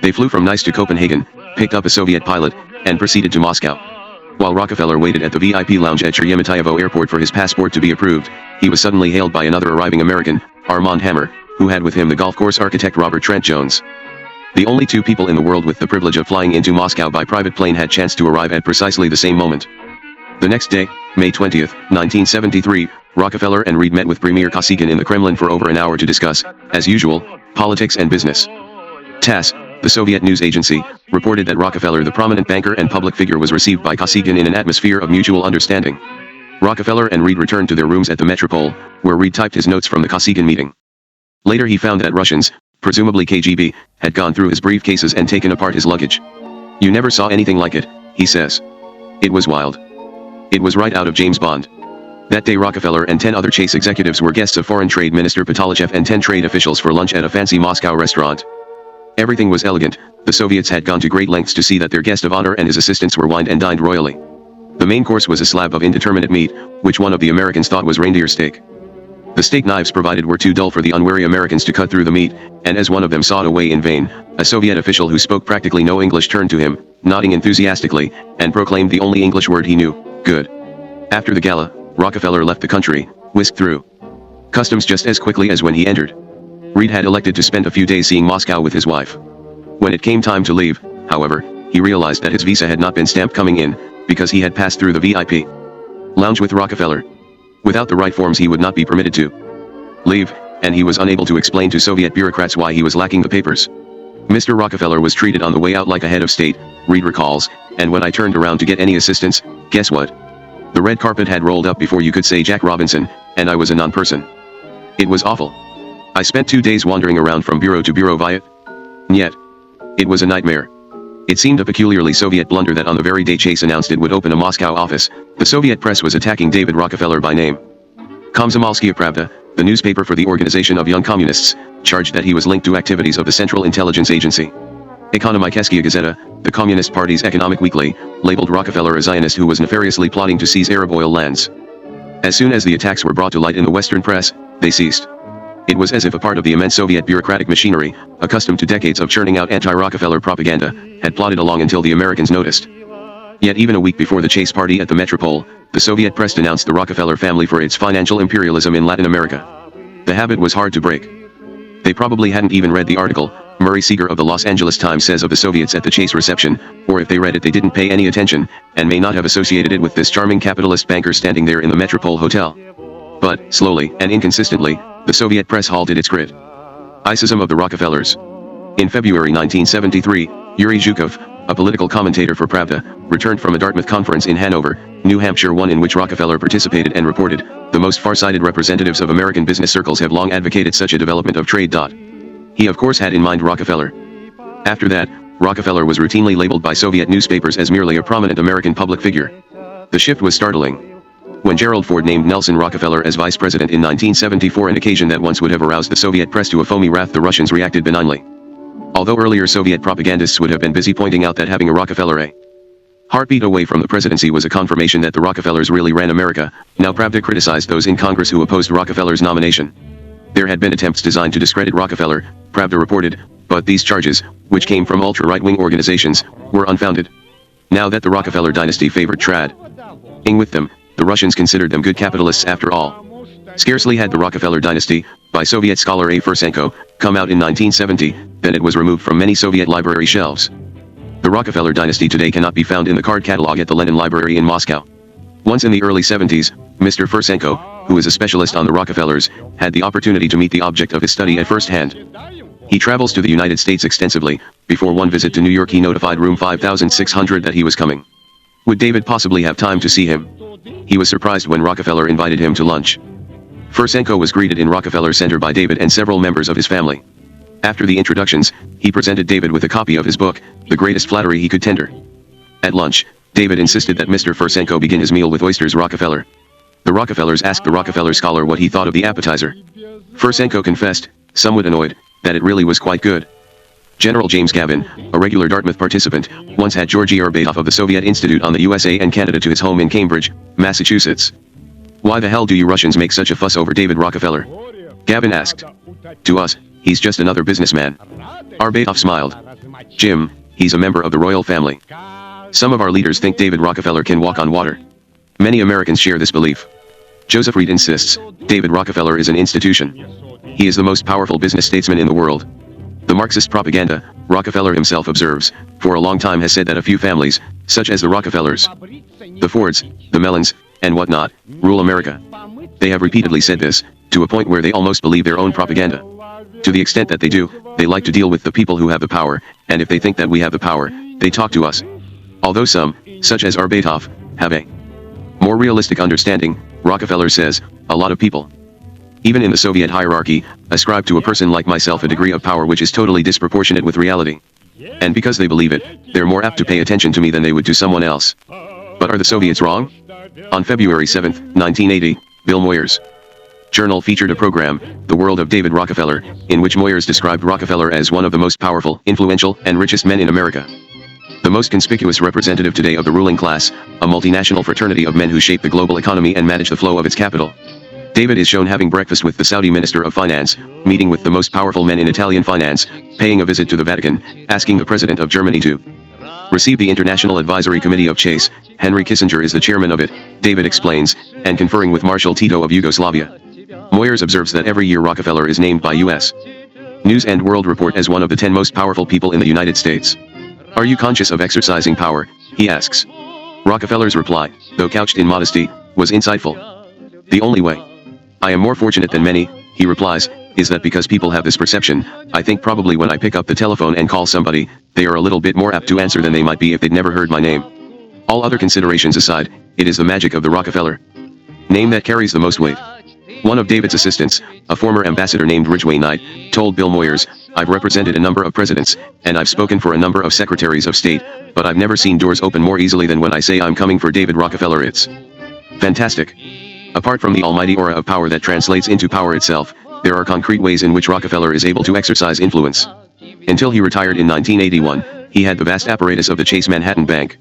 They flew from Nice to Copenhagen, picked up a Soviet pilot, and proceeded to Moscow. While Rockefeller waited at the VIP lounge at Sheremetyevo Airport for his passport to be approved, he was suddenly hailed by another arriving American, Armand Hammer, who had with him the golf course architect Robert Trent Jones. The only two people in the world with the privilege of flying into Moscow by private plane had chanced to arrive at precisely the same moment. The next day, May 20, 1973, Rockefeller and Reed met with Premier Kosygin in the Kremlin for over an hour to discuss, as usual, politics and business. TASS, the Soviet news agency, reported that Rockefeller, the prominent banker and public figure, was received by Kosygin in an atmosphere of mutual understanding. Rockefeller and Reed returned to their rooms at the Metropole, where Reed typed his notes from the Kosygin meeting. Later he found that Russians, presumably KGB, had gone through his briefcases and taken apart his luggage. "You never saw anything like it," he says. "It was wild. It was right out of James Bond." That day Rockefeller and 10 other Chase executives were guests of Foreign Trade Minister Patalachev and 10 trade officials for lunch at a fancy Moscow restaurant. Everything was elegant. The Soviets had gone to great lengths to see that their guest of honor and his assistants were wined and dined royally. The main course was a slab of indeterminate meat, which one of the Americans thought was reindeer steak. The steak knives provided were too dull for the unwary Americans to cut through the meat, and as one of them sawed away in vain, a Soviet official who spoke practically no English turned to him, nodding enthusiastically, and proclaimed the only English word he knew: "Good." After the gala, Rockefeller left the country, whisked through customs just as quickly as when he entered. Reed had elected to spend a few days seeing Moscow with his wife. When it came time to leave, however, he realized that his visa had not been stamped coming in, because he had passed through the VIP lounge with Rockefeller. Without the right forms he would not be permitted to leave, and he was unable to explain to Soviet bureaucrats why he was lacking the papers. Mr. Rockefeller was treated on the way out like a head of state, Reed recalls, and when I turned around to get any assistance, guess what? The red carpet had rolled up before you could say Jack Robinson, and I was a non-person. It was awful. I spent 2 days wandering around from bureau to bureau via. Yet, it was a nightmare. It seemed a peculiarly Soviet blunder that on the very day Chase announced it would open a Moscow office, the Soviet press was attacking David Rockefeller by name. Komsomolskaya Pravda, the newspaper for the Organization of Young Communists, charged that he was linked to activities of the Central Intelligence Agency. Ekonomikeskaya Gazeta, the Communist Party's economic weekly, labeled Rockefeller a Zionist who was nefariously plotting to seize Arab oil lands. As soon as the attacks were brought to light in the Western press, they ceased. It was as if a part of the immense Soviet bureaucratic machinery, accustomed to decades of churning out anti-Rockefeller propaganda, had plodded along until the Americans noticed. Yet even a week before the Chase party at the Metropole, the Soviet press denounced the Rockefeller family for its financial imperialism in Latin America. The habit was hard to break. They probably hadn't even read the article, Murray Seeger of the Los Angeles Times says of the Soviets at the Chase reception, or if they read it they didn't pay any attention, and may not have associated it with this charming capitalist banker standing there in the Metropole Hotel. But, slowly and inconsistently, the Soviet press halted its criticism of the Rockefellers. In February 1973, Yuri Zhukov, a political commentator for Pravda, returned from a Dartmouth conference in Hanover, New Hampshire, one in which Rockefeller participated, and reported, "The most far-sighted representatives of American business circles have long advocated such a development of trade." He of course had in mind Rockefeller. After that, Rockefeller was routinely labeled by Soviet newspapers as merely a prominent American public figure. The shift was startling. When Gerald Ford named Nelson Rockefeller as vice president in 1974, an occasion that once would have aroused the Soviet press to a foamy wrath, the Russians reacted benignly. Although earlier Soviet propagandists would have been busy pointing out that having a Rockefeller a heartbeat away from the presidency was a confirmation that the Rockefellers really ran America, now Pravda criticized those in Congress who opposed Rockefeller's nomination. There had been attempts designed to discredit Rockefeller, Pravda reported, but these charges, which came from ultra-right-wing organizations, were unfounded. Now that the Rockefeller dynasty favored trading with them, the Russians considered them good capitalists after all. Scarcely had the Rockefeller dynasty, by Soviet scholar A. Fursenko, come out in 1970, then it was removed from many Soviet library shelves. The Rockefeller dynasty today cannot be found in the card catalog at the Lenin Library in Moscow. Once in the early 70s, Mr. Fursenko, who is a specialist on the Rockefellers, had the opportunity to meet the object of his study at first hand. He travels to the United States extensively. Before one visit to New York he notified room 5600 that he was coming. Would David possibly have time to see him? He was surprised when Rockefeller invited him to lunch. Fursenko was greeted in Rockefeller Center by David and several members of his family. After the introductions, he presented David with a copy of his book, The Greatest Flattery He Could Tender. At lunch, David insisted that Mr. Fursenko begin his meal with oysters Rockefeller. The Rockefellers asked the Rockefeller scholar what he thought of the appetizer. Fursenko confessed, somewhat annoyed, that it really was quite good. General James Gavin, a regular Dartmouth participant, once had Georgy Arbatov of the Soviet Institute on the USA and Canada to his home in Cambridge, Massachusetts. "Why the hell do you Russians make such a fuss over David Rockefeller?" Gavin asked. "To us, he's just another businessman." Arbatov smiled. "Jim, he's a member of the royal family. Some of our leaders think David Rockefeller can walk on water. Many Americans share this belief. Joseph Reed insists, David Rockefeller is an institution. He is the most powerful business statesman in the world. The Marxist propaganda, Rockefeller himself observes, for a long time has said that a few families, such as the Rockefellers, the Fords, the Mellons, and whatnot, rule America. They have repeatedly said this, to a point where they almost believe their own propaganda. To the extent that they do, they like to deal with the people who have the power, and if they think that we have the power, they talk to us. Although some, such as Arbatov, have a more realistic understanding, Rockefeller says, a lot of people, even in the Soviet hierarchy, ascribe to a person like myself a degree of power which is totally disproportionate with reality. And because they believe it, they're more apt to pay attention to me than they would to someone else. But are the Soviets wrong? On February 7, 1980, Bill Moyers' journal featured a program, The World of David Rockefeller, in which Moyers described Rockefeller as one of the most powerful, influential, and richest men in America. The most conspicuous representative today of the ruling class, a multinational fraternity of men who shape the global economy and manage the flow of its capital. David is shown having breakfast with the Saudi Minister of Finance, meeting with the most powerful men in Italian finance, paying a visit to the Vatican, asking the President of Germany to receive the International Advisory Committee of Chase. Henry Kissinger is the chairman of it, David explains, and conferring with Marshal Tito of Yugoslavia. Moyers observes that every year Rockefeller is named by U.S. News and World Report as one of the 10 most powerful people in the United States. Are you conscious of exercising power? He asks. Rockefeller's reply, though couched in modesty, was insightful. The only way I am more fortunate than many, he replies, is that because people have this perception, I think probably when I pick up the telephone and call somebody, they are a little bit more apt to answer than they might be if they'd never heard my name. All other considerations aside, it is the magic of the Rockefeller name that carries the most weight. One of David's assistants, a former ambassador named Ridgway Knight, told Bill Moyers, I've represented a number of presidents, and I've spoken for a number of secretaries of state, but I've never seen doors open more easily than when I say I'm coming for David Rockefeller. It's fantastic. Apart from the almighty aura of power that translates into power itself, there are concrete ways in which Rockefeller is able to exercise influence. Until he retired in 1981, he had the vast apparatus of the Chase Manhattan Bank.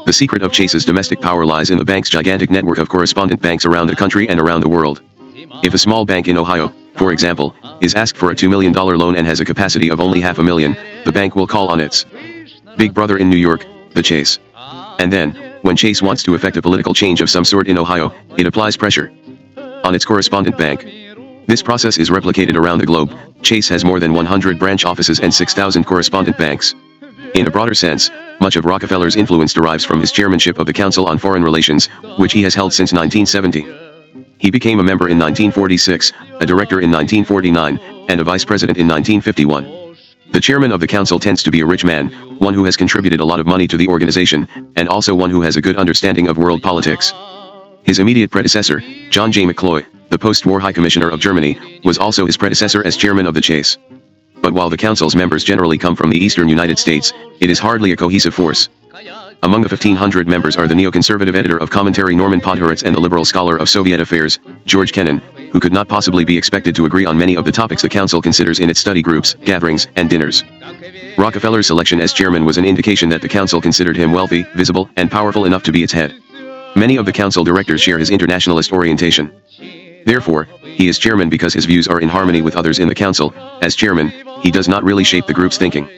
The secret of Chase's domestic power lies in the bank's gigantic network of correspondent banks around the country and around the world. If a small bank in Ohio, for example, is asked for a $2 million loan and has a capacity of only $500,000, the bank will call on its big brother in New York, the Chase. And then, when Chase wants to effect a political change of some sort in Ohio, it applies pressure on its correspondent bank. This process is replicated around the globe. Chase has more than 100 branch offices and 6,000 correspondent banks. In a broader sense, much of Rockefeller's influence derives from his chairmanship of the Council on Foreign Relations, which he has held since 1970. He became a member in 1946, a director in 1949, and a vice president in 1951. The chairman of the council tends to be a rich man, one who has contributed a lot of money to the organization, and also one who has a good understanding of world politics. His immediate predecessor, John J. McCloy, the post-war High Commissioner of Germany, was also his predecessor as chairman of the Chase. But while the council's members generally come from the eastern United States, it is hardly a cohesive force. Among the 1,500 members are the neoconservative editor of commentary Norman Podhoretz and the liberal scholar of Soviet affairs, George Kennan, who could not possibly be expected to agree on many of the topics the council considers in its study groups, gatherings, and dinners. Rockefeller's selection as chairman was an indication that the council considered him wealthy, visible, and powerful enough to be its head. Many of the council directors share his internationalist orientation. Therefore, he is chairman because his views are in harmony with others in the council. As chairman, he does not really shape the group's thinking.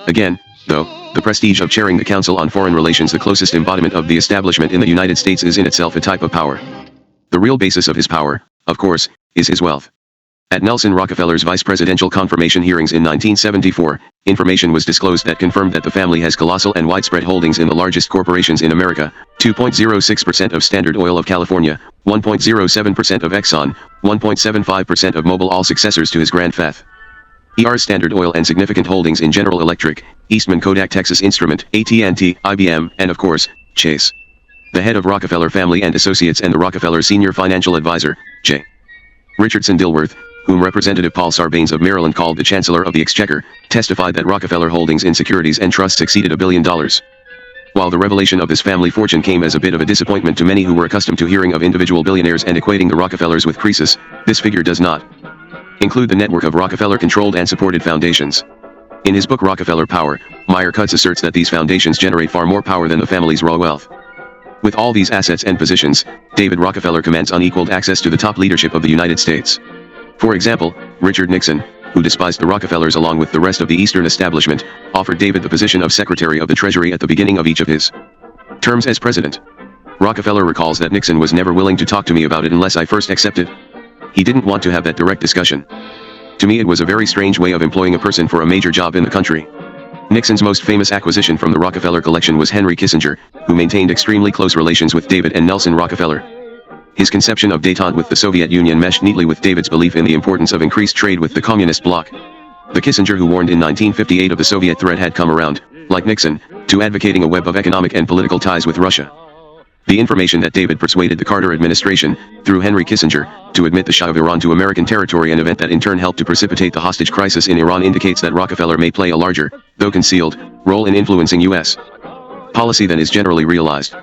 Again, though, the prestige of chairing the Council on Foreign Relations, the closest embodiment of the establishment in the United States, is in itself a type of power. The real basis of his power, of course, is his wealth. At Nelson Rockefeller's vice presidential confirmation hearings in 1974, information was disclosed that confirmed that the family has colossal and widespread holdings in the largest corporations in America: 2.06% of Standard Oil of California, 1.07% of Exxon, 1.75% of Mobil, all successors to his grandfather. Standard Oil, and significant holdings in General Electric, Eastman Kodak, Texas Instrument, AT&T, IBM, and of course, Chase. The head of Rockefeller Family and Associates and the Rockefeller Senior Financial Advisor, J. Richardson Dilworth, whom Representative Paul Sarbanes of Maryland called the Chancellor of the Exchequer, testified that Rockefeller holdings in securities and trusts exceeded $1 billion. While the revelation of this family fortune came as a bit of a disappointment to many who were accustomed to hearing of individual billionaires and equating the Rockefellers with Croesus, this figure does not include the network of Rockefeller-controlled and supported foundations. In his book Rockefeller Power, Meyer Cutts asserts that these foundations generate far more power than the family's raw wealth. With all these assets and positions, David Rockefeller commands unequaled access to the top leadership of the United States. For example, Richard Nixon, who despised the Rockefellers along with the rest of the Eastern establishment, offered David the position of Secretary of the Treasury at the beginning of each of his terms as president. Rockefeller recalls that Nixon was never willing to talk to me about it unless I first accepted. He didn't want to have that direct discussion. To me it was a very strange way of employing a person for a major job in the country. Nixon's most famous acquisition from the Rockefeller collection was Henry Kissinger, who maintained extremely close relations with David and Nelson Rockefeller. His conception of détente with the Soviet Union meshed neatly with David's belief in the importance of increased trade with the communist bloc. The Kissinger who warned in 1958 of the Soviet threat had come around, like Nixon, to advocating a web of economic and political ties with Russia. The information that David persuaded the Carter administration, through Henry Kissinger, to admit the Shah of Iran to American territory, an event that in turn helped to precipitate the hostage crisis in Iran, indicates that Rockefeller may play a larger, though concealed, role in influencing U.S. policy than is generally realized.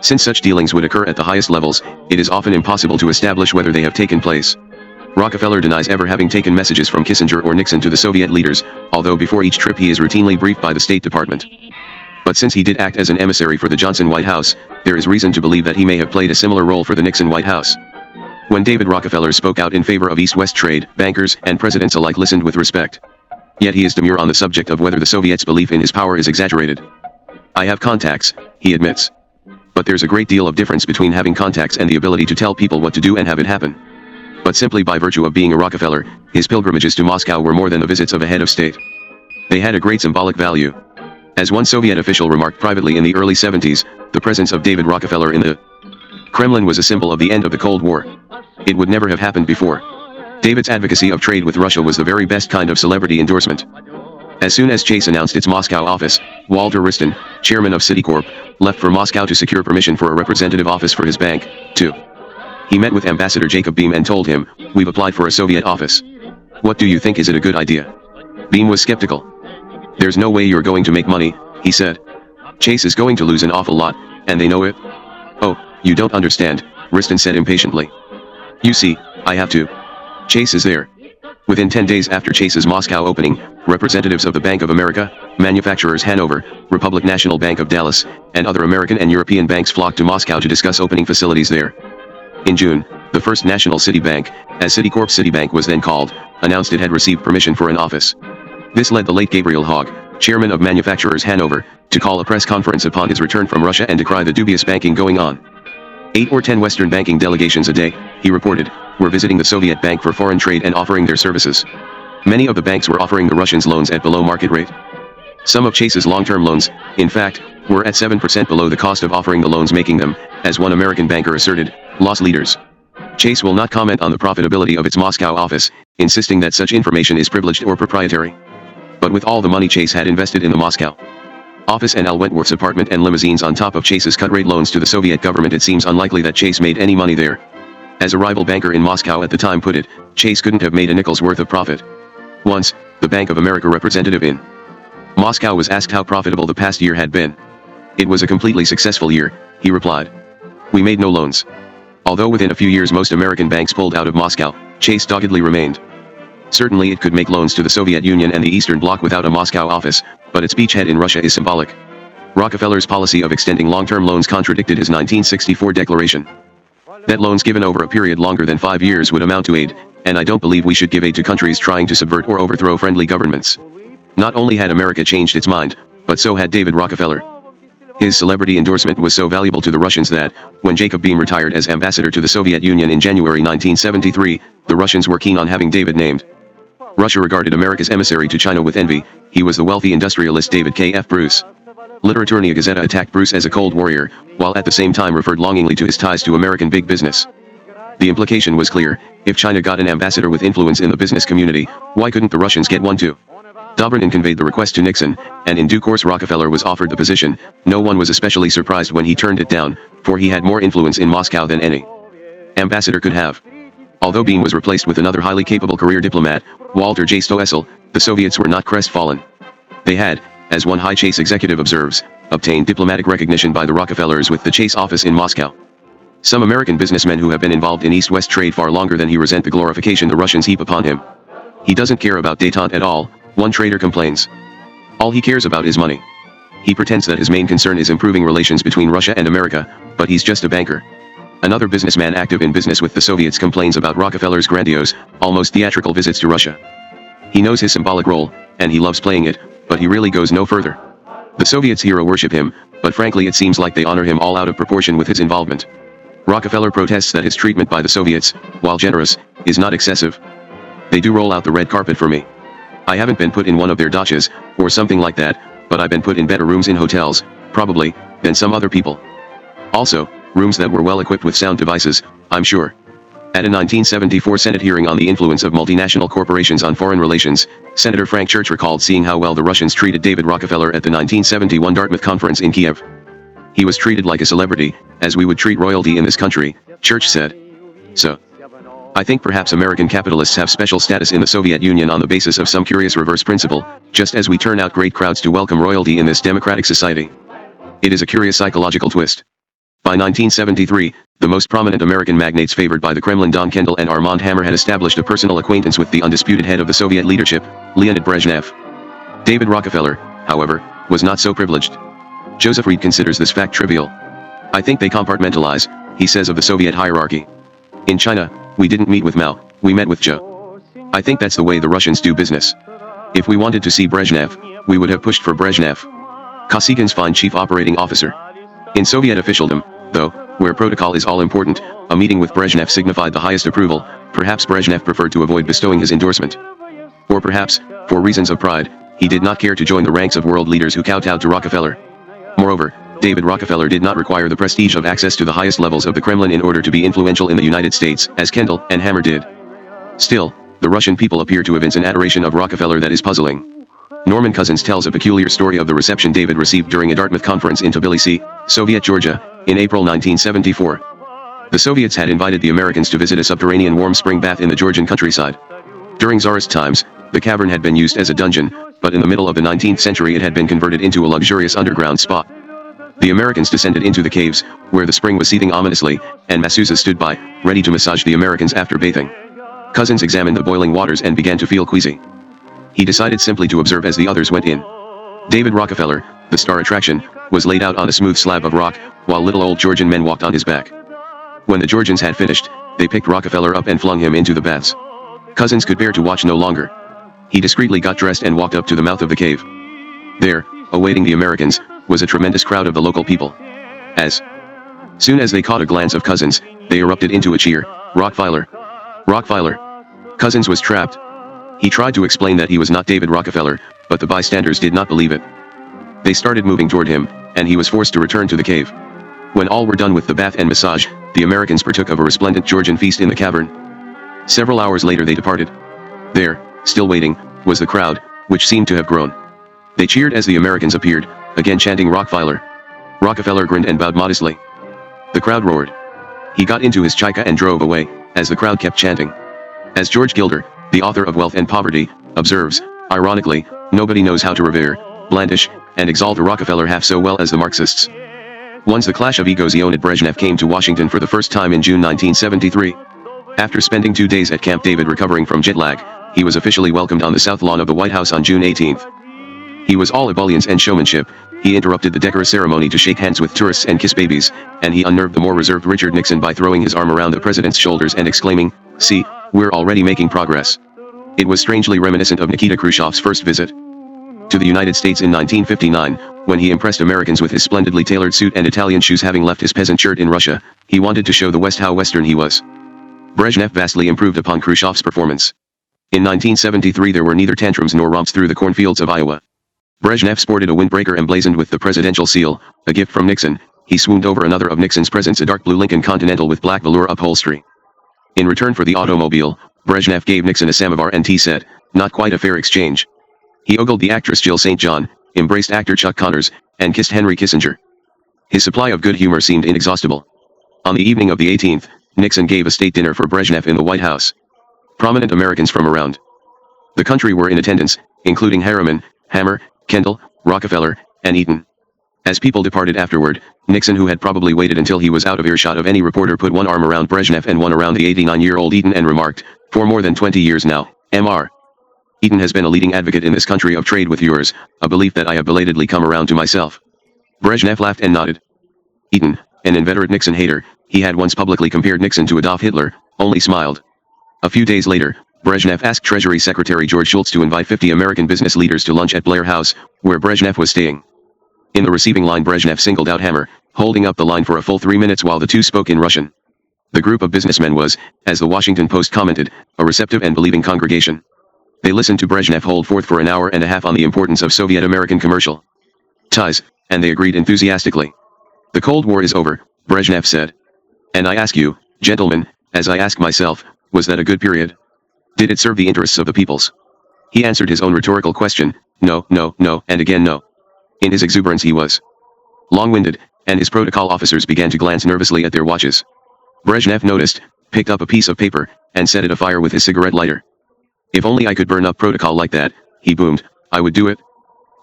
Since such dealings would occur at the highest levels, it is often impossible to establish whether they have taken place. Rockefeller denies ever having taken messages from Kissinger or Nixon to the Soviet leaders, although before each trip he is routinely briefed by the State Department. But since he did act as an emissary for the Johnson White House, there is reason to believe that he may have played a similar role for the Nixon White House. When David Rockefeller spoke out in favor of East-West trade, bankers and presidents alike listened with respect. Yet he is demure on the subject of whether the Soviets' belief in his power is exaggerated. I have contacts, he admits. But there's a great deal of difference between having contacts and the ability to tell people what to do and have it happen. But simply by virtue of being a Rockefeller, his pilgrimages to Moscow were more than the visits of a head of state. They had a great symbolic value. As one Soviet official remarked privately in the early 70s, the presence of David Rockefeller in the Kremlin was a symbol of the end of the Cold War. It would never have happened before. David's advocacy of trade with Russia was the very best kind of celebrity endorsement. As soon as Chase announced its Moscow office, Walter Wriston, chairman of Citicorp, left for Moscow to secure permission for a representative office for his bank, too. He met with Ambassador Jacob Beam and told him, "We've applied for a Soviet office. What do you think, is it a good idea?" Beam was skeptical. "There's no way you're going to make money," he said. "Chase is going to lose an awful lot, and they know it." "Oh, you don't understand," Wriston said impatiently. "You see, I have to. Chase is there." Within 10 days after Chase's Moscow opening, representatives of the Bank of America, Manufacturers Hanover, Republic National Bank of Dallas, and other American and European banks flocked to Moscow to discuss opening facilities there. In June, the First National City Bank, as Citicorp Citibank was then called, announced it had received permission for an office. This led the late Gabriel Hogg, chairman of Manufacturers Hanover, to call a press conference upon his return from Russia and decry the dubious banking going on. 8 or 10 Western banking delegations a day, he reported, were visiting the Soviet Bank for foreign trade and offering their services. Many of the banks were offering the Russians loans at below market rate. Some of Chase's long-term loans, in fact, were at 7% below the cost of offering the loans, making them, as one American banker asserted, loss leaders. Chase will not comment on the profitability of its Moscow office, insisting that such information is privileged or proprietary. But with all the money Chase had invested in the Moscow office and Al Wentworth's apartment and limousines on top of Chase's cut-rate loans to the Soviet government, it seems unlikely that Chase made any money there. As a rival banker in Moscow at the time put it, Chase couldn't have made a nickel's worth of profit. Once, the Bank of America representative in Moscow was asked how profitable the past year had been. "It was a completely successful year," he replied. "We made no loans." Although within a few years most American banks pulled out of Moscow, Chase doggedly remained. Certainly it could make loans to the Soviet Union and the Eastern Bloc without a Moscow office, but its beachhead in Russia is symbolic. Rockefeller's policy of extending long-term loans contradicted his 1964 declaration that loans given over a period longer than 5 years would amount to aid, and I don't believe we should give aid to countries trying to subvert or overthrow friendly governments. Not only had America changed its mind, but so had David Rockefeller. His celebrity endorsement was so valuable to the Russians that, when Jacob Beam retired as ambassador to the Soviet Union in January 1973, the Russians were keen on having David named. Russia regarded America's emissary to China with envy. He was the wealthy industrialist David K.F. Bruce. Literaturnia Gazeta attacked Bruce as a cold warrior, while at the same time referred longingly to his ties to American big business. The implication was clear: if China got an ambassador with influence in the business community, why couldn't the Russians get one too? Dobrynin conveyed the request to Nixon, and in due course Rockefeller was offered the position. No one was especially surprised when he turned it down, for he had more influence in Moscow than any ambassador could have. Although Beam was replaced with another highly capable career diplomat, Walter J. Stoessel, the Soviets were not crestfallen. They had, as one high Chase executive observes, obtained diplomatic recognition by the Rockefellers with the Chase office in Moscow. Some American businessmen who have been involved in East-West trade far longer than he resent the glorification the Russians heap upon him. He doesn't care about détente at all, one trader complains. All he cares about is money. He pretends that his main concern is improving relations between Russia and America, but he's just a banker. Another businessman active in business with the Soviets complains about Rockefeller's grandiose, almost theatrical visits to Russia. He knows his symbolic role, and he loves playing it, but he really goes no further. The Soviets hero worship him, but frankly it seems like they honor him all out of proportion with his involvement. Rockefeller protests that his treatment by the Soviets, while generous, is not excessive. They do roll out the red carpet for me. I haven't been put in one of their dachas, or something like that, but I've been put in better rooms in hotels, probably, than some other people. Also, rooms that were well equipped with sound devices, I'm sure. At a 1974 Senate hearing on the influence of multinational corporations on foreign relations, Senator Frank Church recalled seeing how well the Russians treated David Rockefeller at the 1971 Dartmouth Conference in Kiev. He was treated like a celebrity, as we would treat royalty in this country, Church said. So, I think perhaps American capitalists have special status in the Soviet Union on the basis of some curious reverse principle, just as we turn out great crowds to welcome royalty in this democratic society. It is a curious psychological twist. By 1973, the most prominent American magnates favored by the Kremlin, Don Kendall and Armand Hammer, had established a personal acquaintance with the undisputed head of the Soviet leadership, Leonid Brezhnev. David Rockefeller, however, was not so privileged. Joseph Reed considers this fact trivial. I think they compartmentalize, he says of the Soviet hierarchy. In China, we didn't meet with Mao, we met with Zhou. I think that's the way the Russians do business. If we wanted to see Brezhnev, we would have pushed for Brezhnev. Kosygin's fine chief operating officer. In Soviet officialdom, though, where protocol is all important, a meeting with Brezhnev signified the highest approval. Perhaps Brezhnev preferred to avoid bestowing his endorsement. Or perhaps, for reasons of pride, he did not care to join the ranks of world leaders who kowtowed to Rockefeller. Moreover, David Rockefeller did not require the prestige of access to the highest levels of the Kremlin in order to be influential in the United States, as Kendall and Hammer did. Still, the Russian people appear to evince an adoration of Rockefeller that is puzzling. Norman Cousins tells a peculiar story of the reception David received during a Dartmouth conference in Tbilisi, Soviet Georgia, in April 1974. The Soviets had invited the Americans to visit a subterranean warm spring bath in the Georgian countryside. During Tsarist times, the cavern had been used as a dungeon, but in the middle of the 19th century it had been converted into a luxurious underground spa. The Americans descended into the caves, where the spring was seething ominously, and masseuses stood by, ready to massage the Americans after bathing. Cousins examined the boiling waters and began to feel queasy. He decided simply to observe as the others went in. David Rockefeller, the star attraction, was laid out on a smooth slab of rock, while little old Georgian men walked on his back. When the Georgians had finished, they picked Rockefeller up and flung him into the baths. Cousins could bear to watch no longer. He discreetly got dressed and walked up to the mouth of the cave. There, awaiting the Americans, was a tremendous crowd of the local people. As soon as they caught a glance of Cousins, they erupted into a cheer. Rockefeller! Rockefeller! Cousins was trapped. He tried to explain that he was not David Rockefeller, but the bystanders did not believe it. They started moving toward him, and he was forced to return to the cave. When all were done with the bath and massage, the Americans partook of a resplendent Georgian feast in the cavern. Several hours later they departed. There, still waiting, was the crowd, which seemed to have grown. They cheered as the Americans appeared, again chanting Rockefeller. Rockefeller grinned and bowed modestly. The crowd roared. He got into his chika and drove away, as the crowd kept chanting. As George Gilder, the author of Wealth and Poverty, observes, ironically, nobody knows how to revere, blandish, and exalt a Rockefeller half so well as the Marxists. Once the clash of egos, Leonid Brezhnev came to Washington for the first time in June 1973. After spending 2 days at Camp David recovering from jet lag, he was officially welcomed on the south lawn of the White House on June 18. He was all ebullience and showmanship. He interrupted the decorous ceremony to shake hands with tourists and kiss babies, and he unnerved the more reserved Richard Nixon by throwing his arm around the president's shoulders and exclaiming, "See, we're already making progress." It was strangely reminiscent of Nikita Khrushchev's first visit to the United States in 1959, when he impressed Americans with his splendidly tailored suit and Italian shoes. Having left his peasant shirt in Russia, he wanted to show the West how Western he was. Brezhnev vastly improved upon Khrushchev's performance. In 1973 there were neither tantrums nor romps through the cornfields of Iowa. Brezhnev sported a windbreaker emblazoned with the presidential seal, a gift from Nixon. He swooned over another of Nixon's presents, a dark blue Lincoln Continental with black velour upholstery. In return for the automobile, Brezhnev gave Nixon a samovar and tea set, not quite a fair exchange. He ogled the actress Jill St. John, embraced actor Chuck Connors, and kissed Henry Kissinger. His supply of good humor seemed inexhaustible. On the evening of the 18th, Nixon gave a state dinner for Brezhnev in the White House. Prominent Americans from around the country were in attendance, including Harriman, Hammer, Kendall, Rockefeller, and Eaton. As people departed afterward, Nixon, who had probably waited until he was out of earshot of any reporter, put one arm around Brezhnev and one around the 89-year-old Eaton and remarked, "For more than 20 years now, Mr. Eaton has been a leading advocate in this country of trade with yours, a belief that I have belatedly come around to myself." Brezhnev laughed and nodded. Eaton, an inveterate Nixon hater, he had once publicly compared Nixon to Adolf Hitler, only smiled. A few days later, Brezhnev asked Treasury Secretary George Shultz to invite 50 American business leaders to lunch at Blair House, where Brezhnev was staying. In the receiving line, Brezhnev singled out Hammer, holding up the line for a full 3 minutes while the two spoke in Russian. The group of businessmen was, as the Washington Post commented, a receptive and believing congregation. They listened to Brezhnev hold forth for an hour and a half on the importance of Soviet-American commercial ties, and they agreed enthusiastically. The Cold War is over, Brezhnev said. And I ask you, gentlemen, as I ask myself, was that a good period? Did it serve the interests of the peoples? He answered his own rhetorical question, no, no, no, and again no. In his exuberance he was long-winded, and his protocol officers began to glance nervously at their watches. Brezhnev noticed, picked up a piece of paper, and set it afire with his cigarette lighter. If only I could burn up protocol like that, he boomed, I would do it.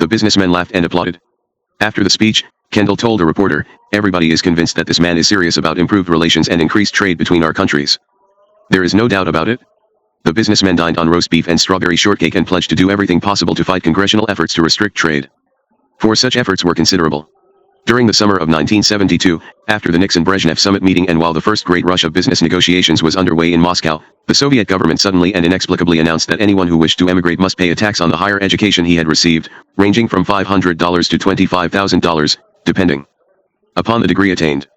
The businessmen laughed and applauded. After the speech, Kendall told a reporter, everybody is convinced that this man is serious about improved relations and increased trade between our countries. There is no doubt about it. The businessmen dined on roast beef and strawberry shortcake and pledged to do everything possible to fight congressional efforts to restrict trade. For such efforts were considerable. During the summer of 1972, after the Nixon-Brezhnev summit meeting and while the first great rush of business negotiations was underway in Moscow, the Soviet government suddenly and inexplicably announced that anyone who wished to emigrate must pay a tax on the higher education he had received, ranging from $500 to $25,000, depending upon the degree attained.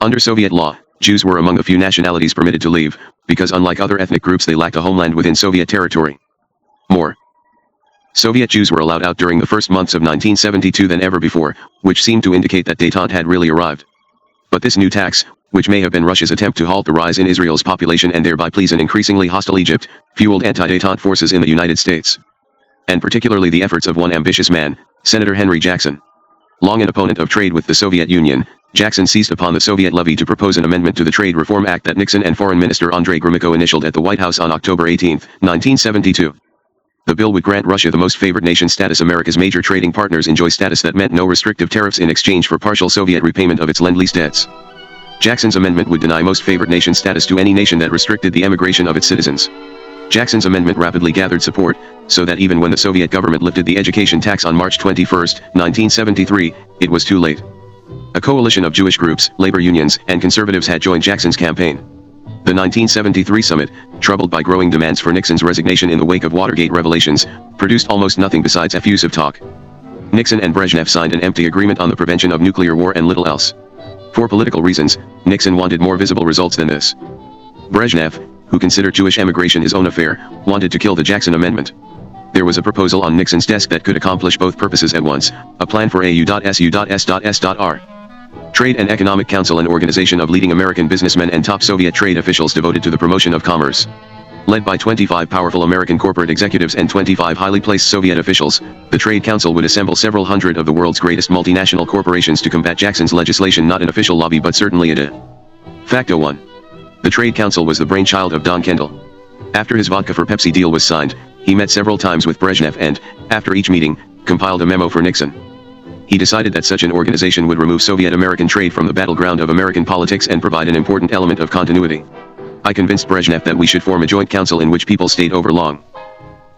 Under Soviet law, Jews were among the few nationalities permitted to leave, because unlike other ethnic groups they lacked a homeland within Soviet territory. More Soviet Jews were allowed out during the first months of 1972 than ever before, which seemed to indicate that détente had really arrived. But this new tax, which may have been Russia's attempt to halt the rise in Israel's population and thereby please an increasingly hostile Egypt, fueled anti-détente forces in the United States. And particularly the efforts of one ambitious man, Senator Henry Jackson. Long an opponent of trade with the Soviet Union, Jackson seized upon the Soviet levy to propose an amendment to the Trade Reform Act that Nixon and Foreign Minister Andrei Gromyko initialed at the White House on October 18, 1972. The bill would grant Russia the most favored nation status. America's major trading partners enjoy status that meant no restrictive tariffs in exchange for partial Soviet repayment of its Lend-Lease debts. Jackson's amendment would deny most favored nation status to any nation that restricted the emigration of its citizens. Jackson's amendment rapidly gathered support, so that even when the Soviet government lifted the education tax on March 21, 1973, it was too late. A coalition of Jewish groups, labor unions, and conservatives had joined Jackson's campaign. The 1973 summit, troubled by growing demands for Nixon's resignation in the wake of Watergate revelations, produced almost nothing besides effusive talk. Nixon and Brezhnev signed an empty agreement on the prevention of nuclear war and little else. For political reasons, Nixon wanted more visible results than this. Brezhnev, who considered Jewish emigration his own affair, wanted to kill the Jackson Amendment. There was a proposal on Nixon's desk that could accomplish both purposes at once, a plan for AU.SU.S.S.R. Trade and Economic Council, an organization of leading American businessmen and top Soviet trade officials devoted to the promotion of commerce. Led by 25 powerful American corporate executives and 25 highly placed Soviet officials, the Trade Council would assemble several hundred of the world's greatest multinational corporations to combat Jackson's legislation, not an official lobby but certainly a de facto one. The Trade Council was the brainchild of Don Kendall. After his vodka for Pepsi deal was signed, he met several times with Brezhnev and, after each meeting, compiled a memo for Nixon. He decided that such an organization would remove Soviet-American trade from the battleground of American politics and provide an important element of continuity. I convinced Brezhnev that we should form a joint council in which people stayed over long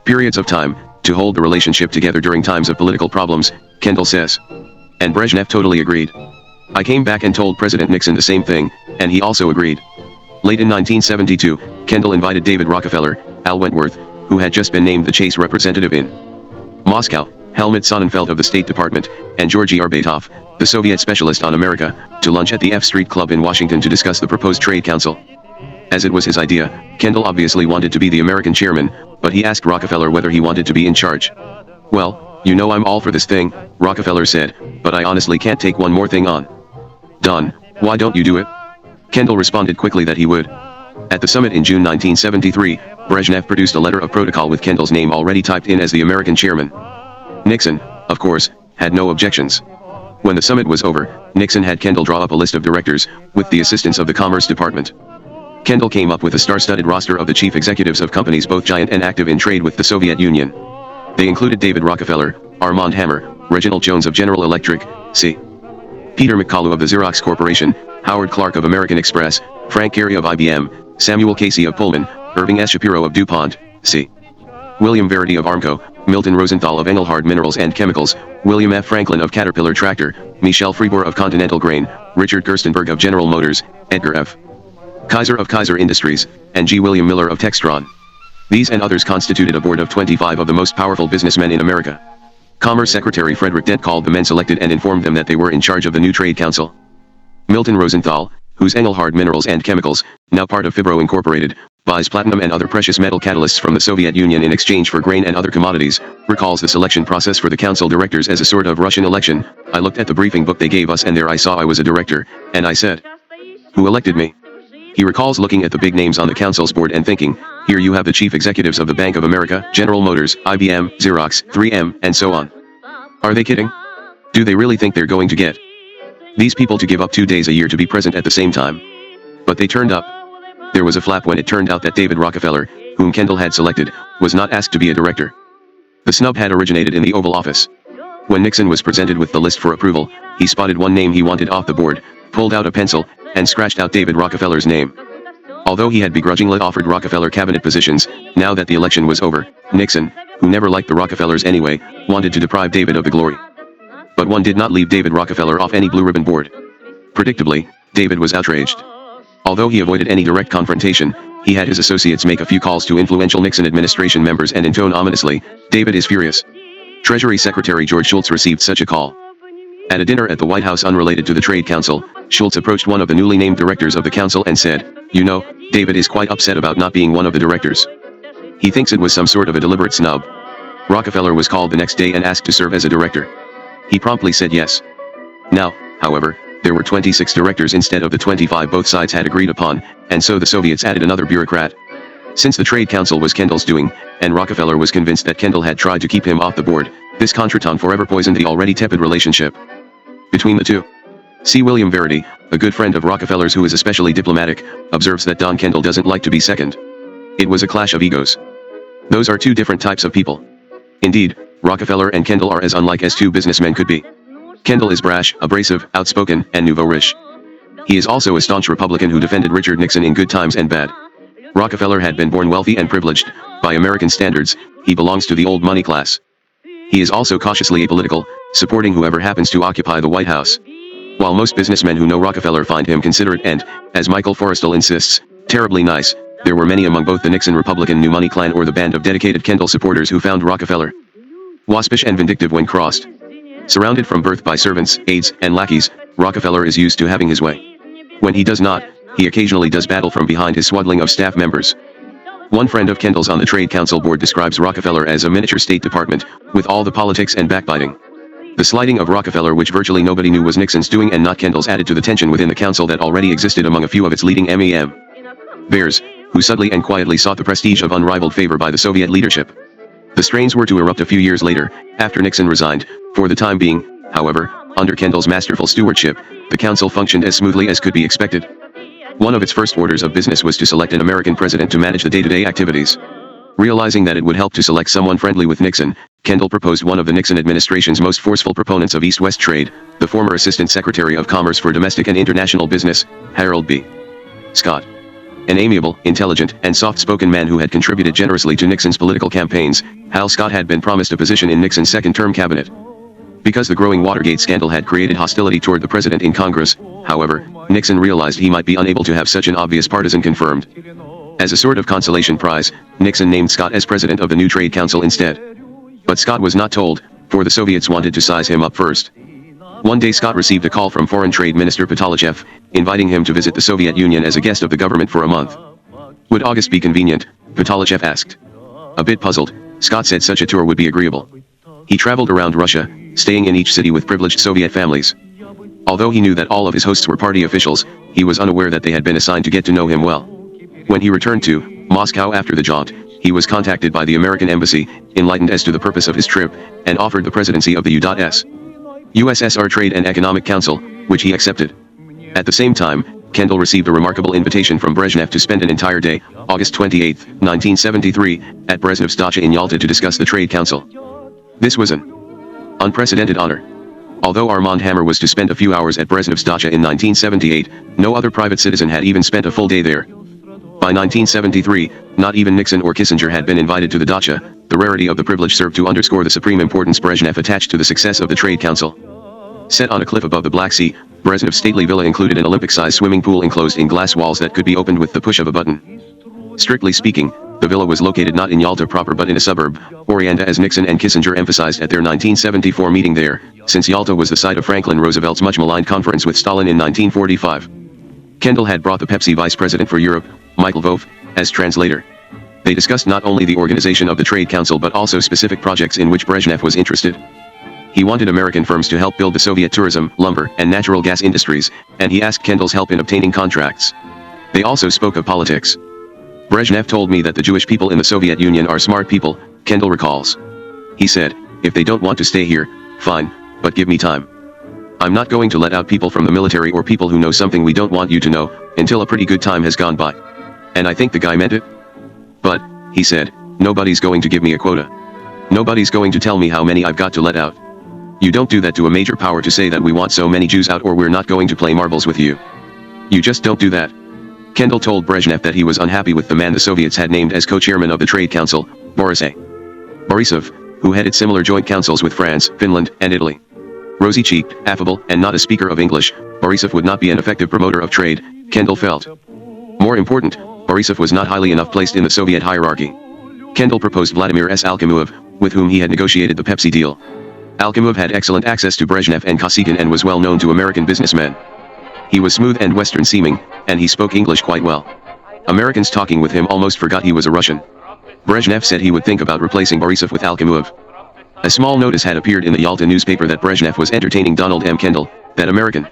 periods of time, to hold the relationship together during times of political problems, Kendall says. And Brezhnev totally agreed. I came back and told President Nixon the same thing, and he also agreed. Late in 1972, Kendall invited David Rockefeller, Al Wentworth, who had just been named the Chase representative in Moscow, Helmut Sonnenfeld of the State Department, and Georgy Arbatov, the Soviet specialist on America, to lunch at the F Street Club in Washington to discuss the proposed Trade Council. As it was his idea, Kendall obviously wanted to be the American chairman, but he asked Rockefeller whether he wanted to be in charge. Well, you know I'm all for this thing, Rockefeller said, but I honestly can't take one more thing on. Don, why don't you do it? Kendall responded quickly that he would. At the summit in June 1973, Brezhnev produced a letter of protocol with Kendall's name already typed in as the American chairman. Nixon, of course, had no objections. When the summit was over, Nixon had Kendall draw up a list of directors, with the assistance of the Commerce Department. Kendall came up with a star-studded roster of the chief executives of companies both giant and active in trade with the Soviet Union. They included David Rockefeller, Armand Hammer, Reginald Jones of General Electric, C. Peter McCallum of the Xerox Corporation, Howard Clark of American Express, Frank Gehry of IBM, Samuel Casey of Pullman, Irving S. Shapiro of DuPont, C. William Verity of Armco, Milton Rosenthal of Engelhard Minerals and Chemicals, William F. Franklin of Caterpillar Tractor, Michel Fribourg of Continental Grain, Richard Gerstenberg of General Motors, Edgar F. Kaiser of Kaiser Industries, and G. William Miller of Textron. These and others constituted a board of 25 of the most powerful businessmen in America. Commerce Secretary Frederick Dent called the men selected and informed them that they were in charge of the new Trade Council. Milton Rosenthal, whose Engelhard Minerals and Chemicals, now part of Fibro Incorporated, buys platinum and other precious metal catalysts from the Soviet Union in exchange for grain and other commodities, recalls the selection process for the council directors as a sort of Russian election. I looked at the briefing book they gave us and there I saw I was a director, and I said, "Who elected me?" He recalls looking at the big names on the council's board and thinking, here you have the chief executives of the Bank of America, General Motors, IBM, Xerox, 3M, and so on. Are they kidding? Do they really think they're going to get these people to give up 2 days a year to be present at the same time? But they turned up. There was a flap when it turned out that David Rockefeller, whom Kendall had selected, was not asked to be a director. The snub had originated in the Oval Office. When Nixon was presented with the list for approval, he spotted one name he wanted off the board, pulled out a pencil, and scratched out David Rockefeller's name. Although he had begrudgingly offered Rockefeller cabinet positions, now that the election was over, Nixon, who never liked the Rockefellers anyway, wanted to deprive David of the glory. But one did not leave David Rockefeller off any blue ribbon board. Predictably, David was outraged. Although he avoided any direct confrontation, he had his associates make a few calls to influential Nixon administration members and intone ominously, "David is furious." Treasury Secretary George Shultz received such a call. At a dinner at the White House unrelated to the Trade Council, Shultz approached one of the newly named directors of the council and said, "You know, David is quite upset about not being one of the directors. He thinks it was some sort of a deliberate snub." Rockefeller was called the next day and asked to serve as a director. He promptly said yes. Now, however, there were 26 directors instead of the 25 both sides had agreed upon, and so the Soviets added another bureaucrat. Since the Trade Council was Kendall's doing, and Rockefeller was convinced that Kendall had tried to keep him off the board, this contretemps forever poisoned the already tepid relationship between the two. C. William Verity, a good friend of Rockefeller's who is especially diplomatic, observes that Don Kendall doesn't like to be second. It was a clash of egos. Those are two different types of people. Indeed, Rockefeller and Kendall are as unlike as two businessmen could be. Kendall is brash, abrasive, outspoken, and nouveau riche. He is also a staunch Republican who defended Richard Nixon in good times and bad. Rockefeller had been born wealthy and privileged. By American standards, he belongs to the old money class. He is also cautiously apolitical, supporting whoever happens to occupy the White House. While most businessmen who know Rockefeller find him considerate and, as Michael Forrestal insists, terribly nice, there were many among both the Nixon Republican New Money clan or the band of dedicated Kendall supporters who found Rockefeller waspish and vindictive when crossed. Surrounded from birth by servants, aides, and lackeys, Rockefeller is used to having his way. When he does not, he occasionally does battle from behind his swaddling of staff members. One friend of Kendall's on the Trade Council board describes Rockefeller as a miniature State Department, with all the politics and backbiting. The slighting of Rockefeller, which virtually nobody knew was Nixon's doing and not Kendall's, added to the tension within the council that already existed among a few of its leading MEM bears, who subtly and quietly sought the prestige of unrivaled favor by the Soviet leadership. The strains were to erupt a few years later, after Nixon resigned. For the time being, however, under Kendall's masterful stewardship, the council functioned as smoothly as could be expected. One of its first orders of business was to select an American president to manage the day-to-day activities. Realizing that it would help to select someone friendly with Nixon, Kendall proposed one of the Nixon administration's most forceful proponents of East-West trade, the former Assistant Secretary of Commerce for Domestic and International Business, Harold B. Scott. An amiable, intelligent, and soft-spoken man who had contributed generously to Nixon's political campaigns, Hal Scott had been promised a position in Nixon's second-term cabinet. Because the growing Watergate scandal had created hostility toward the president in Congress, however, Nixon realized he might be unable to have such an obvious partisan confirmed. As a sort of consolation prize, Nixon named Scott as president of the new Trade Council instead. But Scott was not told, for the Soviets wanted to size him up first. One day Scott received a call from Foreign Trade Minister Patalachev, inviting him to visit the Soviet Union as a guest of the government for a month. Would August be convenient? Patalachev asked. A bit puzzled, Scott said such a tour would be agreeable. He traveled around Russia, staying in each city with privileged Soviet families. Although he knew that all of his hosts were party officials, he was unaware that they had been assigned to get to know him well. When he returned to Moscow after the jaunt, he was contacted by the American embassy, enlightened as to the purpose of his trip, and offered the presidency of the USSR Trade and Economic Council, which he accepted. At the same time, Kendall received a remarkable invitation from Brezhnev to spend an entire day, August 28, 1973, at Brezhnev's dacha in Yalta to discuss the Trade Council. This was an unprecedented honor. Although Armand Hammer was to spend a few hours at Brezhnev's dacha in 1978, no other private citizen had even spent a full day there. By 1973, not even Nixon or Kissinger had been invited to the dacha. The rarity of the privilege served to underscore the supreme importance Brezhnev attached to the success of the Trade Council. Set on a cliff above the Black Sea, Brezhnev's stately villa included an Olympic-sized swimming pool enclosed in glass walls that could be opened with the push of a button. Strictly speaking, The villa was located not in Yalta proper but in a suburb, Oryanda, as Nixon and Kissinger emphasized at their 1974 meeting there, since Yalta was the site of Franklin Roosevelt's much-maligned conference with Stalin in 1945. Kendall had brought the Pepsi vice president for Europe, Michael Vove, as translator. They discussed not only the organization of the Trade Council but also specific projects in which Brezhnev was interested. He wanted American firms to help build the Soviet tourism, lumber, and natural gas industries, and he asked Kendall's help in obtaining contracts. They also spoke of politics. Brezhnev told me that the Jewish people in the Soviet Union are smart people, Kendall recalls. He said, if they don't want to stay here, fine, but give me time. I'm not going to let out people from the military or people who know something we don't want you to know, until a pretty good time has gone by. And I think the guy meant it. But, he said, nobody's going to give me a quota. Nobody's going to tell me how many I've got to let out. You don't do that to a major power to say that we want so many Jews out or we're not going to play marbles with you. You just don't do that. Kendall told Brezhnev that he was unhappy with the man the Soviets had named as co-chairman of the Trade Council, Borisov, who headed similar joint councils with France, Finland, and Italy. Rosy-cheeked, affable, and not a speaker of English, Borisov would not be an effective promoter of trade, Kendall felt. More important, Borisov was not highly enough placed in the Soviet hierarchy. Kendall proposed Vladimir S. Alkimov, with whom he had negotiated the Pepsi deal. Alkimov had excellent access to Brezhnev and Kosygin and was well known to American businessmen. He was smooth and Western-seeming, and he spoke English quite well. Americans talking with him almost forgot he was a Russian. Brezhnev said he would think about replacing Borisov with Alkimov. A small notice had appeared in the Yalta newspaper that Brezhnev was entertaining Donald M. Kendall, that American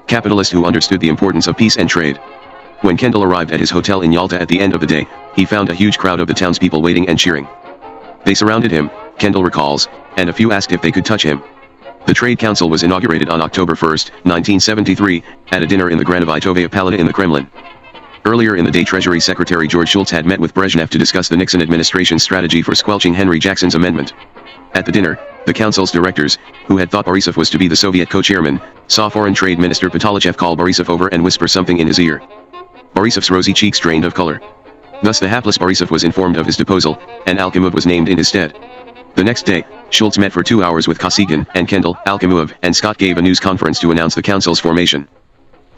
capitalist who understood the importance of peace and trade. When Kendall arrived at his hotel in Yalta at the end of the day, he found a huge crowd of the townspeople waiting and cheering. They surrounded him, Kendall recalls, and a few asked if they could touch him. The Trade Council was inaugurated on October 1, 1973, at a dinner in the Granovitova Palata in the Kremlin. Earlier in the day, Treasury Secretary George Shultz had met with Brezhnev to discuss the Nixon administration's strategy for squelching Henry Jackson's amendment. At the dinner, the council's directors, who had thought Borisov was to be the Soviet co-chairman, saw Foreign Trade Minister Patalichev call Borisov over and whisper something in his ear. Borisov's rosy cheeks drained of color. Thus the hapless Borisov was informed of his deposal, and Alkimov was named in his stead. The next day, Shultz met for 2 hours with Kosygin and Kendall, Alkimov, and Scott gave a news conference to announce the council's formation.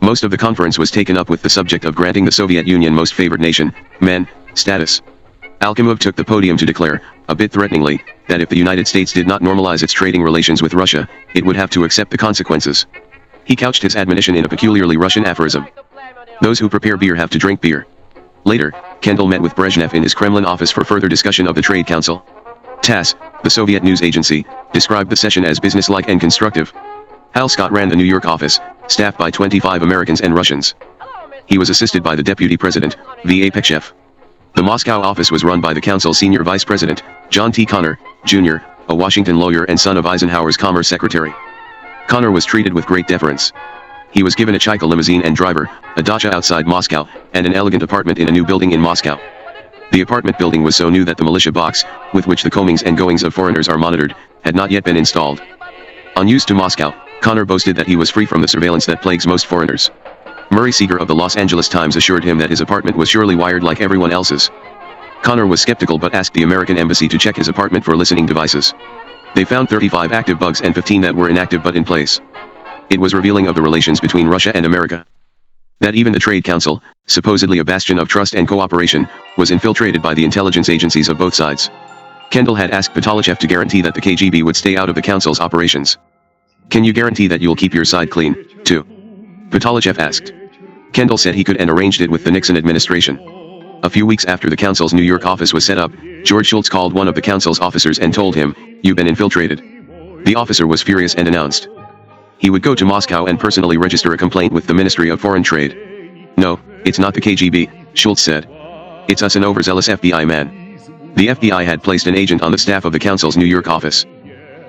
Most of the conference was taken up with the subject of granting the Soviet Union most favored nation, MEN, status. Alkimov took the podium to declare, a bit threateningly, that if the United States did not normalize its trading relations with Russia, it would have to accept the consequences. He couched his admonition in a peculiarly Russian aphorism. Those who prepare beer have to drink beer. Later, Kendall met with Brezhnev in his Kremlin office for further discussion of the Trade Council. TASS, the Soviet news agency, described the session as businesslike and constructive. Hal Scott ran the New York office, staffed by 25 Americans and Russians. He was assisted by the deputy president, V.A. Pekshev. The Moscow office was run by the council's senior vice president, John T. Connor, Jr., a Washington lawyer and son of Eisenhower's commerce secretary. Connor was treated with great deference. He was given a Chaika limousine and driver, a dacha outside Moscow, and an elegant apartment in a new building in Moscow. The apartment building was so new that the militia box, with which the comings and goings of foreigners are monitored, had not yet been installed. Unused to Moscow, Connor boasted that he was free from the surveillance that plagues most foreigners. Murray Seeger of the Los Angeles Times assured him that his apartment was surely wired like everyone else's. Connor was skeptical but asked the American embassy to check his apartment for listening devices. They found 35 active bugs and 15 that were inactive but in place. It was revealing of the relations between Russia and America. That even the Trade Council, supposedly a bastion of trust and cooperation, was infiltrated by the intelligence agencies of both sides. Kendall had asked Patalichev to guarantee that the KGB would stay out of the council's operations. Can you guarantee that you'll keep your side clean, too? Patalichev asked. Kendall said he could and arranged it with the Nixon administration. A few weeks after the council's New York office was set up, George Shultz called one of the council's officers and told him, "You've been infiltrated." The officer was furious and announced he would go to Moscow and personally register a complaint with the Ministry of Foreign Trade. "No, it's not the KGB, Shultz said. It's us, an overzealous FBI man." The FBI had placed an agent on the staff of the council's New York office.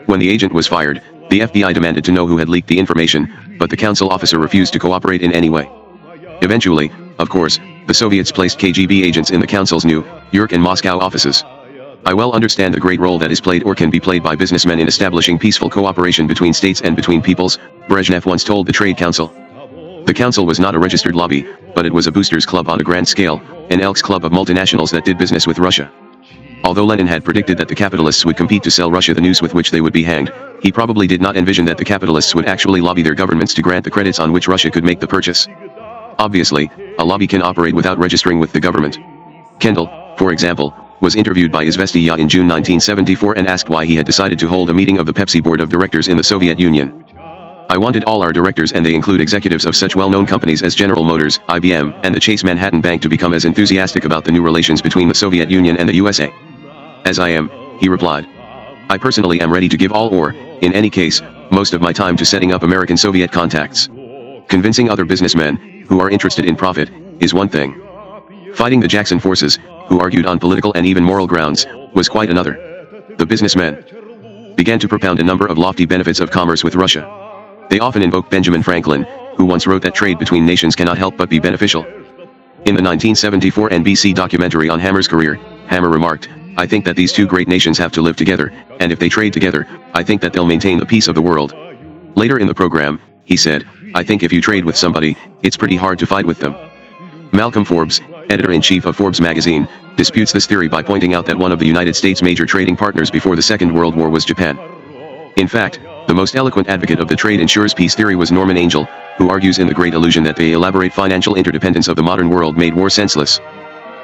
When the agent was fired, the FBI demanded to know who had leaked the information, but the council officer refused to cooperate in any way. Eventually, of course, the Soviets placed KGB agents in the council's New York and Moscow offices. I well understand the great role that is played or can be played by businessmen in establishing peaceful cooperation between states and between peoples, Brezhnev once told the Trade Council. The council was not a registered lobby, but it was a boosters club on a grand scale, an Elks club of multinationals that did business with Russia. Although Lenin had predicted that the capitalists would compete to sell Russia the news with which they would be hanged, he probably did not envision that the capitalists would actually lobby their governments to grant the credits on which Russia could make the purchase. Obviously, a lobby can operate without registering with the government. Kendall, for example, was interviewed by Izvestia in June 1974 and asked why he had decided to hold a meeting of the Pepsi board of directors in the Soviet Union. "I wanted all our directors, and they include executives of such well-known companies as General Motors, IBM, and the Chase Manhattan Bank, to become as enthusiastic about the new relations between the Soviet Union and the USA as I am," he replied. "I personally am ready to give all, or, in any case, most of my time to setting up American-Soviet contacts. Convincing other businessmen, who are interested in profit, is one thing. Fighting the Jackson forces, who argued on political and even moral grounds, was quite another." The businessmen began to propound a number of lofty benefits of commerce with Russia. They often invoke Benjamin Franklin, who once wrote that trade between nations cannot help but be beneficial. In the 1974 NBC documentary on Hammer's career, Hammer remarked, "I think that these two great nations have to live together, and if they trade together, I think that they'll maintain the peace of the world." Later in the program, he said, "I think if you trade with somebody, it's pretty hard to fight with them." Malcolm Forbes, editor-in-chief of Forbes magazine, disputes this theory by pointing out that one of the United States' major trading partners before the Second World War was Japan. In fact, the most eloquent advocate of the trade ensures peace theory was Norman Angell, who argues in The Great Illusion that the elaborate financial interdependence of the modern world made war senseless.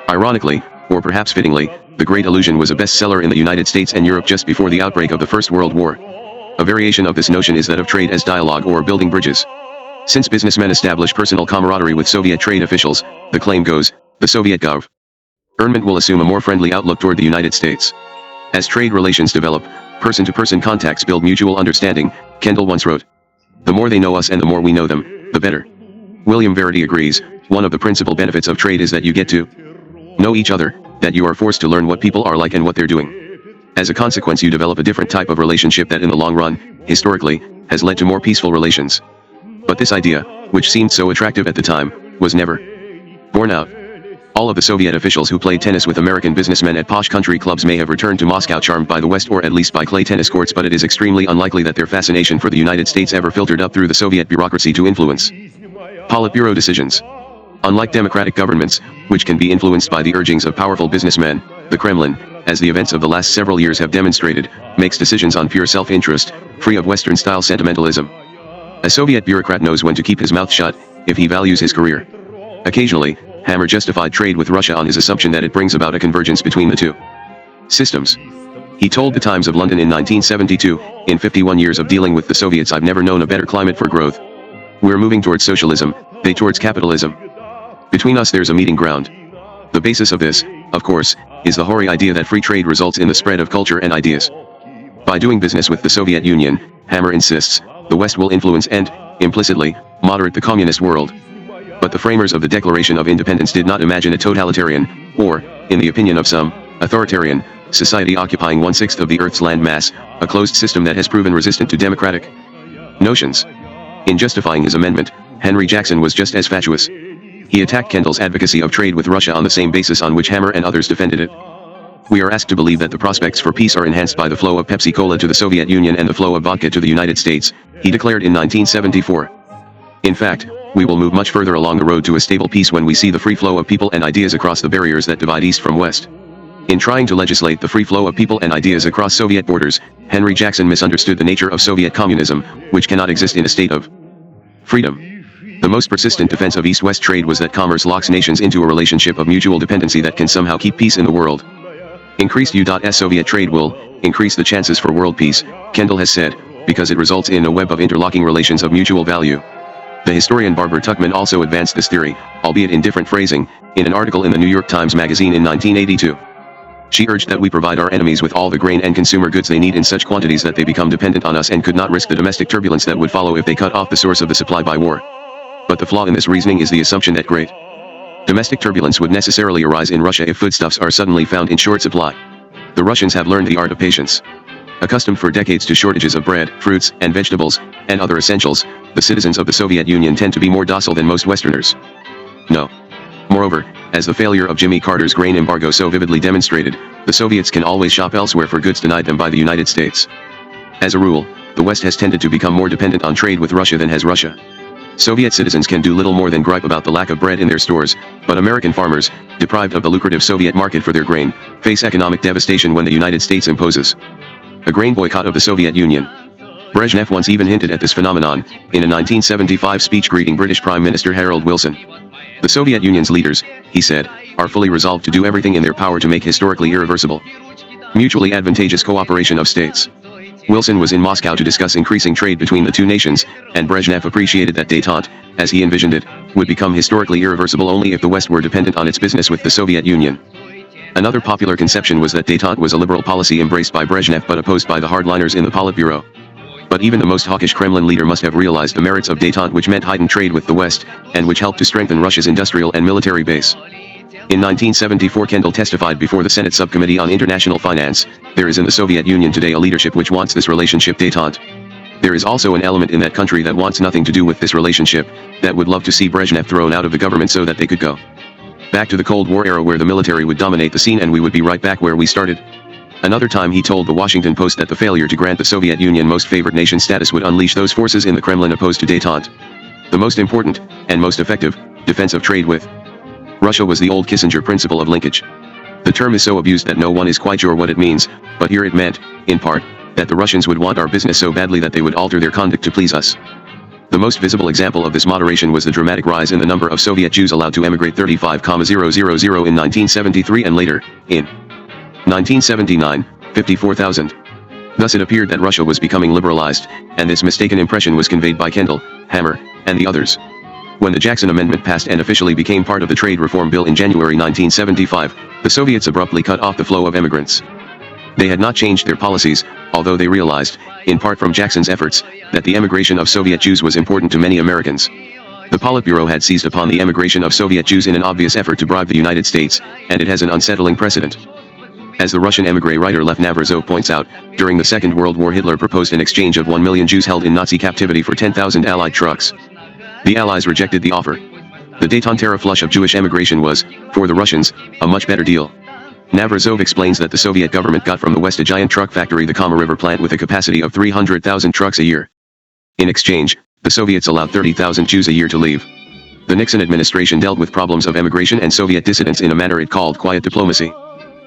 Ironically, or perhaps fittingly, The Great Illusion was a bestseller in the United States and Europe just before the outbreak of the First World War. A variation of this notion is that of trade as dialogue or building bridges. Since businessmen establish personal camaraderie with Soviet trade officials, the claim goes, the Soviet government will assume a more friendly outlook toward the United States. As trade relations develop, person-to-person contacts build mutual understanding, Kendall once wrote. "The more they know us and the more we know them, the better." William Verity agrees, "One of the principal benefits of trade is that you get to know each other, that you are forced to learn what people are like and what they're doing. As a consequence, you develop a different type of relationship that in the long run, historically, has led to more peaceful relations." But this idea, which seemed so attractive at the time, was never borne out. All of the Soviet officials who played tennis with American businessmen at posh country clubs may have returned to Moscow charmed by the West, or at least by clay tennis courts, but it is extremely unlikely that their fascination for the United States ever filtered up through the Soviet bureaucracy to influence Politburo decisions. Unlike democratic governments, which can be influenced by the urgings of powerful businessmen, the Kremlin, as the events of the last several years have demonstrated, makes decisions on pure self-interest, free of Western-style sentimentalism. A Soviet bureaucrat knows when to keep his mouth shut, if he values his career. Occasionally, Hammer justified trade with Russia on his assumption that it brings about a convergence between the two systems. He told the Times of London in 1972, "In 51 years of dealing with the Soviets, I've never known a better climate for growth. We're moving towards socialism, they towards capitalism. Between us there's a meeting ground." The basis of this, of course, is the hoary idea that free trade results in the spread of culture and ideas. By doing business with the Soviet Union, Hammer insists, the West will influence and, implicitly, moderate the communist world. But the framers of the Declaration of Independence did not imagine a totalitarian, or, in the opinion of some, authoritarian, society occupying 1/6 of the Earth's land mass, a closed system that has proven resistant to democratic notions. In justifying his amendment, Henry Jackson was just as fatuous. He attacked Kendall's advocacy of trade with Russia on the same basis on which Hammer and others defended it. "We are asked to believe that the prospects for peace are enhanced by the flow of Pepsi-Cola to the Soviet Union and the flow of vodka to the United States," he declared in 1974. "In fact, we will move much further along the road to a stable peace when we see the free flow of people and ideas across the barriers that divide East from West." In trying to legislate the free flow of people and ideas across Soviet borders, Henry Jackson misunderstood the nature of Soviet communism, which cannot exist in a state of freedom. The most persistent defense of East-West trade was that commerce locks nations into a relationship of mutual dependency that can somehow keep peace in the world. Increased U.S. Soviet trade will increase the chances for world peace, Kendall has said, because it results in a web of interlocking relations of mutual value. The historian Barbara Tuchman also advanced this theory, albeit in different phrasing, in an article in the New York Times Magazine in 1982. She urged that we provide our enemies with all the grain and consumer goods they need in such quantities that they become dependent on us and could not risk the domestic turbulence that would follow if they cut off the source of the supply by war. But the flaw in this reasoning is the assumption that great domestic turbulence would necessarily arise in Russia if foodstuffs are suddenly found in short supply. The Russians have learned the art of patience. Accustomed for decades to shortages of bread, fruits, and vegetables, and other essentials, the citizens of the Soviet Union tend to be more docile than most Westerners. No. Moreover, as the failure of Jimmy Carter's grain embargo so vividly demonstrated, the Soviets can always shop elsewhere for goods denied them by the United States. As a rule, the West has tended to become more dependent on trade with Russia than has Russia. Soviet citizens can do little more than gripe about the lack of bread in their stores, but American farmers, deprived of the lucrative Soviet market for their grain, face economic devastation when the United States imposes a grain boycott of the Soviet Union. Brezhnev once even hinted at this phenomenon, in a 1975 speech greeting British Prime Minister Harold Wilson. The Soviet Union's leaders, he said, are fully resolved to do everything in their power to make historically irreversible, mutually advantageous cooperation of states. Wilson was in Moscow to discuss increasing trade between the two nations, and Brezhnev appreciated that détente, as he envisioned it, would become historically irreversible only if the West were dependent on its business with the Soviet Union. Another popular conception was that détente was a liberal policy embraced by Brezhnev but opposed by the hardliners in the Politburo. But even the most hawkish Kremlin leader must have realized the merits of détente, which meant heightened trade with the West, and which helped to strengthen Russia's industrial and military base. In 1974, Kendall testified before the Senate Subcommittee on International Finance. There is in the Soviet Union today a leadership which wants this relationship détente. There is also an element in that country that wants nothing to do with this relationship, that would love to see Brezhnev thrown out of the government so that they could go back to the Cold War era where the military would dominate the scene and we would be right back where we started. Another time he told the Washington Post that the failure to grant the Soviet Union most favored nation status would unleash those forces in the Kremlin opposed to détente. The most important, and most effective, defense of trade with Russia was the old Kissinger principle of linkage. The term is so abused that no one is quite sure what it means, but here it meant, in part, that the Russians would want our business so badly that they would alter their conduct to please us. The most visible example of this moderation was the dramatic rise in the number of Soviet Jews allowed to emigrate, 35,000 in 1973 and later, in 1979, 54,000. Thus it appeared that Russia was becoming liberalized, and this mistaken impression was conveyed by Kendall, Hammer, and the others. When the Jackson Amendment passed and officially became part of the Trade Reform Bill in January 1975, the Soviets abruptly cut off the flow of emigrants. They had not changed their policies, although they realized, in part from Jackson's efforts, that the emigration of Soviet Jews was important to many Americans. The Politburo had seized upon the emigration of Soviet Jews in an obvious effort to bribe the United States, and it has an unsettling precedent. As the Russian émigré writer Lev Navrazov points out, during the Second World War Hitler proposed an exchange of 1 million Jews held in Nazi captivity for 10,000 Allied trucks. The Allies rejected the offer. The détente flush of Jewish emigration was, for the Russians, a much better deal. Navrazov explains that the Soviet government got from the West a giant truck factory, the Kama River plant, with a capacity of 300,000 trucks a year. In exchange, the Soviets allowed 30,000 Jews a year to leave. The Nixon administration dealt with problems of emigration and Soviet dissidents in a manner it called quiet diplomacy.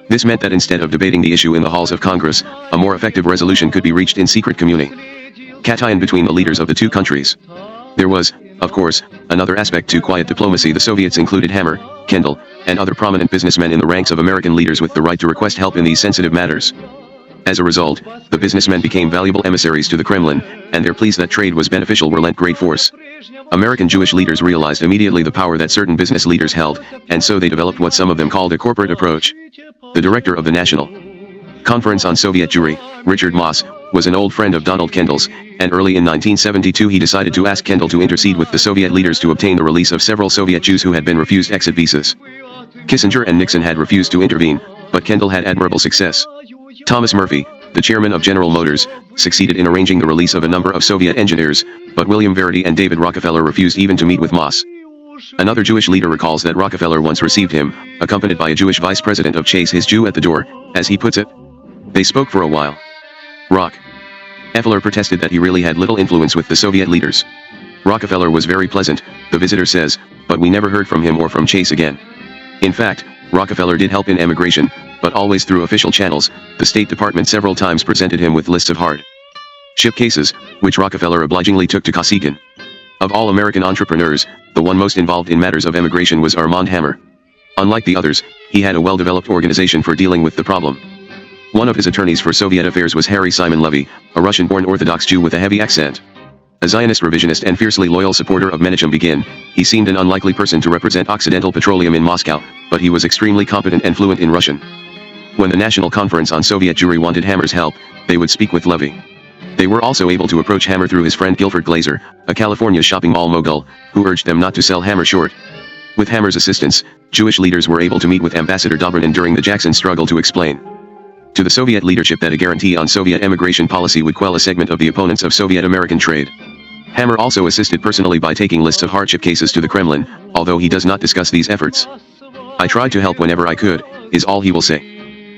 This meant that instead of debating the issue in the halls of Congress, a more effective resolution could be reached in secret communication between the leaders of the two countries. There was, of course, another aspect to quiet diplomacy. The Soviets included Hammer, Kendall, and other prominent businessmen in the ranks of American leaders with the right to request help in these sensitive matters. As a result, the businessmen became valuable emissaries to the Kremlin, and their pleas that trade was beneficial were lent great force. American Jewish leaders realized immediately the power that certain business leaders held, and so they developed what some of them called a corporate approach. The director of the National Conference on Soviet Jewry, Richard Moss, was an old friend of Donald Kendall's, and early in 1972 he decided to ask Kendall to intercede with the Soviet leaders to obtain the release of several Soviet Jews who had been refused exit visas. Kissinger and Nixon had refused to intervene, but Kendall had admirable success. Thomas Murphy, the chairman of General Motors, succeeded in arranging the release of a number of Soviet engineers, but William Verity and David Rockefeller refused even to meet with Moss. Another Jewish leader recalls that Rockefeller once received him, accompanied by a Jewish vice president of Chase, his Jew at the door, as he puts it. They spoke for a while. Rockefeller protested that he really had little influence with the Soviet leaders. Rockefeller was very pleasant, the visitor says, but we never heard from him or from Chase again. In fact, Rockefeller did help in emigration, but always through official channels. The State Department several times presented him with lists of hardship cases, which Rockefeller obligingly took to Kosygin. Of all American entrepreneurs, the one most involved in matters of emigration was Armand Hammer. Unlike the others, he had a well-developed organization for dealing with the problem. One of his attorneys for Soviet affairs was Harry Simon Levy, a Russian-born Orthodox Jew with a heavy accent. A Zionist revisionist and fiercely loyal supporter of Menachem Begin, he seemed an unlikely person to represent Occidental Petroleum in Moscow, but he was extremely competent and fluent in Russian. When the National Conference on Soviet Jewry wanted Hammer's help, they would speak with Levy. They were also able to approach Hammer through his friend Guilford Glazer, a California shopping mall mogul, who urged them not to sell Hammer short. With Hammer's assistance, Jewish leaders were able to meet with Ambassador Dobrynin during the Jackson struggle to explain to the Soviet leadership that a guarantee on Soviet emigration policy would quell a segment of the opponents of Soviet-American trade. Hammer also assisted personally by taking lists of hardship cases to the Kremlin, although he does not discuss these efforts. "I tried to help whenever I could," is all he will say.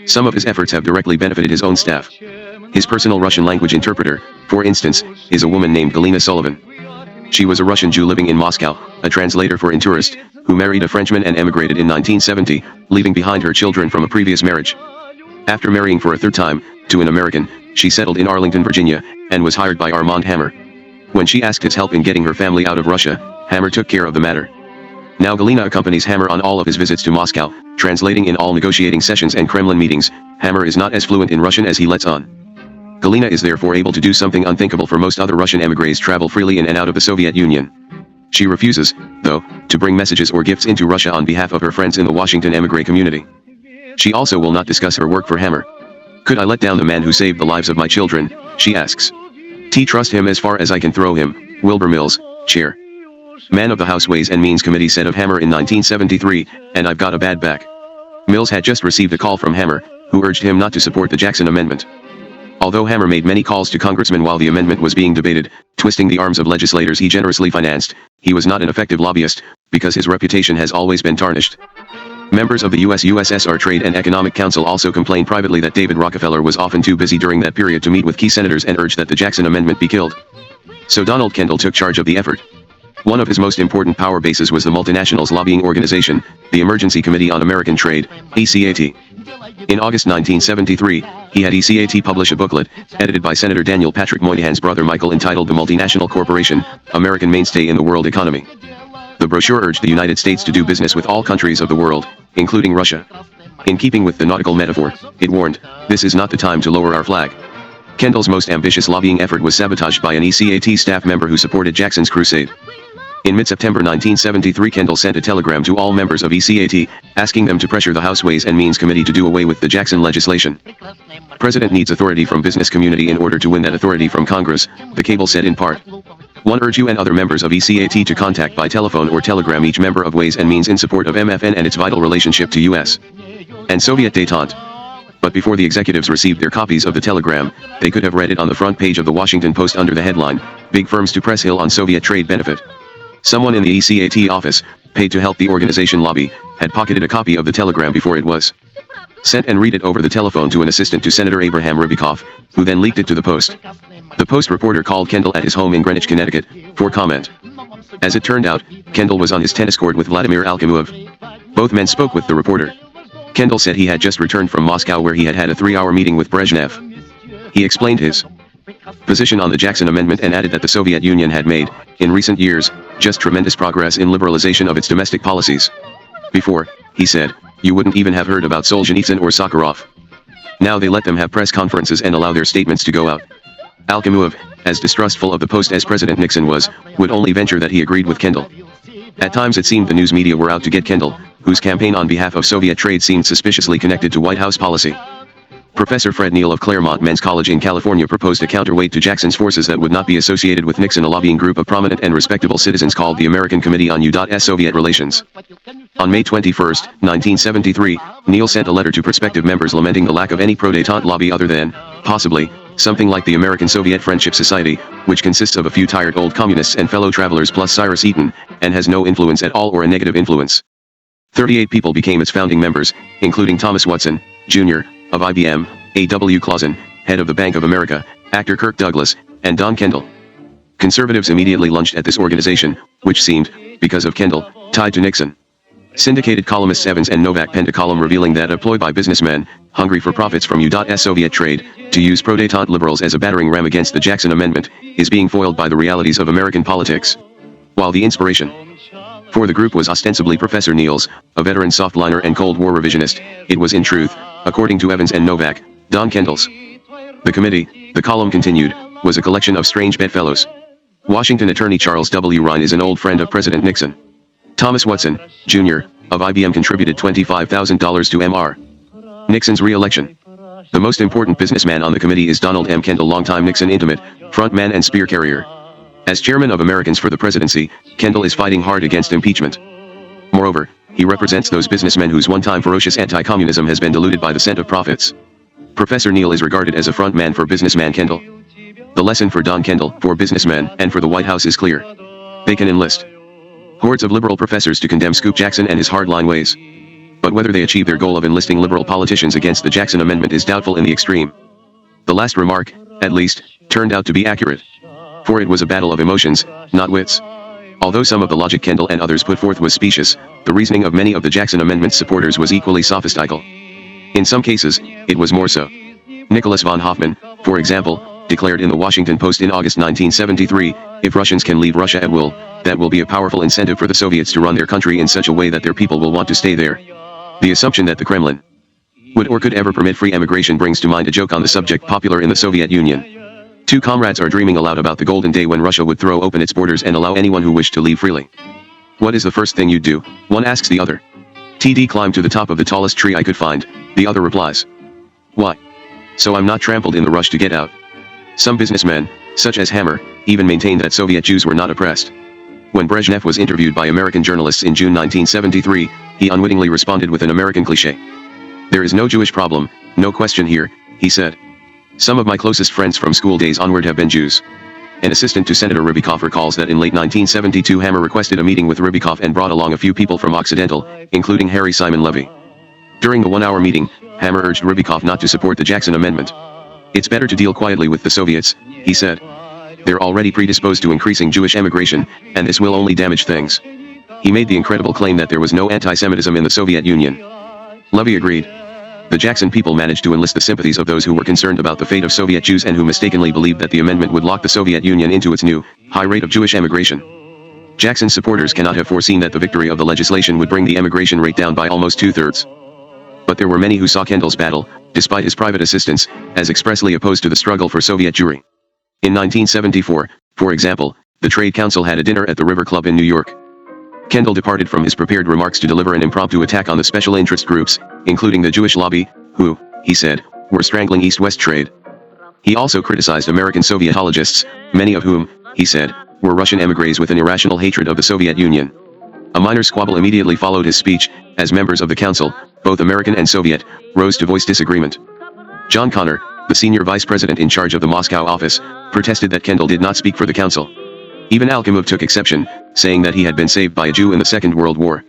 Some of his efforts have directly benefited his own staff. His personal Russian language interpreter, for instance, is a woman named Galina Sullivan. She was a Russian Jew living in Moscow, a translator for Intourist, who married a Frenchman and emigrated in 1970, leaving behind her children from a previous marriage. After marrying for a third time, to an American, she settled in Arlington, Virginia, and was hired by Armand Hammer. When she asked his help in getting her family out of Russia, Hammer took care of the matter. Now Galina accompanies Hammer on all of his visits to Moscow, translating in all negotiating sessions and Kremlin meetings. Hammer is not as fluent in Russian as he lets on. Galina is therefore able to do something unthinkable for most other Russian emigres: travel freely in and out of the Soviet Union. She refuses, though, to bring messages or gifts into Russia on behalf of her friends in the Washington emigre community. She also will not discuss her work for Hammer. "Could I let down the man who saved the lives of my children?" she asks. Trust him as far as I can throw him." Wilbur Mills, chair. Man of the House Ways and Means Committee, said of Hammer in 1973, "And I've got a bad back." Mills had just received a call from Hammer, who urged him not to support the Jackson Amendment. Although Hammer made many calls to congressmen while the amendment was being debated, twisting the arms of legislators he generously financed, he was not an effective lobbyist, because his reputation has always been tarnished. Members of the US-USSR Trade and Economic Council also complained privately that David Rockefeller was often too busy during that period to meet with key senators and urged that the Jackson Amendment be killed. So Donald Kendall took charge of the effort. One of his most important power bases was the multinationals lobbying organization, the Emergency Committee on American Trade, ECAT. In August 1973, he had ECAT publish a booklet, edited by Senator Daniel Patrick Moynihan's brother Michael, entitled "The Multinational Corporation, American Mainstay in the World Economy." The brochure urged the United States to do business with all countries of the world, including Russia. In keeping with the nautical metaphor, it warned, "This is not the time to lower our flag." Kendall's most ambitious lobbying effort was sabotaged by an ECAT staff member who supported Jackson's crusade. In mid-September 1973, Kendall sent a telegram to all members of ECAT, asking them to pressure the House Ways and Means Committee to do away with the Jackson legislation. "President needs authority from business community in order to win that authority from Congress," the cable said in part. "One urge you and other members of ECAT to contact by telephone or telegram each member of Ways and Means in support of MFN and its vital relationship to US and Soviet détente." But before the executives received their copies of the telegram, they could have read it on the front page of the Washington Post under the headline, "Big Firms to Press Hill on Soviet Trade Benefit." Someone in the ECAT office, paid to help the organization lobby, had pocketed a copy of the telegram before it was sent and read it over the telephone to an assistant to Senator Abraham Rybakov, who then leaked it to the Post. The Post reporter called Kendall at his home in Greenwich, Connecticut, for comment. As it turned out, Kendall was on his tennis court with Vladimir Alkimov. Both men spoke with the reporter. Kendall said he had just returned from Moscow, where he had had a 3-hour meeting with Brezhnev. He explained his position on the Jackson Amendment and added that the Soviet Union had made, in recent years, just tremendous progress in liberalization of its domestic policies. Before, he said, you wouldn't even have heard about Solzhenitsyn or Sakharov. Now they let them have press conferences and allow their statements to go out. Alkimov, as distrustful of the Post as President Nixon was, would only venture that he agreed with Kendall. At times it seemed the news media were out to get Kendall, whose campaign on behalf of Soviet trade seemed suspiciously connected to White House policy. Professor Fred Neal of Claremont Men's College in California proposed a counterweight to Jackson's forces that would not be associated with Nixon, a lobbying group of prominent and respectable citizens called the American Committee on U.S. Soviet Relations. On May 21, 1973, Neal sent a letter to prospective members lamenting the lack of any pro-détente lobby other than, possibly, something like the American Soviet Friendship Society, which consists of a few tired old communists and fellow travelers plus Cyrus Eaton, and has no influence at all or a negative influence. 38 people became its founding members, including Thomas Watson, Jr., of IBM, A.W. Clausen, head of the Bank of America, actor Kirk Douglas, and Don Kendall. Conservatives immediately lunged at this organization, which seemed, because of Kendall, tied to Nixon. Syndicated columnists Evans and Novak penned a column revealing that a ploy by businessmen, hungry for profits from U.S. Soviet trade, to use pro-détente liberals as a battering ram against the Jackson Amendment, is being foiled by the realities of American politics. While the inspiration for the group was ostensibly Professor Neal's, a veteran softliner and Cold War revisionist, it was in truth, according to Evans and Novak, Don Kendall's. The committee, the column continued, was a collection of strange bedfellows. Washington attorney Charles W. Ryan is an old friend of President Nixon. Thomas Watson, Jr., of IBM contributed $25,000 to Mr. Nixon's re-election. The most important businessman on the committee is Donald M. Kendall, longtime Nixon intimate, frontman and spear carrier. As chairman of Americans for the Presidency, Kendall is fighting hard against impeachment. Moreover, he represents those businessmen whose one-time ferocious anti-communism has been diluted by the scent of profits. Professor Neal is regarded as a frontman for businessman Kendall. The lesson for Don Kendall, for businessmen, and for the White House is clear. They can enlist hordes of liberal professors to condemn Scoop Jackson and his hardline ways. But whether they achieve their goal of enlisting liberal politicians against the Jackson Amendment is doubtful in the extreme. The last remark, at least, turned out to be accurate. For it was a battle of emotions, not wits. Although some of the logic Kendall and others put forth was specious, the reasoning of many of the Jackson Amendment supporters was equally sophistical. In some cases, it was more so. Nicholas von Hoffman, for example, declared in the Washington Post in August 1973, "If Russians can leave Russia at will, that will be a powerful incentive for the Soviets to run their country in such a way that their people will want to stay there." The assumption that the Kremlin would or could ever permit free emigration brings to mind a joke on the subject popular in the Soviet Union. Two comrades are dreaming aloud about the golden day when Russia would throw open its borders and allow anyone who wished to leave freely. "What is the first thing you'd do?" one asks the other. "TD climb to the top of the tallest tree I could find," the other replies. "Why?" "So I'm not trampled in the rush to get out." Some businessmen, such as Hammer, even maintained that Soviet Jews were not oppressed. When Brezhnev was interviewed by American journalists in June 1973, he unwittingly responded with an American cliché. "There is no Jewish problem, no question here," he said. "Some of my closest friends from school days onward have been Jews." An assistant to Senator Rybakov recalls that in late 1972 Hammer requested a meeting with Rybakov and brought along a few people from Occidental, including Harry Simon Levy. During the one-hour meeting, Hammer urged Rybakov not to support the Jackson Amendment. "It's better to deal quietly with the Soviets," he said. "They're already predisposed to increasing Jewish emigration, and this will only damage things." He made the incredible claim that there was no anti-Semitism in the Soviet Union. Levy agreed. The Jackson people managed to enlist the sympathies of those who were concerned about the fate of Soviet Jews and who mistakenly believed that the amendment would lock the Soviet Union into its new, high rate of Jewish emigration. Jackson's supporters cannot have foreseen that the victory of the legislation would bring the emigration rate down by almost two-thirds. But there were many who saw Kendall's battle, despite his private assistance, as expressly opposed to the struggle for Soviet Jewry. In 1974, for example, the Trade Council had a dinner at the River Club in New York. Kendall departed from his prepared remarks to deliver an impromptu attack on the special interest groups, including the Jewish lobby, who, he said, were strangling East-West trade. He also criticized American Sovietologists, many of whom, he said, were Russian émigrés with an irrational hatred of the Soviet Union. A minor squabble immediately followed his speech, as members of the council, both American and Soviet, rose to voice disagreement. John Connor, the senior vice president in charge of the Moscow office, protested that Kendall did not speak for the council. Even Alkimov took exception, saying that he had been saved by a Jew in the Second World War.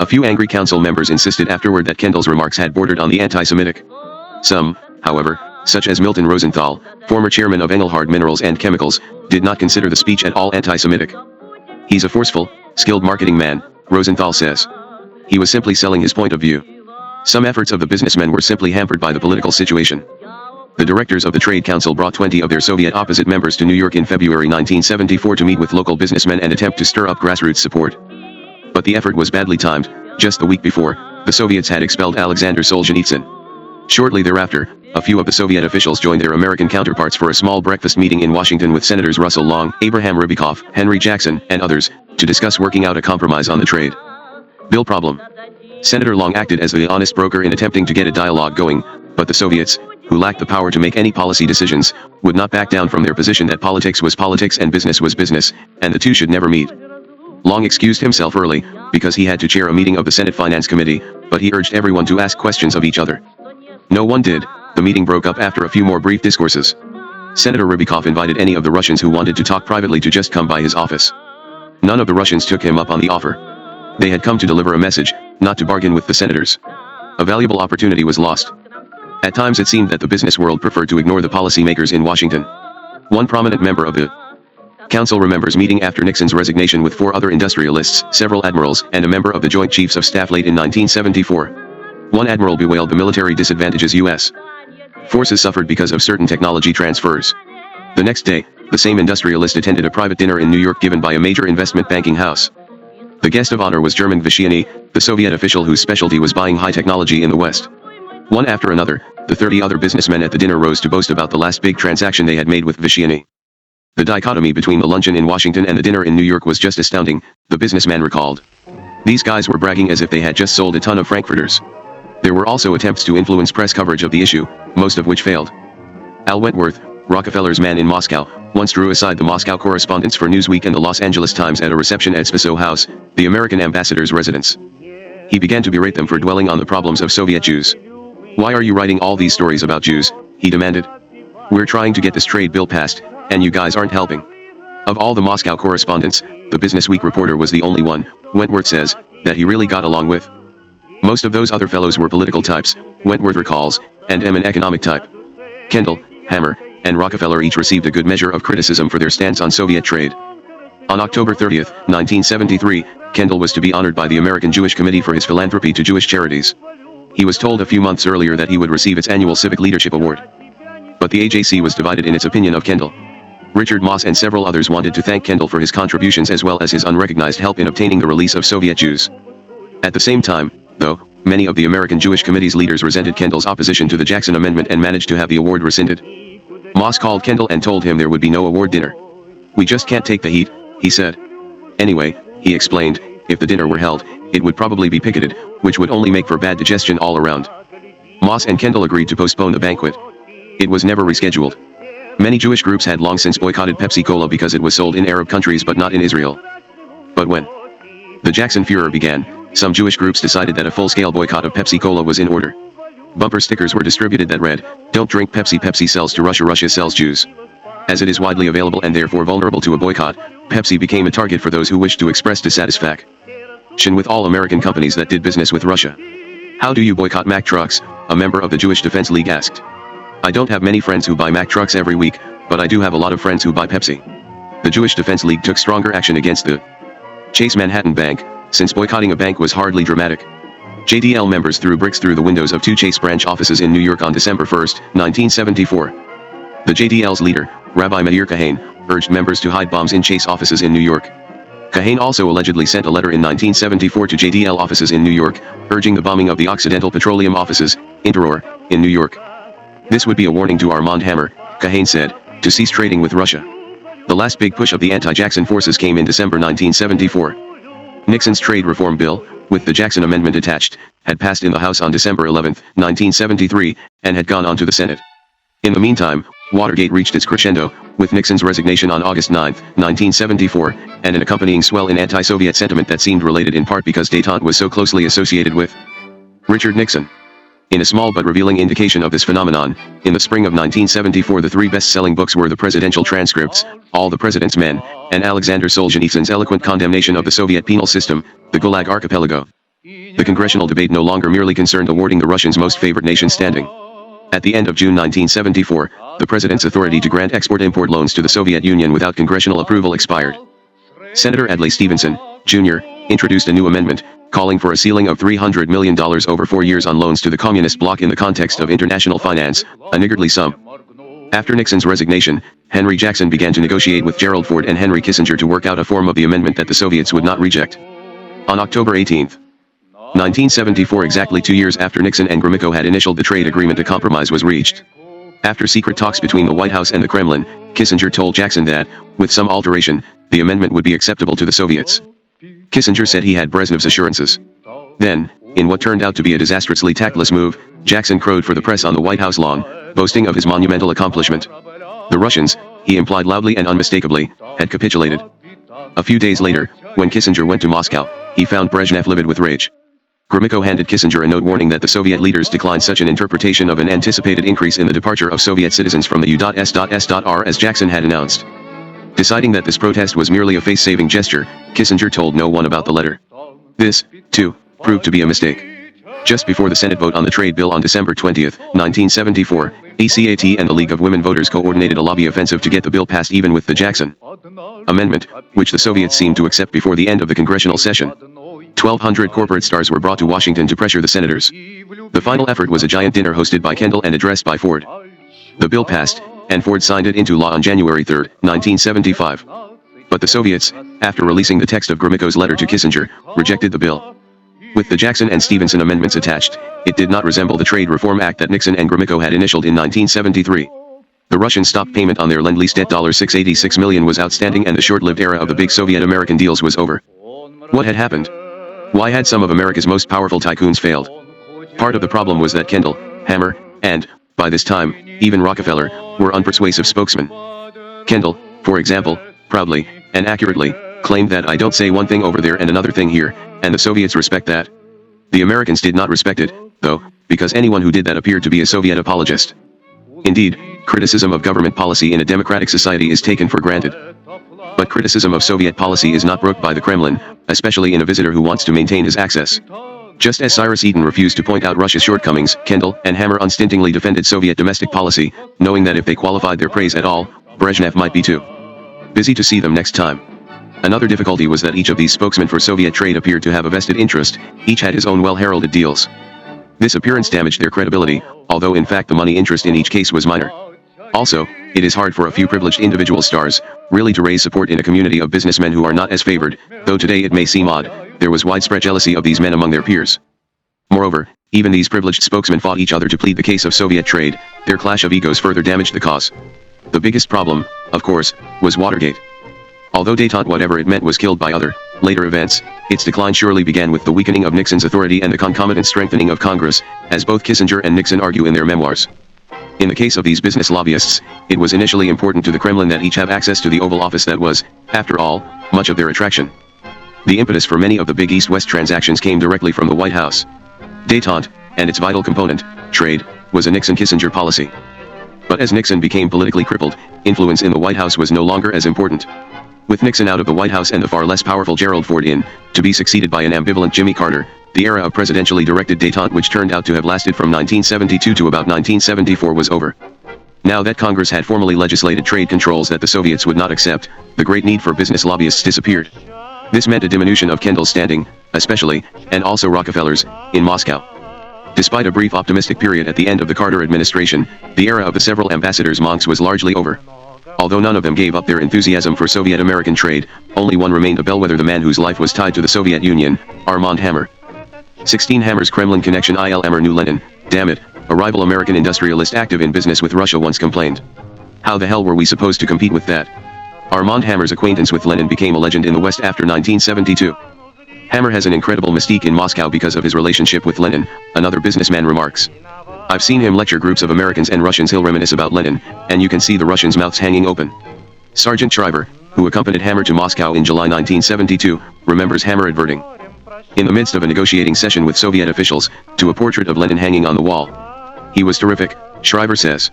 A few angry council members insisted afterward that Kendall's remarks had bordered on the anti-Semitic. Some, however, such as Milton Rosenthal, former chairman of Engelhard Minerals and Chemicals, did not consider the speech at all anti-Semitic. "He's a forceful, skilled marketing man," Rosenthal says. "He was simply selling his point of view." Some efforts of the businessmen were simply hampered by the political situation. The directors of the Trade Council brought 20 of their Soviet-opposite members to New York in February 1974 to meet with local businessmen and attempt to stir up grassroots support. But the effort was badly timed. Just the week before, the Soviets had expelled Alexander Solzhenitsyn. Shortly thereafter, a few of the Soviet officials joined their American counterparts for a small breakfast meeting in Washington with Senators Russell Long, Abraham Rybakov, Henry Jackson, and others, to discuss working out a compromise on the trade bill problem. Senator Long acted as the honest broker in attempting to get a dialogue going, but the Soviets, who lacked the power to make any policy decisions, would not back down from their position that politics was politics and business was business, and the two should never meet. Long excused himself early, because he had to chair a meeting of the Senate Finance Committee, but he urged everyone to ask questions of each other. No one did. The meeting broke up after a few more brief discourses. Senator Rybakov invited any of the Russians who wanted to talk privately to just come by his office. None of the Russians took him up on the offer. They had come to deliver a message, not to bargain with the senators. A valuable opportunity was lost. At times it seemed that the business world preferred to ignore the policymakers in Washington. One prominent member of the council remembers meeting after Nixon's resignation with 4 other industrialists, several admirals, and a member of the Joint Chiefs of Staff late in 1974. One admiral bewailed the military disadvantages U.S. forces suffered because of certain technology transfers. The next day, the same industrialist attended a private dinner in New York given by a major investment banking house. The guest of honor was German Vishiany, the Soviet official whose specialty was buying high technology in the West. One after another, the 30 other businessmen at the dinner rose to boast about the last big transaction they had made with Vishiany. The dichotomy between the luncheon in Washington and the dinner in New York was just astounding, the businessman recalled. These guys were bragging as if they had just sold a ton of Frankfurters. There were also attempts to influence press coverage of the issue, most of which failed. Al Wentworth, Rockefeller's man in Moscow, once drew aside the Moscow correspondents for Newsweek and the Los Angeles Times at a reception at Spiso House, the American ambassador's residence. He began to berate them for dwelling on the problems of Soviet Jews. "Why are you writing all these stories about Jews?" he demanded. "We're trying to get this trade bill passed, and you guys aren't helping." Of all the Moscow correspondents, the Businessweek reporter was the only one, Wentworth says, that he really got along with. Most of those other fellows were political types, Wentworth recalls, and an economic type. Kendall, Hammer, and Rockefeller each received a good measure of criticism for their stance on Soviet trade. On October 30, 1973, Kendall was to be honored by the American Jewish Committee for his philanthropy to Jewish charities. He was told a few months earlier that he would receive its annual Civic Leadership Award. But the AJC was divided in its opinion of Kendall. Richard Moss and several others wanted to thank Kendall for his contributions as well as his unrecognized help in obtaining the release of Soviet Jews. At the same time, though, many of the American Jewish Committee's leaders resented Kendall's opposition to the Jackson Amendment and managed to have the award rescinded. Moss called Kendall and told him there would be no award dinner. "We just can't take the heat," he said. Anyway, he explained, if the dinner were held, it would probably be picketed, which would only make for bad digestion all around. Moss and Kendall agreed to postpone the banquet. It was never rescheduled. Many Jewish groups had long since boycotted Pepsi Cola because it was sold in Arab countries but not in Israel. But when the Jackson furor began, some Jewish groups decided that a full-scale boycott of Pepsi Cola was in order. Bumper stickers were distributed that read, "Don't drink Pepsi. Pepsi sells to Russia. Russia sells Jews." As it is widely available and therefore vulnerable to a boycott, Pepsi became a target for those who wished to express dissatisfaction with all American companies that did business with Russia. "How do you boycott Mack trucks?" a member of the Jewish Defense League asked. "I don't have many friends who buy Mack trucks every week, but I do have a lot of friends who buy Pepsi." The Jewish Defense League took stronger action against the Chase Manhattan Bank, since boycotting a bank was hardly dramatic. JDL members threw bricks through the windows of two Chase branch offices in New York on December 1, 1974. The JDL's leader, Rabbi Meir Kahane, urged members to hide bombs in Chase offices in New York. Kahane also allegedly sent a letter in 1974 to JDL offices in New York, urging the bombing of the Occidental Petroleum offices, Interor, in New York. "This would be a warning to Armand Hammer," Kahane said, "to cease trading with Russia." The last big push of the anti-Jackson forces came in December 1974. Nixon's trade reform bill, with the Jackson Amendment attached, had passed in the House on December 11, 1973, and had gone on to the Senate. In the meantime, Watergate reached its crescendo, with Nixon's resignation on August 9, 1974, and an accompanying swell in anti-Soviet sentiment that seemed related in part because détente was so closely associated with Richard Nixon. In a small but revealing indication of this phenomenon, in the spring of 1974 the three best-selling books were The Presidential Transcripts, All the President's Men, and Alexander Solzhenitsyn's eloquent condemnation of the Soviet penal system, The Gulag Archipelago. The congressional debate no longer merely concerned awarding the Russians' most favored nation standing. At the end of June 1974, the president's authority to grant export-import loans to the Soviet Union without congressional approval expired. Senator Adlai Stevenson, Jr., introduced a new amendment, calling for a ceiling of $300 million over 4 years on loans to the communist bloc in the context of international finance, a niggardly sum. After Nixon's resignation, Henry Jackson began to negotiate with Gerald Ford and Henry Kissinger to work out a form of the amendment that the Soviets would not reject. On October 18, 1974, exactly 2 years after Nixon and Gromyko had initialed the trade agreement, a compromise was reached. After secret talks between the White House and the Kremlin, Kissinger told Jackson that, with some alteration, the amendment would be acceptable to the Soviets. Kissinger said he had Brezhnev's assurances. Then, in what turned out to be a disastrously tactless move, Jackson crowed for the press on the White House lawn, boasting of his monumental accomplishment. The Russians, he implied loudly and unmistakably, had capitulated. A few days later, when Kissinger went to Moscow, he found Brezhnev livid with rage. Gromyko handed Kissinger a note warning that the Soviet leaders declined such an interpretation of an anticipated increase in the departure of Soviet citizens from the U.S.S.R. as Jackson had announced. Deciding that this protest was merely a face-saving gesture, Kissinger told no one about the letter. This, too, proved to be a mistake. Just before the Senate vote on the trade bill on December 20, 1974, ACAT and the League of Women Voters coordinated a lobby offensive to get the bill passed even with the Jackson Amendment, which the Soviets seemed to accept before the end of the congressional session. 1,200 corporate stars were brought to Washington to pressure the senators. The final effort was a giant dinner hosted by Kendall and addressed by Ford. The bill passed, and Ford signed it into law on January 3, 1975. But the Soviets, after releasing the text of Gromyko's letter to Kissinger, rejected the bill. With the Jackson and Stevenson amendments attached, it did not resemble the Trade Reform Act that Nixon and Gromyko had initialed in 1973. The Russians stopped payment on their Lend-Lease debt. $686 million was outstanding and the short-lived era of the big Soviet-American deals was over. What had happened? Why had some of America's most powerful tycoons failed? Part of the problem was that Kendall, Hammer, and, by this time, even Rockefeller, were unpersuasive spokesmen. Kendall, for example, proudly, and accurately, claimed that "I don't say one thing over there and another thing here, and the Soviets respect that." The Americans did not respect it, though, because anyone who did that appeared to be a Soviet apologist. Indeed, criticism of government policy in a democratic society is taken for granted. But criticism of Soviet policy is not brooked by the Kremlin, especially in a visitor who wants to maintain his access. Just as Cyrus Eaton refused to point out Russia's shortcomings, Kendall and Hammer unstintingly defended Soviet domestic policy, knowing that if they qualified their praise at all, Brezhnev might be too busy to see them next time. Another difficulty was that each of these spokesmen for Soviet trade appeared to have a vested interest, each had his own well-heralded deals. This appearance damaged their credibility, although in fact the money interest in each case was minor. Also, it is hard for a few privileged individual stars, really to raise support in a community of businessmen who are not as favored, though today it may seem odd, there was widespread jealousy of these men among their peers. Moreover, even these privileged spokesmen fought each other to plead the case of Soviet trade, their clash of egos further damaged the cause. The biggest problem, of course, was Watergate. Although détente whatever it meant was killed by other, later events, its decline surely began with the weakening of Nixon's authority and the concomitant strengthening of Congress, as both Kissinger and Nixon argue in their memoirs. In the case of these business lobbyists, it was initially important to the Kremlin that each have access to the Oval Office that was, after all, much of their attraction. The impetus for many of the big East-West transactions came directly from the White House. Détente, and its vital component, trade, was a Nixon-Kissinger policy. But as Nixon became politically crippled, influence in the White House was no longer as important. With Nixon out of the White House and the far less powerful Gerald Ford in, to be succeeded by an ambivalent Jimmy Carter, the era of presidentially directed détente which turned out to have lasted from 1972 to about 1974 was over. Now that Congress had formally legislated trade controls that the Soviets would not accept, the great need for business lobbyists disappeared. This meant a diminution of Kendall's standing, especially, and also Rockefeller's, in Moscow. Despite a brief optimistic period at the end of the Carter administration, the era of the several ambassadors monks was largely over. Although none of them gave up their enthusiasm for Soviet-American trade, only one remained a bellwether, the man whose life was tied to the Soviet Union, Armand Hammer. 16 Hammer's Kremlin connection. Il Hammer knew Lenin, damn it, a rival American industrialist active in business with Russia once complained. How the hell were we supposed to compete with that? Armand Hammer's acquaintance with Lenin became a legend in the West after 1972. Hammer has an incredible mystique in Moscow because of his relationship with Lenin, another businessman remarks. I've seen him lecture groups of Americans and Russians. He'll reminisce about Lenin, and you can see the Russians' mouths hanging open. Sergeant Shriver, who accompanied Hammer to Moscow in July 1972, remembers Hammer adverting, in the midst of a negotiating session with Soviet officials, to a portrait of Lenin hanging on the wall. He was terrific, Shriver says.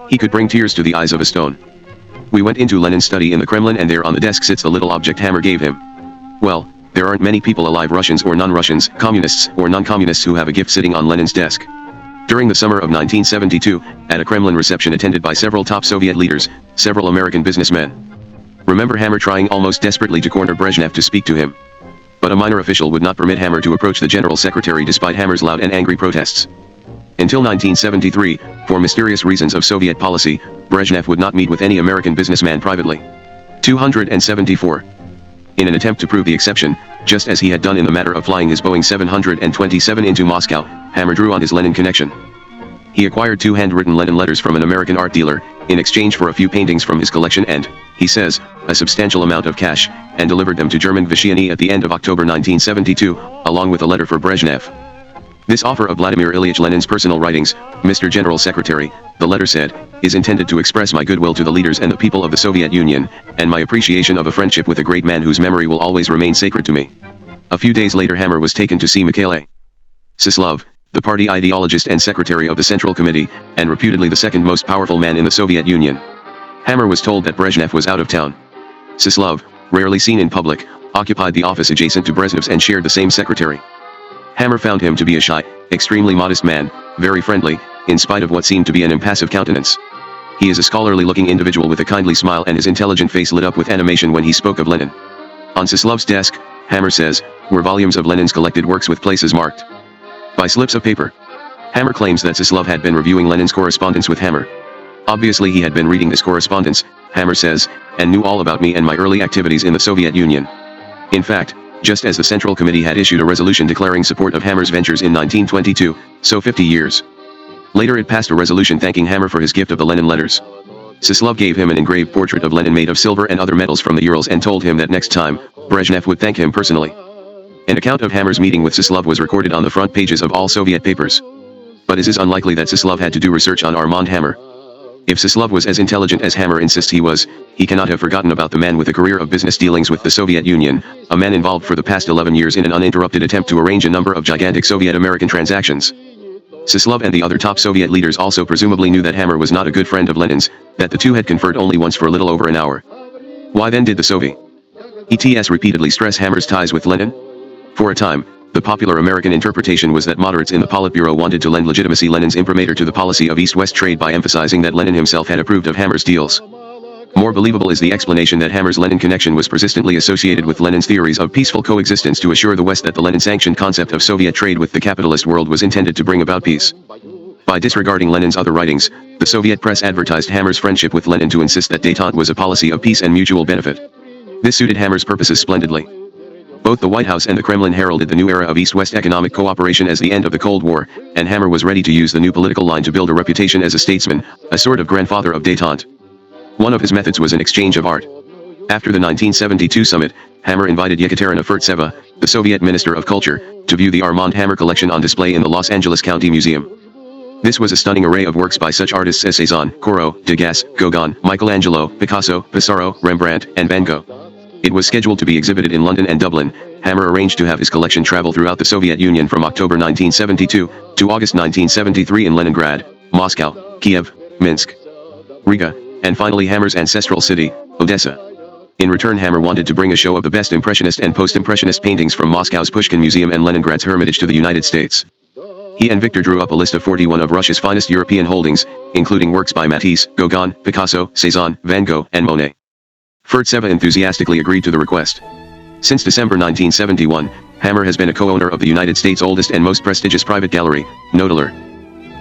He could bring tears to the eyes of a stone. We went into Lenin's study in the Kremlin, and there on the desk sits the little object Hammer gave him. Well, there aren't many people alive, Russians or non-Russians, communists or non-communists, who have a gift sitting on Lenin's desk. During the summer of 1972, at a Kremlin reception attended by several top Soviet leaders, several American businessmen remember Hammer trying almost desperately to corner Brezhnev to speak to him. But a minor official would not permit Hammer to approach the general secretary despite Hammer's loud and angry protests. Until 1973, for mysterious reasons of Soviet policy, Brezhnev would not meet with any American businessman privately. 274. In an attempt to prove the exception, just as he had done in the matter of flying his Boeing 727 into Moscow, Hammer drew on his Lenin connection. He acquired 2 handwritten Lenin letters from an American art dealer, in exchange for a few paintings from his collection and, he says, a substantial amount of cash, and delivered them to German Vishniany at the end of October 1972, along with a letter for Brezhnev. This offer of Vladimir Ilyich Lenin's personal writings, Mr. General Secretary, the letter said, is intended to express my goodwill to the leaders and the people of the Soviet Union, and my appreciation of a friendship with a great man whose memory will always remain sacred to me. A few days later Hammer was taken to see Mikhail Sislov, the party ideologist and secretary of the Central Committee, and reputedly the second most powerful man in the Soviet Union. Hammer was told that Brezhnev was out of town. Sislov, rarely seen in public, occupied the office adjacent to Brezhnev's and shared the same secretary. Hammer found him to be a shy, extremely modest man, very friendly, in spite of what seemed to be an impassive countenance. He is a scholarly-looking individual with a kindly smile, and his intelligent face lit up with animation when he spoke of Lenin. On Sislov's desk, Hammer says, were volumes of Lenin's collected works with places marked by slips of paper. Hammer claims that Sislov had been reviewing Lenin's correspondence with Hammer. Obviously he had been reading this correspondence, Hammer says, and knew all about me and my early activities in the Soviet Union. In fact, just as the Central Committee had issued a resolution declaring support of Hammer's ventures in 1922, so 50 years later it passed a resolution thanking Hammer for his gift of the Lenin letters. Sislov gave him an engraved portrait of Lenin made of silver and other metals from the Urals and told him that next time, Brezhnev would thank him personally. An account of Hammer's meeting with Sislov was recorded on the front pages of all Soviet papers. But it is unlikely that Sislov had to do research on Armand Hammer. If Sislov was as intelligent as Hammer insists he was, he cannot have forgotten about the man with a career of business dealings with the Soviet Union, a man involved for the past 11 years in an uninterrupted attempt to arrange a number of gigantic Soviet-American transactions. Sislov and the other top Soviet leaders also presumably knew that Hammer was not a good friend of Lenin's, that the two had conferred only once for a little over an hour. Why then did the Soviets repeatedly stress Hammer's ties with Lenin? For a time, the popular American interpretation was that moderates in the Politburo wanted to lend legitimacy Lenin's imprimatur to the policy of East-West trade by emphasizing that Lenin himself had approved of Hammer's deals. More believable is the explanation that Hammer's Lenin connection was persistently associated with Lenin's theories of peaceful coexistence to assure the West that the Lenin-sanctioned concept of Soviet trade with the capitalist world was intended to bring about peace. By disregarding Lenin's other writings, the Soviet press advertised Hammer's friendship with Lenin to insist that détente was a policy of peace and mutual benefit. This suited Hammer's purposes splendidly. Both the White House and the Kremlin heralded the new era of East-West economic cooperation as the end of the Cold War, and Hammer was ready to use the new political line to build a reputation as a statesman, a sort of grandfather of détente. One of his methods was an exchange of art. After the 1972 summit, Hammer invited Yekaterina Furtseva, the Soviet Minister of Culture, to view the Armand Hammer collection on display in the Los Angeles County Museum. This was a stunning array of works by such artists as Cézanne, Corot, Degas, Gauguin, Michelangelo, Picasso, Pissarro, Rembrandt, and Van Gogh. It was scheduled to be exhibited in London and Dublin. Hammer arranged to have his collection travel throughout the Soviet Union from October 1972 to August 1973 in Leningrad, Moscow, Kiev, Minsk, Riga, and finally Hammer's ancestral city, Odessa. In return, Hammer wanted to bring a show of the best Impressionist and Post-Impressionist paintings from Moscow's Pushkin Museum and Leningrad's Hermitage to the United States. He and Victor drew up a list of 41 of Russia's finest European holdings, including works by Matisse, Gauguin, Picasso, Cézanne, Van Gogh, and Monet. Furtseva enthusiastically agreed to the request. Since December 1971, Hammer has been a co-owner of the United States' oldest and most prestigious private gallery, Noodler.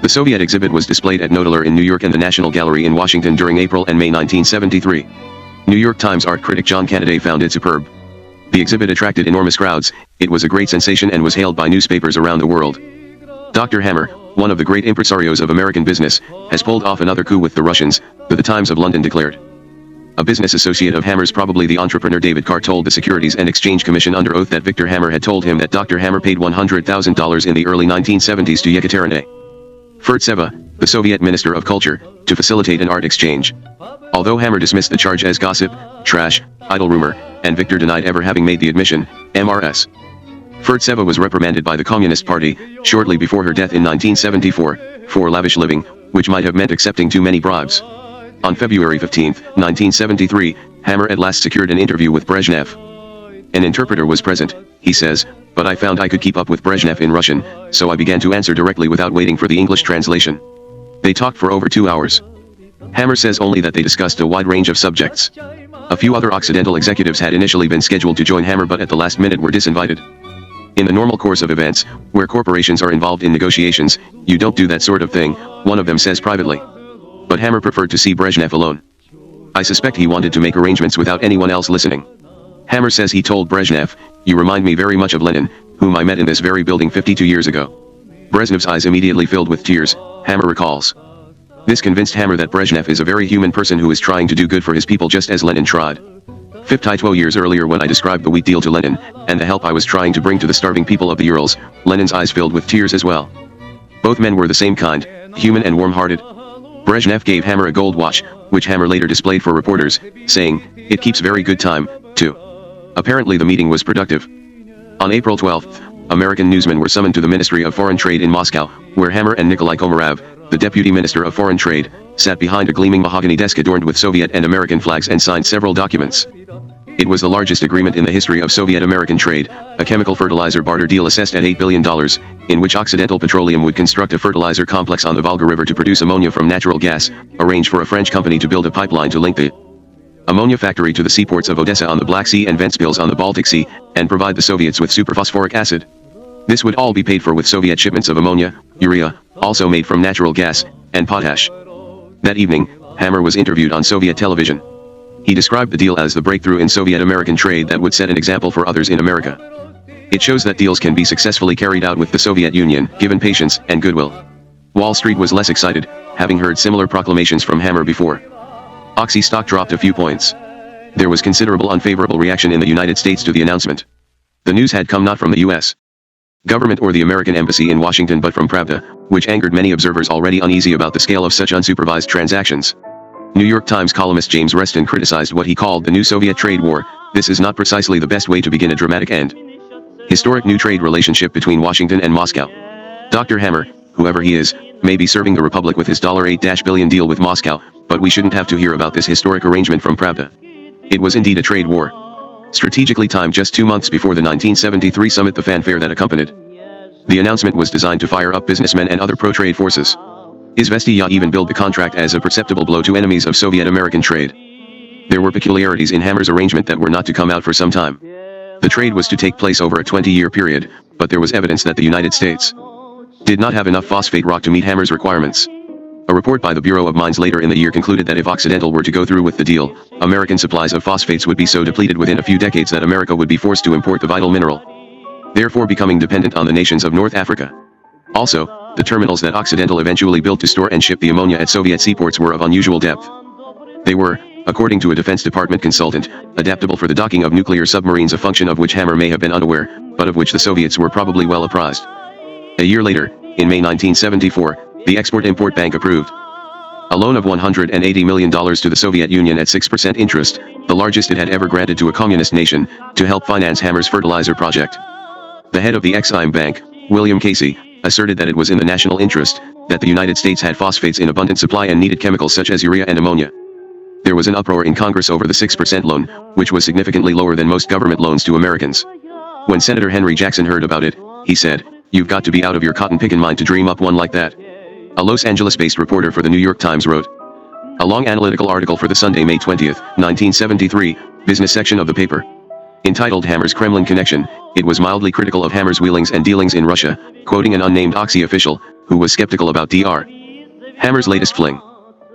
The Soviet exhibit was displayed at Noodler in New York and the National Gallery in Washington during April and May 1973. New York Times art critic John Cannaday found it superb. The exhibit attracted enormous crowds, it was a great sensation and was hailed by newspapers around the world. Dr. Hammer, one of the great impresarios of American business, has pulled off another coup with the Russians, the Times of London declared. A business associate of Hammer's, probably the entrepreneur David Carr, told the Securities and Exchange Commission under oath that Victor Hammer had told him that Dr. Hammer paid $100,000 in the early 1970s to Yekaterina Furtseva, the Soviet Minister of Culture, to facilitate an art exchange. Although Hammer dismissed the charge as gossip, trash, idle rumor, and Victor denied ever having made the admission, Mrs. Furtseva was reprimanded by the Communist Party, shortly before her death in 1974, for lavish living, which might have meant accepting too many bribes. On February 15, 1973, Hammer at last secured an interview with Brezhnev. An interpreter was present, he says, but I found I could keep up with Brezhnev in Russian, so I began to answer directly without waiting for the English translation. They talked for over 2 hours. Hammer says only that they discussed a wide range of subjects. A few other Occidental executives had initially been scheduled to join Hammer but at the last minute were disinvited. In the normal course of events, where corporations are involved in negotiations, you don't do that sort of thing, one of them says privately. But Hammer preferred to see Brezhnev alone. I suspect he wanted to make arrangements without anyone else listening. Hammer says he told Brezhnev, "You remind me very much of Lenin, whom I met in this very building 52 years ago." Brezhnev's eyes immediately filled with tears, Hammer recalls. This convinced Hammer that Brezhnev is a very human person who is trying to do good for his people just as Lenin tried. 52 years earlier, when I described the wheat deal to Lenin, and the help I was trying to bring to the starving people of the Urals, Lenin's eyes filled with tears as well. Both men were the same kind, human and warm-hearted. Brezhnev gave Hammer a gold watch, which Hammer later displayed for reporters, saying, "It keeps very good time, too." Apparently the meeting was productive. On April 12, American newsmen were summoned to the Ministry of Foreign Trade in Moscow, where Hammer and Nikolai Komarov, the Deputy Minister of Foreign Trade, sat behind a gleaming mahogany desk adorned with Soviet and American flags and signed several documents. It was the largest agreement in the history of Soviet-American trade, a chemical fertilizer barter deal assessed at $8 billion, in which Occidental Petroleum would construct a fertilizer complex on the Volga River to produce ammonia from natural gas, arrange for a French company to build a pipeline to link the ammonia factory to the seaports of Odessa on the Black Sea and Ventspils on the Baltic Sea, and provide the Soviets with superphosphoric acid. This would all be paid for with Soviet shipments of ammonia, urea, also made from natural gas, and potash. That evening, Hammer was interviewed on Soviet television. He described the deal as the breakthrough in Soviet-American trade that would set an example for others in America. It shows that deals can be successfully carried out with the Soviet Union, given patience and goodwill. Wall Street was less excited, having heard similar proclamations from Hammer before. Oxy stock dropped a few points. There was considerable unfavorable reaction in the United States to the announcement. The news had come not from the U.S. government or the American embassy in Washington but from Pravda, which angered many observers already uneasy about the scale of such unsupervised transactions. New York Times columnist James Reston criticized what he called the new Soviet trade war. This is not precisely the best way to begin a dramatic and historic new trade relationship between Washington and Moscow. Dr. Hammer, whoever he is, may be serving the Republic with his $8 billion deal with Moscow, but we shouldn't have to hear about this historic arrangement from Pravda. It was indeed a trade war. Strategically timed just 2 months before the 1973 summit, the fanfare that accompanied the announcement was designed to fire up businessmen and other pro-trade forces. Izvestia even billed the contract as a perceptible blow to enemies of Soviet-American trade. There were peculiarities in Hammer's arrangement that were not to come out for some time. The trade was to take place over a 20-year period, but there was evidence that the United States did not have enough phosphate rock to meet Hammer's requirements. A report by the Bureau of Mines later in the year concluded that if Occidental were to go through with the deal, American supplies of phosphates would be so depleted within a few decades that America would be forced to import the vital mineral, therefore becoming dependent on the nations of North Africa. Also, the terminals that Occidental eventually built to store and ship the ammonia at Soviet seaports were of unusual depth. They were, according to a Defense Department consultant, adaptable for the docking of nuclear submarines, a function of which Hammer may have been unaware, but of which the Soviets were probably well apprised. A year later, in May 1974, the Export-Import Bank approved a loan of $180 million to the Soviet Union at 6% interest, the largest it had ever granted to a communist nation, to help finance Hammer's fertilizer project. The head of the Exim Bank, William Casey, asserted that it was in the national interest that the United States had phosphates in abundant supply and needed chemicals such as urea and ammonia. There was an uproar in Congress over the 6% loan, which was significantly lower than most government loans to Americans. When Senator Henry Jackson heard about it, he said, "You've got to be out of your cotton pickin' mind to dream up one like that." A Los Angeles-based reporter for the New York Times wrote a long analytical article for the Sunday, May 20, 1973, business section of the paper. Entitled Hammer's Kremlin Connection, it was mildly critical of Hammer's wheelings and dealings in Russia, quoting an unnamed Oxy official, who was skeptical about Dr. Hammer's latest fling.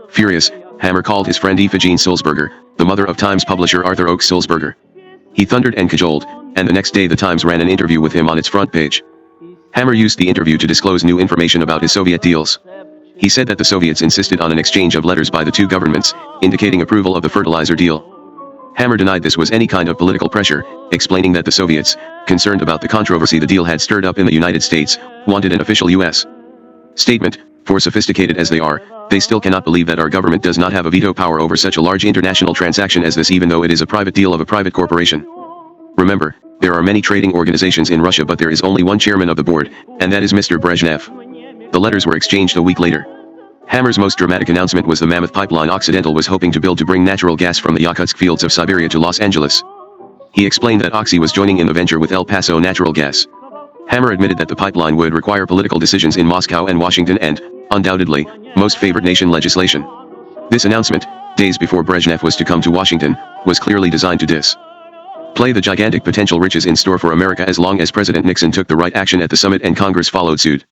Furious, Hammer called his friend Ephigene Sulzberger, the mother of Times publisher Arthur Oakes Sulzberger. He thundered and cajoled, and the next day the Times ran an interview with him on its front page. Hammer used the interview to disclose new information about his Soviet deals. He said that the Soviets insisted on an exchange of letters by the two governments, indicating approval of the fertilizer deal. Hammer denied this was any kind of political pressure, explaining that the Soviets, concerned about the controversy the deal had stirred up in the United States, wanted an official U.S. statement. For sophisticated as they are, they still cannot believe that our government does not have a veto power over such a large international transaction as this, even though it is a private deal of a private corporation. Remember, there are many trading organizations in Russia, but there is only one chairman of the board, and that is Mr. Brezhnev. The letters were exchanged a week later. Hammer's most dramatic announcement was the mammoth pipeline Occidental was hoping to build to bring natural gas from the Yakutsk fields of Siberia to Los Angeles. He explained that Oxy was joining in the venture with El Paso Natural Gas. Hammer admitted that the pipeline would require political decisions in Moscow and Washington and, undoubtedly, most favored nation legislation. This announcement, days before Brezhnev was to come to Washington, was clearly designed to display the gigantic potential riches in store for America as long as President Nixon took the right action at the summit and Congress followed suit.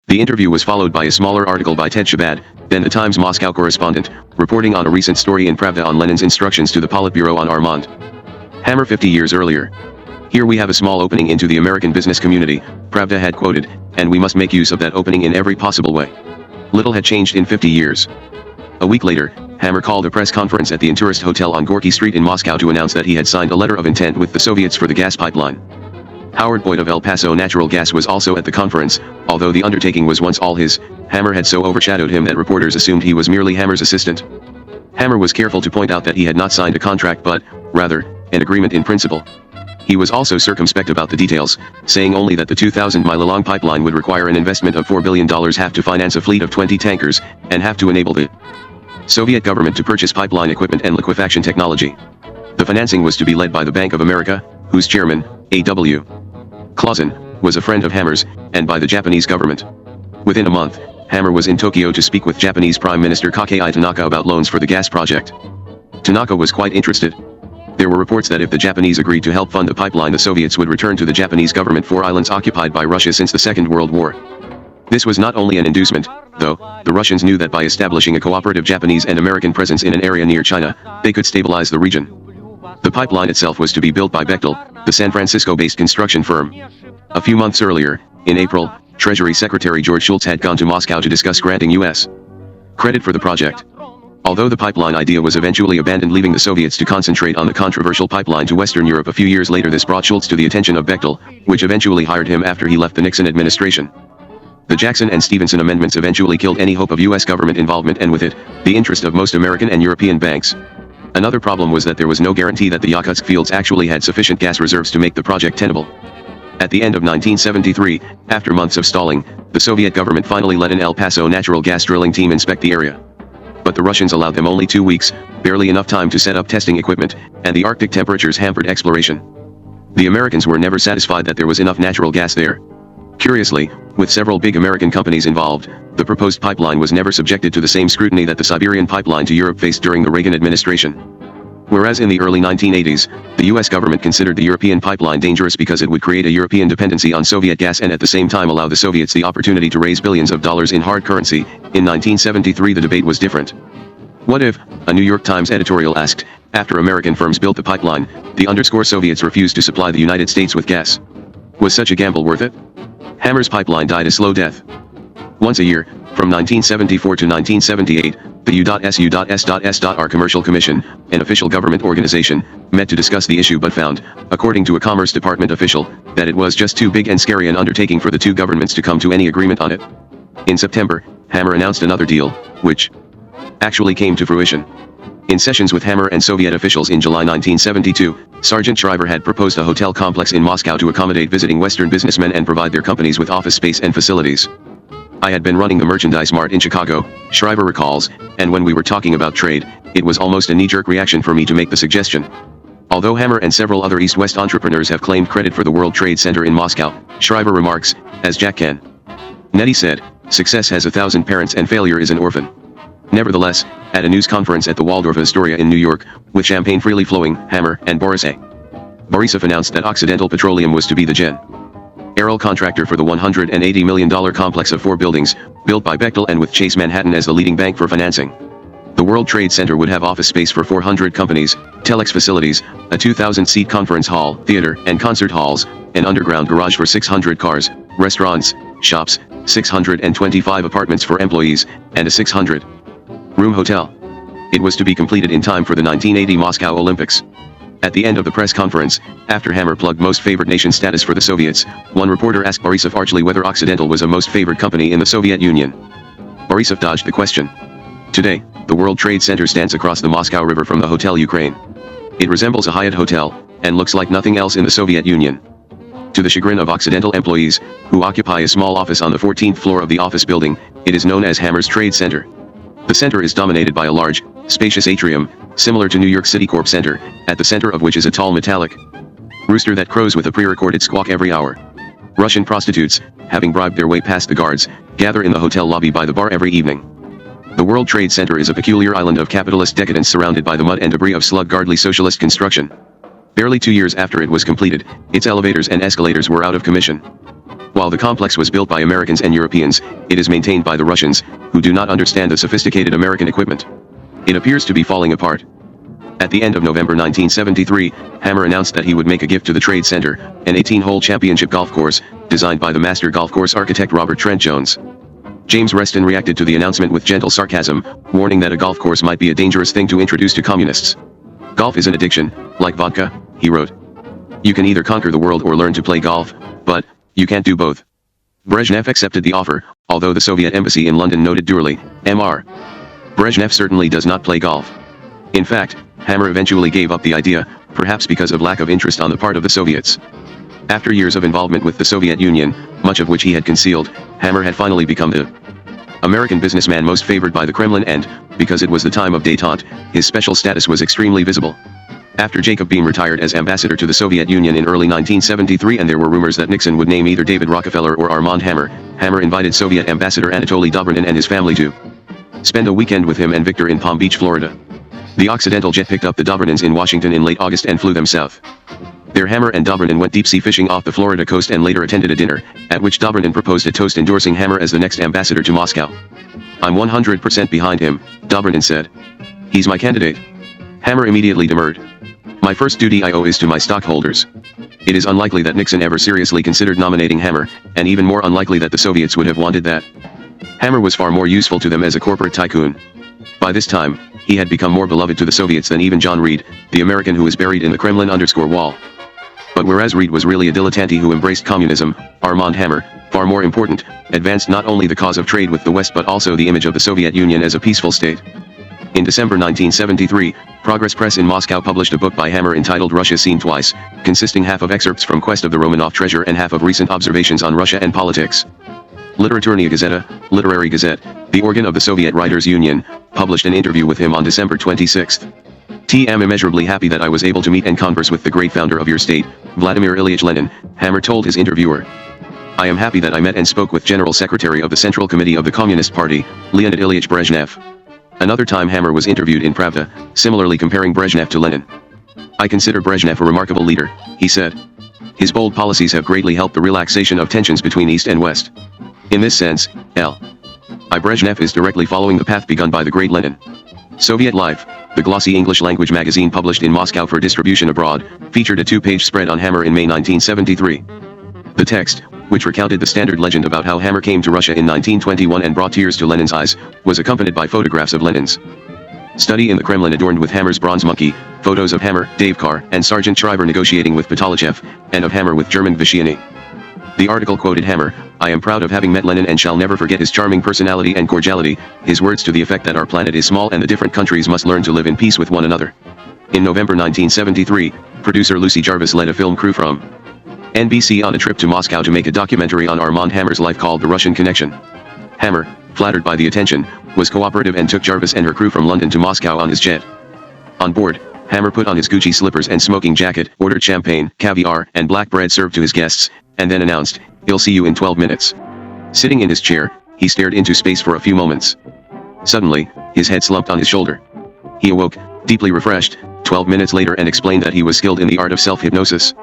The interview was followed by a smaller article by Ted Shabbat, then the Times Moscow correspondent, reporting on a recent story in Pravda on Lenin's instructions to the Politburo on Armand Hammer 50 years earlier. "Here we have a small opening into the American business community," Pravda had quoted, "and we must make use of that opening in every possible way." Little had changed in 50 years. A week later, Hammer called a press conference at the Intourist Hotel on Gorky Street in Moscow to announce that he had signed a letter of intent with the Soviets for the gas pipeline. Howard Boyd of El Paso Natural Gas was also at the conference, although the undertaking was once all his. Hammer had so overshadowed him that reporters assumed he was merely Hammer's assistant. Hammer was careful to point out that he had not signed a contract but, rather, an agreement in principle. He was also circumspect about the details, saying only that the 2,000-mile-long pipeline would require an investment of $4 billion, half to finance a fleet of 20 tankers, and half to enable the Soviet government to purchase pipeline equipment and liquefaction technology. The financing was to be led by the Bank of America, whose chairman, A.W. Clausen, was a friend of Hammer's, and by the Japanese government. Within a month, Hammer was in Tokyo to speak with Japanese Prime Minister Kakei Tanaka about loans for the gas project. Tanaka was quite interested. There were reports that if the Japanese agreed to help fund the pipeline, the Soviets would return to the Japanese government 4 islands occupied by Russia since the Second World War. This was not only an inducement, though. The Russians knew that by establishing a cooperative Japanese and American presence in an area near China, they could stabilize the region. The pipeline itself was to be built by Bechtel, the San Francisco-based construction firm. A few months earlier, in April, Treasury Secretary George Shultz had gone to Moscow to discuss granting U.S. credit for the project. Although the pipeline idea was eventually abandoned, leaving the Soviets to concentrate on the controversial pipeline to Western Europe a few years later, this brought Shultz to the attention of Bechtel, which eventually hired him after he left the Nixon administration. The Jackson and Stevenson amendments eventually killed any hope of U.S. government involvement, and with it, the interest of most American and European banks. Another problem was that there was no guarantee that the Yakutsk fields actually had sufficient gas reserves to make the project tenable. At the end of 1973, after months of stalling, the Soviet government finally let an El Paso natural gas drilling team inspect the area. But the Russians allowed them only 2 weeks, barely enough time to set up testing equipment, and the Arctic temperatures hampered exploration. The Americans were never satisfied that there was enough natural gas there. Curiously, with several big American companies involved, the proposed pipeline was never subjected to the same scrutiny that the Siberian pipeline to Europe faced during the Reagan administration. Whereas in the early 1980s, the US government considered the European pipeline dangerous because it would create a European dependency on Soviet gas and at the same time allow the Soviets the opportunity to raise billions of dollars in hard currency, in 1973 the debate was different. What if, a New York Times editorial asked, after American firms built the pipeline, the Soviets refused to supply the United States with gas? Was such a gamble worth it? Hammer's pipeline died a slow death. Once a year, from 1974 to 1978, the U.S.S.R. Commercial Commission, an official government organization, met to discuss the issue but found, according to a Commerce Department official, that it was just too big and scary an undertaking for the two governments to come to any agreement on it. In September, Hammer announced another deal, which actually came to fruition. In sessions with Hammer and Soviet officials in July 1972, Sergeant Shriver had proposed a hotel complex in Moscow to accommodate visiting Western businessmen and provide their companies with office space and facilities. I had been running the merchandise mart in Chicago, Shriver recalls, and when we were talking about trade, it was almost a knee-jerk reaction for me to make the suggestion. Although Hammer and several other East-West entrepreneurs have claimed credit for the World Trade Center in Moscow, Shriver remarks, as Jack Kennedy said, success has 1,000 parents and failure is an orphan. Nevertheless, at a news conference at the Waldorf Astoria in New York, with champagne freely flowing, Hammer and Borisov announced that Occidental Petroleum was to be the general contractor for the $180 million complex of 4 buildings, built by Bechtel and with Chase Manhattan as the leading bank for financing. The World Trade Center would have office space for 400 companies, telex facilities, a 2,000-seat conference hall, theater, and concert halls, an underground garage for 600 cars, restaurants, shops, 625 apartments for employees, and a 600-room hotel. It was to be completed in time for the 1980 Moscow Olympics. At the end of the press conference, after Hammer plugged most favored nation status for the Soviets, one reporter asked Borisov archly whether Occidental was a most favored company in the Soviet Union. Borisov dodged the question. Today, the World Trade Center stands across the Moscow River from the Hotel Ukraine. It resembles a Hyatt hotel, and looks like nothing else in the Soviet Union. To the chagrin of Occidental employees, who occupy a small office on the 14th floor of the office building, it is known as Hammer's Trade Center. The center is dominated by a large, spacious atrium, similar to New York City Corp Center, at the center of which is a tall metallic rooster that crows with a pre-recorded squawk every hour. Russian prostitutes, having bribed their way past the guards, gather in the hotel lobby by the bar every evening. The World Trade Center is a peculiar island of capitalist decadence surrounded by the mud and debris of slug-guardly socialist construction. Barely 2 years after it was completed, its elevators and escalators were out of commission. While the complex was built by Americans and Europeans, it is maintained by the Russians, who do not understand the sophisticated American equipment. It appears to be falling apart. At the end of November 1973, Hammer announced that he would make a gift to the Trade Center, an 18-hole championship golf course, designed by the master golf course architect Robert Trent Jones. James Reston reacted to the announcement with gentle sarcasm, warning that a golf course might be a dangerous thing to introduce to communists. Golf is an addiction, like vodka, he wrote. You can either conquer the world or learn to play golf, but you can't do both. Brezhnev accepted the offer, although the Soviet embassy in London noted dourly, Mr. Brezhnev certainly does not play golf. In fact, Hammer eventually gave up the idea, perhaps because of lack of interest on the part of the Soviets. After years of involvement with the Soviet Union, much of which he had concealed, Hammer had finally become the American businessman most favored by the Kremlin and, because it was the time of détente, his special status was extremely visible. After Jacob Beam retired as ambassador to the Soviet Union in early 1973 and there were rumors that Nixon would name either David Rockefeller or Armand Hammer, Hammer invited Soviet ambassador Anatoly Dobrynin and his family to spend a weekend with him and Victor in Palm Beach, Florida. The Occidental jet picked up the Dobrynins in Washington in late August and flew them south. There Hammer and Dobrynin went deep-sea fishing off the Florida coast and later attended a dinner, at which Dobrynin proposed a toast endorsing Hammer as the next ambassador to Moscow. I'm 100% behind him, Dobrynin said. He's my candidate. Hammer immediately demurred. My first duty I owe is to my stockholders. It is unlikely that Nixon ever seriously considered nominating Hammer, and even more unlikely that the Soviets would have wanted that. Hammer was far more useful to them as a corporate tycoon. By this time, he had become more beloved to the Soviets than even John Reed, the American who was buried in the Kremlin_wall. But whereas Reed was really a dilettante who embraced communism, Armand Hammer, far more important, advanced not only the cause of trade with the West but also the image of the Soviet Union as a peaceful state. In December 1973, Progress Press in Moscow published a book by Hammer entitled Russia Seen Twice, consisting half of excerpts from Quest of the Romanov Treasure and half of recent observations on Russia and politics. Literaturная Gazeta, Literary Gazette, the organ of the Soviet Writers' Union, published an interview with him on December 26. I'm immeasurably happy that I was able to meet and converse with the great founder of your state, Vladimir Ilyich Lenin, Hammer told his interviewer. I am happy that I met and spoke with General Secretary of the Central Committee of the Communist Party, Leonid Ilyich Brezhnev. Another time Hammer was interviewed in Pravda, similarly comparing Brezhnev to Lenin. "I consider Brezhnev a remarkable leader," he said. "His bold policies have greatly helped the relaxation of tensions between East and West. In this sense, L.I. Brezhnev is directly following the path begun by the great Lenin." Soviet Life, the glossy English-language magazine published in Moscow for distribution abroad, featured a two-page spread on Hammer in May 1973. The text, which recounted the standard legend about how Hammer came to Russia in 1921 and brought tears to Lenin's eyes, was accompanied by photographs of Lenin's study in the Kremlin adorned with Hammer's bronze monkey, photos of Hammer, Dave Carr, and Sergeant Shriver negotiating with Patalichev, and of Hammer with German Vishini. The article quoted Hammer, "I am proud of having met Lenin and shall never forget his charming personality and cordiality, his words to the effect that our planet is small and the different countries must learn to live in peace with one another." In November 1973, producer Lucy Jarvis led a film crew from NBC on a trip to Moscow to make a documentary on Armand Hammer's life called The Russian Connection. Hammer, flattered by the attention, was cooperative and took Jarvis and her crew from London to Moscow on his jet. On board, Hammer put on his Gucci slippers and smoking jacket, ordered champagne, caviar, and black bread served to his guests, and then announced, "He'll see you in 12 minutes. Sitting in his chair, he stared into space for a few moments. Suddenly, his head slumped on his shoulder. He awoke, deeply refreshed, 12 minutes later and explained that he was skilled in the art of self-hypnosis.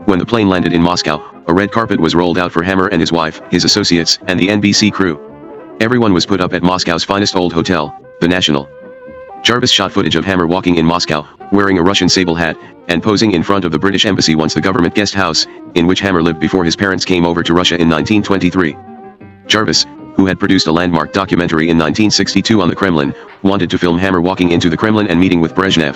When the plane landed in Moscow, a red carpet was rolled out for Hammer and his wife, his associates, and the NBC crew. Everyone was put up at Moscow's finest old hotel, the National. Jarvis shot footage of Hammer walking in Moscow, wearing a Russian sable hat, and posing in front of the British embassy once the government guest house, in which Hammer lived before his parents came over to Russia in 1923. Jarvis, who had produced a landmark documentary in 1962 on the Kremlin, wanted to film Hammer walking into the Kremlin and meeting with Brezhnev.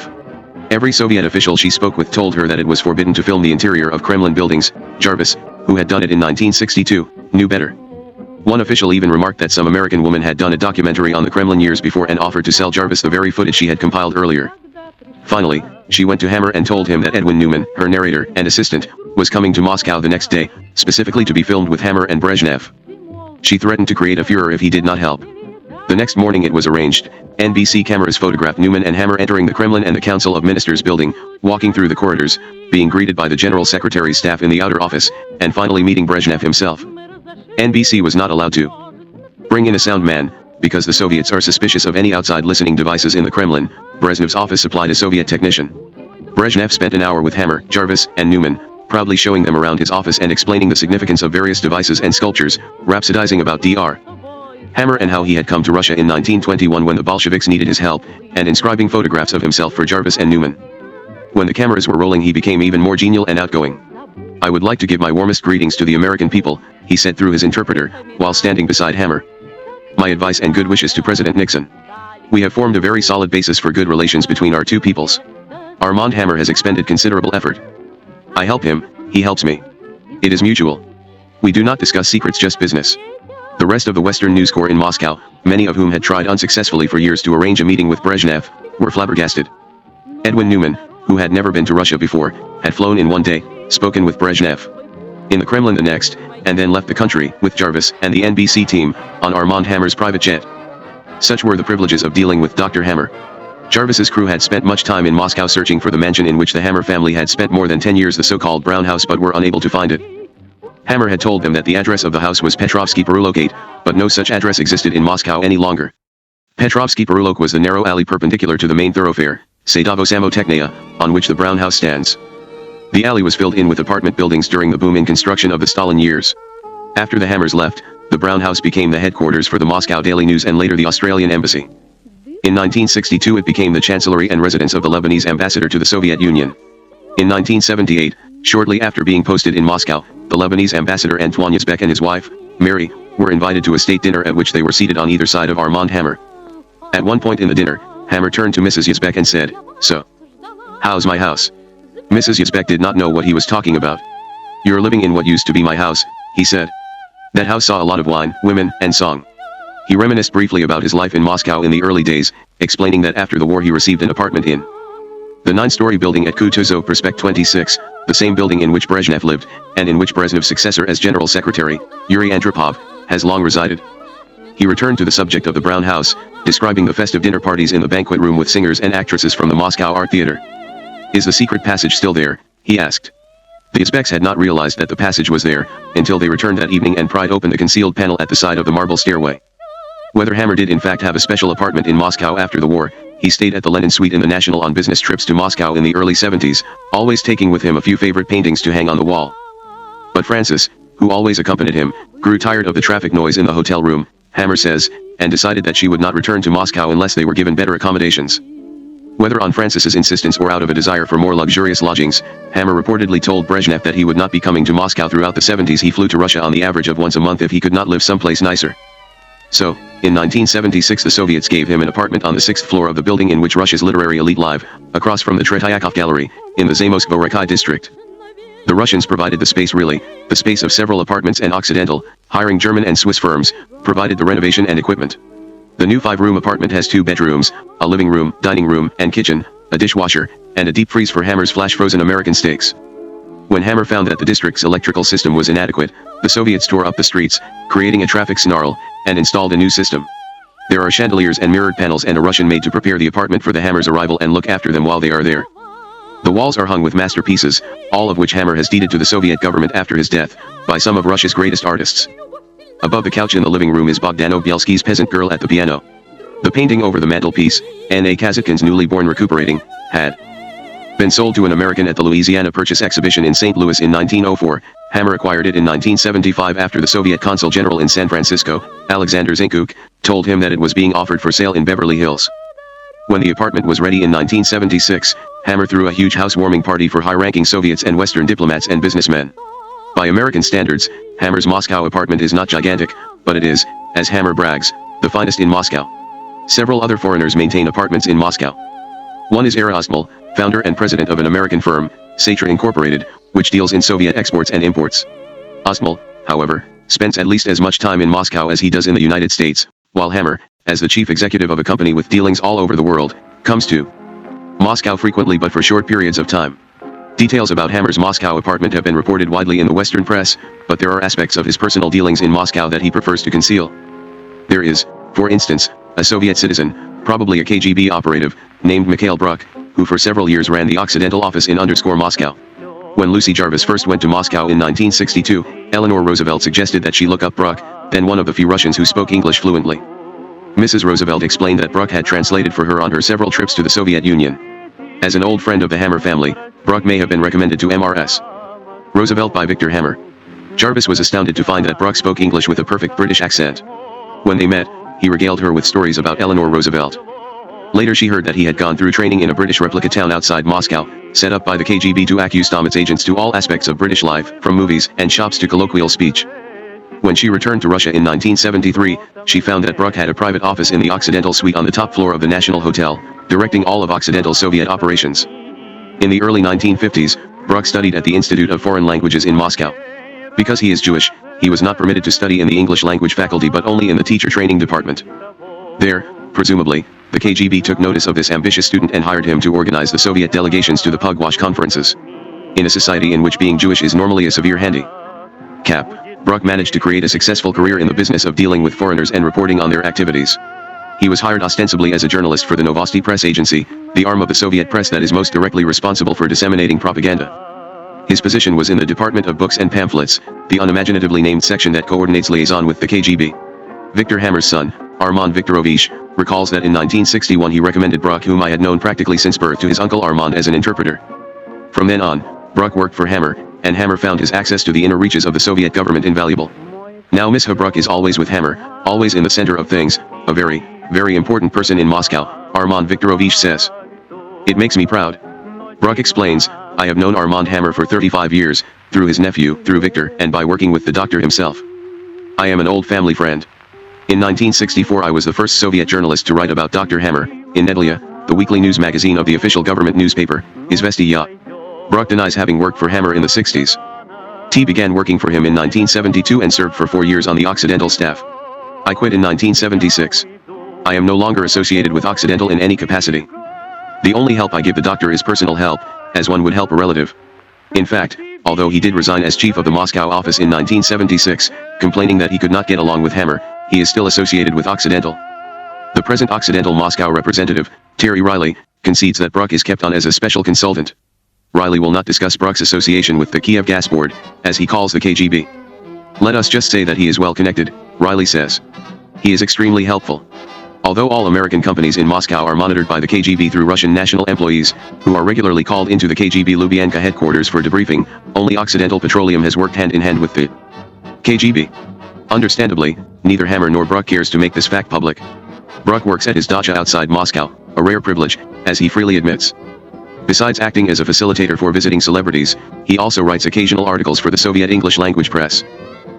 Every Soviet official she spoke with told her that it was forbidden to film the interior of Kremlin buildings. Jarvis, who had done it in 1962, knew better. One official even remarked that some American woman had done a documentary on the Kremlin years before and offered to sell Jarvis the very footage she had compiled earlier. Finally, she went to Hammer and told him that Edwin Newman, her narrator and assistant, was coming to Moscow the next day, specifically to be filmed with Hammer and Brezhnev. She threatened to create a furor if he did not help. The next morning it was arranged. NBC cameras photographed Newman and Hammer entering the Kremlin and the Council of Ministers building, walking through the corridors, being greeted by the General Secretary's staff in the outer office, and finally meeting Brezhnev himself. NBC was not allowed to bring in a sound man, because the Soviets are suspicious of any outside listening devices in the Kremlin. Brezhnev's office supplied a Soviet technician. Brezhnev spent an hour with Hammer, Jarvis, and Newman, proudly showing them around his office and explaining the significance of various devices and sculptures, rhapsodizing about Dr. Hammer and how he had come to Russia in 1921 when the Bolsheviks needed his help, and inscribing photographs of himself for Jarvis and Newman. When the cameras were rolling he became even more genial and outgoing. "I would like to give my warmest greetings to the American people," he said through his interpreter, while standing beside Hammer. "My advice and good wishes to President Nixon. We have formed a very solid basis for good relations between our two peoples. Armand Hammer has expended considerable effort. I help him, he helps me. It is mutual. We do not discuss secrets, just business." The rest of the Western News Corps in Moscow, many of whom had tried unsuccessfully for years to arrange a meeting with Brezhnev, were flabbergasted. Edwin Newman, who had never been to Russia before, had flown in one day, spoken with Brezhnev in the Kremlin the next, and then left the country, with Jarvis and the NBC team, on Armand Hammer's private jet. Such were the privileges of dealing with Dr. Hammer. Jarvis's crew had spent much time in Moscow searching for the mansion in which the Hammer family had spent more than 10 years, the so-called Brown House, but were unable to find it. Hammer had told them that the address of the house was Petrovsky Perulok, but no such address existed in Moscow any longer. Petrovsky Perulok was the narrow alley perpendicular to the main thoroughfare, Sadavo Samotechnia, on which the Brown House stands. The alley was filled in with apartment buildings during the boom in construction of the Stalin years. After the Hammers left, the Brown House became the headquarters for the Moscow Daily News and later the Australian Embassy. In 1962 it became the chancellery and residence of the Lebanese ambassador to the Soviet Union. In 1978, shortly after being posted in Moscow, the Lebanese ambassador Antoine Yazbek and his wife, Mary, were invited to a state dinner at which they were seated on either side of Armand Hammer. At one point in the dinner, Hammer turned to Mrs. Yazbek and said, "So, how's my house?" Mrs. Yazbek did not know what he was talking about. "You're living in what used to be my house," he said. "That house saw a lot of wine, women, and song." He reminisced briefly about his life in Moscow in the early days, explaining that after the war he received an apartment in the 9-story building at Kutuzov Prospect 26, the same building in which Brezhnev lived, and in which Brezhnev's successor as General Secretary, Yuri Andropov, has long resided. He returned to the subject of the Brown House, describing the festive dinner parties in the banquet room with singers and actresses from the Moscow Art Theater. "Is the secret passage still there?" he asked. The Yazbeks had not realized that the passage was there, until they returned that evening and pried open the concealed panel at the side of the marble stairway. Whether Hammer did in fact have a special apartment in Moscow after the war, he stayed at the Lenin Suite in the National on business trips to Moscow in the early 70s, always taking with him a few favorite paintings to hang on the wall. But Frances, who always accompanied him, grew tired of the traffic noise in the hotel room, Hammer says, and decided that she would not return to Moscow unless they were given better accommodations. Whether on Frances's insistence or out of a desire for more luxurious lodgings, Hammer reportedly told Brezhnev that he would not be coming to Moscow throughout the 70s. He flew to Russia on the average of once a month if he could not live someplace nicer. So, in 1976 the Soviets gave him an apartment on the 6th floor of the building in which Russia's literary elite live, across from the Tretiakov Gallery, in the Zamoskvo-Rekai district. The Russians provided the space the space of several apartments, and Occidental, hiring German and Swiss firms, provided the renovation and equipment. The new 5-room apartment has 2 bedrooms, a living room, dining room, and kitchen, a dishwasher, and a deep freeze for Hammer's flash-frozen American steaks. When Hammer found that the district's electrical system was inadequate, the Soviets tore up the streets, creating a traffic snarl, and installed a new system. There are chandeliers and mirrored panels and a Russian maid to prepare the apartment for the Hammer's arrival and look after them while they are there. The walls are hung with masterpieces, all of which Hammer has deeded to the Soviet government after his death, by some of Russia's greatest artists. Above the couch in the living room is Bogdano Bielsky's Peasant Girl at the piano. The painting over the mantelpiece, N.A. Kazatkin's newly born recuperating, had been sold to an American at the Louisiana Purchase exhibition in St. Louis in 1904. Hammer acquired it in 1975 after the Soviet Consul General in San Francisco, Alexander Zinkuk, told him that it was being offered for sale in Beverly Hills. When the apartment was ready in 1976, Hammer threw a huge housewarming party for high-ranking Soviets and Western diplomats and businessmen. By American standards, Hammer's Moscow apartment is not gigantic, but it is, as Hammer brags, the finest in Moscow. Several other foreigners maintain apartments in Moscow. One is Era Ostmal, founder and president of an American firm, Satra Incorporated, which deals in Soviet exports and imports. Ostmal, however, spends at least as much time in Moscow as he does in the United States, while Hammer, as the chief executive of a company with dealings all over the world, comes to Moscow frequently but for short periods of time. Details about Hammer's Moscow apartment have been reported widely in the Western press, but there are aspects of his personal dealings in Moscow that he prefers to conceal. There is, for instance, a Soviet citizen, probably a KGB operative, named Mikhail Bruck, who for several years ran the Occidental office in Moscow. When Lucy Jarvis first went to Moscow in 1962, Eleanor Roosevelt suggested that she look up Bruck, then one of the few Russians who spoke English fluently. Mrs. Roosevelt explained that Bruck had translated for her on her several trips to the Soviet Union. As an old friend of the Hammer family, Bruck may have been recommended to Mrs. Roosevelt by Victor Hammer. Jarvis was astounded to find that Bruck spoke English with a perfect British accent. When they met, he regaled her with stories about Eleanor Roosevelt. Later she heard that he had gone through training in a British replica town outside Moscow, set up by the KGB to accustom its agents to all aspects of British life, from movies and shops to colloquial speech. When she returned to Russia in 1973, she found that Bruck had a private office in the Occidental Suite on the top floor of the National Hotel, directing all of Occidental's Soviet operations. In the early 1950s, Bruck studied at the Institute of Foreign Languages in Moscow. Because he is Jewish, he was not permitted to study in the English language faculty but only in the teacher training department. There, presumably, the KGB took notice of this ambitious student and hired him to organize the Soviet delegations to the Pugwash conferences. In a society in which being Jewish is normally a severe handicap, Bruck managed to create a successful career in the business of dealing with foreigners and reporting on their activities. He was hired ostensibly as a journalist for the Novosti press agency, the arm of the Soviet press that is most directly responsible for disseminating propaganda. His position was in the Department of Books and Pamphlets, the unimaginatively named section that coordinates liaison with the KGB. Victor Hammer's son, Armand Viktorovich, recalls that in 1961 he recommended Bruck, whom I had known practically since birth, to his uncle Armand as an interpreter. From then on, Bruck worked for Hammer, and Hammer found his access to the inner reaches of the Soviet government invaluable. Now Miss Bruck is always with Hammer, always in the center of things, a very, very important person in Moscow, Armand Viktorovich says. It makes me proud. Bruck explains, I have known Armand Hammer for 35 years, through his nephew, through Victor, and by working with the doctor himself. I am an old family friend. In 1964 I was the first Soviet journalist to write about Dr. Hammer, in Nedelia, the weekly news magazine of the official government newspaper, Izvestia. Bruck denies having worked for Hammer in the 60s. T began working for him in 1972 and served for 4 years on the Occidental staff. I quit in 1976. I am no longer associated with Occidental in any capacity. The only help I give the doctor is personal help, as one would help a relative. In fact, although he did resign as chief of the Moscow office in 1976, complaining that he could not get along with Hammer, he is still associated with Occidental. The present Occidental Moscow representative, Terry Riley, concedes that Bruck is kept on as a special consultant. Riley will not discuss Bruck's association with the Kiev Gas Board, as he calls the KGB. Let us just say that he is well connected, Riley says. He is extremely helpful. Although all American companies in Moscow are monitored by the KGB through Russian national employees, who are regularly called into the KGB Lubyanka headquarters for debriefing, only Occidental Petroleum has worked hand-in-hand with the KGB. Understandably, neither Hammer nor Bruck cares to make this fact public. Bruck works at his dacha outside Moscow, a rare privilege, as he freely admits. Besides acting as a facilitator for visiting celebrities, he also writes occasional articles for the Soviet English language press.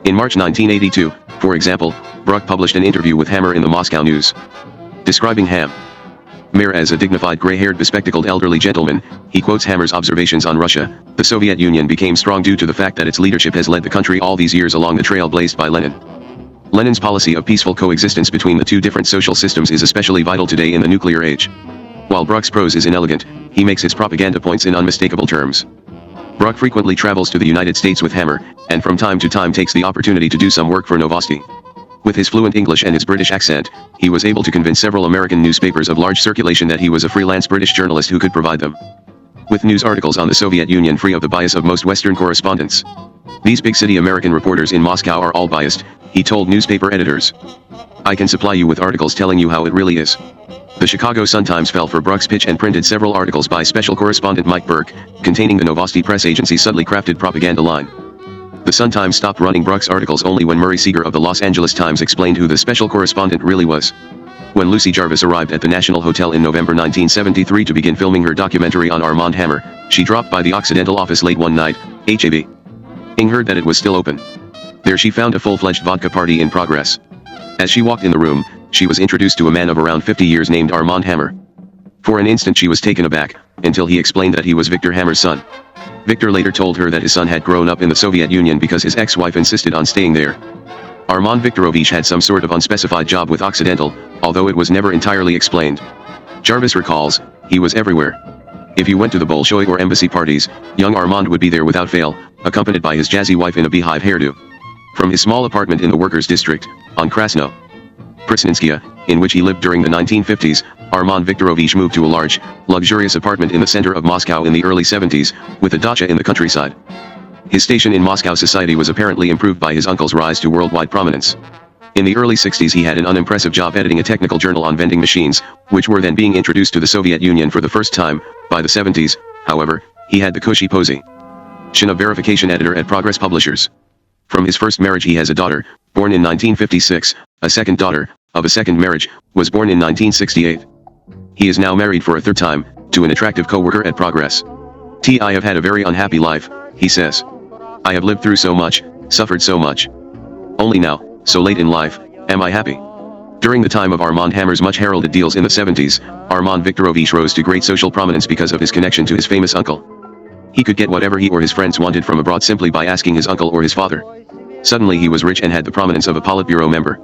In March 1982, for example, Bruck published an interview with Hammer in the Moscow News. Describing Hammer as a dignified gray-haired bespectacled elderly gentleman, he quotes Hammer's observations on Russia. The Soviet Union became strong due to the fact that its leadership has led the country all these years along the trail blazed by Lenin. Lenin's policy of peaceful coexistence between the two different social systems is especially vital today in the nuclear age. While Bruck's prose is inelegant, he makes his propaganda points in unmistakable terms. Bruck frequently travels to the United States with Hammer, and from time to time takes the opportunity to do some work for Novosti. With his fluent English and his British accent, he was able to convince several American newspapers of large circulation that he was a freelance British journalist who could provide them with news articles on the Soviet Union free of the bias of most Western correspondents. These big-city American reporters in Moscow are all biased, he told newspaper editors. I can supply you with articles telling you how it really is. The Chicago Sun-Times fell for Bruck's pitch and printed several articles by special correspondent Mike Burke, containing the Novosti press agency's subtly crafted propaganda line. The Sun-Times stopped running Bruck's articles only when Murray Seeger of the Los Angeles Times explained who the special correspondent really was. When Lucy Jarvis arrived at the National Hotel in November 1973 to begin filming her documentary on Armand Hammer, she dropped by the Occidental office late one night, having heard that it was still open. There she found a full-fledged vodka party in progress. As she walked in the room, she was introduced to a man of around 50 years named Armand Hammer. For an instant she was taken aback, until he explained that he was Victor Hammer's son. Victor later told her that his son had grown up in the Soviet Union because his ex-wife insisted on staying there. Armand Viktorovich had some sort of unspecified job with Occidental, although it was never entirely explained. Jarvis recalls, he was everywhere. If you went to the Bolshoi or embassy parties, young Armand would be there without fail, accompanied by his jazzy wife in a beehive hairdo. From his small apartment in the workers' district, on Krasno Prasninskaya, in which he lived during the 1950s, Armand Viktorovich moved to a large, luxurious apartment in the center of Moscow in the early 70s, with a dacha in the countryside. His station in Moscow society was apparently improved by his uncle's rise to worldwide prominence. In the early 60s he had an unimpressive job editing a technical journal on vending machines, which were then being introduced to the Soviet Union for the first time. By the 70s, however, he had the cushy position of verification editor at Progress Publishers. From his first marriage he has a daughter, born in 1956, a second daughter, of a second marriage, was born in 1968. He is now married for a third time, to an attractive co-worker at Progress. I have had a very unhappy life, he says. I have lived through so much, suffered so much. Only now, so late in life, am I happy. During the time of Armand Hammer's much heralded deals in the 70s, Armand Viktorovich rose to great social prominence because of his connection to his famous uncle. He could get whatever he or his friends wanted from abroad simply by asking his uncle or his father. Suddenly he was rich and had the prominence of a Politburo member.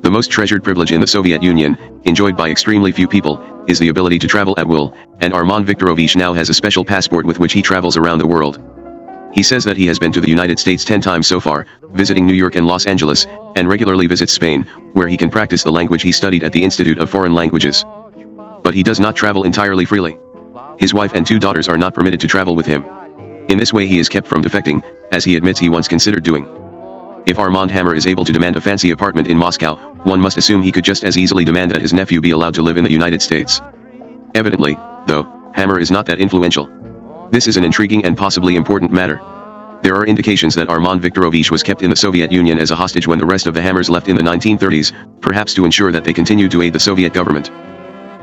The most treasured privilege in the Soviet Union, enjoyed by extremely few people, is the ability to travel at will, and Armand Viktorovich now has a special passport with which he travels around the world. He says that he has been to the United States 10 times so far, visiting New York and Los Angeles, and regularly visits Spain, where he can practice the language he studied at the Institute of Foreign Languages. But he does not travel entirely freely. His wife and 2 daughters are not permitted to travel with him. In this way he is kept from defecting, as he admits he once considered doing. If Armand Hammer is able to demand a fancy apartment in Moscow, one must assume he could just as easily demand that his nephew be allowed to live in the United States. Evidently, though, Hammer is not that influential. This is an intriguing and possibly important matter. There are indications that Armand Viktorovich was kept in the Soviet Union as a hostage when the rest of the Hammers left in the 1930s, perhaps to ensure that they continued to aid the Soviet government.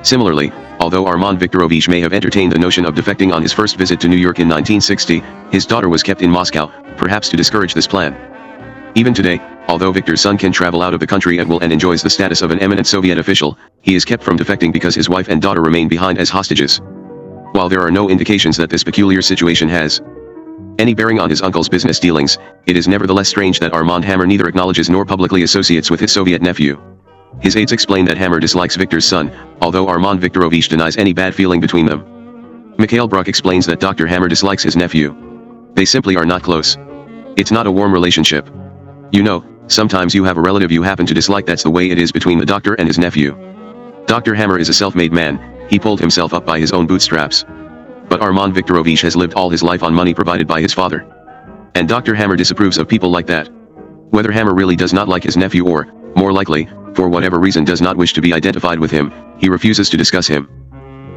Similarly, although Armand Viktorovich may have entertained the notion of defecting on his first visit to New York in 1960, his daughter was kept in Moscow, perhaps to discourage this plan. Even today, although Victor's son can travel out of the country at will and enjoys the status of an eminent Soviet official, he is kept from defecting because his wife and daughter remain behind as hostages. While there are no indications that this peculiar situation has any bearing on his uncle's business dealings, it is nevertheless strange that Armand Hammer neither acknowledges nor publicly associates with his Soviet nephew. His aides explain that Hammer dislikes Victor's son, although Armand Viktorovich denies any bad feeling between them. Mikhail Bruck explains that Dr. Hammer dislikes his nephew. They simply are not close. It's not a warm relationship. You know, sometimes you have a relative you happen to dislike. That's the way it is between the doctor and his nephew. Dr. Hammer is a self-made man, he pulled himself up by his own bootstraps. But Armand Viktorovich has lived all his life on money provided by his father. And Dr. Hammer disapproves of people like that. Whether Hammer really does not like his nephew or, more likely, for whatever reason does not wish to be identified with him, he refuses to discuss him.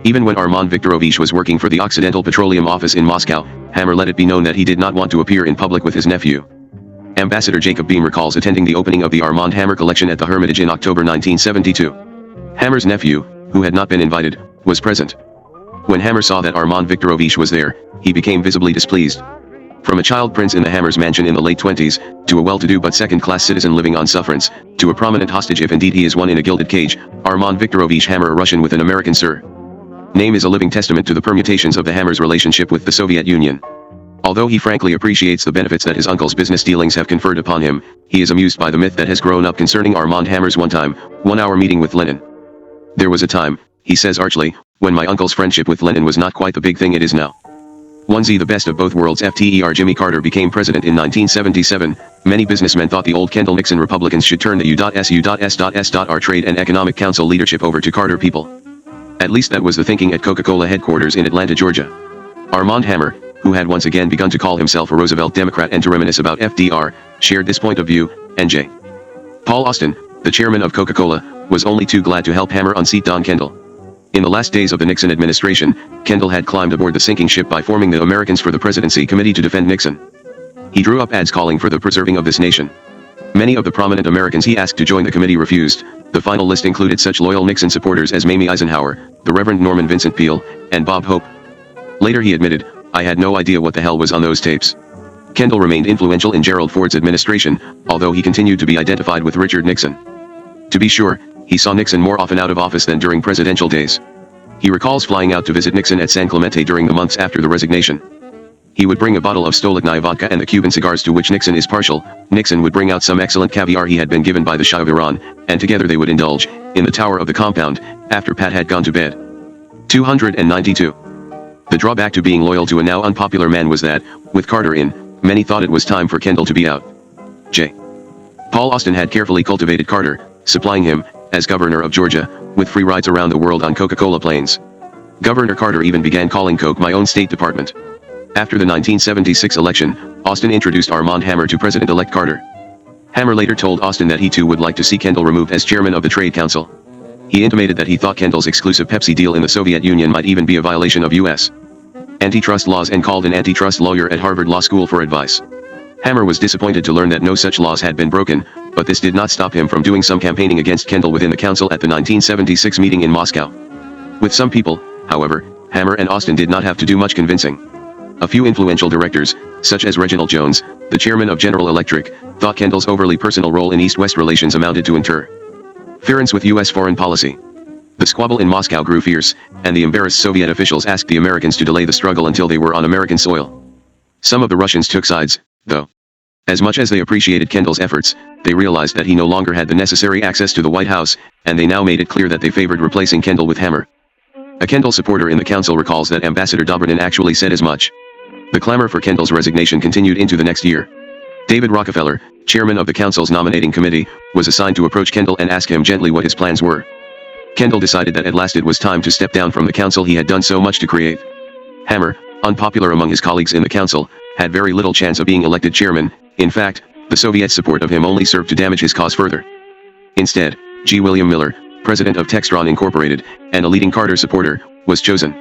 Even when Armand Viktorovich was working for the Occidental Petroleum Office in Moscow, Hammer let it be known that he did not want to appear in public with his nephew. Ambassador Jacob Beam recalls attending the opening of the Armand Hammer collection at the Hermitage in October 1972. Hammer's nephew, who had not been invited, was present. When Hammer saw that Armand Viktorovich was there, he became visibly displeased. From a child prince in the Hammer's mansion in the late 20s, to a well-to-do but second-class citizen living on sufferance, to a prominent hostage if indeed he is one in a gilded cage, Armand Viktorovich Hammer, a Russian with an American surname, is a living testament to the permutations of the Hammer's relationship with the Soviet Union. Although he frankly appreciates the benefits that his uncle's business dealings have conferred upon him, he is amused by the myth that has grown up concerning Armand Hammer's one-hour meeting with Lenin. There was a time, he says archly, when my uncle's friendship with Lenin was not quite the big thing it is now. 1Z the best of both worlds. FTER Jimmy Carter became president in 1977. Many businessmen thought the old Kendall-Nixon Republicans should turn the U.S.U.S.S.R. Trade and Economic Council leadership over to Carter people. At least that was the thinking at Coca-Cola headquarters in Atlanta, Georgia. Armand Hammer, who had once again begun to call himself a Roosevelt Democrat and to reminisce about FDR, shared this point of view. NJ. Paul Austin, the chairman of Coca-Cola, was only too glad to help Hammer unseat Don Kendall. In the last days of the Nixon administration, Kendall had climbed aboard the sinking ship by forming the Americans for the Presidency Committee to defend Nixon. He drew up ads calling for the preserving of this nation. Many of the prominent Americans he asked to join the committee refused. The final list included such loyal Nixon supporters as Mamie Eisenhower, the Reverend Norman Vincent Peale, and Bob Hope. Later he admitted, "I had no idea what the hell was on those tapes." Kendall remained influential in Gerald Ford's administration, although he continued to be identified with Richard Nixon. To be sure, he saw Nixon more often out of office than during presidential days. He recalls flying out to visit Nixon at San Clemente during the months after the resignation. He would bring a bottle of Stolichnaya vodka and the Cuban cigars to which Nixon is partial. Nixon would bring out some excellent caviar he had been given by the Shah of Iran, and together they would indulge, in the tower of the compound, after Pat had gone to bed. 292. The drawback to being loyal to a now unpopular man was that, with Carter in, many thought it was time for Kendall to be out. J. Paul Austin had carefully cultivated Carter, supplying him, as governor of Georgia, with free rides around the world on Coca-Cola planes. Governor Carter even began calling Coke my own State Department. After the 1976 election, Austin introduced Armand Hammer to President-elect Carter. Hammer later told Austin that he too would like to see Kendall removed as chairman of the Trade Council. He intimated that he thought Kendall's exclusive Pepsi deal in the Soviet Union might even be a violation of U.S. antitrust laws and called an antitrust lawyer at Harvard Law School for advice. Hammer was disappointed to learn that no such laws had been broken, but this did not stop him from doing some campaigning against Kendall within the council at the 1976 meeting in Moscow. With some people, however, Hammer and Austin did not have to do much convincing. A few influential directors, such as Reginald Jones, the chairman of General Electric, thought Kendall's overly personal role in East-West relations amounted to interference with U.S. foreign policy. The squabble in Moscow grew fierce, and the embarrassed Soviet officials asked the Americans to delay the struggle until they were on American soil. Some of the Russians took sides, though. As much as they appreciated Kendall's efforts, they realized that he no longer had the necessary access to the White House, and they now made it clear that they favored replacing Kendall with Hammer. A Kendall supporter in the council recalls that Ambassador Dobrynin actually said as much. The clamor for Kendall's resignation continued into the next year. David Rockefeller, chairman of the council's nominating committee, was assigned to approach Kendall and ask him gently what his plans were. Kendall decided that at last it was time to step down from the council he had done so much to create. Hammer, unpopular among his colleagues in the council, had very little chance of being elected chairman. In fact, the Soviet support of him only served to damage his cause further. Instead, G. William Miller, president of Textron Incorporated, and a leading Carter supporter, was chosen.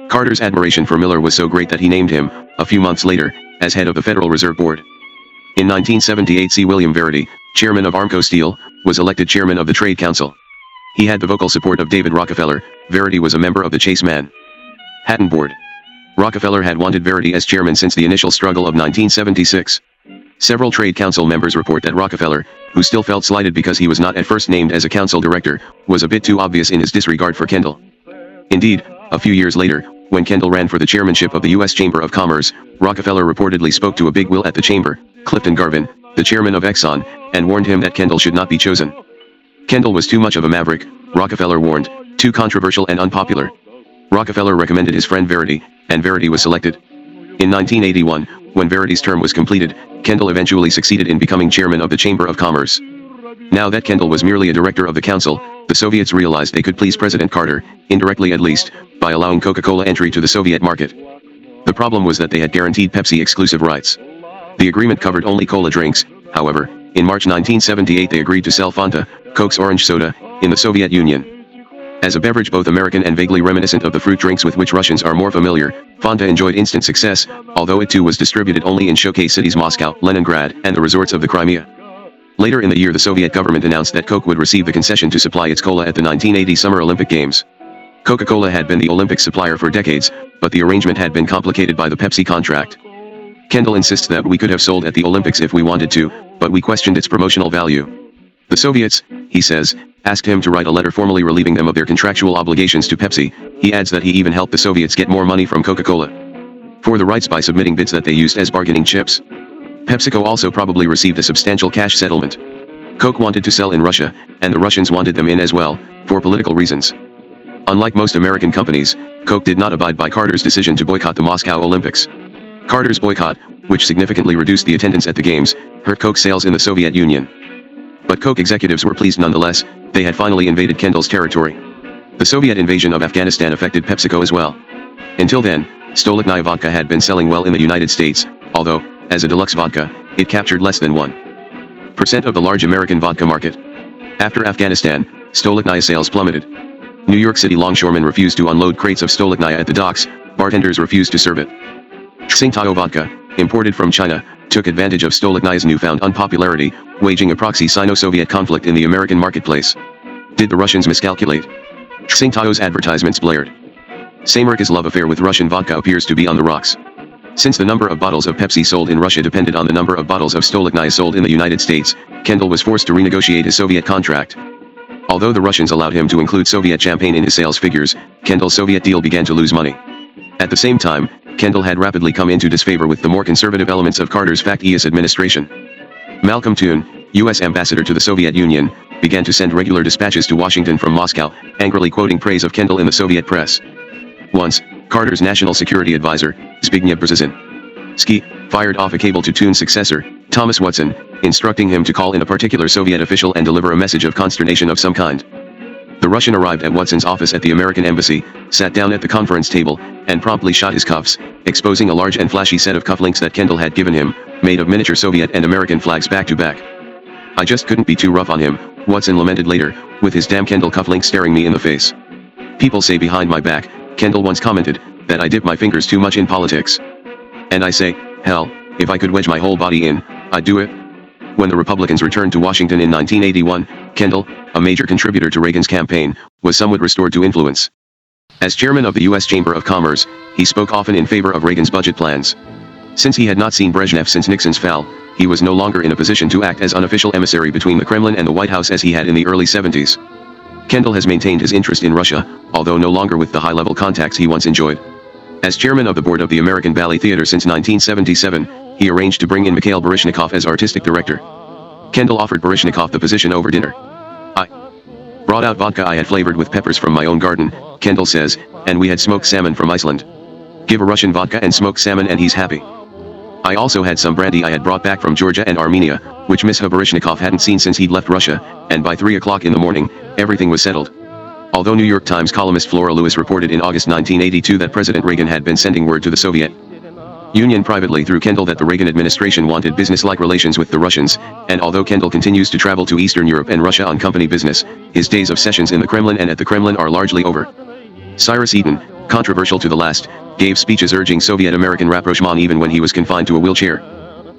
Carter's admiration for Miller was so great that he named him, a few months later, as head of the Federal Reserve Board. In 1978, C. William Verity, chairman of Armco Steel, was elected chairman of the Trade Council. He had the vocal support of David Rockefeller. Verity was a member of the Chase Manhattan Board. Rockefeller had wanted Verity as chairman since the initial struggle of 1976. Several Trade Council members report that Rockefeller, who still felt slighted because he was not at first named as a council director, was a bit too obvious in his disregard for Kendall. Indeed, a few years later, when Kendall ran for the chairmanship of the U.S. Chamber of Commerce, Rockefeller reportedly spoke to a big will at the chamber, Clifton Garvin, the chairman of Exxon, and warned him that Kendall should not be chosen. Kendall was too much of a maverick, Rockefeller warned, too controversial and unpopular. Rockefeller recommended his friend Verity, and Verity was selected. In 1981, when Verity's term was completed, Kendall eventually succeeded in becoming chairman of the Chamber of Commerce. Now that Kendall was merely a director of the council, the Soviets realized they could please President Carter, indirectly at least, by allowing Coca-Cola entry to the Soviet market. The problem was that they had guaranteed Pepsi exclusive rights. The agreement covered only cola drinks. However, in March 1978 they agreed to sell Fanta, Coke's orange soda, in the Soviet Union. As a beverage both American and vaguely reminiscent of the fruit drinks with which Russians are more familiar, Fanta enjoyed instant success, although it too was distributed only in showcase cities Moscow, Leningrad, and the resorts of the Crimea. Later in the year the Soviet government announced that Coke would receive the concession to supply its cola at the 1980 Summer Olympic Games. Coca-Cola had been the Olympic supplier for decades, but the arrangement had been complicated by the Pepsi contract. Kendall insists that we could have sold at the Olympics if we wanted to, but we questioned its promotional value. The Soviets, he says, asked him to write a letter formally relieving them of their contractual obligations to Pepsi. He adds that he even helped the Soviets get more money from Coca-Cola for the rights by submitting bids that they used as bargaining chips. PepsiCo also probably received a substantial cash settlement. Coke wanted to sell in Russia, and the Russians wanted them in as well, for political reasons. Unlike most American companies, Coke did not abide by Carter's decision to boycott the Moscow Olympics. Carter's boycott, which significantly reduced the attendance at the games, hurt Coke sales in the Soviet Union. But Coke executives were pleased nonetheless. They had finally invaded Kendall's territory. The Soviet invasion of Afghanistan affected PepsiCo as well. Until then, Stolichnaya vodka had been selling well in the United States, although, as a deluxe vodka, it captured less than 1% of the large American vodka market. After Afghanistan, Stolichnaya sales plummeted. New York City longshoremen refused to unload crates of Stolichnaya at the docks, bartenders refused to serve it. Tsingtao vodka, imported from China, took advantage of Stolichnya's newfound unpopularity, waging a proxy Sino-Soviet conflict in the American marketplace. Did the Russians miscalculate? Tsingtao's advertisements blared. Samarkand's love affair with Russian vodka appears to be on the rocks. Since the number of bottles of Pepsi sold in Russia depended on the number of bottles of Stolichnaya sold in the United States, Kendall was forced to renegotiate his Soviet contract. Although the Russians allowed him to include Soviet champagne in his sales figures, Kendall's Soviet deal began to lose money. At the same time, Kendall had rapidly come into disfavor with the more conservative elements of Carter's Fact-East administration. Malcolm Toon, U.S. ambassador to the Soviet Union, began to send regular dispatches to Washington from Moscow, angrily quoting praise of Kendall in the Soviet press. Once, Carter's national security advisor, Zbigniew Brzezinski, fired off a cable to Toon's successor, Thomas Watson, instructing him to call in a particular Soviet official and deliver a message of consternation of some kind. The Russian arrived at Watson's office at the American embassy, sat down at the conference table, and promptly shot his cuffs, exposing a large and flashy set of cufflinks that Kendall had given him, made of miniature Soviet and American flags back to back. "I just couldn't be too rough on him," Watson lamented later, "with his damn Kendall cufflinks staring me in the face. People say behind my back," Kendall once commented, "that I dip my fingers too much in politics. And I say, hell, if I could wedge my whole body in, I'd do it." When the Republicans returned to Washington in 1981, Kendall, a major contributor to Reagan's campaign, was somewhat restored to influence. As chairman of the U.S. Chamber of Commerce, he spoke often in favor of Reagan's budget plans. Since he had not seen Brezhnev since Nixon's fall, he was no longer in a position to act as unofficial emissary between the Kremlin and the White House as he had in the early 70s. Kendall has maintained his interest in Russia, although no longer with the high-level contacts he once enjoyed. As chairman of the board of the American Ballet Theater since 1977, he arranged to bring in Mikhail Baryshnikov as artistic director. Kendall offered Baryshnikov the position over dinner. "I brought out vodka I had flavored with peppers from my own garden," Kendall says, "and we had smoked salmon from Iceland. Give a Russian vodka and smoked salmon and he's happy. I also had some brandy I had brought back from Georgia and Armenia, which Mr. Baryshnikov hadn't seen since he'd left Russia, and by 3 o'clock in the morning, everything was settled." Although New York Times columnist Flora Lewis reported in August 1982 that President Reagan had been sending word to the Soviet Union privately through Kendall that the Reagan administration wanted business-like relations with the Russians, and although Kendall continues to travel to Eastern Europe and Russia on company business, his days of sessions in the Kremlin and at the Kremlin are largely over. Cyrus Eaton, controversial to the last, gave speeches urging Soviet-American rapprochement even when he was confined to a wheelchair.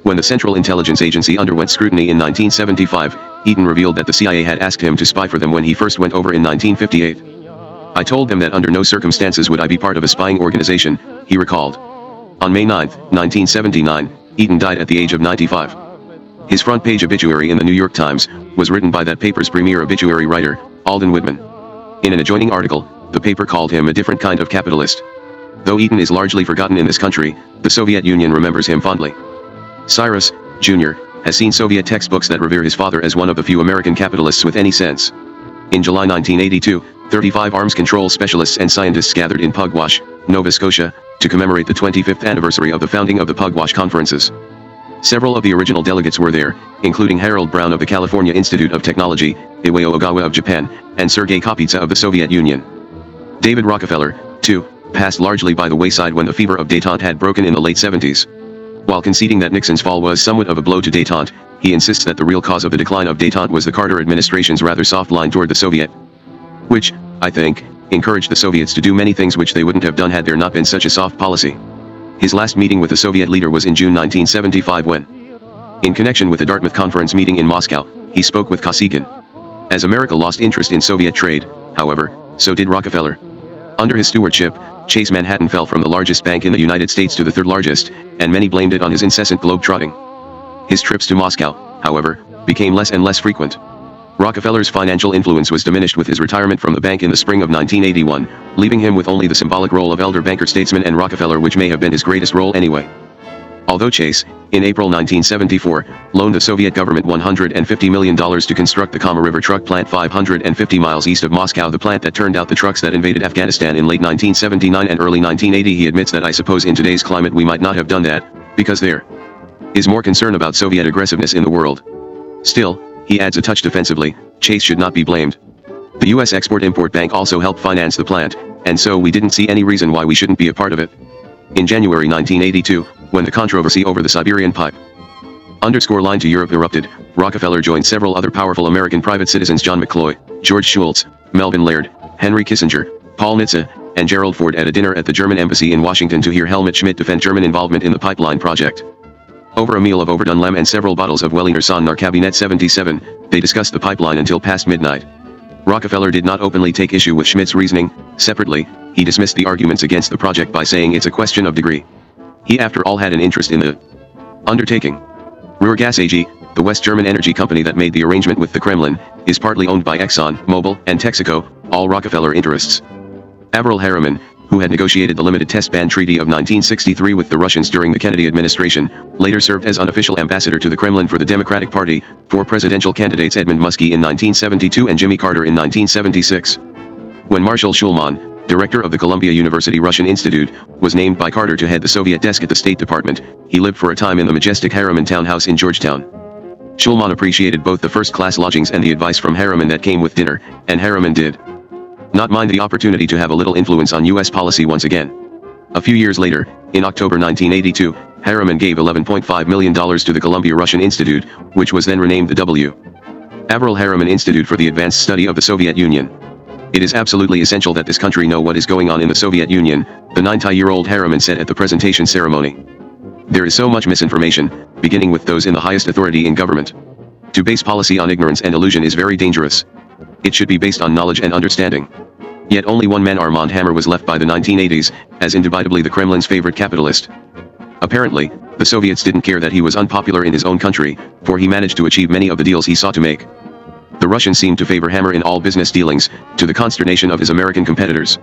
When the Central Intelligence Agency underwent scrutiny in 1975, Eaton revealed that the CIA had asked him to spy for them when he first went over in 1958. "I told them that under no circumstances would I be part of a spying organization," he recalled. On May 9, 1979, Eaton died at the age of 95. His front-page obituary in the New York Times was written by that paper's premier obituary writer, Alden Whitman. In an adjoining article, the paper called him a different kind of capitalist. Though Eaton is largely forgotten in this country, the Soviet Union remembers him fondly. Cyrus, Jr., has seen Soviet textbooks that revere his father as one of the few American capitalists with any sense. In July 1982, 35 arms control specialists and scientists gathered in Pugwash, Nova Scotia, to commemorate the 25th anniversary of the founding of the Pugwash Conferences. Several of the original delegates were there, including Harold Brown of the California Institute of Technology, Iwao Ogawa of Japan, and Sergei Kapitsa of the Soviet Union. David Rockefeller, too, passed largely by the wayside when the fever of détente had broken in the late 70s. While conceding that Nixon's fall was somewhat of a blow to détente, he insists that the real cause of the decline of détente was the Carter administration's rather soft line toward the Soviet, which, I think, encouraged the Soviets to do many things which they wouldn't have done had there not been such a soft policy. His last meeting with the Soviet leader was in June 1975 when, in connection with the Dartmouth Conference meeting in Moscow, he spoke with Kosygin. As America lost interest in Soviet trade, however, so did Rockefeller. Under his stewardship, Chase Manhattan fell from the largest bank in the United States to the third largest, and many blamed it on his incessant globe-trotting. His trips to Moscow, however, became less and less frequent. Rockefeller's financial influence was diminished with his retirement from the bank in the spring of 1981, leaving him with only the symbolic role of elder banker-statesman and Rockefeller, which may have been his greatest role anyway. Although Chase, in April 1974, loaned the Soviet government $150 million to construct the Kama River truck plant 550 miles east of Moscow, the plant that turned out the trucks that invaded Afghanistan in late 1979 and early 1980, he admits that I suppose in today's climate we might not have done that, because there is more concern about Soviet aggressiveness in the world. Still, he adds a touch defensively, Chase should not be blamed. The U.S. Export-Import Bank also helped finance the plant, and so we didn't see any reason why we shouldn't be a part of it. In January 1982, when the controversy over the Siberian pipe underscore line to Europe erupted, Rockefeller joined several other powerful American private citizens, John McCloy, George Shultz, Melvin Laird, Henry Kissinger, Paul Nitze, and Gerald Ford at a dinner at the German embassy in Washington to hear Helmut Schmidt defend German involvement in the pipeline project. Over a meal of overdone lamb and several bottles of Welliner Sonnenar Cabinet 77, they discussed the pipeline until past midnight. Rockefeller did not openly take issue with Schmidt's reasoning. Separately, he dismissed the arguments against the project by saying it's a question of degree. He after all had an interest in the undertaking. Ruhrgas AG, the West German energy company that made the arrangement with the Kremlin, is partly owned by Exxon, Mobil, and Texaco, all Rockefeller interests. Avril Harriman, who had negotiated the Limited Test Ban Treaty of 1963 with the Russians during the Kennedy administration, later served as unofficial ambassador to the Kremlin for the Democratic Party, for presidential candidates Edmund Muskie in 1972 and Jimmy Carter in 1976. When Marshall Schulman, director of the Columbia University Russian Institute, was named by Carter to head the Soviet desk at the State Department, he lived for a time in the majestic Harriman townhouse in Georgetown. Schulman appreciated both the first-class lodgings and the advice from Harriman that came with dinner, and Harriman did not mind the opportunity to have a little influence on U.S. policy once again. A few years later, in October 1982, Harriman gave $11.5 million to the Columbia Russian Institute, which was then renamed the W. Avril Harriman Institute for the Advanced Study of the Soviet Union. It is absolutely essential that this country know what is going on in the Soviet Union, the 90-year-old Harriman said at the presentation ceremony. There is so much misinformation, beginning with those in the highest authority in government. To base policy on ignorance and illusion is very dangerous. It should be based on knowledge and understanding. Yet only one man, Armand Hammer, was left by the 1980s, as indubitably the Kremlin's favorite capitalist. Apparently, the Soviets didn't care that he was unpopular in his own country, for he managed to achieve many of the deals he sought to make. The Russians seemed to favor Hammer in all business dealings, to the consternation of his American competitors.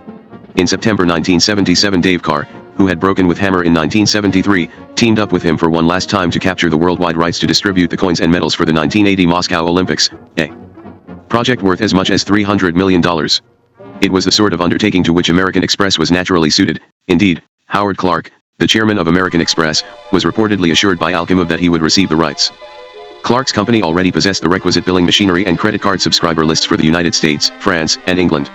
In September 1977, Dave Carr, who had broken with Hammer in 1973, teamed up with him for one last time to capture the worldwide rights to distribute the coins and medals for the 1980 Moscow Olympics, a project worth as much as $300 million. It was the sort of undertaking to which American Express was naturally suited. Indeed, Howard Clark, the chairman of American Express, was reportedly assured by Alkimov that he would receive the rights. Clark's company already possessed the requisite billing machinery and credit card subscriber lists for the United States, France, and England.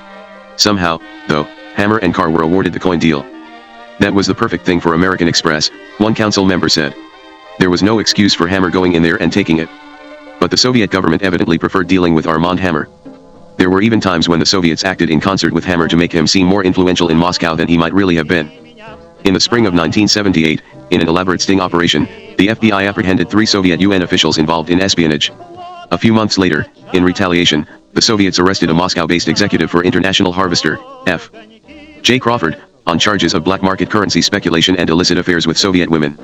Somehow, though, Hammer and Carr were awarded the coin deal. That was the perfect thing for American Express, one council member said. There was no excuse for Hammer going in there and taking it. But the Soviet government evidently preferred dealing with Armand Hammer. There were even times when the Soviets acted in concert with Hammer to make him seem more influential in Moscow than he might really have been. In the spring of 1978, in an elaborate sting operation, the FBI apprehended 3 Soviet UN officials involved in espionage. A few months later, in retaliation, the Soviets arrested a Moscow-based executive for International Harvester, F. J. Crawford, on charges of black market currency speculation and illicit affairs with Soviet women.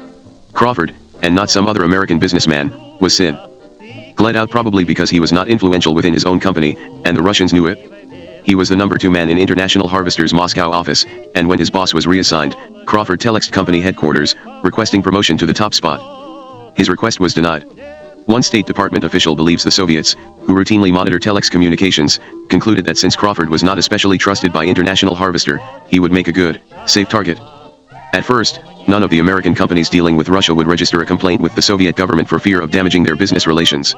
Crawford, and not some other American businessman, was singled out probably because he was not influential within his own company, and the Russians knew it. He was the number 2 man in International Harvester's Moscow office, and when his boss was reassigned, Crawford telexed company headquarters, requesting promotion to the top spot. His request was denied. One State Department official believes the Soviets, who routinely monitor telex communications, concluded that since Crawford was not especially trusted by International Harvester, he would make a good, safe target. At first, none of the American companies dealing with Russia would register a complaint with the Soviet government for fear of damaging their business relations.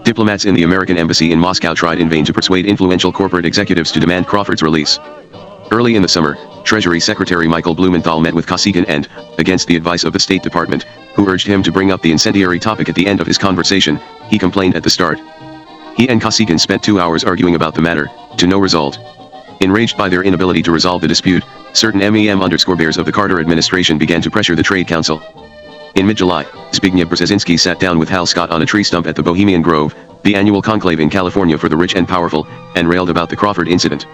Diplomats in the American embassy in Moscow tried in vain to persuade influential corporate executives to demand Crawford's release. Early in the summer, Treasury Secretary Michael Blumenthal met with Kosygin and, against the advice of the State Department, who urged him to bring up the incendiary topic at the end of his conversation, he complained at the start. He and Kosygin spent 2 hours arguing about the matter, to no result. Enraged by their inability to resolve the dispute, certain MEM_bears of the Carter administration began to pressure the Trade Council. In mid-July, Zbigniew Brzezinski sat down with Hal Scott on a tree stump at the Bohemian Grove, the annual conclave in California for the rich and powerful, and railed about the Crawford incident.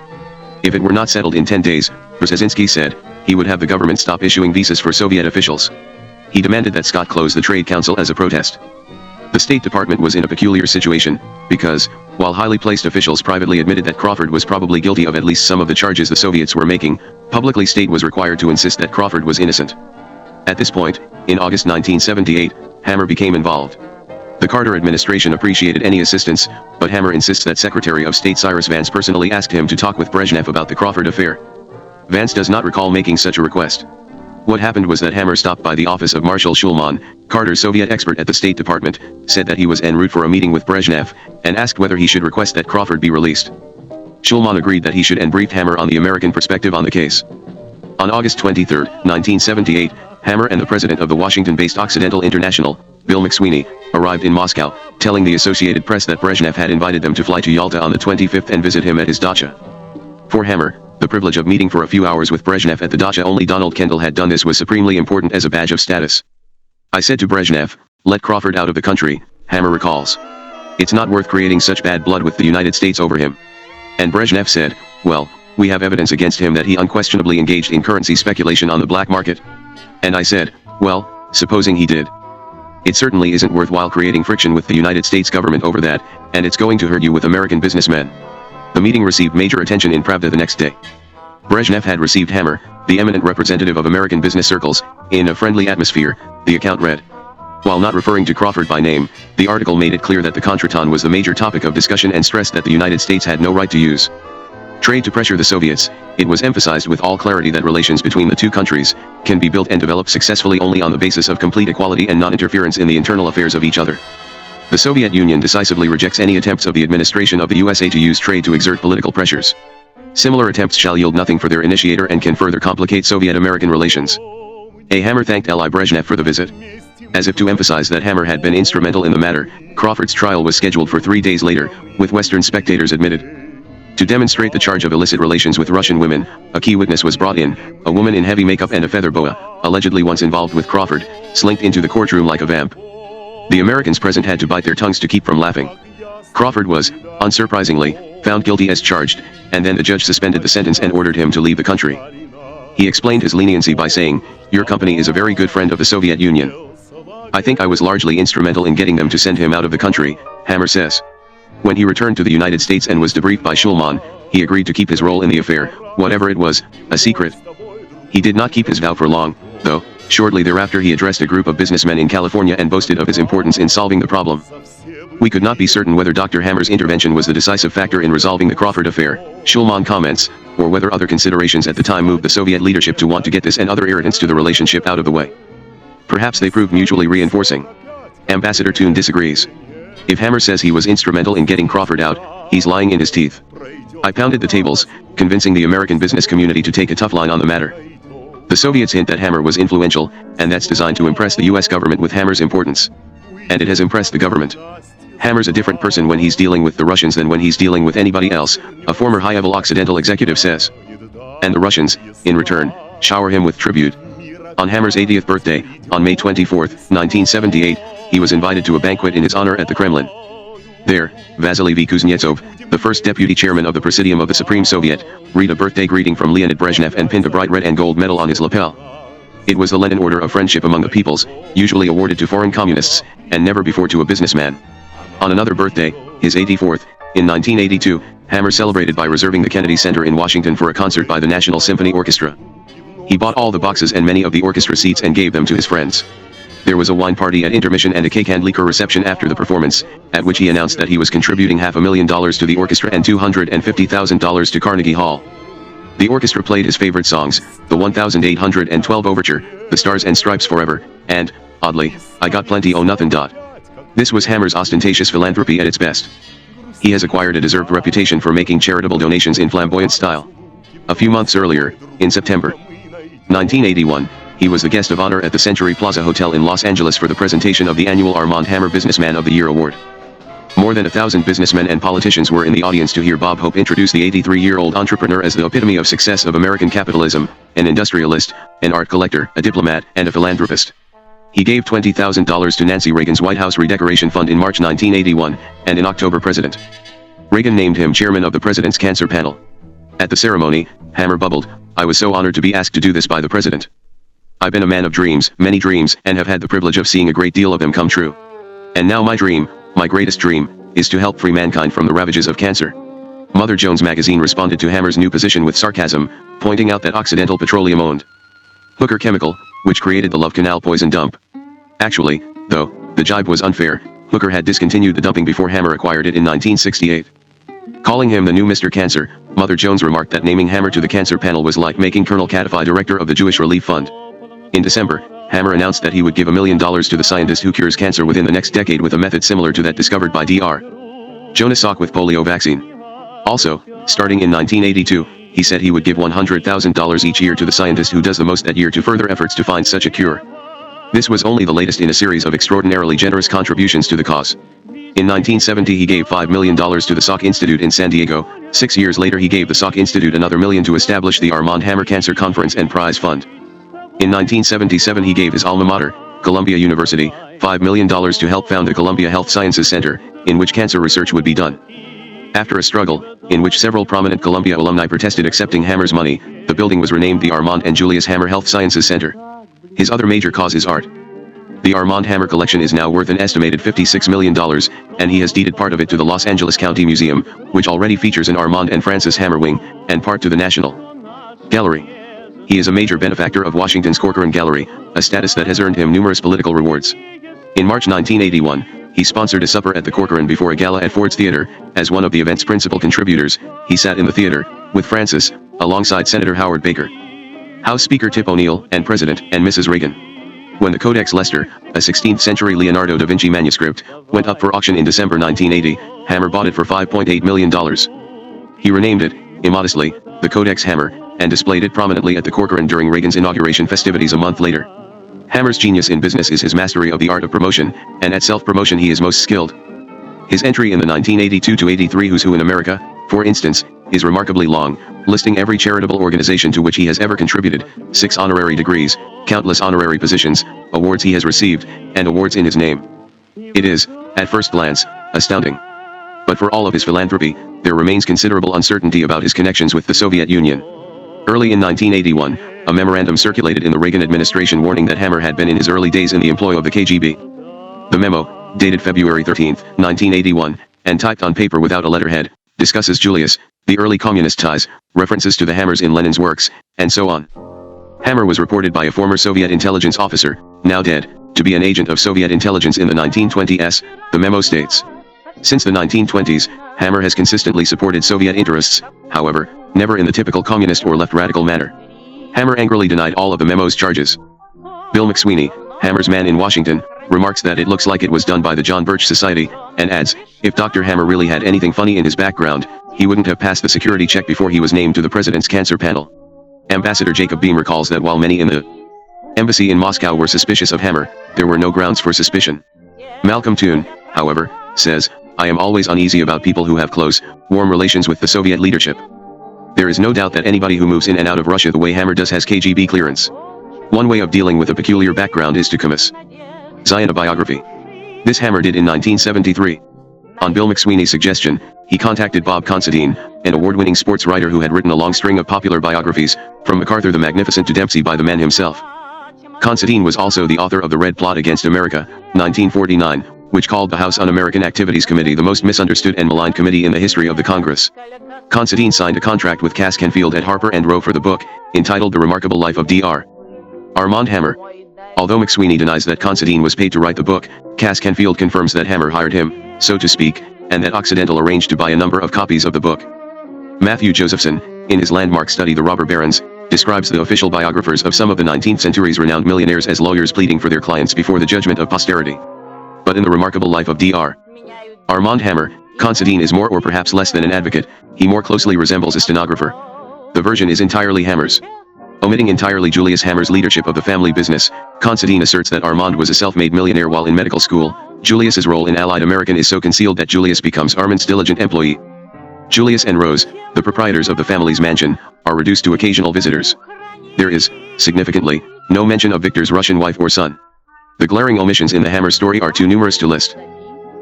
If it were not settled in 10 days, Brzezinski said, he would have the government stop issuing visas for Soviet officials. He demanded that Scott close the Trade Council as a protest. The State Department was in a peculiar situation, because, while highly placed officials privately admitted that Crawford was probably guilty of at least some of the charges the Soviets were making, publicly State was required to insist that Crawford was innocent. At this point, in August 1978, Hammer became involved. The Carter administration appreciated any assistance, but Hammer insists that Secretary of State Cyrus Vance personally asked him to talk with Brezhnev about the Crawford affair. Vance does not recall making such a request. What happened was that Hammer stopped by the office of Marshal Shulman, Carter's Soviet expert at the State Department, said that he was en route for a meeting with Brezhnev, and asked whether he should request that Crawford be released. Shulman agreed that he should and briefed Hammer on the American perspective on the case. On August 23, 1978, Hammer and the president of the Washington-based Occidental International, Bill McSweeney, arrived in Moscow, telling the Associated Press that Brezhnev had invited them to fly to Yalta on the 25th and visit him at his dacha. For Hammer, the privilege of meeting for a few hours with Brezhnev at the dacha only Donald Kendall had done this was supremely important as a badge of status. I said to Brezhnev, let Crawford out of the country, Hammer recalls. It's not worth creating such bad blood with the United States over him. And Brezhnev said, well, we have evidence against him that he unquestionably engaged in currency speculation on the black market. And I said, well, supposing he did. It certainly isn't worthwhile creating friction with the United States government over that, and it's going to hurt you with American businessmen. The meeting received major attention in Pravda the next day. Brezhnev had received Hammer, the eminent representative of American business circles, in a friendly atmosphere, the account read. While not referring to Crawford by name, the article made it clear that the Contretemps was the major topic of discussion and stressed that the United States had no right to use trade to pressure the Soviets. It was emphasized with all clarity that relations between the two countries can be built and developed successfully only on the basis of complete equality and non-interference in the internal affairs of each other. The Soviet Union decisively rejects any attempts of the administration of the USA to use trade to exert political pressures. Similar attempts shall yield nothing for their initiator and can further complicate Soviet-American relations. Hammer thanked L.I. Brezhnev for the visit. As if to emphasize that Hammer had been instrumental in the matter, Crawford's trial was scheduled for 3 days later, with Western spectators admitted. To demonstrate the charge of illicit relations with Russian women, a key witness was brought in, a woman in heavy makeup and a feather boa, allegedly once involved with Crawford, slinked into the courtroom like a vamp. The Americans present had to bite their tongues to keep from laughing. Crawford was, unsurprisingly, found guilty as charged, and then the judge suspended the sentence and ordered him to leave the country. He explained his leniency by saying, "Your company is a very good friend of the Soviet Union. I think I was largely instrumental in getting them to send him out of the country," Hammer says. When he returned to the United States and was debriefed by Shulman, he agreed to keep his role in the affair, whatever it was, a secret. He did not keep his vow for long, though. Shortly thereafter he addressed a group of businessmen in California and boasted of his importance in solving the problem. We could not be certain whether Dr. Hammer's intervention was the decisive factor in resolving the Crawford affair, Shulman comments, or whether other considerations at the time moved the Soviet leadership to want to get this and other irritants to the relationship out of the way. Perhaps they proved mutually reinforcing. Ambassador Toon disagrees. If Hammer says he was instrumental in getting Crawford out, he's lying in his teeth. I pounded the tables, convincing the American business community to take a tough line on the matter. The Soviets hint that Hammer was influential, and that's designed to impress the US government with Hammer's importance. And it has impressed the government. Hammer's a different person when he's dealing with the Russians than when he's dealing with anybody else, a former high-level Occidental executive says. And the Russians, in return, shower him with tribute. On Hammer's 80th birthday, on May 24, 1978, he was invited to a banquet in his honor at the Kremlin. There, Vasily V. Kuznetsov, the first deputy chairman of the Presidium of the Supreme Soviet, read a birthday greeting from Leonid Brezhnev and pinned a bright red and gold medal on his lapel. It was the Lenin Order of Friendship among the peoples, usually awarded to foreign communists, and never before to a businessman. On another birthday, his 84th, in 1982, Hammer celebrated by reserving the Kennedy Center in Washington for a concert by the National Symphony Orchestra. He bought all the boxes and many of the orchestra seats and gave them to his friends. There was a wine party at intermission and a cake and liquor reception after the performance, at which he announced that he was contributing $500,000 to the orchestra and $250,000 to Carnegie Hall. The orchestra played his favorite songs, the 1812 Overture, The Stars and Stripes Forever, and, oddly, I Got Plenty Oh Nothing. This was Hammer's ostentatious philanthropy at its best. He has acquired a deserved reputation for making charitable donations in flamboyant style. A few months earlier, in September 1981, he was the guest of honor at the Century Plaza Hotel in Los Angeles for the presentation of the annual Armand Hammer Businessman of the Year Award. More than 1,000 businessmen and politicians were in the audience to hear Bob Hope introduce the 83-year-old entrepreneur as the epitome of success of American capitalism, an industrialist, an art collector, a diplomat, and a philanthropist. He gave $20,000 to Nancy Reagan's White House Redecoration Fund in March 1981, and in October President Reagan named him chairman of the President's Cancer Panel. At the ceremony, Hammer bubbled, "I was so honored to be asked to do this by the President. I've been a man of dreams, many dreams, and have had the privilege of seeing a great deal of them come true. And now my dream, my greatest dream, is to help free mankind from the ravages of cancer." Mother Jones magazine responded to Hammer's new position with sarcasm, pointing out that Occidental Petroleum owned Hooker Chemical, which created the Love Canal poison dump. Actually, though, the jibe was unfair. Hooker had discontinued the dumping before Hammer acquired it in 1968. Calling him the new Mr. Cancer, Mother Jones remarked that naming Hammer to the cancer panel was like making Colonel Kadhafi director of the Jewish Relief Fund. In December, Hammer announced that he would give $1 million to the scientist who cures cancer within the next decade with a method similar to that discovered by Dr. Jonas Salk with polio vaccine. Also, starting in 1982, he said he would give $100,000 each year to the scientist who does the most that year to further efforts to find such a cure. This was only the latest in a series of extraordinarily generous contributions to the cause. In 1970 he gave $5 million to the Salk Institute in San Diego. 6 years later he gave the Salk Institute another $1 million to establish the Armand Hammer Cancer Conference and Prize Fund. In 1977 he gave his alma mater, Columbia University, $5 million to help found the Columbia Health Sciences Center, in which cancer research would be done. After a struggle, in which several prominent Columbia alumni protested accepting Hammer's money, the building was renamed the Armand and Julius Hammer Health Sciences Center. His other major cause is art. The Armand Hammer collection is now worth an estimated $56 million, and he has deeded part of it to the Los Angeles County Museum, which already features an Armand and Frances Hammer wing, and part to the National Gallery. He is a major benefactor of Washington's Corcoran Gallery, a status that has earned him numerous political rewards. In March 1981, he sponsored a supper at the Corcoran before a gala at Ford's Theater. As one of the event's principal contributors, he sat in the theater, with Francis, alongside Senator Howard Baker, House Speaker Tip O'Neill, and President and Mrs. Reagan. When the Codex Leicester, a 16th-century Leonardo da Vinci manuscript, went up for auction in December 1980, Hammer bought it for $5.8 million. He renamed it, immodestly, the Codex Hammer, and displayed it prominently at the Corcoran during Reagan's inauguration festivities a month later. Hammer's genius in business is his mastery of the art of promotion, and at self-promotion he is most skilled. His entry in the 1982-83 Who's Who in America, for instance, is remarkably long, listing every charitable organization to which he has ever contributed, 6 honorary degrees, countless honorary positions, awards he has received, and awards in his name. It is, at first glance, astounding. But for all of his philanthropy, there remains considerable uncertainty about his connections with the Soviet Union. Early in 1981, a memorandum circulated in the Reagan administration warning that Hammer had been in his early days in the employ of the KGB. The memo, dated February 13, 1981, and typed on paper without a letterhead, discusses Julius, the early communist ties, references to the Hammers in Lenin's works, and so on. Hammer was reported by a former Soviet intelligence officer, now dead, to be an agent of Soviet intelligence in the 1920s, the memo states. Since the 1920s, Hammer has consistently supported Soviet interests, however, never in the typical communist or left radical manner. Hammer angrily denied all of the memo's charges. Bill McSweeney, Hammer's man in Washington, remarks that it looks like it was done by the John Birch Society, and adds, if Dr. Hammer really had anything funny in his background, he wouldn't have passed the security check before he was named to the President's Cancer Panel. Ambassador Jacob Beam recalls that while many in the embassy in Moscow were suspicious of Hammer, there were no grounds for suspicion. Malcolm Toon, however, says, I am always uneasy about people who have close, warm relations with the Soviet leadership. There is no doubt that anybody who moves in and out of Russia the way Hammer does has KGB clearance. One way of dealing with a peculiar background is to commit Zion a biography. This Hammer did in 1973. On Bill McSweeney's suggestion, he contacted Bob Considine, an award-winning sports writer who had written a long string of popular biographies, from MacArthur the Magnificent to Dempsey by the man himself. Considine was also the author of The Red Plot Against America, 1949, which called the House Un-American Activities Committee the most misunderstood and maligned committee in the history of the Congress. Considine signed a contract with Cass Canfield at Harper & Row for the book, entitled The Remarkable Life of Dr. Armand Hammer. Although McSweeney denies that Considine was paid to write the book, Cass Canfield confirms that Hammer hired him, so to speak, and that Occidental arranged to buy a number of copies of the book. Matthew Josephson, in his landmark study The Robber Barons, describes the official biographers of some of the 19th century's renowned millionaires as lawyers pleading for their clients before the judgment of posterity. But in The Remarkable Life of Dr. Armand Hammer, Considine is more or perhaps less than an advocate, he more closely resembles a stenographer. The version is entirely Hammer's. Omitting entirely Julius Hammer's leadership of the family business, Considine asserts that Armand was a self-made millionaire while in medical school. Julius's role in Allied American is so concealed that Julius becomes Armand's diligent employee. Julius and Rose, the proprietors of the family's mansion, are reduced to occasional visitors. There is, significantly, no mention of Victor's Russian wife or son. The glaring omissions in the Hammer story are too numerous to list.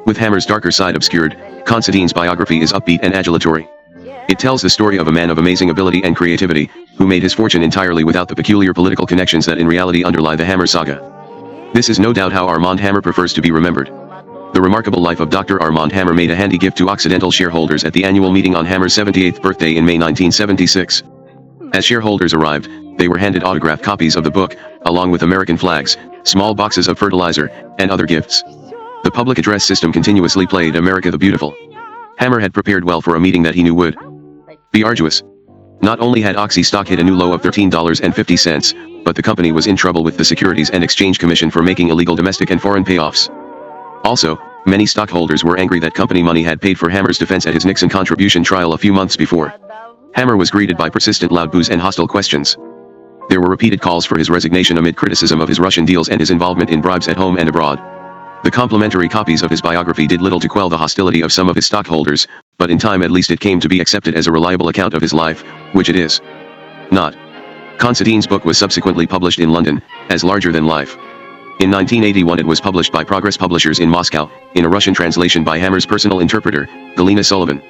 With Hammer's darker side obscured, Considine's biography is upbeat and adulatory. It tells the story of a man of amazing ability and creativity, who made his fortune entirely without the peculiar political connections that in reality underlie the Hammer saga. This is no doubt how Armand Hammer prefers to be remembered. The remarkable life of Dr. Armand Hammer made a handy gift to Occidental shareholders at the annual meeting on Hammer's 78th birthday in May 1976. As shareholders arrived, they were handed autographed copies of the book, along with American flags, small boxes of fertilizer, and other gifts. The public address system continuously played America the Beautiful. Hammer had prepared well for a meeting that he knew would be arduous. Not only had Oxy stock hit a new low of $13.50, but the company was in trouble with the Securities and Exchange Commission for making illegal domestic and foreign payoffs. Also, many stockholders were angry that company money had paid for Hammer's defense at his Nixon contribution trial a few months before. Hammer was greeted by persistent loud boos and hostile questions. There were repeated calls for his resignation amid criticism of his Russian deals and his involvement in bribes at home and abroad. The complimentary copies of his biography did little to quell the hostility of some of his stockholders, but in time at least it came to be accepted as a reliable account of his life, which it is not. Considine's book was subsequently published in London, as larger than life. In 1981 it was published by Progress Publishers in Moscow, in a Russian translation by Hammer's personal interpreter, Galina Sullivan.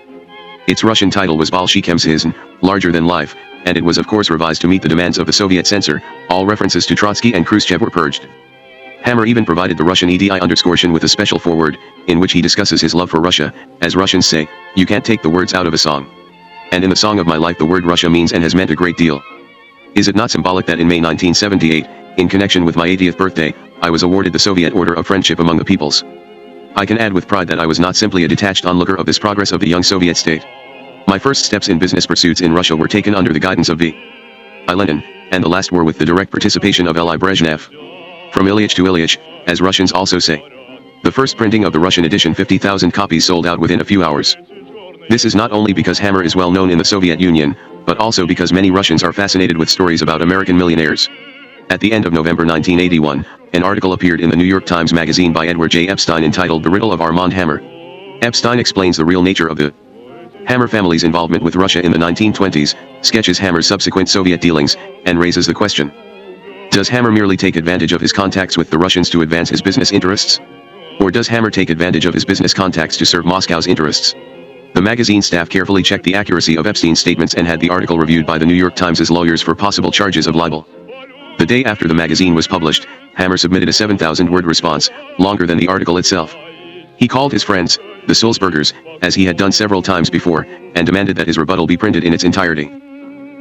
Its Russian title was Bolshikem's Hisn, larger than life, and it was of course revised to meet the demands of the Soviet censor. All references to Trotsky and Khrushchev were purged. Hammer even provided the Russian EDI_tion with a special foreword, in which he discusses his love for Russia. As Russians say, you can't take the words out of a song. And in the song of my life the word Russia means and has meant a great deal. Is it not symbolic that in May 1978, in connection with my 80th birthday, I was awarded the Soviet Order of Friendship among the Peoples? I can add with pride that I was not simply a detached onlooker of this progress of the young Soviet state. My first steps in business pursuits in Russia were taken under the guidance of V.I. Lenin, and the last were with the direct participation of L.I. Brezhnev. From Ilyich to Ilyich, as Russians also say. The first printing of the Russian edition 50,000 copies sold out within a few hours. This is not only because Hammer is well known in the Soviet Union, but also because many Russians are fascinated with stories about American millionaires. At the end of November 1981, an article appeared in the New York Times Magazine by Edward J. Epstein entitled The Riddle of Armand Hammer. Epstein explains the real nature of the Hammer family's involvement with Russia in the 1920s, sketches Hammer's subsequent Soviet dealings, and raises the question. Does Hammer merely take advantage of his contacts with the Russians to advance his business interests? Or does Hammer take advantage of his business contacts to serve Moscow's interests? The magazine staff carefully checked the accuracy of Epstein's statements and had the article reviewed by the New York Times' lawyers for possible charges of libel. The day after the magazine was published, Hammer submitted a 7,000-word response, longer than the article itself. He called his friends, the Sulzbergers, as he had done several times before, and demanded that his rebuttal be printed in its entirety.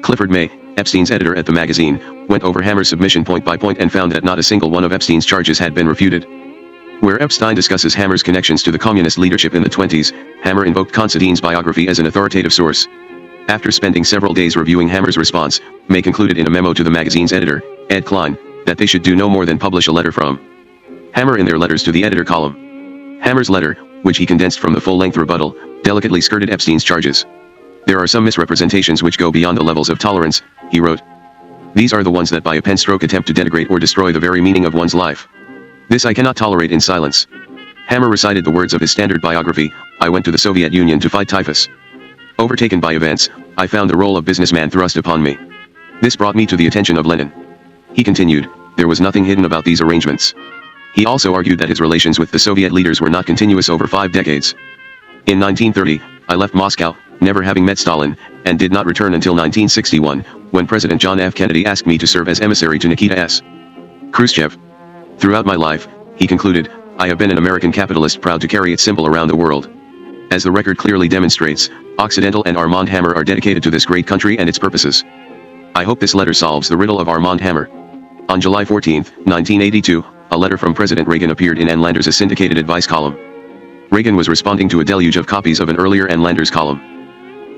Clifford May, Epstein's editor at the magazine, went over Hammer's submission point by point and found that not a single one of Epstein's charges had been refuted. Where Epstein discusses Hammer's connections to the communist leadership in the 20s, Hammer invoked Considine's biography as an authoritative source. After spending several days reviewing Hammer's response, May concluded in a memo to the magazine's editor, Ed Klein, that they should do no more than publish a letter from Hammer in their letters to the editor column. Hammer's letter, which he condensed from the full-length rebuttal, delicately skirted Epstein's charges. There are some misrepresentations which go beyond the levels of tolerance, he wrote. These are the ones that by a pen stroke attempt to denigrate or destroy the very meaning of one's life. This I cannot tolerate in silence. Hammer recited the words of his standard biography, I went to the Soviet Union to fight typhus. Overtaken by events, I found the role of businessman thrust upon me. This brought me to the attention of Lenin. He continued, there was nothing hidden about these arrangements. He also argued that his relations with the Soviet leaders were not continuous over 5 decades. In 1930, I left Moscow, never having met Stalin, and did not return until 1961, when President John F. Kennedy asked me to serve as emissary to Nikita S. Khrushchev. Throughout my life, he concluded, I have been an American capitalist proud to carry its symbol around the world. As the record clearly demonstrates, Occidental and Armand Hammer are dedicated to this great country and its purposes. I hope this letter solves the riddle of Armand Hammer. On July 14, 1982, a letter from President Reagan appeared in Ann Landers' syndicated advice column. Reagan was responding to a deluge of copies of an earlier Ann Landers column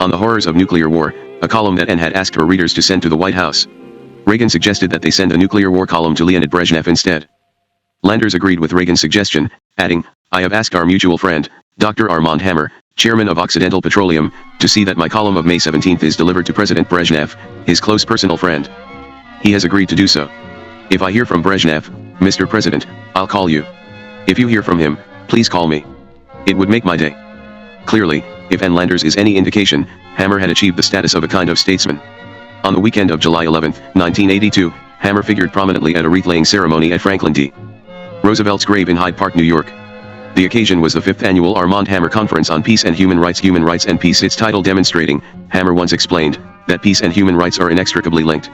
on the horrors of nuclear war, a column that Ann had asked her readers to send to the White House. Reagan suggested that they send a nuclear war column to Leonid Brezhnev instead. Landers agreed with Reagan's suggestion, adding, I have asked our mutual friend, Dr. Armand Hammer, chairman of Occidental Petroleum, to see that my column of May 17 is delivered to President Brezhnev, his close personal friend. He has agreed to do so. If I hear from Brezhnev, Mr. President, I'll call you. If you hear from him, please call me. It would make my day. Clearly, if N. Landers is any indication, Hammer had achieved the status of a kind of statesman. On the weekend of July 11, 1982, Hammer figured prominently at a wreath-laying ceremony at Franklin D. Roosevelt's grave in Hyde Park, New York. The occasion was the 5th annual Armand Hammer Conference on Peace and Human Rights and Peace, its title demonstrating, Hammer once explained, that peace and human rights are inextricably linked.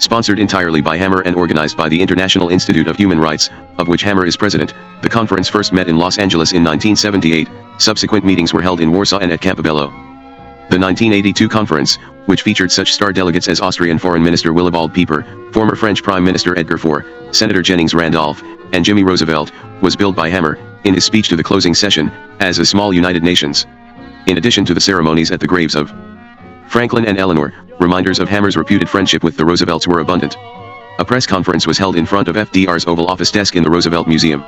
Sponsored entirely by Hammer and organized by the International Institute of Human Rights, of which Hammer is president, the conference first met in Los Angeles in 1978, subsequent meetings were held in Warsaw and at Campobello. The 1982 conference, which featured such star delegates as Austrian Foreign Minister Willibald Pieper, former French Prime Minister Edgar Faure, Senator Jennings Randolph, and Jimmy Roosevelt, was billed by Hammer, in his speech to the closing session, as a small United Nations. In addition to the ceremonies at the graves of Franklin and Eleanor, reminders of Hammer's reputed friendship with the Roosevelts were abundant. A press conference was held in front of FDR's Oval Office desk in the Roosevelt Museum.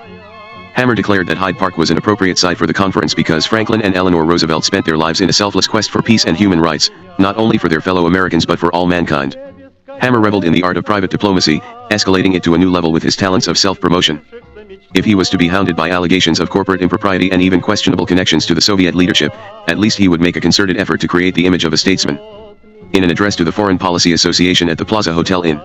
Hammer declared that Hyde Park was an appropriate site for the conference because Franklin and Eleanor Roosevelt spent their lives in a selfless quest for peace and human rights, not only for their fellow Americans but for all mankind. Hammer reveled in the art of private diplomacy, escalating it to a new level with his talents of self-promotion. If he was to be hounded by allegations of corporate impropriety and even questionable connections to the Soviet leadership, at least he would make a concerted effort to create the image of a statesman. In an address to the Foreign Policy Association at the Plaza Hotel in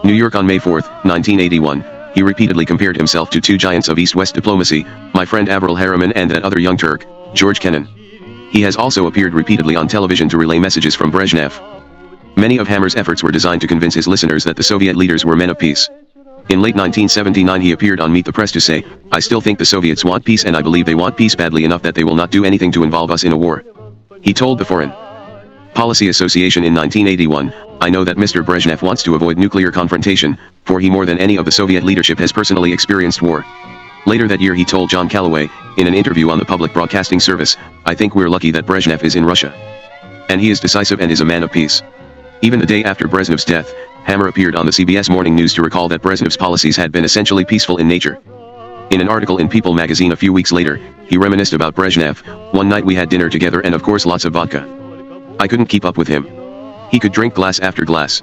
New York on May 4, 1981, he repeatedly compared himself to two giants of East-West diplomacy, my friend Avril Harriman and that other young Turk, George Kennan. He has also appeared repeatedly on television to relay messages from Brezhnev. Many of Hammer's efforts were designed to convince his listeners that the Soviet leaders were men of peace. In late 1979 he appeared on Meet the Press to say, "I still think the Soviets want peace and I believe they want peace badly enough that they will not do anything to involve us in a war." He told the Foreign Policy Association in 1981, "I know that Mr. Brezhnev wants to avoid nuclear confrontation, for he more than any of the Soviet leadership has personally experienced war." Later that year he told John Calloway, in an interview on the public broadcasting service, "I think we're lucky that Brezhnev is in Russia. And he is decisive and is a man of peace." Even the day after Brezhnev's death, Hammer appeared on the CBS Morning News to recall that Brezhnev's policies had been essentially peaceful in nature. In an article in People magazine a few weeks later, he reminisced about Brezhnev, "One night we had dinner together and of course lots of vodka. I couldn't keep up with him. He could drink glass after glass.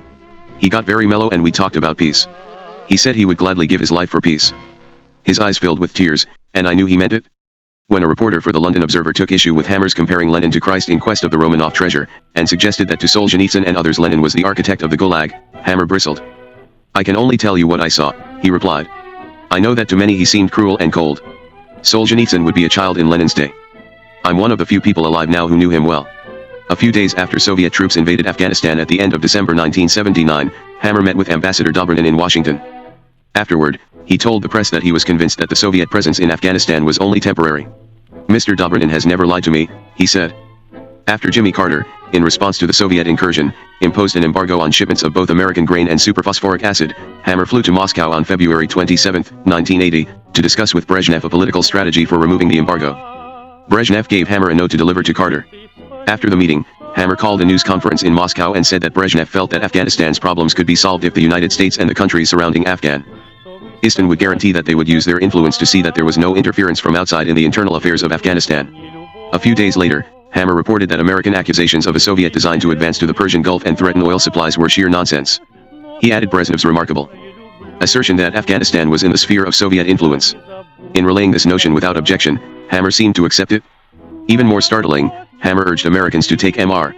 He got very mellow and we talked about peace. He said he would gladly give his life for peace." His eyes filled with tears, and I knew he meant it. When a reporter for the London Observer took issue with Hammer's comparing Lenin to Christ in quest of the Romanov treasure, and suggested that to Solzhenitsyn and others Lenin was the architect of the Gulag, Hammer bristled. "I can only tell you what I saw," he replied. "I know that to many he seemed cruel and cold. Solzhenitsyn would be a child in Lenin's day. I'm one of the few people alive now who knew him well." A few days after Soviet troops invaded Afghanistan at the end of December 1979, Hammer met with Ambassador Dobrynin in Washington. Afterward, he told the press that he was convinced that the Soviet presence in Afghanistan was only temporary. "Mr. Dobrynin has never lied to me," he said. After Jimmy Carter, in response to the Soviet incursion, imposed an embargo on shipments of both American grain and superphosphoric acid, Hammer flew to Moscow on February 27, 1980, to discuss with Brezhnev a political strategy for removing the embargo. Brezhnev gave Hammer a note to deliver to Carter. After the meeting, Hammer called a news conference in Moscow and said that Brezhnev felt that Afghanistan's problems could be solved if the United States and the countries surrounding Afghanistan would guarantee that they would use their influence to see that there was no interference from outside in the internal affairs of Afghanistan. A few days later, Hammer reported that American accusations of a Soviet design to advance to the Persian Gulf and threaten oil supplies were sheer nonsense. He added Brezhnev's remarkable assertion that Afghanistan was in the sphere of Soviet influence. In relaying this notion without objection, Hammer seemed to accept it. Even more startling, Hammer urged Americans to take Mr.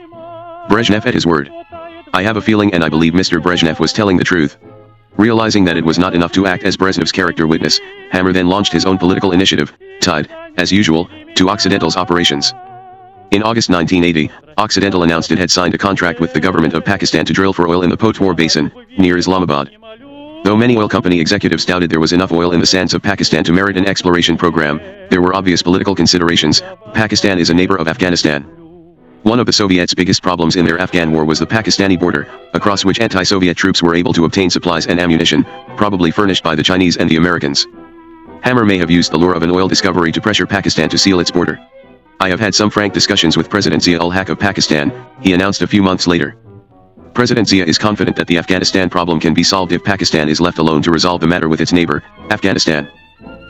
Brezhnev at his word. "I have a feeling and I believe Mr. Brezhnev was telling the truth." Realizing that it was not enough to act as Brezhnev's character witness, Hammer then launched his own political initiative, tied, as usual, to Occidental's operations. In August 1980, Occidental announced it had signed a contract with the government of Pakistan to drill for oil in the Potwar Basin, near Islamabad. Though many oil company executives doubted there was enough oil in the sands of Pakistan to merit an exploration program, there were obvious political considerations. Pakistan is a neighbor of Afghanistan. One of the Soviets' biggest problems in their Afghan war was the Pakistani border, across which anti-Soviet troops were able to obtain supplies and ammunition, probably furnished by the Chinese and the Americans. Hammer may have used the lure of an oil discovery to pressure Pakistan to seal its border. "I have had some frank discussions with President Zia-ul-Haq of Pakistan," he announced a few months later. President Zia is confident that the Afghanistan problem can be solved if Pakistan is left alone to resolve the matter with its neighbor, Afghanistan.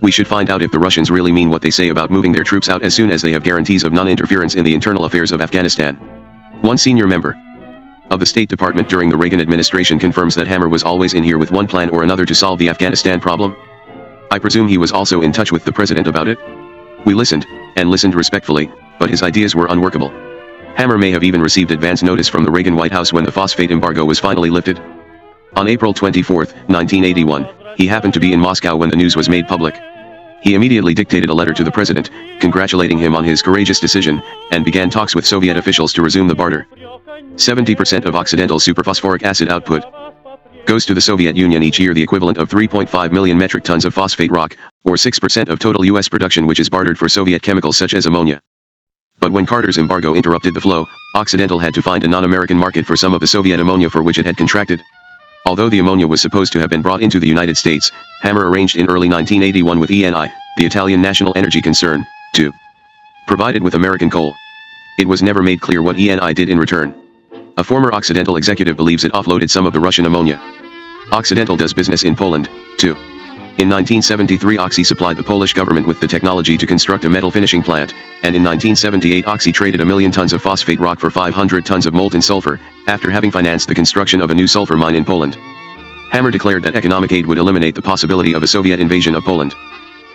We should find out if the Russians really mean what they say about moving their troops out as soon as they have guarantees of non-interference in the internal affairs of Afghanistan. One senior member of the State Department during the Reagan administration confirms that Hammer was always in here with one plan or another to solve the Afghanistan problem. I presume he was also in touch with the president about it. We listened, and listened respectfully, but his ideas were unworkable. Hammer may have even received advance notice from the Reagan White House when the phosphate embargo was finally lifted. On April 24, 1981, he happened to be in Moscow when the news was made public. He immediately dictated a letter to the president, congratulating him on his courageous decision, and began talks with Soviet officials to resume the barter. 70% of Occidental superphosphoric acid output goes to the Soviet Union each year, the equivalent of 3.5 million metric tons of phosphate rock, or 6% of total U.S. production, which is bartered for Soviet chemicals such as ammonia. But when Carter's embargo interrupted the flow, Occidental had to find a non-American market for some of the Soviet ammonia for which it had contracted. Although the ammonia was supposed to have been brought into the United States, Hammer arranged in early 1981 with ENI, the Italian national energy concern, to provide it with American coal. It was never made clear what ENI did in return. A former Occidental executive believes it offloaded some of the Russian ammonia. Occidental does business in Poland, too. In 1973 Oxy supplied the Polish government with the technology to construct a metal finishing plant, and in 1978 Oxy traded 1 million tons of phosphate rock for 500 tons of molten sulfur, after having financed the construction of a new sulfur mine in Poland. Hammer declared that economic aid would eliminate the possibility of a Soviet invasion of Poland.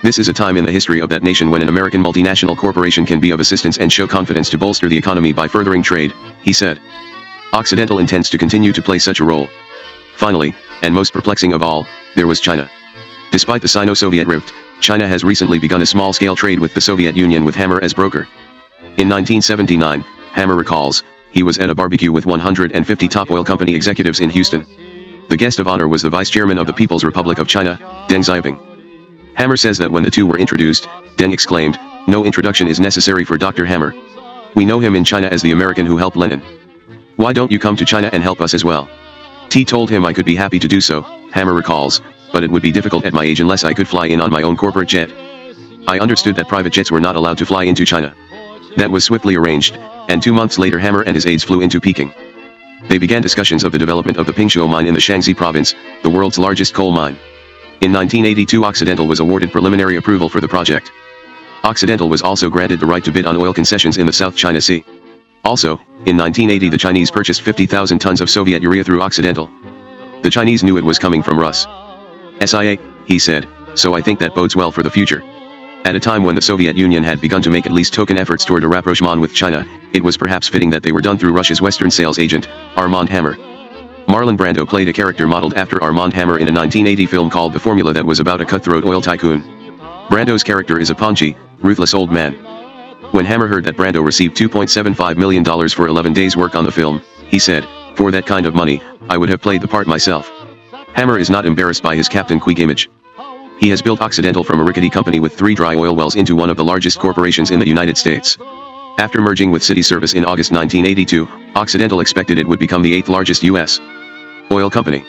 This is a time in the history of that nation when an American multinational corporation can be of assistance and show confidence to bolster the economy by furthering trade, he said. Occidental intends to continue to play such a role. Finally, and most perplexing of all, there was China. Despite the Sino-Soviet rift, China has recently begun a small-scale trade with the Soviet Union with Hammer as broker. In 1979, Hammer recalls, he was at a barbecue with 150 top oil company executives in Houston. The guest of honor was the vice chairman of the People's Republic of China, Deng Xiaoping. Hammer says that when the two were introduced, Deng exclaimed, "No introduction is necessary for Dr. Hammer. We know him in China as the American who helped Lenin. Why don't you come to China and help us as well?" T told him I could be happy to do so, Hammer recalls, but it would be difficult at my age unless I could fly in on my own corporate jet. I understood that private jets were not allowed to fly into China. That was swiftly arranged, and 2 months later Hammer and his aides flew into Peking. They began discussions of the development of the Pingshuo mine in the Shaanxi province, the world's largest coal mine. In 1982 Occidental was awarded preliminary approval for the project. Occidental was also granted the right to bid on oil concessions in the South China Sea. Also, in 1980 the Chinese purchased 50,000 tons of Soviet urea through Occidental. The Chinese knew it was coming from Rus. SIA, he said, so I think that bodes well for the future. At a time when the Soviet Union had begun to make at least token efforts toward a rapprochement with China, it was perhaps fitting that they were done through Russia's Western sales agent, Armand Hammer. Marlon Brando played a character modeled after Armand Hammer in a 1980 film called The Formula that was about a cutthroat oil tycoon. Brando's character is a paunchy, ruthless old man. When Hammer heard that Brando received $2.75 million for 11 days' work on the film, he said, "For that kind of money, I would have played the part myself." Hammer is not embarrassed by his Captain Queeg image. He has built Occidental from a rickety company with 3 dry oil wells into one of the largest corporations in the United States. After merging with City Service in August 1982, Occidental expected it would become the 8th largest U.S. oil company.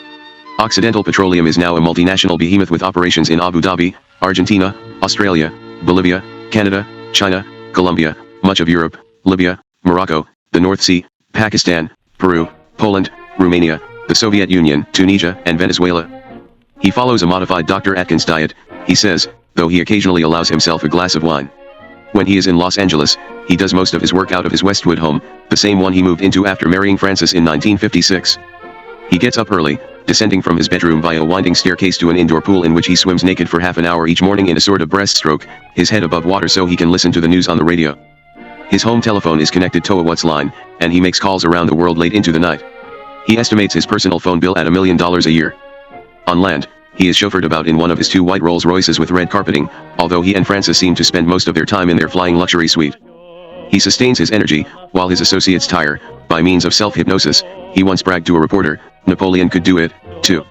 Occidental Petroleum is now a multinational behemoth with operations in Abu Dhabi, Argentina, Australia, Bolivia, Canada, China, Colombia, much of Europe, Libya, Morocco, the North Sea, Pakistan, Peru, Poland, Romania, the Soviet Union, Tunisia, and Venezuela. He follows a modified Dr. Atkins diet, he says, though he occasionally allows himself a glass of wine. When he is in Los Angeles, he does most of his work out of his Westwood home, the same one he moved into after marrying Frances in 1956. He gets up early, descending from his bedroom via a winding staircase to an indoor pool in which he swims naked for half an hour each morning in a sort of breaststroke, his head above water so he can listen to the news on the radio. His home telephone is connected to a What's line, and he makes calls around the world late into the night. He estimates his personal phone bill at $1 million a year. On land, he is chauffeured about in one of his 2 white Rolls Royces with red carpeting, although he and Frances seem to spend most of their time in their flying luxury suite. He sustains his energy, while his associates tire, by means of self-hypnosis. He once bragged to a reporter, "Napoleon could do it, too."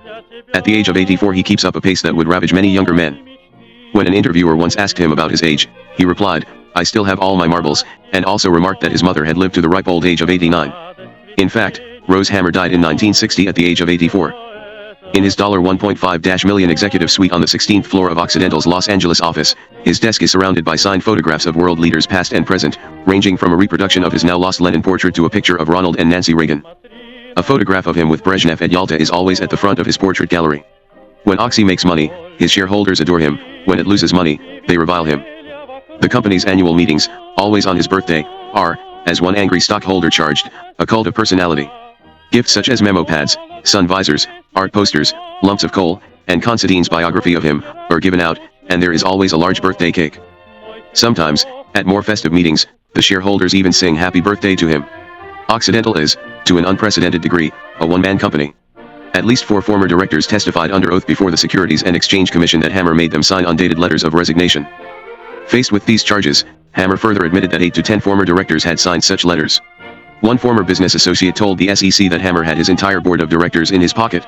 At the age of 84 he keeps up a pace that would ravage many younger men. When an interviewer once asked him about his age, he replied, "I still have all my marbles," and also remarked that his mother had lived to the ripe old age of 89. In fact, Rose Hammer died in 1960 at the age of 84. In his $1.5 million executive suite on the 16th floor of Occidental's Los Angeles office, his desk is surrounded by signed photographs of world leaders past and present, ranging from a reproduction of his now-lost Lenin portrait to a picture of Ronald and Nancy Reagan. A photograph of him with Brezhnev at Yalta is always at the front of his portrait gallery. When Oxy makes money, his shareholders adore him, When it loses money, they revile him. The company's annual meetings, always on his birthday, are, as one angry stockholder charged, a cult of personality. Gifts such as memo pads, sun visors, art posters, lumps of coal, and Considine's biography of him, are given out, and there is always a large birthday cake. Sometimes, at more festive meetings, the shareholders even sing happy birthday to him. Occidental is, to an unprecedented degree, a one-man company. At least 4 former directors testified under oath before the Securities and Exchange Commission that Hammer made them sign undated letters of resignation. Faced with these charges, Hammer further admitted that 8 to 10 former directors had signed such letters. One former business associate told the SEC that Hammer had his entire board of directors in his pocket.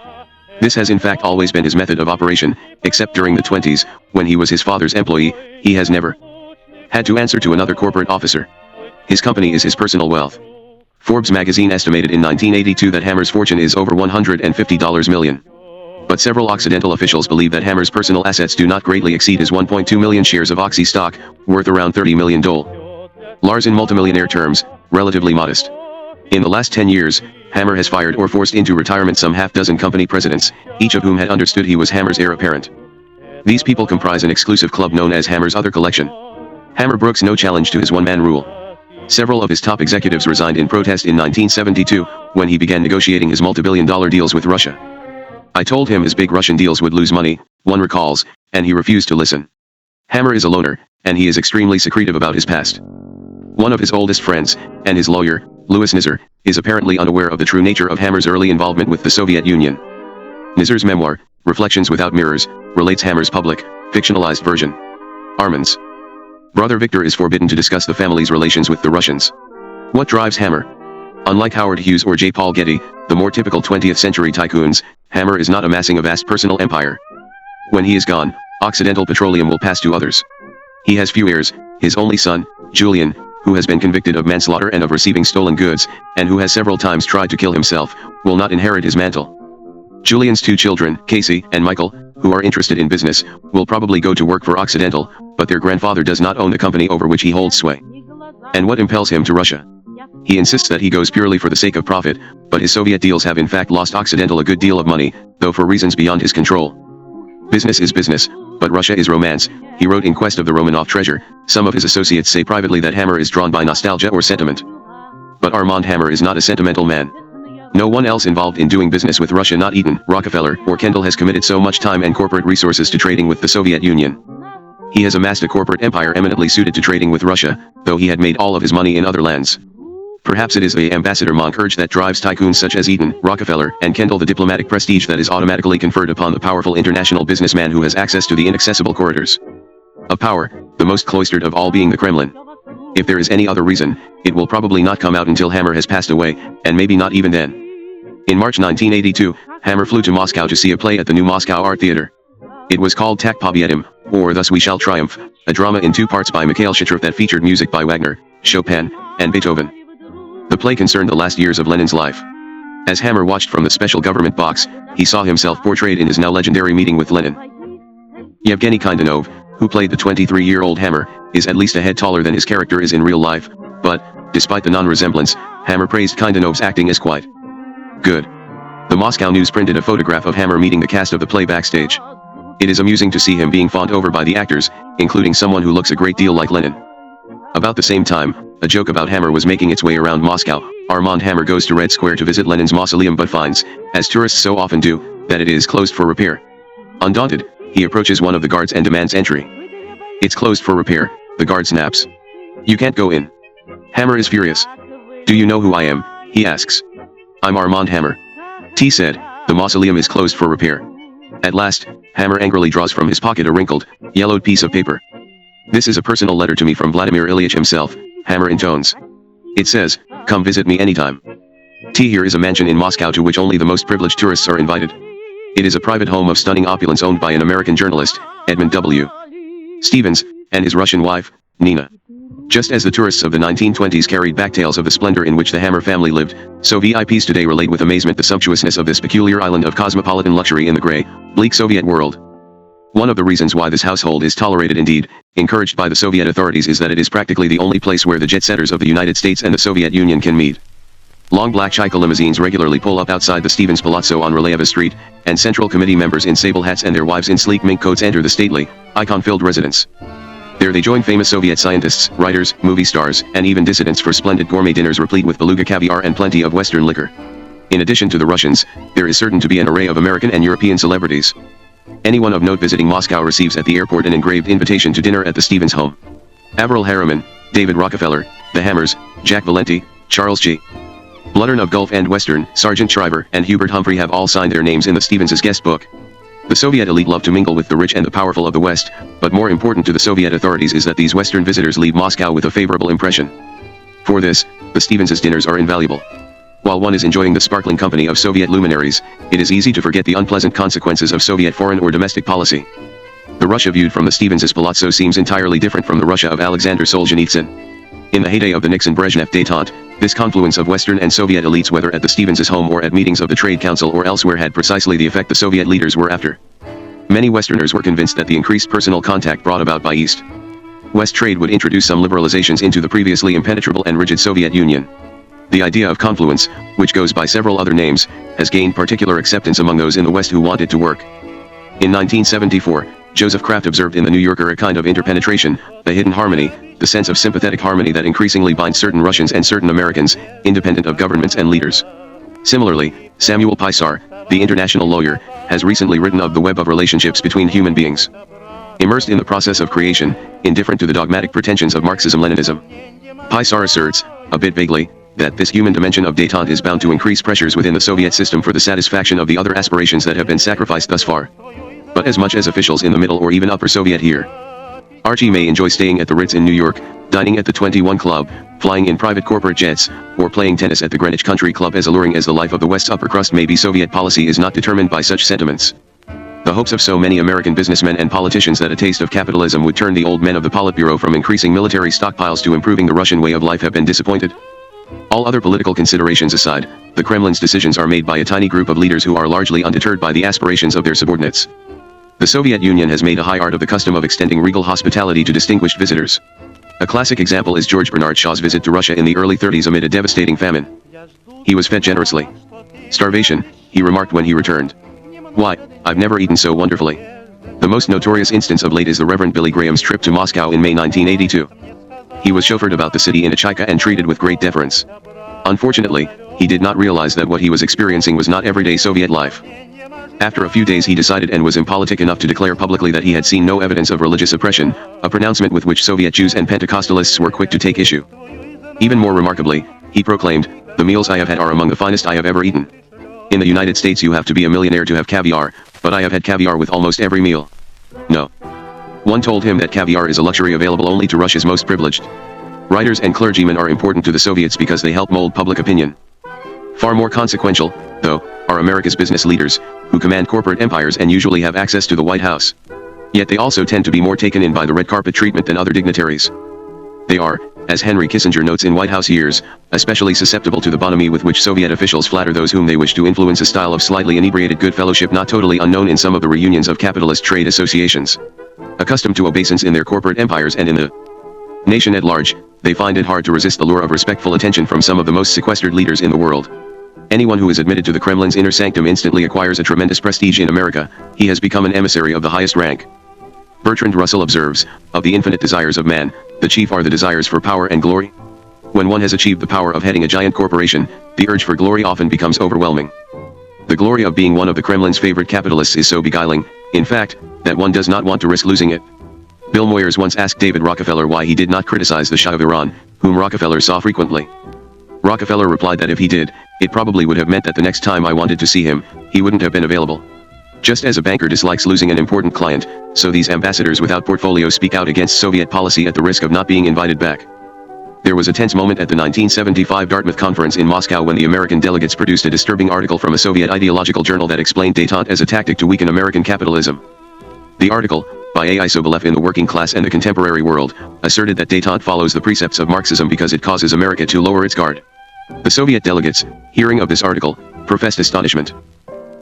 This has in fact always been his method of operation, except during the 20s, when he was his father's employee, he has never had to answer to another corporate officer. His company is his personal wealth. Forbes magazine estimated in 1982 that Hammer's fortune is over $150 million. But several Occidental officials believe that Hammer's personal assets do not greatly exceed his 1.2 million shares of Oxy stock, worth around $30 million. Lars in multimillionaire terms, relatively modest. In the last 10 years, Hammer has fired or forced into retirement some half-dozen company presidents, each of whom had understood he was Hammer's heir apparent. These people comprise an exclusive club known as Hammer's Other Collection. Hammer brooks no challenge to his one-man rule. Several of his top executives resigned in protest in 1972, when he began negotiating his multi-billion-dollar deals with Russia. I told him his big Russian deals would lose money, one recalls, and he refused to listen. Hammer is a loner, and he is extremely secretive about his past. One of his oldest friends, and his lawyer, Louis Nizar, is apparently unaware of the true nature of Hammer's early involvement with the Soviet Union. Nizar's memoir, Reflections Without Mirrors, relates Hammer's public, fictionalized version. Armin's brother Victor is forbidden to discuss the family's relations with the Russians. What drives Hammer? Unlike Howard Hughes or J. Paul Getty, the more typical 20th century tycoons, Hammer is not amassing a vast personal empire. When he is gone, Occidental Petroleum will pass to others. He has few heirs, his only son, Julian, who has been convicted of manslaughter and of receiving stolen goods, and who has several times tried to kill himself, will not inherit his mantle. Julian's 2 children, Casey and Michael, who are interested in business, will probably go to work for Occidental, but their grandfather does not own the company over which he holds sway. And what impels him to Russia? He insists that he goes purely for the sake of profit, but his Soviet deals have in fact lost Occidental a good deal of money, though for reasons beyond his control. Business is business, but Russia is romance, he wrote in Quest of the Romanov Treasure. Some of his associates say privately that Hammer is drawn by nostalgia or sentiment. But Armand Hammer is not a sentimental man. No one else involved in doing business with Russia, not Eaton, Rockefeller, or Kendall, has committed so much time and corporate resources to trading with the Soviet Union. He has amassed a corporate empire eminently suited to trading with Russia, though he had made all of his money in other lands. Perhaps it is the ambassador monk urge that drives tycoons such as Eaton, Rockefeller, and Kendall, the diplomatic prestige that is automatically conferred upon the powerful international businessman who has access to the inaccessible corridors of power, the most cloistered of all being the Kremlin. If there is any other reason, it will probably not come out until Hammer has passed away, and maybe not even then. In March 1982, Hammer flew to Moscow to see a play at the new Moscow Art Theater. It was called Tak Pobyedim, or Thus We Shall Triumph, a drama in 2 parts by Mikhail Shatrov that featured music by Wagner, Chopin, and Beethoven. The play concerned the last years of Lenin's life. As Hammer watched from the special government box, he saw himself portrayed in his now legendary meeting with Lenin. Yevgeny Kindanov, who played the 23-year-old Hammer, is at least a head taller than his character is in real life, but, despite the non-resemblance, Hammer praised Kindanov's acting as quite good. The Moscow News printed a photograph of Hammer meeting the cast of the play backstage. It is amusing to see him being fawned over by the actors, including someone who looks a great deal like Lenin. About the same time, a joke about Hammer was making its way around Moscow. Armand Hammer goes to Red Square to visit Lenin's mausoleum but finds, as tourists so often do, that it is closed for repair. Undaunted, he approaches one of the guards and demands entry. It's closed for repair, the guard snaps. You can't go in. Hammer is furious. Do you know who I am? He asks. I'm Armand Hammer. T said, the mausoleum is closed for repair. At last, Hammer angrily draws from his pocket a wrinkled, yellowed piece of paper. This is a personal letter to me from Vladimir Ilyich himself, Hammer intones. It says, come visit me anytime. T here is a mansion in Moscow to which only the most privileged tourists are invited. It is a private home of stunning opulence owned by an American journalist, Edmund W. Stevens, and his Russian wife, Nina. Just as the tourists of the 1920s carried back tales of the splendor in which the Hammer family lived, so VIPs today relate with amazement the sumptuousness of this peculiar island of cosmopolitan luxury in the gray, bleak Soviet world. One of the reasons why this household is tolerated, indeed, encouraged by the Soviet authorities, is that it is practically the only place where the jet-setters of the United States and the Soviet Union can meet. Long black Chaika limousines regularly pull up outside the Stevens Palazzo on Releva Street, and Central Committee members in sable hats and their wives in sleek mink coats enter the stately, icon-filled residence. There they join famous Soviet scientists, writers, movie stars, and even dissidents for splendid gourmet dinners replete with beluga caviar and plenty of Western liquor. In addition to the Russians, there is certain to be an array of American and European celebrities. Anyone of note visiting Moscow receives at the airport an engraved invitation to dinner at the Stevens home. Avril Harriman, David Rockefeller, The Hammers, Jack Valenti, Charles G. Bluddern of Gulf and Western, Sargent Shriver, and Hubert Humphrey have all signed their names in the Stevens' guest book. The Soviet elite love to mingle with the rich and the powerful of the West, but more important to the Soviet authorities is that these Western visitors leave Moscow with a favorable impression. For this, the Stevens' dinners are invaluable. While one is enjoying the sparkling company of Soviet luminaries, it is easy to forget the unpleasant consequences of Soviet foreign or domestic policy. The Russia viewed from the Stevens' palazzo seems entirely different from the Russia of Alexander Solzhenitsyn. In the heyday of the Nixon-Brezhnev détente, this confluence of Western and Soviet elites, whether at the Stevens' home or at meetings of the Trade Council or elsewhere, had precisely the effect the Soviet leaders were after. Many Westerners were convinced that the increased personal contact brought about by East-West trade would introduce some liberalizations into the previously impenetrable and rigid Soviet Union. The idea of confluence, which goes by several other names, has gained particular acceptance among those in the West who want it to work. In 1974, Joseph Kraft observed in The New Yorker a kind of interpenetration, a hidden harmony, the sense of sympathetic harmony that increasingly binds certain Russians and certain Americans, independent of governments and leaders. Similarly, Samuel Pisar, the international lawyer, has recently written of the web of relationships between human beings. Immersed in the process of creation, indifferent to the dogmatic pretensions of Marxism-Leninism. Pisar asserts, a bit vaguely, that this human dimension of détente is bound to increase pressures within the Soviet system for the satisfaction of the other aspirations that have been sacrificed thus far. But as much as officials in the middle or even upper Soviet here, Archie may enjoy staying at the Ritz in New York, dining at the 21 Club, flying in private corporate jets, or playing tennis at the Greenwich Country Club. As alluring as the life of the West's upper crust may be, Soviet policy is not determined by such sentiments. The hopes of so many American businessmen and politicians that a taste of capitalism would turn the old men of the Politburo from increasing military stockpiles to improving the Russian way of life have been disappointed. All other political considerations aside, the Kremlin's decisions are made by a tiny group of leaders who are largely undeterred by the aspirations of their subordinates. The Soviet Union has made a high art of the custom of extending regal hospitality to distinguished visitors. A classic example is George Bernard Shaw's visit to Russia in the early 30s amid a devastating famine. He was fed generously. Starvation, he remarked when he returned. Why, I've never eaten so wonderfully. The most notorious instance of late is the Reverend Billy Graham's trip to Moscow in May 1982. He was chauffeured about the city in a Chaika and treated with great deference. Unfortunately, he did not realize that what he was experiencing was not everyday Soviet life. After a few days he decided and was impolitic enough to declare publicly that he had seen no evidence of religious oppression, a pronouncement with which Soviet Jews and Pentecostalists were quick to take issue. Even more remarkably, he proclaimed, "The meals I have had are among the finest I have ever eaten. In the United States you have to be a millionaire to have caviar, but I have had caviar with almost every meal." No. One told him that caviar is a luxury available only to Russia's most privileged. Writers and clergymen are important to the Soviets because they help mold public opinion. Far more consequential, though, are America's business leaders, who command corporate empires and usually have access to the White House. Yet they also tend to be more taken in by the red carpet treatment than other dignitaries. They are, as Henry Kissinger notes in White House Years, especially susceptible to the bonhomie with which Soviet officials flatter those whom they wish to influence, a style of slightly inebriated good fellowship not totally unknown in some of the reunions of capitalist trade associations. Accustomed to obeisance in their corporate empires and in the nation at large, they find it hard to resist the lure of respectful attention from some of the most sequestered leaders in the world. Anyone who is admitted to the Kremlin's inner sanctum instantly acquires a tremendous prestige in America. He has become an emissary of the highest rank. Bertrand Russell observes, of the infinite desires of man, the chief are the desires for power and glory. When one has achieved the power of heading a giant corporation, the urge for glory often becomes overwhelming. The glory of being one of the Kremlin's favorite capitalists is so beguiling, in fact, that one does not want to risk losing it. Bill Moyers once asked David Rockefeller why he did not criticize the Shah of Iran, whom Rockefeller saw frequently. Rockefeller replied that if he did, it probably would have meant that the next time I wanted to see him, he wouldn't have been available. Just as a banker dislikes losing an important client, so these ambassadors without portfolios speak out against Soviet policy at the risk of not being invited back. There was a tense moment at the 1975 Dartmouth conference in Moscow when the American delegates produced a disturbing article from a Soviet ideological journal that explained détente as a tactic to weaken American capitalism. The article, by A.I. Sobolev in The Working Class and the Contemporary World, asserted that détente follows the precepts of Marxism because it causes America to lower its guard. The Soviet delegates, hearing of this article, professed astonishment.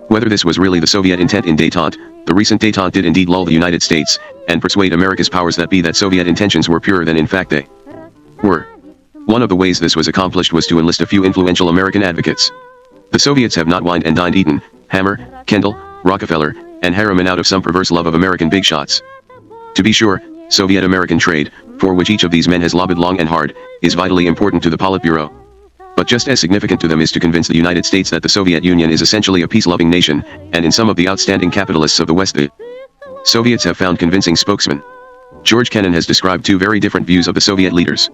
Whether this was really the Soviet intent in détente, the recent détente did indeed lull the United States, and persuade America's powers that be that Soviet intentions were purer than in fact they were. One of the ways this was accomplished was to enlist a few influential American advocates. The Soviets have not wined and dined Eaton, Hammer, Kendall, Rockefeller, and Harriman out of some perverse love of American big shots. To be sure, Soviet-American trade, for which each of these men has lobbied long and hard, is vitally important to the Politburo. But just as significant to them is to convince the United States that the Soviet Union is essentially a peace-loving nation, and in some of the outstanding capitalists of the West the Soviets have found convincing spokesmen. George Kennan has described two very different views of the Soviet leaders.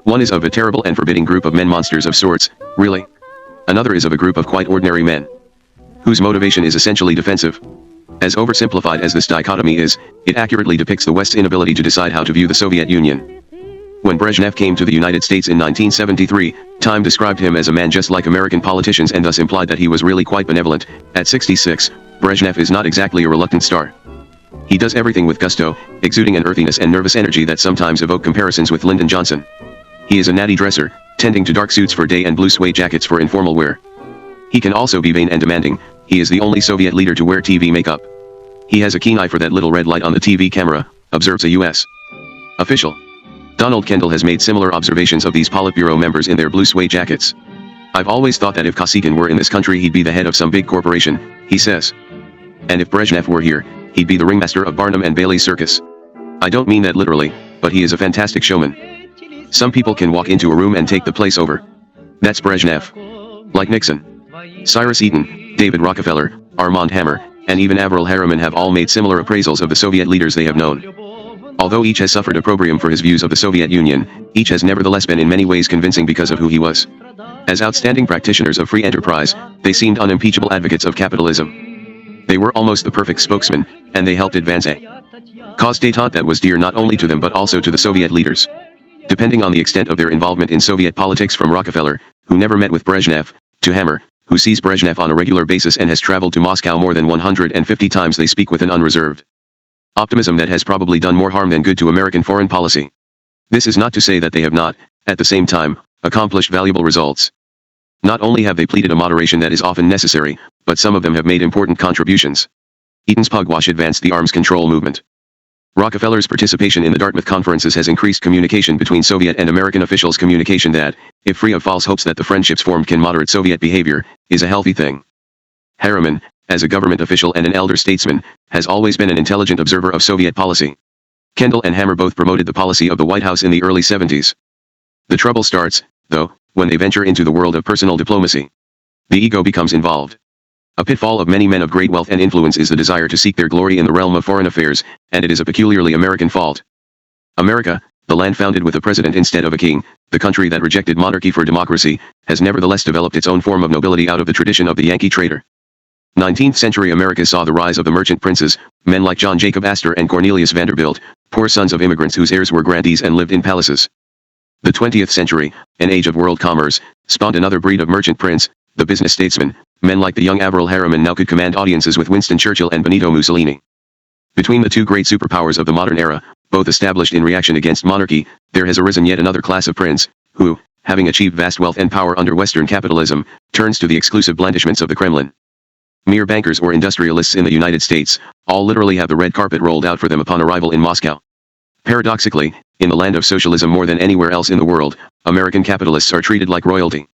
One is of a terrible and forbidding group of men, monsters of sorts, really. Another is of a group of quite ordinary men, whose motivation is essentially defensive. As oversimplified as this dichotomy is, it accurately depicts the West's inability to decide how to view the Soviet Union. When Brezhnev came to the United States in 1973, Time described him as a man just like American politicians and thus implied that he was really quite benevolent. At 66, Brezhnev is not exactly a reluctant star. He does everything with gusto, exuding an earthiness and nervous energy that sometimes evoke comparisons with Lyndon Johnson. He is a natty dresser, tending to dark suits for day and blue suede jackets for informal wear. He can also be vain and demanding. He is the only Soviet leader to wear TV makeup. He has a keen eye for that little red light on the TV camera, observes a U.S. official. Donald Kendall has made similar observations of these Politburo members in their blue suede jackets. I've always thought that if Kosygin were in this country he'd be the head of some big corporation, he says. And if Brezhnev were here, he'd be the ringmaster of Barnum and Bailey's circus. I don't mean that literally, but he is a fantastic showman. Some people can walk into a room and take the place over. That's Brezhnev. Like Nixon. Cyrus Eaton, David Rockefeller, Armand Hammer, and even Averell Harriman have all made similar appraisals of the Soviet leaders they have known. Although each has suffered opprobrium for his views of the Soviet Union, each has nevertheless been in many ways convincing because of who he was. As outstanding practitioners of free enterprise, they seemed unimpeachable advocates of capitalism. They were almost the perfect spokesmen, and they helped advance a cause détente that was dear not only to them but also to the Soviet leaders. Depending on the extent of their involvement in Soviet politics, from Rockefeller, who never met with Brezhnev, to Hammer, who sees Brezhnev on a regular basis and has traveled to Moscow more than 150 times, they speak with an unreserved optimism that has probably done more harm than good to American foreign policy. This is not to say that they have not, at the same time, accomplished valuable results. Not only have they pleaded a moderation that is often necessary, but some of them have made important contributions. Eaton's pugwash advanced the arms control movement. Rockefeller's participation in the Dartmouth conferences has increased communication between Soviet and American officials, communication that, if free of false hopes that the friendships formed can moderate Soviet behavior, is a healthy thing. Harriman, as a government official and an elder statesman, has always been an intelligent observer of Soviet policy. Kendall and Hammer both promoted the policy of the White House in the early 70s. The trouble starts, though, when they venture into the world of personal diplomacy. The ego becomes involved. A pitfall of many men of great wealth and influence is the desire to seek their glory in the realm of foreign affairs, and it is a peculiarly American fault. America, the land founded with a president instead of a king, the country that rejected monarchy for democracy, has nevertheless developed its own form of nobility out of the tradition of the Yankee trader. 19th century America saw the rise of the merchant princes, men like John Jacob Astor and Cornelius Vanderbilt, poor sons of immigrants whose heirs were grandees and lived in palaces. The 20th century, an age of world commerce, spawned another breed of merchant prince, the business statesmen. Men like the young Averell Harriman now could command audiences with Winston Churchill and Benito Mussolini. Between the two great superpowers of the modern era, both established in reaction against monarchy, there has arisen yet another class of prince, who, having achieved vast wealth and power under Western capitalism, turns to the exclusive blandishments of the Kremlin. Mere bankers or industrialists in the United States, all literally have the red carpet rolled out for them upon arrival in Moscow. Paradoxically, in the land of socialism more than anywhere else in the world, American capitalists are treated like royalty.